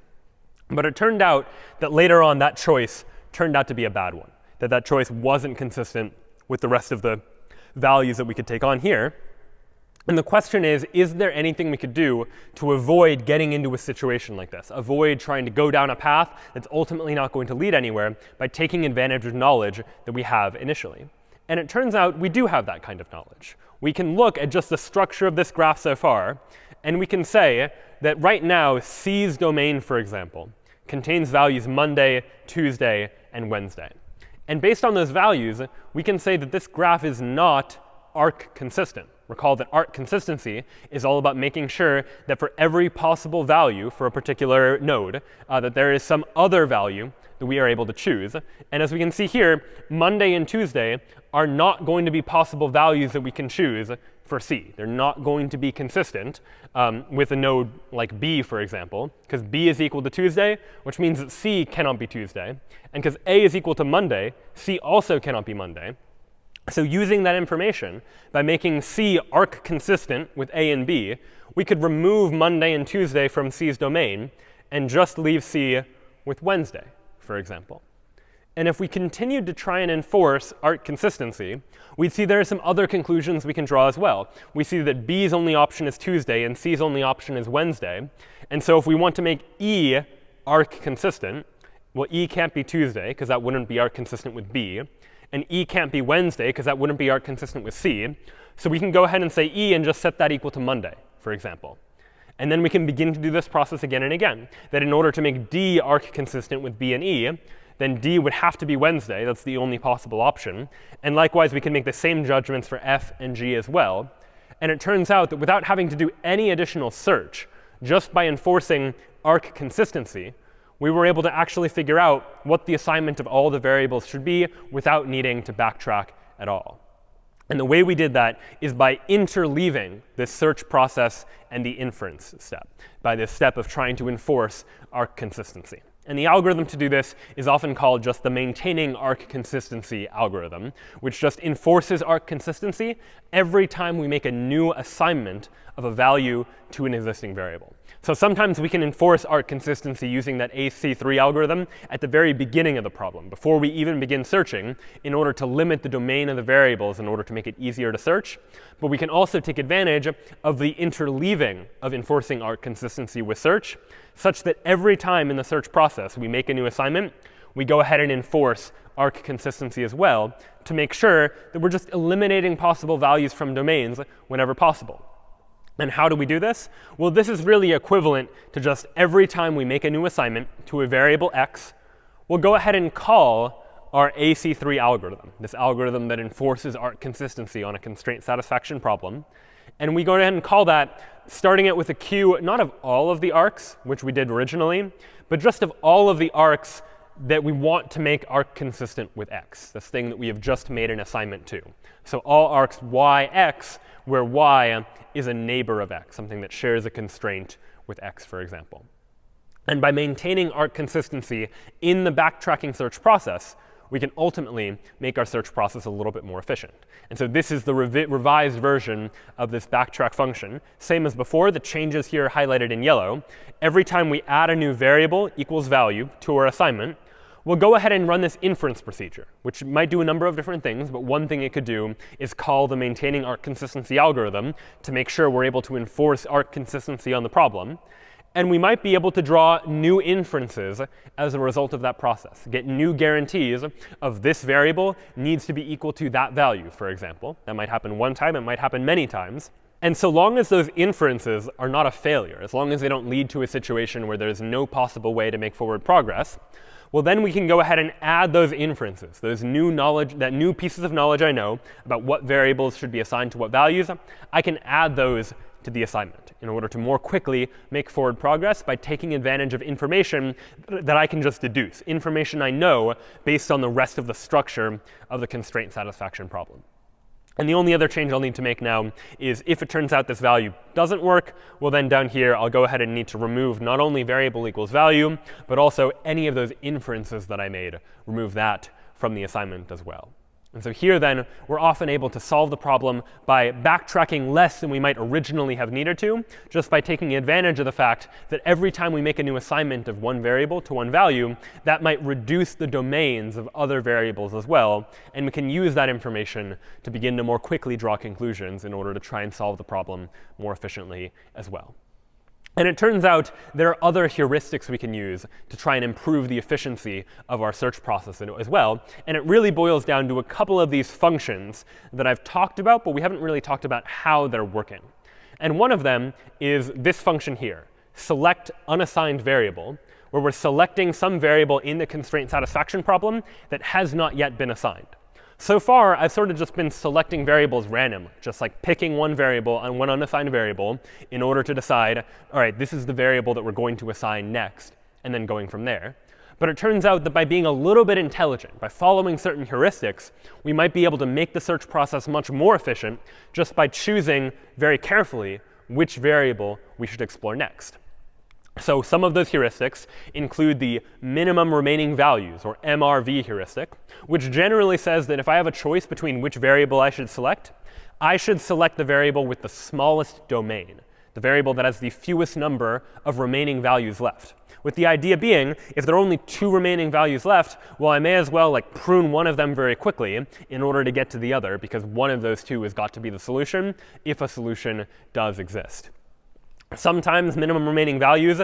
But it turned out that later on that choice turned out to be a bad one, that choice wasn't consistent with the rest of the values that we could take on here. And the question is there anything we could do to avoid getting into a situation like this, avoid trying to go down a path that's ultimately not going to lead anywhere by taking advantage of knowledge that we have initially? And it turns out we do have that kind of knowledge. We can look at just the structure of this graph so far, and we can say that right now C's domain, for example, contains values Monday, Tuesday, and Wednesday. And based on those values, we can say that this graph is not arc consistent. Recall that arc consistency is all about making sure that for every possible value for a particular node, that there is some other value that we are able to choose. And as we can see here, Monday and Tuesday are not going to be possible values that we can choose for C. They're not going to be consistent with a node like B, for example, because B is equal to Tuesday, which means that C cannot be Tuesday. And because A is equal to Monday, C also cannot be Monday. So using that information, by making C arc consistent with A and B, we could remove Monday and Tuesday from C's domain and just leave C with Wednesday, for example. And if we continued to try and enforce arc consistency, we'd see there are some other conclusions we can draw as well. We see that B's only option is Tuesday and C's only option is Wednesday. And so if we want to make E arc consistent, well, E can't be Tuesday, because that wouldn't be arc consistent with B. And E can't be Wednesday, because that wouldn't be arc consistent with C. So we can go ahead and say E and just set that equal to Monday, for example. And then we can begin to do this process again and again, that in order to make D arc consistent with B and E, then D would have to be Wednesday. That's the only possible option. And likewise, we can make the same judgments for F and G as well. And it turns out that without having to do any additional search, just by enforcing arc consistency, we were able to actually figure out what the assignment of all the variables should be without needing to backtrack at all. And the way we did that is by interleaving this search process and the inference step, by this step of trying to enforce arc consistency. And the algorithm to do this is often called just the maintaining arc consistency algorithm, which just enforces arc consistency every time we make a new assignment of a value to an existing variable. So sometimes we can enforce arc consistency using that AC3 algorithm at the very beginning of the problem, before we even begin searching, in order to limit the domain of the variables in order to make it easier to search. But we can also take advantage of the interleaving of enforcing arc consistency with search, such that every time in the search process we make a new assignment, we go ahead and enforce arc consistency as well to make sure that we're just eliminating possible values from domains whenever possible. And how do we do this? Well, this is really equivalent to just every time we make a new assignment to a variable x, we'll go ahead and call our AC3 algorithm, this algorithm that enforces arc consistency on a constraint satisfaction problem. And we go ahead and call that, starting it with a queue, not of all of the arcs, which we did originally, but just of all of the arcs that we want to make arc consistent with x, this thing that we have just made an assignment to. So all arcs yx, where y is a neighbor of x, something that shares a constraint with x, for example. And by maintaining arc consistency in the backtracking search process, we can ultimately make our search process a little bit more efficient. And so this is the revised version of this backtrack function. Same as before, the changes here highlighted in yellow. Every time we add a new variable equals value to our assignment, we'll go ahead and run this inference procedure, which might do a number of different things. But one thing it could do is call the maintaining arc consistency algorithm to make sure we're able to enforce arc consistency on the problem. And we might be able to draw new inferences as a result of that process, get new guarantees of this variable needs to be equal to that value, for example. That might happen one time. It might happen many times. And so long as those inferences are not a failure, as long as they don't lead to a situation where there's no possible way to make forward progress, well, then we can go ahead and add those inferences, those new knowledge, that new pieces of knowledge I know about what variables should be assigned to what values. I can add those to the assignment in order to more quickly make forward progress by taking advantage of information that I can just deduce, information I know based on the rest of the structure of the constraint satisfaction problem. And the only other change I'll need to make now is if it turns out this value doesn't work, well then down here I'll go ahead and need to remove not only variable equals value, but also any of those inferences that I made, remove that from the assignment as well. And so here then, we're often able to solve the problem by backtracking less than we might originally have needed to, just by taking advantage of the fact that every time we make a new assignment of one variable to one value, that might reduce the domains of other variables as well. And we can use that information to begin to more quickly draw conclusions in order to try and solve the problem more efficiently as well. And it turns out there are other heuristics we can use to try and improve the efficiency of our search process as well. And it really boils down to a couple of these functions that I've talked about, but we haven't really talked about how they're working. And one of them is this function here, select unassigned variable, where we're selecting some variable in the constraint satisfaction problem that has not yet been assigned. So far, I've sort of just been selecting variables randomly, just like picking one variable and one unassigned variable in order to decide, all right, this is the variable that we're going to assign next, and then going from there. But it turns out that by being a little bit intelligent, by following certain heuristics, we might be able to make the search process much more efficient just by choosing very carefully which variable we should explore next. So some of those heuristics include the minimum remaining values, or MRV heuristic, which generally says that if I have a choice between which variable I should select the variable with the smallest domain, the variable that has the fewest number of remaining values left. With the idea being, if there are only 2 remaining values left, well, I may as well prune one of them very quickly in order to get to the other, because one of those 2 has got to be the solution if a solution does exist. Sometimes minimum remaining values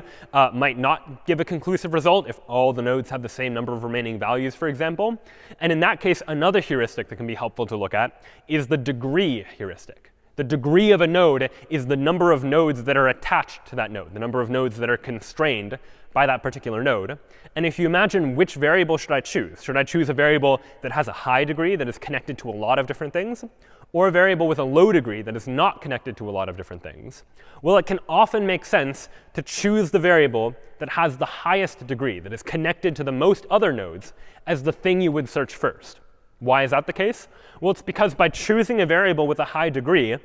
might not give a conclusive result if all the nodes have the same number of remaining values, for example. And in that case, another heuristic that can be helpful to look at is the degree heuristic. The degree of a node is the number of nodes that are attached to that node, the number of nodes that are constrained by that particular node. And if you imagine which variable should I choose? Should I choose a variable that has a high degree that is connected to a lot of different things? Or a variable with a low degree that is not connected to a lot of different things? Well, it can often make sense to choose the variable that has the highest degree, that is connected to the most other nodes, as the thing you would search first. Why is that the case? Well, it's because by choosing a variable with a high degree,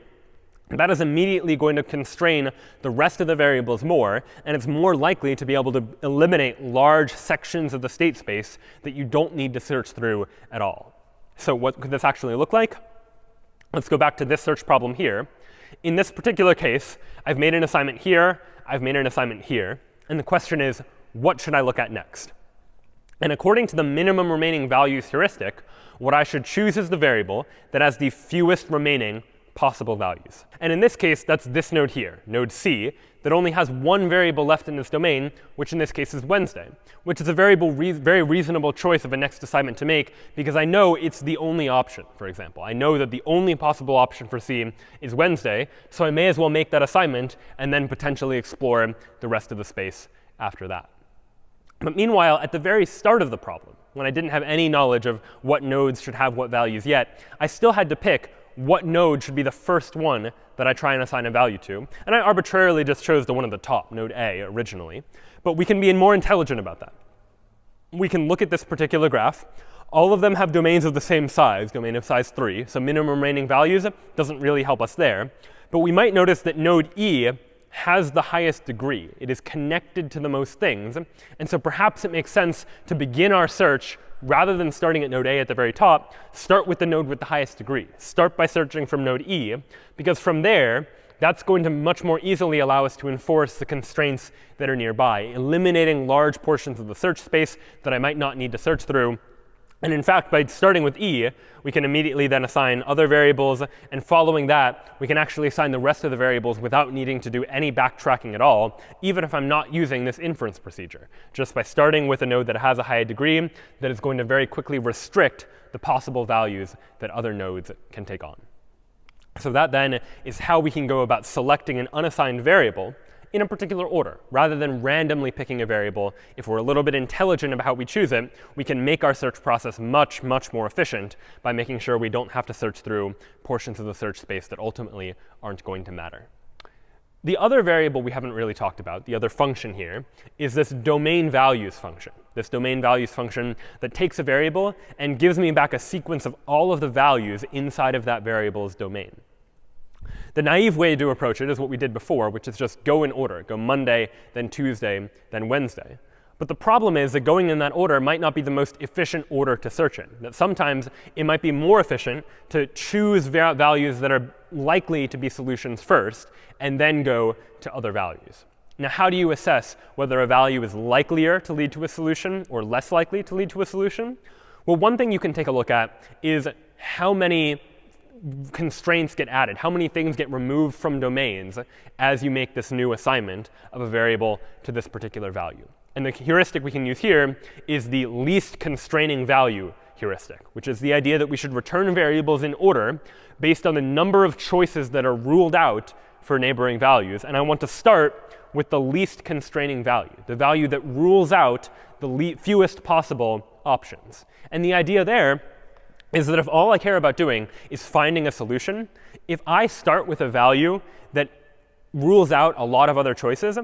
that is immediately going to constrain the rest of the variables more, and it's more likely to be able to eliminate large sections of the state space that you don't need to search through at all. So what could this actually look like? Let's go back to this search problem here. In this particular case, I've made an assignment here, I've made an assignment here, and the question is, what should I look at next? And according to the minimum remaining values heuristic, what I should choose is the variable that has the fewest remaining possible values. And in this case, that's this node here, node C, that only has one variable left in this domain, which in this case is Wednesday, which is a very reasonable choice of a next assignment to make, because I know it's the only option, for example. I know that the only possible option for C is Wednesday, so I may as well make that assignment and then potentially explore the rest of the space after that. But meanwhile, at the very start of the problem, when I didn't have any knowledge of what nodes should have what values yet, I still had to pick what node should be the first one that I try and assign a value to. And I arbitrarily just chose the one at the top, node A, originally. But we can be more intelligent about that. We can look at this particular graph. All of them have domains of the same size, domain of size 3. So minimum remaining values doesn't really help us there. But we might notice that node E has the highest degree. It is connected to the most things. And so perhaps it makes sense to begin our search, rather than starting at node A at the very top, start with the node with the highest degree. Start by searching from node E, because from there, that's going to much more easily allow us to enforce the constraints that are nearby, eliminating large portions of the search space that I might not need to search through. And in fact, by starting with E, we can immediately then assign other variables. And following that, we can actually assign the rest of the variables without needing to do any backtracking at all, even if I'm not using this inference procedure. Just by starting with a node that has a high degree, that is going to very quickly restrict the possible values that other nodes can take on. So that then is how we can go about selecting an unassigned variable in a particular order. Rather than randomly picking a variable, if we're a little bit intelligent about how we choose it, we can make our search process much, much more efficient by making sure we don't have to search through portions of the search space that ultimately aren't going to matter. The other variable we haven't really talked about, the other function here, is this domain values function. This domain values function that takes a variable and gives me back a sequence of all of the values inside of that variable's domain. The naive way to approach it is what we did before, which is just go in order. Go Monday, then Tuesday, then Wednesday. But the problem is that going in that order might not be the most efficient order to search in. That sometimes it might be more efficient to choose values that are likely to be solutions first, and then go to other values. Now, how do you assess whether a value is likelier to lead to a solution or less likely to lead to a solution? Well, one thing you can take a look at is how many constraints get added, how many things get removed from domains as you make this new assignment of a variable to this particular value. And the heuristic we can use here is the least constraining value heuristic, which is the idea that we should return variables in order based on the number of choices that are ruled out for neighboring values. And I want to start with the least constraining value, the value that rules out the fewest possible options. And the idea there is that if all I care about doing is finding a solution, if I start with a value that rules out a lot of other choices,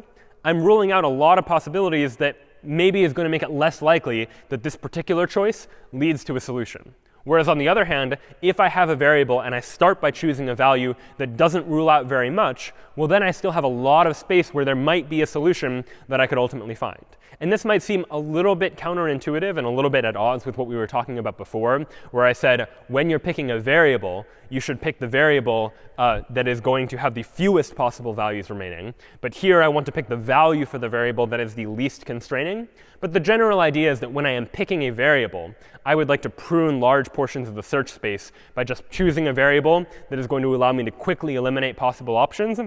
I'm ruling out a lot of possibilities that maybe is going to make it less likely that this particular choice leads to a solution. Whereas on the other hand, if I have a variable and I start by choosing a value that doesn't rule out very much, well, then I still have a lot of space where there might be a solution that I could ultimately find. And this might seem a little bit counterintuitive and a little bit at odds with what we were talking about before, where I said when you're picking a variable, you should pick the variable that is going to have the fewest possible values remaining. But here I want to pick the value for the variable that is the least constraining. But the general idea is that when I am picking a variable, I would like to prune large portions of the search space by just choosing a variable that is going to allow me to quickly eliminate possible options.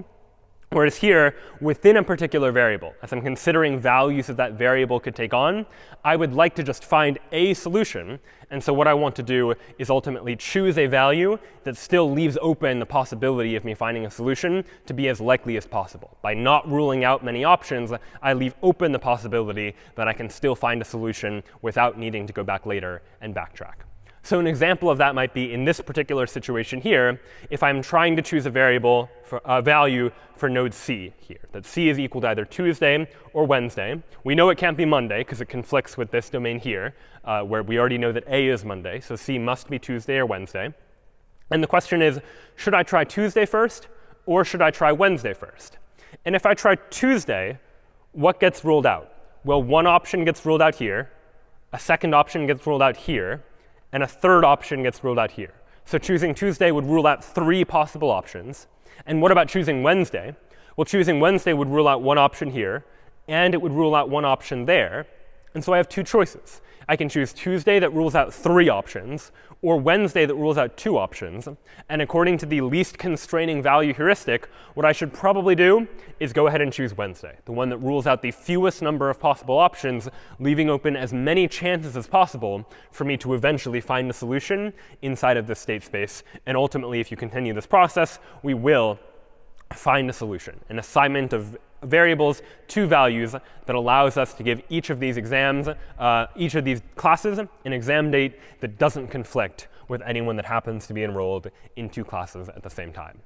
Whereas here, within a particular variable, as I'm considering values that that variable could take on, I would like to just find a solution. And so what I want to do is ultimately choose a value that still leaves open the possibility of me finding a solution to be as likely as possible. By not ruling out many options, I leave open the possibility that I can still find a solution without needing to go back later and backtrack. So an example of that might be in this particular situation here, if I'm trying to choose a variable for a value for node C here, that C is equal to either Tuesday or Wednesday. We know it can't be Monday because it conflicts with this domain here, where we already know that A is Monday. So C must be Tuesday or Wednesday. And the question is, should I try Tuesday first or should I try Wednesday first? And if I try Tuesday, what gets ruled out? Well, one option gets ruled out here. A second option gets ruled out here. And a third option gets ruled out here. So choosing Tuesday would rule out 3 possible options. And what about choosing Wednesday? Well, choosing Wednesday would rule out one option here, and it would rule out one option there. And so I have 2 choices. I can choose Tuesday that rules out 3 options, or Wednesday that rules out 2 options. And according to the least constraining value heuristic, what I should probably do is go ahead and choose Wednesday, the one that rules out the fewest number of possible options, leaving open as many chances as possible for me to eventually find a solution inside of this state space. And ultimately, if you continue this process, we will find a solution, an assignment of variables to values that allows us to give each of these exams, each of these classes, an exam date that doesn't conflict with anyone that happens to be enrolled in 2 classes at the same time.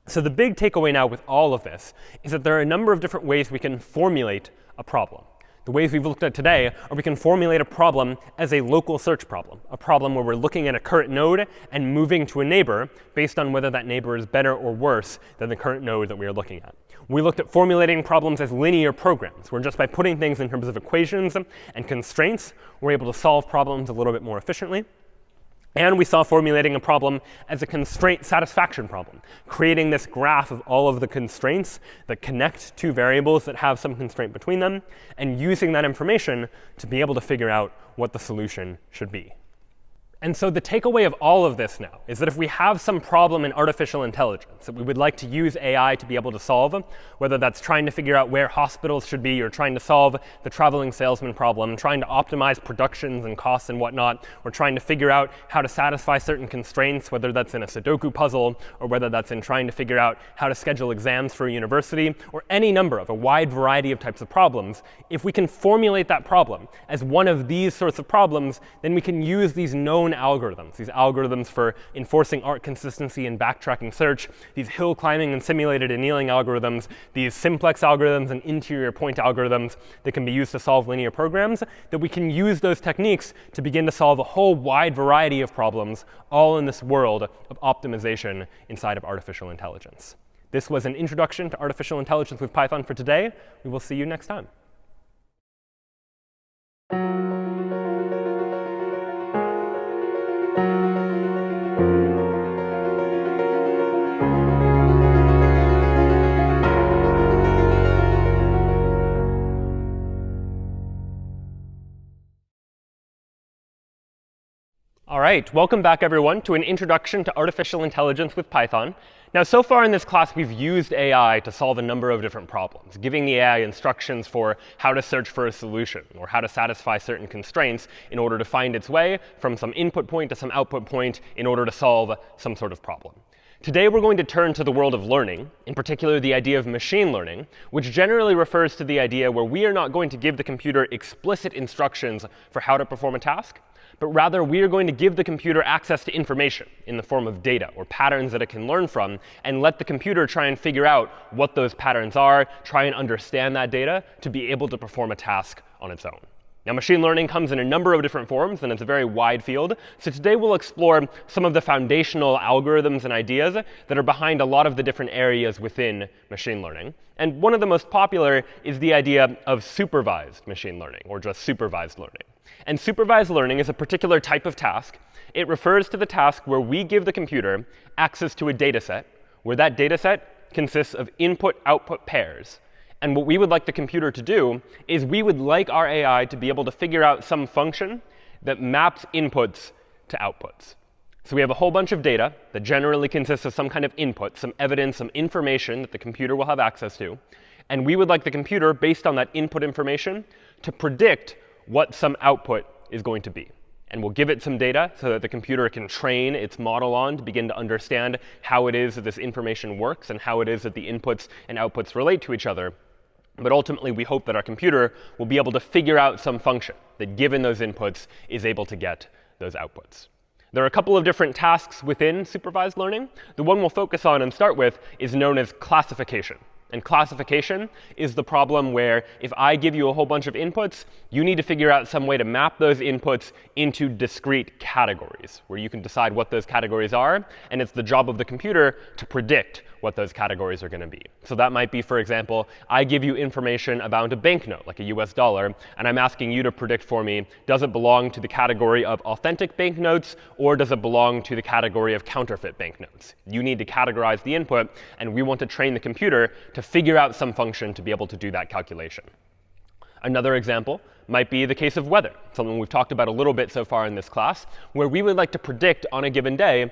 So the big takeaway now with all of this is that there are a number of different ways we can formulate a problem. The ways we've looked at today are we can formulate a problem as a local search problem, a problem where we're looking at a current node and moving to a neighbor based on whether that neighbor is better or worse than the current node that we are looking at. We looked at formulating problems as linear programs, where just by putting things in terms of equations and constraints, we're able to solve problems a little bit more efficiently. And we saw formulating a problem as a constraint satisfaction problem, creating this graph of all of the constraints that connect 2 variables that have some constraint between them, and using that information to be able to figure out what the solution should be. And so the takeaway of all of this now is that if we have some problem in artificial intelligence that we would like to use AI to be able to solve, whether that's trying to figure out where hospitals should be, or trying to solve the traveling salesman problem, trying to optimize productions and costs and whatnot, or trying to figure out how to satisfy certain constraints, whether that's in a Sudoku puzzle, or whether that's in trying to figure out how to schedule exams for a university, or any number of a wide variety of types of problems, if we can formulate that problem as one of these sorts of problems, then we can use these known algorithms, these algorithms for enforcing arc consistency and backtracking search, these hill climbing and simulated annealing algorithms, these simplex algorithms and interior point algorithms that can be used to solve linear programs, that we can use those techniques to begin to solve a whole wide variety of problems, all in this world of optimization inside of artificial intelligence. This was an introduction to artificial intelligence with Python for today. We will see you next time. right, welcome back everyone to an introduction to artificial intelligence with Python. Now, so far in this class, we've used AI to solve a number of different problems, giving the AI instructions for how to search for a solution or how to satisfy certain constraints in order to find its way from some input point to some output point in order to solve some sort of problem. Today, we're going to turn to the world of learning, in particular the idea of machine learning, which generally refers to the idea where we are not going to give the computer explicit instructions for how to perform a task, but rather we are going to give the computer access to information in the form of data or patterns that it can learn from, and let the computer try and figure out what those patterns are, try and understand that data to be able to perform a task on its own. Now, machine learning comes in a number of different forms, and it's a very wide field. So today we'll explore some of the foundational algorithms and ideas that are behind a lot of the different areas within machine learning. And one of the most popular is the idea of supervised machine learning, or just supervised learning. And supervised learning is a particular type of task. It refers to the task where we give the computer access to a data set, where that data set consists of input-output pairs. And what we would like the computer to do is we would like our AI to be able to figure out some function that maps inputs to outputs. So we have a whole bunch of data that generally consists of some kind of input, some evidence, some information that the computer will have access to. And we would like the computer, based on that input information, to predict what some output is going to be. And we'll give it some data so that the computer can train its model on to begin to understand how it is that this information works and how it is that the inputs and outputs relate to each other. But ultimately, we hope that our computer will be able to figure out some function that, given those inputs, is able to get those outputs. There are a couple of different tasks within supervised learning. The one we'll focus on and start with is known as classification. And classification is the problem where if I give you a whole bunch of inputs, you need to figure out some way to map those inputs into discrete categories, where you can decide what those categories are. And it's the job of the computer to predict what those categories are going to be. So that might be, for example, I give you information about a banknote, like a US dollar, and I'm asking you to predict for me, does it belong to the category of authentic banknotes, or does it belong to the category of counterfeit banknotes? You need to categorize the input, and we want to train the computer to figure out some function to be able to do that calculation. Another example might be the case of weather, something we've talked about a little bit so far in this class, where we would like to predict on a given day,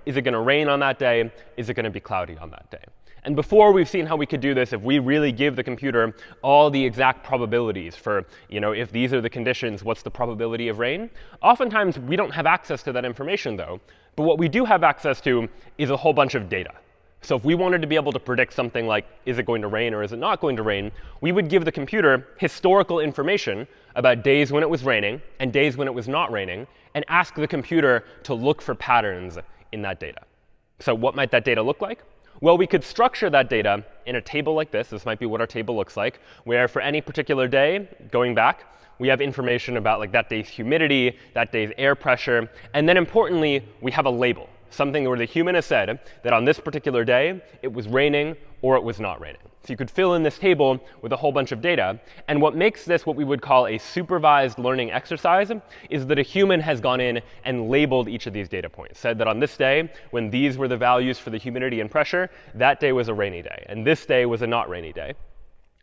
is it going to rain on that day? Is it going to be cloudy on that day? And before, we've seen how we could do this if we really give the computer all the exact probabilities for, if these are the conditions, what's the probability of rain? Oftentimes, we don't have access to that information, though. But what we do have access to is a whole bunch of data. So if we wanted to be able to predict something like, is it going to rain or is it not going to rain, we would give the computer historical information about days when it was raining and days when it was not raining, and ask the computer to look for patterns in that data. So what might that data look like? Well, we could structure that data in a table like this. This might be what our table looks like, where for any particular day, going back, we have information about like that day's humidity, that day's air pressure, and then importantly, we have a label. Something where the human has said that on this particular day, it was raining or it was not raining. So you could fill in this table with a whole bunch of data. And what makes this what we would call a supervised learning exercise is that a human has gone in and labeled each of these data points, said that on this day, when these were the values for the humidity and pressure, that day was a rainy day, and this day was a not rainy day.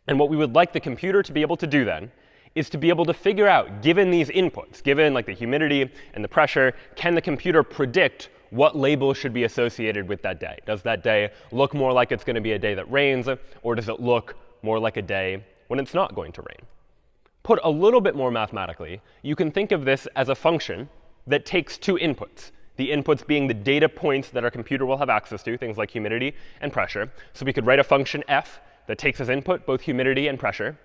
And what we would like the computer to be able to do then is to be able to figure out, given these inputs, given like the humidity and the pressure, can the computer predict what label should be associated with that day? Does that day look more like it's going to be a day that rains, or does it look more like a day when it's not going to rain? Put a little bit more mathematically, you can think of this as a function that takes two inputs. The inputs being the data points that our computer will have access to, things like humidity and pressure. So we could write a function f that takes as input both humidity and pressure.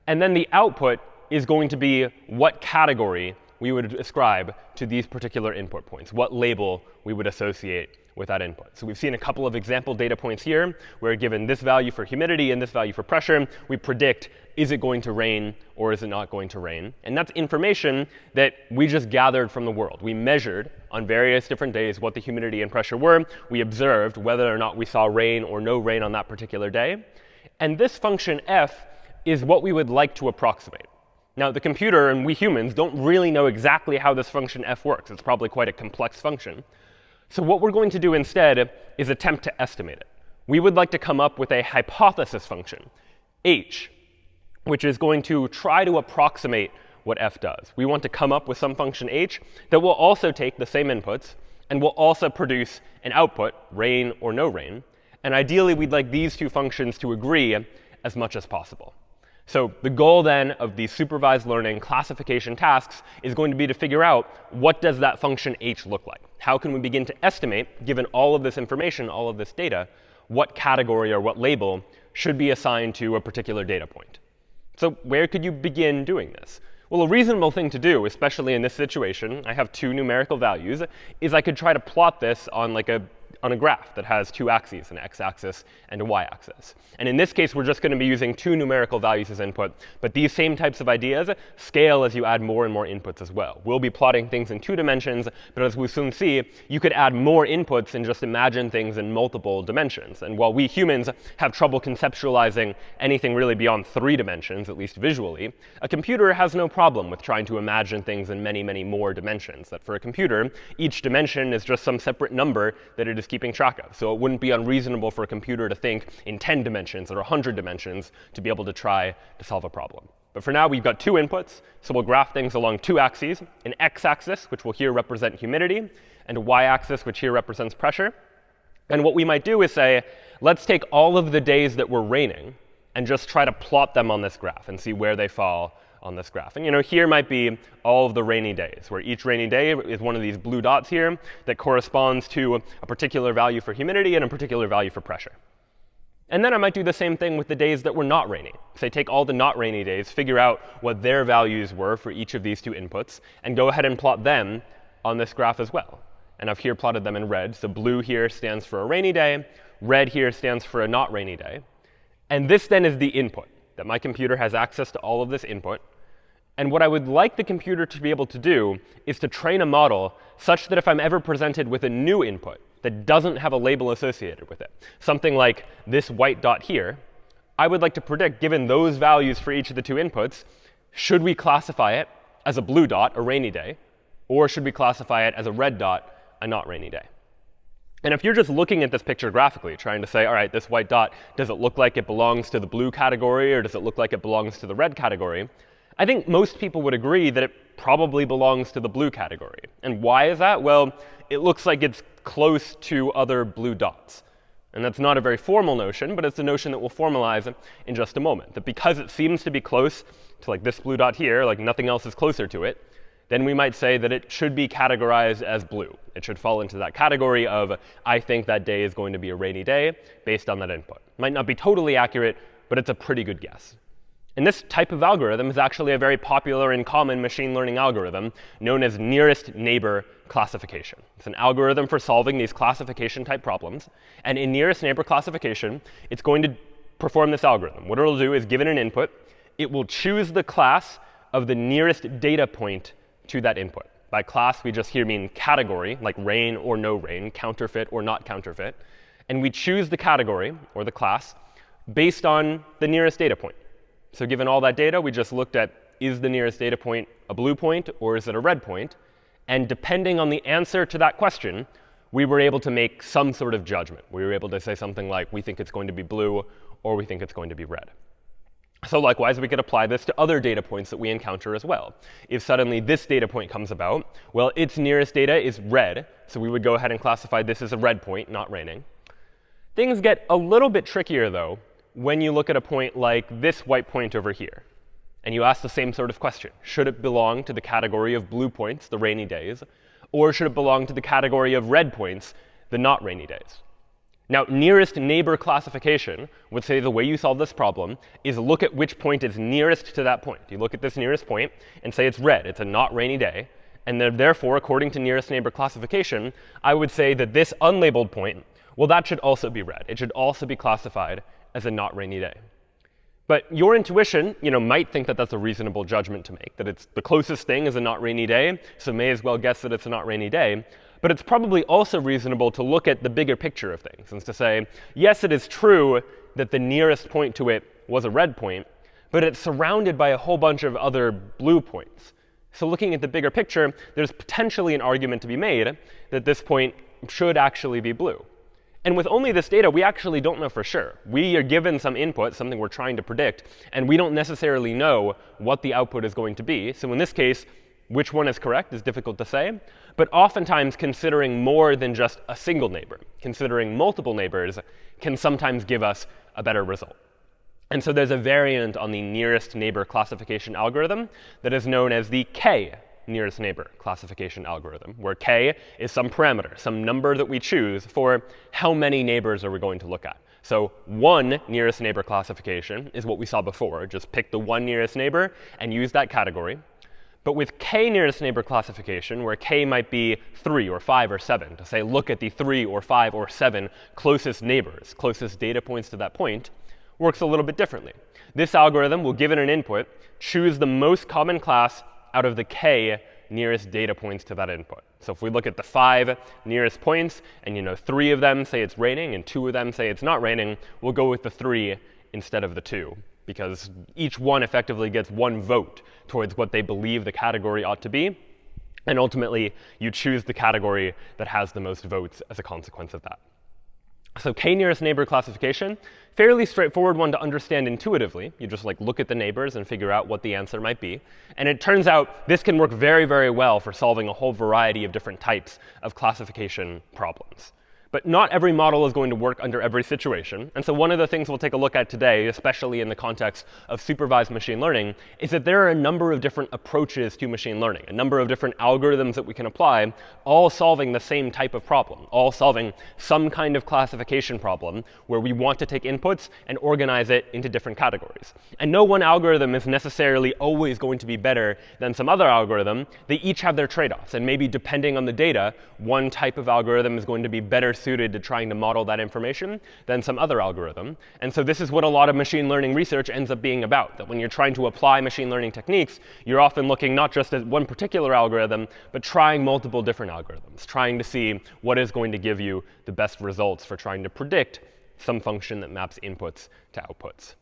And then the output is going to be what category we would ascribe to these particular input points, what label we would associate with that input. So we've seen a couple of example data points here, where given this value for humidity and this value for pressure, we predict, is it going to rain or is it not going to rain? And that's information that we just gathered from the world. We measured on various different days what the humidity and pressure were. We observed whether or not we saw rain or no rain on that particular day. And this function f is what we would like to approximate. Now, the computer and we humans don't really know exactly how this function f works. It's probably quite a complex function. So what we're going to do instead is attempt to estimate it. We would like to come up with a hypothesis function, h, which is going to try to approximate what f does. We want to come up with some function h that will also take the same inputs and will also produce an output, rain or no rain. And ideally, we'd like these two functions to agree as much as possible. So the goal then of these supervised learning classification tasks is going to be to figure out, what does that function h look like? How can we begin to estimate, given all of this information, all of this data, what category or what label should be assigned to a particular data point? So where could you begin doing this? Well, a reasonable thing to do, especially in this situation, I have two numerical values, is I could try to plot this on a graph that has two axes, an x-axis and a y-axis. And in this case, we're just going to be using two numerical values as input. But these same types of ideas scale as you add more and more inputs as well. We'll be plotting things in 2 dimensions, but as we'll soon see, you could add more inputs and just imagine things in multiple dimensions. And while we humans have trouble conceptualizing anything really beyond 3 dimensions, at least visually, a computer has no problem with trying to imagine things in many, many more dimensions. That for a computer, each dimension is just some separate number that it is keeping track of. So it wouldn't be unreasonable for a computer to think in 10 dimensions or 100 dimensions to be able to try to solve a problem. But for now, we've got 2 inputs. So we'll graph things along 2 axes, an x-axis, which will here represent humidity, and a y-axis, which here represents pressure. And what we might do is say, let's take all of the days that were raining and just try to plot them on this graph and see where they fall on this graph. And here might be all of the rainy days, where each rainy day is one of these blue dots here that corresponds to a particular value for humidity and a particular value for pressure. And then I might do the same thing with the days that were not rainy. Say, take all the not rainy days, figure out what their values were for each of these 2 inputs, and go ahead and plot them on this graph as well. And I've here plotted them in red. So blue here stands for a rainy day. Red here stands for a not rainy day. And this then is the input, that my computer has access to all of this input. And what I would like the computer to be able to do is to train a model such that if I'm ever presented with a new input that doesn't have a label associated with it, something like this white dot here, I would like to predict, given those values for each of the 2 inputs, should we classify it as a blue dot, a rainy day, or should we classify it as a red dot, a not rainy day? And if you're just looking at this picture graphically, trying to say, all right, this white dot, does it look like it belongs to the blue category, or does it look like it belongs to the red category? I think most people would agree that it probably belongs to the blue category. And why is that? Well, it looks like it's close to other blue dots. And that's not a very formal notion, but it's a notion that we'll formalize in just a moment. That because it seems to be close to like this blue dot here, like nothing else is closer to it, then we might say that it should be categorized as blue. It should fall into that category of, I think that day is going to be a rainy day based on that input. Might not be totally accurate, but it's a pretty good guess. And this type of algorithm is actually a very popular and common machine learning algorithm known as nearest neighbor classification. It's an algorithm for solving these classification type problems. And in nearest neighbor classification, it's going to perform this algorithm. What it'll do is, given an input, it will choose the class of the nearest data point to that input. By class, we just here mean category, like rain or no rain, counterfeit or not counterfeit. And we choose the category, or the class, based on the nearest data point. So given all that data, we just looked at, is the nearest data point a blue point, or is it a red point? And depending on the answer to that question, we were able to make some sort of judgment. We were able to say something like, we think it's going to be blue, or we think it's going to be red. So likewise, we could apply this to other data points that we encounter as well. If suddenly this data point comes about, well, its nearest data is red. So we would go ahead and classify this as a red point, not raining. Things get a little bit trickier, though, when you look at a point like this white point over here, and you ask the same sort of question. Should it belong to the category of blue points, the rainy days, or should it belong to the category of red points, the not rainy days? Now, nearest neighbor classification would say the way you solve this problem is look at which point is nearest to that point. You look at this nearest point and say it's red, it's a not rainy day. And therefore, according to nearest neighbor classification, I would say that this unlabeled point, well, that should also be red. It should also be classified as a not rainy day. But your intuition, might think that that's a reasonable judgment to make, that it's the closest thing is a not rainy day, so may as well guess that it's a not rainy day. But it's probably also reasonable to look at the bigger picture of things and to say, yes, it is true that the nearest point to it was a red point, but it's surrounded by a whole bunch of other blue points. So looking at the bigger picture, there's potentially an argument to be made that this point should actually be blue. And with only this data, we actually don't know for sure. We are given some input, something we're trying to predict, and we don't necessarily know what the output is going to be. So in this case, which one is correct is difficult to say. But oftentimes, considering more than just a single neighbor, considering multiple neighbors, can sometimes give us a better result. And so there's a variant on the nearest neighbor classification algorithm that is known as the K nearest neighbor classification algorithm, where K is some parameter, some number that we choose for how many neighbors are we going to look at. So one nearest neighbor classification is what we saw before. Just pick the one nearest neighbor and use that category. But with K nearest neighbor classification, where K might be 3 or 5 or 7, to say look at the 3 or 5 or 7 closest neighbors, closest data points to that point, works a little bit differently. This algorithm will give it an input, choose the most common class out of the K nearest data points to that input. So if we look at the 5 nearest points, and 3 of them say it's raining and 2 of them say it's not raining, we'll go with the 3 instead of the 2, because each one effectively gets one vote towards what they believe the category ought to be. And ultimately, you choose the category that has the most votes as a consequence of that. So K nearest neighbor classification, fairly straightforward one to understand intuitively. You just look at the neighbors and figure out what the answer might be. And it turns out this can work very, very well for solving a whole variety of different types of classification problems. But not every model is going to work under every situation. And so one of the things we'll take a look at today, especially in the context of supervised machine learning, is that there are a number of different approaches to machine learning, a number of different algorithms that we can apply, all solving the same type of problem, all solving some kind of classification problem where we want to take inputs and organize it into different categories. And no one algorithm is necessarily always going to be better than some other algorithm. They each have their trade-offs. And maybe depending on the data, one type of algorithm is going to be better suited to trying to model that information than some other algorithm. And so this is what a lot of machine learning research ends up being about, that when you're trying to apply machine learning techniques, you're often looking not just at one particular algorithm, but trying multiple different algorithms, trying to see what is going to give you the best results for trying to predict some function that maps inputs to outputs.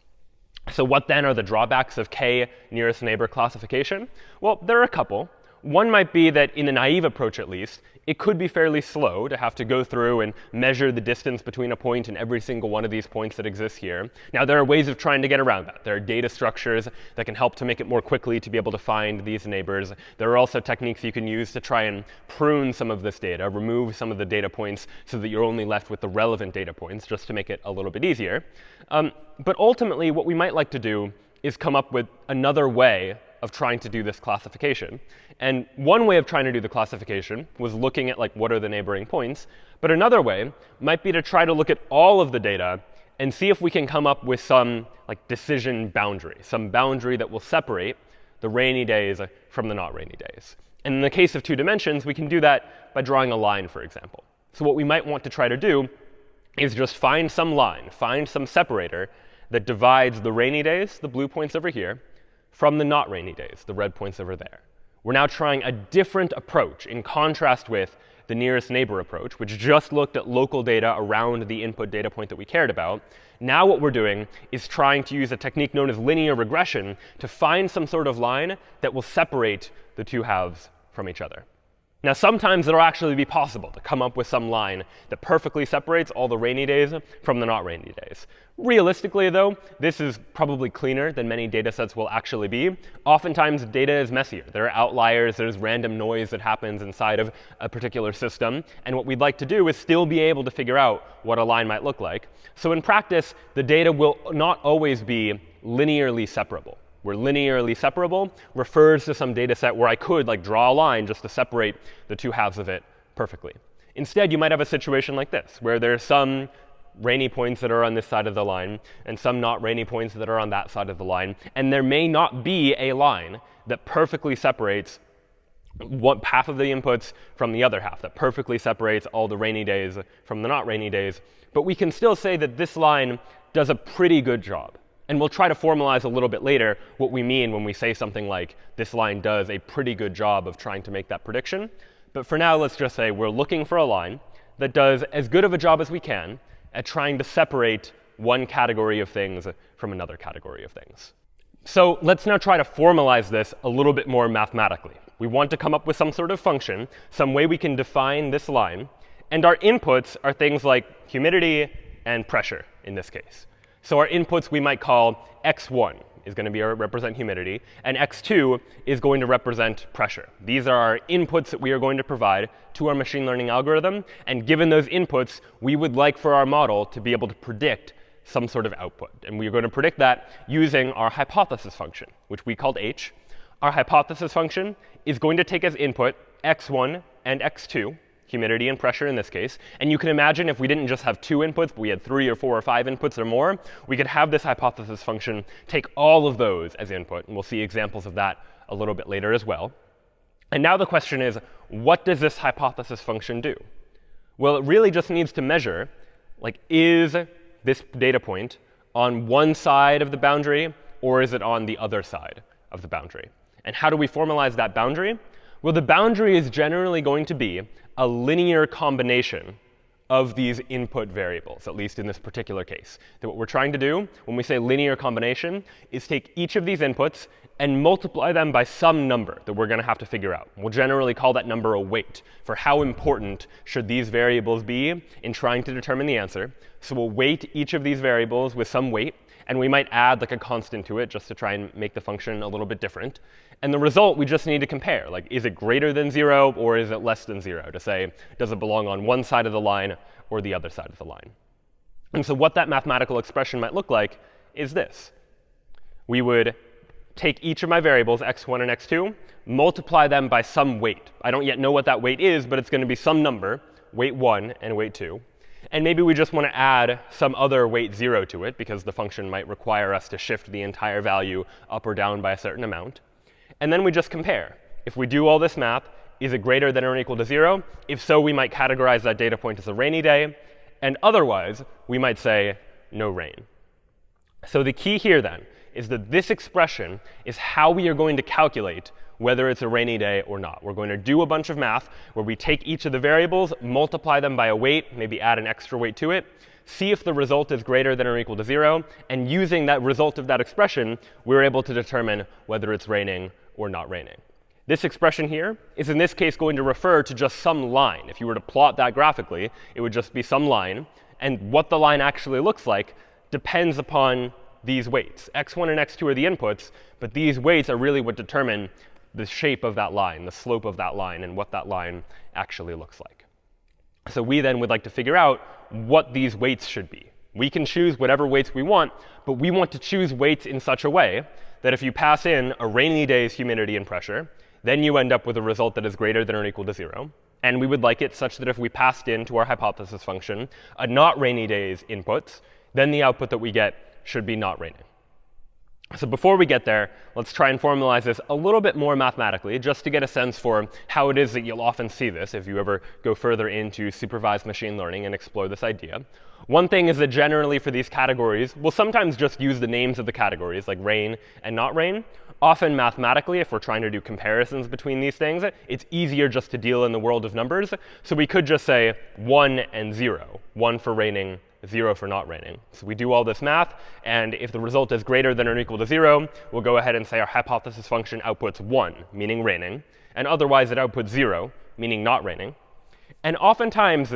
So what then are the drawbacks of K nearest neighbor classification? Well, there are a couple. One might be that in a naive approach, at least, it could be fairly slow to have to go through and measure the distance between a point and every single one of these points that exists here. Now, there are ways of trying to get around that. There are data structures that can help to make it more quickly to be able to find these neighbors. There are also techniques you can use to try and prune some of this data, remove some of the data points so that you're only left with the relevant data points, just to make it a little bit easier. But ultimately, what we might like to do is come up with another way of trying to do this classification. And one way of trying to do the classification was looking at what are the neighboring points. But another way might be to try to look at all of the data and see if we can come up with some decision boundary, some boundary that will separate the rainy days from the not rainy days. And in the case of 2 dimensions, we can do that by drawing a line, for example. So what we might want to try to do is just find some line, find some separator that divides the rainy days, the blue points over here, from the not rainy days, the red points over there. We're now trying a different approach in contrast with the nearest neighbor approach, which just looked at local data around the input data point that we cared about. Now what we're doing is trying to use a technique known as linear regression to find some sort of line that will separate the 2 halves from each other. Now, sometimes it'll actually be possible to come up with some line that perfectly separates all the rainy days from the not rainy days. Realistically, though, this is probably cleaner than many data sets will actually be. Oftentimes, data is messier. There are outliers. There's random noise that happens inside of a particular system. And what we'd like to do is still be able to figure out what a line might look like. So in practice, the data will not always be linearly separable. Where linearly separable refers to some data set where I could draw a line just to separate the 2 halves of it perfectly. Instead, you might have a situation like this, where there's some rainy points that are on this side of the line and some not rainy points that are on that side of the line. And there may not be a line that perfectly separates half of the inputs from the other half, that perfectly separates all the rainy days from the not rainy days. But we can still say that this line does a pretty good job. And we'll try to formalize a little bit later what we mean when we say something like, this line does a pretty good job of trying to make that prediction. But for now, let's just say we're looking for a line that does as good of a job as we can at trying to separate one category of things from another category of things. So let's now try to formalize this a little bit more mathematically. We want to come up with some sort of function, some way we can define this line, And our inputs are things like humidity and pressure in this case. So our inputs we might call x1 is going to represent humidity, and x2 is going to represent pressure. These are our inputs that we are going to provide to our machine learning algorithm. And given those inputs, we would like for our model to be able to predict some sort of output. And we're going to predict that using our hypothesis function, which we called h. Our hypothesis function is going to take as input x1 and x2, humidity and pressure in this case. And you can imagine if we didn't just have 2 inputs, but we had 3 or 4 or 5 inputs or more, we could have this hypothesis function take all of those as input. And we'll see examples of that a little bit later as well. And now the question is, what does this hypothesis function do? Well, it really just needs to measure, like, is this data point on one side of the boundary, or is it on the other side of the boundary? And how do we formalize that boundary? Well, the boundary is generally going to be a linear combination of these input variables, at least in this particular case. So what we're trying to do when we say linear combination is take each of these inputs and multiply them by some number that we're going to have to figure out. We'll generally call that number a weight for how important should these variables be in trying to determine the answer. So we'll weight each of these variables with some weight, and we might add like a constant to it just to try and make the function a little bit different. And the result, we just need to compare. Like, is it greater than 0 or is it less than 0? To say, does it belong on one side of the line or the other side of the line? And so what that mathematical expression might look like is this. We would take each of my variables, x1 and x2, multiply them by some weight. I don't yet know what that weight is, but it's going to be some number, weight 1 and weight 2. And maybe we just want to add some other weight 0 to it, because the function might require us to shift the entire value up or down by a certain amount. And then we just compare. If we do all this math, is it greater than or equal to 0? If so, we might categorize that data point as a rainy day. And otherwise, we might say no rain. So the key here, then, is that this expression is how we are going to calculate whether it's a rainy day or not. We're going to do a bunch of math where we take each of the variables, multiply them by a weight, maybe add an extra weight to it, see if the result is greater than or equal to 0. And using that result of that expression, we're able to determine whether it's raining or not raining. This expression here is in this case going to refer to just some line. If you were to plot that graphically, it would just be some line. And what the line actually looks like depends upon these weights. x1 and x2 are the inputs, but these weights are really what determine the shape of that line, the slope of that line, and what that line actually looks like. So we then would like to figure out what these weights should be. We can choose whatever weights we want, but we want to choose weights in such a way that if you pass in a rainy day's humidity and pressure, then you end up with a result that is greater than or equal to 0. And we would like it such that if we passed into our hypothesis function a not rainy day's inputs, then the output that we get should be not raining. So before we get there, let's try and formalize this a little bit more mathematically, just to get a sense for how it is that you'll often see this if you ever go further into supervised machine learning and explore this idea. One thing is that generally for these categories, we'll sometimes just use the names of the categories, like rain and not rain. Often mathematically, if we're trying to do comparisons between these things, it's easier just to deal in the world of numbers. So we could just say 1 and 0, 1 for raining, 0 for not raining. So we do all this math, and if the result is greater than or equal to 0, we'll go ahead and say our hypothesis function outputs 1, meaning raining, and otherwise it outputs 0, meaning not raining. And oftentimes,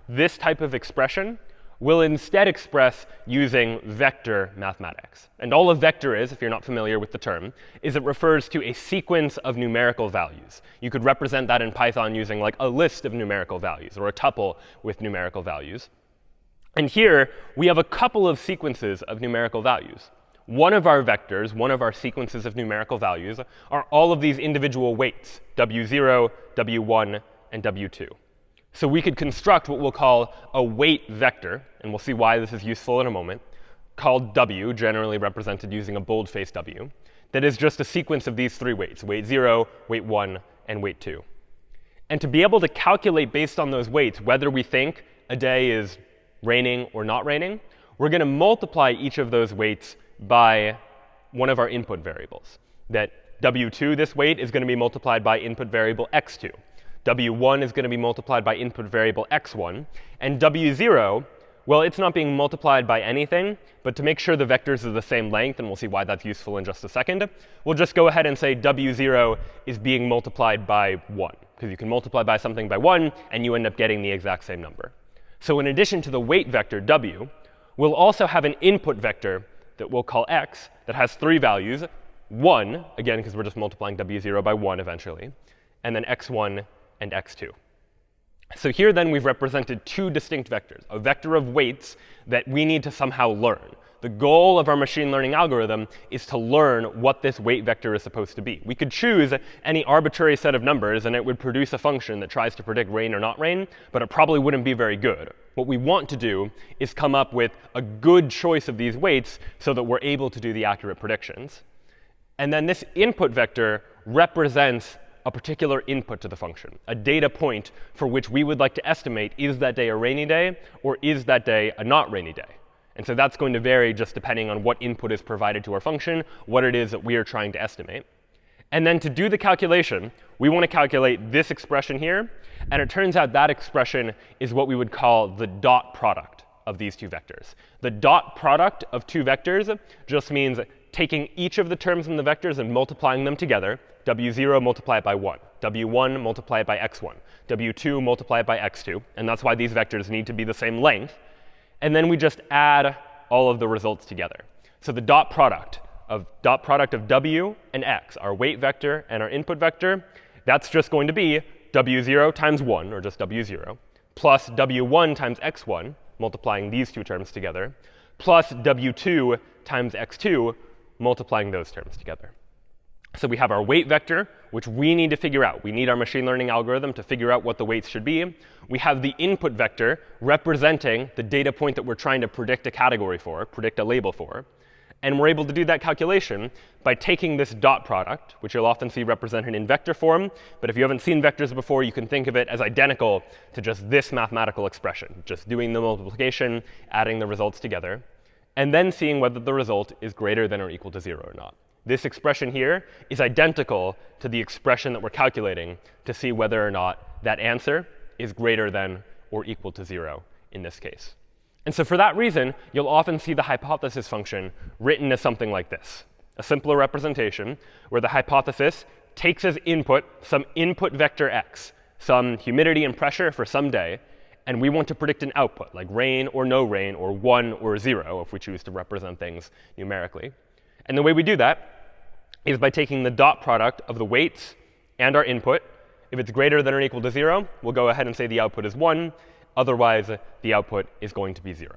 this type of expression will instead express using vector mathematics. And all a vector is, if you're not familiar with the term, is it refers to a sequence of numerical values. You could represent that in Python using like a list of numerical values or a tuple with numerical values. And here, we have a couple of sequences of numerical values. One of our vectors, one of our sequences of numerical values, are all of these individual weights, w0, w1, and w2. So we could construct what we'll call a weight vector, and we'll see why this is useful in a moment, called w, generally represented using a bold-faced w, that is just a sequence of these 3 weights, weight 0, weight 1, and weight 2. And to be able to calculate based on those weights whether we think a day is raining or not raining, we're going to multiply each of those weights by one of our input variables. That w2, this weight, is going to be multiplied by input variable x2. w1 is going to be multiplied by input variable x1. And w0 Well, it's not being multiplied by anything, but to make sure the vectors are the same length, and we'll see why that's useful in just a second, we'll just go ahead and say w0 is being multiplied by 1, because you can multiply by something by 1, and you end up getting the exact same number. So in addition to the weight vector w, we'll also have an input vector that we'll call x that has 3 values, 1, again, because we're just multiplying w0 by 1 eventually, and then x1 and x2. So here then we've represented 2 distinct vectors, a vector of weights that we need to somehow learn. The goal of our machine learning algorithm is to learn what this weight vector is supposed to be. We could choose any arbitrary set of numbers, and it would produce a function that tries to predict rain or not rain, but it probably wouldn't be very good. What we want to do is come up with a good choice of these weights so that we're able to do the accurate predictions. And then this input vector represents a particular input to the function, a data point for which we would like to estimate, is that day a rainy day, or is that day a not rainy day? And so that's going to vary just depending on what input is provided to our function, what it is that we are trying to estimate. And then to do the calculation, we want to calculate this expression here. And it turns out that expression is what we would call the dot product of these 2 vectors. The dot product of 2 vectors just means taking each of the terms in the vectors and multiplying them together. w0 multiply it by 1, w1 multiply it by x1, w2 multiply it by x2. And that's why these vectors need to be the same length. And then we just add all of the results together. So the dot product of w and x, our weight vector and our input vector, that's just going to be w0 times 1, or just w0, plus w1 times x1, multiplying these 2 terms together, plus w2 times x2, multiplying those terms together. So we have our weight vector, which we need to figure out. We need our machine learning algorithm to figure out what the weights should be. We have the input vector representing the data point that we're trying to predict a category for, predict a label for. And we're able to do that calculation by taking this dot product, which you'll often see represented in vector form. But if you haven't seen vectors before, you can think of it as identical to just this mathematical expression, just doing the multiplication, adding the results together, and then seeing whether the result is greater than or equal to 0 or not. This expression here is identical to the expression that we're calculating to see whether or not that answer is greater than or equal to 0 in this case. And so for that reason, you'll often see the hypothesis function written as something like this, a simpler representation where the hypothesis takes as input some input vector x, some humidity and pressure for some day, and we want to predict an output, like rain or no rain, or 1 or 0, if we choose to represent things numerically. And the way we do that is by taking the dot product of the weights and our input. If it's greater than or equal to 0, we'll go ahead and say the output is 1. Otherwise, the output is going to be 0.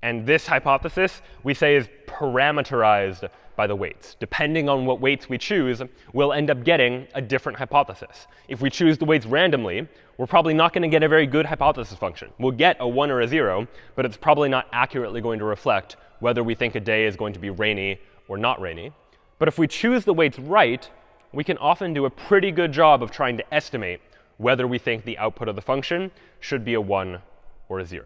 And this hypothesis, we say, is parameterized by the weights. Depending on what weights we choose, we'll end up getting a different hypothesis. If we choose the weights randomly, we're probably not going to get a very good hypothesis function. We'll get a 1 or a 0, but it's probably not accurately going to reflect whether we think a day is going to be rainy or not rainy. But if we choose the weights right, we can often do a pretty good job of trying to estimate whether we think the output of the function should be a 1 or a 0.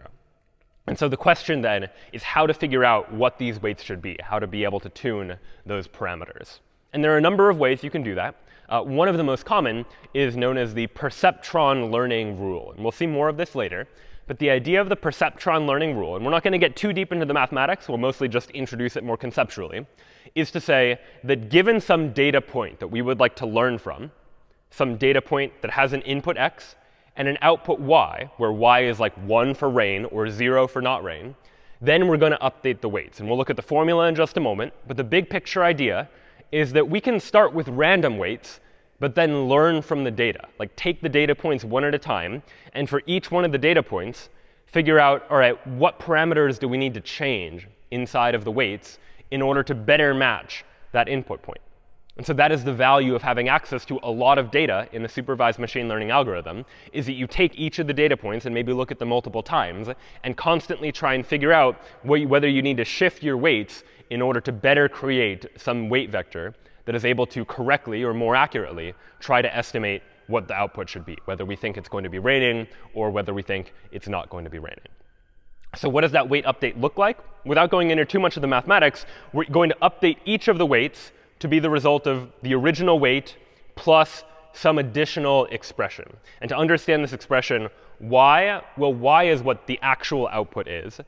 And so the question then is how to figure out what these weights should be, how to be able to tune those parameters. And there are a number of ways you can do that. One of the most common is known as the perceptron learning rule. And we'll see more of this later. But the idea of the perceptron learning rule, and we're not going to get too deep into the mathematics, we'll mostly just introduce it more conceptually, is to say that given some data point that we would like to learn from, some data point that has an input x and an output y, where y is like 1 for rain or 0 for not rain, then we're going to update the weights. And we'll look at the formula in just a moment. But the big picture idea is that we can start with random weights, but then learn from the data. Like take the data points one at a time, and for each one of the data points, figure out, all right, what parameters do we need to change inside of the weights in order to better match that input point. And so that is the value of having access to a lot of data in the supervised machine learning algorithm, is that you take each of the data points and maybe look at them multiple times and constantly try and figure out whether you need to shift your weights in order to better create some weight vector that is able to correctly or more accurately try to estimate what the output should be, whether we think it's going to be raining or whether we think it's not going to be raining. So what does that weight update look like? Without going into too much of the mathematics, we're going to update each of the weights to be the result of the original weight plus some additional expression. And to understand this expression, y, well, y is what the actual output is.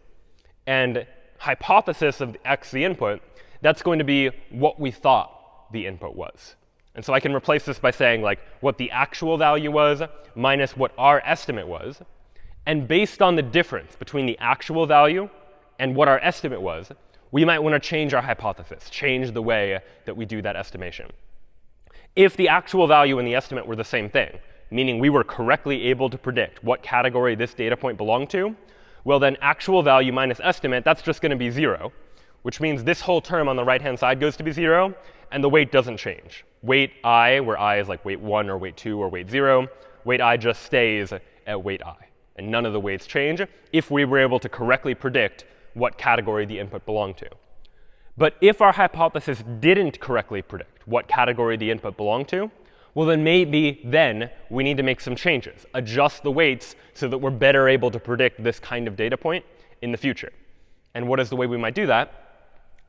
And hypothesis of x, the input, that's going to be what we thought the input was. And so I can replace this by saying like what the actual value was minus what our estimate was. And based on the difference between the actual value and what our estimate was, we might want to change our hypothesis, change the way that we do that estimation. If the actual value and the estimate were the same thing, meaning we were correctly able to predict what category this data point belonged to, well, then actual value minus estimate, that's just going to be 0, which means this whole term on the right-hand side goes to be 0, and the weight doesn't change. Weight I, where I is like weight 1 or weight 2 or weight 0, weight I just stays at weight I. And none of the weights change if we were able to correctly predict what category the input belonged to. But if our hypothesis didn't correctly predict what category the input belonged to, well, then maybe then we need to make some changes, adjust the weights so that we're better able to predict this kind of data point in the future. And what is the way we might do that?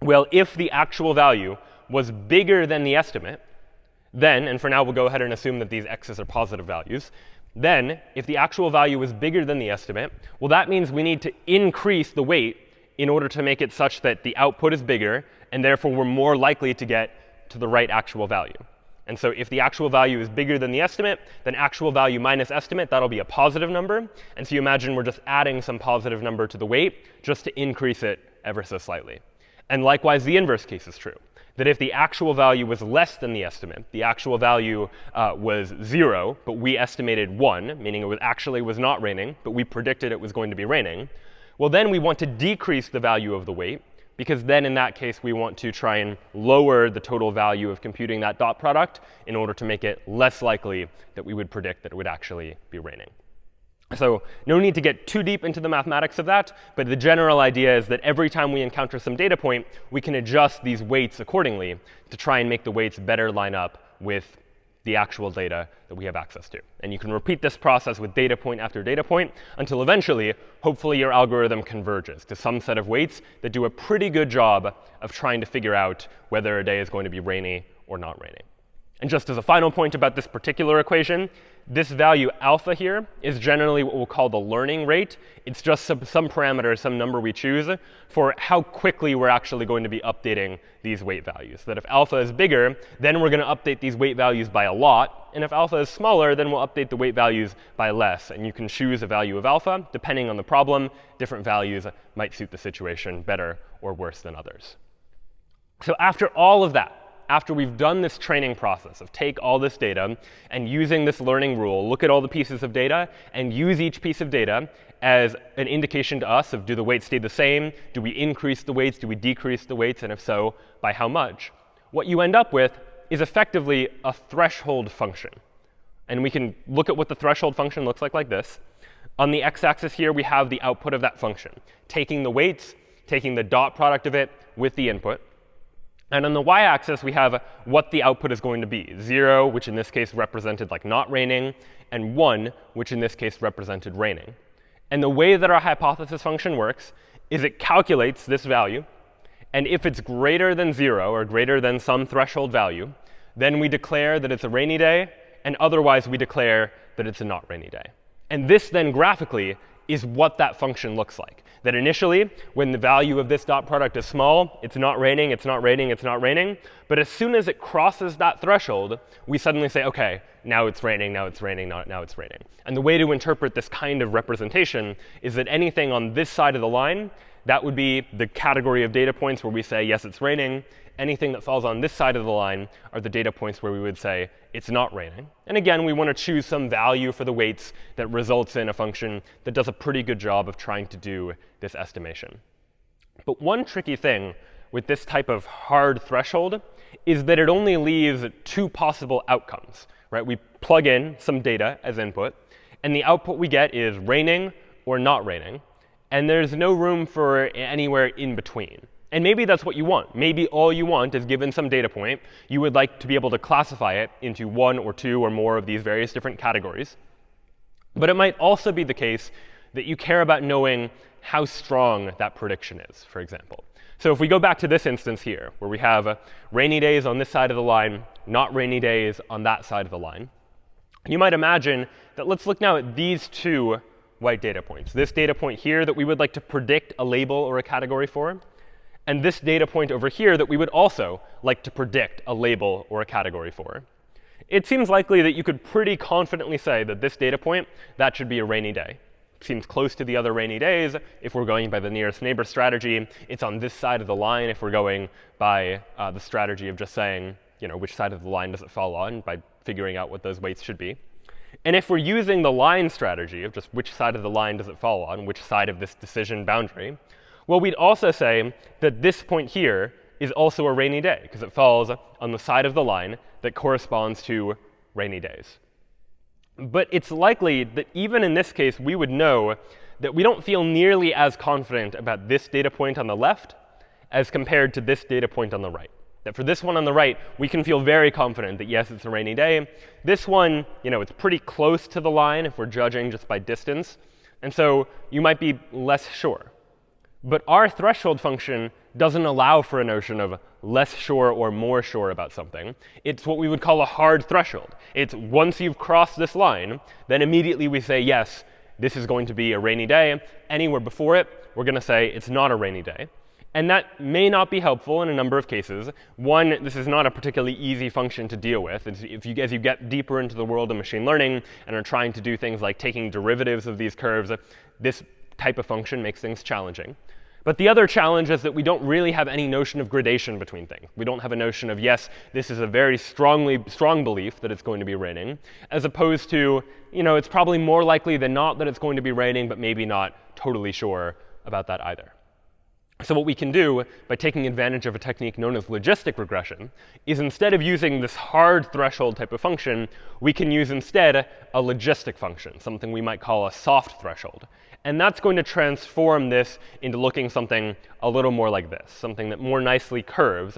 Well, if the actual value was bigger than the estimate, then, and for now we'll go ahead and assume that these x's are positive values, then if the actual value is bigger than the estimate, well, that means we need to increase the weight in order to make it such that the output is bigger, and therefore we're more likely to get to the right actual value. And so if the actual value is bigger than the estimate, then actual value minus estimate, that'll be a positive number. And so you imagine we're just adding some positive number to the weight just to increase it ever so slightly. And likewise, the inverse case is true, that if the actual value was less than the estimate, the actual value was 0, but we estimated 1, meaning it actually was not raining, but we predicted it was going to be raining, well, then we want to decrease the value of the weight, because then in that case, we want to try and lower the total value of computing that dot product in order to make it less likely that we would predict that it would actually be raining. So no need to get too deep into the mathematics of that, but the general idea is that every time we encounter some data point, we can adjust these weights accordingly to try and make the weights better line up with the actual data that we have access to. And you can repeat this process with data point after data point until eventually, hopefully, your algorithm converges to some set of weights that do a pretty good job of trying to figure out whether a day is going to be rainy or not rainy. And just as a final point about this particular equation, this value alpha here is generally what we'll call the learning rate. It's just some parameter, some number we choose for how quickly we're actually going to be updating these weight values. So that if alpha is bigger, then we're going to update these weight values by a lot. And if alpha is smaller, then we'll update the weight values by less. And you can choose a value of alpha. Depending on the problem, different values might suit the situation better or worse than others. So after all of that, after we've done this training process of take all this data and using this learning rule, look at all the pieces of data and use each piece of data as an indication to us of do the weights stay the same? Do we increase the weights? Do we decrease the weights? And if so, by how much? What you end up with is effectively a threshold function. And we can look at what the threshold function looks like this. On the x-axis here, we have the output of that function, taking the weights, taking the dot product of it with the input. And on the y-axis, we have what the output is going to be. 0, which in this case represented like not raining, and 1, which in this case represented raining. And the way that our hypothesis function works is it calculates this value. And if it's greater than 0 or greater than some threshold value, then we declare that it's a rainy day. And otherwise, we declare that it's a not rainy day. And this then graphically is what that function looks like. That initially, when the value of this dot product is small, it's not raining, it's not raining, it's not raining. But as soon as it crosses that threshold, we suddenly say, OK, now it's raining, now it's raining, now it's raining. And the way to interpret this kind of representation is that anything on this side of the line, that would be the category of data points where we say, yes, it's raining. Anything that falls on this side of the line are the data points where we would say it's not raining. And again, we want to choose some value for the weights that results in a function that does a pretty good job of trying to do this estimation. But one tricky thing with this type of hard threshold is that it only leaves 2 possible outcomes. Right? We plug in some data as input, and the output we get is raining or not raining. And there's no room for anywhere in between. And maybe that's what you want. Maybe all you want is, given some data point, you would like to be able to classify it into 1 or 2 or more of these various different categories. But it might also be the case that you care about knowing how strong that prediction is, for example. So if we go back to this instance here, where we have rainy days on this side of the line, not rainy days on that side of the line, you might imagine that let's look now at these 2 white data points. This data point here that we would like to predict a label or a category for, and this data point over here that we would also like to predict a label or a category for. It seems likely that you could pretty confidently say that this data point, that should be a rainy day. Seems close to the other rainy days. If we're going by the nearest neighbor strategy, it's on this side of the line. If we're going by the strategy of just saying, which side of the line does it fall on, by figuring out what those weights should be. And if we're using the line strategy of just which side of the line does it fall on, which side of this decision boundary, well, we'd also say that this point here is also a rainy day, because it falls on the side of the line that corresponds to rainy days. But it's likely that even in this case, we would know that we don't feel nearly as confident about this data point on the left as compared to this data point on the right. That for this one on the right, we can feel very confident that, yes, it's a rainy day. This one, it's pretty close to the line if we're judging just by distance. And so you might be less sure. But our threshold function doesn't allow for a notion of less sure or more sure about something. It's what we would call a hard threshold. It's once you've crossed this line, then immediately we say, yes, this is going to be a rainy day. Anywhere before it, we're going to say it's not a rainy day. And that may not be helpful in a number of cases. One, this is not a particularly easy function to deal with. As you get deeper into the world of machine learning and are trying to do things like taking derivatives of these curves, this type of function makes things challenging. But the other challenge is that we don't really have any notion of gradation between things. We don't have a notion of, yes, this is a very strong belief that it's going to be raining, as opposed to, it's probably more likely than not that it's going to be raining, but maybe not totally sure about that either. So what we can do by taking advantage of a technique known as logistic regression is, instead of using this hard threshold type of function, we can use instead a logistic function, something we might call a soft threshold. And that's going to transform this into looking something a little more like this, something that more nicely curves.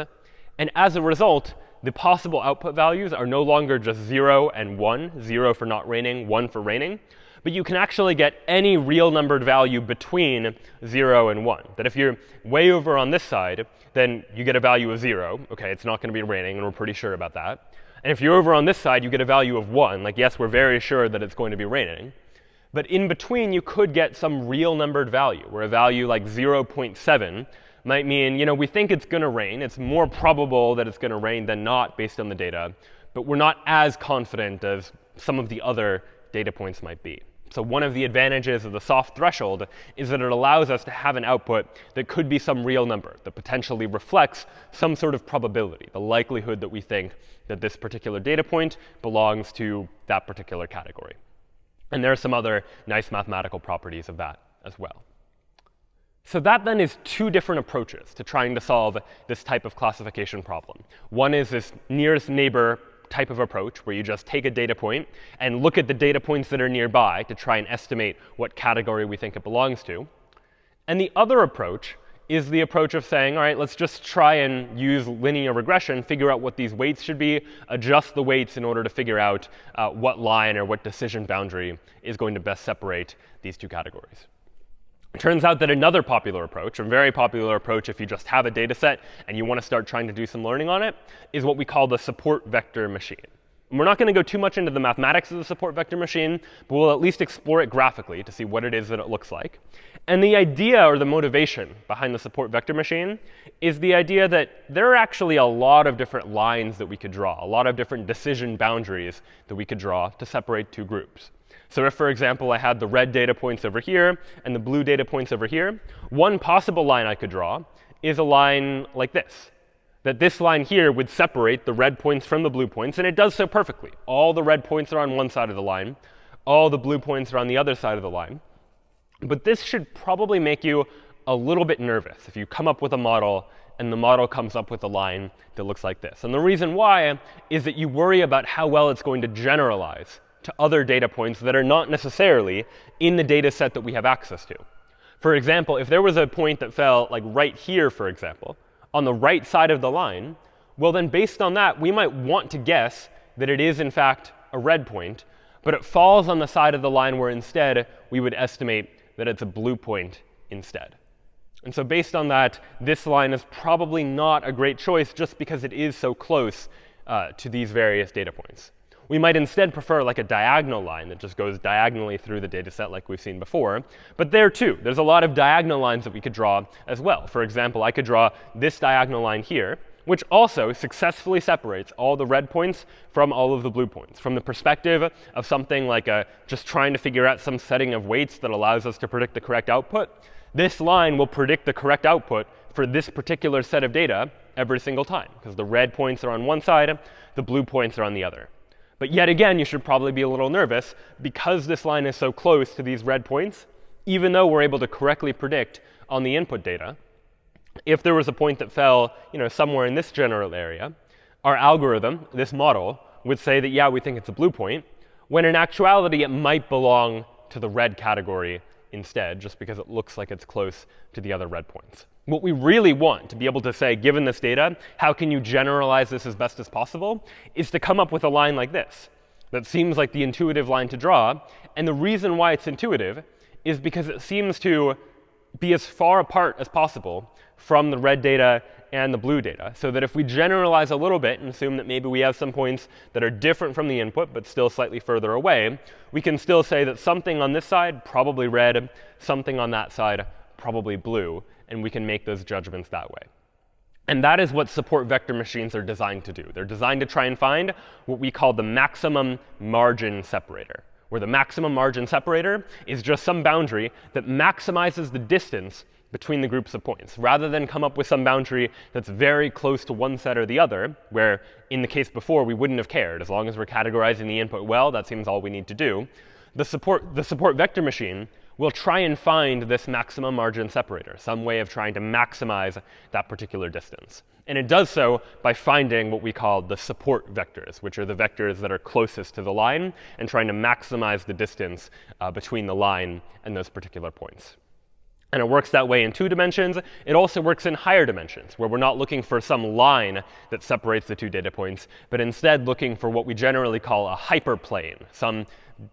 And as a result, the possible output values are no longer just 0 and 1, 0 for not raining, 1 for raining. But you can actually get any real numbered value between 0 and 1. That if you're way over on this side, then you get a value of 0. OK, it's not going to be raining, and we're pretty sure about that. And if you're over on this side, you get a value of 1. Like, yes, we're very sure that it's going to be raining. But in between, you could get some real numbered value, where a value like 0.7 might mean, we think it's going to rain. It's more probable that it's going to rain than not based on the data. But we're not as confident as some of the other data points might be. So one of the advantages of the soft threshold is that it allows us to have an output that could be some real number that potentially reflects some sort of probability, the likelihood that we think that this particular data point belongs to that particular category. And there are some other nice mathematical properties of that as well. So that then is two different approaches to trying to solve this type of classification problem. One is this nearest neighbor type of approach, where you just take a data point and look at the data points that are nearby to try and estimate what category we think it belongs to. And the other approach is the approach of saying, all right, let's just try and use linear regression, figure out what these weights should be, adjust the weights in order to figure out what line or what decision boundary is going to best separate these two categories. It turns out that another popular approach, a very popular approach if you just have a data set and you want to start trying to do some learning on it, is what we call the support vector machine. And we're not going to go too much into the mathematics of the support vector machine, but we'll at least explore it graphically to see what it is that it looks like. And the idea, or the motivation behind the support vector machine, is the idea that there are actually a lot of different lines that we could draw, a lot of different decision boundaries that we could draw to separate two groups. So if, for example, I had the red data points over here and the blue data points over here, one possible line I could draw is a line like this. That this line here would separate the red points from the blue points, and it does so perfectly. All the red points are on one side of the line. All the blue points are on the other side of the line. But this should probably make you a little bit nervous if you come up with a model and the model comes up with a line that looks like this. And the reason why is that you worry about how well it's going to generalize to other data points that are not necessarily in the data set that we have access to. For example, if there was a point that fell like right here, for example, on the right side of the line, well, then based on that, we might want to guess that it is, in fact, a red point, but it falls on the side of the line where instead we would estimate that it's a blue point instead. And so based on that, this line is probably not a great choice just because it is so close to these various data points. We might instead prefer like a diagonal line that just goes diagonally through the data set like we've seen before. But there too, there's a lot of diagonal lines that we could draw as well. For example, I could draw this diagonal line here, which also successfully separates all the red points from all of the blue points. From the perspective of something like just trying to figure out some setting of weights that allows us to predict the correct output, this line will predict the correct output for this particular set of data every single time, because the red points are on one side, the blue points are on the other. But yet again, you should probably be a little nervous because this line is so close to these red points, even though we're able to correctly predict on the input data. If there was a point that fell somewhere in this general area, our algorithm, this model, would say that, yeah, we think it's a blue point, when in actuality it might belong to the red category instead, just because it looks like it's close to the other red points. What we really want to be able to say, given this data, how can you generalize this as best as possible, is to come up with a line like this that seems like the intuitive line to draw. And the reason why it's intuitive is because it seems to be as far apart as possible from the red data and the blue data, so that if we generalize a little bit and assume that maybe we have some points that are different from the input but still slightly further away, we can still say that something on this side, probably red, something on that side, probably blue, and we can make those judgments that way. And that is what support vector machines are designed to do. They're designed to try and find what we call the maximum margin separator, where the maximum margin separator is just some boundary that maximizes the distance between the groups of points, rather than come up with some boundary that's very close to one set or the other, where in the case before we wouldn't have cared. As long as we're categorizing the input well, that seems all we need to do. The support vector machine will try and find this maximum margin separator, some way of trying to maximize that particular distance. And it does so by finding what we call the support vectors, which are the vectors that are closest to the line, and trying to maximize the distance between the line and those particular points. And it works that way in 2 dimensions. It also works in higher dimensions, where we're not looking for some line that separates the 2 data points, but instead looking for what we generally call a hyperplane, some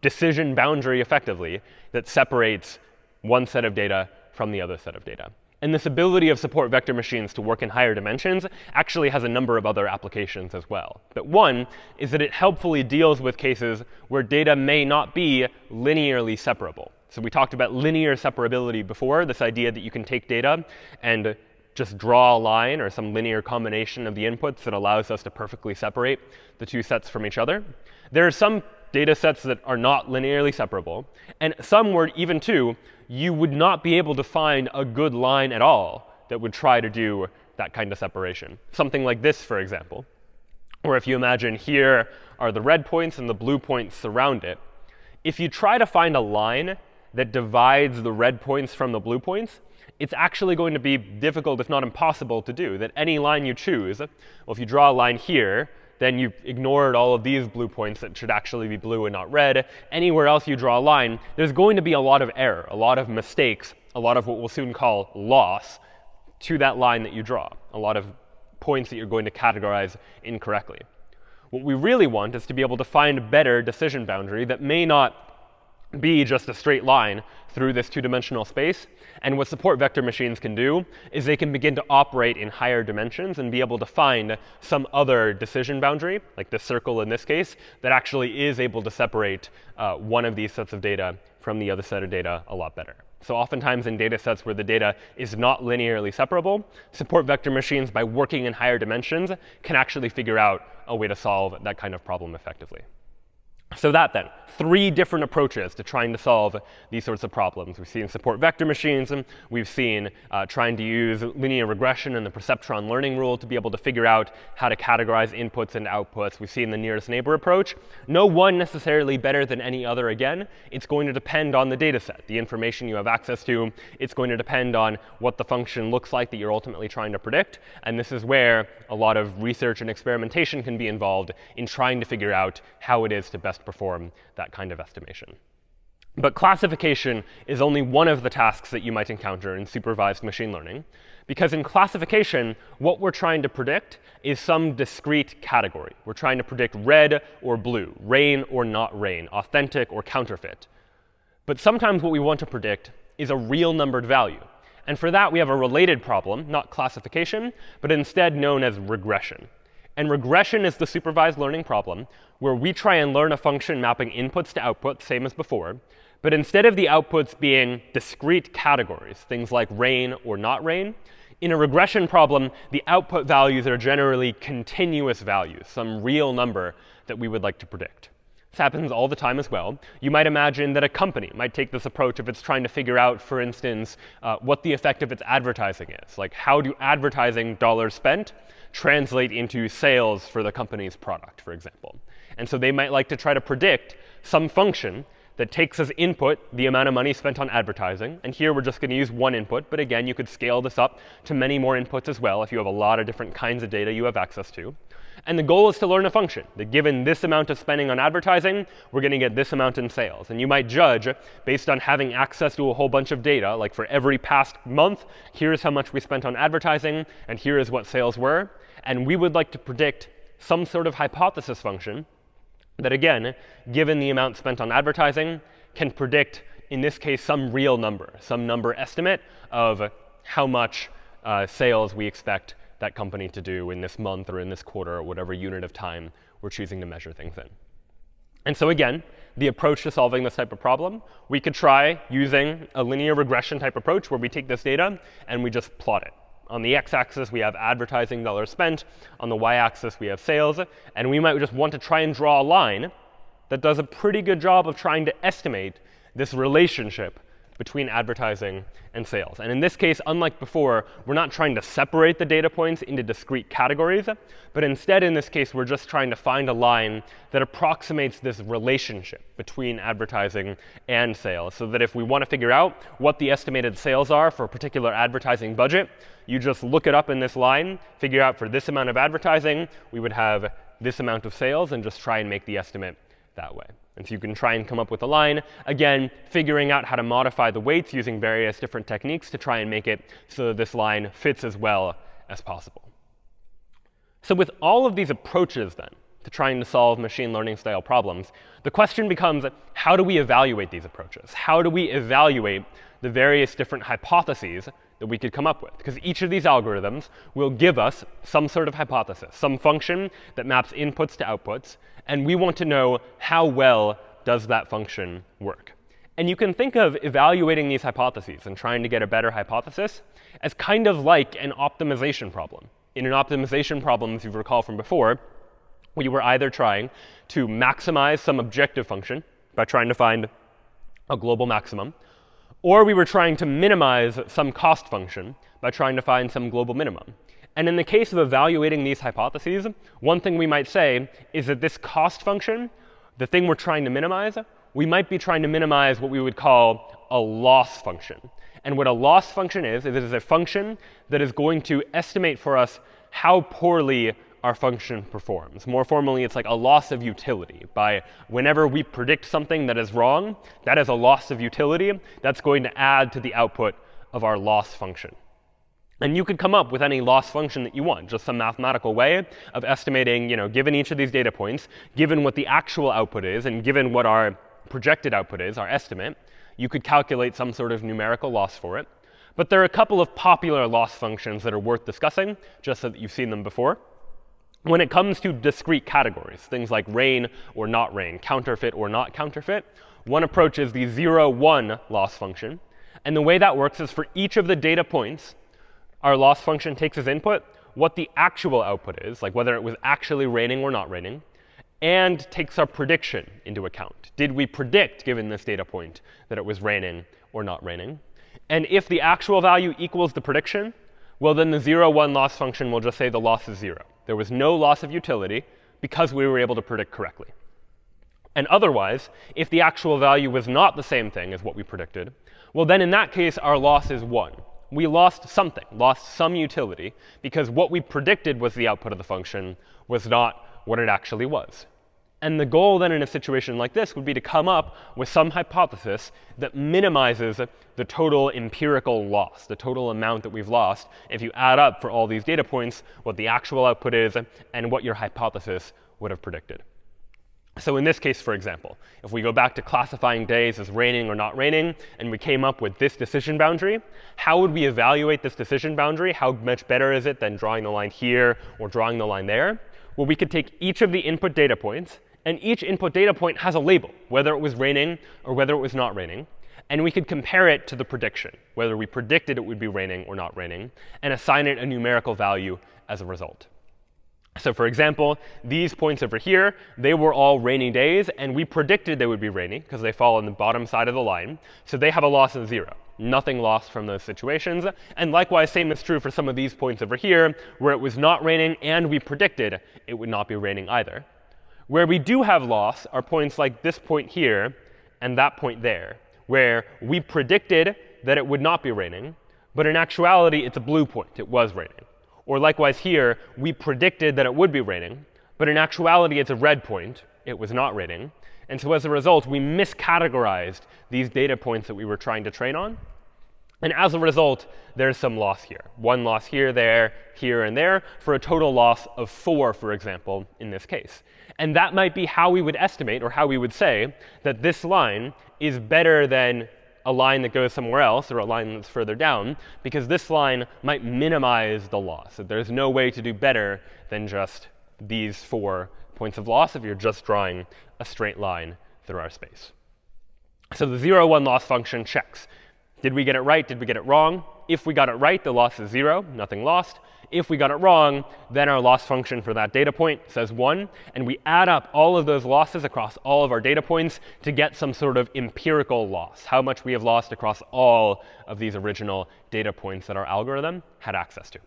decision boundary, effectively, that separates one set of data from the other set of data. And this ability of support vector machines to work in higher dimensions actually has a number of other applications as well. But one is that it helpfully deals with cases where data may not be linearly separable. So we talked about linear separability before, this idea that you can take data and just draw a line or some linear combination of the inputs that allows us to perfectly separate the 2 sets from each other. There are some data sets that are not linearly separable, and some where even too, you would not be able to find a good line at all that would try to do that kind of separation. Something like this, for example, where if you imagine here are the red points and the blue points surround it. If you try to find a line that divides the red points from the blue points, it's actually going to be difficult, if not impossible, to do. That any line you choose, well, if you draw a line here, then you've ignored all of these blue points that should actually be blue and not red. Anywhere else you draw a line, there's going to be a lot of error, a lot of mistakes, a lot of what we'll soon call loss to that line that you draw, a lot of points that you're going to categorize incorrectly. What we really want is to be able to find a better decision boundary that may not be just a straight line through this 2-dimensional space. And what support vector machines can do is they can begin to operate in higher dimensions and be able to find some other decision boundary, like this circle in this case, that actually is able to separate one of these sets of data from the other set of data a lot better. So oftentimes in data sets where the data is not linearly separable, support vector machines, by working in higher dimensions, can actually figure out a way to solve that kind of problem effectively. So that then, 3 different approaches to trying to solve these sorts of problems. We've seen support vector machines, and we've seen trying to use linear regression and the perceptron learning rule to be able to figure out how to categorize inputs and outputs. We've seen the nearest neighbor approach. No one necessarily better than any other again. It's going to depend on the data set, the information you have access to. It's going to depend on what the function looks like that you're ultimately trying to predict. And this is where a lot of research and experimentation can be involved in trying to figure out how it is to best perform that kind of estimation. But classification is only one of the tasks that you might encounter in supervised machine learning, because in classification, what we're trying to predict is some discrete category. We're trying to predict red or blue, rain or not rain, authentic or counterfeit. But sometimes what we want to predict is a real numbered value. And for that, we have a related problem, not classification, but instead known as regression. And regression is the supervised learning problem where we try and learn a function mapping inputs to outputs, same as before. But instead of the outputs being discrete categories, things like rain or not rain, in a regression problem, the output values are generally continuous values, some real number that we would like to predict. This happens all the time as well. You might imagine that a company might take this approach if it's trying to figure out, for instance, what the effect of its advertising is. Like, how do advertising dollars spent translate into sales for the company's product, for example? And so they might like to try to predict some function that takes as input the amount of money spent on advertising. And here we're just going to use one input. But again, you could scale this up to many more inputs as well if you have a lot of different kinds of data you have access to. And the goal is to learn a function that given this amount of spending on advertising, we're going to get this amount in sales. And you might judge based on having access to a whole bunch of data, like for every past month, here's how much we spent on advertising, and here is what sales were. And we would like to predict some sort of hypothesis function that, again, given the amount spent on advertising, can predict, in this case, some real number, some number estimate of how much sales we expect that company to do in this month or in this quarter or whatever unit of time we're choosing to measure things in. And so again, the approach to solving this type of problem, we could try using a linear regression type approach where we take this data and we just plot it. On the x-axis, we have advertising dollars spent. On the y-axis, we have sales. And we might just want to try and draw a line that does a pretty good job of trying to estimate this relationship between advertising and sales. And in this case, unlike before, we're not trying to separate the data points into discrete categories, but instead, in this case, we're just trying to find a line that approximates this relationship between advertising and sales, so that if we want to figure out what the estimated sales are for a particular advertising budget, you just look it up in this line, figure out for this amount of advertising, we would have this amount of sales, and just try and make the estimate that way. And so you can try and come up with a line, again, figuring out how to modify the weights using various different techniques to try and make it so that this line fits as well as possible. So with all of these approaches, then, to trying to solve machine learning style problems, the question becomes, how do we evaluate these approaches? How do we evaluate the various different hypotheses that we could come up with? Because each of these algorithms will give us some sort of hypothesis, some function that maps inputs to outputs, and we want to know how well does that function work. And you can think of evaluating these hypotheses and trying to get a better hypothesis as kind of like an optimization problem. In an optimization problem, if you recall from before, we were either trying to maximize some objective function by trying to find a global maximum, or we were trying to minimize some cost function by trying to find some global minimum. And in the case of evaluating these hypotheses, one thing we might say is that this cost function, the thing we're trying to minimize, we might be trying to minimize what we would call a loss function. And what a loss function is it is a function that is going to estimate for us how poorly our function performs. More formally, it's like a loss of utility. By whenever we predict something that is wrong, that is a loss of utility. That's going to add to the output of our loss function. And you could come up with any loss function that you want, just some mathematical way of estimating, given each of these data points, given what the actual output is, and given what our projected output is, our estimate, you could calculate some sort of numerical loss for it. But there are a couple of popular loss functions that are worth discussing, just so that you've seen them before. When it comes to discrete categories, things like rain or not rain, counterfeit or not counterfeit, one approach is the 0-1 loss function. And the way that works is for each of the data points, our loss function takes as input what the actual output is, like whether it was actually raining or not raining, and takes our prediction into account. Did we predict, given this data point, that it was raining or not raining? And if the actual value equals the prediction, well, then the 0-1 loss function will just say the loss is 0. There was no loss of utility because we were able to predict correctly. And otherwise, if the actual value was not the same thing as what we predicted, well, then in that case, our loss is 1. We lost something, lost some utility, because what we predicted was the output of the function was not what it actually was. And the goal then in a situation like this would be to come up with some hypothesis that minimizes the total empirical loss, the total amount that we've lost, if you add up for all these data points what the actual output is and what your hypothesis would have predicted. So in this case, for example, if we go back to classifying days as raining or not raining, and we came up with this decision boundary, how would we evaluate this decision boundary? How much better is it than drawing the line here or drawing the line there? Well, we could take each of the input data points, and each input data point has a label, whether it was raining or whether it was not raining. And we could compare it to the prediction, whether we predicted it would be raining or not raining, and assign it a numerical value as a result. So for example, these points over here, they were all rainy days, and we predicted they would be rainy because they fall on the bottom side of the line. So they have a loss of 0. Nothing lost from those situations. And likewise, same is true for some of these points over here, where it was not raining and we predicted it would not be raining either. Where we do have loss are points like this point here and that point there, where we predicted that it would not be raining, but in actuality, it's a blue point. It was raining. Or likewise here, we predicted that it would be raining, but in actuality, it's a red point. It was not raining. And so as a result, we miscategorized these data points that we were trying to train on. And as a result, there's some loss here. 1 loss here, there, here, and there, for a total loss of 4, for example, in this case. And that might be how we would estimate, or how we would say, that this line is better than a line that goes somewhere else, or a line that's further down, because this line might minimize the loss. So there's no way to do better than just these 4 points of loss if you're just drawing a straight line through our space. So the 0, 1 loss function checks. Did we get it right? Did we get it wrong? If we got it right, the loss is 0, nothing lost. If we got it wrong, then our loss function for that data point says 1. And we add up all of those losses across all of our data points to get some sort of empirical loss, how much we have lost across all of these original data points that our algorithm had access to.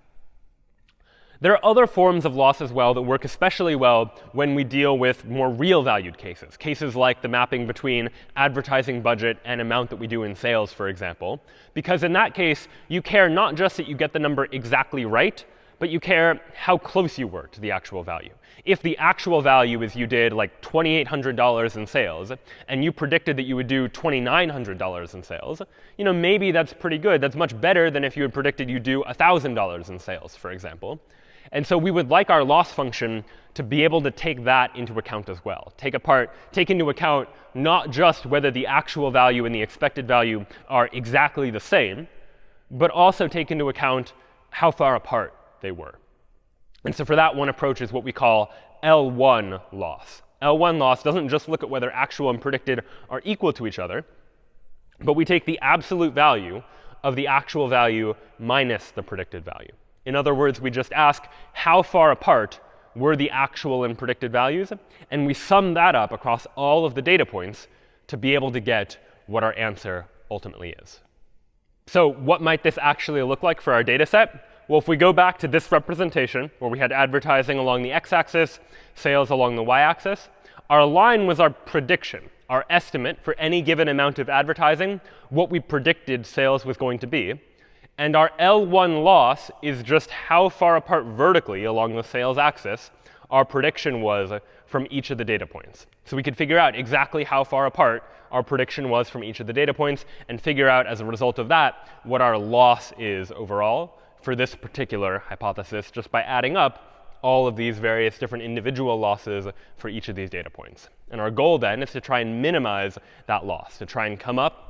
There are other forms of loss as well that work especially well when we deal with more real-valued cases, cases like the mapping between advertising budget and amount that we do in sales, for example. Because in that case, you care not just that you get the number exactly right, but you care how close you were to the actual value. If the actual value is you did like $2,800 in sales, and you predicted that you would do $2,900 in sales, maybe that's pretty good. That's much better than if you had predicted you'd do $1,000 in sales, for example. And so we would like our loss function to be able to take that into account as well. Take into account not just whether the actual value and the expected value are exactly the same, but also take into account how far apart they were. And so for that, one approach is what we call L1 loss. L1 loss doesn't just look at whether actual and predicted are equal to each other, but we take the absolute value of the actual value minus the predicted value. In other words, we just ask how far apart were the actual and predicted values, and we sum that up across all of the data points to be able to get what our answer ultimately is. So what might this actually look like for our data set? Well, if we go back to this representation, where we had advertising along the x-axis, sales along the y-axis, our line was our prediction, our estimate for any given amount of advertising, what we predicted sales was going to be. And our L1 loss is just how far apart vertically along the sales axis our prediction was from each of the data points. So we could figure out exactly how far apart our prediction was from each of the data points and figure out, as a result of that, what our loss is overall for this particular hypothesis just by adding up all of these various different individual losses for each of these data points. And our goal then is to try and minimize that loss, to try and come up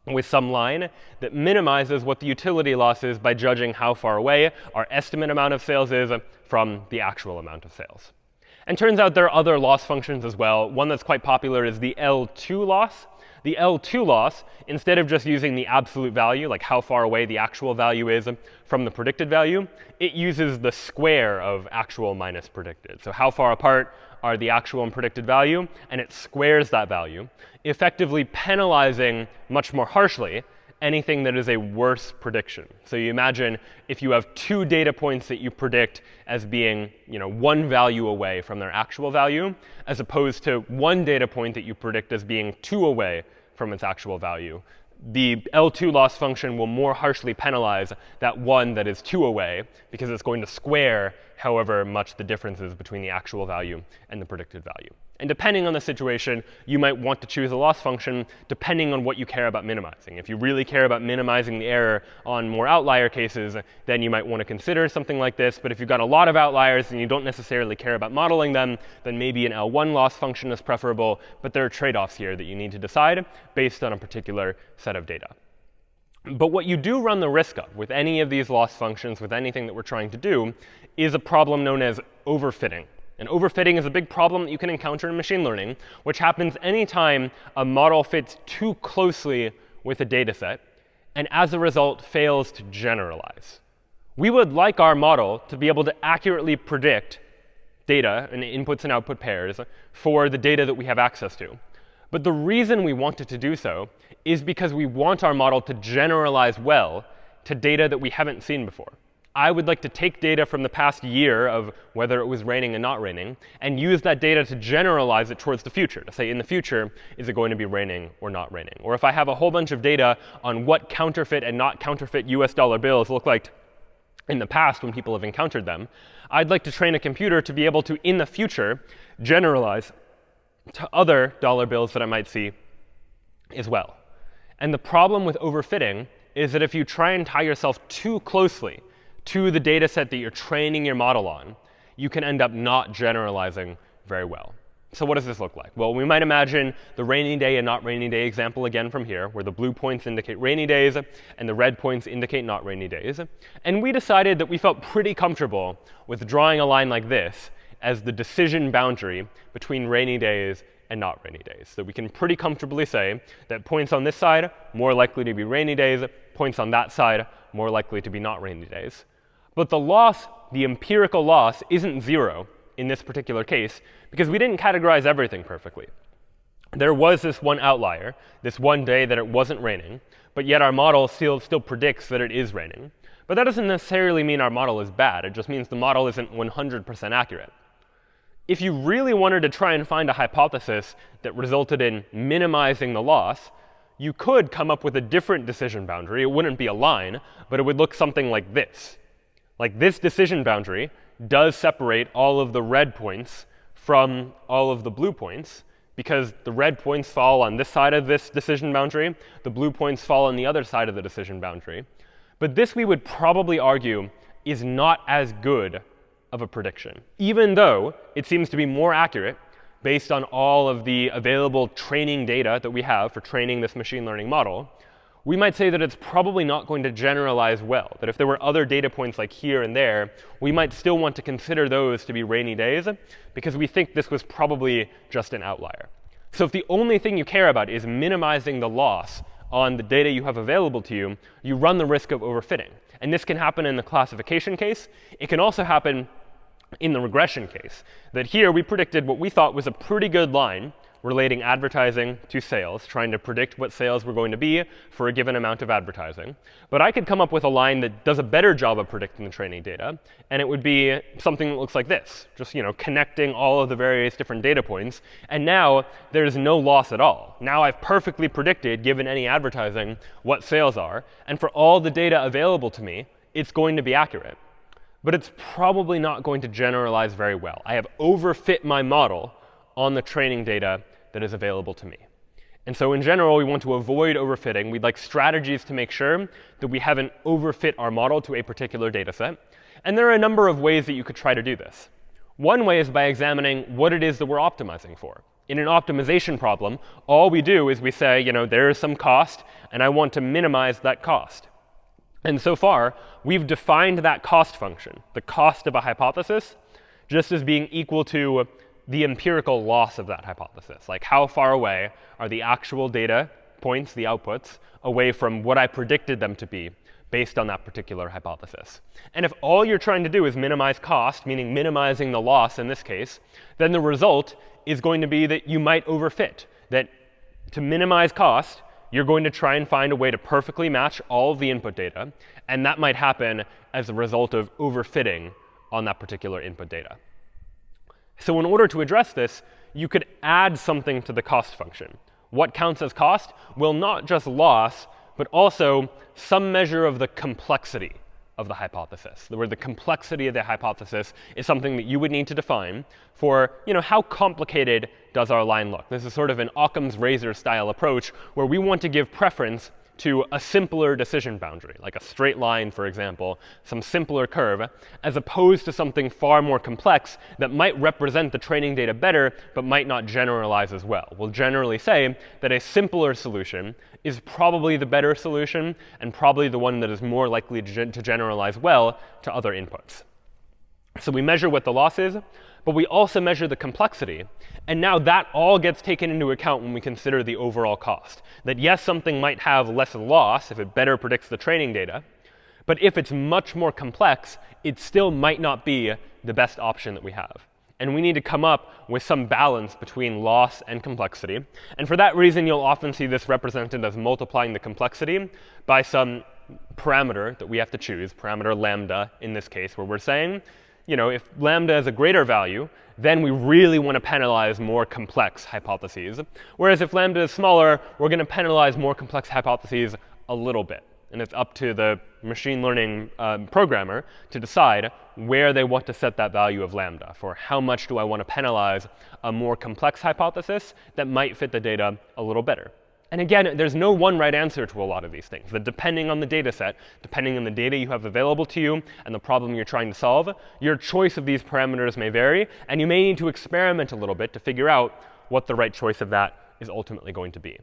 with some line that minimizes what the utility loss is by judging how far away our estimate amount of sales is from the actual amount of sales. And turns out there are other loss functions as well. One that's quite popular is the L2 loss. The L2 loss, instead of just using the absolute value, like how far away the actual value is from the predicted value, it uses the square of actual minus predicted. So how far apart are the actual and predicted value, and it squares that value, effectively penalizing much more harshly anything that is a worse prediction. So you imagine if you have 2 data points that you predict as being 1 value away from their actual value, as opposed to 1 data point that you predict as being 2 away from its actual value. The L2 loss function will more harshly penalize that one that is 2 away, because it's going to square however much the difference is between the actual value and the predicted value. And depending on the situation, you might want to choose a loss function depending on what you care about minimizing. If you really care about minimizing the error on more outlier cases, then you might want to consider something like this. But if you've got a lot of outliers and you don't necessarily care about modeling them, then maybe an L1 loss function is preferable. But there are trade-offs here that you need to decide based on a particular set of data. But what you do run the risk of with any of these loss functions, with anything that we're trying to do, is a problem known as overfitting. And overfitting is a big problem that you can encounter in machine learning, which happens anytime a model fits too closely with a data set, and as a result fails to generalize. We would like our model to be able to accurately predict data and inputs and output pairs for the data that we have access to. But the reason we want it to do so is because we want our model to generalize well to data that we haven't seen before. I would like to take data from the past year of whether it was raining and not raining, and use that data to generalize it towards the future, to say in the future, is it going to be raining or not raining? Or if I have a whole bunch of data on what counterfeit and not counterfeit US dollar bills look like in the past when people have encountered them, I'd like to train a computer to be able to, in the future, generalize to other dollar bills that I might see as well. And the problem with overfitting is that if you try and tie yourself too closely to the data set that you're training your model on, you can end up not generalizing very well. So what does this look like? Well, we might imagine the rainy day and not rainy day example again from here, where the blue points indicate rainy days and the red points indicate not rainy days. And we decided that we felt pretty comfortable with drawing a line like this as the decision boundary between rainy days and not rainy days. So we can pretty comfortably say that points on this side, more likely to be rainy days, points on that side, more likely to be not rainy days. But the loss, the empirical loss, isn't 0 in this particular case, because we didn't categorize everything perfectly. There was this one outlier, this one day that it wasn't raining, but yet our model still predicts that it is raining. But that doesn't necessarily mean our model is bad. It just means the model isn't 100% accurate. If you really wanted to try and find a hypothesis that resulted in minimizing the loss, you could come up with a different decision boundary. It wouldn't be a line, but it would look something like this. Like this decision boundary does separate all of the red points from all of the blue points, because the red points fall on this side of this decision boundary, the blue points fall on the other side of the decision boundary. But this, we would probably argue, is not as good of a prediction, even though it seems to be more accurate based on all of the available training data that we have for training this machine learning model. We might say that it's probably not going to generalize well, that if there were other data points like here and there, we might still want to consider those to be rainy days, because we think this was probably just an outlier. So if the only thing you care about is minimizing the loss on the data you have available to you, you run the risk of overfitting. And this can happen in the classification case. It can also happen in the regression case, that here we predicted what we thought was a pretty good line relating advertising to sales, trying to predict what sales were going to be for a given amount of advertising. But I could come up with a line that does a better job of predicting the training data, and it would be something that looks like this, just connecting all of the various different data points. And now there's no loss at all. Now I've perfectly predicted, given any advertising, what sales are. And for all the data available to me, it's going to be accurate. But it's probably not going to generalize very well. I have overfit my model on the training data that is available to me. And so in general, we want to avoid overfitting. We'd like strategies to make sure that we haven't overfit our model to a particular data set. And there are a number of ways that you could try to do this. One way is by examining what it is that we're optimizing for. In an optimization problem, all we do is we say, there is some cost, and I want to minimize that cost. And so far, we've defined that cost function, the cost of a hypothesis, just as being equal to the empirical loss of that hypothesis. Like how far away are the actual data points, the outputs, away from what I predicted them to be based on that particular hypothesis. And if all you're trying to do is minimize cost, meaning minimizing the loss in this case, then the result is going to be that you might overfit. That to minimize cost, you're going to try and find a way to perfectly match all of the input data. And that might happen as a result of overfitting on that particular input data. So in order to address this, you could add something to the cost function. What counts as cost? Well, not just loss, but also some measure of the complexity of the hypothesis, where the complexity of the hypothesis is something that you would need to define for, how complicated does our line look? This is sort of an Occam's razor style approach where we want to give preference to a simpler decision boundary, like a straight line, for example, some simpler curve, as opposed to something far more complex that might represent the training data better, but might not generalize as well. We'll generally say that a simpler solution is probably the better solution, and probably the one that is more likely to generalize well to other inputs. So we measure what the loss is, but we also measure the complexity. And now that all gets taken into account when we consider the overall cost. That yes, something might have less loss if it better predicts the training data, but if it's much more complex, it still might not be the best option that we have. And we need to come up with some balance between loss and complexity. And for that reason, you'll often see this represented as multiplying the complexity by some parameter that we have to choose, parameter lambda in this case, where we're saying, if lambda is a greater value, then we really want to penalize more complex hypotheses. Whereas if lambda is smaller, we're going to penalize more complex hypotheses a little bit. And it's up to the machine learning programmer to decide where they want to set that value of lambda. For how much do I want to penalize a more complex hypothesis that might fit the data a little better? And again, there's no one right answer to a lot of these things. That depending on the data set, depending on the data you have available to you and the problem you're trying to solve, your choice of these parameters may vary, and you may need to experiment a little bit to figure out what the right choice of that is ultimately going to be.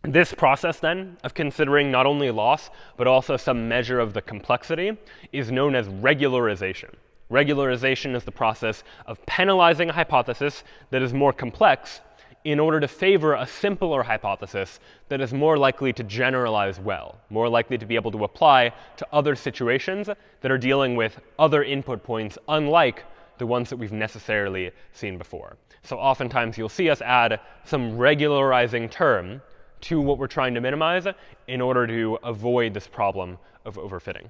This process, then, of considering not only loss, but also some measure of the complexity, is known as regularization. Regularization is the process of penalizing a hypothesis that is more complex in order to favor a simpler hypothesis that is more likely to generalize well, more likely to be able to apply to other situations that are dealing with other input points, unlike the ones that we've necessarily seen before. So oftentimes you'll see us add some regularizing term to what we're trying to minimize in order to avoid this problem of overfitting.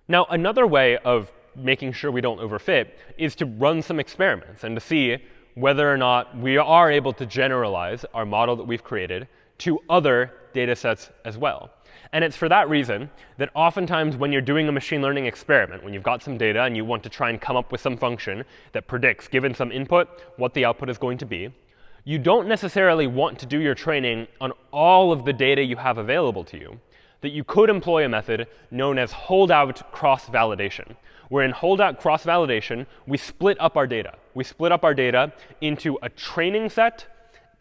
Now, another way of making sure we don't overfit is to run some experiments and to see whether or not we are able to generalize our model that we've created to other data sets as well. And it's for that reason that oftentimes when you're doing a machine learning experiment, when you've got some data and you want to try and come up with some function that predicts, given some input, what the output is going to be, you don't necessarily want to do your training on all of the data you have available to you, that you could employ a method known as holdout cross-validation, where in holdout cross-validation, we split up our data. We split up our data into a training set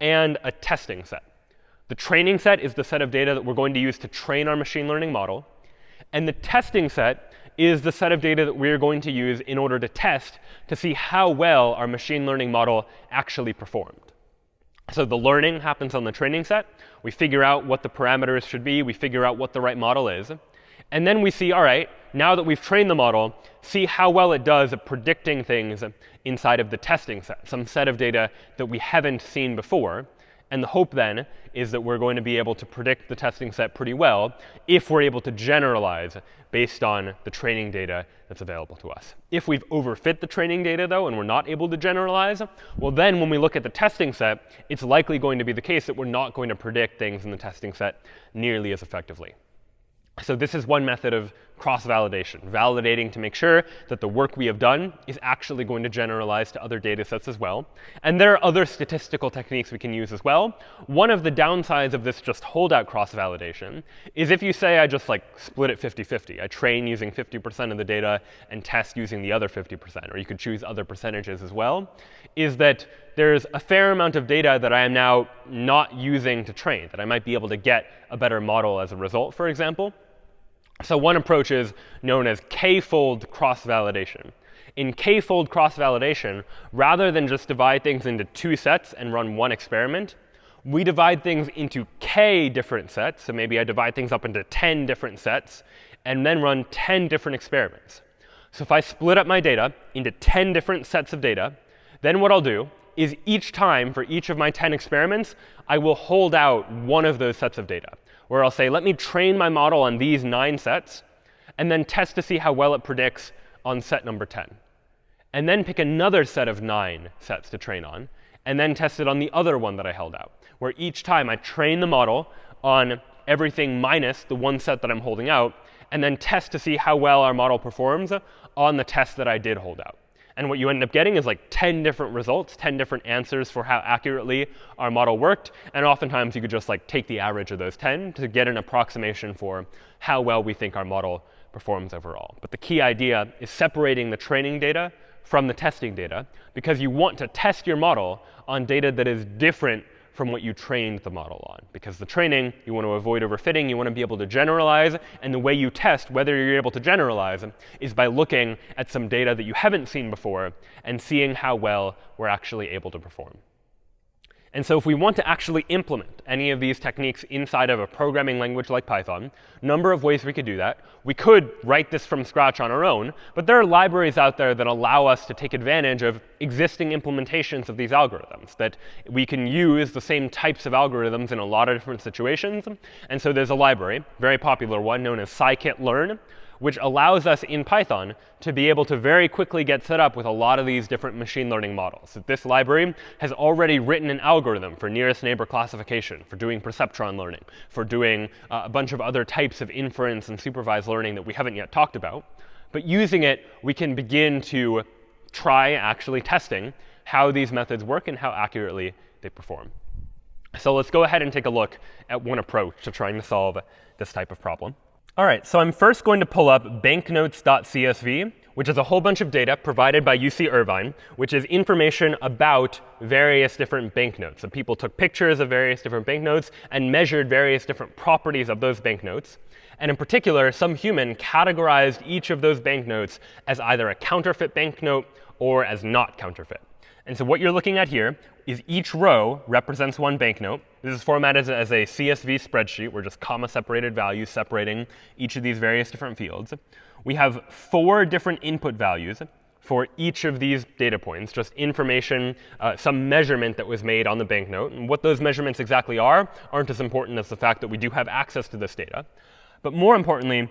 and a testing set. The training set is the set of data that we're going to use to train our machine learning model, and the testing set is the set of data that we're going to use in order to test to see how well our machine learning model actually performed. So the learning happens on the training set. We figure out what the parameters should be. We figure out what the right model is. And then we see, all right, now that we've trained the model, see how well it does at predicting things inside of the testing set, some set of data that we haven't seen before. And the hope then is that we're going to be able to predict the testing set pretty well if we're able to generalize based on the training data that's available to us. If we've overfit the training data, though, and we're not able to generalize, well, then when we look at the testing set, it's likely going to be the case that we're not going to predict things in the testing set nearly as effectively. So this is one method of cross-validation, validating to make sure that the work we have done is actually going to generalize to other data sets as well. And there are other statistical techniques we can use as well. One of the downsides of this just holdout cross-validation is if you say I just split it 50-50. I train using 50% of the data and test using the other 50%, or you could choose other percentages as well, is that there's a fair amount of data that I am now not using to train, that I might be able to get a better model as a result, for example. So one approach is known as k-fold cross-validation. In k-fold cross-validation, rather than just divide things into two sets and run one experiment, we divide things into k different sets. So maybe I divide things up into 10 different sets and then run 10 different experiments. So if I split up my data into 10 different sets of data, then what I'll do is each time for each of my 10 experiments, I will hold out one of those sets of data, where I'll say, let me train my model on these 9 sets, and then test to see how well it predicts on set number 10. And then pick another set of 9 sets to train on, and then test it on the other one that I held out, where each time I train the model on everything minus the one set that I'm holding out, and then test to see how well our model performs on the test that I did hold out. And what you end up getting is 10 different results, 10 different answers for how accurately our model worked. And oftentimes you could just take the average of those 10 to get an approximation for how well we think our model performs overall. But the key idea is separating the training data from the testing data, because you want to test your model on data that is different from what you trained the model on. Because the training, you want to avoid overfitting. You want to be able to generalize. And the way you test whether you're able to generalize is by looking at some data that you haven't seen before and seeing how well we're actually able to perform. And so if we want to actually implement any of these techniques inside of a programming language like Python, number of ways we could do that. We could write this from scratch on our own, but there are libraries out there that allow us to take advantage of existing implementations of these algorithms, that we can use the same types of algorithms in a lot of different situations. And so there's a library, very popular one, known as scikit-learn, which allows us in Python to be able to very quickly get set up with a lot of these different machine learning models. So this library has already written an algorithm for nearest neighbor classification, for doing perceptron learning, for doing a bunch of other types of inference and supervised learning that we haven't yet talked about. But using it, we can begin to try actually testing how these methods work and how accurately they perform. So let's go ahead and take a look at one approach to trying to solve this type of problem. All right, so I'm first going to pull up banknotes.csv, which is a whole bunch of data provided by UC Irvine, which is information about various different banknotes. So people took pictures of various different banknotes and measured various different properties of those banknotes. And in particular, some human categorized each of those banknotes as either a counterfeit banknote or as not counterfeit. And so what you're looking at here is each row represents one banknote. This is formatted as a CSV spreadsheet. We're just comma-separated values separating each of these various different fields. We have 4 different input values for each of these data points, just information, some measurement that was made on the banknote. And what those measurements exactly are aren't as important as the fact that we do have access to this data. But more importantly,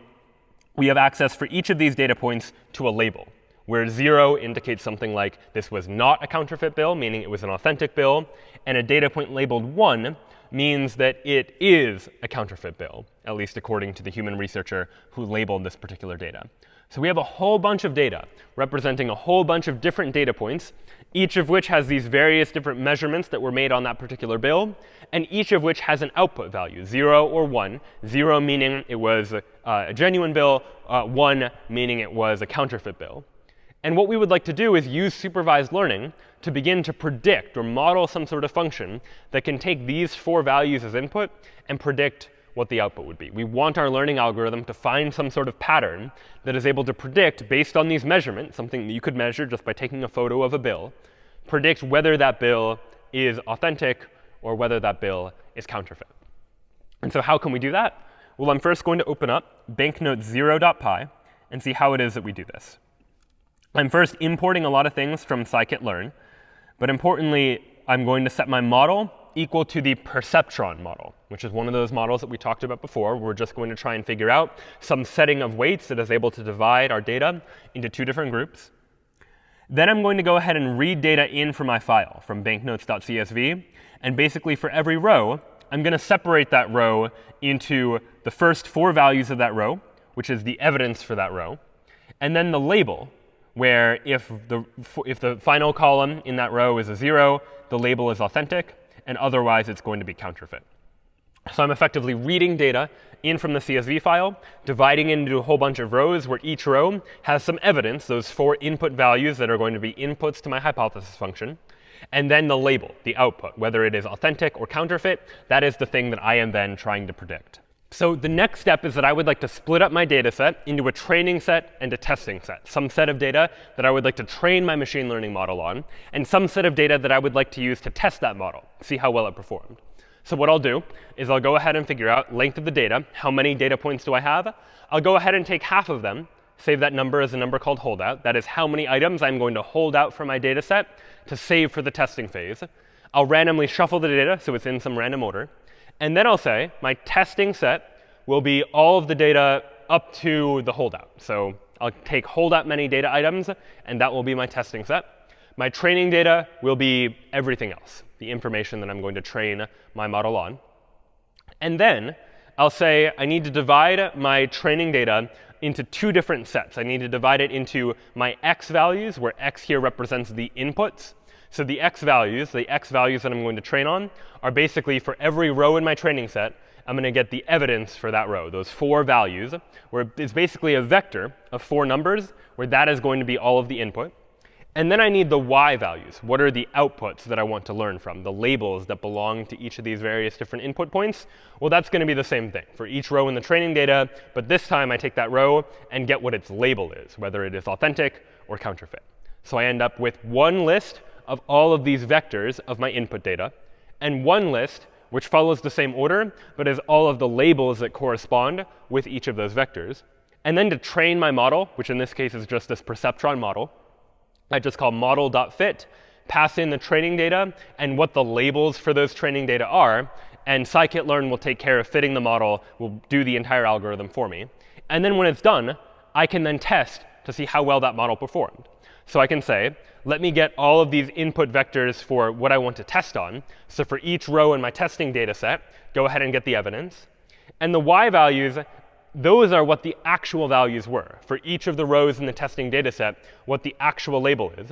we have access for each of these data points to a label, where 0 indicates something like this was not a counterfeit bill, meaning it was an authentic bill, and a data point labeled 1 means that it is a counterfeit bill, at least according to the human researcher who labeled this particular data. So we have a whole bunch of data representing a whole bunch of different data points, each of which has these various different measurements that were made on that particular bill, and each of which has an output value, 0 or 1, 0 meaning it was a genuine bill, 1 meaning it was a counterfeit bill. And what we would like to do is use supervised learning to begin to predict or model some sort of function that can take these 4 values as input and predict what the output would be. We want our learning algorithm to find some sort of pattern that is able to predict, based on these measurements, something that you could measure just by taking a photo of a bill, predict whether that bill is authentic or whether that bill is counterfeit. And so how can we do that? Well, I'm first going to open up banknote0.py and see how it is that we do this. I'm first importing a lot of things from scikit-learn, but importantly, I'm going to set my model equal to the perceptron model, which is one of those models that we talked about before. We're just going to try and figure out some setting of weights that is able to divide our data into 2 different groups. Then I'm going to go ahead and read data in from my file, from banknotes.csv. And basically, for every row, I'm going to separate that row into the first 4 values of that row, which is the evidence for that row, and then the label, where if the final column in that row is a 0, the label is authentic, and otherwise it's going to be counterfeit. So I'm effectively reading data in from the CSV file, dividing it into a whole bunch of rows where each row has some evidence, those 4 input values that are going to be inputs to my hypothesis function, and then the label, the output, whether it is authentic or counterfeit. That is the thing that I am then trying to predict. So the next step is that I would like to split up my data set into a training set and a testing set. Some set of data that I would like to train my machine learning model on, and some set of data that I would like to use to test that model, see how well it performed. So what I'll do is I'll go ahead and figure out length of the data. How many data points do I have? I'll go ahead and take half of them, save that number as a number called holdout. That is how many items I'm going to hold out from my data set to save for the testing phase. I'll randomly shuffle the data so it's in some random order. And then I'll say my testing set will be all of the data up to the holdout. So I'll take holdout many data items, and that will be my testing set. My training data will be everything else, the information that I'm going to train my model on. And then I'll say I need to divide my training data into 2 different sets. I need to divide it into my x values, where x here represents the inputs. So the x values that I'm going to train on, are basically for every row in my training set, I'm going to get the evidence for that row, those 4 values, where it's basically a vector of 4 numbers, where that is going to be all of the input. And then I need the y values. What are the outputs that I want to learn from, the labels that belong to each of these various different input points? Well, that's going to be the same thing for each row in the training data. But this time, I take that row and get what its label is, whether it is authentic or counterfeit. So I end up with one list of all of these vectors of my input data, and one list which follows the same order, but is all of the labels that correspond with each of those vectors. And then to train my model, which in this case is just this perceptron model, I just call model.fit, pass in the training data and what the labels for those training data are, and scikit-learn will take care of fitting the model, will do the entire algorithm for me. And then when it's done, I can then test to see how well that model performed. So I can say, let me get all of these input vectors for what I want to test on. So for each row in my testing data set, go ahead and get the evidence. And the y values, those are what the actual values were for each of the rows in the testing data set, what the actual label is.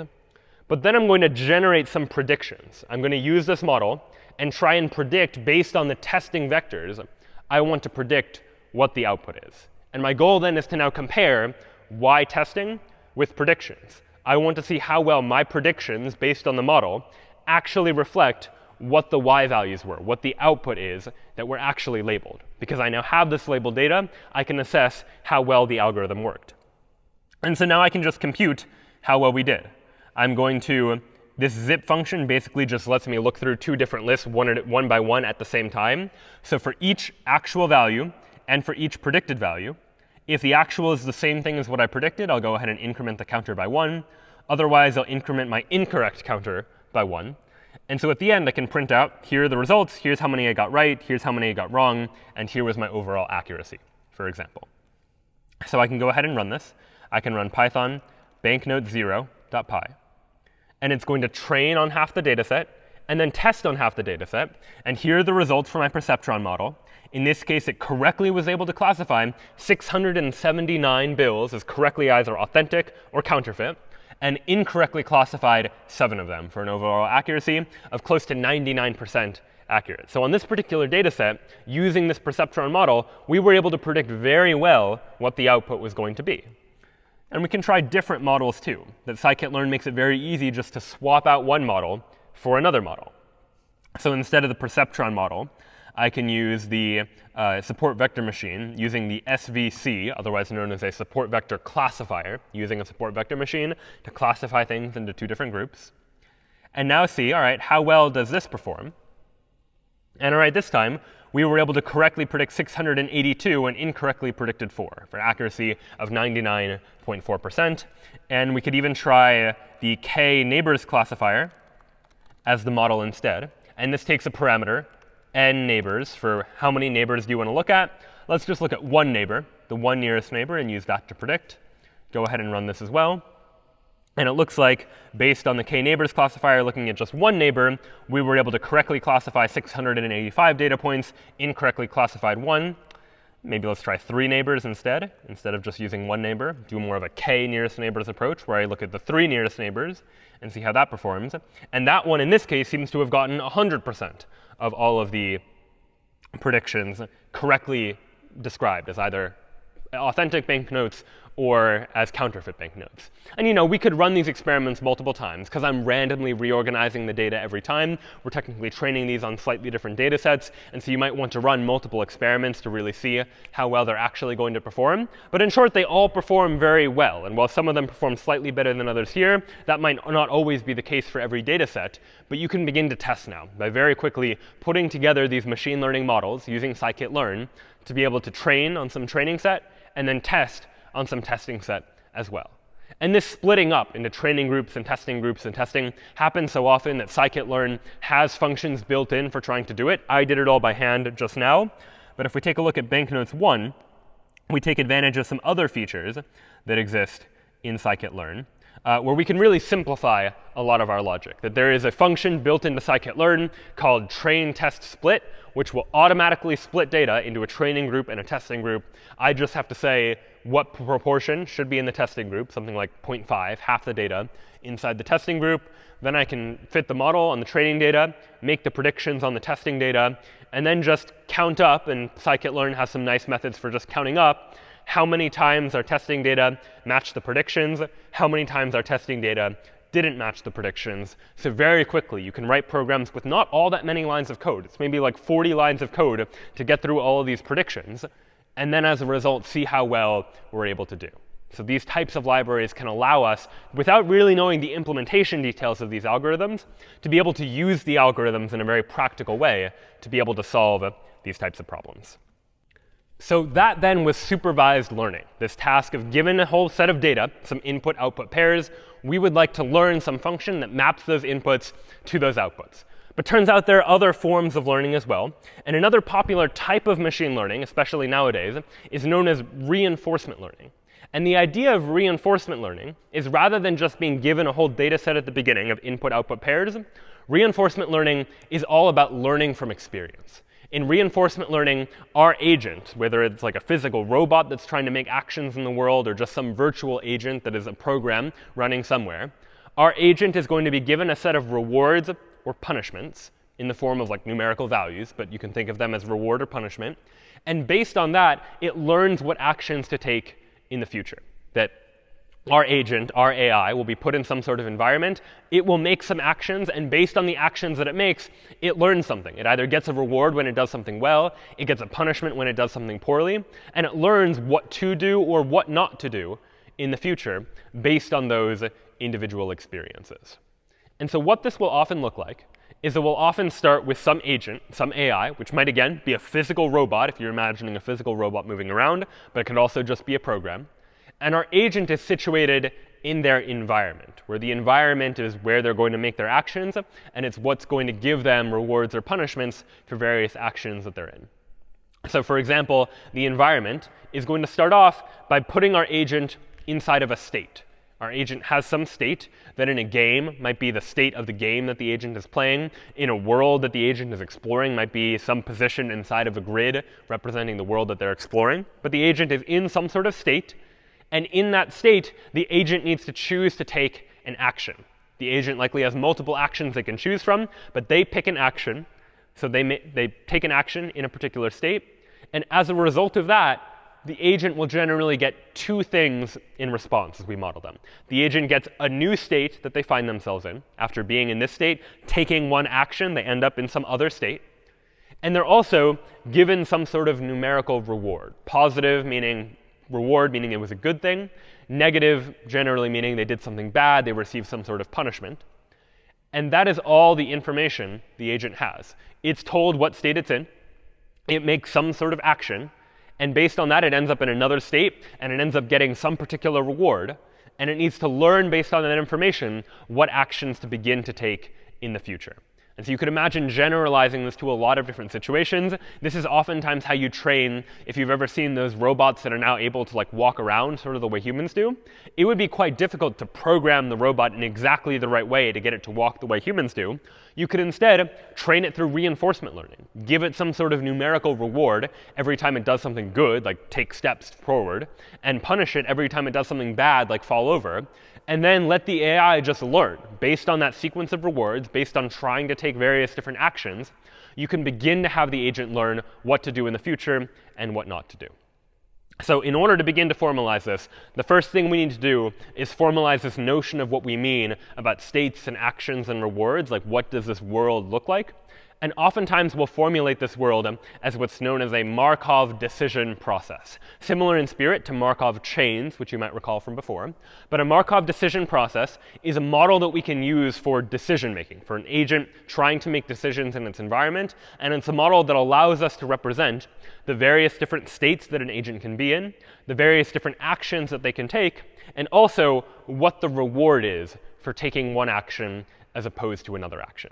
But then I'm going to generate some predictions. I'm going to use this model and try and predict, based on the testing vectors, I want to predict what the output is. And my goal then is to now compare y testing with predictions. I want to see how well my predictions, based on the model, actually reflect what the y values were, what the output is that were actually labeled. Because I now have this labeled data, I can assess how well the algorithm worked. And so now I can just compute how well we did. I'm going to, this zip function basically just lets me look through two different lists one by one at the same time. So for each actual value and for each predicted value, if the actual is the same thing as what I predicted, I'll go ahead and increment the counter by 1. Otherwise, I'll increment my incorrect counter by 1. And so at the end, I can print out, here are the results. Here's how many I got right. Here's how many I got wrong. And here was my overall accuracy, for example. So I can go ahead and run this. I can run python banknote0.py. And it's going to train on half the data set and then test on half the data set. And here are the results for my perceptron model. In this case, it correctly was able to classify 679 bills as correctly either authentic or counterfeit, and incorrectly classified 7 of them for an overall accuracy of close to 99% accurate. So on this particular data set, using this perceptron model, we were able to predict very well what the output was going to be. And we can try different models too. That scikit-learn makes it very easy just to swap out one model for another model. So instead of the perceptron model, I can use the support vector machine using the SVC, otherwise known as a support vector classifier, using a support vector machine to classify things into two different groups. And now see, all right, how well does this perform? And all right, this time, we were able to correctly predict 682 and incorrectly predicted 4 for accuracy of 99.4%. And we could even try the k neighbors classifier as the model instead. And this takes a parameter, n neighbors, for how many neighbors do you want to look at. Let's just look at one neighbor, the one nearest neighbor, and use that to predict. Go ahead and run this as well. And it looks like, based on the k neighbors classifier, looking at just one neighbor, we were able to correctly classify 685 data points, incorrectly classified 1. Maybe let's try 3 neighbors instead of just using one neighbor. Do more of a k nearest neighbors approach, where I look at the 3 nearest neighbors and see how that performs. And that one, in this case, seems to have gotten 100% of all of the predictions correctly described as either authentic banknotes or as counterfeit banknotes. And we could run these experiments multiple times, because I'm randomly reorganizing the data every time. We're technically training these on slightly different data sets, and so you might want to run multiple experiments to really see how well they're actually going to perform. But in short, they all perform very well. And while some of them perform slightly better than others here, that might not always be the case for every data set. But you can begin to test now by very quickly putting together these machine learning models using scikit-learn to be able to train on some training set and then test on some testing set as well. And this splitting up into training groups and testing happens so often that scikit-learn has functions built in for trying to do it. I did it all by hand just now. But if we take a look at banknotes 1, we take advantage of some other features that exist in scikit-learn, where we can really simplify a lot of our logic. That there is a function built into scikit-learn called train test split, which will automatically split data into a training group and a testing group. I just have to say what proportion should be in the testing group, something like 0.5, half the data inside the testing group. Then I can fit the model on the training data, make the predictions on the testing data, and then just count up. And scikit-learn has some nice methods for just counting up how many times our testing data match the predictions, how many times our testing data didn't match the predictions. So very quickly, you can write programs with not all that many lines of code. It's maybe like 40 lines of code to get through all of these predictions, and then as a result, see how well we're able to do. So these types of libraries can allow us, without really knowing the implementation details of these algorithms, to be able to use the algorithms in a very practical way to be able to solve these types of problems. So that then was supervised learning, this task of given a whole set of data, some input-output pairs, we would like to learn some function that maps those inputs to those outputs. But turns out there are other forms of learning as well. And another popular type of machine learning, especially nowadays, is known as reinforcement learning. And the idea of reinforcement learning is rather than just being given a whole data set at the beginning of input-output pairs, reinforcement learning is all about learning from experience. In reinforcement learning, our agent, whether it's like a physical robot that's trying to make actions in the world or just some virtual agent that is a program running somewhere, our agent is going to be given a set of rewards or punishments in the form of like numerical values, but you can think of them as reward or punishment. And based on that, it learns what actions to take in the future. That our agent, our AI, will be put in some sort of environment. It will make some actions, and based on the actions that it makes, it learns something. It either gets a reward when it does something well, it gets a punishment when it does something poorly, and it learns what to do or what not to do in the future based on those individual experiences. And so what this will often look like is it will often start with some agent, some AI, which might, again, be a physical robot if you're imagining a physical robot moving around, but it could also just be a program. And our agent is situated in their environment, where the environment is where they're going to make their actions, and it's what's going to give them rewards or punishments for various actions that they're in. So for example, the environment is going to start off by putting our agent inside of a state. Our agent has some state that in a game might be the state of the game that the agent is playing. In a world that the agent is exploring might be some position inside of a grid representing the world that they're exploring. But the agent is in some sort of state. And in that state, the agent needs to choose to take an action. The agent likely has multiple actions they can choose from, but they pick an action. So they take an action in a particular state. And as a result of that, the agent will generally get two things in response as we model them. The agent gets a new state that they find themselves in. After being in this state, taking one action, they end up in some other state. And they're also given some sort of numerical reward. Positive meaning reward, meaning it was a good thing. Negative, generally meaning they did something bad, they received some sort of punishment. And that is all the information the agent has. It's told what state it's in. It makes some sort of action. And based on that, it ends up in another state, and it ends up getting some particular reward. And it needs to learn, based on that information, what actions to begin to take in the future. And so you could imagine generalizing this to a lot of different situations. This is oftentimes how you train, if you've ever seen those robots that are now able to like walk around sort of the way humans do. It would be quite difficult to program the robot in exactly the right way to get it to walk the way humans do. You could instead train it through reinforcement learning. Give it some sort of numerical reward every time it does something good, like take steps forward, and punish it every time it does something bad, like fall over. And then let the AI just learn. Based on that sequence of rewards, based on trying to take various different actions, you can begin to have the agent learn what to do in the future and what not to do. So in order to begin to formalize this, the first thing we need to do is formalize this notion of what we mean about states and actions and rewards, like what does this world look like? And oftentimes we'll formulate this world as what's known as a Markov decision process. Similar in spirit to Markov chains, which you might recall from before. But a Markov decision process is a model that we can use for decision making, for an agent trying to make decisions in its environment. And it's a model that allows us to represent the various different states that an agent can be in, the various different actions that they can take, and also what the reward is for taking one action as opposed to another action.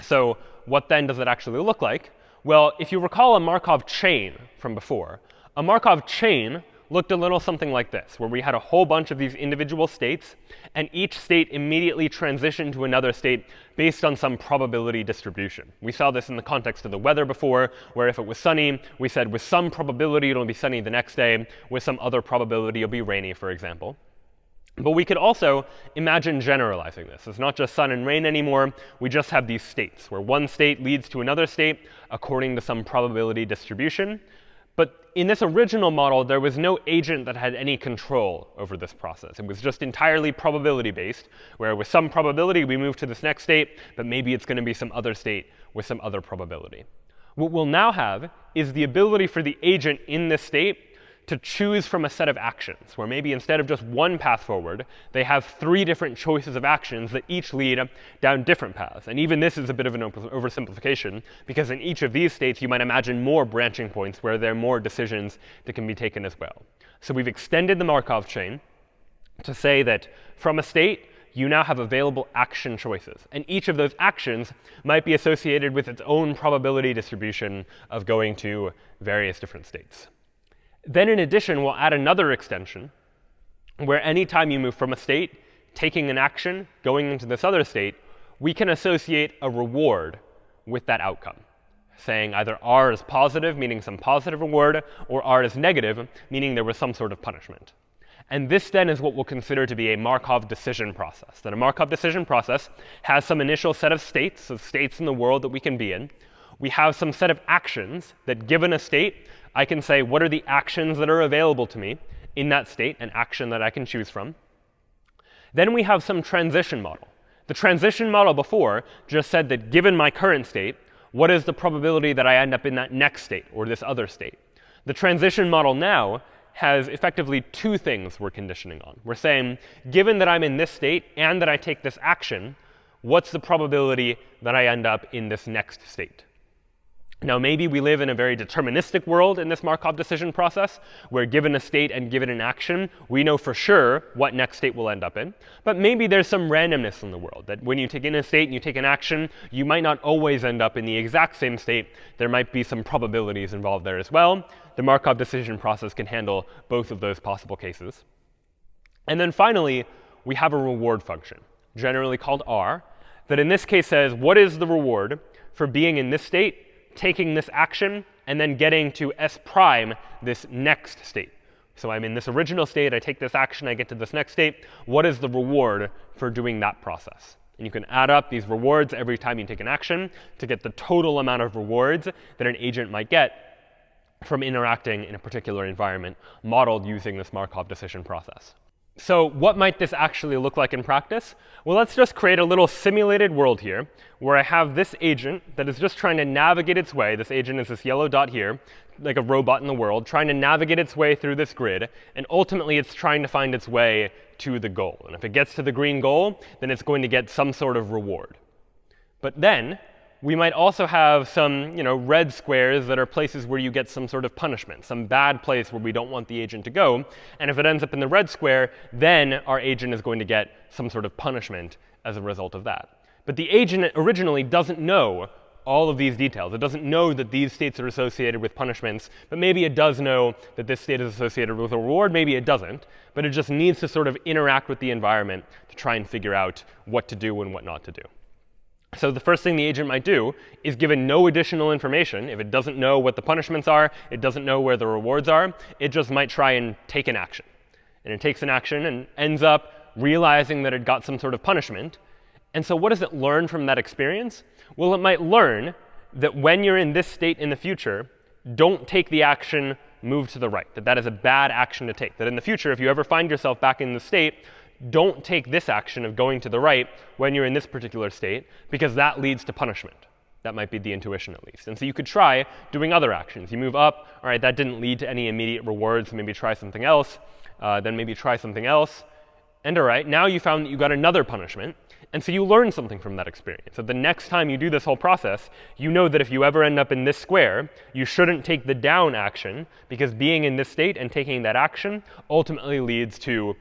So what then does it actually look like? Well, if you recall a Markov chain from before, a Markov chain looked a little something like this, where we had a whole bunch of these individual states, and each state immediately transitioned to another state based on some probability distribution. We saw this in the context of the weather before, where if it was sunny, we said with some probability it'll be sunny the next day, with some other probability it'll be rainy, for example. But we could also imagine generalizing this. It's not just sun and rain anymore. We just have these states, where one state leads to another state according to some probability distribution. But in this original model, there was no agent that had any control over this process. It was just entirely probability-based, where with some probability, we move to this next state, but maybe it's going to be some other state with some other probability. What we'll now have is the ability for the agent in this state to choose from a set of actions, where maybe instead of just one path forward, they have 3 different choices of actions that each lead down different paths. And even this is a bit of an oversimplification, because in each of these states, you might imagine more branching points where there are more decisions that can be taken as well. So we've extended the Markov chain to say that from a state, you now have available action choices. And each of those actions might be associated with its own probability distribution of going to various different states. Then in addition, we'll add another extension where anytime you move from a state, taking an action, going into this other state, we can associate a reward with that outcome, saying either R is positive, meaning some positive reward, or R is negative, meaning there was some sort of punishment. And this then is what we'll consider to be a Markov decision process. That a Markov decision process has some initial set of states, so states in the world that we can be in. We have some set of actions that, given a state, I can say, what are the actions that are available to me in that state, an action that I can choose from. Then we have some transition model. The transition model before just said that given my current state, what is the probability that I end up in that next state or this other state? The transition model now has effectively 2 things we're conditioning on. We're saying, given that I'm in this state and that I take this action, what's the probability that I end up in this next state? Now, maybe we live in a very deterministic world in this Markov decision process, where given a state and given an action, we know for sure what next state we'll end up in. But maybe there's some randomness in the world, that when you take in a state and you take an action, you might not always end up in the exact same state. There might be some probabilities involved there as well. The Markov decision process can handle both of those possible cases. And then finally, we have a reward function, generally called R, that in this case says, what is the reward for being in this state, taking this action, and then getting to S prime, this next state. So I'm in this original state, I take this action, I get to this next state. What is the reward for doing that process? And you can add up these rewards every time you take an action to get the total amount of rewards that an agent might get from interacting in a particular environment modeled using this Markov decision process. So what might this actually look like in practice? Well, let's just create a little simulated world here where I have this agent that is just trying to navigate its way. This agent is this yellow dot here, like a robot in the world, trying to navigate its way through this grid. And ultimately, it's trying to find its way to the goal. And if it gets to the green goal, then it's going to get some sort of reward. But then we might also have some red squares that are places where you get some sort of punishment, some bad place where we don't want the agent to go. And if it ends up in the red square, then our agent is going to get some sort of punishment as a result of that. But the agent originally doesn't know all of these details. It doesn't know that these states are associated with punishments, but maybe it does know that this state is associated with a reward. Maybe it doesn't. But it just needs to sort of interact with the environment to try and figure out what to do and what not to do. So the first thing the agent might do is, given no additional information, if it doesn't know what the punishments are, it doesn't know where the rewards are, it just might try and take an action. And it takes an action and ends up realizing that it got some sort of punishment. And so what does it learn from that experience? Well, it might learn that when you're in this state in the future, don't take the action move to the right, that is a bad action to take. That in the future, if you ever find yourself back in the state, don't take this action of going to the right when you're in this particular state, because that leads to punishment. That might be the intuition, at least. And so you could try doing other actions. You move up. All right, that didn't lead to any immediate rewards. Maybe try something else. Then maybe try something else. And all right, now you found that you got another punishment. And so you learn something from that experience. So the next time you do this whole process, you know that if you ever end up in this square, you shouldn't take the down action, because being in this state and taking that action ultimately leads to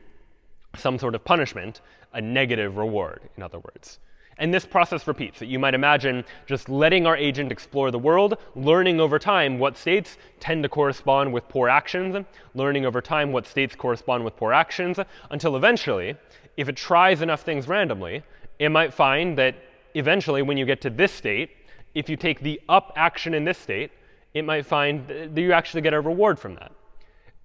some sort of punishment, a negative reward, in other words. And this process repeats. That you might imagine just letting our agent explore the world, learning over time what states tend to correspond with poor actions, learning over time what states correspond with poor actions, until eventually, if it tries enough things randomly, it might find that eventually when you get to this state, if you take the up action in this state, it might find that you actually get a reward from that.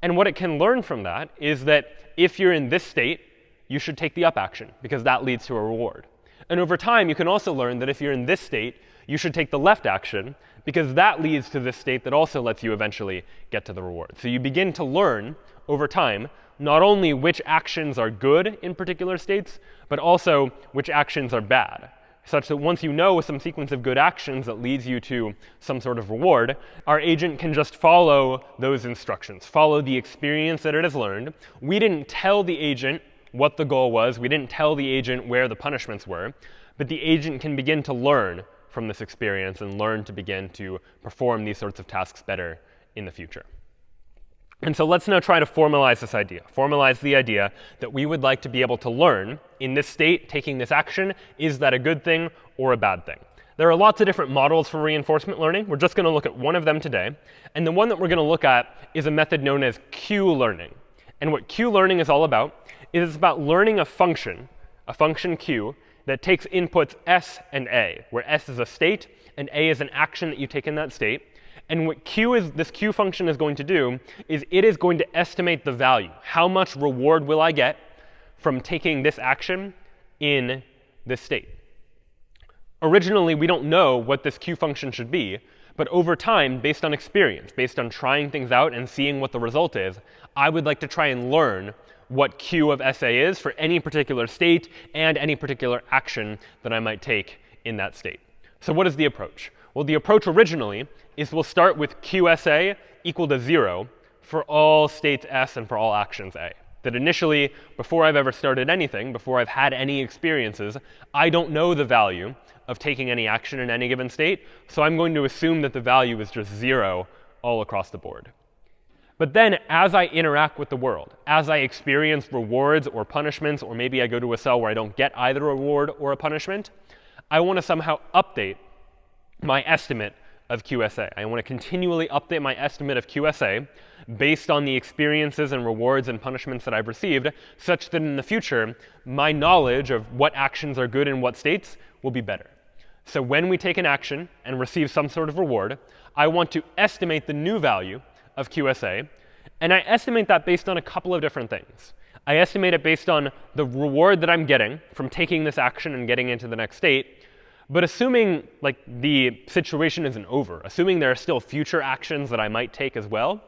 And what it can learn from that is that if you're in this state, you should take the up action, because that leads to a reward. And over time, you can also learn that if you're in this state, you should take the left action because that leads to this state that also lets you eventually get to the reward. So you begin to learn over time not only which actions are good in particular states, but also which actions are bad, such that once you know some sequence of good actions that leads you to some sort of reward, our agent can just follow those instructions, follow the experience that it has learned. We didn't tell the agent what the goal was. We didn't tell the agent where the punishments were. But the agent can begin to learn from this experience and learn to begin to perform these sorts of tasks better in the future. And so let's now try to formalize this idea, formalize the idea that we would like to be able to learn in this state, taking this action. Is that a good thing or a bad thing? There are lots of different models for reinforcement learning. We're just going to look at one of them today. And the one that we're going to look at is a method known as Q-learning. And what Q-learning is all about is it's about learning a function Q, that takes inputs s and a, where s is a state and a is an action that you take in that state. And what this Q function is going to do is it is going to estimate the value. How much reward will I get from taking this action in this state? Originally, we don't know what this Q function should be. But over time, based on experience, based on trying things out and seeing what the result is, I would like to try and learn what Q of SA is for any particular state and any particular action that I might take in that state. So what is the approach? Well, the approach originally is we'll start with QSA equal to 0 for all states S and for all actions A. That initially, before I've ever started anything, before I've had any experiences, I don't know the value of taking any action in any given state. So I'm going to assume that the value is just 0 all across the board. But then as I interact with the world, as I experience rewards or punishments, or maybe I go to a cell where I don't get either a reward or a punishment, I want to somehow update my estimate of QSA. I want to continually update my estimate of QSA based on the experiences and rewards and punishments that I've received, such that in the future, my knowledge of what actions are good in what states will be better. So when we take an action and receive some sort of reward, I want to estimate the new value of QSA, and I estimate that based on a couple of different things. I estimate it based on the reward that I'm getting from taking this action and getting into the next state. But assuming like the situation isn't over, assuming there are still future actions that I might take as well,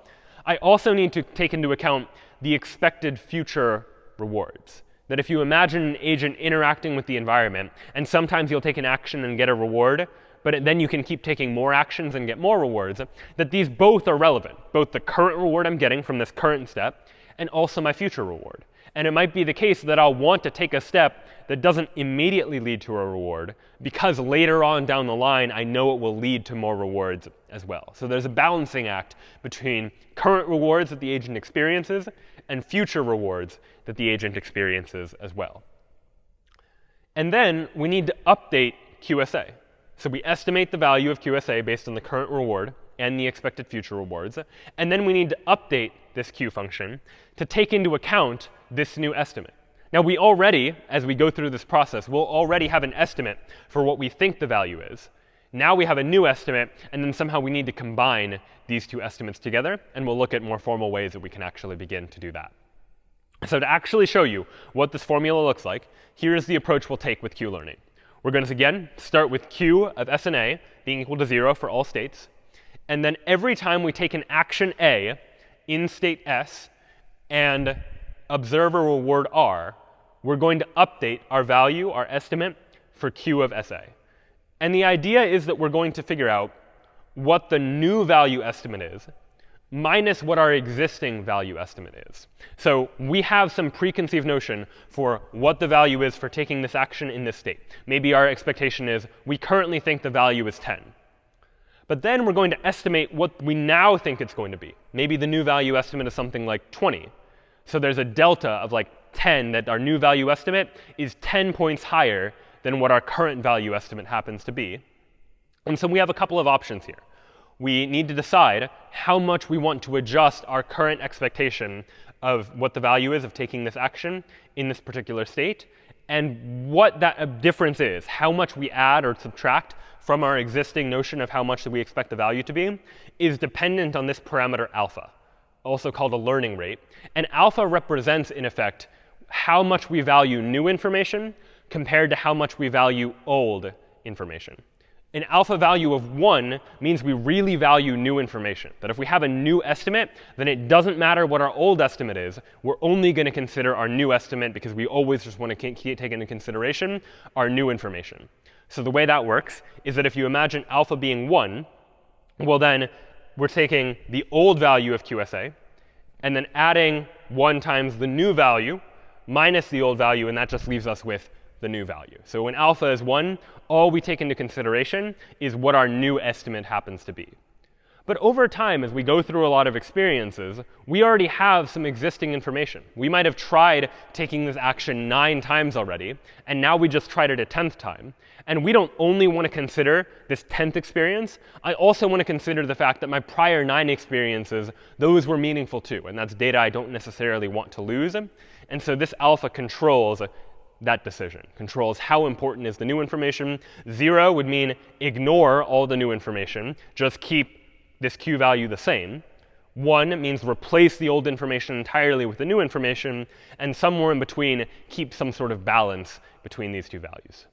I also need to take into account the expected future rewards. That if you imagine an agent interacting with the environment, and sometimes you'll take an action and get a reward, but then you can keep taking more actions and get more rewards, that these both are relevant, both the current reward I'm getting from this current step and also my future reward. And it might be the case that I'll want to take a step that doesn't immediately lead to a reward because later on down the line, I know it will lead to more rewards as well. So there's a balancing act between current rewards that the agent experiences and future rewards that the agent experiences as well. And then we need to update QSA. So we estimate the value of QSA based on the current reward and the expected future rewards. And then we need to update this Q function to take into account this new estimate. Now we already, as we go through this process, we'll already have an estimate for what we think the value is. Now we have a new estimate, and then somehow we need to combine these two estimates together, and we'll look at more formal ways that we can actually begin to do that. So to actually show you what this formula looks like, here is the approach we'll take with Q-learning. We're going to, again, start with Q of S and A being equal to 0 for all states. And then every time we take an action A in state S and observe a reward R, we're going to update our value, our estimate, for Q of SA. And the idea is that we're going to figure out what the new value estimate is minus what our existing value estimate is. So we have some preconceived notion for what the value is for taking this action in this state. Maybe our expectation is we currently think the value is 10. But then we're going to estimate what we now think it's going to be. Maybe the new value estimate is something like 20. So there's a delta of like 10 that our new value estimate is 10 points higher than what our current value estimate happens to be. And so we have a couple of options here. We need to decide how much we want to adjust our current expectation of what the value is of taking this action in this particular state, and what that difference is, how much we add or subtract from our existing notion of how much we expect the value to be, is dependent on this parameter alpha, also called a learning rate. And alpha represents, in effect, how much we value new information compared to how much we value old information. An alpha value of 1 means we really value new information. That if we have a new estimate, then it doesn't matter what our old estimate is. We're only going to consider our new estimate because we always just want to take into consideration our new information. So the way that works is that if you imagine alpha being 1, well, then we're taking the old value of QSA and then adding 1 times the new value minus the old value, and that just leaves us with the new value. So when alpha is 1, all we take into consideration is what our new estimate happens to be. But over time, as we go through a lot of experiences, we already have some existing information. We might have tried taking this action 9 times already, and now we just tried it a 10th time. And we don't only want to consider this 10th experience. I also want to consider the fact that my prior 9 experiences, those were meaningful too. And that's data I don't necessarily want to lose. And so this alpha controls that decision, controls how important is the new information. 0 would mean ignore all the new information, just keep this Q value the same. 1 means replace the old information entirely with the new information. And somewhere in between, keep some sort of balance between these two values.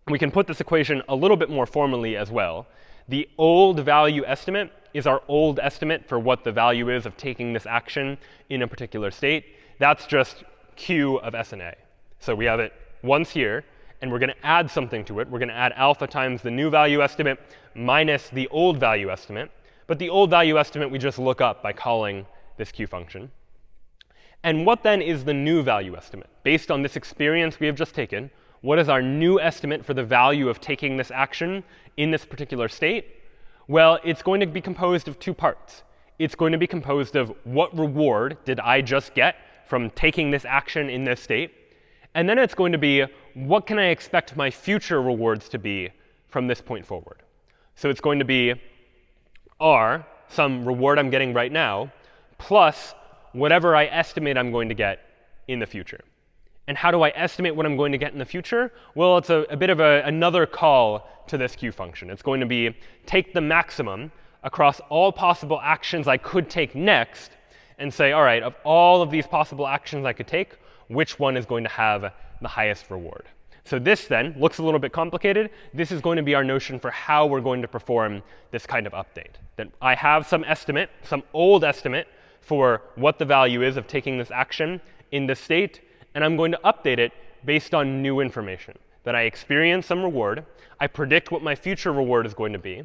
We can put this equation a little bit more formally as well. The old value estimate is our old estimate for what the value is of taking this action in a particular state. That's just Q of S and A. So we have it once here, and we're going to add something to it. We're going to add alpha times the new value estimate minus the old value estimate. But the old value estimate we just look up by calling this Q function. And what then is the new value estimate? Based on this experience we have just taken, what is our new estimate for the value of taking this action in this particular state? Well, it's going to be composed of 2 parts. It's going to be composed of what reward did I just get from taking this action in this state? And then it's going to be what can I expect my future rewards to be from this point forward? So it's going to be R, some reward I'm getting right now, plus whatever I estimate I'm going to get in the future. And how do I estimate what I'm going to get in the future? Well, it's a bit of another call to this Q function. It's going to be take the maximum across all possible actions I could take next and say, all right, of all of these possible actions I could take, which one is going to have the highest reward? So this then looks a little bit complicated. This is going to be our notion for how we're going to perform this kind of update. That I have some estimate, some old estimate for what the value is of taking this action in this state, and I'm going to update it based on new information. That I experience some reward, I predict what my future reward is going to be,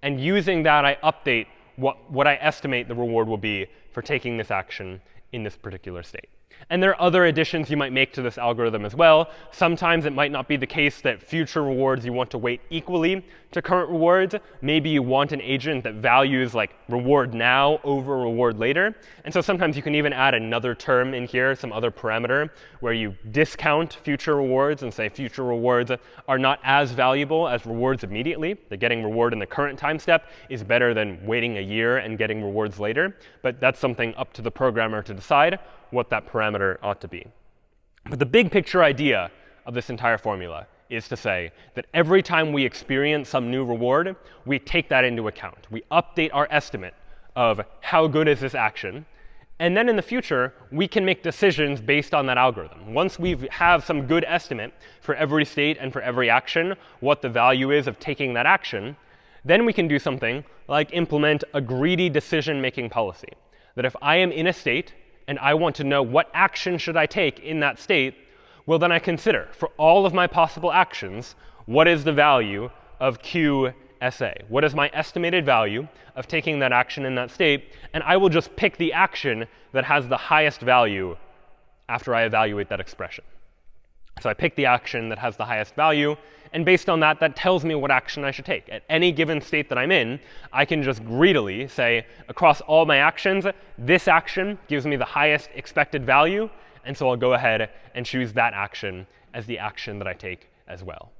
and using that I update what I estimate the reward will be for taking this action in this particular state. And there are other additions you might make to this algorithm as well. Sometimes it might not be the case that future rewards you want to weight equally to current rewards. Maybe you want an agent that values like reward now over reward later. And so sometimes you can even add another term in here, some other parameter, where you discount future rewards and say future rewards are not as valuable as rewards immediately. That getting reward in the current time step is better than waiting a year and getting rewards later. But that's something up to the programmer to decide what that parameter ought to be. But the big picture idea of this entire formula is to say that every time we experience some new reward, we take that into account. We update our estimate of how good is this action. And then in the future, we can make decisions based on that algorithm. Once we have some good estimate for every state and for every action, what the value is of taking that action, then we can do something like implement a greedy decision-making policy. That if I am in a state and I want to know what action should I take in that state, well, then I consider, for all of my possible actions, what is the value of QSA? What is my estimated value of taking that action in that state? And I will just pick the action that has the highest value after I evaluate that expression. So I pick the action that has the highest value, and based on that, that tells me what action I should take. At any given state that I'm in, I can just greedily say, across all my actions, this action gives me the highest expected value, and so I'll go ahead and choose that action as the action that I take as well.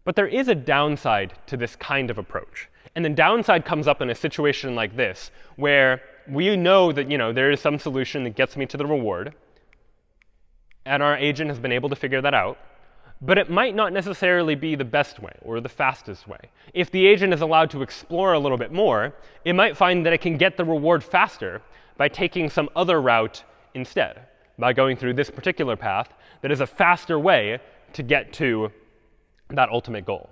But there is a downside to this kind of approach. And the downside comes up in a situation like this, where we know that there is some solution that gets me to the reward, and our agent has been able to figure that out. But it might not necessarily be the best way or the fastest way. If the agent is allowed to explore a little bit more, it might find that it can get the reward faster by taking some other route instead, by going through this particular path that is a faster way to get to that ultimate goal.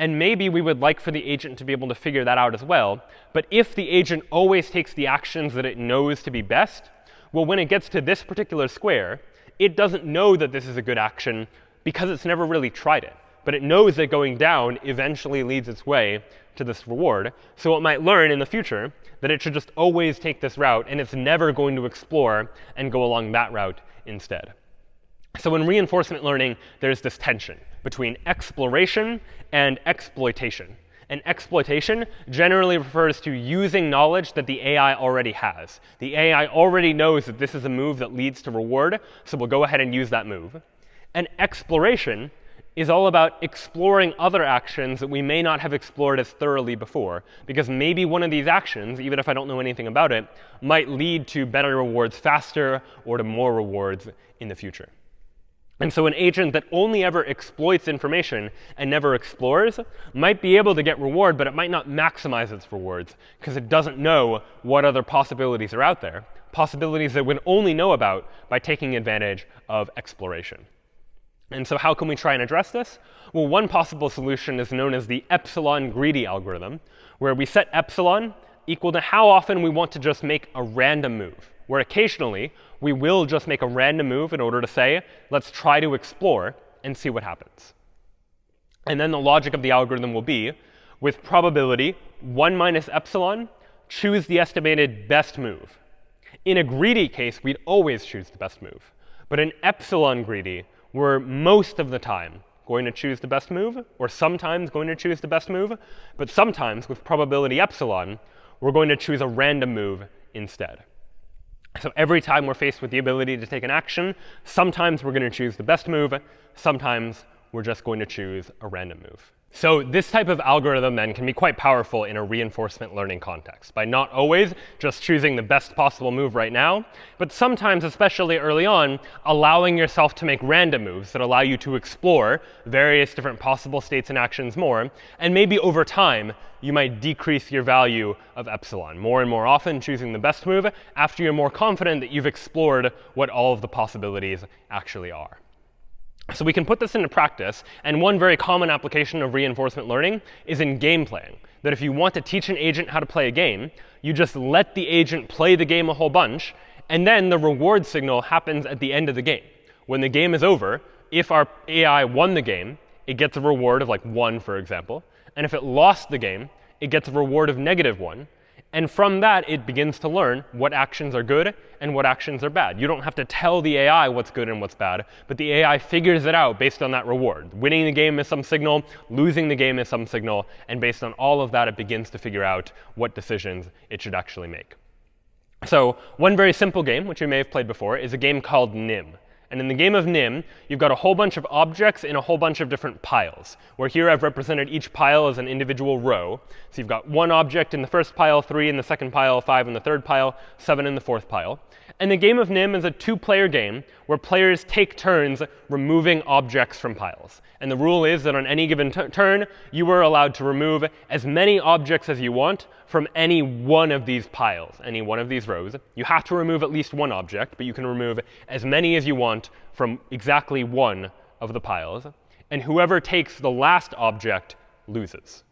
And maybe we would like for the agent to be able to figure that out as well. But if the agent always takes the actions that it knows to be best, well, when it gets to this particular square, it doesn't know that this is a good action because it's never really tried it. But it knows that going down eventually leads its way to this reward. So it might learn in the future that it should just always take this route, and it's never going to explore and go along that route instead. So in reinforcement learning, there's this tension between exploration and exploitation. And exploitation generally refers to using knowledge that the AI already has. The AI already knows that this is a move that leads to reward, so we'll go ahead and use that move. And exploration is all about exploring other actions that we may not have explored as thoroughly before, because maybe one of these actions, even if I don't know anything about it, might lead to better rewards faster or to more rewards in the future. And so an agent that only ever exploits information and never explores might be able to get reward, but it might not maximize its rewards because it doesn't know what other possibilities are out there, possibilities that it would only know about by taking advantage of exploration. And so how can we try and address this? Well, one possible solution is known as the epsilon greedy algorithm, where we set epsilon equal to how often we want to just make a random move, where occasionally we will just make a random move in order to say, let's try to explore and see what happens. And then the logic of the algorithm will be, with probability 1 minus epsilon, choose the estimated best move. In a greedy case, we'd always choose the best move. But in epsilon greedy, we're most of the time going to choose the best move, or sometimes going to choose the best move. But sometimes, with probability epsilon, we're going to choose a random move instead. So every time we're faced with the ability to take an action, sometimes we're going to choose the best move, sometimes we're just going to choose a random move. So this type of algorithm then can be quite powerful in a reinforcement learning context by not always just choosing the best possible move right now, but sometimes, especially early on, allowing yourself to make random moves that allow you to explore various different possible states and actions more. And maybe over time, you might decrease your value of epsilon, more and more often choosing the best move after you're more confident that you've explored what all of the possibilities actually are. So we can put this into practice, and one very common application of reinforcement learning is in game playing. That if you want to teach an agent how to play a game, you just let the agent play the game a whole bunch, and then the reward signal happens at the end of the game. When the game is over, if our AI won the game, it gets a reward of like 1, for example. And if it lost the game, it gets a reward of -1. And from that, it begins to learn what actions are good and what actions are bad. You don't have to tell the AI what's good and what's bad, but the AI figures it out based on that reward. Winning the game is some signal, losing the game is some signal, and based on all of that, it begins to figure out what decisions it should actually make. So one very simple game, which you may have played before, is a game called NIM. And in the game of NIM, you've got a whole bunch of objects in a whole bunch of different piles, where here I've represented each pile as an individual row. So you've got 1 object in the first pile, 3 in the second pile, 5 in the third pile, 7 in the fourth pile. And the game of NIM is a 2-player game where players take turns removing objects from piles. And the rule is that on any given turn, you are allowed to remove as many objects as you want from any one of these piles, any one of these rows. You have to remove at least 1 object, but you can remove as many as you want from exactly 1 of the piles. And whoever takes the last object loses.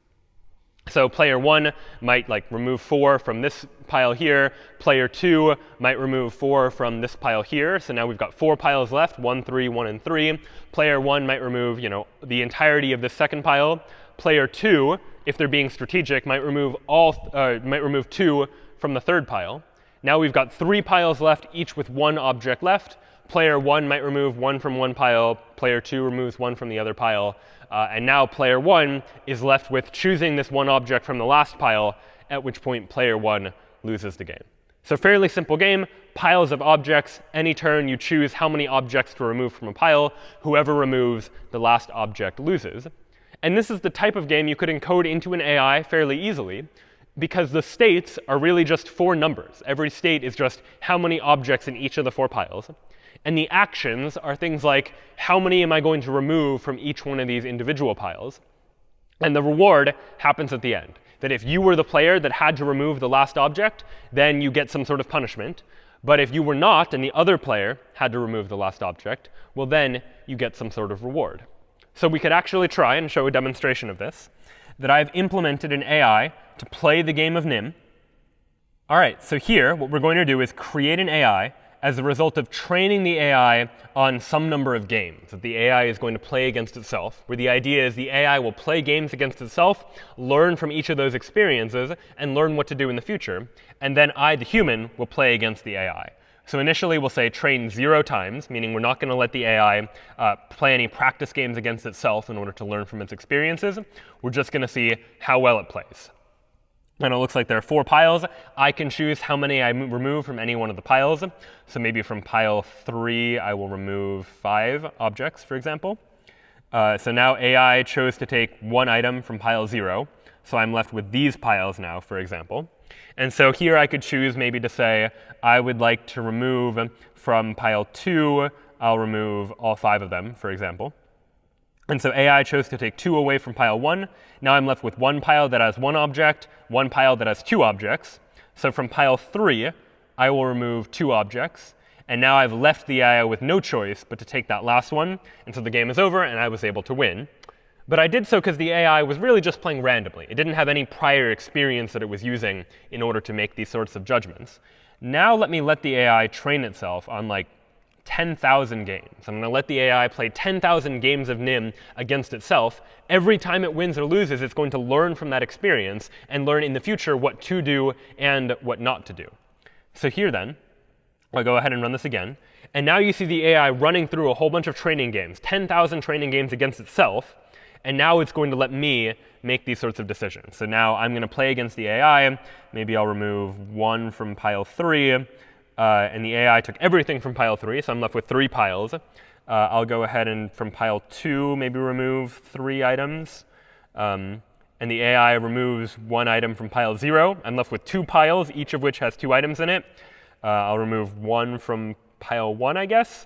So player 1 might remove 4 from this pile here. Player 2 might remove 4 from this pile here. So now we've got 4 piles left, 1, 3, 1, and 3. Player 1 might remove the entirety of the second pile. Player 2, if they're being strategic, might remove 2 from the third pile. Now we've got 3 piles left, each with 1 object left. Player 1 might remove 1 from one pile. Player 2 removes 1 from the other pile. And now player 1 is left with choosing this 1 object from the last pile, at which point player 1 loses the game. So fairly simple game, piles of objects. Any turn you choose how many objects to remove from a pile. Whoever removes the last object loses. And this is the type of game you could encode into an AI fairly easily, because the states are really just 4 numbers. Every state is just how many objects in each of the 4 piles. And the actions are things like, how many am I going to remove from each one of these individual piles? And the reward happens at the end. That if you were the player that had to remove the last object, then you get some sort of punishment. But if you were not, and the other player had to remove the last object, well, then you get some sort of reward. So we could actually try and show a demonstration of this, that I've implemented an AI to play the game of NIM. All right, so here, what we're going to do is create an AI as a result of training the AI on some number of games that the AI is going to play against itself, where the idea is the AI will play games against itself, learn from each of those experiences, and learn what to do in the future. And then I, the human, will play against the AI. So initially, we'll say train 0 times, meaning we're not going to let the AI play any practice games against itself in order to learn from its experiences. We're just going to see how well it plays. And it looks like there are 4 piles. I can choose how many I remove from any one of the piles. So maybe from pile 3, I will remove 5 objects, for example. So now AI chose to take 1 item from pile 0. So I'm left with these piles now, for example. And so here I could choose maybe to say I would like to remove from pile 2, I'll remove all 5 of them, for example. And so AI chose to take 2 away from pile 1. Now I'm left with 1 pile that has 1 object, 1 pile that has 2 objects. So from pile 3, I will remove 2 objects. And now I've left the AI with no choice but to take that last one. And so the game is over, and I was able to win. But I did so because the AI was really just playing randomly. It didn't have any prior experience that it was using in order to make these sorts of judgments. Now let the AI train itself on like 10,000 games. I'm going to let the AI play 10,000 games of NIM against itself. Every time it wins or loses, it's going to learn from that experience and learn in the future what to do and what not to do. So here then, I'll go ahead and run this again. And now you see the AI running through a whole bunch of training games, 10,000 training games against itself. And now it's going to let me make these sorts of decisions. So now I'm going to play against the AI. Maybe I'll remove 1 from pile 3. And the AI took everything from pile 3, so I'm left with 3 piles. I'll go ahead and from pile 2 maybe remove 3 items. And the AI removes 1 item from pile 0. I'm left with 2 piles, each of which has 2 items in it. I'll remove 1 from pile 1, I guess.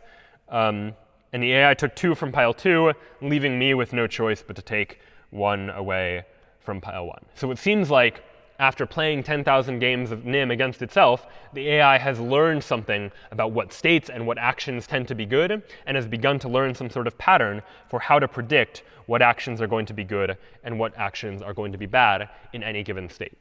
And the AI took 2 from pile 2, leaving me with no choice but to take 1 away from pile 1. So it seems like after playing 10,000 games of NIM against itself, the AI has learned something about what states and what actions tend to be good, and has begun to learn some sort of pattern for how to predict what actions are going to be good and what actions are going to be bad in any given state.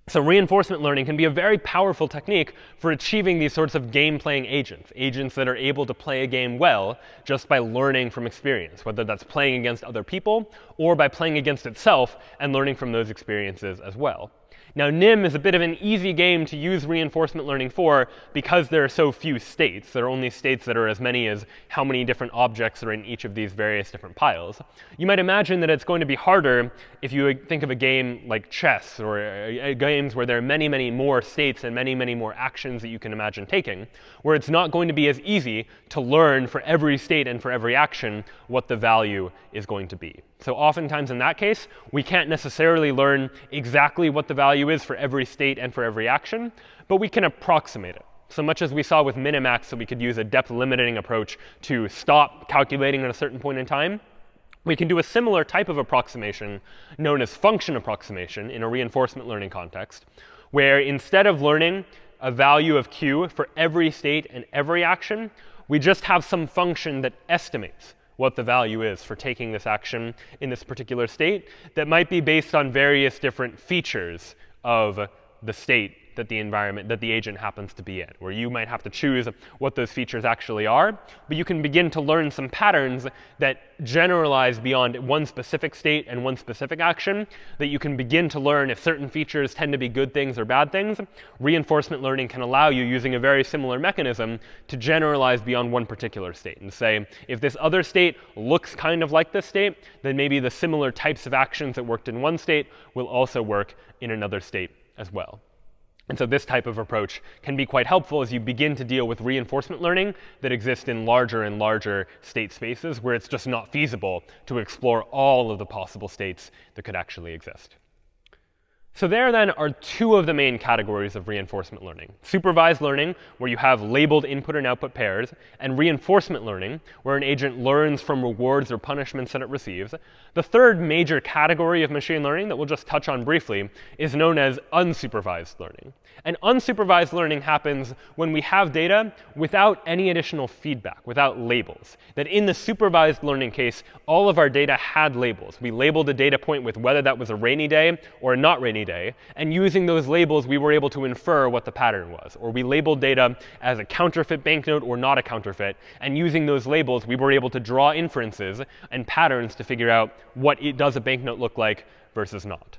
So reinforcement learning can be a very powerful technique for achieving these sorts of game-playing agents, agents that are able to play a game well just by learning from experience, whether that's playing against other people or by playing against itself and learning from those experiences as well. Now, NIM is a bit of an easy game to use reinforcement learning for because there are so few states. There are only states that are as many as how many different objects are in each of these various different piles. You might imagine that it's going to be harder if you think of a game like chess or games where there are many, many more states and many, many more actions that you can imagine taking, where it's not going to be as easy to learn for every state and for every action what the value is going to be. So oftentimes in that case, we can't necessarily learn exactly what the value is for every state and for every action, but we can approximate it. So much as we saw with minimax, so we could use a depth limiting approach to stop calculating at a certain point in time, we can do a similar type of approximation known as function approximation in a reinforcement learning context, where instead of learning a value of q for every state and every action, we just have some function that estimates what the value is for taking this action in this particular state that might be based on various different features of the state that the environment, that the agent happens to be in, where you might have to choose what those features actually are. But you can begin to learn some patterns that generalize beyond one specific state and one specific action, that you can begin to learn if certain features tend to be good things or bad things. Reinforcement learning can allow you, using a very similar mechanism, to generalize beyond one particular state and say, if this other state looks kind of like this state, then maybe the similar types of actions that worked in one state will also work in another state as well. And so this type of approach can be quite helpful as you begin to deal with reinforcement learning that exists in larger and larger state spaces where it's just not feasible to explore all of the possible states that could actually exist. So there then are two of the main categories of reinforcement learning. Supervised learning, where you have labeled input and output pairs, and reinforcement learning, where an agent learns from rewards or punishments that it receives. The third major category of machine learning that we'll just touch on briefly is known as unsupervised learning. And unsupervised learning happens when we have data without any additional feedback, without labels. That in the supervised learning case, all of our data had labels. We labeled a data point with whether that was a rainy day or a not rainy day. And using those labels, we were able to infer what the pattern was. Or we labeled data as a counterfeit banknote or not a counterfeit. And using those labels, we were able to draw inferences and patterns to figure out what does a banknote look like versus not.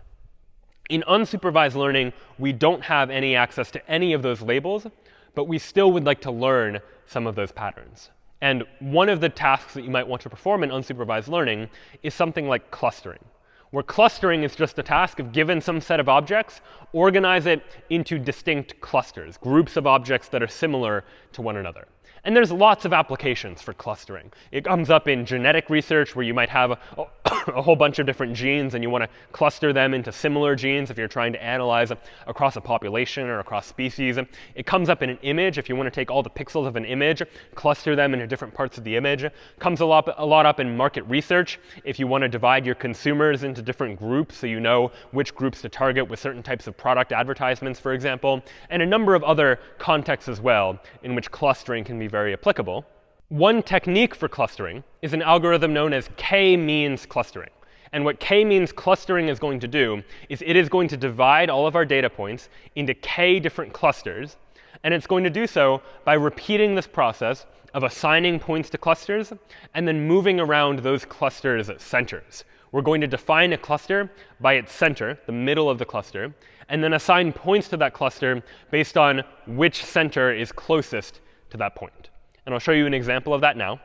In unsupervised learning, we don't have any access to any of those labels, but we still would like to learn some of those patterns. And one of the tasks that you might want to perform in unsupervised learning is something like clustering, where clustering is just a task of, given some set of objects, organize it into distinct clusters, groups of objects that are similar to one another. And there's lots of applications for clustering. It comes up in genetic research, where you might have a whole bunch of different genes, and you want to cluster them into similar genes if you're trying to analyze across a population or across species. It comes up in an image if you want to take all the pixels of an image, cluster them into different parts of the image. It comes a lot up in market research if you want to divide your consumers into different groups so you know which groups to target with certain types of product advertisements, for example, and a number of other contexts as well in which clustering can be very applicable. One technique for clustering is an algorithm known as k-means clustering. And what k-means clustering is going to do is it is going to divide all of our data points into k different clusters. And it's going to do so by repeating this process of assigning points to clusters and then moving around those clusters' centers. We're going to define a cluster by its center, the middle of the cluster, and then assign points to that cluster based on which center is closest to that point. And I'll show you an example of that now.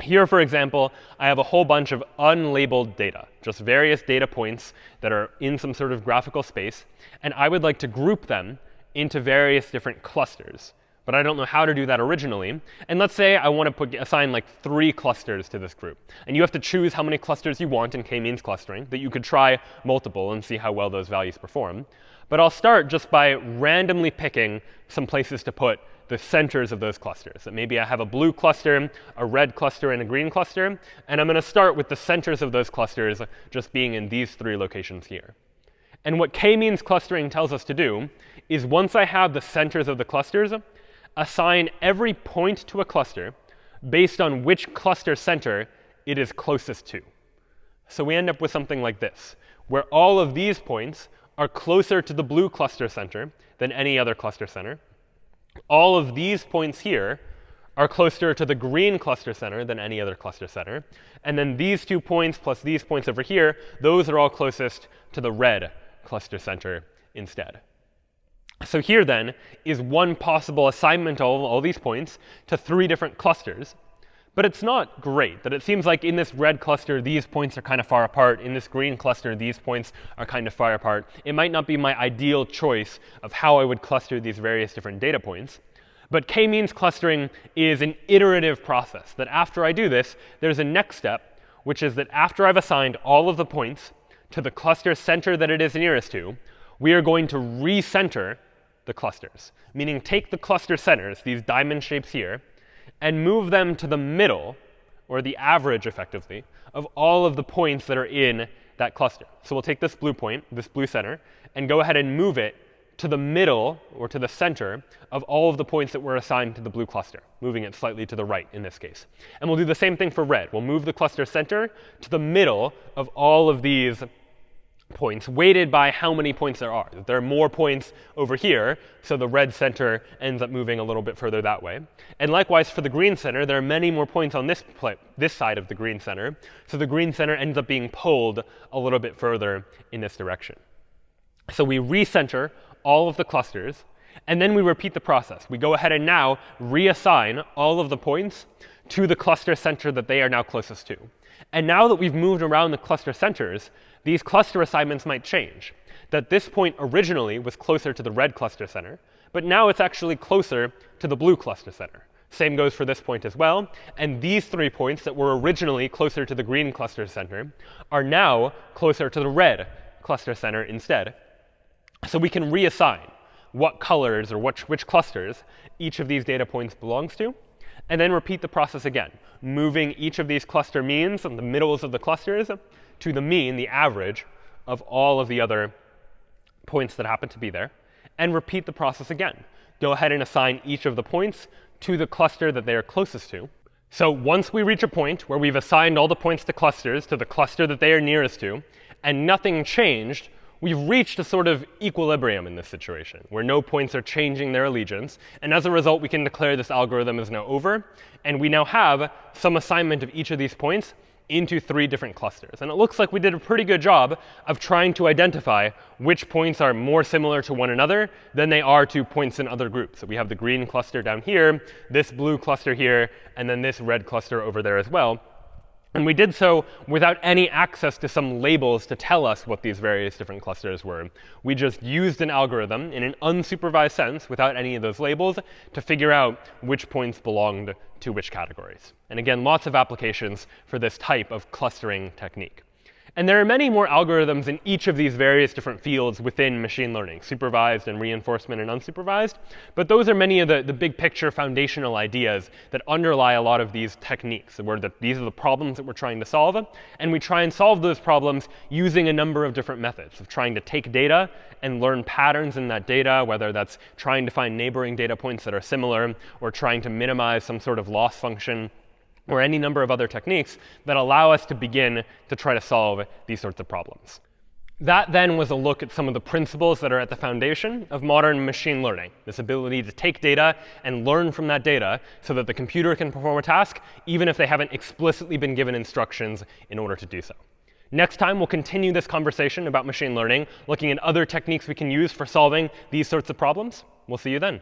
Here, for example, I have a whole bunch of unlabeled data, just various data points that are in some sort of graphical space. And I would like to group them into various different clusters. But I don't know how to do that originally. And let's say I want to assign like 3 clusters to this group. And you have to choose how many clusters you want in k-means clustering, that you could try multiple and see how well those values perform. But I'll start just by randomly picking some places to put the centers of those clusters. That maybe I have a blue cluster, a red cluster, and a green cluster. And I'm going to start with the centers of those clusters just being in these 3 locations here. And what k-means clustering tells us to do is, once I have the centers of the clusters, assign every point to a cluster based on which cluster center it is closest to. So we end up with something like this, where all of these points are closer to the blue cluster center than any other cluster center. All of these points here are closer to the green cluster center than any other cluster center. And then these 2 points plus these points over here, those are all closest to the red cluster center instead. So here then is one possible assignment of all these points to 3 different clusters. But it's not great that it seems like in this red cluster, these points are kind of far apart. In this green cluster, these points are kind of far apart. It might not be my ideal choice of how I would cluster these various different data points. But k-means clustering is an iterative process, that after I do this, there's a next step, which is that after I've assigned all of the points to the cluster center that it is nearest to, we are going to recenter the clusters, meaning take the cluster centers, these diamond shapes here, and move them to the middle, or the average, effectively, of all of the points that are in that cluster. So we'll take this blue point, this blue center, and go ahead and move it to the middle, or to the center, of all of the points that were assigned to the blue cluster, moving it slightly to the right in this case. And we'll do the same thing for red. We'll move the cluster center to the middle of all of these points, weighted by how many points there are. There are more points over here, so the red center ends up moving a little bit further that way. And likewise for the green center, there are many more points on this side of the green center, so the green center ends up being pulled a little bit further in this direction. So we recenter all of the clusters, and then we repeat the process. We go ahead and now reassign all of the points to the cluster center that they are now closest to. And now that we've moved around the cluster centers, these cluster assignments might change. That this point originally was closer to the red cluster center, but now it's actually closer to the blue cluster center. Same goes for this point as well. And these 3 points that were originally closer to the green cluster center are now closer to the red cluster center instead. So we can reassign what colors or which clusters each of these data points belongs to, and then repeat the process again, moving each of these cluster means and the middles of the clusters to the mean, the average, of all of the other points that happen to be there, and repeat the process again. Go ahead and assign each of the points to the cluster that they are closest to. So once we reach a point where we've assigned all the points to clusters to the cluster that they are nearest to, and nothing changed, we've reached a sort of equilibrium in this situation, where no points are changing their allegiance. And as a result, we can declare this algorithm is now over. And we now have some assignment of each of these points into 3 different clusters. And it looks like we did a pretty good job of trying to identify which points are more similar to one another than they are to points in other groups. So we have the green cluster down here, this blue cluster here, and then this red cluster over there as well. And we did so without any access to some labels to tell us what these various different clusters were. We just used an algorithm in an unsupervised sense, without any of those labels, to figure out which points belonged to which categories. And again, lots of applications for this type of clustering technique. And there are many more algorithms in each of these various different fields within machine learning, supervised and reinforcement and unsupervised. But those are many of the big picture foundational ideas that underlie a lot of these techniques, where these are the problems that we're trying to solve. And we try and solve those problems using a number of different methods of trying to take data and learn patterns in that data, whether that's trying to find neighboring data points that are similar, or trying to minimize some sort of loss function, or any number of other techniques that allow us to begin to try to solve these sorts of problems. That then was a look at some of the principles that are at the foundation of modern machine learning, this ability to take data and learn from that data so that the computer can perform a task, even if they haven't explicitly been given instructions in order to do so. Next time, we'll continue this conversation about machine learning, looking at other techniques we can use for solving these sorts of problems. We'll see you then.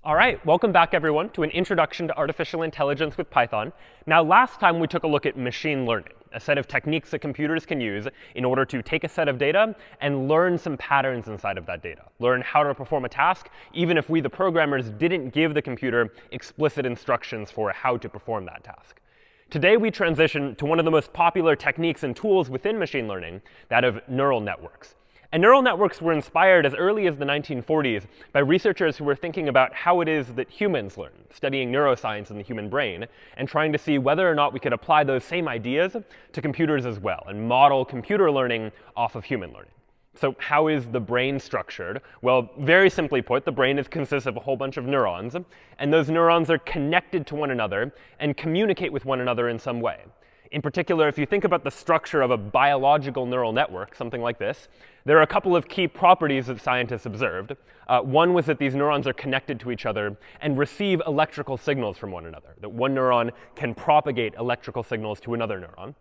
All right, welcome back, everyone, to an introduction to artificial intelligence with Python. Now, last time we took a look at machine learning, a set of techniques that computers can use in order to take a set of data and learn some patterns inside of that data, learn how to perform a task, even if we, the programmers, didn't give the computer explicit instructions for how to perform that task. Today, we transition to one of the most popular techniques and tools within machine learning, that of neural networks. And neural networks were inspired as early as the 1940s by researchers who were thinking about how it is that humans learn, studying neuroscience in the human brain, and trying to see whether or not we could apply those same ideas to computers as well, and model computer learning off of human learning. So how is the brain structured? Well, very simply put, the brain consists of a whole bunch of neurons, and those neurons are connected to one another and communicate with one another in some way. In particular, if you think about the structure of a biological neural network, something like this, there are a couple of key properties that scientists observed. One was that these neurons are connected to each other and receive electrical signals from one another, that one neuron can propagate electrical signals to another neuron.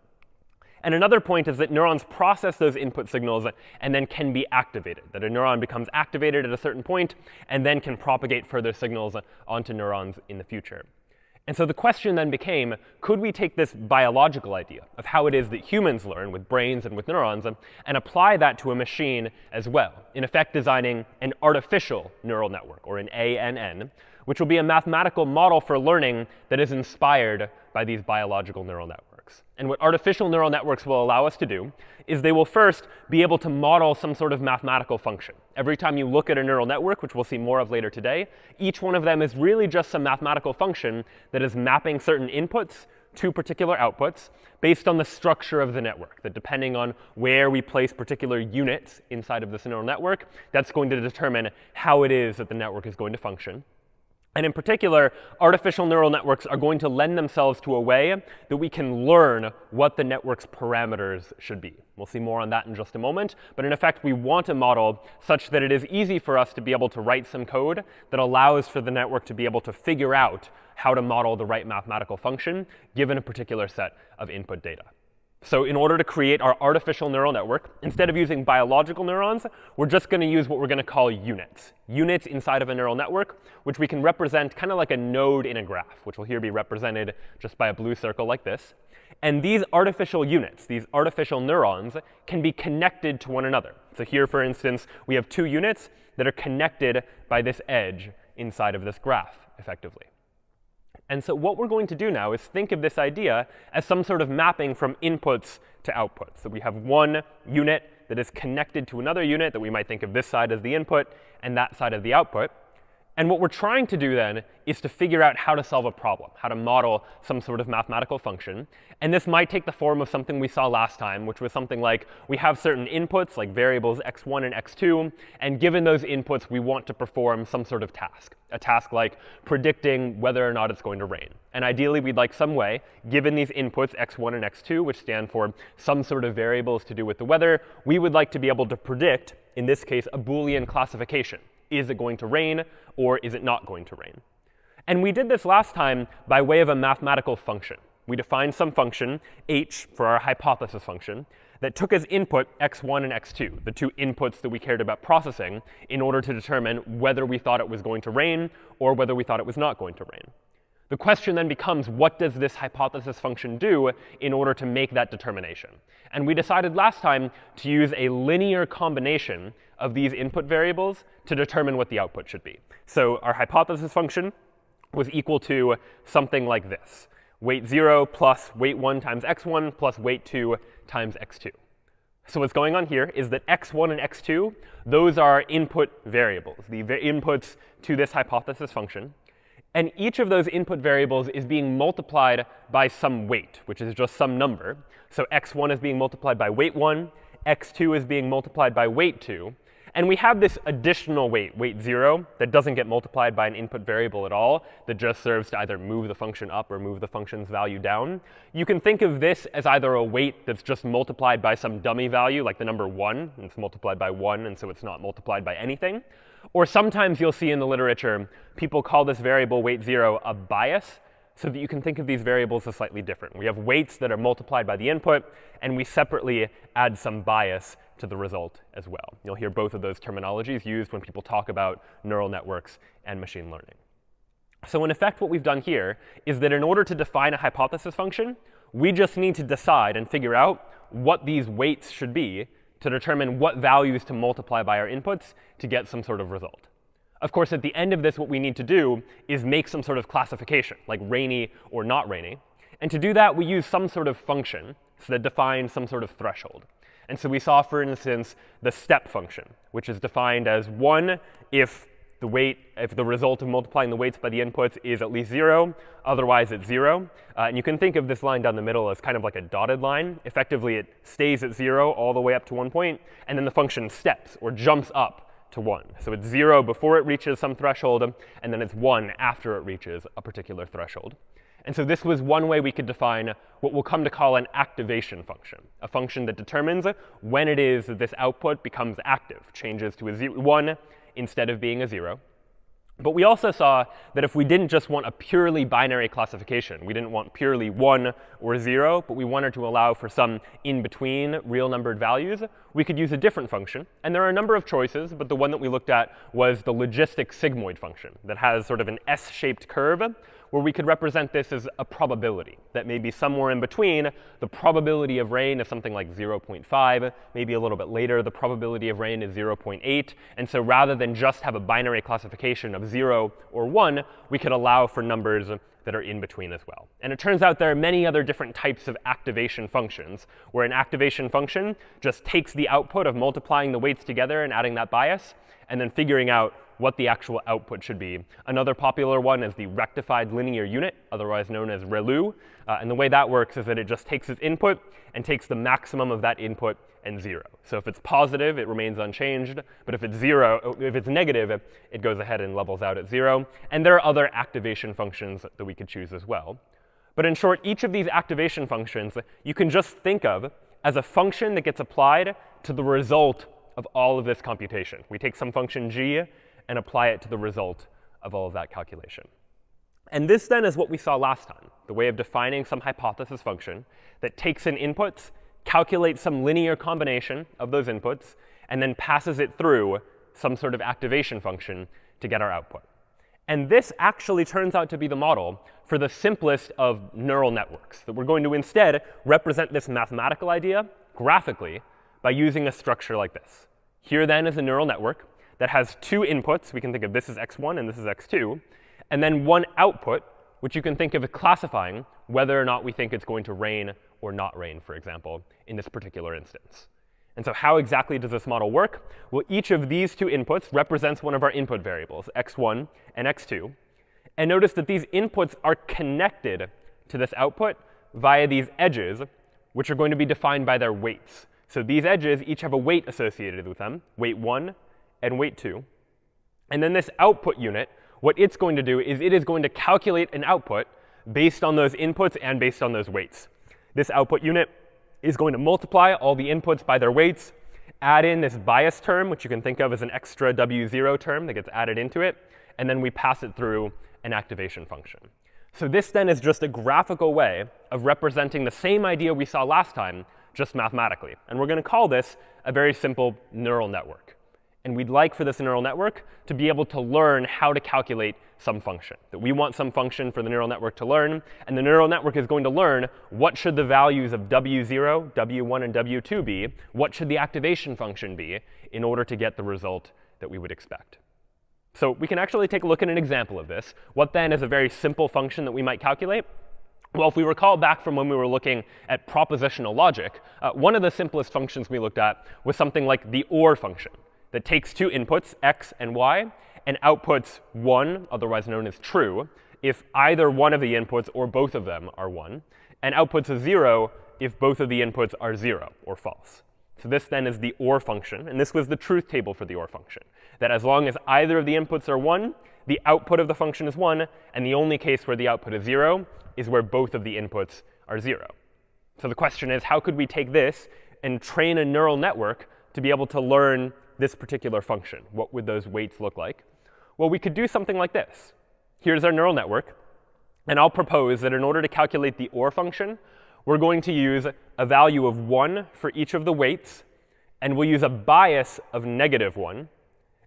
And another point is that neurons process those input signals and then can be activated, that a neuron becomes activated at a certain point and then can propagate further signals onto neurons in the future. And so the question then became, could we take this biological idea of how it is that humans learn with brains and with neurons and apply that to a machine as well, in effect designing an artificial neural network, or an ANN, which will be a mathematical model for learning that is inspired by these biological neural networks. And what artificial neural networks will allow us to do is they will first be able to model some sort of mathematical function. Every time you look at a neural network, which we'll see more of later today, each one of them is really just some mathematical function that is mapping certain inputs to particular outputs based on the structure of the network, that depending on where we place particular units inside of this neural network, that's going to determine how it is that the network is going to function. And in particular, artificial neural networks are going to lend themselves to a way that we can learn what the network's parameters should be. We'll see more on that in just a moment. But in effect, we want a model such that it is easy for us to be able to write some code that allows for the network to be able to figure out how to model the right mathematical function given a particular set of input data. So in order to create our artificial neural network, instead of using biological neurons, we're just going to use what we're going to call units. Units inside of a neural network, which we can represent kind of like a node in a graph, which will here be represented just by a blue circle like this. And these artificial units, these artificial neurons, can be connected to one another. So here, for instance, we have two units that are connected by this edge inside of this graph, effectively. And so what we're going to do now is think of this idea as some sort of mapping from inputs to outputs. So we have one unit that is connected to another unit that we might think of this side as the input and that side as the output. And what we're trying to do then is to figure out how to solve a problem, how to model some sort of mathematical function. And this might take the form of something we saw last time, which was something like we have certain inputs, like variables x1 and x2. And given those inputs, we want to perform some sort of task, a task like predicting whether or not it's going to rain. And ideally, we'd like some way, given these inputs, x1 and x2, which stand for some sort of variables to do with the weather, we would like to be able to predict, in this case, a Boolean classification. Is it going to rain, or is it not going to rain? And we did this last time by way of a mathematical function. We defined some function, h, for our hypothesis function, that took as input x1 and x2, the two inputs that we cared about processing, in order to determine whether we thought it was going to rain or whether we thought it was not going to rain. The question then becomes, what does this hypothesis function do in order to make that determination? And we decided last time to use a linear combination of these input variables to determine what the output should be. So our hypothesis function was equal to something like this: weight 0 plus weight 1 times x1 plus weight 2 times x2. So what's going on here is that x1 and x2, those are input variables, the inputs to this hypothesis function. And each of those input variables is being multiplied by some weight, which is just some number. So x1 is being multiplied by weight 1, x2 is being multiplied by weight 2. And we have this additional weight, weight 0, that doesn't get multiplied by an input variable at all, that just serves to either move the function up or move the function's value down. You can think of this as either a weight that's just multiplied by some dummy value, like the number 1, and it's multiplied by 1, and so it's not multiplied by anything. Or sometimes you'll see in the literature, people call this variable weight 0 a bias, so that you can think of these variables as slightly different. We have weights that are multiplied by the input, and we separately add some bias to the result as well. You'll hear both of those terminologies used when people talk about neural networks and machine learning. So in effect, what we've done here is that in order to define a hypothesis function, we just need to decide and figure out what these weights should be to determine what values to multiply by our inputs to get some sort of result. Of course, at the end of this, what we need to do is make some sort of classification, like rainy or not rainy. And to do that, we use some sort of function that defines some sort of threshold. And so we saw, for instance, the step function, which is defined as 1 if the result of multiplying the weights by the inputs is at least 0, otherwise it's 0. And you can think of this line down the middle as kind of like a dotted line. Effectively, it stays at 0 all the way up to 1 point, and then the function steps or jumps up to 1. So it's 0 before it reaches some threshold, and then it's 1 after it reaches a particular threshold. And so this was one way we could define what we'll come to call an activation function, a function that determines when it is that this output becomes active, changes to a 1 instead of being a 0. But we also saw that if we didn't just want a purely binary classification, we didn't want purely 1 or 0, but we wanted to allow for some in-between real numbered values, we could use a different function. And there are a number of choices, but the one that we looked at was the logistic sigmoid function that has sort of an S-shaped curve, where we could represent this as a probability that maybe somewhere in between, the probability of rain is something like 0.5. Maybe a little bit later, the probability of rain is 0.8. And so rather than just have a binary classification of 0 or 1, we could allow for numbers that are in between as well. And it turns out there are many other different types of activation functions, where an activation function just takes the output of multiplying the weights together and adding that bias, and then figuring out what the actual output should be. Another popular one is the rectified linear unit, otherwise known as ReLU. And the way that works is that it just takes its input and takes the maximum of that input and 0. So if it's positive, it remains unchanged. But if it's negative, it goes ahead and levels out at 0. And there are other activation functions that we could choose as well. But in short, each of these activation functions you can just think of as a function that gets applied to the result of all of this computation. We take some function g and apply it to the result of all of that calculation. And this then is what we saw last time, the way of defining some hypothesis function that takes in inputs, calculates some linear combination of those inputs, and then passes it through some sort of activation function to get our output. And this actually turns out to be the model for the simplest of neural networks, that we're going to instead represent this mathematical idea graphically by using a structure like this. Here then is a neural network that has two inputs. We can think of this as x1 and this is x2, and then one output, which you can think of as classifying whether or not we think it's going to rain or not rain, for example, in this particular instance. And so how exactly does this model work? Well, each of these two inputs represents one of our input variables, x1 and x2. And notice that these inputs are connected to this output via these edges, which are going to be defined by their weights. So these edges each have a weight associated with them, weight 1 and weight 2. And then this output unit, what it's going to do is it is going to calculate an output based on those inputs and based on those weights. This output unit is going to multiply all the inputs by their weights, add in this bias term, which you can think of as an extra W0 term that gets added into it, and then we pass it through an activation function. So this then is just a graphical way of representing the same idea we saw last time, just mathematically. And we're going to call this a very simple neural network. And we'd like for this neural network to be able to learn how to calculate some function. That we want some function for the neural network to learn, and the neural network is going to learn what should the values of W0, W1, and W2 be, what should the activation function be, in order to get the result that we would expect. So we can actually take a look at an example of this. What then is a very simple function that we might calculate? Well, if we recall back from when we were looking at propositional logic, one of the simplest functions we looked at was something like the OR function, that takes two inputs, x and y, and outputs 1, otherwise known as true, if either one of the inputs or both of them are 1, and outputs a 0 if both of the inputs are 0 or false. So this then is the OR function, and this was the truth table for the OR function, that as long as either of the inputs are 1, the output of the function is 1, and the only case where the output is 0 is where both of the inputs are 0. So the question is, how could we take this and train a neural network to be able to learn this particular function? What would those weights look like? Well, we could do something like this. Here's our neural network. And I'll propose that in order to calculate the OR function, we're going to use a value of 1 for each of the weights. And we'll use a bias of -1.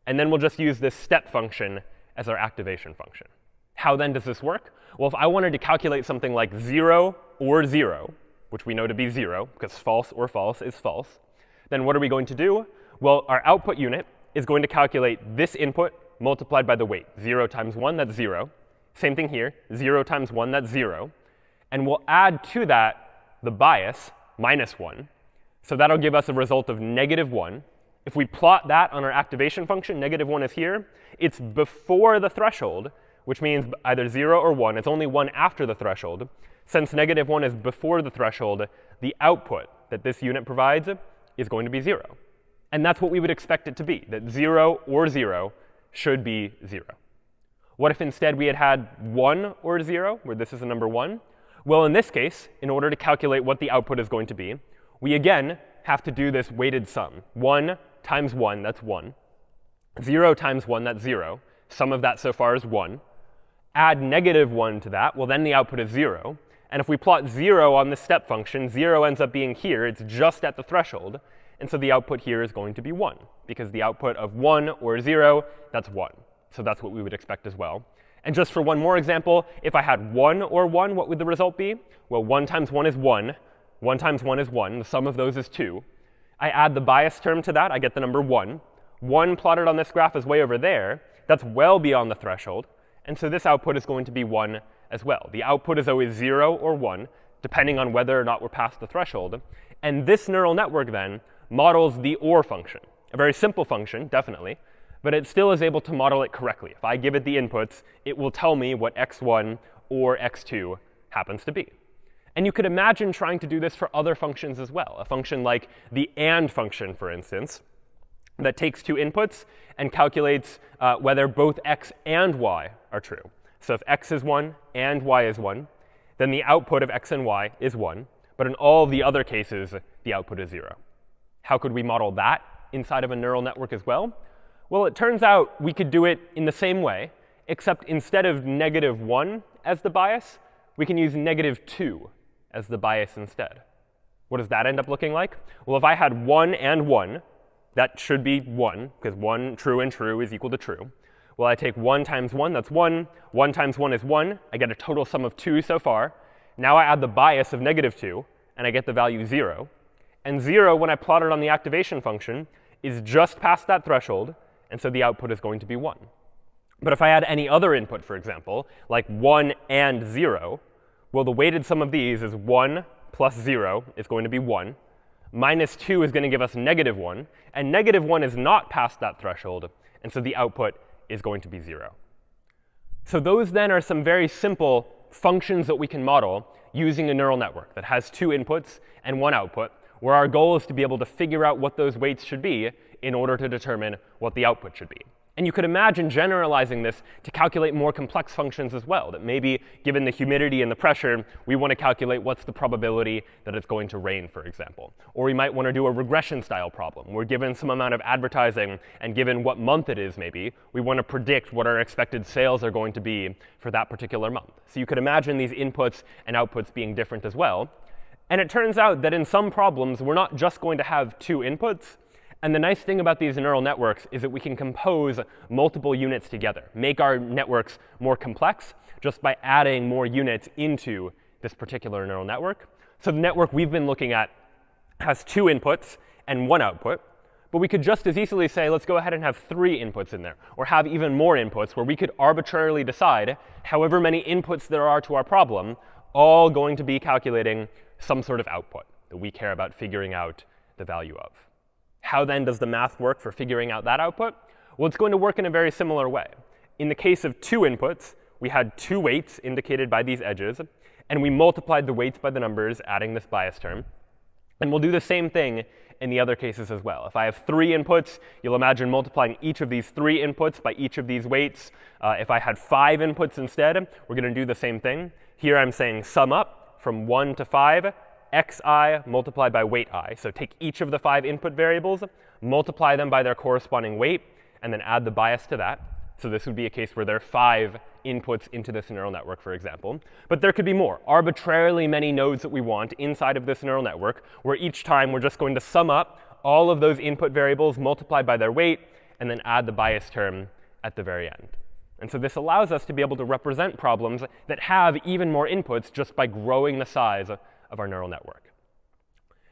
And then we'll just use this step function as our activation function. How then does this work? Well, if I wanted to calculate something like 0 or 0, which we know to be 0, because false or false is false, then what are we going to do? Well, our output unit is going to calculate this input multiplied by the weight. 0 times 1, that's 0. Same thing here. 0 times 1, that's 0. And we'll add to that the bias, -1. So that'll give us a result of -1. If we plot that on our activation function, -1 is here. It's before the threshold, which means either 0 or 1. It's only 1 after the threshold. Since -1 is before the threshold, the output that this unit provides is going to be 0. And that's what we would expect it to be, that 0 or 0 should be 0. What if instead we had had 1 or 0, where this is a number 1? Well, in this case, in order to calculate what the output is going to be, we again have to do this weighted sum. 1 times 1, that's 1. 0 times 1, that's 0. Sum of that so far is 1. Add -1 to that, well, then the output is 0. And if we plot 0 on this step function, 0 ends up being here. It's just at the threshold. And so the output here is going to be 1, because the output of 1 or 0, that's 1. So that's what we would expect as well. And just for one more example, if I had 1 or 1, what would the result be? Well, 1 times 1 is 1. 1 times 1 is 1. The sum of those is 2. I add the bias term to that. I get the number 1. 1 plotted on this graph is way over there. That's well beyond the threshold. And so this output is going to be 1 as well. The output is always 0 or 1, depending on whether or not we're past the threshold. And this neural network then models the OR function, a very simple function, definitely, but it still is able to model it correctly. If I give it the inputs, it will tell me what x1 or x2 happens to be. And you could imagine trying to do this for other functions as well, a function like the AND function, for instance, that takes two inputs and calculates whether both x and y are true. So if x is 1 and y is 1, then the output of x and y is 1. But in all the other cases, the output is 0. How could we model that inside of a neural network as well? Well, it turns out we could do it in the same way, except instead of -1 as the bias, we can use -2 as the bias instead. What does that end up looking like? Well, if I had 1 and 1, that should be 1, because 1 true and true is equal to true. Well, I take 1 times 1, that's 1. 1 times 1 is 1. I get a total sum of 2 so far. Now I add the bias of -2, and I get the value 0. And 0, when I plot it on the activation function, is just past that threshold, and so the output is going to be 1. But if I add any other input, for example, like 1 and 0, well, the weighted sum of these is 1 plus 0 is going to be 1. -2 is going to give us -1. And -1 is not past that threshold. And so the output is going to be 0. So those then are some very simple functions that we can model using a neural network that has 2 inputs and 1 output, where our goal is to be able to figure out what those weights should be in order to determine what the output should be. And you could imagine generalizing this to calculate more complex functions as well, that maybe given the humidity and the pressure, we want to calculate what's the probability that it's going to rain, for example. Or we might want to do a regression style problem, where given some amount of advertising and given what month it is maybe, we want to predict what our expected sales are going to be for that particular month. So you could imagine these inputs and outputs being different as well. And it turns out that in some problems, we're not just going to have 2 inputs. And the nice thing about these neural networks is that we can compose multiple units together, make our networks more complex just by adding more units into this particular neural network. So the network we've been looking at has 2 inputs and 1 output. But we could just as easily say, let's go ahead and have 3 inputs in there, or have even more inputs, where we could arbitrarily decide however many inputs there are to our problem, all going to be calculating some sort of output that we care about figuring out the value of. How then does the math work for figuring out that output? Well, it's going to work in a very similar way. In the case of 2 inputs, we had 2 weights indicated by these edges, and we multiplied the weights by the numbers, adding this bias term. And we'll do the same thing in the other cases as well. If I have 3 inputs, you'll imagine multiplying each of these 3 inputs by each of these weights. If I had 5 inputs instead, we're going to do the same thing. Here I'm saying sum up from 1 to 5. xi multiplied by weight I. So take each of the 5 input variables, multiply them by their corresponding weight, and then add the bias to that. So this would be a case where there are 5 inputs into this neural network, for example. But there could be more, arbitrarily many nodes that we want inside of this neural network, where each time we're just going to sum up all of those input variables multiplied by their weight, and then add the bias term at the very end. And so this allows us to be able to represent problems that have even more inputs just by growing the size of our neural network.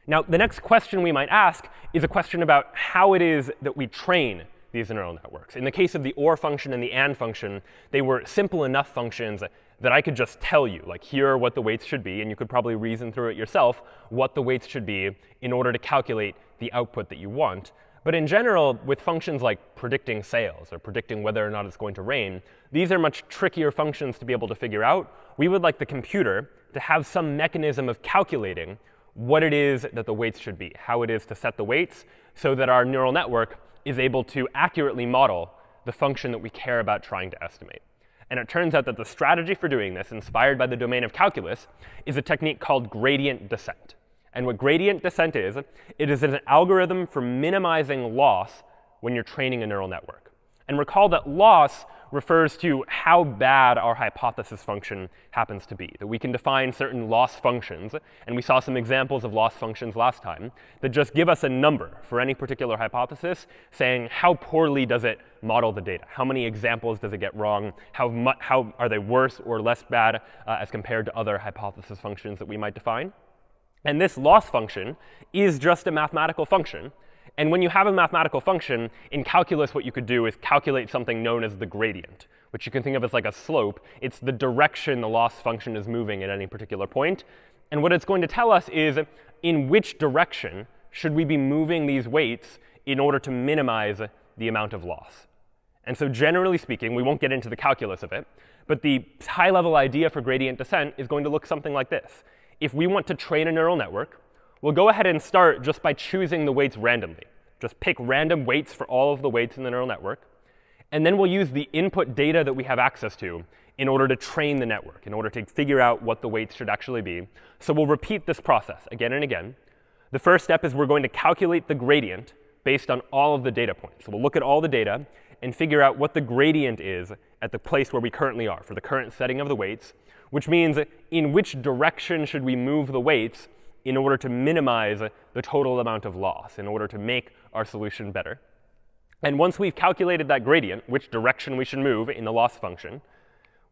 Now, the next question we might ask is a question about how it is that we train these neural networks. In the case of the OR function and the AND function, they were simple enough functions that I could just tell you, like, here are what the weights should be, and you could probably reason through it yourself, what the weights should be in order to calculate the output that you want. But in general, with functions like predicting sales or predicting whether or not it's going to rain, these are much trickier functions to be able to figure out. We would like the computer to have some mechanism of calculating what it is that the weights should be, how it is to set the weights, so that our neural network is able to accurately model the function that we care about trying to estimate. And it turns out that the strategy for doing this, inspired by the domain of calculus, is a technique called gradient descent. And what gradient descent is, it is an algorithm for minimizing loss when you're training a neural network. And recall that loss refers to how bad our hypothesis function happens to be, that we can define certain loss functions. And we saw some examples of loss functions last time that just give us a number for any particular hypothesis, saying how poorly does it model the data? How many examples does it get wrong? How are they worse or less bad as compared to other hypothesis functions that we might define? And this loss function is just a mathematical function. And when you have a mathematical function, in calculus what you could do is calculate something known as the gradient, which you can think of as like a slope. It's the direction the loss function is moving at any particular point. And what it's going to tell us is in which direction should we be moving these weights in order to minimize the amount of loss. And so generally speaking, we won't get into the calculus of it, but the high-level idea for gradient descent is going to look something like this. If we want to train a neural network, we'll go ahead and start just by choosing the weights randomly. Just pick random weights for all of the weights in the neural network. And then we'll use the input data that we have access to in order to train the network, in order to figure out what the weights should actually be. So we'll repeat this process again and again. The first step is we're going to calculate the gradient based on all of the data points. So we'll look at all the data and figure out what the gradient is at the place where we currently are for the current setting of the weights, which means in which direction should we move the weights in order to minimize the total amount of loss, in order to make our solution better. And once we've calculated that gradient, which direction we should move in the loss function,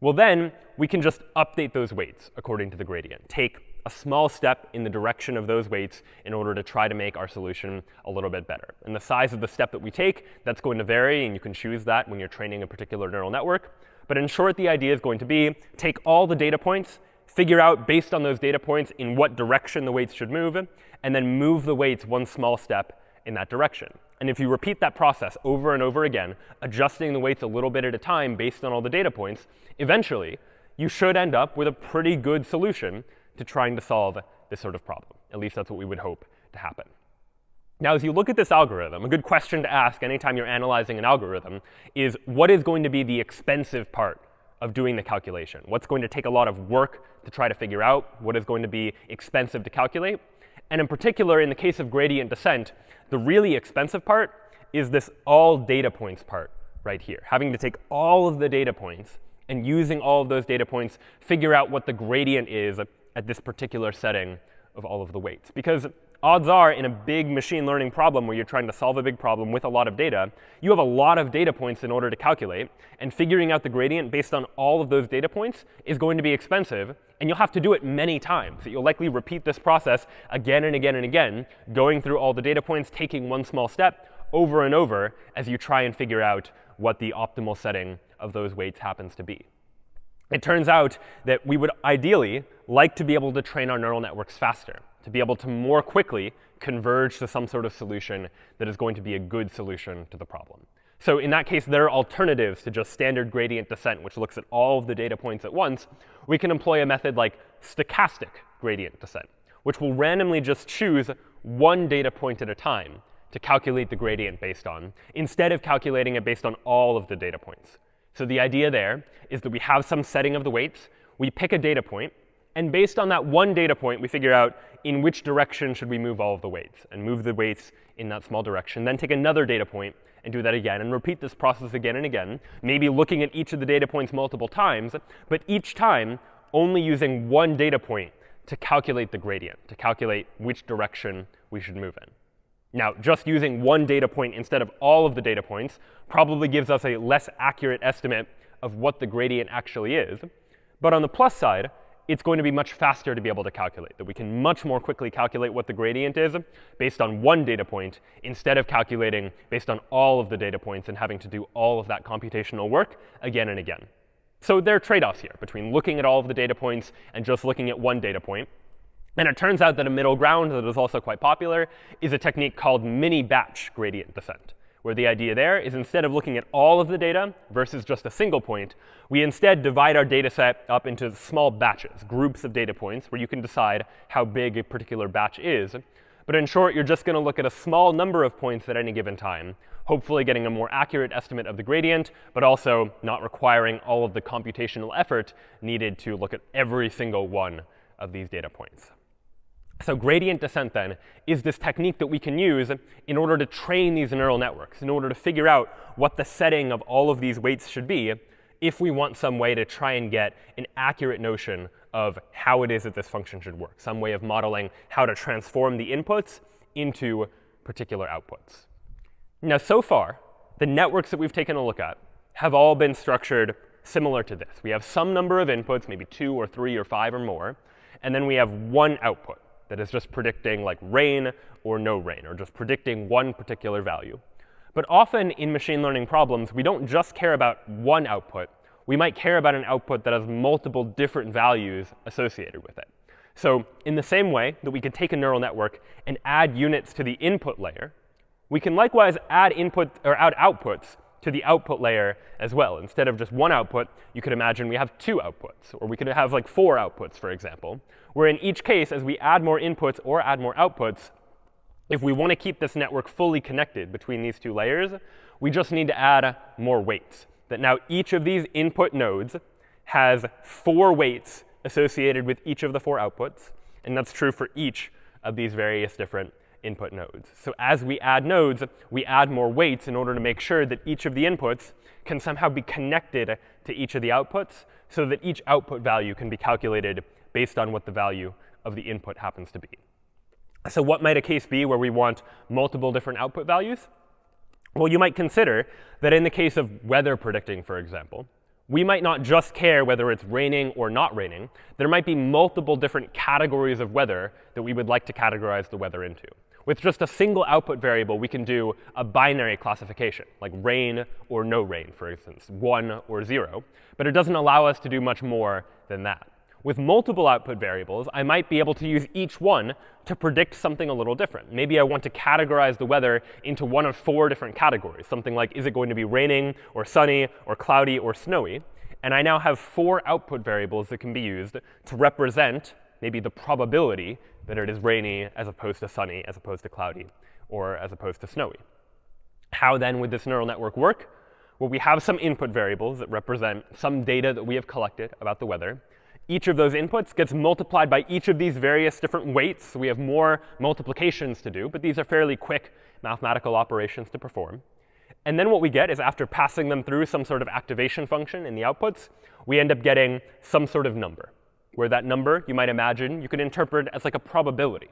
well, then we can just update those weights according to the gradient. Take a small step in the direction of those weights in order to try to make our solution a little bit better. And the size of the step that we take, that's going to vary, and you can choose that when you're training a particular neural network. But in short, the idea is going to be take all the data points, figure out based on those data points in what direction the weights should move, and then move the weights one small step in that direction. And if you repeat that process over and over again, adjusting the weights a little bit at a time based on all the data points, eventually you should end up with a pretty good solution to trying to solve this sort of problem. At least that's what we would hope to happen. Now, as you look at this algorithm, a good question to ask anytime you're analyzing an algorithm is, what is going to be the expensive part of doing the calculation? What's going to take a lot of work to try to figure out? What is going to be expensive to calculate? And in particular, in the case of gradient descent, the really expensive part is this all data points part right here. Having to take all of the data points and using all of those data points, figure out what the gradient is at this particular setting of all of the weights. Because odds are, in a big machine learning problem where you're trying to solve a big problem with a lot of data, you have a lot of data points in order to calculate. And figuring out the gradient based on all of those data points is going to be expensive. And you'll have to do it many times. You'll likely repeat this process again and again and again, going through all the data points, taking one small step over and over as you try and figure out what the optimal setting of those weights happens to be. It turns out that we would ideally like to be able to train our neural networks faster, to be able to more quickly converge to some sort of solution that is going to be a good solution to the problem. So in that case, there are alternatives to just standard gradient descent, which looks at all of the data points at once. We can employ a method like stochastic gradient descent, which will randomly just choose one data point at a time to calculate the gradient based on, instead of calculating it based on all of the data points. So the idea there is that we have some setting of the weights, we pick a data point, and based on that one data point, we figure out in which direction should we move all of the weights, and move the weights in that small direction. Then take another data point and do that again, and repeat this process again and again, maybe looking at each of the data points multiple times, but each time only using one data point to calculate the gradient, to calculate which direction we should move in. Now, just using one data point instead of all of the data points probably gives us a less accurate estimate of what the gradient actually is. But on the plus side, it's going to be much faster to be able to calculate, that we can much more quickly calculate what the gradient is based on one data point instead of calculating based on all of the data points and having to do all of that computational work again and again. So there are trade-offs here between looking at all of the data points and just looking at one data point. And it turns out that a middle ground that is also quite popular is a technique called mini-batch gradient descent, where the idea there is instead of looking at all of the data versus just a single point, we instead divide our data set up into small batches, groups of data points, where you can decide how big a particular batch is. But in short, you're just going to look at a small number of points at any given time, hopefully getting a more accurate estimate of the gradient, but also not requiring all of the computational effort needed to look at every single one of these data points. So gradient descent, then, is this technique that we can use in order to train these neural networks, in order to figure out what the setting of all of these weights should be if we want some way to try and get an accurate notion of how it is that this function should work, some way of modeling how to transform the inputs into particular outputs. Now, so far, the networks that we've taken a look at have all been structured similar to this. We have some number of inputs, maybe 2 or 3 or 5 or more, and then we have one output that is just predicting like rain or no rain, or just predicting one particular value. But often in machine learning problems, we don't just care about one output. We might care about an output that has multiple different values associated with it. So in the same way that we could take a neural network and add units to the input layer, we can likewise add outputs to the output layer as well. Instead of just one output, you could imagine we have 2 outputs, or we could have like 4 outputs, for example, where in each case, as we add more inputs or add more outputs, if we want to keep this network fully connected between these 2 layers, we just need to add more weights. That now each of these input nodes has 4 weights associated with each of the 4 outputs, and that's true for each of these various different input nodes. So as we add nodes, we add more weights in order to make sure that each of the inputs can somehow be connected to each of the outputs so that each output value can be calculated based on what the value of the input happens to be. So what might a case be where we want multiple different output values? Well, you might consider that in the case of weather predicting, for example, we might not just care whether it's raining or not raining. There might be multiple different categories of weather that we would like to categorize the weather into. With just a single output variable, we can do a binary classification, like rain or no rain, for instance, 1 or 0. But it doesn't allow us to do much more than that. With multiple output variables, I might be able to use each one to predict something a little different. Maybe I want to categorize the weather into one of 4 different categories, something like is it going to be raining or sunny or cloudy or snowy? And I now have 4 output variables that can be used to represent maybe the probability that it is rainy as opposed to sunny, as opposed to cloudy, or as opposed to snowy. How then would this neural network work? Well, we have some input variables that represent some data that we have collected about the weather. Each of those inputs gets multiplied by each of these various different weights. So we have more multiplications to do, but these are fairly quick mathematical operations to perform. And then what we get is after passing them through some sort of activation function in the outputs, we end up getting some sort of number, where that number, you might imagine, you could interpret as like a probability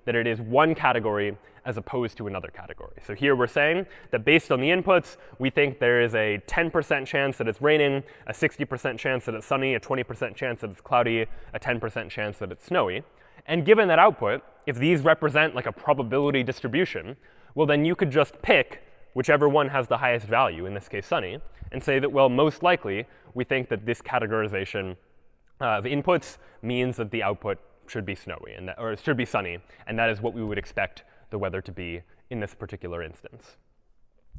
that it is one category as opposed to another category. So here we're saying that based on the inputs, we think there is a 10% chance that it's raining, a 60% chance that it's sunny, a 20% chance that it's cloudy, a 10% chance that it's snowy. And given that output, if these represent like a probability distribution, well, then you could just pick whichever one has the highest value, in this case sunny, and say that, well, most likely, we think that this categorization of inputs means that the output should be snowy, or it should be sunny, and that is what we would expect the weather to be in this particular instance.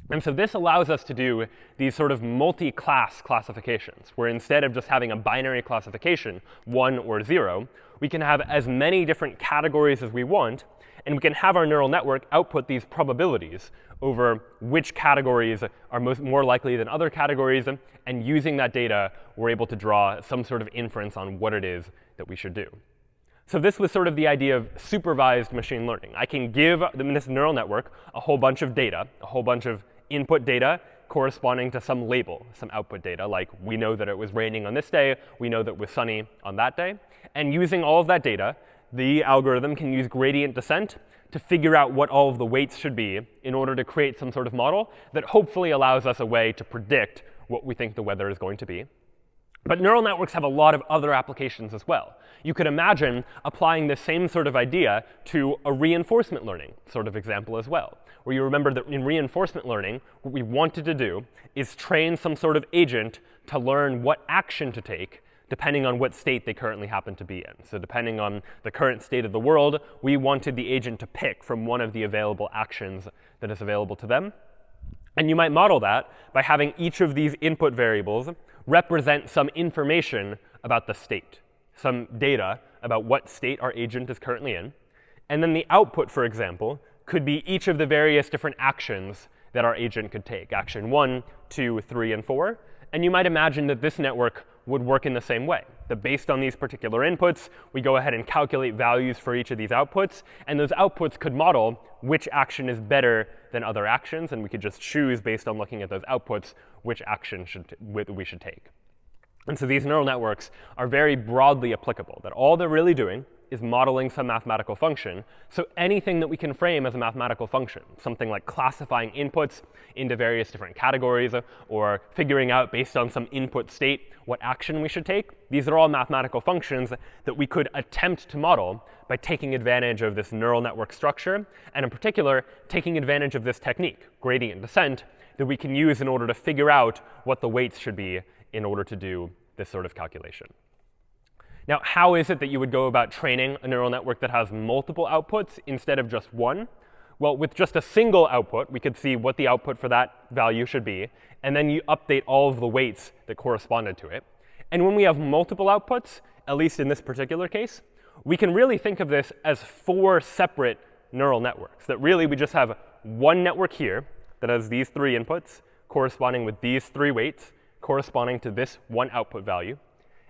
And so this allows us to do these sort of multi-class classifications, where instead of just having a binary classification, 1 or 0, we can have as many different categories as we want, and we can have our neural network output these probabilities over which categories are more likely than other categories. And using that data, we're able to draw some sort of inference on what it is that we should do. So this was sort of the idea of supervised machine learning. I can give this neural network a whole bunch of data, a whole bunch of input data corresponding to some label, some output data, like we know that it was raining on this day, we know that it was sunny on that day. And using all of that data, the algorithm can use gradient descent to figure out what all of the weights should be in order to create some sort of model that hopefully allows us a way to predict what we think the weather is going to be. But neural networks have a lot of other applications as well. You could imagine applying the same sort of idea to a reinforcement learning sort of example as well, where you remember that in reinforcement learning, what we wanted to do is train some sort of agent to learn what action to take depending on what state they currently happen to be in. So depending on the current state of the world, we wanted the agent to pick from one of the available actions that is available to them. And you might model that by having each of these input variables represent some information about the state, some data about what state our agent is currently in. And then the output, for example, could be each of the various different actions that our agent could take, action 1, 2, 3, and 4. And you might imagine that this network would work in the same way, that based on these particular inputs, we go ahead and calculate values for each of these outputs. And those outputs could model which action is better than other actions. And we could just choose, based on looking at those outputs, which action we should take. And so these neural networks are very broadly applicable, that all they're really doing is modeling some mathematical function. So anything that we can frame as a mathematical function, something like classifying inputs into various different categories, or figuring out based on some input state what action we should take, these are all mathematical functions that we could attempt to model by taking advantage of this neural network structure, and in particular, taking advantage of this technique, gradient descent, that we can use in order to figure out what the weights should be in order to do this sort of calculation. Now, how is it that you would go about training a neural network that has multiple outputs instead of just one? Well, with just a single output, we could see what the output for that value should be, and then you update all of the weights that corresponded to it. And when we have multiple outputs, at least in this particular case, we can really think of this as 4 separate neural networks, that really we just have one network here that has these 3 inputs corresponding with these 3 weights corresponding to this one output value.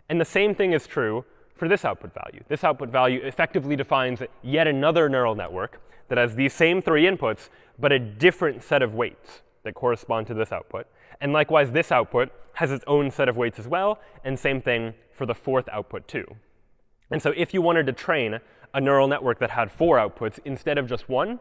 And the same thing is true for this output value. This output value effectively defines yet another neural network that has these same 3 inputs, but a different set of weights that correspond to this output. And likewise, this output has its own set of weights as well, and same thing for the 4th output too. And so if you wanted to train a neural network that had 4 outputs instead of just 1,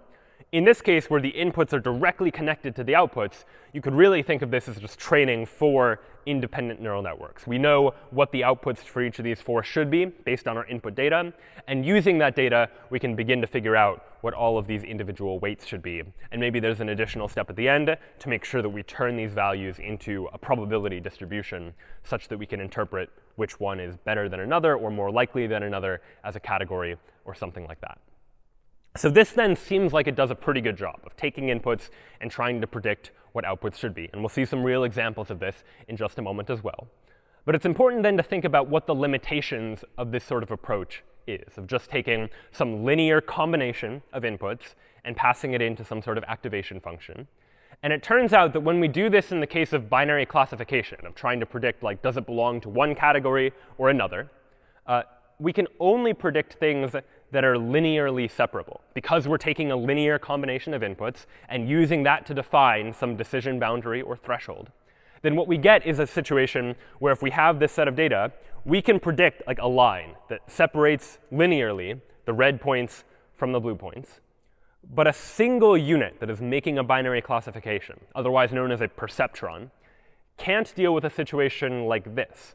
in this case, where the inputs are directly connected to the outputs, you could really think of this as just training 4 independent neural networks. We know what the outputs for each of these 4 should be based on our input data. And using that data, we can begin to figure out what all of these individual weights should be. And maybe there's an additional step at the end to make sure that we turn these values into a probability distribution such that we can interpret which one is better than another or more likely than another as a category or something like that. So this then seems like it does a pretty good job of taking inputs and trying to predict what outputs should be. And we'll see some real examples of this in just a moment as well. But it's important then to think about what the limitations of this sort of approach is, of just taking some linear combination of inputs and passing it into some sort of activation function. And it turns out that when we do this in the case of binary classification, of trying to predict, like, does it belong to one category or another, we can only predict things that are linearly separable. Because we're taking a linear combination of inputs and using that to define some decision boundary or threshold, then what we get is a situation where if we have this set of data, we can predict like a line that separates linearly the red points from the blue points. But a single unit that is making a binary classification, otherwise known as a perceptron, can't deal with a situation like this,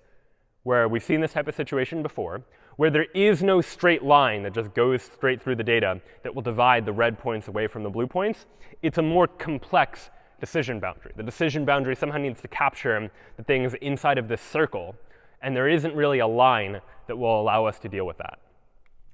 where we've seen this type of situation before, where there is no straight line that just goes straight through the data that will divide the red points away from the blue points. It's a more complex decision boundary. The decision boundary somehow needs to capture the things inside of this circle, and there isn't really a line that will allow us to deal with that.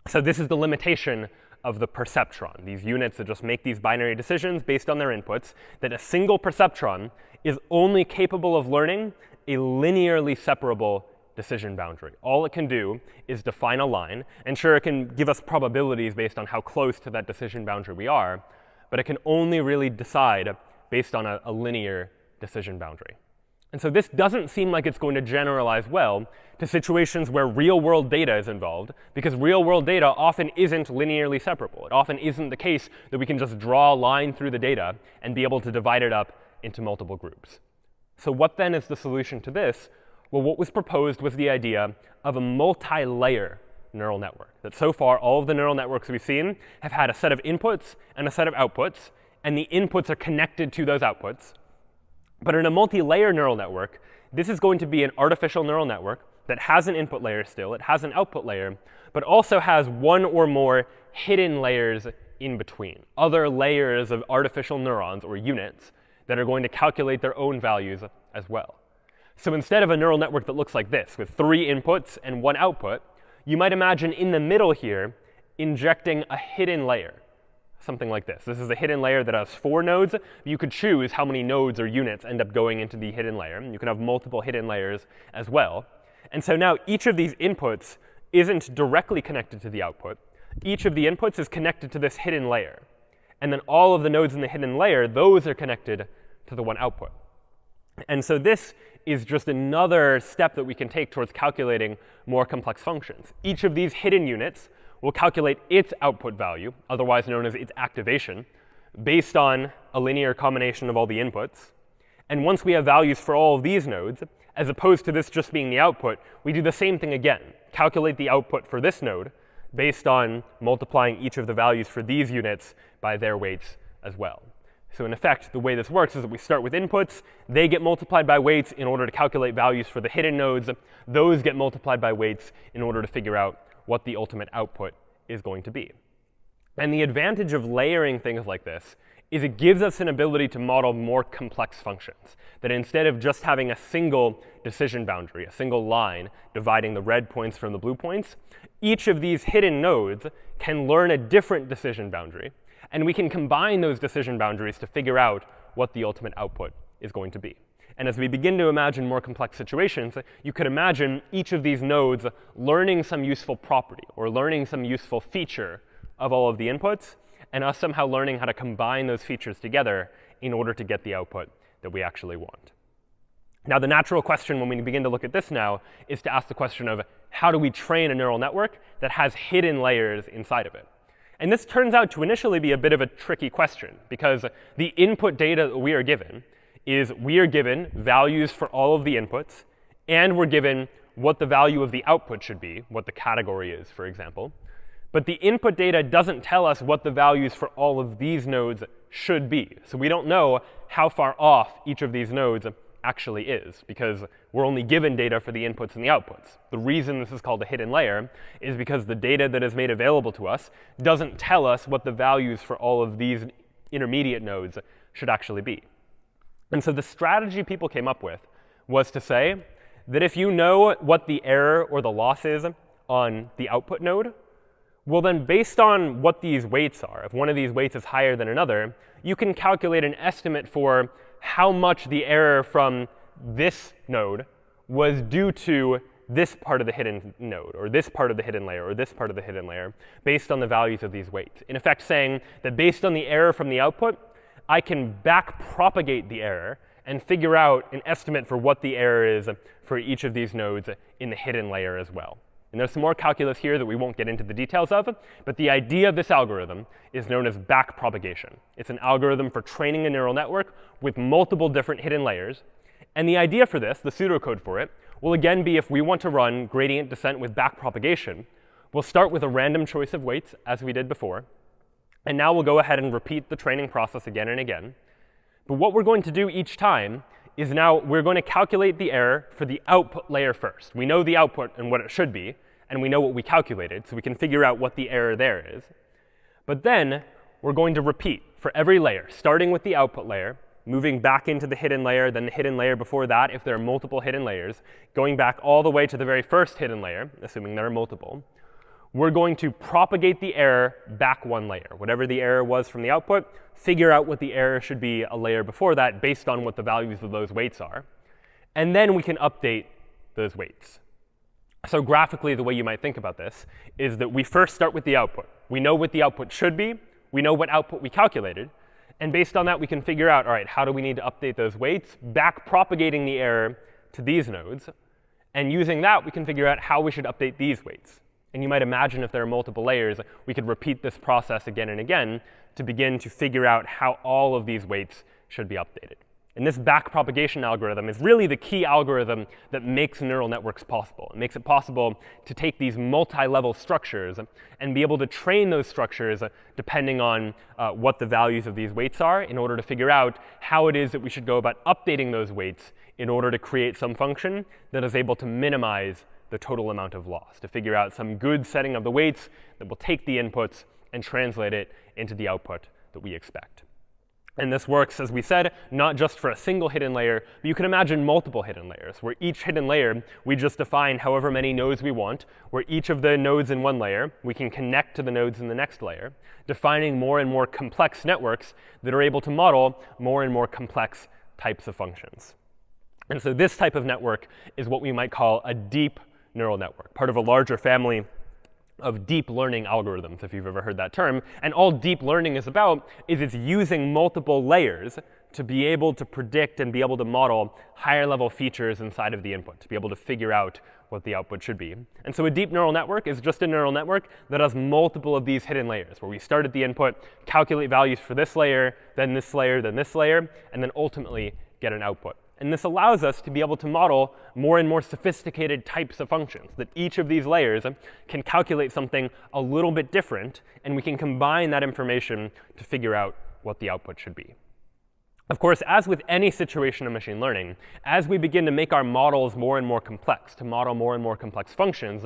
So this is the limitation of the perceptron, these units that just make these binary decisions based on their inputs, that a single perceptron is only capable of learning a linearly separable decision boundary. All it can do is define a line. And sure, it can give us probabilities based on how close to that decision boundary we are, but it can only really decide based on a linear decision boundary. And so this doesn't seem like it's going to generalize well to situations where real-world data is involved, because real-world data often isn't linearly separable. It often isn't the case that we can just draw a line through the data and be able to divide it up into multiple groups. So what then is the solution to this? Well, what was proposed was the idea of a multi-layer neural network. That so far, all of the neural networks we've seen have had a set of inputs and a set of outputs, and the inputs are connected to those outputs. But in a multi-layer neural network, this is going to be an artificial neural network that has an input layer still, it has an output layer, but also has one or more hidden layers in between, other layers of artificial neurons or units that are going to calculate their own values as well. So instead of a neural network that looks like this, with 3 inputs and 1 output, you might imagine in the middle here injecting a hidden layer, something like this. This is a hidden layer that has 4 nodes. You could choose how many nodes or units end up going into the hidden layer. You can have multiple hidden layers as well. And so now each of these inputs isn't directly connected to the output. Each of the inputs is connected to this hidden layer. And then all of the nodes in the hidden layer, those are connected to the one output. And so this is just another step that we can take towards calculating more complex functions. Each of these hidden units will calculate its output value, otherwise known as its activation, based on a linear combination of all the inputs. And once we have values for all of these nodes, as opposed to this just being the output, we do the same thing again. Calculate the output for this node based on multiplying each of the values for these units by their weights as well. So in effect, the way this works is that we start with inputs. They get multiplied by weights in order to calculate values for the hidden nodes. Those get multiplied by weights in order to figure out what the ultimate output is going to be. And the advantage of layering things like this is it gives us an ability to model more complex functions. That instead of just having a single decision boundary, a single line dividing the red points from the blue points, each of these hidden nodes can learn a different decision boundary. And we can combine those decision boundaries to figure out what the ultimate output is going to be. And as we begin to imagine more complex situations, you could imagine each of these nodes learning some useful property or learning some useful feature of all of the inputs, and us somehow learning how to combine those features together in order to get the output that we actually want. Now, the natural question when we begin to look at this now is to ask the question of how do we train a neural network that has hidden layers inside of it? And this turns out to initially be a bit of a tricky question, because the input data that we are given values for all of the inputs, and we're given what the value of the output should be, what the category is, for example. But the input data doesn't tell us what the values for all of these nodes should be. So we don't know how far off each of these nodes actually is, because we're only given data for the inputs and the outputs. The reason this is called a hidden layer is because the data that is made available to us doesn't tell us what the values for all of these intermediate nodes should actually be. And so the strategy people came up with was to say that if you know what the error or the loss is on the output node, well, then based on what these weights are, if one of these weights is higher than another, you can calculate an estimate for how much the error from this node was due to this part of the hidden node, or this part of the hidden layer, or this part of the hidden layer, based on the values of these weights. In effect, saying that based on the error from the output, I can back-propagate the error and figure out an estimate for what the error is for each of these nodes in the hidden layer as well. And there's some more calculus here that we won't get into the details of, but the idea of this algorithm is known as backpropagation. It's an algorithm for training a neural network with multiple different hidden layers. And the idea for this, the pseudocode for it, will again be if we want to run gradient descent with backpropagation, we'll start with a random choice of weights, as we did before. And now we'll go ahead and repeat the training process again and again. But what we're going to do each time is now we're going to calculate the error for the output layer first. We know the output and what it should be, and we know what we calculated, so we can figure out what the error there is. But then we're going to repeat for every layer, starting with the output layer, moving back into the hidden layer, then the hidden layer before that, if there are multiple hidden layers, going back all the way to the very first hidden layer, assuming there are multiple. We're going to propagate the error back one layer. Whatever the error was from the output, figure out what the error should be a layer before that based on what the values of those weights are. And then we can update those weights. So graphically, the way you might think about this is that we first start with the output. We know what the output should be. We know what output we calculated. And based on that, we can figure out, all right, how do we need to update those weights, back propagating the error to these nodes. And using that, we can figure out how we should update these weights. And you might imagine if there are multiple layers, we could repeat this process again and again to begin to figure out how all of these weights should be updated. And this backpropagation algorithm is really the key algorithm that makes neural networks possible. It makes it possible to take these multi-level structures and be able to train those structures depending on what the values of these weights are in order to figure out how it is that we should go about updating those weights in order to create some function that is able to minimize the total amount of loss, to figure out some good setting of the weights that will take the inputs and translate it into the output that we expect. And this works, as we said, not just for a single hidden layer, but you can imagine multiple hidden layers, where each hidden layer, we just define however many nodes we want, where each of the nodes in one layer, we can connect to the nodes in the next layer, defining more and more complex networks that are able to model more and more complex types of functions. And so this type of network is what we might call a deep neural network, part of a larger family of deep learning algorithms, if you've ever heard that term. And all deep learning is about is it's using multiple layers to be able to predict and be able to model higher level features inside of the input, to be able to figure out what the output should be. And so a deep neural network is just a neural network that has multiple of these hidden layers, where we start at the input, calculate values for this layer, then this layer, then this layer, and then ultimately get an output. And this allows us to be able to model more and more sophisticated types of functions, that each of these layers can calculate something a little bit different, and we can combine that information to figure out what the output should be. Of course, as with any situation of machine learning, as we begin to make our models more and more complex, to model more and more complex functions,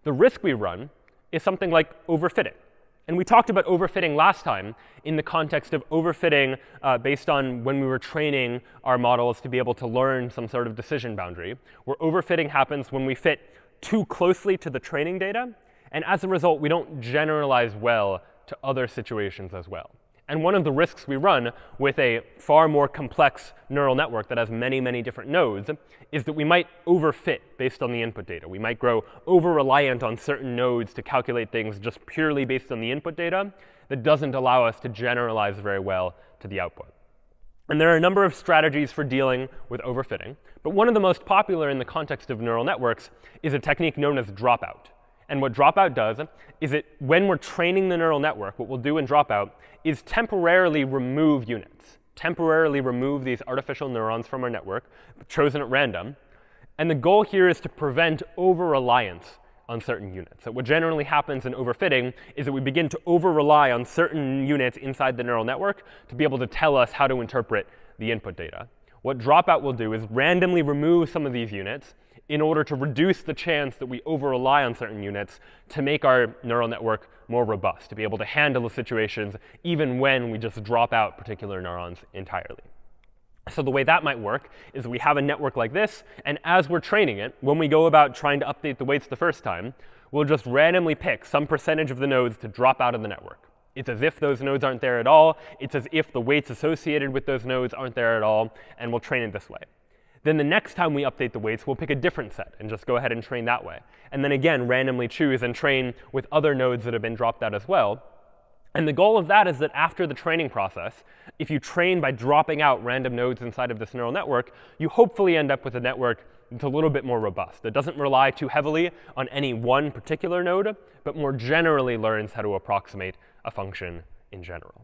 the risk we run is something like overfitting. And we talked about overfitting last time in the context of overfitting based on when we were training our models to be able to learn some sort of decision boundary, where overfitting happens when we fit too closely to the training data. And as a result, we don't generalize well to other situations as well. And one of the risks we run with a far more complex neural network that has many, many different nodes is that we might overfit based on the input data. We might grow over-reliant on certain nodes to calculate things just purely based on the input data that doesn't allow us to generalize very well to the output. And there are a number of strategies for dealing with overfitting. But one of the most popular in the context of neural networks is a technique known as dropout. And what dropout does is when we're training the neural network, what we'll do in dropout is temporarily remove units, temporarily remove these artificial neurons from our network, chosen at random. And the goal here is to prevent over-reliance on certain units. So what generally happens in overfitting is that we begin to over-rely on certain units inside the neural network to be able to tell us how to interpret the input data. What dropout will do is randomly remove some of these units in order to reduce the chance that we over-rely on certain units to make our neural network more robust, to be able to handle the situations even when we just drop out particular neurons entirely. So the way that might work is we have a network like this, and as we're training it, when we go about trying to update the weights the first time, we'll just randomly pick some percentage of the nodes to drop out of the network. It's as if those nodes aren't there at all. It's as if the weights associated with those nodes aren't there at all, and we'll train it this way. Then the next time we update the weights, we'll pick a different set and just go ahead and train that way. And then again, randomly choose and train with other nodes that have been dropped out as well. And the goal of that is that after the training process, if you train by dropping out random nodes inside of this neural network, you hopefully end up with a network that's a little bit more robust, that doesn't rely too heavily on any one particular node, but more generally learns how to approximate a function in general.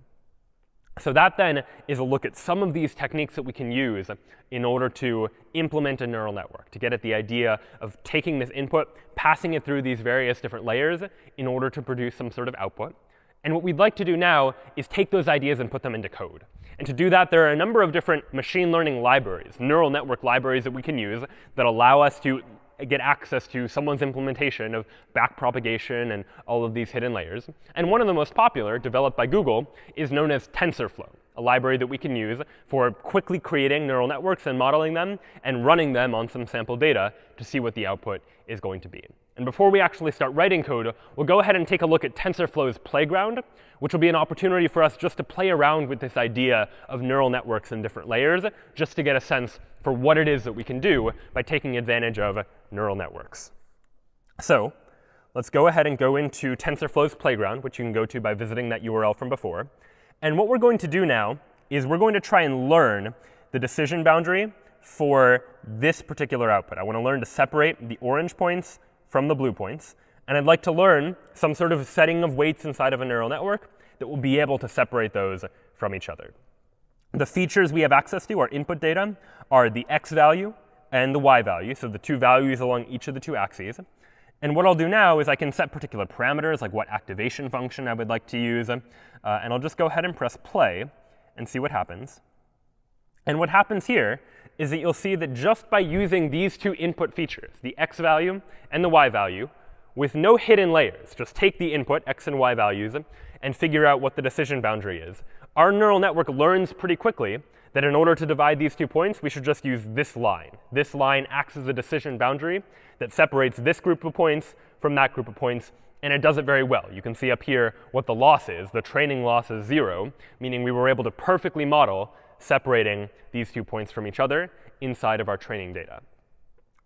So that then is a look at some of these techniques that we can use in order to implement a neural network, to get at the idea of taking this input, passing it through these various different layers in order to produce some sort of output. And what we'd like to do now is take those ideas and put them into code. And to do that, there are a number of different machine learning libraries, neural network libraries that we can use that allow us to get access to someone's implementation of backpropagation and all of these hidden layers. And one of the most popular, developed by Google, is known as TensorFlow, a library that we can use for quickly creating neural networks and modeling them and running them on some sample data to see what the output is going to be. And before we actually start writing code, we'll go ahead and take a look at TensorFlow's playground, which will be an opportunity for us just to play around with this idea of neural networks in different layers, just to get a sense for what it is that we can do by taking advantage of neural networks. So let's go ahead and go into TensorFlow's playground, which you can go to by visiting that URL from before. And what we're going to do now is we're going to try and learn the decision boundary for this particular output. I want to learn to separate the orange points from the blue points. And I'd like to learn some sort of setting of weights inside of a neural network that will be able to separate those from each other. The features we have access to, our input data, are the x value and the y value, so the two values along each of the two axes. And what I'll do now is I can set particular parameters, like what activation function I would like to use. And I'll just go ahead and press play and see what happens. And what happens here is that you'll see that just by using these two input features, the x value and the y value, with no hidden layers, just take the input, x and y values, and figure out what the decision boundary is, our neural network learns pretty quickly that in order to divide these 2 points, we should just use this line. This line acts as a decision boundary that separates this group of points from that group of points, and it does it very well. You can see up here what the loss is. The training loss is 0, meaning we were able to perfectly model separating these 2 points from each other inside of our training data.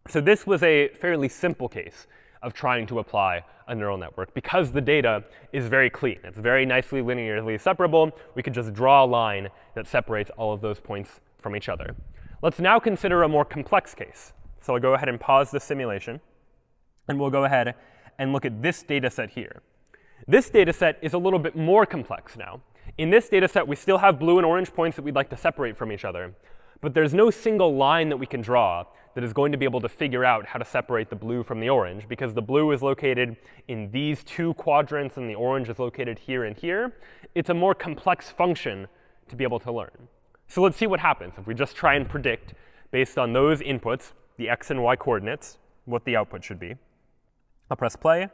So this was a fairly simple case of trying to apply a neural network. Because the data is very clean, it's very nicely linearly separable, we could just draw a line that separates all of those points from each other. Let's now consider a more complex case. So I'll go ahead and pause the simulation, and we'll go ahead and look at this data set here. This data set is a little bit more complex now. In this data set, we still have blue and orange points that we'd like to separate from each other. But there's no single line that we can draw that is going to be able to figure out how to separate the blue from the orange, because the blue is located in these 2 quadrants and the orange is located here and here. It's a more complex function to be able to learn. So let's see what happens if we just try and predict, based on those inputs, the x and y coordinates, what the output should be. I'll press play.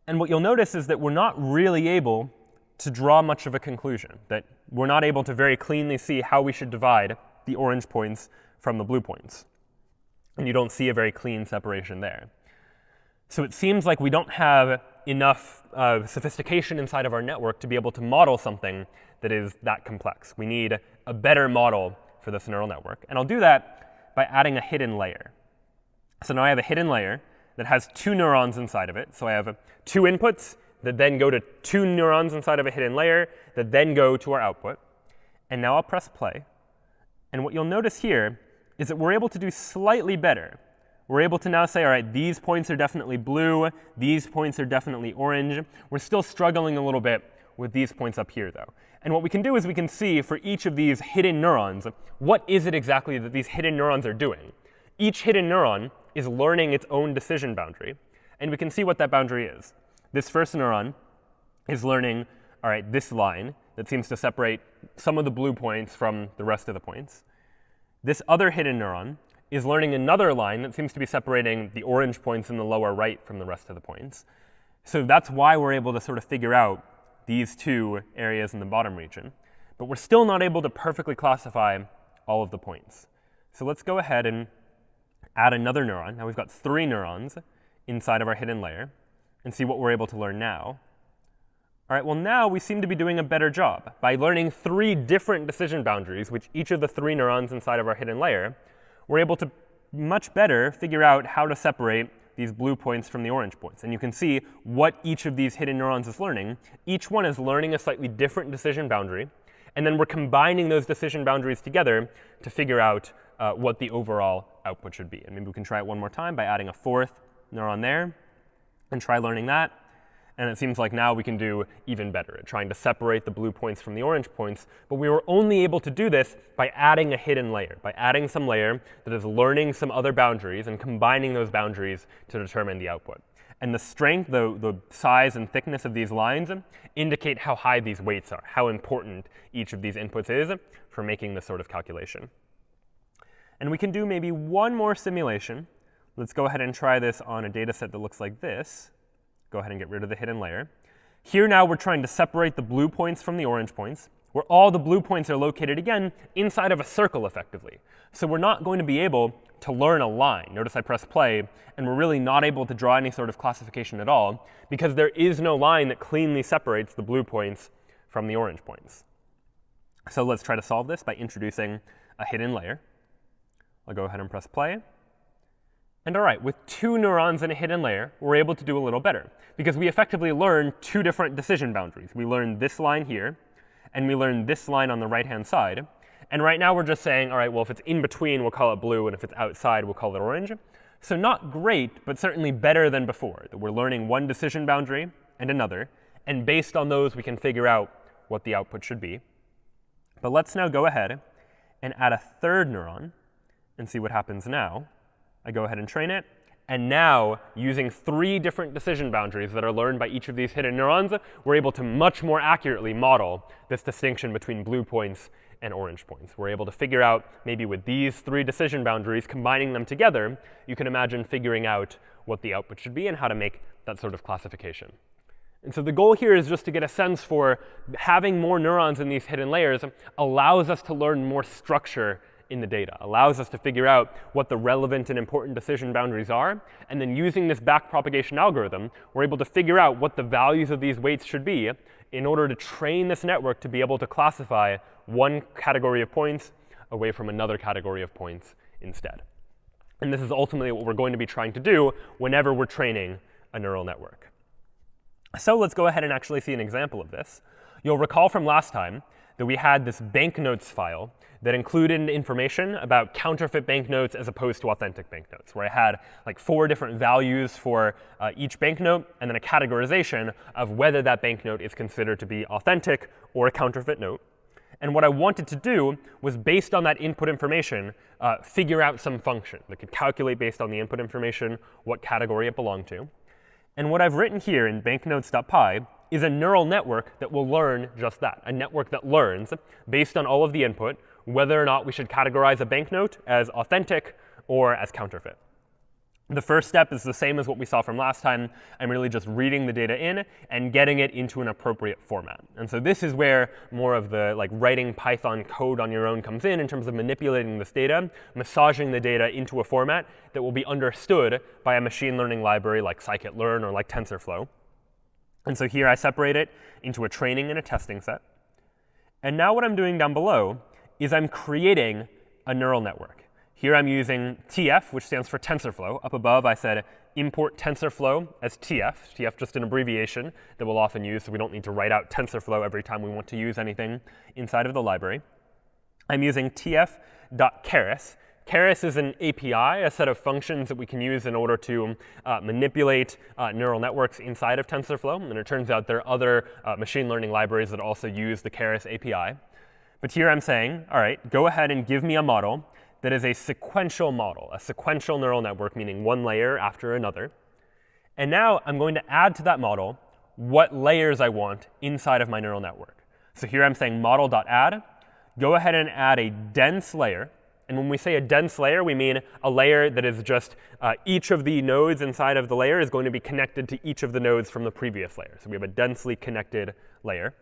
And what you'll notice is that we're not really able to draw much of a conclusion, that we're not able to very cleanly see how we should divide the orange points from the blue points. And you don't see a very clean separation there. So it seems like we don't have enough sophistication inside of our network to be able to model something that is that complex. We need a better model for this neural network. And I'll do that by adding a hidden layer. So now I have a hidden layer that has 2 neurons inside of it. So I have 2 inputs that then go to 2 neurons inside of a hidden layer that then go to our output. And now I'll press play. And what you'll notice here is that we're able to do slightly better. We're able to now say, all right, these points are definitely blue, these points are definitely orange. We're still struggling a little bit with these points up here, though. And what we can do is we can see for each of these hidden neurons, what is it exactly that these hidden neurons are doing? Each hidden neuron is learning its own decision boundary, and we can see what that boundary is. This first neuron is learning, all right, this line that seems to separate some of the blue points from the rest of the points. This other hidden neuron is learning another line that seems to be separating the orange points in the lower right from the rest of the points. So that's why we're able to sort of figure out these two areas in the bottom region. But we're still not able to perfectly classify all of the points. So let's go ahead and add another neuron. Now we've got 3 neurons inside of our hidden layer, and see what we're able to learn now. All right, well, now we seem to be doing a better job. By learning 3 different decision boundaries, which each of the 3 neurons inside of our hidden layer, we're able to much better figure out how to separate these blue points from the orange points. And you can see what each of these hidden neurons is learning. Each one is learning a slightly different decision boundary. And then we're combining those decision boundaries together to figure out what the overall output should be. And maybe we can try it one more time by adding a 4th neuron there and try learning that. And it seems like now we can do even better at trying to separate the blue points from the orange points. But we were only able to do this by adding a hidden layer, by adding some layer that is learning some other boundaries and combining those boundaries to determine the output. And the strength, the size and thickness of these lines indicate how high these weights are, how important each of these inputs is for making this sort of calculation. And we can do maybe one more simulation. Let's go ahead and try this on a data set that looks like this. Go ahead and get rid of the hidden layer. Here now we're trying to separate the blue points from the orange points, where all the blue points are located, again, inside of a circle effectively. So we're not going to be able to learn a line. Notice I press play, and we're really not able to draw any sort of classification at all, because there is no line that cleanly separates the blue points from the orange points. So let's try to solve this by introducing a hidden layer. I'll go ahead and press play. And all right, with 2 neurons in a hidden layer, we're able to do a little better, because we effectively learn 2 different decision boundaries. We learn this line here, and we learn this line on the right-hand side. And right now we're just saying, all right, well, if it's in between, we'll call it blue, and if it's outside, we'll call it orange. So not great, but certainly better than before, that we're learning one decision boundary and another, and based on those, we can figure out what the output should be. But let's now go ahead and add a 3rd neuron and see what happens now. I go ahead and train it. And now, using 3 different decision boundaries that are learned by each of these hidden neurons, we're able to much more accurately model this distinction between blue points and orange points. We're able to figure out, maybe with these 3 decision boundaries, combining them together, you can imagine figuring out what the output should be and how to make that sort of classification. And so the goal here is just to get a sense for having more neurons in these hidden layers allows us to learn more structure in the data, allows us to figure out what the relevant and important decision boundaries are. And then using this backpropagation algorithm, we're able to figure out what the values of these weights should be in order to train this network to be able to classify one category of points away from another category of points instead. And this is ultimately what we're going to be trying to do whenever we're training a neural network. So let's go ahead and actually see an example of this. You'll recall from last time that we had this banknotes file that included information about counterfeit banknotes as opposed to authentic banknotes, where I had like 4 different values for each banknote, and then a categorization of whether that banknote is considered to be authentic or a counterfeit note. And what I wanted to do was, based on that input information, figure out some function that could calculate based on the input information what category it belonged to. And what I've written here in banknotes.py is a neural network that will learn just that, a network that learns, based on all of the input, whether or not we should categorize a banknote as authentic or as counterfeit. The first step is the same as what we saw from last time. I'm really just reading the data in and getting it into an appropriate format. And so this is where more of the writing Python code on your own comes in terms of manipulating this data, massaging the data into a format that will be understood by a machine learning library like scikit-learn or like TensorFlow. And so here I separate it into a training and a testing set. And now what I'm doing down below is I'm creating a neural network. Here I'm using TF, which stands for TensorFlow. Up above, I said import TensorFlow as TF. TF just an abbreviation that we'll often use, so we don't need to write out TensorFlow every time we want to use anything inside of the library. I'm using tf.keras. Keras is an API, a set of functions that we can use in order to manipulate neural networks inside of TensorFlow. And it turns out there are other machine learning libraries that also use the Keras API. But here I'm saying, all right, go ahead and give me a model that is a sequential model, a sequential neural network, meaning one layer after another. And now I'm going to add to that model what layers I want inside of my neural network. So here I'm saying model.add. Go ahead and add a dense layer. And when we say a dense layer, we mean a layer that is just each of the nodes inside of the layer is going to be connected to each of the nodes from the previous layer. So we have a densely connected layer.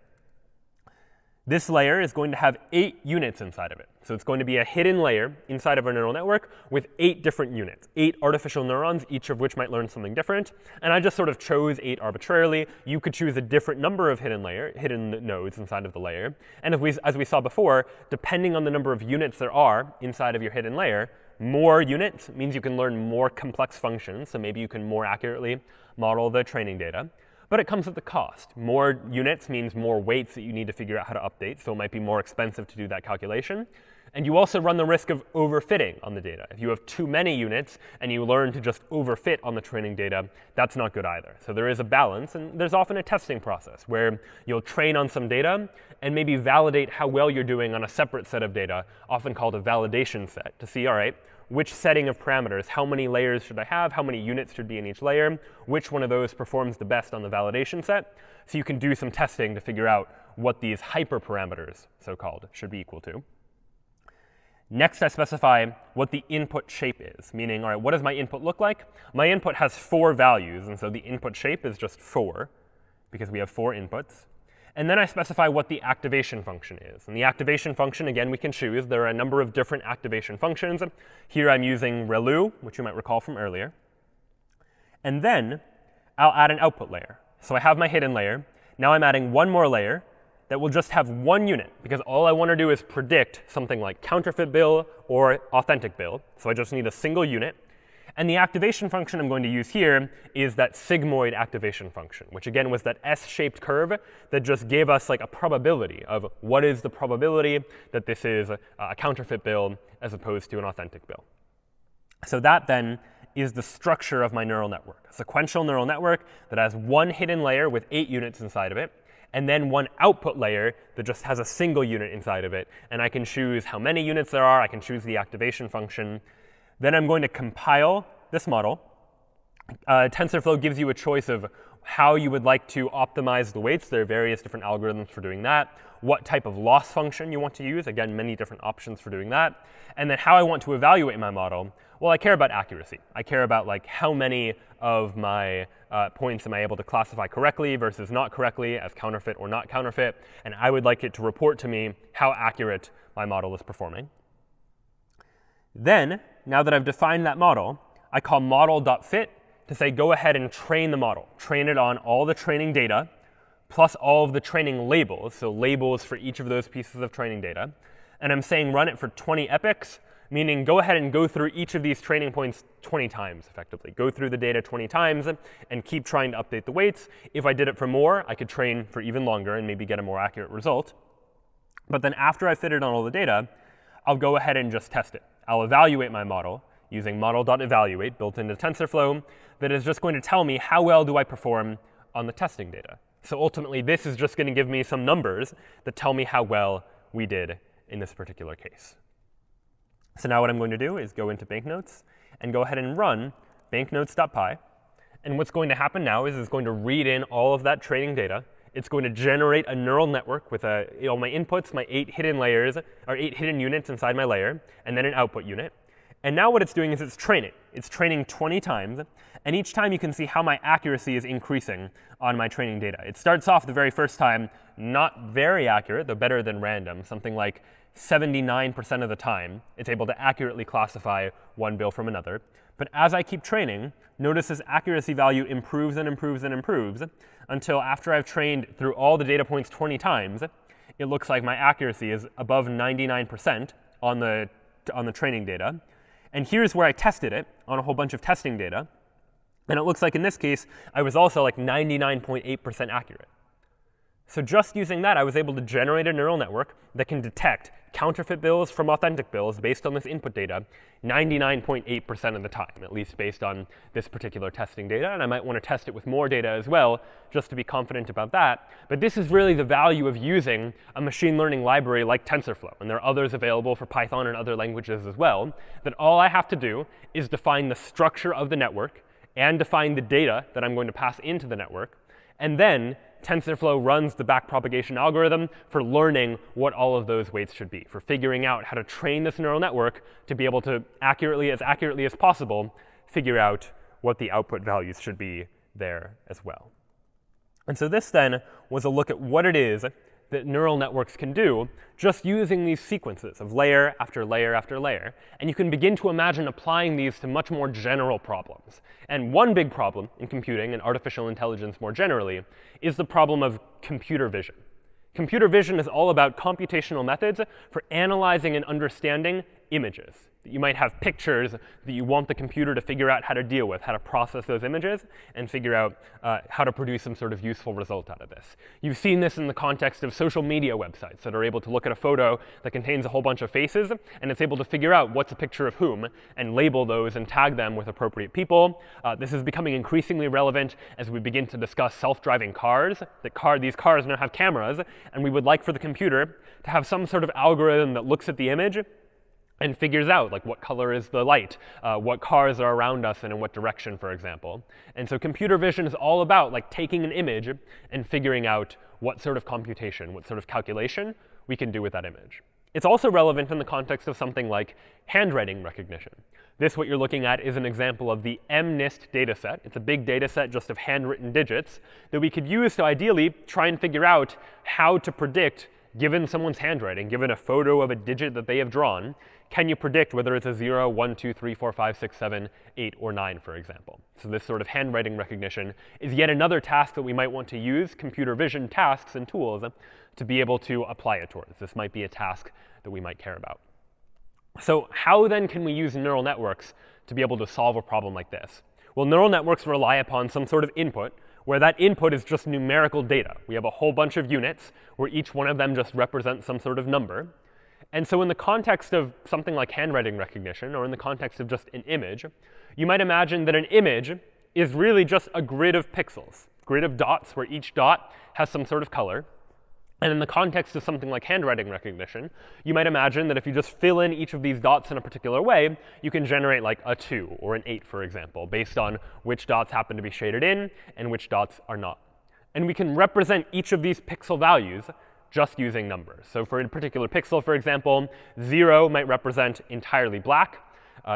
This layer is going to have 8 units inside of it. So it's going to be a hidden layer inside of our neural network with 8 different units, 8 artificial neurons, each of which might learn something different. And I just sort of chose 8 arbitrarily. You could choose a different number of hidden nodes inside of the layer. And as we saw before, depending on the number of units there are inside of your hidden layer, more units means you can learn more complex functions. So maybe you can more accurately model the training data. But it comes at the cost. More units means more weights that you need to figure out how to update, so it might be more expensive to do that calculation. And you also run the risk of overfitting on the data. If you have too many units and you learn to just overfit on the training data, that's not good either. So there is a balance, and there's often a testing process where you'll train on some data and maybe validate how well you're doing on a separate set of data, often called a validation set, to see, all right, which setting of parameters, how many layers should I have, how many units should be in each layer, which one of those performs the best on the validation set. So you can do some testing to figure out what these hyperparameters, so-called, should be equal to. Next, I specify what the input shape is, meaning, all right, what does my input look like? My input has 4 values, and so the input shape is just 4, because we have 4 inputs. And then I specify what the activation function is. And the activation function, again, we can choose. There are a number of different activation functions. Here I'm using relu, which you might recall from earlier. And then I'll add an output layer. So I have my hidden layer. Now I'm adding one more layer that will just have 1 unit, because all I want to do is predict something like counterfeit bill or authentic bill. So I just need a single unit. And the activation function I'm going to use here is that sigmoid activation function, which again was that S-shaped curve that just gave us like a probability of what is the probability that this is a counterfeit bill as opposed to an authentic bill. So that then is the structure of my neural network, a sequential neural network that has 1 hidden layer with 8 units inside of it, and then 1 output layer that just has a single unit inside of it. And I can choose how many units there are. I can choose the activation function. Then I'm going to compile this model. TensorFlow gives you a choice of how you would like to optimize the weights. There are various different algorithms for doing that. What type of loss function you want to use. Again, many different options for doing that. And then how I want to evaluate my model. Well, I care about accuracy. I care about like how many of my points am I able to classify correctly versus not correctly as counterfeit or not counterfeit. And I would like it to report to me how accurate my model is performing. Then, now that I've defined that model, I call model.fit to say go ahead and train the model. Train it on all the training data plus all of the training labels, so labels for each of those pieces of training data. And I'm saying run it for 20 epochs, meaning go ahead and go through each of these training points 20 times, effectively. Go through the data 20 times and keep trying to update the weights. If I did it for more, I could train for even longer and maybe get a more accurate result. But then after I've fitted on all the data, I'll go ahead and just test it. I'll evaluate my model using model.evaluate built into TensorFlow that is just going to tell me how well do I perform on the testing data. So ultimately, this is just going to give me some numbers that tell me how well we did in this particular case. So now what I'm going to do is go into banknotes and go ahead and run banknotes.py. And what's going to happen now is it's going to read in all of that training data. It's going to generate a neural network with my inputs, my 8 hidden layers, or 8 hidden units inside my layer, and then an output unit. And now what it's doing is it's training. It's training 20 times. And each time you can see how my accuracy is increasing on my training data. It starts off the very first time not very accurate, though better than random, something like 79% of the time, it's able to accurately classify one bill from another. But as I keep training, notice this accuracy value improves and improves and improves until after I've trained through all the data points 20 times, it looks like my accuracy is above 99% on the training data. And here's where I tested it on a whole bunch of testing data. And it looks like in this case, I was also like 99.8% accurate. So just using that, I was able to generate a neural network that can detect counterfeit bills from authentic bills based on this input data 99.8% of the time, at least based on this particular testing data. And I might want to test it with more data as well, just to be confident about that. But this is really the value of using a machine learning library like TensorFlow. And there are others available for Python and other languages as well, that all I have to do is define the structure of the network and define the data that I'm going to pass into the network. And then TensorFlow runs the backpropagation algorithm for learning what all of those weights should be, for figuring out how to train this neural network to be able to accurately as possible, figure out what the output values should be there as well. And so this then was a look at what it is that neural networks can do just using these sequences of layer after layer after layer. And you can begin to imagine applying these to much more general problems. And one big problem in computing and artificial intelligence more generally is the problem of computer vision. Computer vision is all about computational methods for analyzing and understanding images. You might have pictures that you want the computer to figure out how to deal with, how to process those images, and figure out how to produce some sort of useful result out of this. You've seen this in the context of social media websites that are able to look at a photo that contains a whole bunch of faces, and it's able to figure out what's a picture of whom, and label those and tag them with appropriate people. This is becoming increasingly relevant as we begin to discuss self-driving cars. These cars now have cameras, and we would like for the computer to have some sort of algorithm that looks at the image and figures out, like, what color is the light, what cars are around us and in what direction, for example. And so computer vision is all about, like, taking an image and figuring out what sort of computation, what sort of calculation we can do with that image. It's also relevant in the context of something like handwriting recognition. This, what you're looking at, is an example of the MNIST dataset. It's a big dataset just of handwritten digits that we could use to ideally try and figure out how to predict, given someone's handwriting, given a photo of a digit that they have drawn, can you predict whether it's a 0, 1, 2, 3, 4, 5, 6, 7, 8, or 9, for example? So this sort of handwriting recognition is yet another task that we might want to use computer vision tasks and tools to be able to apply it towards. This might be a task that we might care about. So how then can we use neural networks to be able to solve a problem like this? Well, neural networks rely upon some sort of input, where that input is just numerical data. We have a whole bunch of units where each one of them just represents some sort of number. And so in the context of something like handwriting recognition, or in the context of just an image, you might imagine that an image is really just a grid of pixels, grid of dots where each dot has some sort of color. And in the context of something like handwriting recognition, you might imagine that if you just fill in each of these dots in a particular way, you can generate like a 2 or an 8, for example, based on which dots happen to be shaded in and which dots are not. And we can represent each of these pixel values just using numbers. So for a particular pixel, for example, 0 might represent entirely black.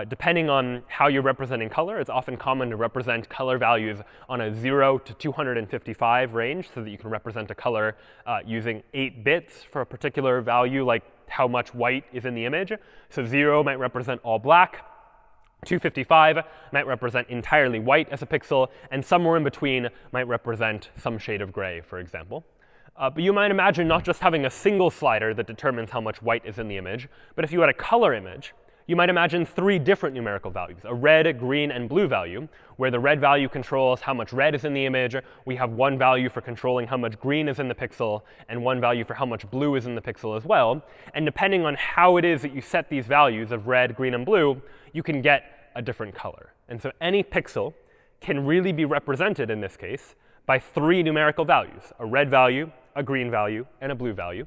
Depending on how you're representing color, it's often common to represent color values on a 0 to 255 range, so that you can represent a color using 8 bits for a particular value, like how much white is in the image. So 0 might represent all black. 255 might represent entirely white as a pixel, and somewhere in between might represent some shade of gray, for example. But you might imagine not just having a single slider that determines how much white is in the image, but if you had a color image, you might imagine 3 different numerical values, a red, green, and blue value, where the red value controls how much red is in the image. We have one value for controlling how much green is in the pixel, and one value for how much blue is in the pixel as well. And depending on how it is that you set these values of red, green, and blue, you can get a different color. And so any pixel can really be represented, in this case, by 3 numerical values, a red value, a green value, and a blue value.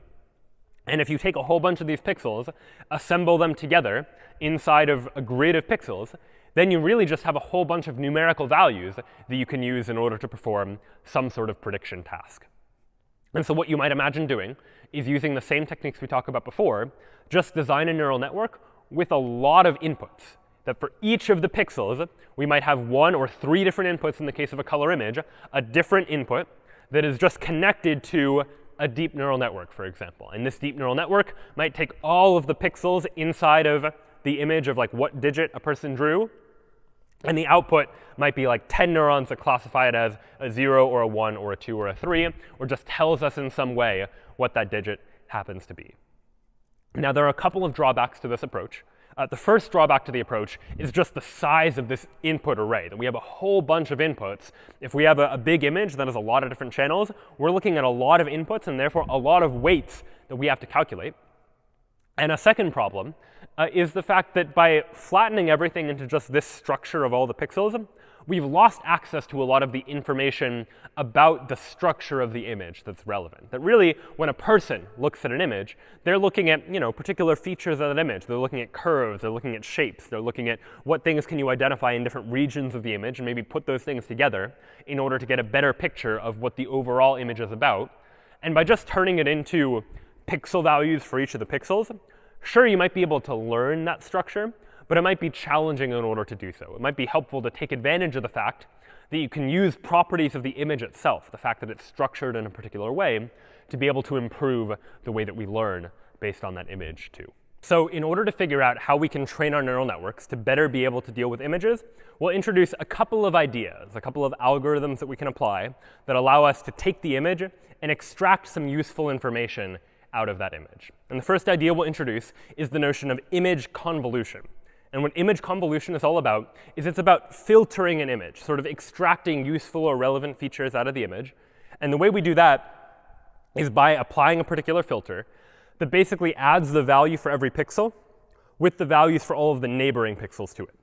And if you take a whole bunch of these pixels, assemble them together inside of a grid of pixels, then you really just have a whole bunch of numerical values that you can use in order to perform some sort of prediction task. And so what you might imagine doing is using the same techniques we talked about before, just design a neural network with a lot of inputs. That for each of the pixels, we might have 1 or 3 different inputs in the case of a color image, a different input that is just connected to a deep neural network, for example. And this deep neural network might take all of the pixels inside of the image of like what digit a person drew, and the output might be like 10 neurons that classify it as a 0 or a 1 or a 2 or a 3, or just tells us in some way what that digit happens to be. Now, there are a couple of drawbacks to this approach. The first drawback to the approach is just the size of this input array, that we have a whole bunch of inputs. If we have a big image that has a lot of different channels, we're looking at a lot of inputs and therefore a lot of weights that we have to calculate. And a second problem is the fact that by flattening everything into just this structure of all the pixels, we've lost access to a lot of the information about the structure of the image that's relevant. That really, when a person looks at an image, they're looking at particular features of that image. They're looking at curves. They're looking at shapes. They're looking at what things can you identify in different regions of the image and maybe put those things together in order to get a better picture of what the overall image is about. And by just turning it into pixel values for each of the pixels, sure, you might be able to learn that structure, but it might be challenging in order to do so. It might be helpful to take advantage of the fact that you can use properties of the image itself, the fact that it's structured in a particular way, to be able to improve the way that we learn based on that image too. So in order to figure out how we can train our neural networks to better be able to deal with images, we'll introduce a couple of ideas, a couple of algorithms that we can apply that allow us to take the image and extract some useful information out of that image. And the first idea we'll introduce is the notion of image convolution. And what image convolution is all about is it's about filtering an image, sort of extracting useful or relevant features out of the image. And the way we do that is by applying a particular filter that basically adds the value for every pixel with the values for all of the neighboring pixels to it,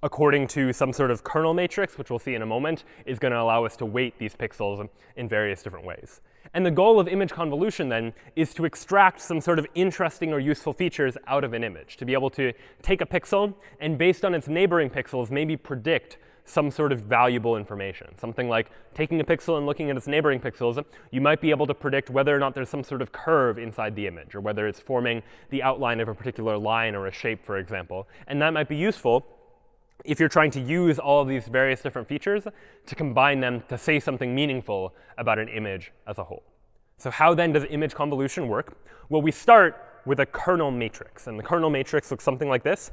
according to some sort of kernel matrix, which we'll see in a moment, is going to allow us to weight these pixels in various different ways. And the goal of image convolution, then, is to extract some sort of interesting or useful features out of an image, to be able to take a pixel and, based on its neighboring pixels, maybe predict some sort of valuable information. Something like taking a pixel and looking at its neighboring pixels, you might be able to predict whether or not there's some sort of curve inside the image, or whether it's forming the outline of a particular line or a shape, for example. And that might be useful if you're trying to use all of these various different features to combine them to say something meaningful about an image as a whole. So how then does image convolution work? Well, we start with a kernel matrix. And the kernel matrix looks something like this.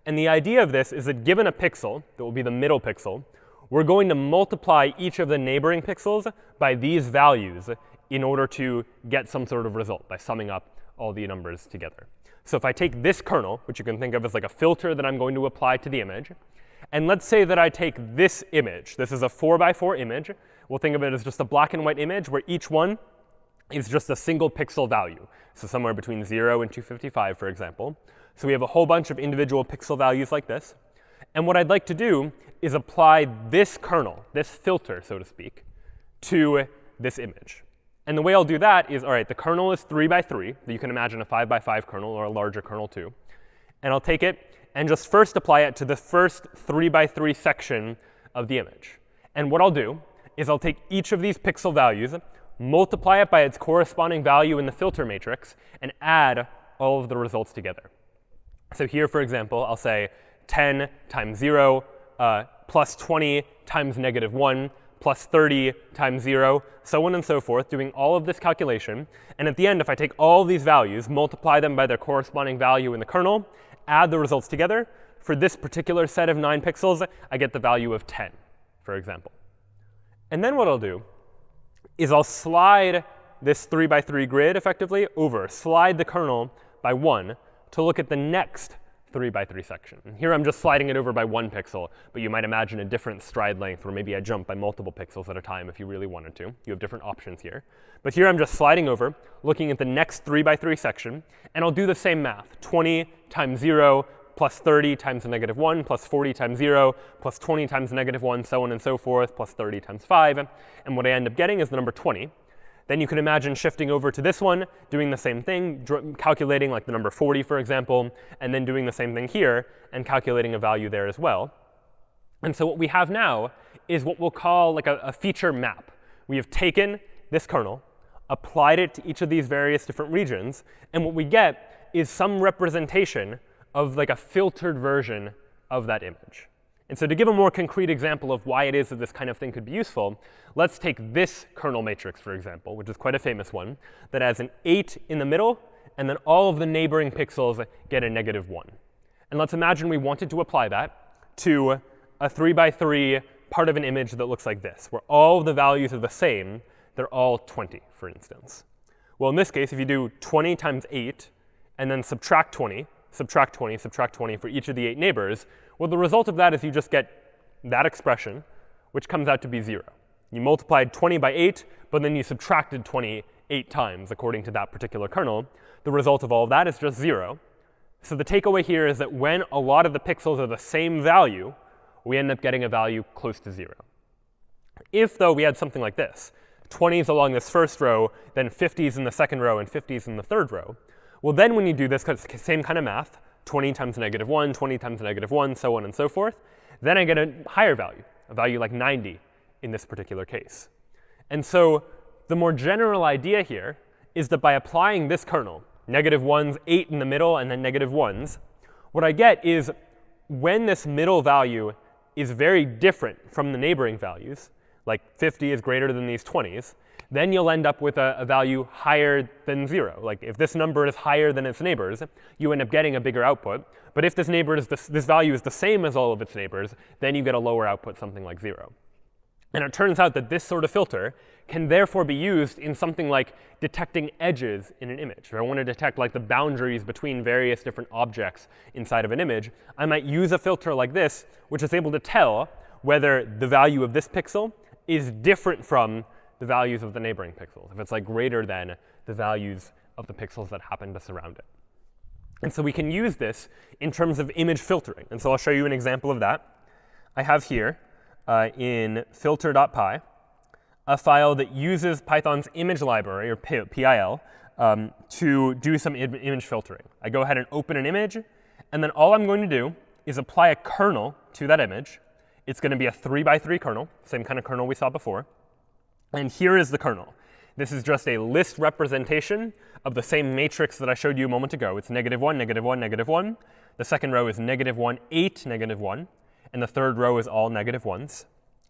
And the idea of this is that given a pixel, that will be the middle pixel, we're going to multiply each of the neighboring pixels by these values in order to get some sort of result by summing up all the numbers together. So if I take this kernel, which you can think of as like a filter that I'm going to apply to the image, and let's say that I take this image. This is a 4x4 image. We'll think of it as just a black and white image where each one is just a single pixel value. So somewhere between 0 and 255, for example. So we have a whole bunch of individual pixel values like this. And what I'd like to do is apply this kernel, this filter, so to speak, to this image. And the way I'll do that is, all right, the kernel is 3x3. You can imagine a 5x5 kernel or a larger kernel too. And I'll take it and just first apply it to the first 3x3 section of the image. And what I'll do is I'll take each of these pixel values, multiply it by its corresponding value in the filter matrix, and add all of the results together. So here, for example, I'll say 10 times 0 plus 20 times -1 plus 30 times 0, so on and so forth, doing all of this calculation. And at the end, if I take all these values, multiply them by their corresponding value in the kernel, add the results together, for this particular set of 9 pixels, I get the value of 10, for example. And then what I'll do is I'll slide this 3x3 grid effectively over, slide the kernel by 1 to look at the next 3x3 section. And here I'm just sliding it over by 1 pixel, but you might imagine a different stride length where maybe I jump by multiple pixels at a time if you really wanted to. You have different options here. But here I'm just sliding over, looking at the next 3x3 section, and I'll do the same math. 20 times 0 plus 30 times -1 plus 40 times 0 plus 20 times -1, so on and so forth, plus 30 times 5. And what I end up getting is the number 20. Then you can imagine shifting over to this one, doing the same thing, calculating like the number 40, for example, and then doing the same thing here and calculating a value there as well. And so what we have now is what we'll call like a feature map. We have taken this kernel, applied it to each of these various different regions, and what we get is some representation of like a filtered version of that image. And so to give a more concrete example of why it is that this kind of thing could be useful, let's take this kernel matrix, for example, which is quite a famous one, that has an 8 in the middle, and then all of the neighboring pixels get a -1. And let's imagine we wanted to apply that to a 3x3 part of an image that looks like this, where all of the values are the same. They're all 20, for instance. Well, in this case, if you do 20 times 8 and then subtract 20, subtract 20 for each of the 8 neighbors, well, the result of that is you just get that expression, which comes out to be 0. You multiplied 20 by 8, but then you subtracted 20 8 times according to that particular kernel. The result of all of that is just 0. So the takeaway here is that when a lot of the pixels are the same value, we end up getting a value close to 0. If, though, we had something like this, 20s along this first row, then 50s in the second row, and 50s in the third row, well, then when you do this same kind of math, 20 times -1, 20 times -1, so on and so forth, then I get a higher value, a value like 90 in this particular case. And so the more general idea here is that by applying this kernel, -1s, 8 in the middle, and then -1s, what I get is when this middle value is very different from the neighboring values, like 50 is greater than these 20s, then you'll end up with a value higher than 0. Like if this number is higher than its neighbors, you end up getting a bigger output. But if this value is the same as all of its neighbors, then you get a lower output, something like 0. And it turns out that this sort of filter can therefore be used in something like detecting edges in an image. If I want to detect like the boundaries between various different objects inside of an image, I might use a filter like this, which is able to tell whether the value of this pixel is different from the values of the neighboring pixels, if it's like greater than the values of the pixels that happen to surround it. And so we can use this in terms of image filtering. And so I'll show you an example of that. I have here in filter.py a file that uses Python's image library, or PIL, to do some image filtering. I go ahead and open an image, and then all I'm going to do is apply a kernel to that image. It's going to be a 3x3 kernel, same kind of kernel we saw before. And here is the kernel. This is just a list representation of the same matrix that I showed you a moment ago. It's -1, -1, -1. The second row is -1, 8, -1. And the third row is all -1s.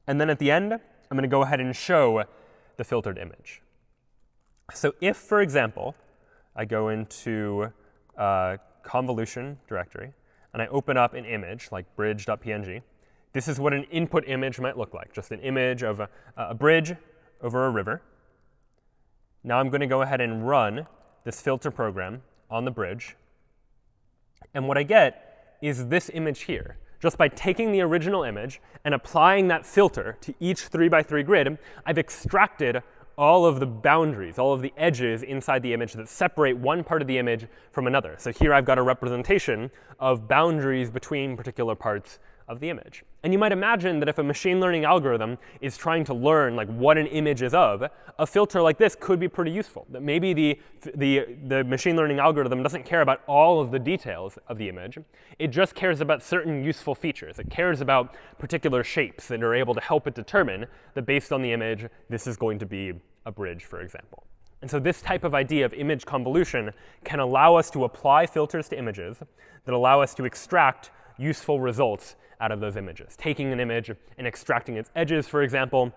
And then at the end, I'm going to go ahead and show the filtered image. So if, for example, I go into convolution directory, and I open up an image like bridge.png, this is what an input image might look like, just an image of a bridge over a river. Now I'm going to go ahead and run this filter program on the bridge. And what I get is this image here. Just by taking the original image and applying that filter to each 3x3 grid, I've extracted all of the boundaries, all of the edges inside the image that separate one part of the image from another. So here I've got a representation of boundaries between particular parts of the image. And you might imagine that if a machine learning algorithm is trying to learn like what an image is of, a filter like this could be pretty useful. That maybe the machine learning algorithm doesn't care about all of the details of the image. It just cares about certain useful features. It cares about particular shapes that are able to help it determine that based on the image, this is going to be a bridge, for example. And so this type of idea of image convolution can allow us to apply filters to images that allow us to extract useful results out of those images, taking an image and extracting its edges, for example.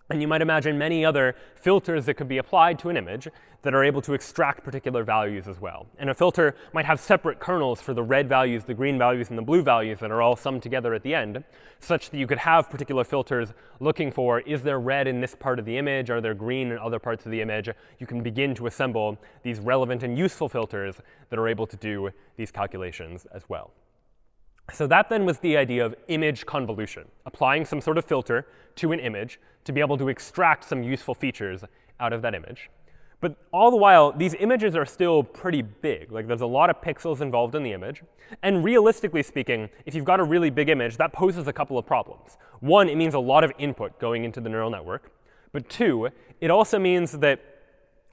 And you might imagine many other filters that could be applied to an image that are able to extract particular values as well. And a filter might have separate kernels for the red values, the green values, and the blue values that are all summed together at the end, such that you could have particular filters looking for, is there red in this part of the image? Are there green in other parts of the image? You can begin to assemble these relevant and useful filters that are able to do these calculations as well. So that then was the idea of image convolution, applying some sort of filter to an image to be able to extract some useful features out of that image. But all the while, these images are still pretty big. Like there's a lot of pixels involved in the image. And realistically speaking, if you've got a really big image, that poses a couple of problems. One, it means a lot of input going into the neural network. But two, it also means that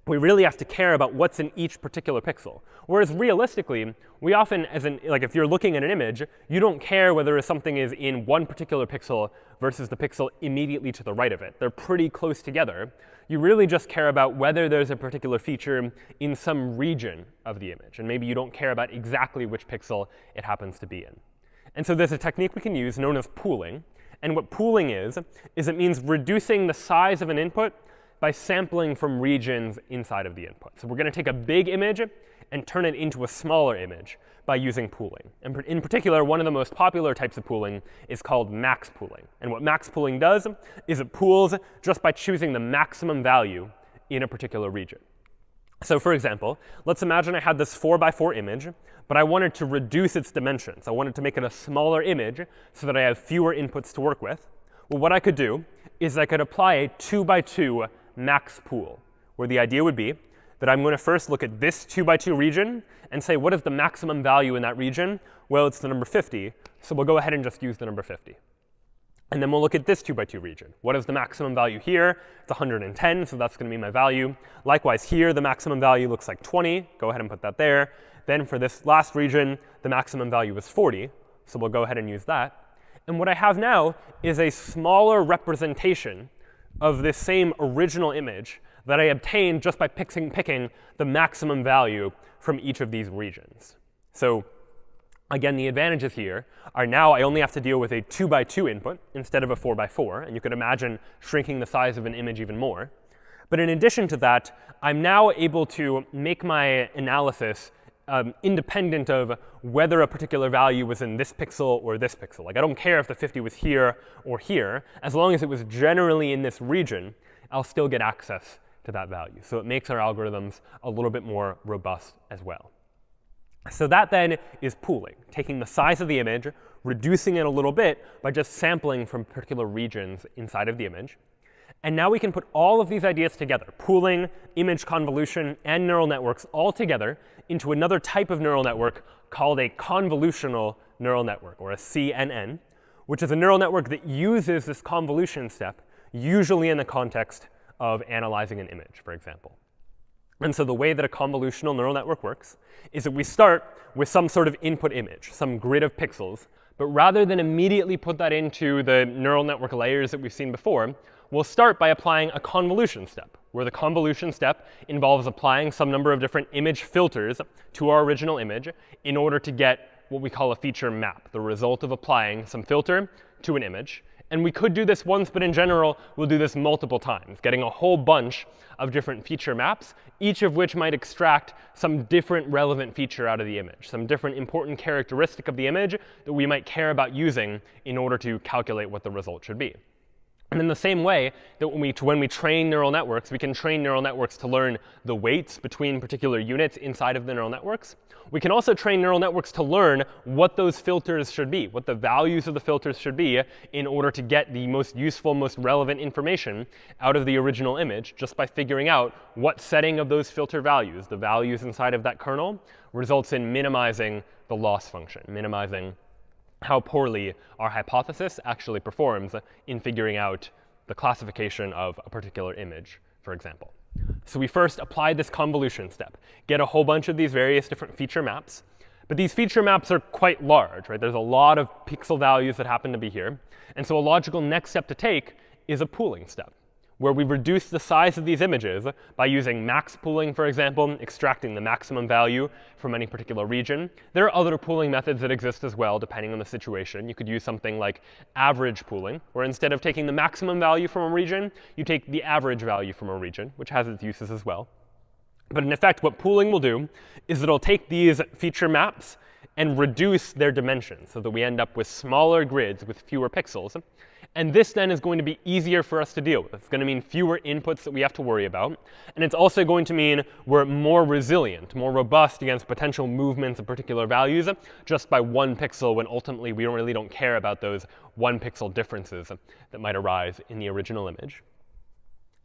we really have to care about what's in each particular pixel. Whereas realistically, we often, like if you're looking at an image, you don't care whether something is in one particular pixel versus the pixel immediately to the right of it. They're pretty close together. You really just care about whether there's a particular feature in some region of the image. And maybe you don't care about exactly which pixel it happens to be in. And so there's a technique we can use known as pooling. And what pooling is it means reducing the size of an input by sampling from regions inside of the input. So we're going to take a big image and turn it into a smaller image by using pooling. And in particular, one of the most popular types of pooling is called max pooling. And what max pooling does is it pools just by choosing the maximum value in a particular region. So for example, let's imagine I had this 4x4 image, but I wanted to reduce its dimensions. I wanted to make it a smaller image so that I have fewer inputs to work with. Well, what I could do is I could apply a 2x2 max pool, where the idea would be that I'm going to first look at this 2x2 region and say, what is the maximum value in that region? Well, it's the number 50, so we'll go ahead and just use the number 50. And then we'll look at this 2x2 region. What is the maximum value here? It's 110, so that's going to be my value. Likewise here, the maximum value looks like 20. Go ahead and put that there. Then for this last region, the maximum value is 40, so we'll go ahead and use that. And what I have now is a smaller representation of this same original image that I obtained just by picking the maximum value from each of these regions. So again, the advantages here are now I only have to deal with a 2x2 input instead of a 4x4. And you could imagine shrinking the size of an image even more. But in addition to that, I'm now able to make my analysis independent of whether a particular value was in this pixel or this pixel. Like, I don't care if the 50 was here or here. As long as it was generally in this region, I'll still get access to that value. So it makes our algorithms a little bit more robust as well. So that then is pooling, taking the size of the image, reducing it a little bit by just sampling from particular regions inside of the image. And now we can put all of these ideas together, pooling, image convolution, and neural networks all together into another type of neural network called a convolutional neural network, or a CNN, which is a neural network that uses this convolution step, usually in the context of analyzing an image, for example. And so the way that a convolutional neural network works is that we start with some sort of input image, some grid of pixels. But rather than immediately put that into the neural network layers that we've seen before, we'll start by applying a convolution step, where the convolution step involves applying some number of different image filters to our original image in order to get what we call a feature map, the result of applying some filter to an image. And we could do this once, but in general, we'll do this multiple times, getting a whole bunch of different feature maps, each of which might extract some different relevant feature out of the image, some different important characteristic of the image that we might care about using in order to calculate what the result should be. And in the same way that when we train neural networks, we can train neural networks to learn the weights between particular units inside of the neural networks. We can also train neural networks to learn what those filters should be, what the values of the filters should be in order to get the most useful, most relevant information out of the original image, just by figuring out what setting of those filter values, the values inside of that kernel, results in minimizing the loss function, minimizing how poorly our hypothesis actually performs in figuring out the classification of a particular image, for example. So we first apply this convolution step, get a whole bunch of these various different feature maps. But these feature maps are quite large, right? There's a lot of pixel values that happen to be here. And so a logical next step to take is a pooling step, where we reduce the size of these images by using max pooling, for example, extracting the maximum value from any particular region. There are other pooling methods that exist as well, depending on the situation. You could use something like average pooling, where instead of taking the maximum value from a region, you take the average value from a region, which has its uses as well. But in effect, what pooling will do is it'll take these feature maps and reduce their dimensions so that we end up with smaller grids with fewer pixels. And this then is going to be easier for us to deal with. It's going to mean fewer inputs that we have to worry about. And it's also going to mean we're more resilient, more robust against potential movements of particular values just by one pixel, when ultimately we really don't care about those one pixel differences that might arise in the original image.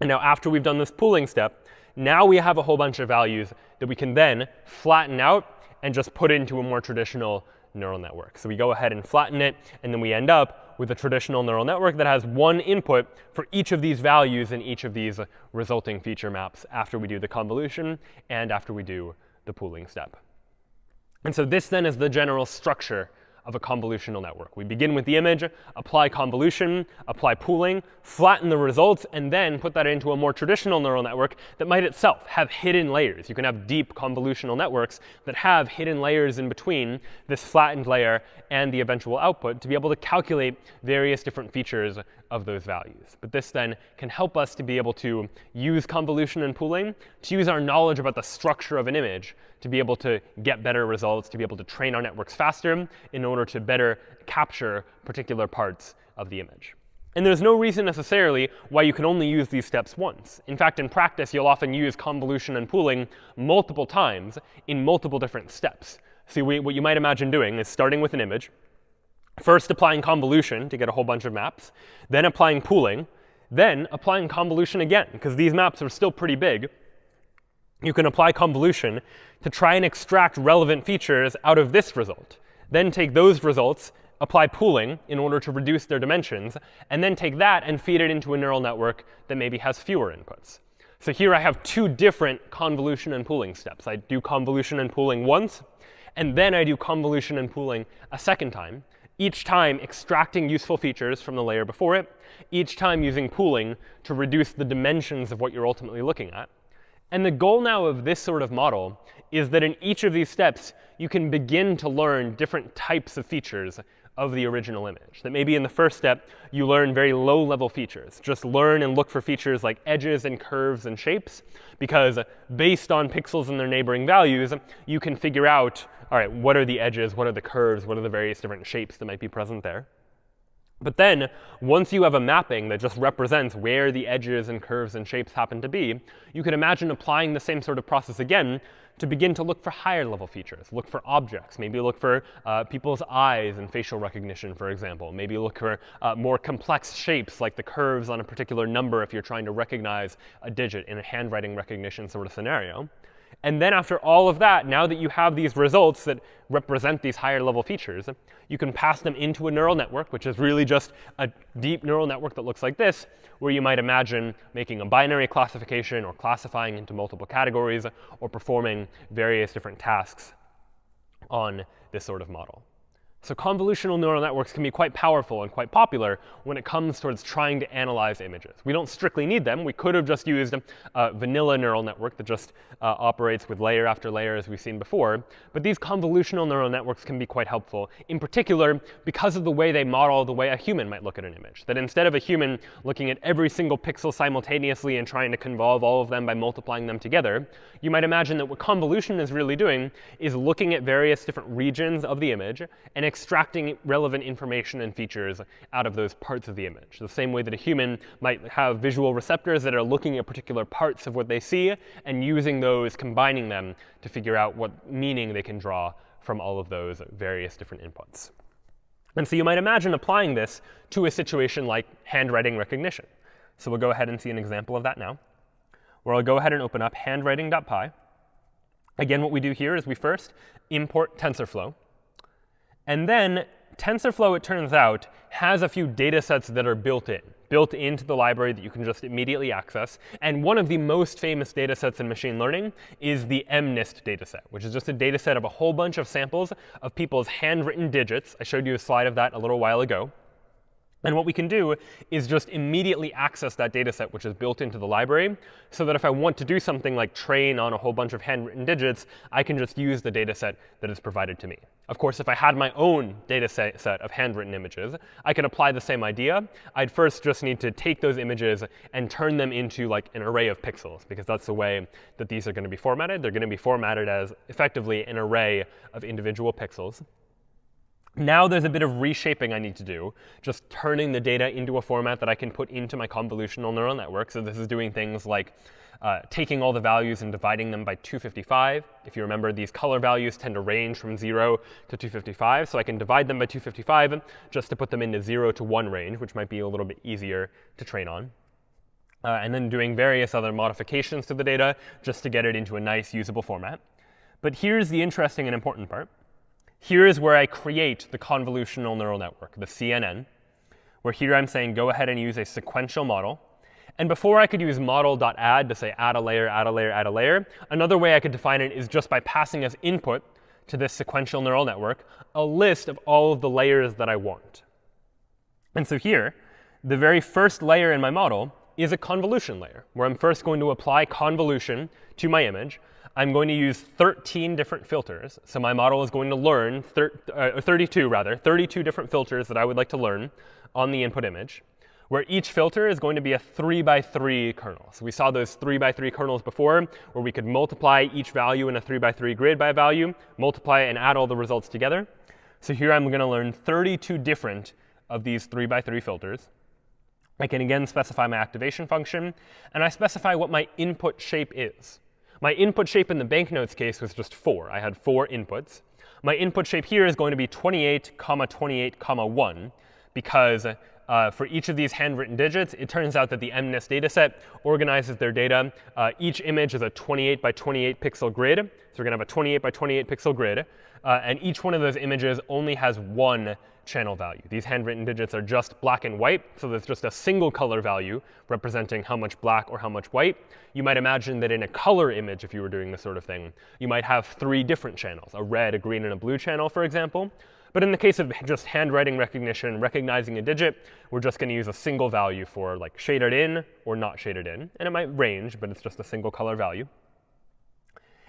And now after we've done this pooling step, now we have a whole bunch of values that we can then flatten out and just put into a more traditional neural network. So we go ahead and flatten it, and then we end up with a traditional neural network that has one input for each of these values in each of these resulting feature maps after we do the convolution and after we do the pooling step. And so this then is the general structure of a convolutional network. We begin with the image, apply convolution, apply pooling, flatten the results, and then put that into a more traditional neural network that might itself have hidden layers. You can have deep convolutional networks that have hidden layers in between this flattened layer and the eventual output to be able to calculate various different features of those values. But this then can help us to be able to use convolution and pooling to use our knowledge about the structure of an image to be able to get better results, to be able to train our networks faster in order to better capture particular parts of the image. And there's no reason necessarily why you can only use these steps once. In fact, in practice, you'll often use convolution and pooling multiple times in multiple different steps. So what you might imagine doing is starting with an image, first applying convolution to get a whole bunch of maps, then applying pooling, then applying convolution again, because these maps are still pretty big. You can apply convolution to try and extract relevant features out of this result. Then take those results, apply pooling in order to reduce their dimensions, and then take that and feed it into a neural network that maybe has fewer inputs. So here I have two different convolution and pooling steps. I do convolution and pooling once, and then I do convolution and pooling a second time, each time extracting useful features from the layer before it, each time using pooling to reduce the dimensions of what you're ultimately looking at. And the goal now of this sort of model is that in each of these steps, you can begin to learn different types of features of the original image. That maybe in the first step, you learn very low-level features. Just learn and look for features like edges and curves and shapes, because based on pixels and their neighboring values, you can figure out, all right, what are the edges, what are the curves, what are the various different shapes that might be present there. But then, once you have a mapping that just represents where the edges and curves and shapes happen to be, you can imagine applying the same sort of process again to begin to look for higher level features, look for objects, maybe look for people's eyes and facial recognition, for example. Maybe look for more complex shapes like the curves on a particular number if you're trying to recognize a digit in a handwriting recognition sort of scenario. And then after all of that, now that you have these results that represent these higher level features, you can pass them into a neural network, which is really just a deep neural network that looks like this, where you might imagine making a binary classification or classifying into multiple categories or performing various different tasks on this sort of model. So convolutional neural networks can be quite powerful and quite popular when it comes towards trying to analyze images. We don't strictly need them. We could have just used a vanilla neural network that just operates with layer after layer, as we've seen before. But these convolutional neural networks can be quite helpful, in particular because of the way they model the way a human might look at an image. That instead of a human looking at every single pixel simultaneously and trying to convolve all of them by multiplying them together, you might imagine that what convolution is really doing is looking at various different regions of the image and extracting relevant information and features out of those parts of the image. The same way that a human might have visual receptors that are looking at particular parts of what they see and using those, combining them to figure out what meaning they can draw from all of those various different inputs. And so you might imagine applying this to a situation like handwriting recognition. So we'll go ahead and see an example of that now, where I'll go ahead and open up handwriting.py. Again, what we do here is we first import TensorFlow. And then TensorFlow, it turns out, has a few data sets that are built into the library that you can just immediately access. And one of the most famous data sets in machine learning is the MNIST dataset, which is just a data set of a whole bunch of samples of people's handwritten digits. I showed you a slide of that a little while ago. And what we can do is just immediately access that data set, which is built into the library, so that if I want to do something like train on a whole bunch of handwritten digits, I can just use the data set that is provided to me. Of course, if I had my own data set of handwritten images, I could apply the same idea. I'd first just need to take those images and turn them into like an array of pixels, because that's the way that these are going to be formatted. They're going to be formatted as effectively an array of individual pixels. Now there's a bit of reshaping I need to do, just turning the data into a format that I can put into my convolutional neural network. So this is doing things like taking all the values and dividing them by 255. If you remember, these color values tend to range from 0 to 255. So I can divide them by 255 just to put them into 0 to 1 range, which might be a little bit easier to train on. And then doing various other modifications to the data just to get it into a nice, usable format. But here's the interesting and important part. Here is where I create the convolutional neural network, the CNN, where here I'm saying go ahead and use a sequential model. And before I could use model.add to say add a layer, add a layer, add a layer, another way I could define it is just by passing as input to this sequential neural network a list of all of the layers that I want. And so here, the very first layer in my model is a convolution layer, where I'm first going to apply convolution to my image. I'm going to use 13 different filters. So my model is going to learn 32 different filters that I would like to learn on the input image, where each filter is going to be a 3x3 kernel. So we saw those 3x3 kernels before, where we could multiply each value in a 3x3 grid by a value, multiply and add all the results together. So here I'm going to learn 32 different of these 3x3 filters. I can again specify my activation function, and I specify what my input shape is. My input shape in the banknotes case was just 4. I had 4 inputs. My input shape here is going to be 28, 28, 1, because for each of these handwritten digits, it turns out that the MNIST dataset organizes their data. Each image is a 28 by 28 pixel grid. So we're going to have a 28 by 28 pixel grid. And each one of those images only has one channel value. These handwritten digits are just black and white, so there's just a single color value representing how much black or how much white. You might imagine that in a color image, if you were doing this sort of thing, you might have 3 different channels, a red, a green, and a blue channel, for example. But in the case of just handwriting recognition, recognizing a digit, we're just going to use a single value for like shaded in or not shaded in. And it might range, but it's just a single color value.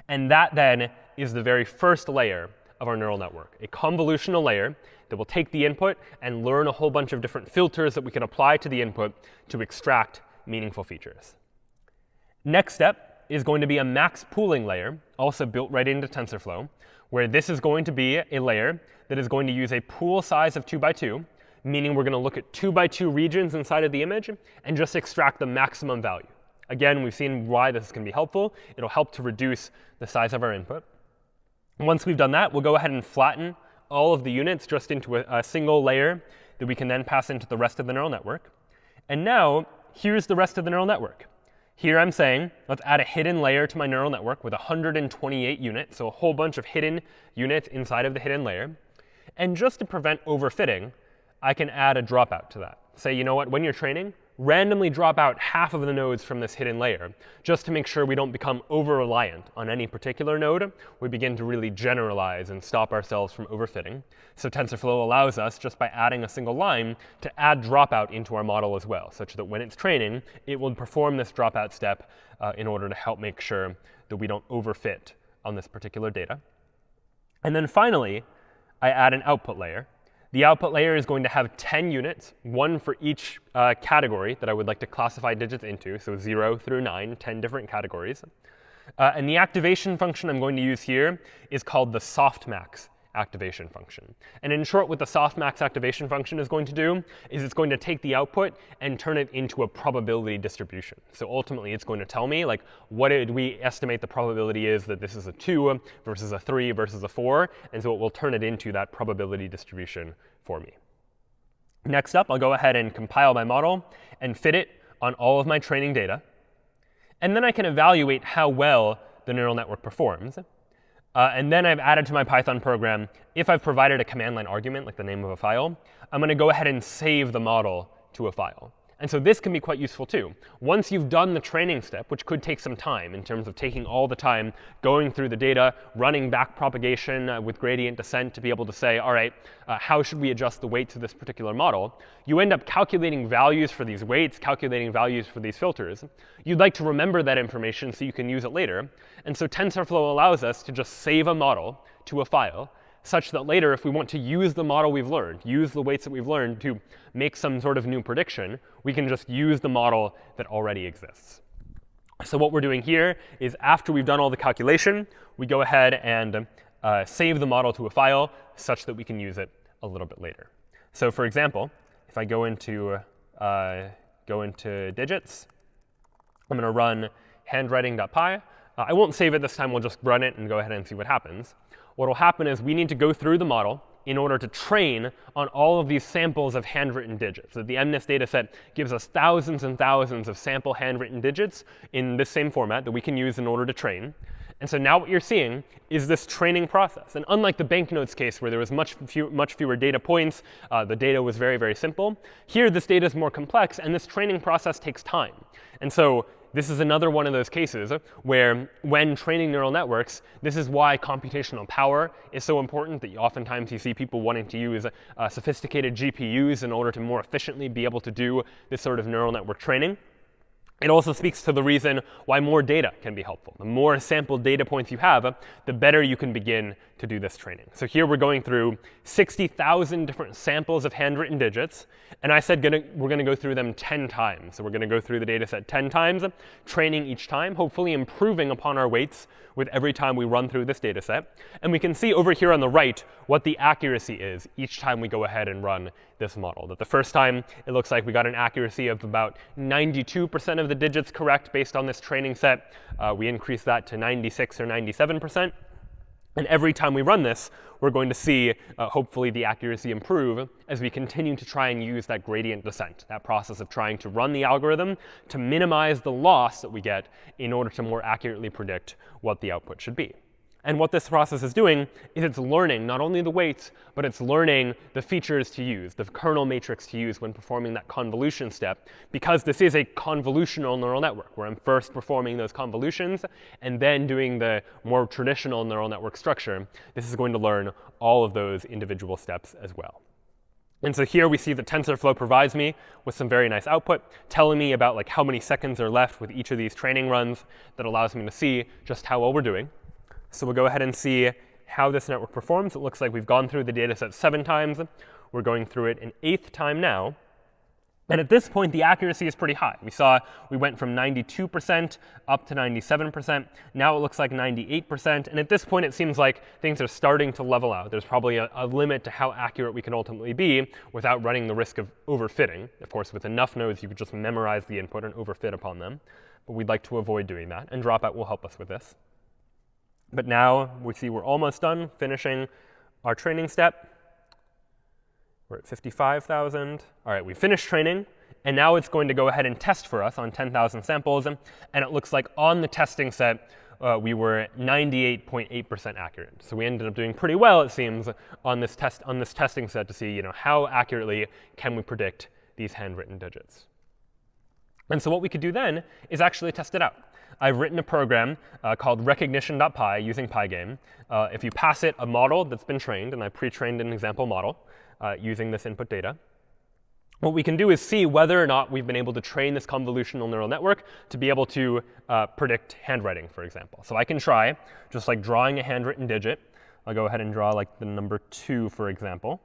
And that then is the very first layer of our neural network, a convolutional layer that will take the input and learn a whole bunch of different filters that we can apply to the input to extract meaningful features. Next step is going to be a max pooling layer, also built right into TensorFlow, where this is going to be a layer that is going to use a pool size of 2 by 2, meaning we're going to look at 2 by 2 regions inside of the image and just extract the maximum value. Again, we've seen why this can be helpful. It'll help to reduce the size of our input. Once we've done that, we'll go ahead and flatten all of the units just into a single layer that we can then pass into the rest of the neural network. And now, here's the rest of the neural network. Here I'm saying, let's add a hidden layer to my neural network with 128 units, so a whole bunch of hidden units inside of the hidden layer. And just to prevent overfitting, I can add a dropout to that. Say, you know what, when you're training, randomly drop out half of the nodes from this hidden layer, just to make sure we don't become over-reliant on any particular node. We begin to really generalize and stop ourselves from overfitting. So TensorFlow allows us, just by adding a single line, to add dropout into our model as well, such that when it's training, it will perform this dropout step in order to help make sure that we don't overfit on this particular data. And then finally, I add an output layer. The output layer is going to have 10 units, 1 for each category that I would like to classify digits into, so 0 through 9, 10 different categories. And the activation function I'm going to use here is called the softmax activation function. And in short, what the softmax activation function is going to do is it's going to take the output and turn it into a probability distribution. So ultimately, it's going to tell me, like, what did we estimate the probability is that this is a 2 versus a 3 versus a 4. And so it will turn it into that probability distribution for me. Next up, I'll go ahead and compile my model and fit it on all of my training data. And then I can evaluate how well the neural network performs. And then I've added to my Python program, if I've provided a command line argument, like the name of a file, I'm going to go ahead and save the model to a file. And so this can be quite useful too. Once you've done the training step, which could take some time in terms of taking all the time, going through the data, running back propagation with gradient descent to be able to say, all right, how should we adjust the weights of this particular model? You end up calculating values for these weights, calculating values for these filters. You'd like to remember that information so you can use it later. And so TensorFlow allows us to just save a model to a file, such that later, if we want to use the model we've learned, use the weights that we've learned to make some sort of new prediction, we can just use the model that already exists. So what we're doing here is after we've done all the calculation, we go ahead and save the model to a file such that we can use it a little bit later. So for example, if I go into digits, I'm going to run handwriting.py. I won't save it this time. We'll just run it and go ahead and see what happens. What will happen is we need to go through the model in order to train on all of these samples of handwritten digits. So the MNIST dataset gives us thousands and thousands of sample handwritten digits in this same format that we can use in order to train. And so now what you're seeing is this training process. And unlike the banknotes case where there was much fewer data points, the data was very, very simple, here this data is more complex, and this training process takes time. And so this is another one of those cases where when training neural networks, this is why computational power is so important, that oftentimes you see people wanting to use sophisticated GPUs in order to more efficiently be able to do this sort of neural network training. It also speaks to the reason why more data can be helpful. The more sample data points you have, the better you can begin to do this training. So here we're going through 60,000 different samples of handwritten digits. And I said we're going to go through them 10 times. So we're going to go through the data set 10 times, training each time, hopefully improving upon our weights with every time we run through this data set. And we can see over here on the right what the accuracy is each time we go ahead and run this model. That the first time, it looks like we got an accuracy of about 92% of the digits correct based on this training set. We increased that to 96 or 97%. And every time we run this, we're going to see, hopefully, the accuracy improve as we continue to try and use that gradient descent, that process of trying to run the algorithm to minimize the loss that we get in order to more accurately predict what the output should be. And what this process is doing is it's learning not only the weights, but it's learning the features to use, the kernel matrix to use when performing that convolution step, because this is a convolutional neural network, where I'm first performing those convolutions and then doing the more traditional neural network structure. This is going to learn all of those individual steps as well. And so here we see that TensorFlow provides me with some very nice output, telling me about like how many seconds are left with each of these training runs. That allows me to see just how well we're doing. So we'll go ahead and see how this network performs. It looks like we've gone through the data set 7 times. We're going through it an 8th time now. And at this point, the accuracy is pretty high. We went from 92% up to 97%. Now it looks like 98%. And at this point, it seems like things are starting to level out. There's probably a limit to how accurate we can ultimately be without running the risk of overfitting. Of course, with enough nodes, you could just memorize the input and overfit upon them. But we'd like to avoid doing that. And dropout will help us with this. But now we see we're almost done finishing our training step. We're at 55,000. All right, we finished training. And now it's going to go ahead and test for us on 10,000 samples. And it looks like on the testing set, we were 98.8% accurate. So we ended up doing pretty well, it seems, on this testing set to see how accurately can we predict these handwritten digits. And so what we could do then is actually test it out. I've written a program called recognition.py using Pygame. If you pass it a model that's been trained, and I pre-trained an example model using this input data, what we can do is see whether or not we've been able to train this convolutional neural network to be able to predict handwriting, for example. So I can try just like drawing a handwritten digit. I'll go ahead and draw like the number 2, for example.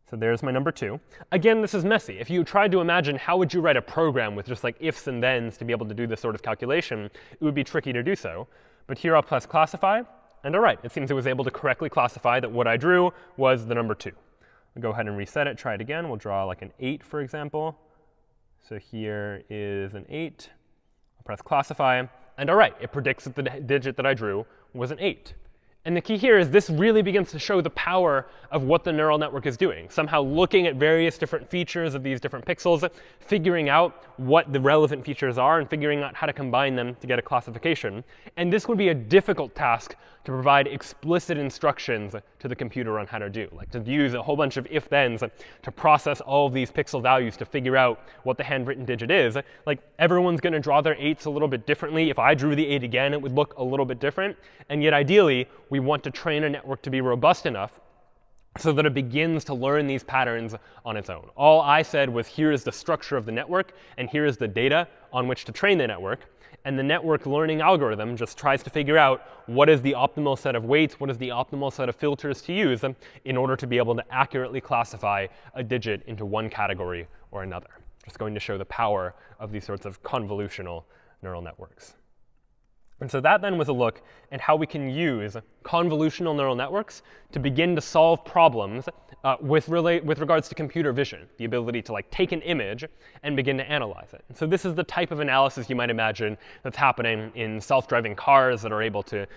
So there's my number 2. Again, this is messy. If you tried to imagine how would you write a program with just like ifs and thens to be able to do this sort of calculation, it would be tricky to do so. But here I'll press classify. And all right, it seems it was able to correctly classify that what I drew was the number 2. I'll go ahead and reset it, try it again. We'll draw like an 8, for example. So here is an 8. I'll press classify. And all right, it predicts that the digit that I drew was an 8. And the key here is this really begins to show the power of what the neural network is doing, somehow looking at various different features of these different pixels, figuring out what the relevant features are, and figuring out how to combine them to get a classification. And this would be a difficult task to provide explicit instructions to the computer on how to do, like to use a whole bunch of if-thens to process all of these pixel values to figure out what the handwritten digit is. Like everyone's going to draw their 8s a little bit differently. If I drew the 8 again, it would look a little bit different. And yet ideally, we want to train a network to be robust enough so that it begins to learn these patterns on its own. All I said was here is the structure of the network, and here is the data on which to train the network. And the network learning algorithm just tries to figure out what is the optimal set of weights, what is the optimal set of filters to use in order to be able to accurately classify a digit into one category or another. Just going to show the power of these sorts of convolutional neural networks. And so that then was a look at how we can use convolutional neural networks to begin to solve problems with regards to computer vision, the ability to like take an image and begin to analyze it. And so this is the type of analysis you might imagine that's happening in self-driving cars that are able to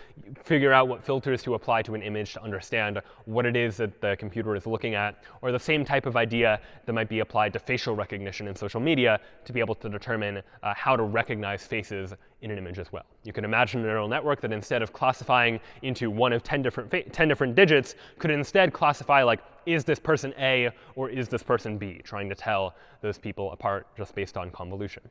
figure out what filters to apply to an image to understand what it is that the computer is looking at, or the same type of idea that might be applied to facial recognition in social media to be able to determine how to recognize faces in an image as well. You can imagine a neural network that instead of classifying into one of 10 different digits, could instead classify like, is this person A or is this person B, trying to tell those people apart just based on convolution.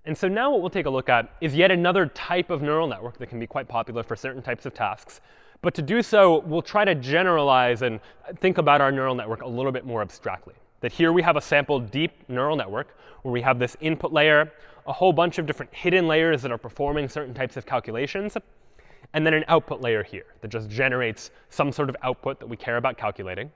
And so now what we'll take a look at is yet another type of neural network that can be quite popular for certain types of tasks. But to do so, we'll try to generalize and think about our neural network a little bit more abstractly. That here we have a sampled deep neural network where we have this input layer, a whole bunch of different hidden layers that are performing certain types of calculations, and then an output layer here that just generates some sort of output that we care about calculating.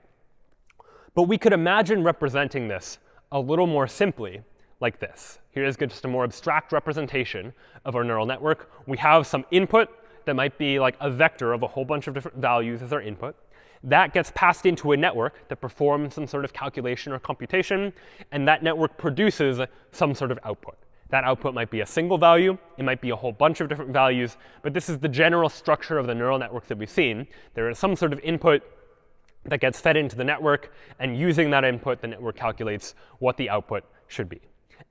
But we could imagine representing this a little more simply like this. Here is just a more abstract representation of our neural network. We have some input that might be like a vector of a whole bunch of different values as our input. That gets passed into a network that performs some sort of calculation or computation, and that network produces some sort of output. That output might be a single value. It might be a whole bunch of different values. But this is the general structure of the neural networks that we've seen. There is some sort of input that gets fed into the network. And using that input, the network calculates what the output should be.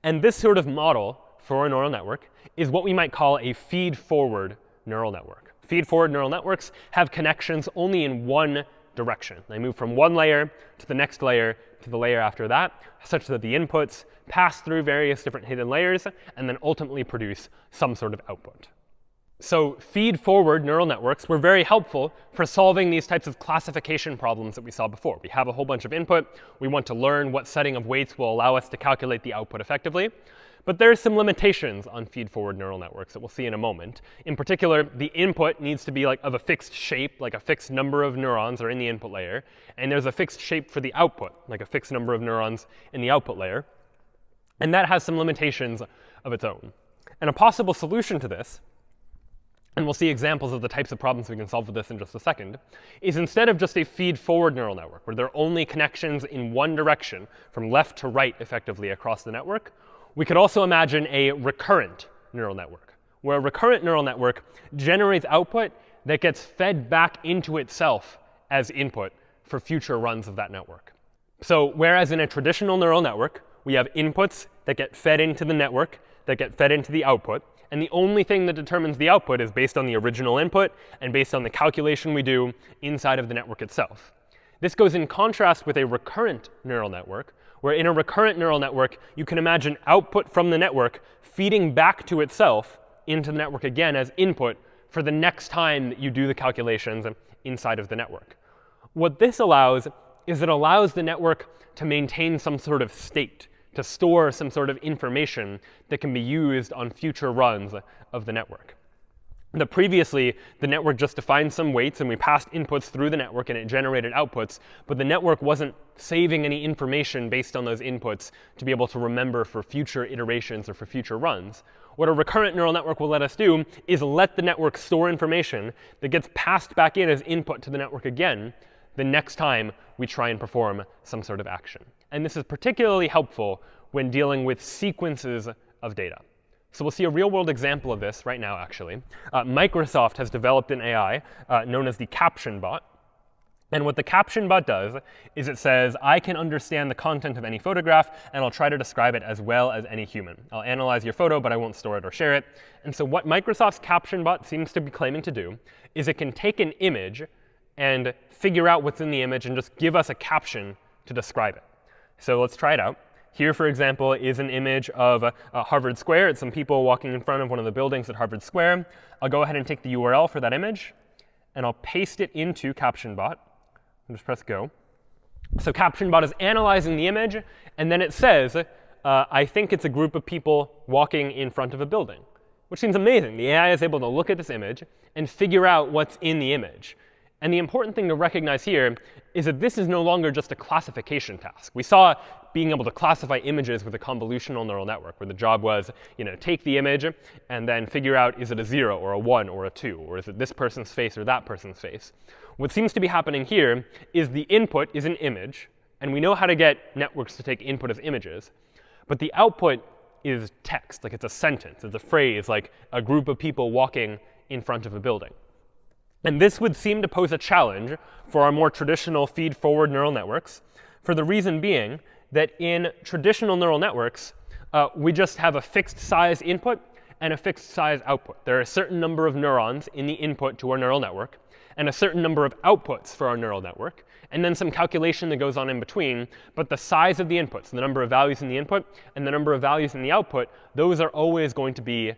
And this sort of model for a neural network is what we might call a feed-forward neural network. Feed-forward neural networks have connections only in one direction. They move from one layer to the next layer to the layer after that, such that the inputs pass through various different hidden layers and then ultimately produce some sort of output. So feed-forward neural networks were very helpful for solving these types of classification problems that we saw before. We have a whole bunch of input. We want to learn what setting of weights will allow us to calculate the output effectively. But there are some limitations on feed-forward neural networks that we'll see in a moment. In particular, the input needs to be of a fixed shape, like a fixed number of neurons are in the input layer. And there's a fixed shape for the output, like a fixed number of neurons in the output layer. And that has some limitations of its own. And a possible solution to this, and we'll see examples of the types of problems we can solve with this in just a second, is instead of just a feed-forward neural network, where there are only connections in one direction, from left to right effectively across the network, we could also imagine a recurrent neural network, where a recurrent neural network generates output that gets fed back into itself as input for future runs of that network. So whereas in a traditional neural network, we have inputs that get fed into the network, that get fed into the output, and the only thing that determines the output is based on the original input and based on the calculation we do inside of the network itself. This goes in contrast with a recurrent neural network, where in a recurrent neural network, you can imagine output from the network feeding back to itself into the network again as input for the next time that you do the calculations inside of the network. What this allows is it allows the network to maintain some sort of state, to store some sort of information that can be used on future runs of the network. Previously, the network just defined some weights, and we passed inputs through the network, and it generated outputs. But the network wasn't saving any information based on those inputs to be able to remember for future iterations or for future runs. What a recurrent neural network will let us do is let the network store information that gets passed back in as input to the network again the next time we try and perform some sort of action. And this is particularly helpful when dealing with sequences of data. So we'll see a real-world example of this right now, actually. Microsoft has developed an AI known as the caption bot. And what the caption bot does is it says, I can understand the content of any photograph, and I'll try to describe it as well as any human. I'll analyze your photo, but I won't store it or share it. And so what Microsoft's caption bot seems to be claiming to do is it can take an image and figure out what's in the image and just give us a caption to describe it. So let's try it out. Here, for example, is an image of Harvard Square. It's some people walking in front of one of the buildings at Harvard Square. I'll go ahead and take the URL for that image, and I'll paste it into CaptionBot. And just press Go. So CaptionBot is analyzing the image, and then it says, I think it's a group of people walking in front of a building, which seems amazing. The AI is able to look at this image and figure out what's in the image. And the important thing to recognize here is that this is no longer just a classification task. We saw being able to classify images with a convolutional neural network, where the job was, take the image and then figure out, is it a 0 or a 1 or a 2, or is it this person's face or that person's face? What seems to be happening here is the input is an image, and we know how to get networks to take input as images. But the output is text, like it's a sentence, it's a phrase, like a group of people walking in front of a building. And this would seem to pose a challenge for our more traditional feed-forward neural networks, for the reason being that in traditional neural networks, we just have a fixed size input and a fixed size output. There are a certain number of neurons in the input to our neural network, and a certain number of outputs for our neural network, and then some calculation that goes on in between. But the size of the inputs, the number of values in the input, and the number of values in the output, those are always going to be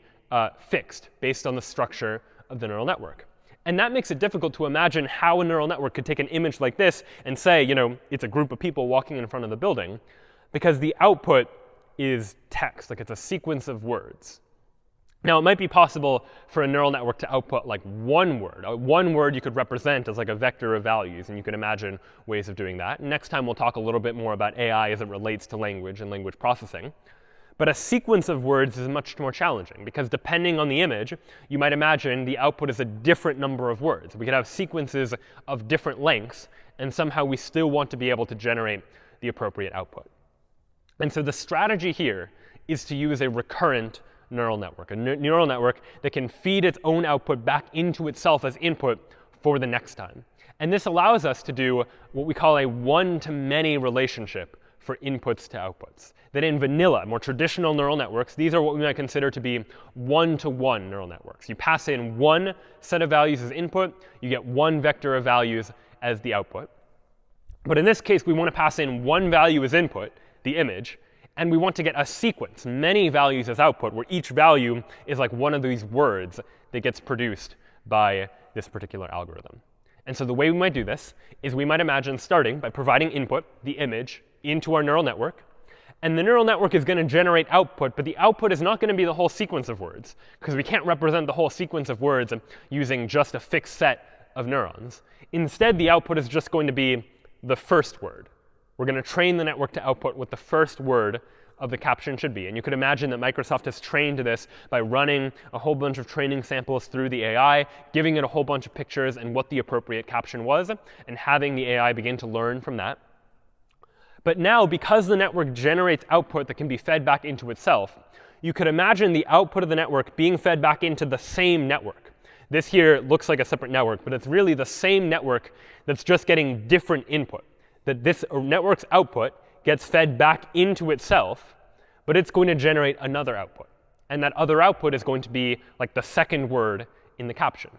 fixed based on the structure of the neural network. And that makes it difficult to imagine how a neural network could take an image like this and say, it's a group of people walking in front of the building, because the output is text, like it's a sequence of words. Now, it might be possible for a neural network to output like one word. One word you could represent as like a vector of values, and you could imagine ways of doing that. And next time, we'll talk a little bit more about AI as it relates to language and language processing. But a sequence of words is much more challenging, because depending on the image, you might imagine the output is a different number of words. We could have sequences of different lengths, and somehow we still want to be able to generate the appropriate output. And so the strategy here is to use a recurrent neural network, a neural network that can feed its own output back into itself as input for the next time. And this allows us to do what we call a one-to-many relationship for inputs to outputs. That in vanilla, more traditional neural networks, these are what we might consider to be one-to-one neural networks. You pass in one set of values as input, you get one vector of values as the output. But in this case, we want to pass in one value as input, the image, and we want to get a sequence, many values as output, where each value is like one of these words that gets produced by this particular algorithm. And so the way we might do this is we might imagine starting by providing input, the image, into our neural network. And the neural network is going to generate output, but the output is not going to be the whole sequence of words, because we can't represent the whole sequence of words using just a fixed set of neurons. Instead, the output is just going to be the first word. We're going to train the network to output what the first word of the caption should be. And you could imagine that Microsoft has trained this by running a whole bunch of training samples through the AI, giving it a whole bunch of pictures and what the appropriate caption was, and having the AI begin to learn from that. But now, because the network generates output that can be fed back into itself, you could imagine the output of the network being fed back into the same network. This here looks like a separate network, but it's really the same network that's just getting different input. That this network's output gets fed back into itself, but it's going to generate another output. And that other output is going to be like the second word in the caption.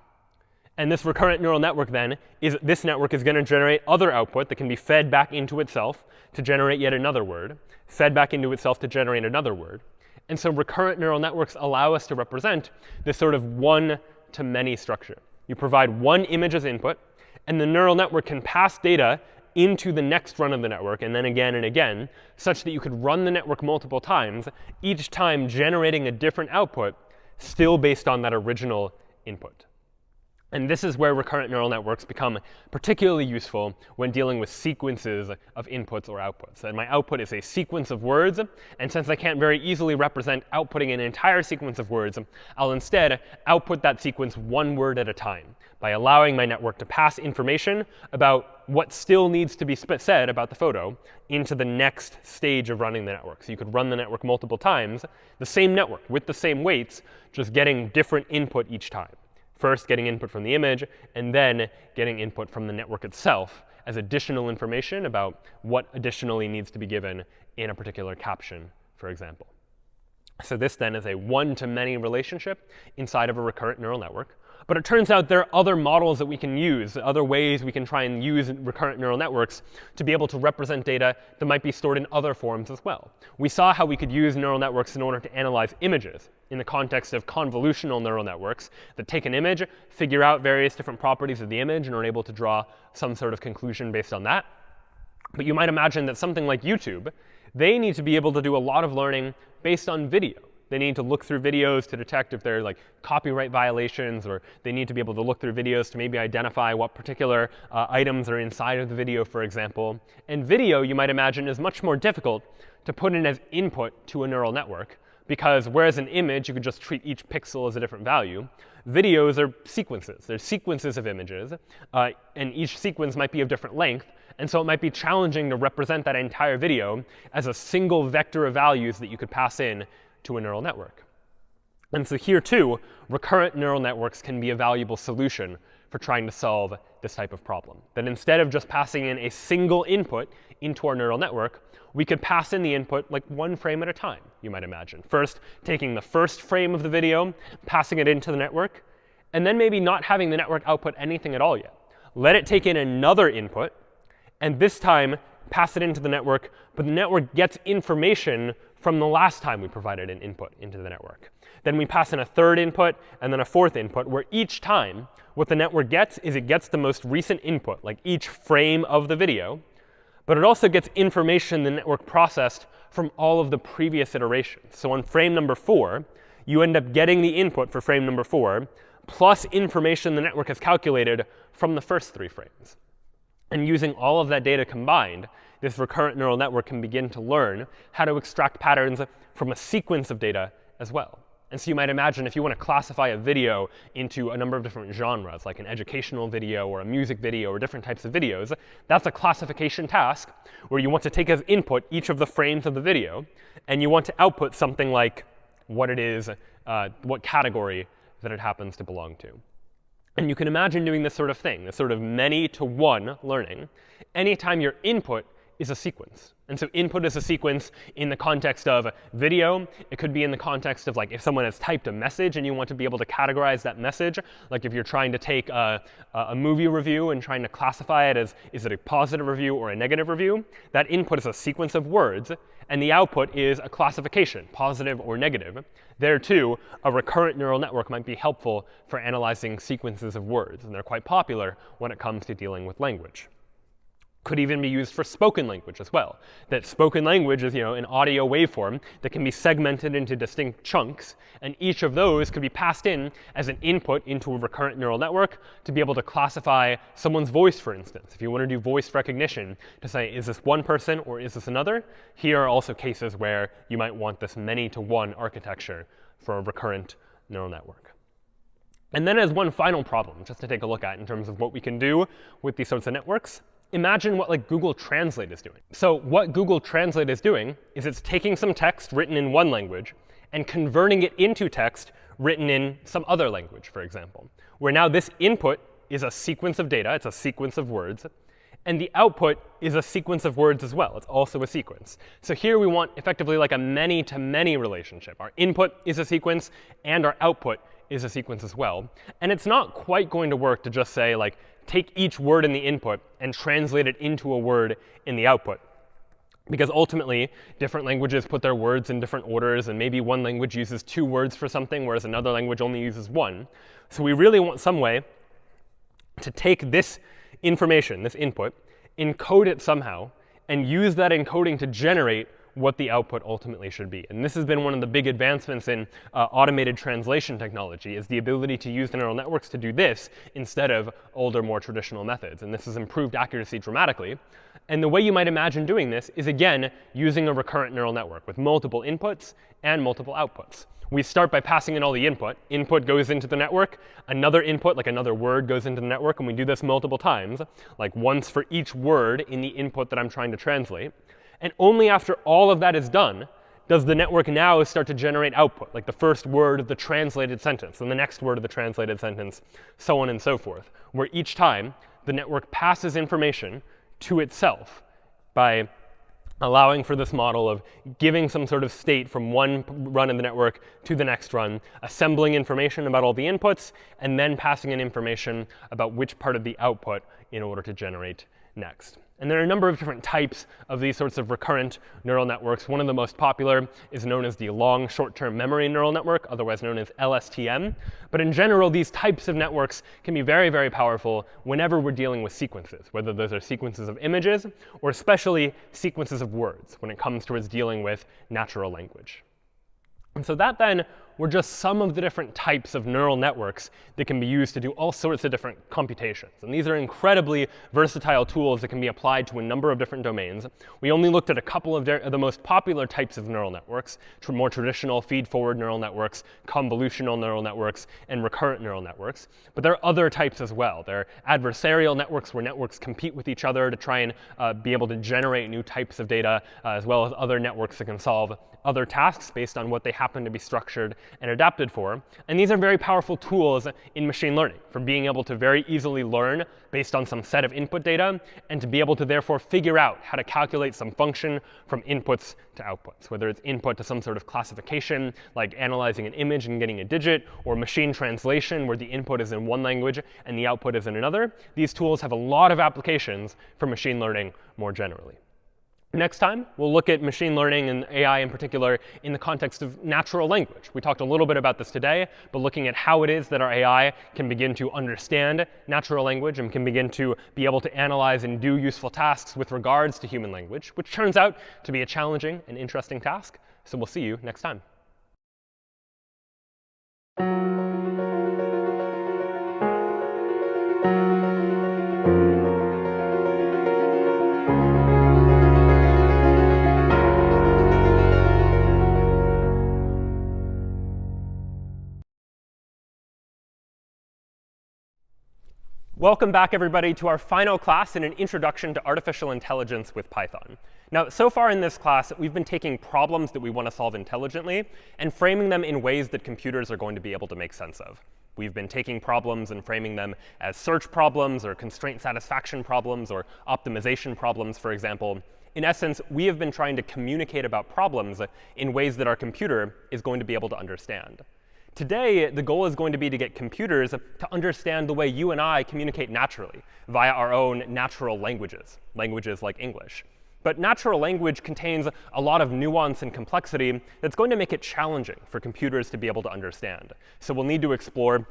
And this recurrent neural network then this network is going to generate other output that can be fed back into itself to generate yet another word, fed back into itself to generate another word. And so recurrent neural networks allow us to represent this sort of one-to-many structure. You provide one image as input, and the neural network can pass data into the next run of the network, and then again and again, such that you could run the network multiple times, each time generating a different output, still based on that original input. And this is where recurrent neural networks become particularly useful when dealing with sequences of inputs or outputs. And my output is a sequence of words, and since I can't very easily represent outputting an entire sequence of words, I'll instead output that sequence one word at a time by allowing my network to pass information about what still needs to be said about the photo into the next stage of running the network. So you could run the network multiple times, the same network with the same weights, just getting different input each time. First, getting input from the image, and then getting input from the network itself as additional information about what additionally needs to be given in a particular caption, for example. So this then is a one-to-many relationship inside of a recurrent neural network. But it turns out there are other models that we can use, other ways we can try and use recurrent neural networks to be able to represent data that might be stored in other forms as well. We saw how we could use neural networks in order to analyze images in the context of convolutional neural networks that take an image, figure out various different properties of the image, and are able to draw some sort of conclusion based on that. But you might imagine that something like YouTube, they need to be able to do a lot of learning based on video. They need to look through videos to detect if there are like copyright violations, or they need to be able to look through videos to maybe identify what particular items are inside of the video, for example. And video, you might imagine, is much more difficult to put in as input to a neural network, because whereas an image, you could just treat each pixel as a different value, videos are sequences. They're sequences of images, and each sequence might be of different length. And so it might be challenging to represent that entire video as a single vector of values that you could pass in to a neural network. And so here, too, recurrent neural networks can be a valuable solution for trying to solve this type of problem. That instead of just passing in a single input into our neural network, we could pass in the input like one frame at a time, you might imagine. First, taking the first frame of the video, passing it into the network, and then maybe not having the network output anything at all yet. Let it take in another input, and this time pass it into the network, but the network gets information from the last time we provided an input into the network. Then we pass in a third input and then a fourth input, where each time what the network gets is it gets the most recent input, like each frame of the video, but it also gets information the network processed from all of the previous iterations. So on frame number 4, you end up getting the input for frame number 4, plus information the network has calculated from the first 3 frames. And using all of that data combined, this recurrent neural network can begin to learn how to extract patterns from a sequence of data as well. And so you might imagine if you want to classify a video into a number of different genres, like an educational video or a music video or different types of videos, that's a classification task where you want to take as input each of the frames of the video, and you want to output something like what it is, what category that it happens to belong to. And you can imagine doing this sort of thing, this sort of many-to-one learning, anytime your input is a sequence. And so input is a sequence in the context of video. It could be in the context of, like, if someone has typed a message and you want to be able to categorize that message, like if you're trying to take a movie review and trying to classify it as, is it a positive review or a negative review? That input is a sequence of words, and the output is a classification, positive or negative. There, too, a recurrent neural network might be helpful for analyzing sequences of words, and they're quite popular when it comes to dealing with language. Could even be used for spoken language as well. That spoken language is, an audio waveform that can be segmented into distinct chunks, and each of those could be passed in as an input into a recurrent neural network to be able to classify someone's voice, for instance. If you want to do voice recognition to say, is this one person or is this another? Here are also cases where you might want this many-to-one architecture for a recurrent neural network. And then as one final problem, just to take a look at in terms of what we can do with these sorts of networks, imagine what Google Translate is doing. So what Google Translate is doing is it's taking some text written in one language and converting it into text written in some other language, for example, where now this input is a sequence of data. It's a sequence of words. And the output is a sequence of words as well. It's also a sequence. So here we want effectively like a many-to-many relationship. Our input is a sequence, and our output is a sequence as well. And it's not quite going to work to just say, take each word in the input and translate it into a word in the output. Because ultimately, different languages put their words in different orders, and maybe one language uses 2 words for something, whereas another language only uses 1. So we really want some way to take this information, this input, encode it somehow, and use that encoding to generate what the output ultimately should be. And this has been one of the big advancements in automated translation technology, is the ability to use the neural networks to do this instead of older, more traditional methods. And this has improved accuracy dramatically. And the way you might imagine doing this is, again, using a recurrent neural network with multiple inputs and multiple outputs. We start by passing in all the input. Input goes into the network. Another input, like another word, goes into the network. And we do this multiple times, like once for each word in the input that I'm trying to translate. And only after all of that is done does the network now start to generate output, like the first word of the translated sentence, and the next word of the translated sentence, so on and so forth, where each time the network passes information to itself by allowing for this model of giving some sort of state from one run in the network to the next run, assembling information about all the inputs, and then passing in information about which part of the output in order to generate next. And there are a number of different types of these sorts of recurrent neural networks. One of the most popular is known as the long short-term memory neural network, otherwise known as LSTM. But in general, these types of networks can be very, very powerful whenever we're dealing with sequences, whether those are sequences of images or especially sequences of words when it comes towards dealing with natural language. And so that then were just some of the different types of neural networks that can be used to do all sorts of different computations. And these are incredibly versatile tools that can be applied to a number of different domains. We only looked at a couple of the most popular types of neural networks, more traditional feed-forward neural networks, convolutional neural networks, and recurrent neural networks. But there are other types as well. There are adversarial networks where networks compete with each other to try and be able to generate new types of data, as well as other networks that can solve other tasks based on what they happen to be structured and adapted for. And these are very powerful tools in machine learning for being able to very easily learn based on some set of input data, and to be able to therefore figure out how to calculate some function from inputs to outputs, whether it's input to some sort of classification, like analyzing an image and getting a digit, or machine translation, where the input is in one language and the output is in another. These tools have a lot of applications for machine learning more generally. Next time, we'll look at machine learning and AI in particular in the context of natural language. We talked a little bit about this today, but looking at how it is that our AI can begin to understand natural language and can begin to be able to analyze and do useful tasks with regards to human language, which turns out to be a challenging and interesting task. So we'll see you next time. Welcome back, everybody, to our final class in an introduction to artificial intelligence with Python. Now, so far in this class, we've been taking problems that we want to solve intelligently and framing them in ways that computers are going to be able to make sense of. We've been taking problems and framing them as search problems or constraint satisfaction problems or optimization problems, for example. In essence, we have been trying to communicate about problems in ways that our computer is going to be able to understand. Today, the goal is going to be to get computers to understand the way you and I communicate naturally via our own natural languages, languages like English. But natural language contains a lot of nuance and complexity that's going to make it challenging for computers to be able to understand. So we'll need to explore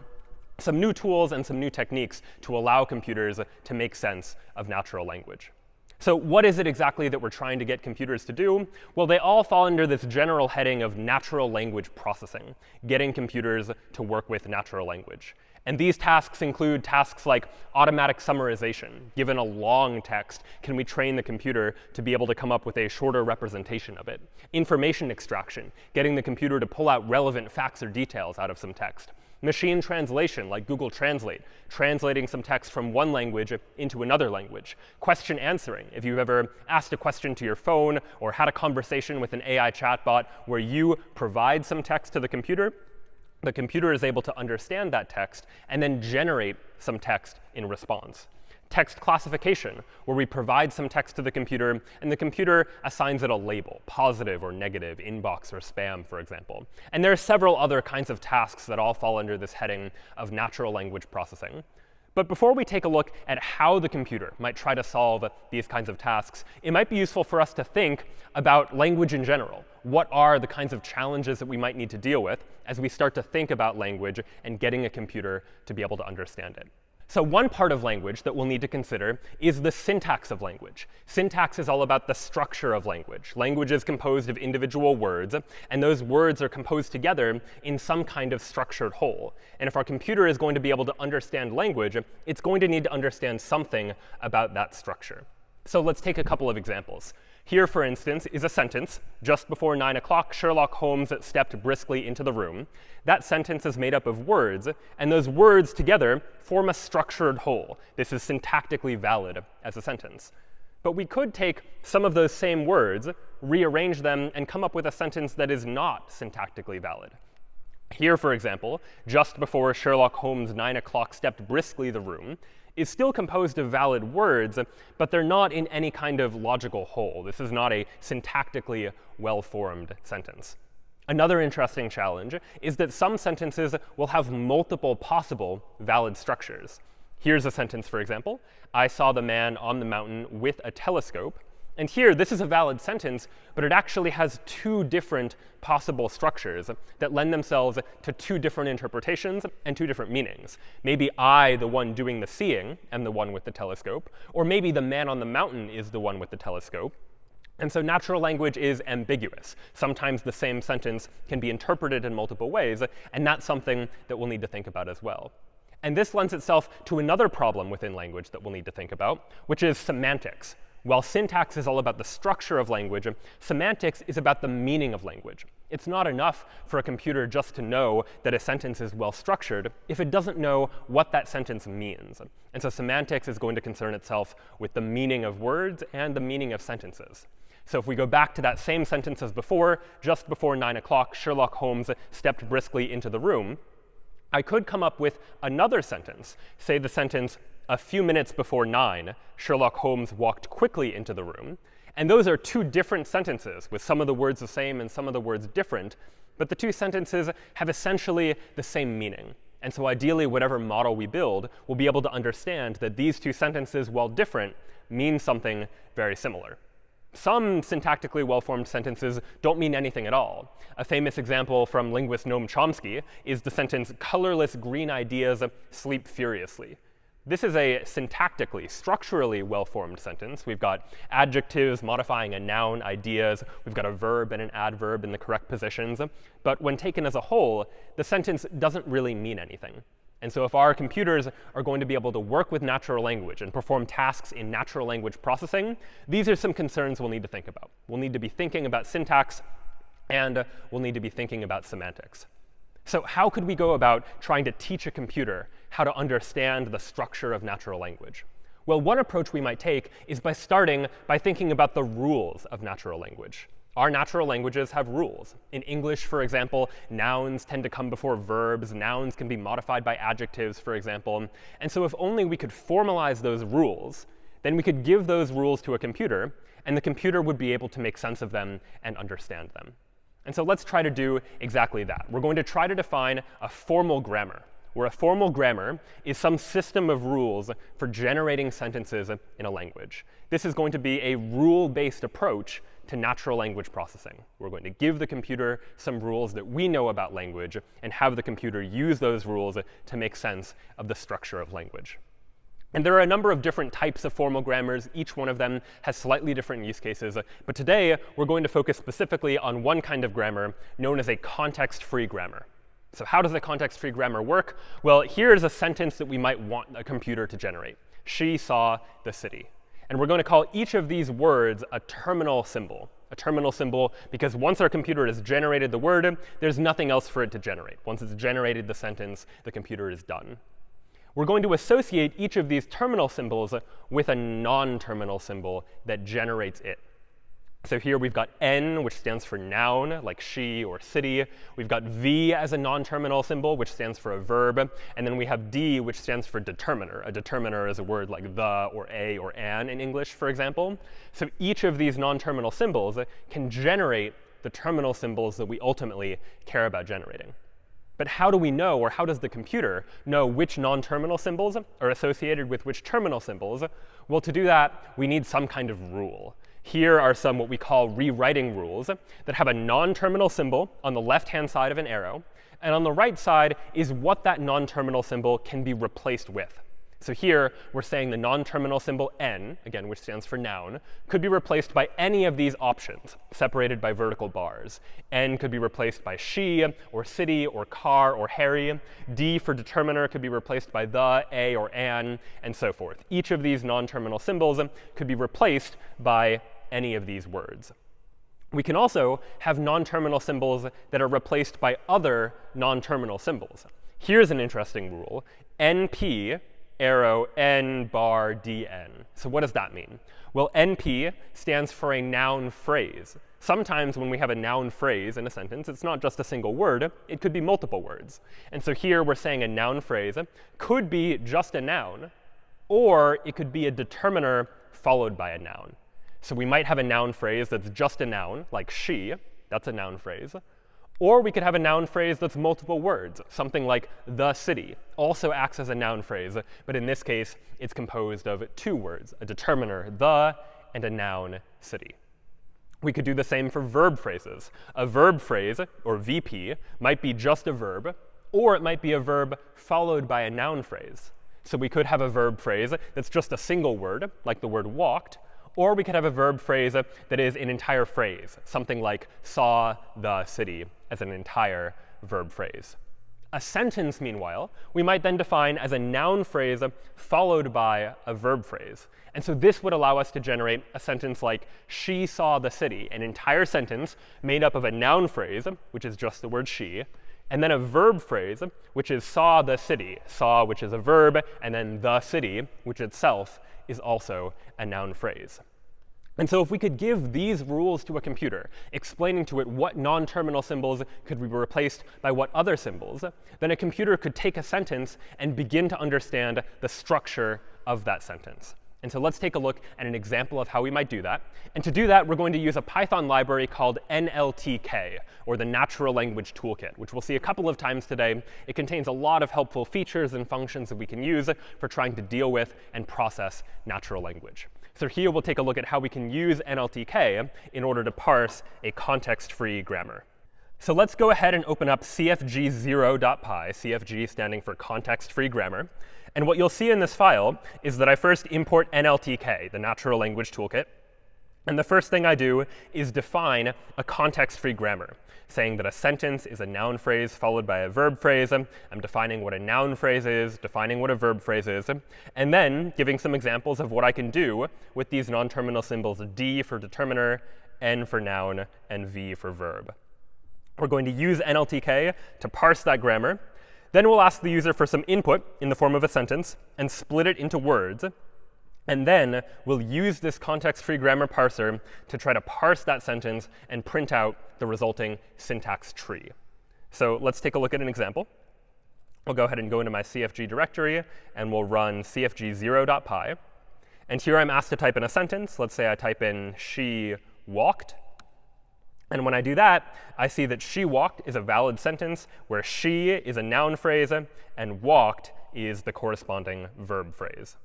some new tools and some new techniques to allow computers to make sense of natural language. So what is it exactly that we're trying to get computers to do? Well, they all fall under this general heading of natural language processing, getting computers to work with natural language. And these tasks include tasks like automatic summarization. Given a long text, can we train the computer to be able to come up with a shorter representation of it? Information extraction, getting the computer to pull out relevant facts or details out of some text. Machine translation, like Google Translate, translating some text from one language into another language. Question answering, if you've ever asked a question to your phone or had a conversation with an AI chatbot where you provide some text to the computer is able to understand that text and then generate some text in response. Text classification, where we provide some text to the computer, and the computer assigns it a label, positive or negative, inbox or spam, for example. And there are several other kinds of tasks that all fall under this heading of natural language processing. But before we take a look at how the computer might try to solve these kinds of tasks, it might be useful for us to think about language in general. What are the kinds of challenges that we might need to deal with as we start to think about language and getting a computer to be able to understand it? So one part of language that we'll need to consider is the syntax of language. Syntax is all about the structure of language. Language is composed of individual words, and those words are composed together in some kind of structured whole. And if our computer is going to be able to understand language, it's going to need to understand something about that structure. So let's take a couple of examples. Here, for instance, is a sentence. Just before 9 o'clock, Sherlock Holmes stepped briskly into the room. That sentence is made up of words, and those words together form a structured whole. This is syntactically valid as a sentence. But we could take some of those same words, rearrange them, and come up with a sentence that is not syntactically valid. Here, for example, just before Sherlock Holmes 9 o'clock stepped briskly the room, is still composed of valid words, but they're not in any kind of logical whole. This is not a syntactically well-formed sentence. Another interesting challenge is that some sentences will have multiple possible valid structures. Here's a sentence, for example. I saw the man on the mountain with a telescope. And here, this is a valid sentence, but it actually has two different possible structures that lend themselves to two different interpretations and two different meanings. Maybe I, the one doing the seeing, am the one with the telescope, or maybe the man on the mountain is the one with the telescope. And so natural language is ambiguous. Sometimes the same sentence can be interpreted in multiple ways, and that's something that we'll need to think about as well. And this lends itself to another problem within language that we'll need to think about, which is semantics. While syntax is all about the structure of language, semantics is about the meaning of language. It's not enough for a computer just to know that a sentence is well structured if it doesn't know what that sentence means. And so semantics is going to concern itself with the meaning of words and the meaning of sentences. So if we go back to that same sentence as before, just before 9 o'clock, Sherlock Holmes stepped briskly into the room, I could come up with another sentence, say the sentence, a few minutes before 9, Sherlock Holmes walked quickly into the room. And those are two different sentences, with some of the words the same and some of the words different. But the two sentences have essentially the same meaning. And so ideally, whatever model we build will be able to understand that these two sentences, while different, mean something very similar. Some syntactically well-formed sentences don't mean anything at all. A famous example from linguist Noam Chomsky is the sentence, colorless green ideas sleep furiously. This is a syntactically, structurally well-formed sentence. We've got adjectives modifying a noun, ideas. We've got a verb and an adverb in the correct positions. But when taken as a whole, the sentence doesn't really mean anything. And so if our computers are going to be able to work with natural language and perform tasks in natural language processing, these are some concerns we'll need to think about. We'll need to be thinking about syntax, and we'll need to be thinking about semantics. So how could we go about trying to teach a computer how to understand the structure of natural language? Well, one approach we might take is by starting by thinking about the rules of natural language. Our natural languages have rules. In English, for example, nouns tend to come before verbs. Nouns can be modified by adjectives, for example. And so if only we could formalize those rules, then we could give those rules to a computer, and the computer would be able to make sense of them and understand them. And so let's try to do exactly that. We're going to try to define a formal grammar, where a formal grammar is some system of rules for generating sentences in a language. This is going to be a rule-based approach to natural language processing. We're going to give the computer some rules that we know about language and have the computer use those rules to make sense of the structure of language. And there are a number of different types of formal grammars. Each one of them has slightly different use cases. But today, we're going to focus specifically on one kind of grammar known as a context-free grammar. So how does a context-free grammar work? Well, here's a sentence that we might want a computer to generate. She saw the city. And we're going to call each of these words a terminal symbol. A terminal symbol because once our computer has generated the word, there's nothing else for it to generate. Once it's generated the sentence, the computer is done. We're going to associate each of these terminal symbols with a non-terminal symbol that generates it. So here we've got N, which stands for noun, like she or city. We've got V as a non-terminal symbol, which stands for a verb. And then we have D, which stands for determiner. A determiner is a word like the or a or an in English, for example. So each of these non-terminal symbols can generate the terminal symbols that we ultimately care about generating. But how do we know, or how does the computer know which non-terminal symbols are associated with which terminal symbols? Well, to do that, we need some kind of rule. Here are some what we call rewriting rules that have a non-terminal symbol on the left-hand side of an arrow. And on the right side is what that non-terminal symbol can be replaced with. So here, we're saying the non-terminal symbol n, again, which stands for noun, could be replaced by any of these options, separated by vertical bars. N could be replaced by she, or city, or car, or Harry. D for determiner could be replaced by the, a, or an, and so forth. Each of these non-terminal symbols could be replaced by any of these words. We can also have non-terminal symbols that are replaced by other non-terminal symbols. Here's an interesting rule. NP arrow n bar dn. So what does that mean? Well, NP stands for a noun phrase. Sometimes when we have a noun phrase in a sentence, it's not just a single word. It could be multiple words. And so here we're saying a noun phrase could be just a noun, or it could be a determiner followed by a noun. So we might have a noun phrase that's just a noun, like she. That's a noun phrase. Or we could have a noun phrase that's multiple words. Something like the city also acts as a noun phrase. But in this case, it's composed of two words, a determiner, the, and a noun, city. We could do the same for verb phrases. A verb phrase, or VP, might be just a verb, or it might be a verb followed by a noun phrase. So we could have a verb phrase that's just a single word, like the word walked, or we could have a verb phrase that is an entire phrase, something like saw the city as an entire verb phrase. A sentence, meanwhile, we might then define as a noun phrase followed by a verb phrase. And so this would allow us to generate a sentence like she saw the city, an entire sentence made up of a noun phrase, which is just the word she, and then a verb phrase, which is saw the city, saw, which is a verb, and then the city, which itself is also a noun phrase. And so if we could give these rules to a computer, explaining to it what non-terminal symbols could be replaced by what other symbols, then a computer could take a sentence and begin to understand the structure of that sentence. And so let's take a look at an example of how we might do that. And to do that, we're going to use a Python library called NLTK, or the Natural Language Toolkit, which we'll see a couple of times today. It contains a lot of helpful features and functions that we can use for trying to deal with and process natural language. So here we'll take a look at how we can use NLTK in order to parse a context-free grammar. So let's go ahead and open up cfg0.py, cfg standing for context-free grammar. And what you'll see in this file is that I first import NLTK, the Natural Language Toolkit. And the first thing I do is define a context-free grammar, saying that a sentence is a noun phrase followed by a verb phrase. I'm defining what a noun phrase is, defining what a verb phrase is, and then giving some examples of what I can do with these non-terminal symbols D for determiner, N for noun, and V for verb. We're going to use NLTK to parse that grammar. Then we'll ask the user for some input in the form of a sentence and split it into words. And then we'll use this context-free grammar parser to try to parse that sentence and print out the resulting syntax tree. So let's take a look at an example. We'll go ahead and go into my CFG directory, and we'll run cfg0.py. And here I'm asked to type in a sentence. Let's say I type in she walked. And when I do that, I see that she walked is a valid sentence where she is a noun phrase and walked is the corresponding verb phrase.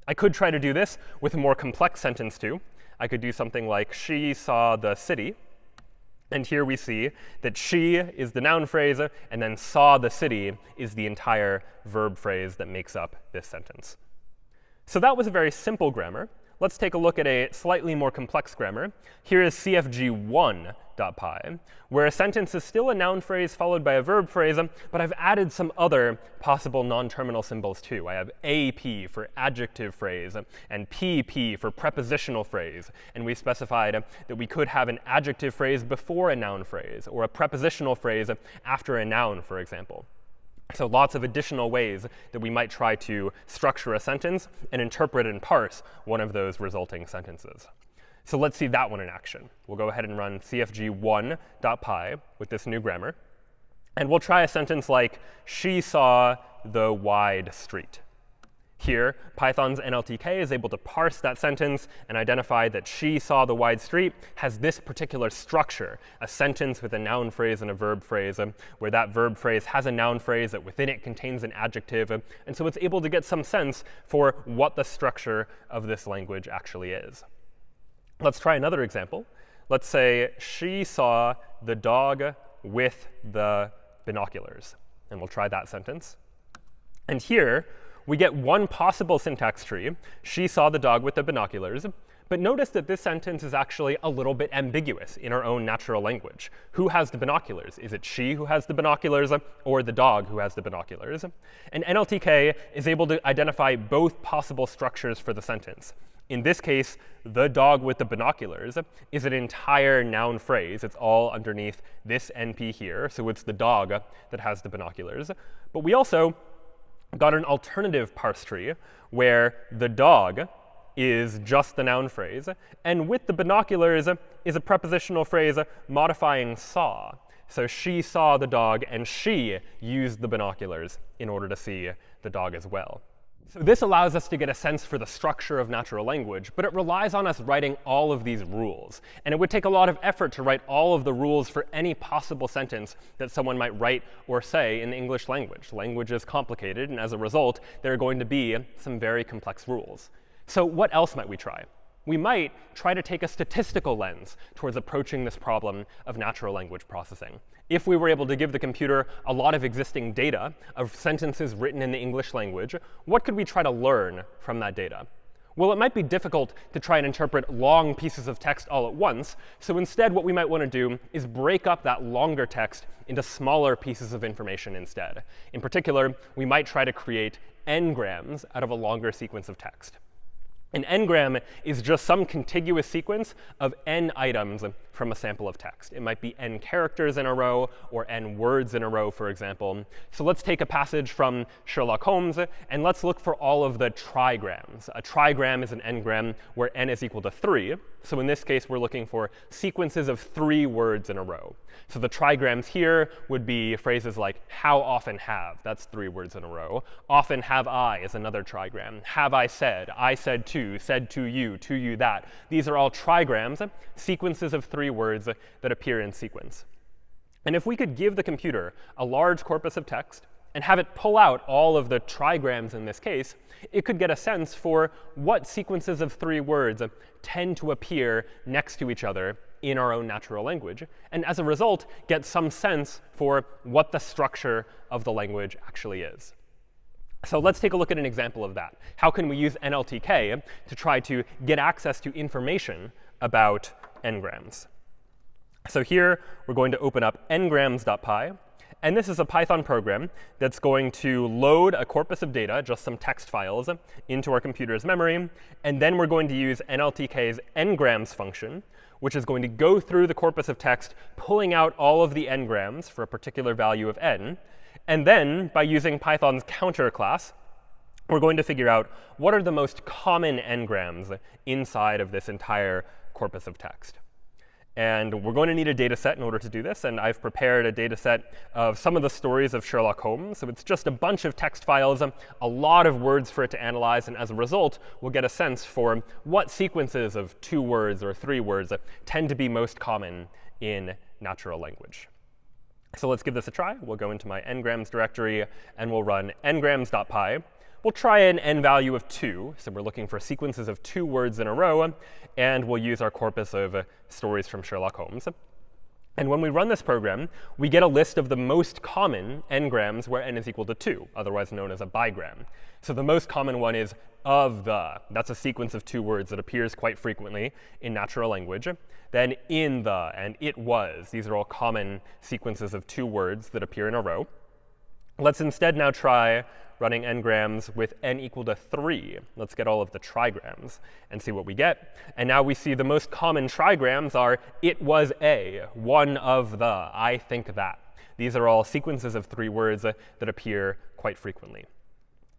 I could try to do this with a more complex sentence too. I could do something like she saw the city. And here we see that she is the noun phrase, and then saw the city is the entire verb phrase that makes up this sentence. So that was a very simple grammar. Let's take a look at a slightly more complex grammar. Here is cfg1.py, where a sentence is still a noun phrase followed by a verb phrase, but I've added some other possible non-terminal symbols too. I have ap for adjective phrase and pp for prepositional phrase. And we specified that we could have an adjective phrase before a noun phrase, or a prepositional phrase after a noun, for example. So lots of additional ways that we might try to structure a sentence and interpret and parse one of those resulting sentences. So let's see that one in action. We'll go ahead and run cfg1.py with this new grammar. And we'll try a sentence like, she saw the wide street. Here, Python's NLTK is able to parse that sentence and identify that she saw the wide street has this particular structure, a sentence with a noun phrase and a verb phrase, where that verb phrase has a noun phrase that within it contains an adjective. And so it's able to get some sense for what the structure of this language actually is. Let's try another example. Let's say she saw the dog with the binoculars. And we'll try that sentence. And here, we get one possible syntax tree. She saw the dog with the binoculars. But notice that this sentence is actually a little bit ambiguous in our own natural language. Who has the binoculars? Is it she who has the binoculars or the dog who has the binoculars? And NLTK is able to identify both possible structures for the sentence. In this case, the dog with the binoculars is an entire noun phrase. It's all underneath this NP here. So it's the dog that has the binoculars. But we also got an alternative parse tree where the dog is just the noun phrase, and with the binoculars is a prepositional phrase modifying saw. So she saw the dog, and she used the binoculars in order to see the dog as well. So this allows us to get a sense for the structure of natural language, but it relies on us writing all of these rules. And it would take a lot of effort to write all of the rules for any possible sentence that someone might write or say in the English language. Language is complicated, and as a result, there are going to be some very complex rules. So what else might we try? We might try to take a statistical lens towards approaching this problem of natural language processing. If we were able to give the computer a lot of existing data of sentences written in the English language, what could we try to learn from that data? Well, it might be difficult to try and interpret long pieces of text all at once. So instead, what we might want to do is break up that longer text into smaller pieces of information instead. In particular, we might try to create n-grams out of a longer sequence of text. An n-gram is just some contiguous sequence of n items from a sample of text. It might be n characters in a row or n words in a row, for example. So let's take a passage from Sherlock Holmes, and let's look for all of the trigrams. A trigram is an n-gram where n is equal to 3. So in this case, we're looking for sequences of 3 words in a row. So the trigrams here would be phrases like how often have. That's 3 words in a row. Often have I is another trigram. Have I said to you that. These are all trigrams, sequences of 3 words that appear in sequence. And if we could give the computer a large corpus of text and have it pull out all of the trigrams in this case, it could get a sense for what sequences of 3 words tend to appear next to each other in our own natural language, and as a result, get some sense for what the structure of the language actually is. So let's take a look at an example of that. How can we use NLTK to try to get access to information about n-grams? So here, we're going to open up ngrams.py. And this is a Python program that's going to load a corpus of data, just some text files, into our computer's memory. And then we're going to use NLTK's ngrams function, which is going to go through the corpus of text, pulling out all of the n-grams for a particular value of n. And then, by using Python's counter class, we're going to figure out what are the most common n-grams inside of this entire corpus of text. And we're going to need a data set in order to do this. And I've prepared a data set of some of the stories of Sherlock Holmes. So it's just a bunch of text files, a lot of words for it to analyze. And as a result, we'll get a sense for what sequences of 2 words or 3 words tend to be most common in natural language. So let's give this a try. We'll go into my ngrams directory, and we'll run ngrams.py. We'll try an n value of 2. So we're looking for sequences of 2 words in a row. And we'll use our corpus of stories from Sherlock Holmes. And when we run this program, we get a list of the most common n-grams where n is equal to 2, otherwise known as a bigram. So the most common one is of the. That's a sequence of 2 words that appears quite frequently in natural language. Then in the and it was. These are all common sequences of 2 words that appear in a row. Let's instead now try running ngrams with n equal to 3. Let's get all of the trigrams and see what we get. And now we see the most common trigrams are it was a, one of the, I think that. These are all sequences of 3 words that appear quite frequently.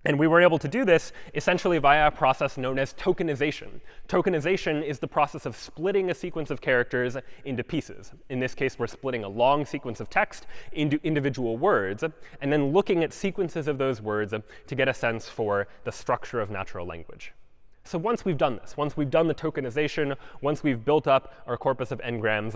And we were able to do this essentially via a process known as tokenization. Tokenization is the process of splitting a sequence of characters into pieces. In this case, we're splitting a long sequence of text into individual words, and then looking at sequences of those words to get a sense for the structure of natural language. So once we've done this, once we've done the tokenization, once we've built up our corpus of n-grams,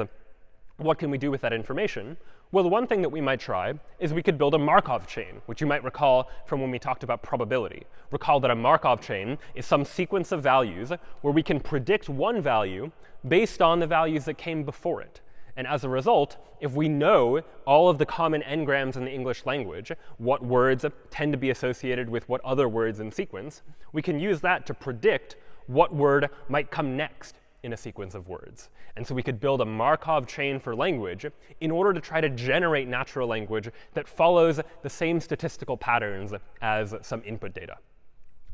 what can we do with that information? Well, the one thing that we might try is we could build a Markov chain, which you might recall from when we talked about probability. Recall that a Markov chain is some sequence of values where we can predict one value based on the values that came before it. And as a result, if we know all of the common n-grams in the English language, what words tend to be associated with what other words in sequence, we can use that to predict what word might come next in a sequence of words. And so we could build a Markov chain for language in order to try to generate natural language that follows the same statistical patterns as some input data.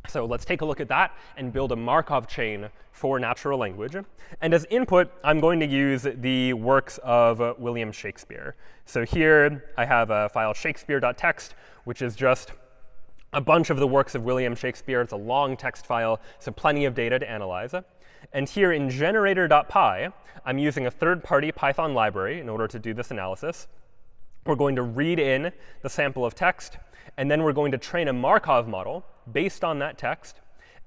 So let's take a look at that and build a Markov chain for natural language. And as input, I'm going to use the works of William Shakespeare. So here I have a file shakespeare.txt, which is just a bunch of the works of William Shakespeare. It's a long text file, so plenty of data to analyze. And here in generator.py, I'm using a third-party Python library in order to do this analysis. We're going to read in the sample of text, and then we're going to train a Markov model based on that text.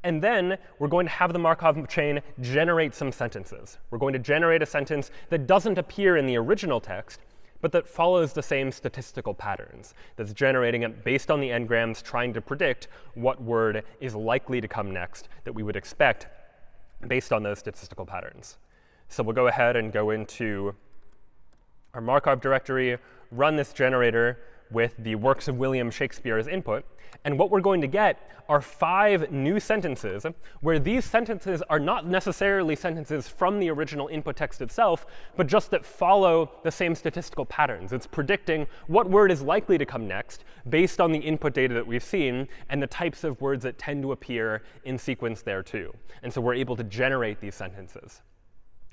And then we're going to have the Markov chain generate some sentences. We're going to generate a sentence that doesn't appear in the original text, but that follows the same statistical patterns, that's generating it based on the n-grams, trying to predict what word is likely to come next that we would expect based on those statistical patterns. So we'll go ahead and go into our Markov directory, run this generator with the works of William Shakespeare as input. And what we're going to get are 5 new sentences, where these sentences are not necessarily sentences from the original input text itself, but just that follow the same statistical patterns. It's predicting what word is likely to come next based on the input data that we've seen and the types of words that tend to appear in sequence there too. And so we're able to generate these sentences.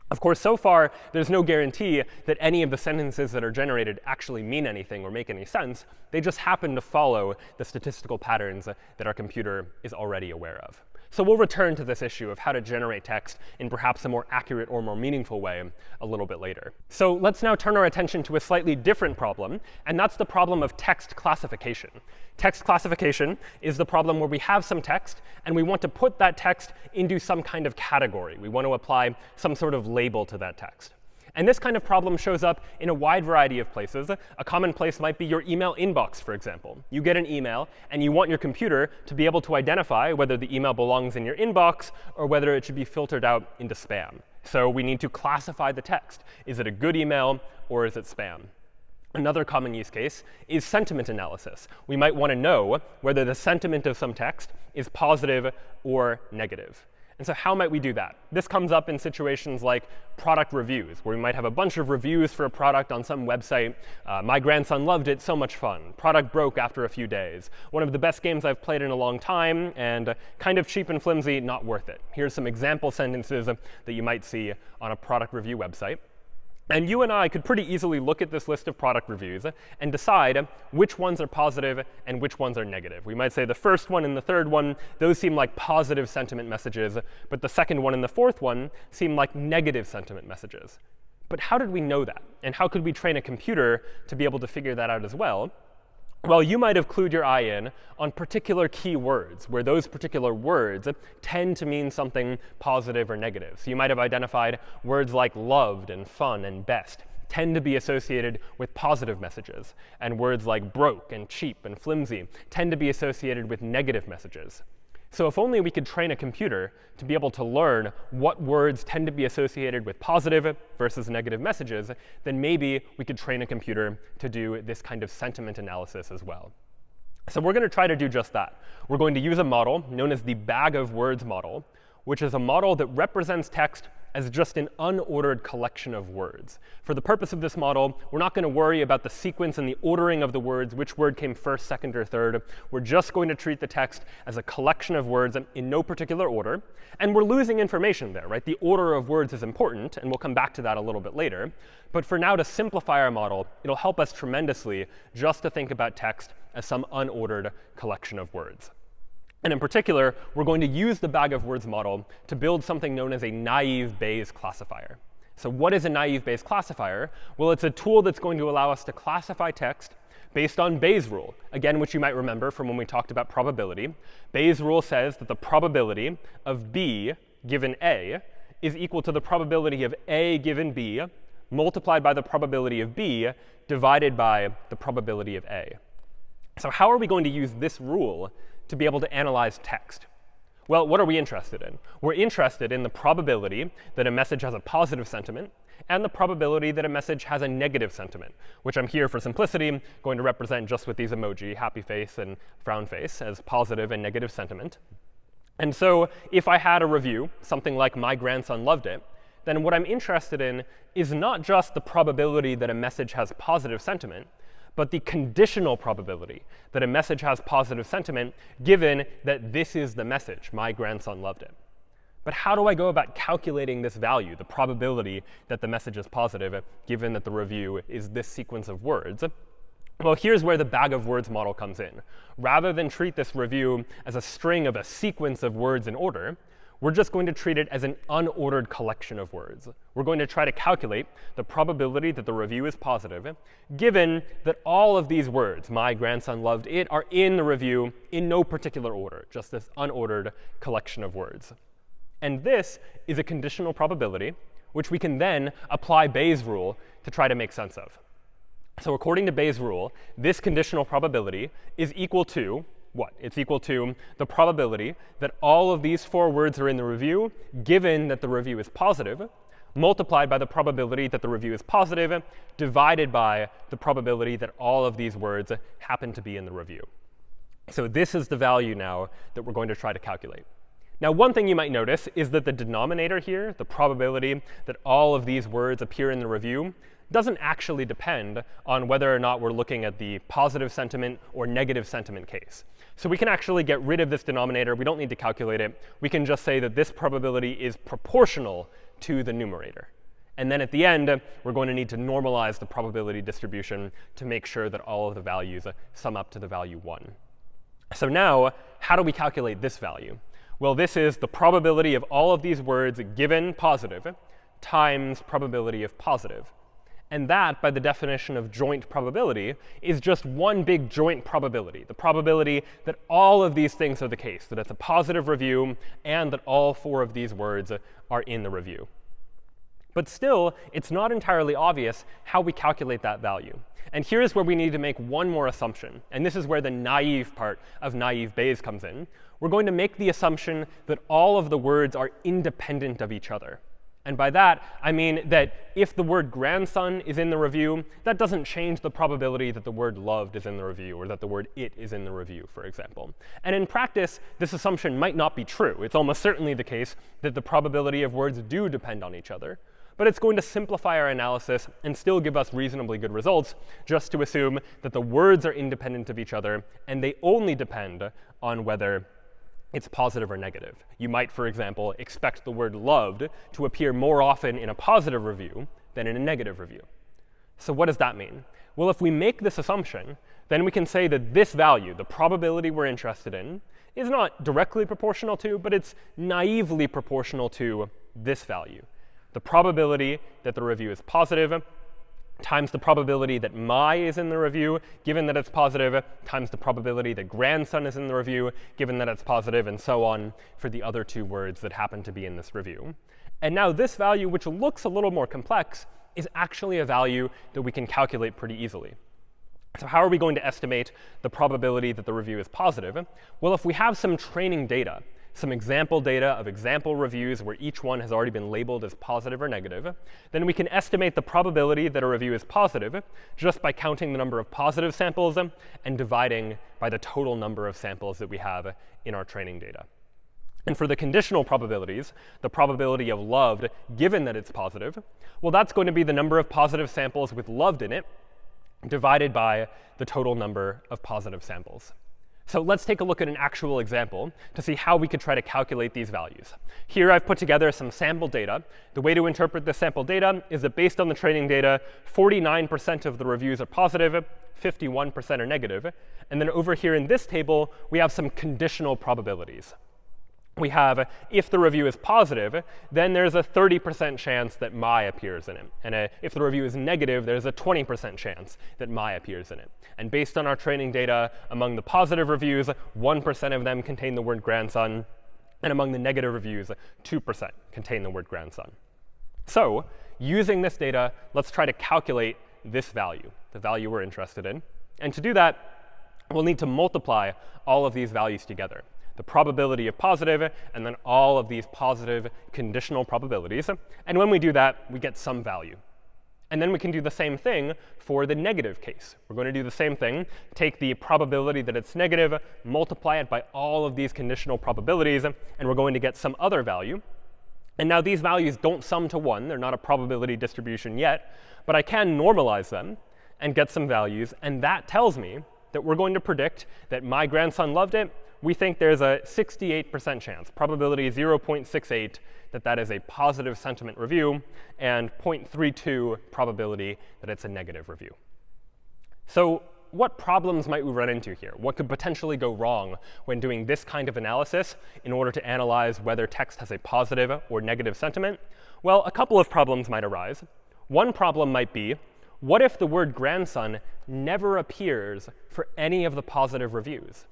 Of course, so far, there's no guarantee that any of the sentences that are generated actually mean anything or make any sense. They just happen to follow the statistical patterns that our computer is already aware of. So we'll return to this issue of how to generate text in perhaps a more accurate or more meaningful way a little bit later. So let's now turn our attention to a slightly different problem, and that's the problem of text classification. Text classification is the problem where we have some text, and we want to put that text into some kind of category. We want to apply some sort of label to that text. And this kind of problem shows up in a wide variety of places. A common place might be your email inbox, for example. You get an email, and you want your computer to be able to identify whether the email belongs in your inbox or whether it should be filtered out into spam. So we need to classify the text. Is it a good email, or is it spam? Another common use case is sentiment analysis. We might want to know whether the sentiment of some text is positive or negative. And so how might we do that? This comes up in situations like product reviews, where we might have a bunch of reviews for a product on some website. My grandson loved it, so much fun. Product broke after a few days. One of the best games I've played in a long time, and kind of cheap and flimsy, not worth it. Here's some example sentences that you might see on a product review website. And you and I could pretty easily look at this list of product reviews and decide which ones are positive and which ones are negative. We might say the first one and the third one, those seem like positive sentiment messages, but the second one and the fourth one seem like negative sentiment messages. But how did we know that? And how could we train a computer to be able to figure that out as well? Well, you might have clued your eye in on particular keywords, where those particular words tend to mean something positive or negative. So you might have identified words like loved and fun and best tend to be associated with positive messages, and words like broke and cheap and flimsy tend to be associated with negative messages. So if only we could train a computer to be able to learn what words tend to be associated with positive versus negative messages, then maybe we could train a computer to do this kind of sentiment analysis as well. So we're going to try to do just that. We're going to use a model known as the bag of words model, which is a model that represents text as just an unordered collection of words. For the purpose of this model, we're not going to worry about the sequence and the ordering of the words, which word came first, second, or third. We're just going to treat the text as a collection of words in no particular order. And we're losing information there, right? The order of words is important, and we'll come back to that a little bit later. But for now, to simplify our model, it'll help us tremendously just to think about text as some unordered collection of words. And in particular, we're going to use the bag of words model to build something known as a naive Bayes classifier. So what is a naive Bayes classifier? Well, it's a tool that's going to allow us to classify text based on Bayes' rule, again, which you might remember from when we talked about probability. Bayes' rule says that the probability of B given A is equal to the probability of A given B multiplied by the probability of B divided by the probability of A. So how are we going to use this rule to be able to analyze text? Well, what are we interested in? We're interested in the probability that a message has a positive sentiment and the probability that a message has a negative sentiment, which I'm here for simplicity going to represent just with these emoji, happy face and frown face, as positive and negative sentiment. And so if I had a review, something like my grandson loved it, then what I'm interested in is not just the probability that a message has positive sentiment, but the conditional probability that a message has positive sentiment given that this is the message, my grandson loved it. But how do I go about calculating this value, the probability that the message is positive, given that the review is this sequence of words? Well, here's where the bag of words model comes in. Rather than treat this review as a string of a sequence of words in order, we're just going to treat it as an unordered collection of words. We're going to try to calculate the probability that the review is positive, given that all of these words, my grandson loved it, are in the review in no particular order, just this unordered collection of words. And this is a conditional probability, which we can then apply Bayes' rule to try to make sense of. So according to Bayes' rule, this conditional probability is equal to what? It's equal to the probability that all of these four words are in the review, given that the review is positive, multiplied by the probability that the review is positive, divided by the probability that all of these words happen to be in the review. So this is the value now that we're going to try to calculate. Now, one thing you might notice is that the denominator here, the probability that all of these words appear in the review, doesn't actually depend on whether or not we're looking at the positive sentiment or negative sentiment case. So we can actually get rid of this denominator. We don't need to calculate it. We can just say that this probability is proportional to the numerator. And then at the end, we're going to need to normalize the probability distribution to make sure that all of the values sum up to the value 1. So now, how do we calculate this value? Well, this is the probability of all of these words given positive times probability of positive. And that, by the definition of joint probability, is just one big joint probability, the probability that all of these things are the case, that it's a positive review and that all four of these words are in the review. But still, it's not entirely obvious how we calculate that value. And here's where we need to make one more assumption. And this is where the naive part of naive Bayes comes in. We're going to make the assumption that all of the words are independent of each other. And by that, I mean that if the word grandson is in the review, that doesn't change the probability that the word loved is in the review, or that the word it is in the review, for example. And in practice, this assumption might not be true. It's almost certainly the case that the probability of words do depend on each other. But it's going to simplify our analysis and still give us reasonably good results, just to assume that the words are independent of each other, and they only depend on whether it's positive or negative. You might, for example, expect the word loved to appear more often in a positive review than in a negative review. So what does that mean? Well, if we make this assumption, then we can say that this value, the probability we're interested in, is not directly proportional to, but it's naively proportional to this value. The probability that the review is positive times the probability that my is in the review, given that it's positive, times the probability that grandson is in the review, given that it's positive, and so on for the other two words that happen to be in this review. And now this value, which looks a little more complex, is actually a value that we can calculate pretty easily. So how are we going to estimate the probability that the review is positive? Well, if we have some training data, some example data of example reviews where each one has already been labeled as positive or negative, then we can estimate the probability that a review is positive just by counting the number of positive samples and dividing by the total number of samples that we have in our training data. And for the conditional probabilities, the probability of loved, given that it's positive, well, that's going to be the number of positive samples with loved in it divided by the total number of positive samples. So let's take a look at an actual example to see how we could try to calculate these values. Here I've put together some sample data. The way to interpret the sample data is that based on the training data, 49% of the reviews are positive, 51% are negative. And then over here in this table, we have some conditional probabilities. We have, if the review is positive, then there's a 30% chance that my appears in it. And if the review is negative, there's a 20% chance that my appears in it. And based on our training data, among the positive reviews, 1% of them contain the word grandson. And among the negative reviews, 2% contain the word grandson. So using this data, let's try to calculate this value, the value we're interested in. And to do that, we'll need to multiply all of these values together. The probability of positive, and then all of these positive conditional probabilities. And when we do that, we get some value. And then we can do the same thing for the negative case. We're going to do the same thing, take the probability that it's negative, multiply it by all of these conditional probabilities, and we're going to get some other value. And now these values don't sum to 1. They're not a probability distribution yet. But I can normalize them and get some values. And that tells me that we're going to predict that my grandson loved it. We think there's a 68% chance, probability 0.68, that that is a positive sentiment review, and 0.32 probability that it's a negative review. So what problems might we run into here? What could potentially go wrong when doing this kind of analysis in order to analyze whether text has a positive or negative sentiment? Well, a couple of problems might arise. One problem might be, what if the word grandson never appears for any of the positive reviews?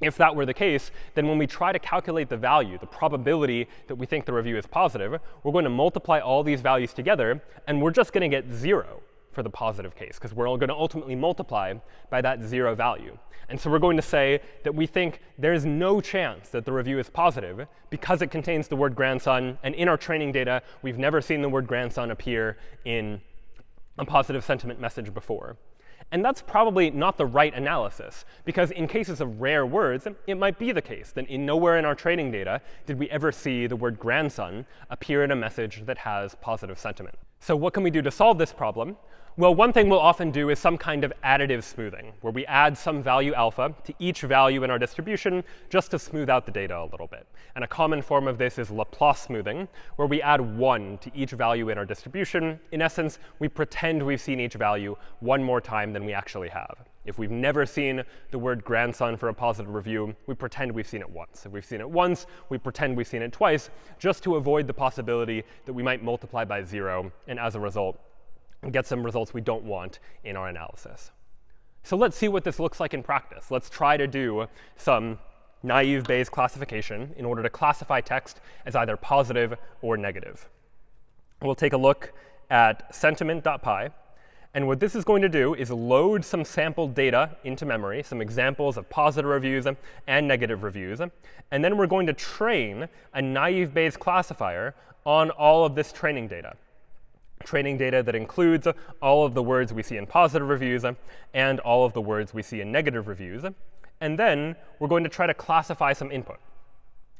If that were the case, then when we try to calculate the value, the probability that we think the review is positive, we're going to multiply all these values together, and we're just going to get 0 for the positive case, because we're going to ultimately multiply by that 0 value. And so we're going to say that we think there's no chance that the review is positive because it contains the word grandson, and in our training data, we've never seen the word grandson appear in a positive sentiment message before. And that's probably not the right analysis, because in cases of rare words, it might be the case that nowhere in our training data did we ever see the word grandson appear in a message that has positive sentiment. So what can we do to solve this problem? Well, one thing we'll often do is some kind of additive smoothing, where we add some value alpha to each value in our distribution just to smooth out the data a little bit. And a common form of this is Laplace smoothing, where we add 1 to each value in our distribution. In essence, we pretend we've seen each value one more time than we actually have. If we've never seen the word grandson for a positive review, we pretend we've seen it once. If we've seen it once, we pretend we've seen it twice, just to avoid the possibility that we might multiply by 0, and as a result, get some results we don't want in our analysis. So let's see what this looks like in practice. Let's try to do some naive Bayes classification in order to classify text as either positive or negative. We'll take a look at sentiment.py. And what this is going to do is load some sample data into memory, some examples of positive reviews and negative reviews. And then we're going to train a naive Bayes classifier on all of this training data. Training data that includes all of the words we see in positive reviews and all of the words we see in negative reviews. And then we're going to try to classify some input.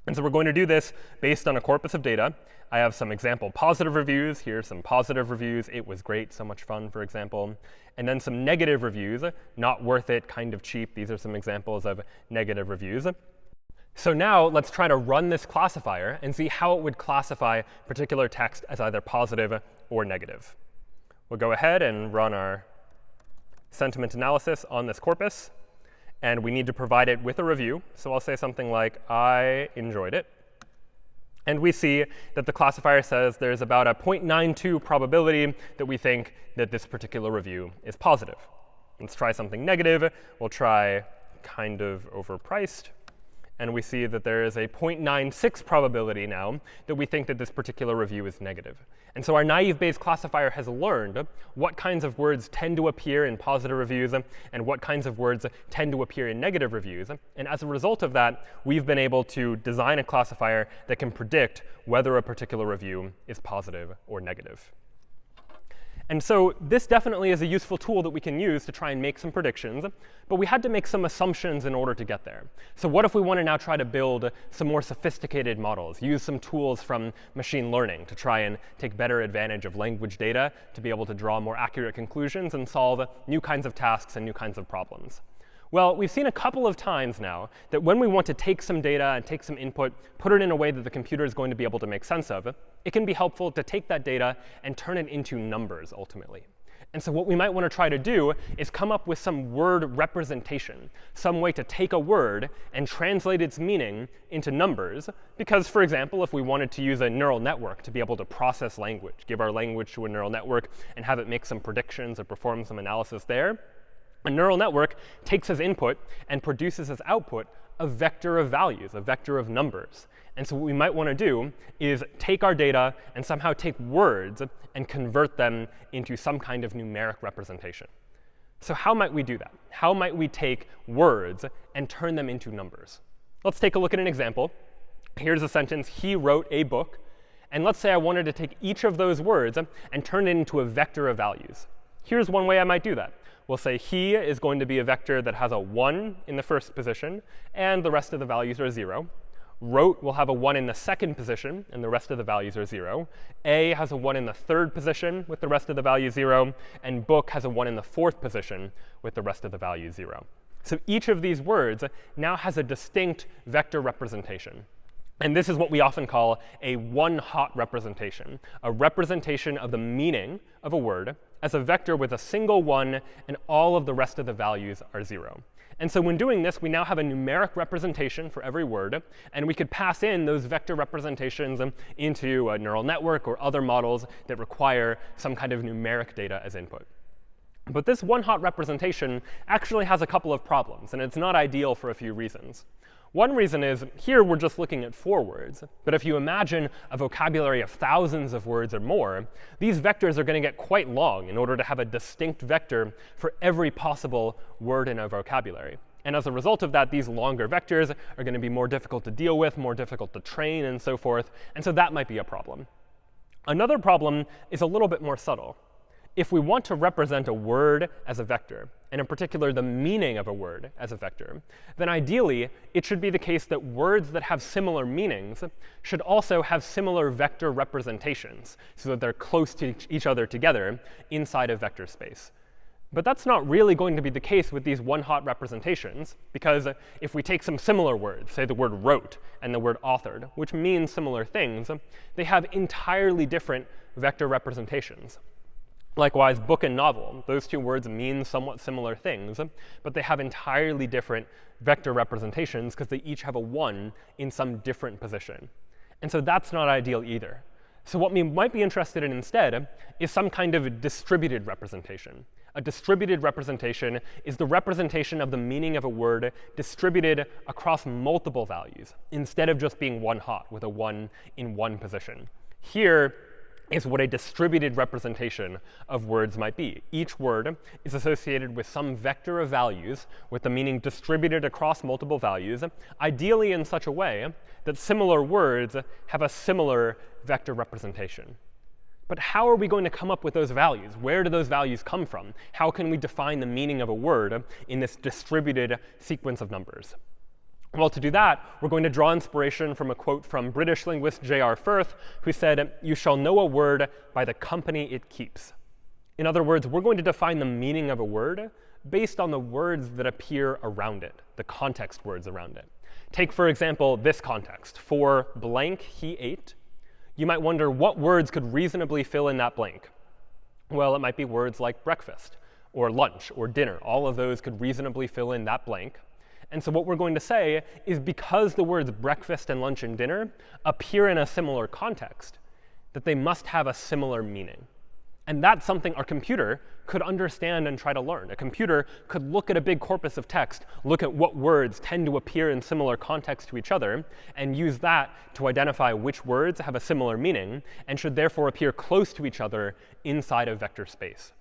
And so we're going to do this based on a corpus of data. I have some example positive reviews. Here's some positive reviews. It was great, so much fun, for example. And then some negative reviews. Not worth it, kind of cheap. These are some examples of negative reviews. So now let's try to run this classifier and see how it would classify particular text as either positive or negative. We'll go ahead and run our sentiment analysis on this corpus. And we need to provide it with a review. So I'll say something like, I enjoyed it. And we see that the classifier says there's about a 0.92 probability that we think that this particular review is positive. Let's try something negative. We'll try kind of overpriced. And we see that there is a 0.96 probability now that we think that this particular review is negative. And so our naive Bayes classifier has learned what kinds of words tend to appear in positive reviews and what kinds of words tend to appear in negative reviews. And as a result of that, we've been able to design a classifier that can predict whether a particular review is positive or negative. And so this definitely is a useful tool that we can use to try and make some predictions. But we had to make some assumptions in order to get there. So what if we want to now try to build some more sophisticated models, use some tools from machine learning to try and take better advantage of language data to be able to draw more accurate conclusions and solve new kinds of tasks and new kinds of problems? Well, we've seen a couple of times now that when we want to take some data and take some input, put it in a way that the computer is going to be able to make sense of, it can be helpful to take that data and turn it into numbers ultimately. And so what we might want to try to do is come up with some word representation, some way to take a word and translate its meaning into numbers. Because, for example, if we wanted to use a neural network to be able to process language, give our language to a neural network and have it make some predictions or perform some analysis there, a neural network takes as input and produces as output a vector of values, a vector of numbers. And so what we might want to do is take our data and somehow take words and convert them into some kind of numeric representation. So how might we do that? How might we take words and turn them into numbers? Let's take a look at an example. Here's a sentence, he wrote a book. And let's say I wanted to take each of those words and turn it into a vector of values. Here's one way I might do that. We'll say he is going to be a vector that has a 1 in the first position, and the rest of the values are 0. Wrote will have a 1 in the second position, and the rest of the values are 0. A has a 1 in the third position, with the rest of the values 0. And book has a 1 in the fourth position, with the rest of the values 0. So each of these words now has a distinct vector representation. And this is what we often call a one-hot representation, a representation of the meaning of a word as a vector with a single 1, and all of the rest of the values are 0. And so when doing this, we now have a numeric representation for every word. And we could pass in those vector representations into a neural network or other models that require some kind of numeric data as input. But this one-hot representation actually has a couple of problems. And it's not ideal for a few reasons. One reason is here we're just looking at 4 words. But if you imagine a vocabulary of thousands of words or more, these vectors are going to get quite long in order to have a distinct vector for every possible word in a vocabulary. And as a result of that, these longer vectors are going to be more difficult to deal with, more difficult to train, and so forth. And so that might be a problem. Another problem is a little bit more subtle. If we want to represent a word as a vector, and in particular the meaning of a word as a vector, then ideally it should be the case that words that have similar meanings should also have similar vector representations, so that they're close to each other together inside of vector space. But that's not really going to be the case with these one-hot representations, because if we take some similar words, say the word wrote and the word authored, which mean similar things, they have entirely different vector representations. Likewise, book and novel, those 2 words mean somewhat similar things, but they have entirely different vector representations because they each have a 1 in some different position. And so that's not ideal either. So what we might be interested in instead is some kind of distributed representation. A distributed representation is the representation of the meaning of a word distributed across multiple values, instead of just being one-hot with a 1 in one position. Here is what a distributed representation of words might be. Each word is associated with some vector of values with the meaning distributed across multiple values, ideally in such a way that similar words have a similar vector representation. But how are we going to come up with those values? Where do those values come from? How can we define the meaning of a word in this distributed sequence of numbers? Well, to do that, we're going to draw inspiration from a quote from British linguist J.R. Firth, who said, "You shall know a word by the company it keeps." In other words, we're going to define the meaning of a word based on the words that appear around it, the context words around it. Take, for example, this context. For blank he ate, you might wonder what words could reasonably fill in that blank. Well, it might be words like breakfast or lunch or dinner. All of those could reasonably fill in that blank. And so what we're going to say is because the words breakfast and lunch and dinner appear in a similar context, that they must have a similar meaning. And that's something our computer could understand and try to learn. A computer could look at a big corpus of text, look at what words tend to appear in similar context to each other, and use that to identify which words have a similar meaning and should therefore appear close to each other inside of vector space.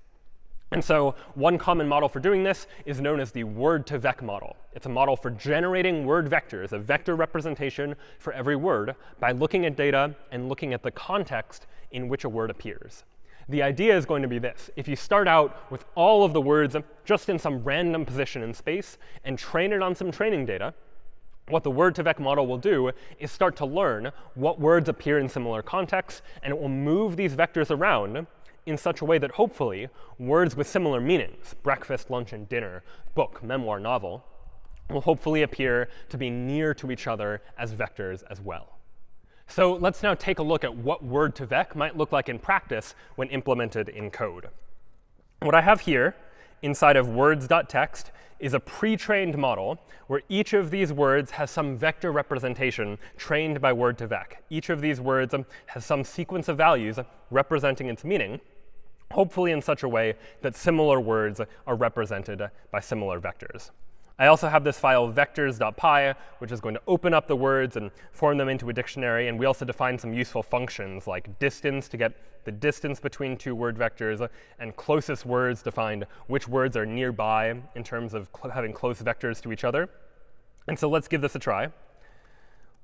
And so one common model for doing this is known as the word-to-vec model. It's a model for generating word vectors, a vector representation for every word, by looking at data and looking at the context in which a word appears. The idea is going to be this. If you start out with all of the words just in some random position in space and train it on some training data, what the word-to-vec model will do is start to learn what words appear in similar contexts, and it will move these vectors around in such a way that hopefully words with similar meanings, breakfast, lunch, and dinner, book, memoir, novel, will hopefully appear to be near to each other as vectors as well. So let's now take a look at what word-to-vec might look like in practice when implemented in code. What I have here inside of words.txt is a pre-trained model where each of these words has some vector representation trained by word-to-vec. Each of these words has some sequence of values representing its meaning, hopefully in such a way that similar words are represented by similar vectors. I also have this file vectors.py, which is going to open up the words and form them into a dictionary. And we also define some useful functions like distance to get the distance between two word vectors, and closest words to find which words are nearby in terms of having close vectors to each other. And so let's give this a try.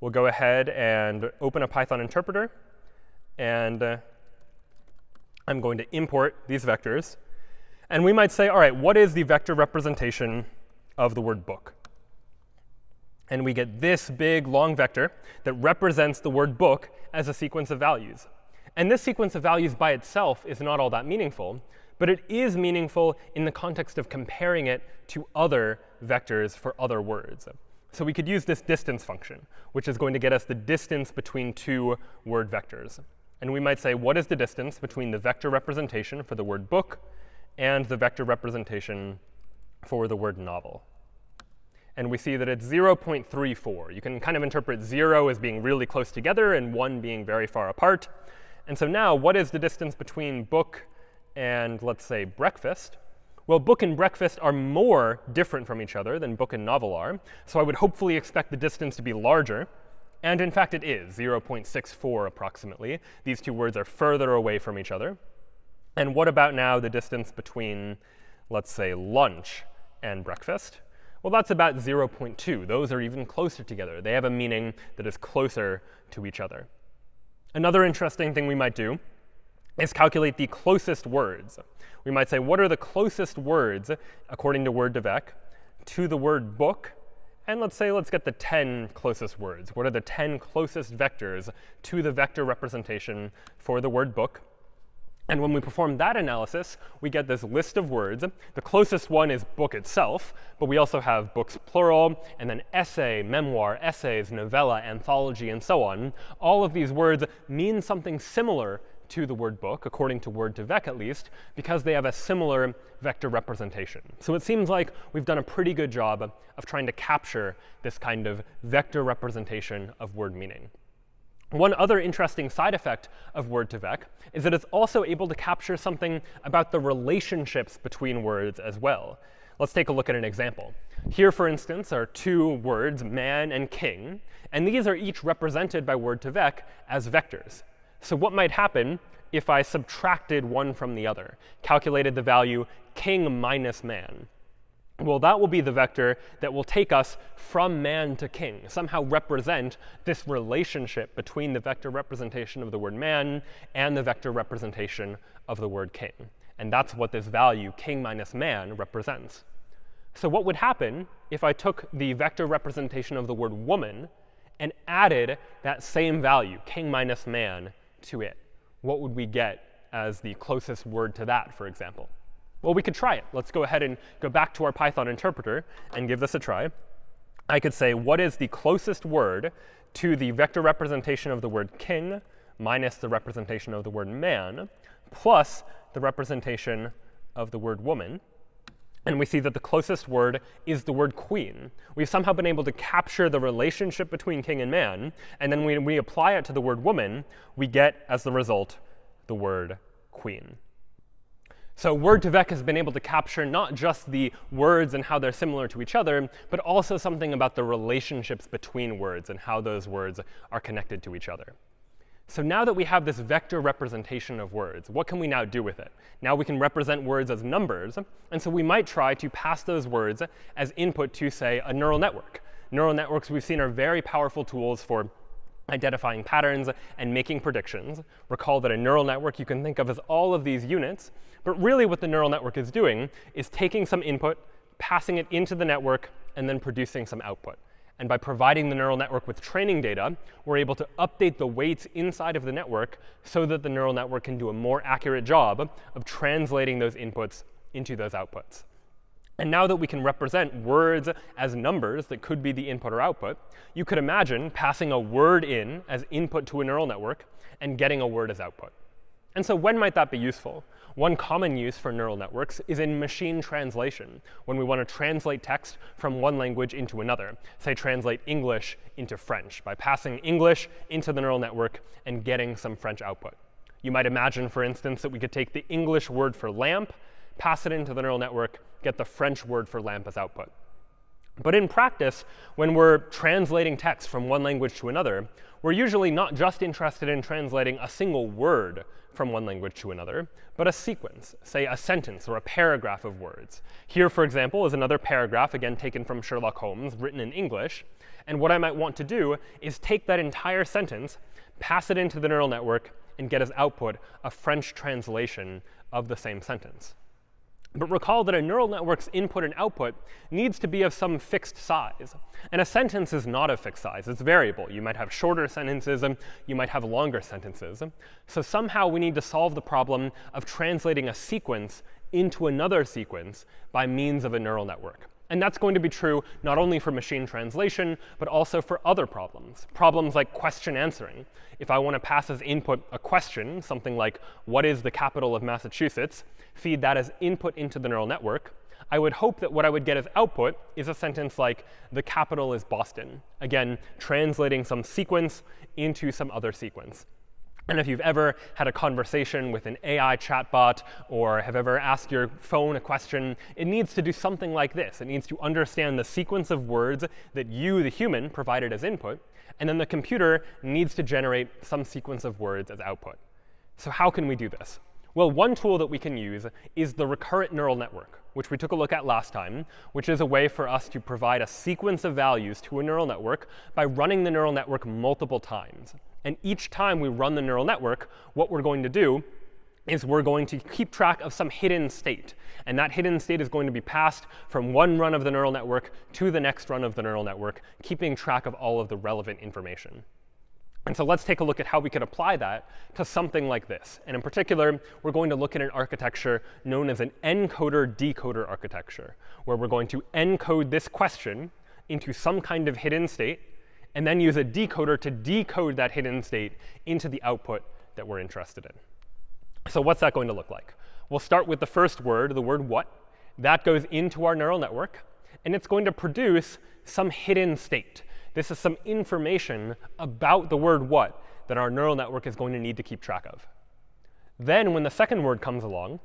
We'll go ahead and open a Python interpreter. And I'm going to import these vectors. And we might say, all right, what is the vector representation of the word book? And we get this big, long vector that represents the word book as a sequence of values. And this sequence of values by itself is not all that meaningful, but it is meaningful in the context of comparing it to other vectors for other words. So we could use this distance function, which is going to get us the distance between two word vectors. And we might say, what is the distance between the vector representation for the word book and the vector representation for the word novel? And we see that it's 0.34. You can kind of interpret 0 as being really close together and 1 being very far apart. And so now, what is the distance between book and, let's say, breakfast? Well, book and breakfast are more different from each other than book and novel are. So I would hopefully expect the distance to be larger. And in fact, it is 0.64 approximately. These two words are further away from each other. And what about now the distance between, let's say, lunch and breakfast? Well, that's about 0.2. Those are even closer together. They have a meaning that is closer to each other. Another interesting thing we might do is calculate the closest words. We might say, what are the closest words, according to word-to-vec, to the word book? And let's get the 10 closest words. What are the 10 closest vectors to the vector representation for the word book? And when we perform that analysis, we get this list of words. The closest one is book itself, but we also have books plural, and then essay, memoir, essays, novella, anthology, and so on. All of these words mean something similar to the word book, according to word-to-vec at least, because they have a similar vector representation. So it seems like we've done a pretty good job of trying to capture this kind of vector representation of word meaning. One other interesting side effect of word-to-vec is that it's also able to capture something about the relationships between words as well. Let's take a look at an example. Here, for instance, are two words, man and king, and these are each represented by word-to-vec as vectors. So what might happen if I subtracted one from the other, calculated the value king minus man? Well, that will be the vector that will take us from man to king, somehow represent this relationship between the vector representation of the word man and the vector representation of the word king. And that's what this value, king minus man, represents. So what would happen if I took the vector representation of the word woman and added that same value, king minus man, to it? What would we get as the closest word to that, for example? Well, we could try it. Let's go ahead and go back to our Python interpreter and give this a try. I could say, what is the closest word to the vector representation of the word king minus the representation of the word man plus the representation of the word woman. And we see that the closest word is the word queen. We've somehow been able to capture the relationship between king and man, and then when we apply it to the word woman, we get, as the result, the word queen. So Word2Vec has been able to capture not just the words and how they're similar to each other, but also something about the relationships between words and how those words are connected to each other. So now that we have this vector representation of words, what can we now do with it? Now we can represent words as numbers. And so we might try to pass those words as input to, say, a neural network. Neural networks, we've seen, are very powerful tools for identifying patterns and making predictions. Recall that a neural network you can think of as all of these units. But really what the neural network is doing is taking some input, passing it into the network, and then producing some output. And by providing the neural network with training data, we're able to update the weights inside of the network so that the neural network can do a more accurate job of translating those inputs into those outputs. And now that we can represent words as numbers that could be the input or output, you could imagine passing a word in as input to a neural network and getting a word as output. And so when might that be useful? One common use for neural networks is in machine translation, when we want to translate text from one language into another, say translate English into French, by passing English into the neural network and getting some French output. You might imagine, for instance, that we could take the English word for lamp, pass it into the neural network, get the French word for lamp as output. But in practice, when we're translating text from one language to another, we're usually not just interested in translating a single word from one language to another, but a sequence, say a sentence or a paragraph of words. Here, for example, is another paragraph, again taken from Sherlock Holmes, written in English. And what I might want to do is take that entire sentence, pass it into the neural network, and get as output a French translation of the same sentence. But recall that a neural network's input and output needs to be of some fixed size. And a sentence is not a fixed size. It's variable. You might have shorter sentences, and you might have longer sentences. So somehow we need to solve the problem of translating a sequence into another sequence by means of a neural network. And that's going to be true not only for machine translation, but also for other problems. Problems like question answering. If I want to pass as input a question, something like, what is the capital of Massachusetts, feed that as input into the neural network, I would hope that what I would get as output is a sentence like, the capital is Boston. Again, translating some sequence into some other sequence. And if you've ever had a conversation with an AI chatbot or have ever asked your phone a question, it needs to do something like this. It needs to understand the sequence of words that you, the human, provided as input. And then the computer needs to generate some sequence of words as output. So how can we do this? Well, one tool that we can use is the recurrent neural network, which we took a look at last time, which is a way for us to provide a sequence of values to a neural network by running the neural network multiple times. And each time we run the neural network, what we're going to do is we're going to keep track of some hidden state. And that hidden state is going to be passed from one run of the neural network to the next run of the neural network, keeping track of all of the relevant information. And so let's take a look at how we could apply that to something like this. And in particular, we're going to look at an architecture known as an encoder-decoder architecture, where we're going to encode this question into some kind of hidden state, and then use a decoder to decode that hidden state into the output that we're interested in. So what's that going to look like? We'll start with the first word, the word what. That goes into our neural network, and it's going to produce some hidden state. This is some information about the word what that our neural network is going to need to keep track of. Then when the second word comes along,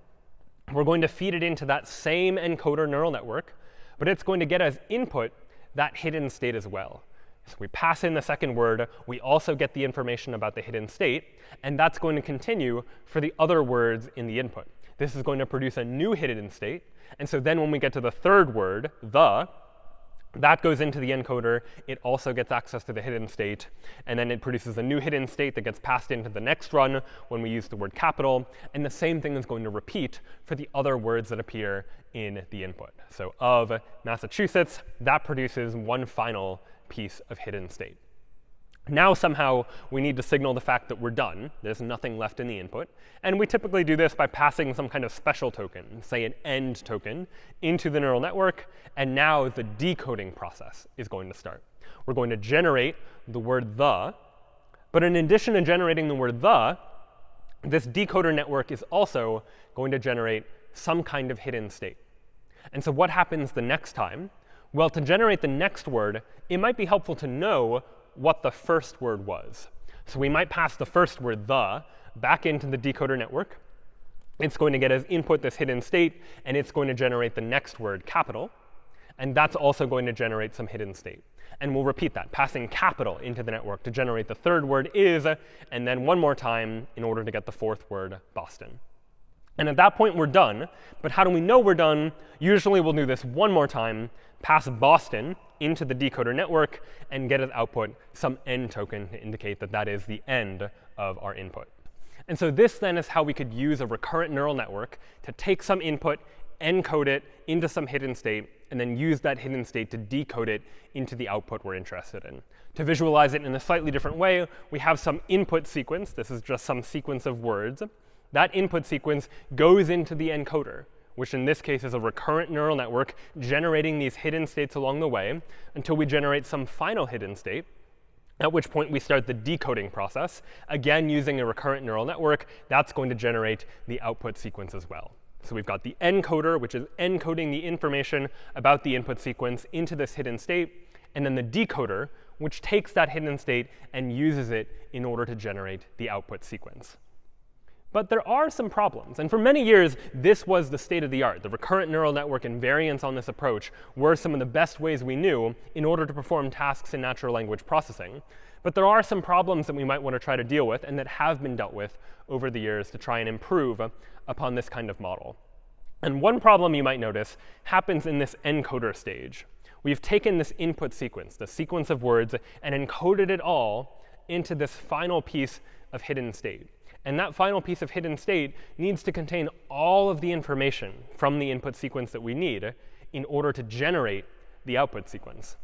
we're going to feed it into that same encoder neural network, but it's going to get as input that hidden state as well. So we pass in the second word. We also get the information about the hidden state. And that's going to continue for the other words in the input. This is going to produce a new hidden state. And so then when we get to the third word, the, that goes into the encoder. It also gets access to the hidden state. And then it produces a new hidden state that gets passed into the next run when we use the word capital. And the same thing is going to repeat for the other words that appear in the input. So of Massachusetts, that produces one final piece of hidden state. Now somehow we need to signal the fact that we're done. There's nothing left in the input. And we typically do this by passing some kind of special token, say an end token, into the neural network. And now the decoding process is going to start. We're going to generate the word the. But in addition to generating the word the, this decoder network is also going to generate some kind of hidden state. And so what happens the next time? Well, to generate the next word, it might be helpful to know what the first word was. So we might pass the first word, the, back into the decoder network. It's going to get as input this hidden state, and it's going to generate the next word, capital. And that's also going to generate some hidden state. And we'll repeat that, passing capital into the network to generate the third word, is, and then one more time in order to get the fourth word, Boston. And at that point, we're done. But how do we know we're done? Usually, we'll do this one more time, pass Boston into the decoder network, and get as output some n token to indicate that that is the end of our input. And so this, then, is how we could use a recurrent neural network to take some input, encode it into some hidden state, and then use that hidden state to decode it into the output we're interested in. To visualize it in a slightly different way, we have some input sequence. This is just some sequence of words. That input sequence goes into the encoder, which in this case is a recurrent neural network generating these hidden states along the way until we generate some final hidden state, at which point we start the decoding process. Again, using a recurrent neural network, that's going to generate the output sequence as well. So we've got the encoder, which is encoding the information about the input sequence into this hidden state, and then the decoder, which takes that hidden state and uses it in order to generate the output sequence. But there are some problems. And for many years, this was the state of the art. The recurrent neural network and variants on this approach were some of the best ways we knew in order to perform tasks in natural language processing. But there are some problems that we might want to try to deal with and that have been dealt with over the years to try and improve upon this kind of model. And one problem you might notice happens in this encoder stage. We've taken this input sequence, the sequence of words, and encoded it all into this final piece of hidden state. And that final piece of hidden state needs to contain all of the information from the input sequence that we need in order to generate the output sequence.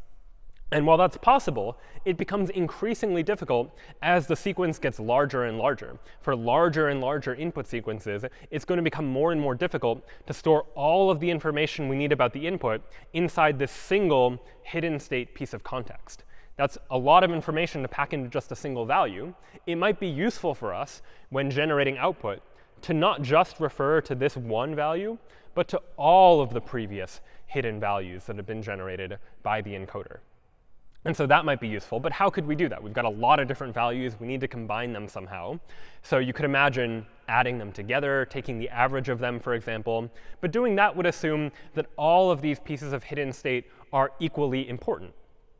And while that's possible, it becomes increasingly difficult as the sequence gets larger and larger. For larger and larger input sequences, it's going to become more and more difficult to store all of the information we need about the input inside this single hidden state piece of context. That's a lot of information to pack into just a single value. It might be useful for us when generating output to not just refer to this one value, but to all of the previous hidden values that have been generated by the encoder. And so that might be useful. But how could we do that? We've got a lot of different values. We need to combine them somehow. So you could imagine adding them together, taking the average of them, for example. But doing that would assume that all of these pieces of hidden state are equally important.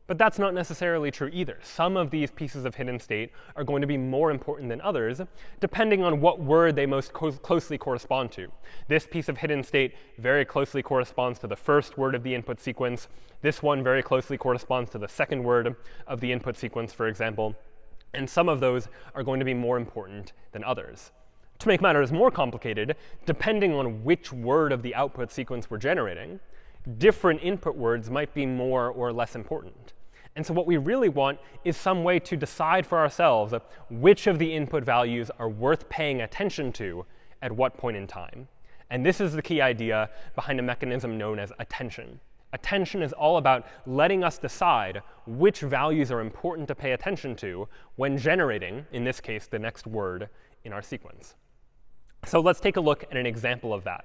But that's not necessarily true either. Some of these pieces of hidden state are going to be more important than others, depending on what word they most closely correspond to. This piece of hidden state very closely corresponds to the first word of the input sequence. This one very closely corresponds to the second word of the input sequence, for example. And some of those are going to be more important than others. To make matters more complicated, depending on which word of the output sequence we're generating, different input words might be more or less important. And so what we really want is some way to decide for ourselves which of the input values are worth paying attention to at what point in time. And this is the key idea behind a mechanism known as attention. Attention is all about letting us decide which values are important to pay attention to when generating, in this case, the next word in our sequence. So let's take a look at an example of that.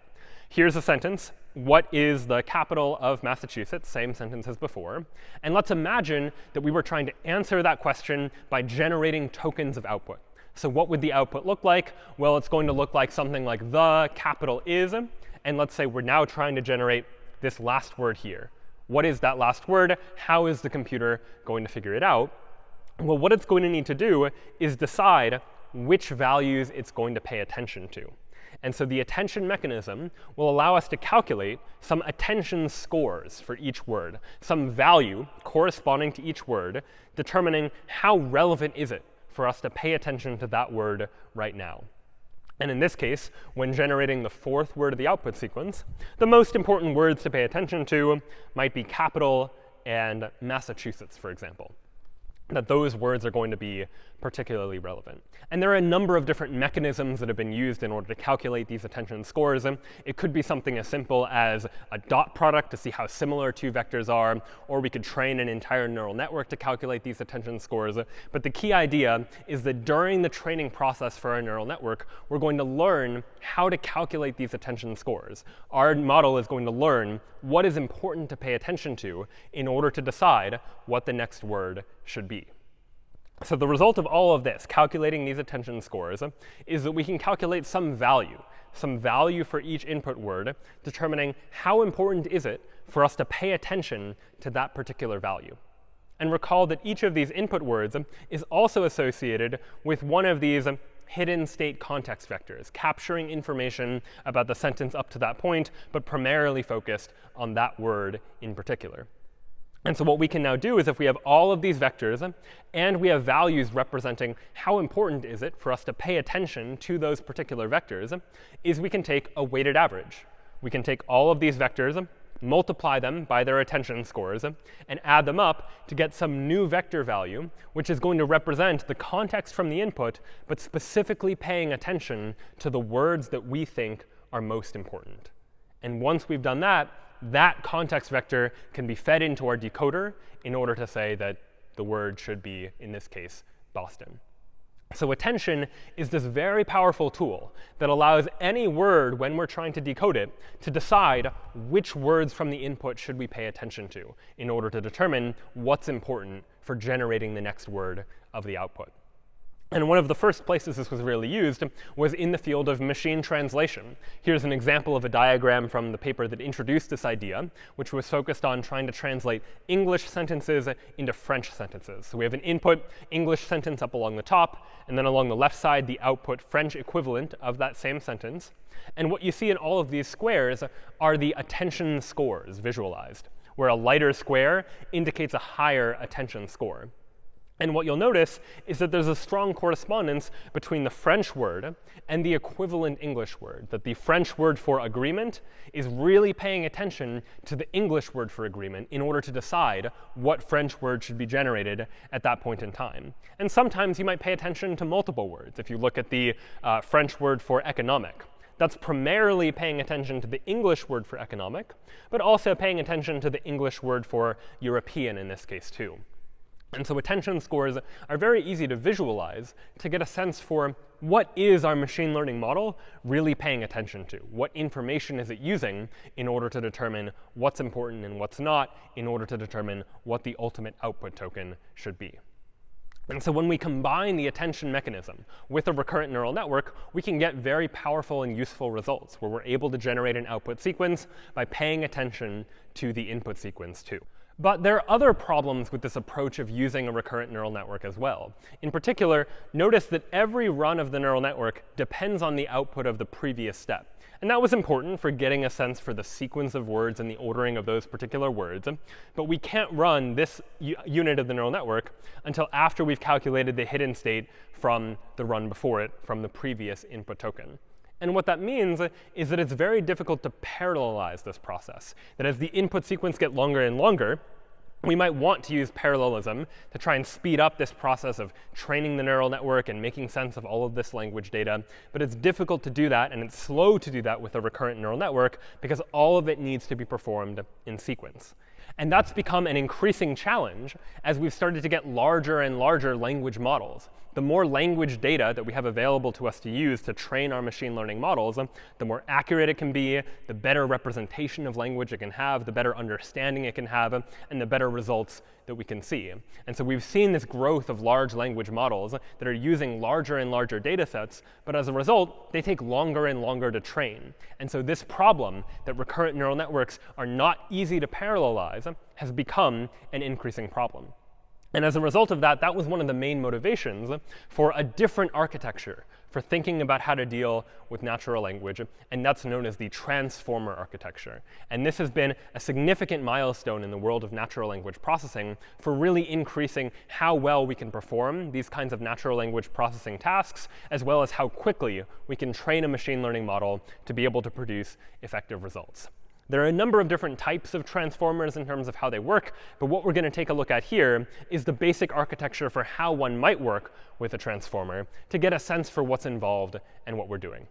Here's a sentence. What is the capital of Massachusetts? Same sentence as before. And let's imagine that we were trying to answer that question by generating tokens of output. So what would the output look like? Well, it's going to look like something like the capital is. And let's say we're now trying to generate this last word here. What is that last word? How is the computer going to figure it out? Well, what it's going to need to do is decide which values it's going to pay attention to. And so the attention mechanism will allow us to calculate some attention scores for each word, some value corresponding to each word, determining how relevant is it for us to pay attention to that word right now. And in this case, when generating the fourth word of the output sequence, the most important words to pay attention to might be capital and Massachusetts, for example. that those words are going to be particularly relevant. And there are a number of different mechanisms that have been used in order to calculate these attention scores. It could be something as simple as a dot product to see how similar two vectors are, or we could train an entire neural network to calculate these attention scores. But the key idea is that during the training process for our neural network, we're going to learn how to calculate these attention scores. Our model is going to learn what is important to pay attention to in order to decide what the next word should be. So the result of all of this, calculating these attention scores, is that we can calculate some value for each input word, determining how important is it for us to pay attention to that particular value. And recall that each of these input words is also associated with one of these hidden state context vectors, capturing information about the sentence up to that point, but primarily focused on that word in particular. And so what we can now do is if we have all of these vectors and we have values representing how important is it for us to pay attention to those particular vectors, is we can take a weighted average. We can take all of these vectors, multiply them by their attention scores, and add them up to get some new vector value, which is going to represent the context from the input, but specifically paying attention to the words that we think are most important. And once we've done that, that context vector can be fed into our decoder in order to say that the word should be, in this case, Boston. So attention is this very powerful tool that allows any word, when we're trying to decode it, to decide which words from the input should we pay attention to in order to determine what's important for generating the next word of the output. And one of the first places this was really used was in the field of machine translation. Here's an example of a diagram from the paper that introduced this idea, which was focused on trying to translate English sentences into French sentences. So we have an input English sentence up along the top, and then along the left side, the output French equivalent of that same sentence. And what you see in all of these squares are the attention scores visualized, where a lighter square indicates a higher attention score. And what you'll notice is that there's a strong correspondence between the French word and the equivalent English word, that the French word for agreement is really paying attention to the English word for agreement in order to decide what French word should be generated at that point in time. And sometimes you might pay attention to multiple words. If you look at the French word for economic, that's primarily paying attention to the English word for economic, but also paying attention to the English word for European in this case too. And so attention scores are very easy to visualize to get a sense for what is our machine learning model really paying attention to? What information is it using in order to determine what's important and what's not, in order to determine what the ultimate output token should be? And so when we combine the attention mechanism with a recurrent neural network, we can get very powerful and useful results where we're able to generate an output sequence by paying attention to the input sequence too. But there are other problems with this approach of using a recurrent neural network as well. In particular, notice that every run of the neural network depends on the output of the previous step. And that was important for getting a sense for the sequence of words and the ordering of those particular words. But we can't run this unit of the neural network until after we've calculated the hidden state from the run before it, from the previous input token. And what that means is that it's very difficult to parallelize this process. That as the input sequence gets longer and longer, we might want to use parallelism to try and speed up this process of training the neural network and making sense of all of this language data. But it's difficult to do that, and it's slow to do that with a recurrent neural network because all of it needs to be performed in sequence. And that's become an increasing challenge as we've started to get larger and larger language models. The more language data that we have available to us to use to train our machine learning models, the more accurate it can be, the better representation of language it can have, the better understanding it can have, and the better results that we can see. And so we've seen this growth of large language models that are using larger and larger data sets, but as a result, they take longer and longer to train. And so this problem that recurrent neural networks are not easy to parallelize has become an increasing problem. And as a result of that, that was one of the main motivations for a different architecture for thinking about how to deal with natural language, and that's known as the transformer architecture. And this has been a significant milestone in the world of natural language processing for really increasing how well we can perform these kinds of natural language processing tasks, as well as how quickly we can train a machine learning model to be able to produce effective results. There are a number of different types of transformers in terms of how they work, but what we're going to take a look at here is the basic architecture for how one might work with a transformer to get a sense for what's involved and what we're doing.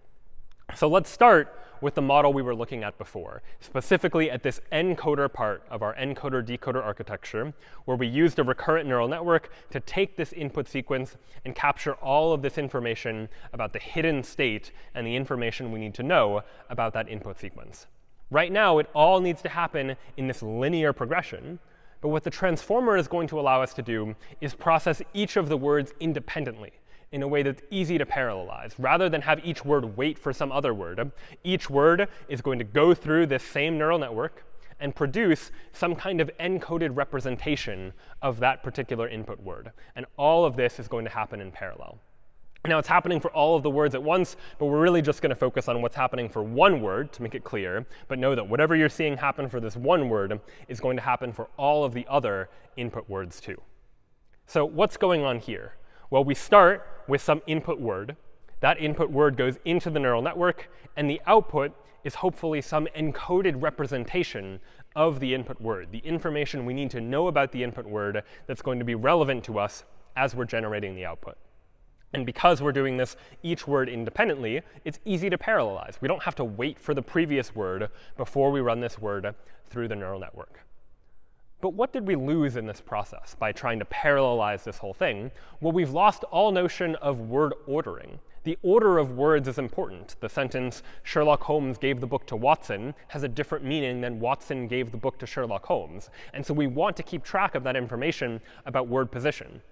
So let's start with the model we were looking at before, specifically at this encoder part of our encoder-decoder architecture, where we used a recurrent neural network to take this input sequence and capture all of this information about the hidden state and the information we need to know about that input sequence. Right now, it all needs to happen in this linear progression. But what the transformer is going to allow us to do is process each of the words independently in a way that's easy to parallelize. Rather than have each word wait for some other word, each word is going to go through this same neural network and produce some kind of encoded representation of that particular input word. And all of this is going to happen in parallel. Now, it's happening for all of the words at once, but we're really just going to focus on what's happening for one word to make it clear. But know that whatever you're seeing happen for this one word is going to happen for all of the other input words too. So what's going on here? Well, we start with some input word. That input word goes into the neural network, and the output is hopefully some encoded representation of the input word, the information we need to know about the input word that's going to be relevant to us as we're generating the output. And because we're doing this each word independently, it's easy to parallelize. We don't have to wait for the previous word before we run this word through the neural network. But what did we lose in this process by trying to parallelize this whole thing? Well, we've lost all notion of word ordering. The order of words is important. The sentence, Sherlock Holmes gave the book to Watson, has a different meaning than Watson gave the book to Sherlock Holmes. And so we want to keep track of that information about word position.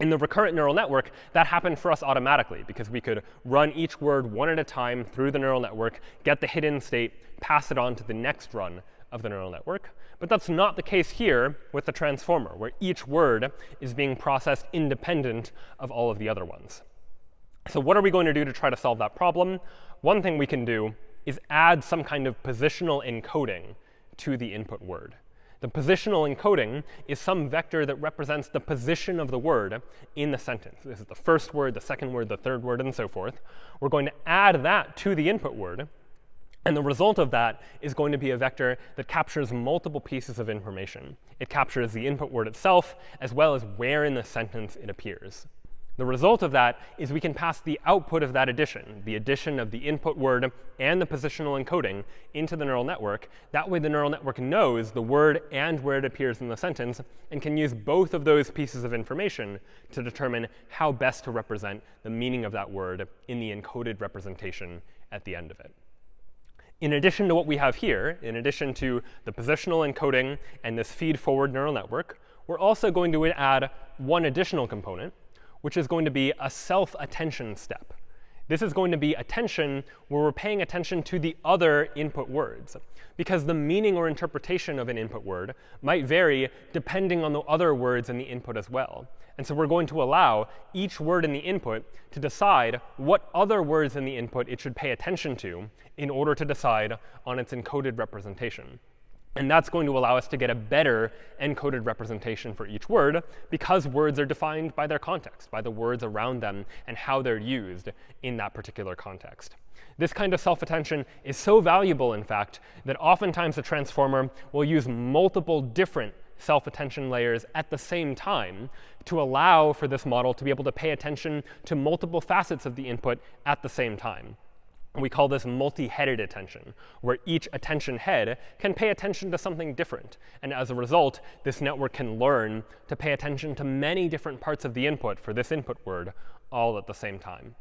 In the recurrent neural network, that happened for us automatically, because we could run each word one at a time through the neural network, get the hidden state, pass it on to the next run of the neural network. But that's not the case here with the transformer, where each word is being processed independent of all of the other ones. So what are we going to do to try to solve that problem? One thing we can do is add some kind of positional encoding to the input word. The positional encoding is some vector that represents the position of the word in the sentence. This is the first word, the second word, the third word, and so forth. We're going to add that to the input word. And the result of that is going to be a vector that captures multiple pieces of information. It captures the input word itself, as well as where in the sentence it appears. The result of that is we can pass the output of that addition, the addition of the input word and the positional encoding, into the neural network. That way the neural network knows the word and where it appears in the sentence and can use both of those pieces of information to determine how best to represent the meaning of that word in the encoded representation at the end of it. In addition to what we have here, in addition to the positional encoding and this feed-forward neural network, we're also going to add one additional component, which is going to be a self-attention step. This is going to be attention where we're paying attention to the other input words, because the meaning or interpretation of an input word might vary depending on the other words in the input as well. And so we're going to allow each word in the input to decide what other words in the input it should pay attention to in order to decide on its encoded representation. And that's going to allow us to get a better encoded representation for each word, because words are defined by their context, by the words around them and how they're used in that particular context. This kind of self-attention is so valuable, in fact, that oftentimes the transformer will use multiple different self-attention layers at the same time to allow for this model to be able to pay attention to multiple facets of the input at the same time. We call this multi-headed attention, where each attention head can pay attention to something different. And as a result, this network can learn to pay attention to many different parts of the input for this input word all at the same time.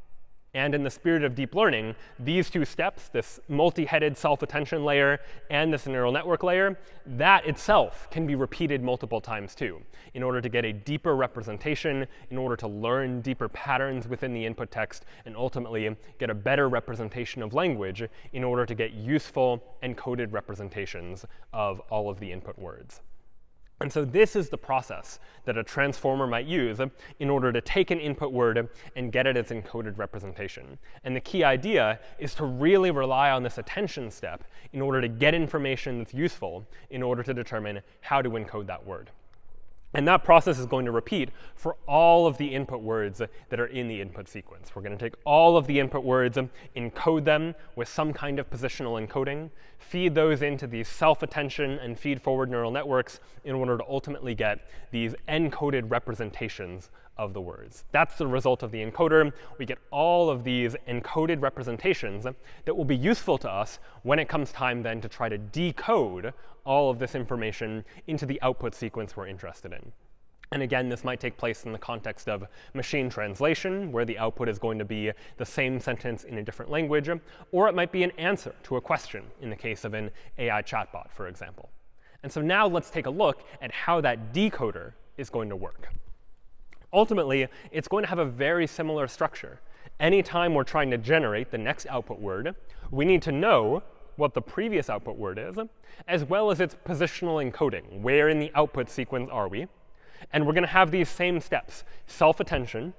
And in the spirit of deep learning, these two steps, this multi-headed self-attention layer and this neural network layer, that itself can be repeated multiple times too, in order to get a deeper representation, in order to learn deeper patterns within the input text, and ultimately get a better representation of language in order to get useful encoded representations of all of the input words. And so this is the process that a transformer might use in order to take an input word and get it its encoded representation. And the key idea is to really rely on this attention step in order to get information that's useful in order to determine how to encode that word. And that process is going to repeat for all of the input words that are in the input sequence. We're going to take all of the input words, encode them with some kind of positional encoding, feed those into these self-attention and feed-forward neural networks in order to ultimately get these encoded representations of the words. That's the result of the encoder. We get all of these encoded representations that will be useful to us when it comes time then to try to decode all of this information into the output sequence we're interested in. And again, this might take place in the context of machine translation, where the output is going to be the same sentence in a different language, or it might be an answer to a question in the case of an AI chatbot, for example. And so now let's take a look at how that decoder is going to work. Ultimately, it's going to have a very similar structure. Anytime we're trying to generate the next output word, we need to know what the previous output word is, as well as its positional encoding. Where in the output sequence are we? And we're going to have these same steps. Self-attention,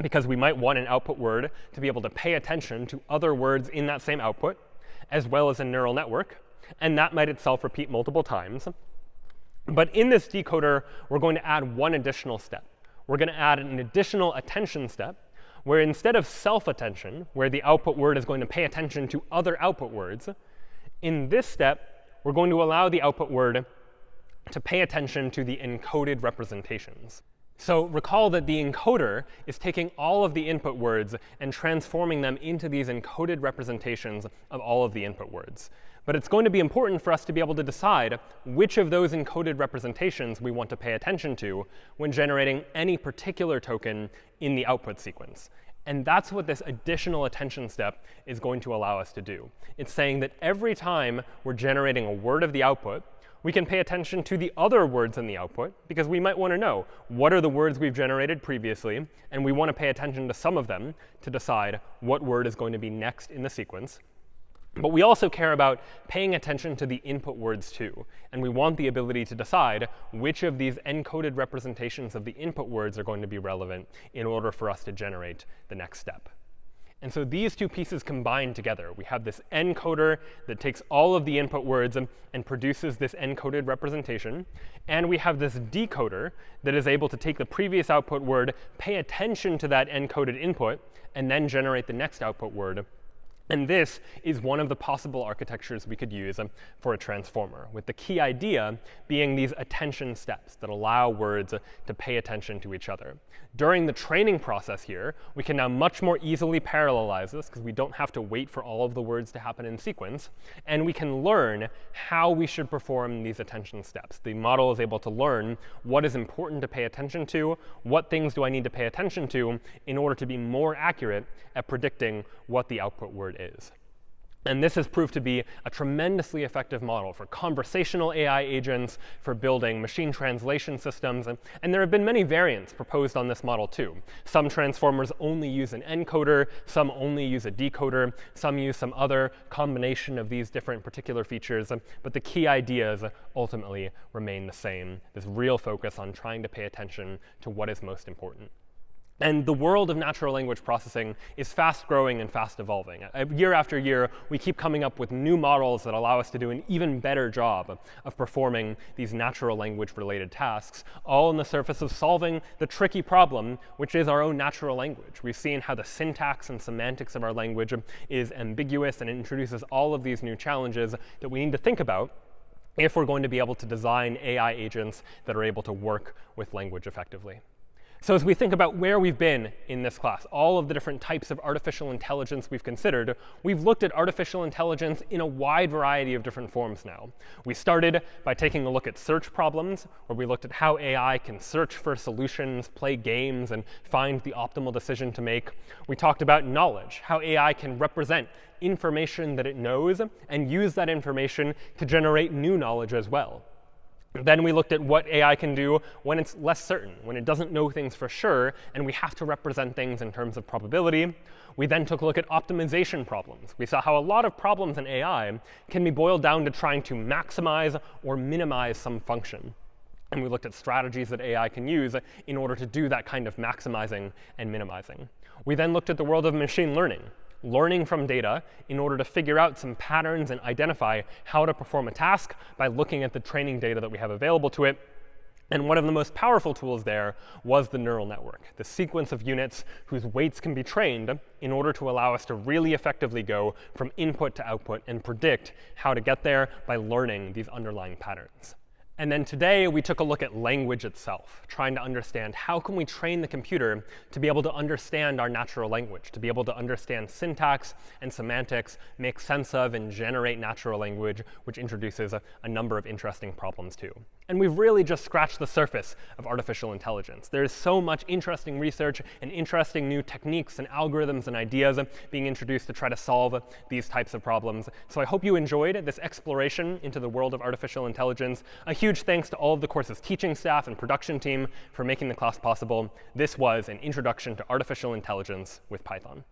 because we might want an output word to be able to pay attention to other words in that same output, as well as a neural network. And that might itself repeat multiple times. But in this decoder, we're going to add one additional step. We're going to add an additional attention step, where instead of self-attention, where the output word is going to pay attention to other output words, in this step, we're going to allow the output word to pay attention to the encoded representations. So recall that the encoder is taking all of the input words and transforming them into these encoded representations of all of the input words. But it's going to be important for us to be able to decide which of those encoded representations we want to pay attention to when generating any particular token in the output sequence. And that's what this additional attention step is going to allow us to do. It's saying that every time we're generating a word of the output, we can pay attention to the other words in the output, because we might want to know what are the words we've generated previously, and we want to pay attention to some of them to decide what word is going to be next in the sequence. But we also care about paying attention to the input words too. And we want the ability to decide which of these encoded representations of the input words are going to be relevant in order for us to generate the next step. And so these two pieces combine together. We have this encoder that takes all of the input words and produces this encoded representation. And we have this decoder that is able to take the previous output word, pay attention to that encoded input, and then generate the next output word. And this is one of the possible architectures we could use for a transformer, with the key idea being these attention steps that allow words to pay attention to each other. During the training process here, we can now much more easily parallelize this, because we don't have to wait for all of the words to happen in sequence. And we can learn how we should perform these attention steps. The model is able to learn what is important to pay attention to, what things do I need to pay attention to in order to be more accurate at predicting what the output word is. And this has proved to be a tremendously effective model for conversational AI agents, for building machine translation systems. And there have been many variants proposed on this model too. Some transformers only use an encoder, some only use a decoder, some use some other combination of these different particular features. But the key ideas ultimately remain the same, this real focus on trying to pay attention to what is most important. And the world of natural language processing is fast growing and fast evolving. Year after year, we keep coming up with new models that allow us to do an even better job of performing these natural language related tasks, all on the surface of solving the tricky problem, which is our own natural language. We've seen how the syntax and semantics of our language is ambiguous, and it introduces all of these new challenges that we need to think about if we're going to be able to design AI agents that are able to work with language effectively. So as we think about where we've been in this class, all of the different types of artificial intelligence we've considered, we've looked at artificial intelligence in a wide variety of different forms now. We started by taking a look at search problems, where we looked at how AI can search for solutions, play games, and find the optimal decision to make. We talked about knowledge, how AI can represent information that it knows and use that information to generate new knowledge as well. Then we looked at what AI can do when it's less certain, when it doesn't know things for sure, and we have to represent things in terms of probability. We then took a look at optimization problems. We saw how a lot of problems in AI can be boiled down to trying to maximize or minimize some function. And we looked at strategies that AI can use in order to do that kind of maximizing and minimizing. We then looked at the world of machine learning from data in order to figure out some patterns and identify how to perform a task by looking at the training data that we have available to it. And one of the most powerful tools there was the neural network, the sequence of units whose weights can be trained in order to allow us to really effectively go from input to output and predict how to get there by learning these underlying patterns. And then today, we took a look at language itself, trying to understand how can we train the computer to be able to understand our natural language, to be able to understand syntax and semantics, make sense of and generate natural language, which introduces a number of interesting problems too. And we've really just scratched the surface of artificial intelligence. There's so much interesting research and interesting new techniques and algorithms and ideas being introduced to try to solve these types of problems. So I hope you enjoyed this exploration into the world of artificial intelligence. A huge thanks to all of the course's teaching staff and production team for making the class possible. This was an introduction to artificial intelligence with Python.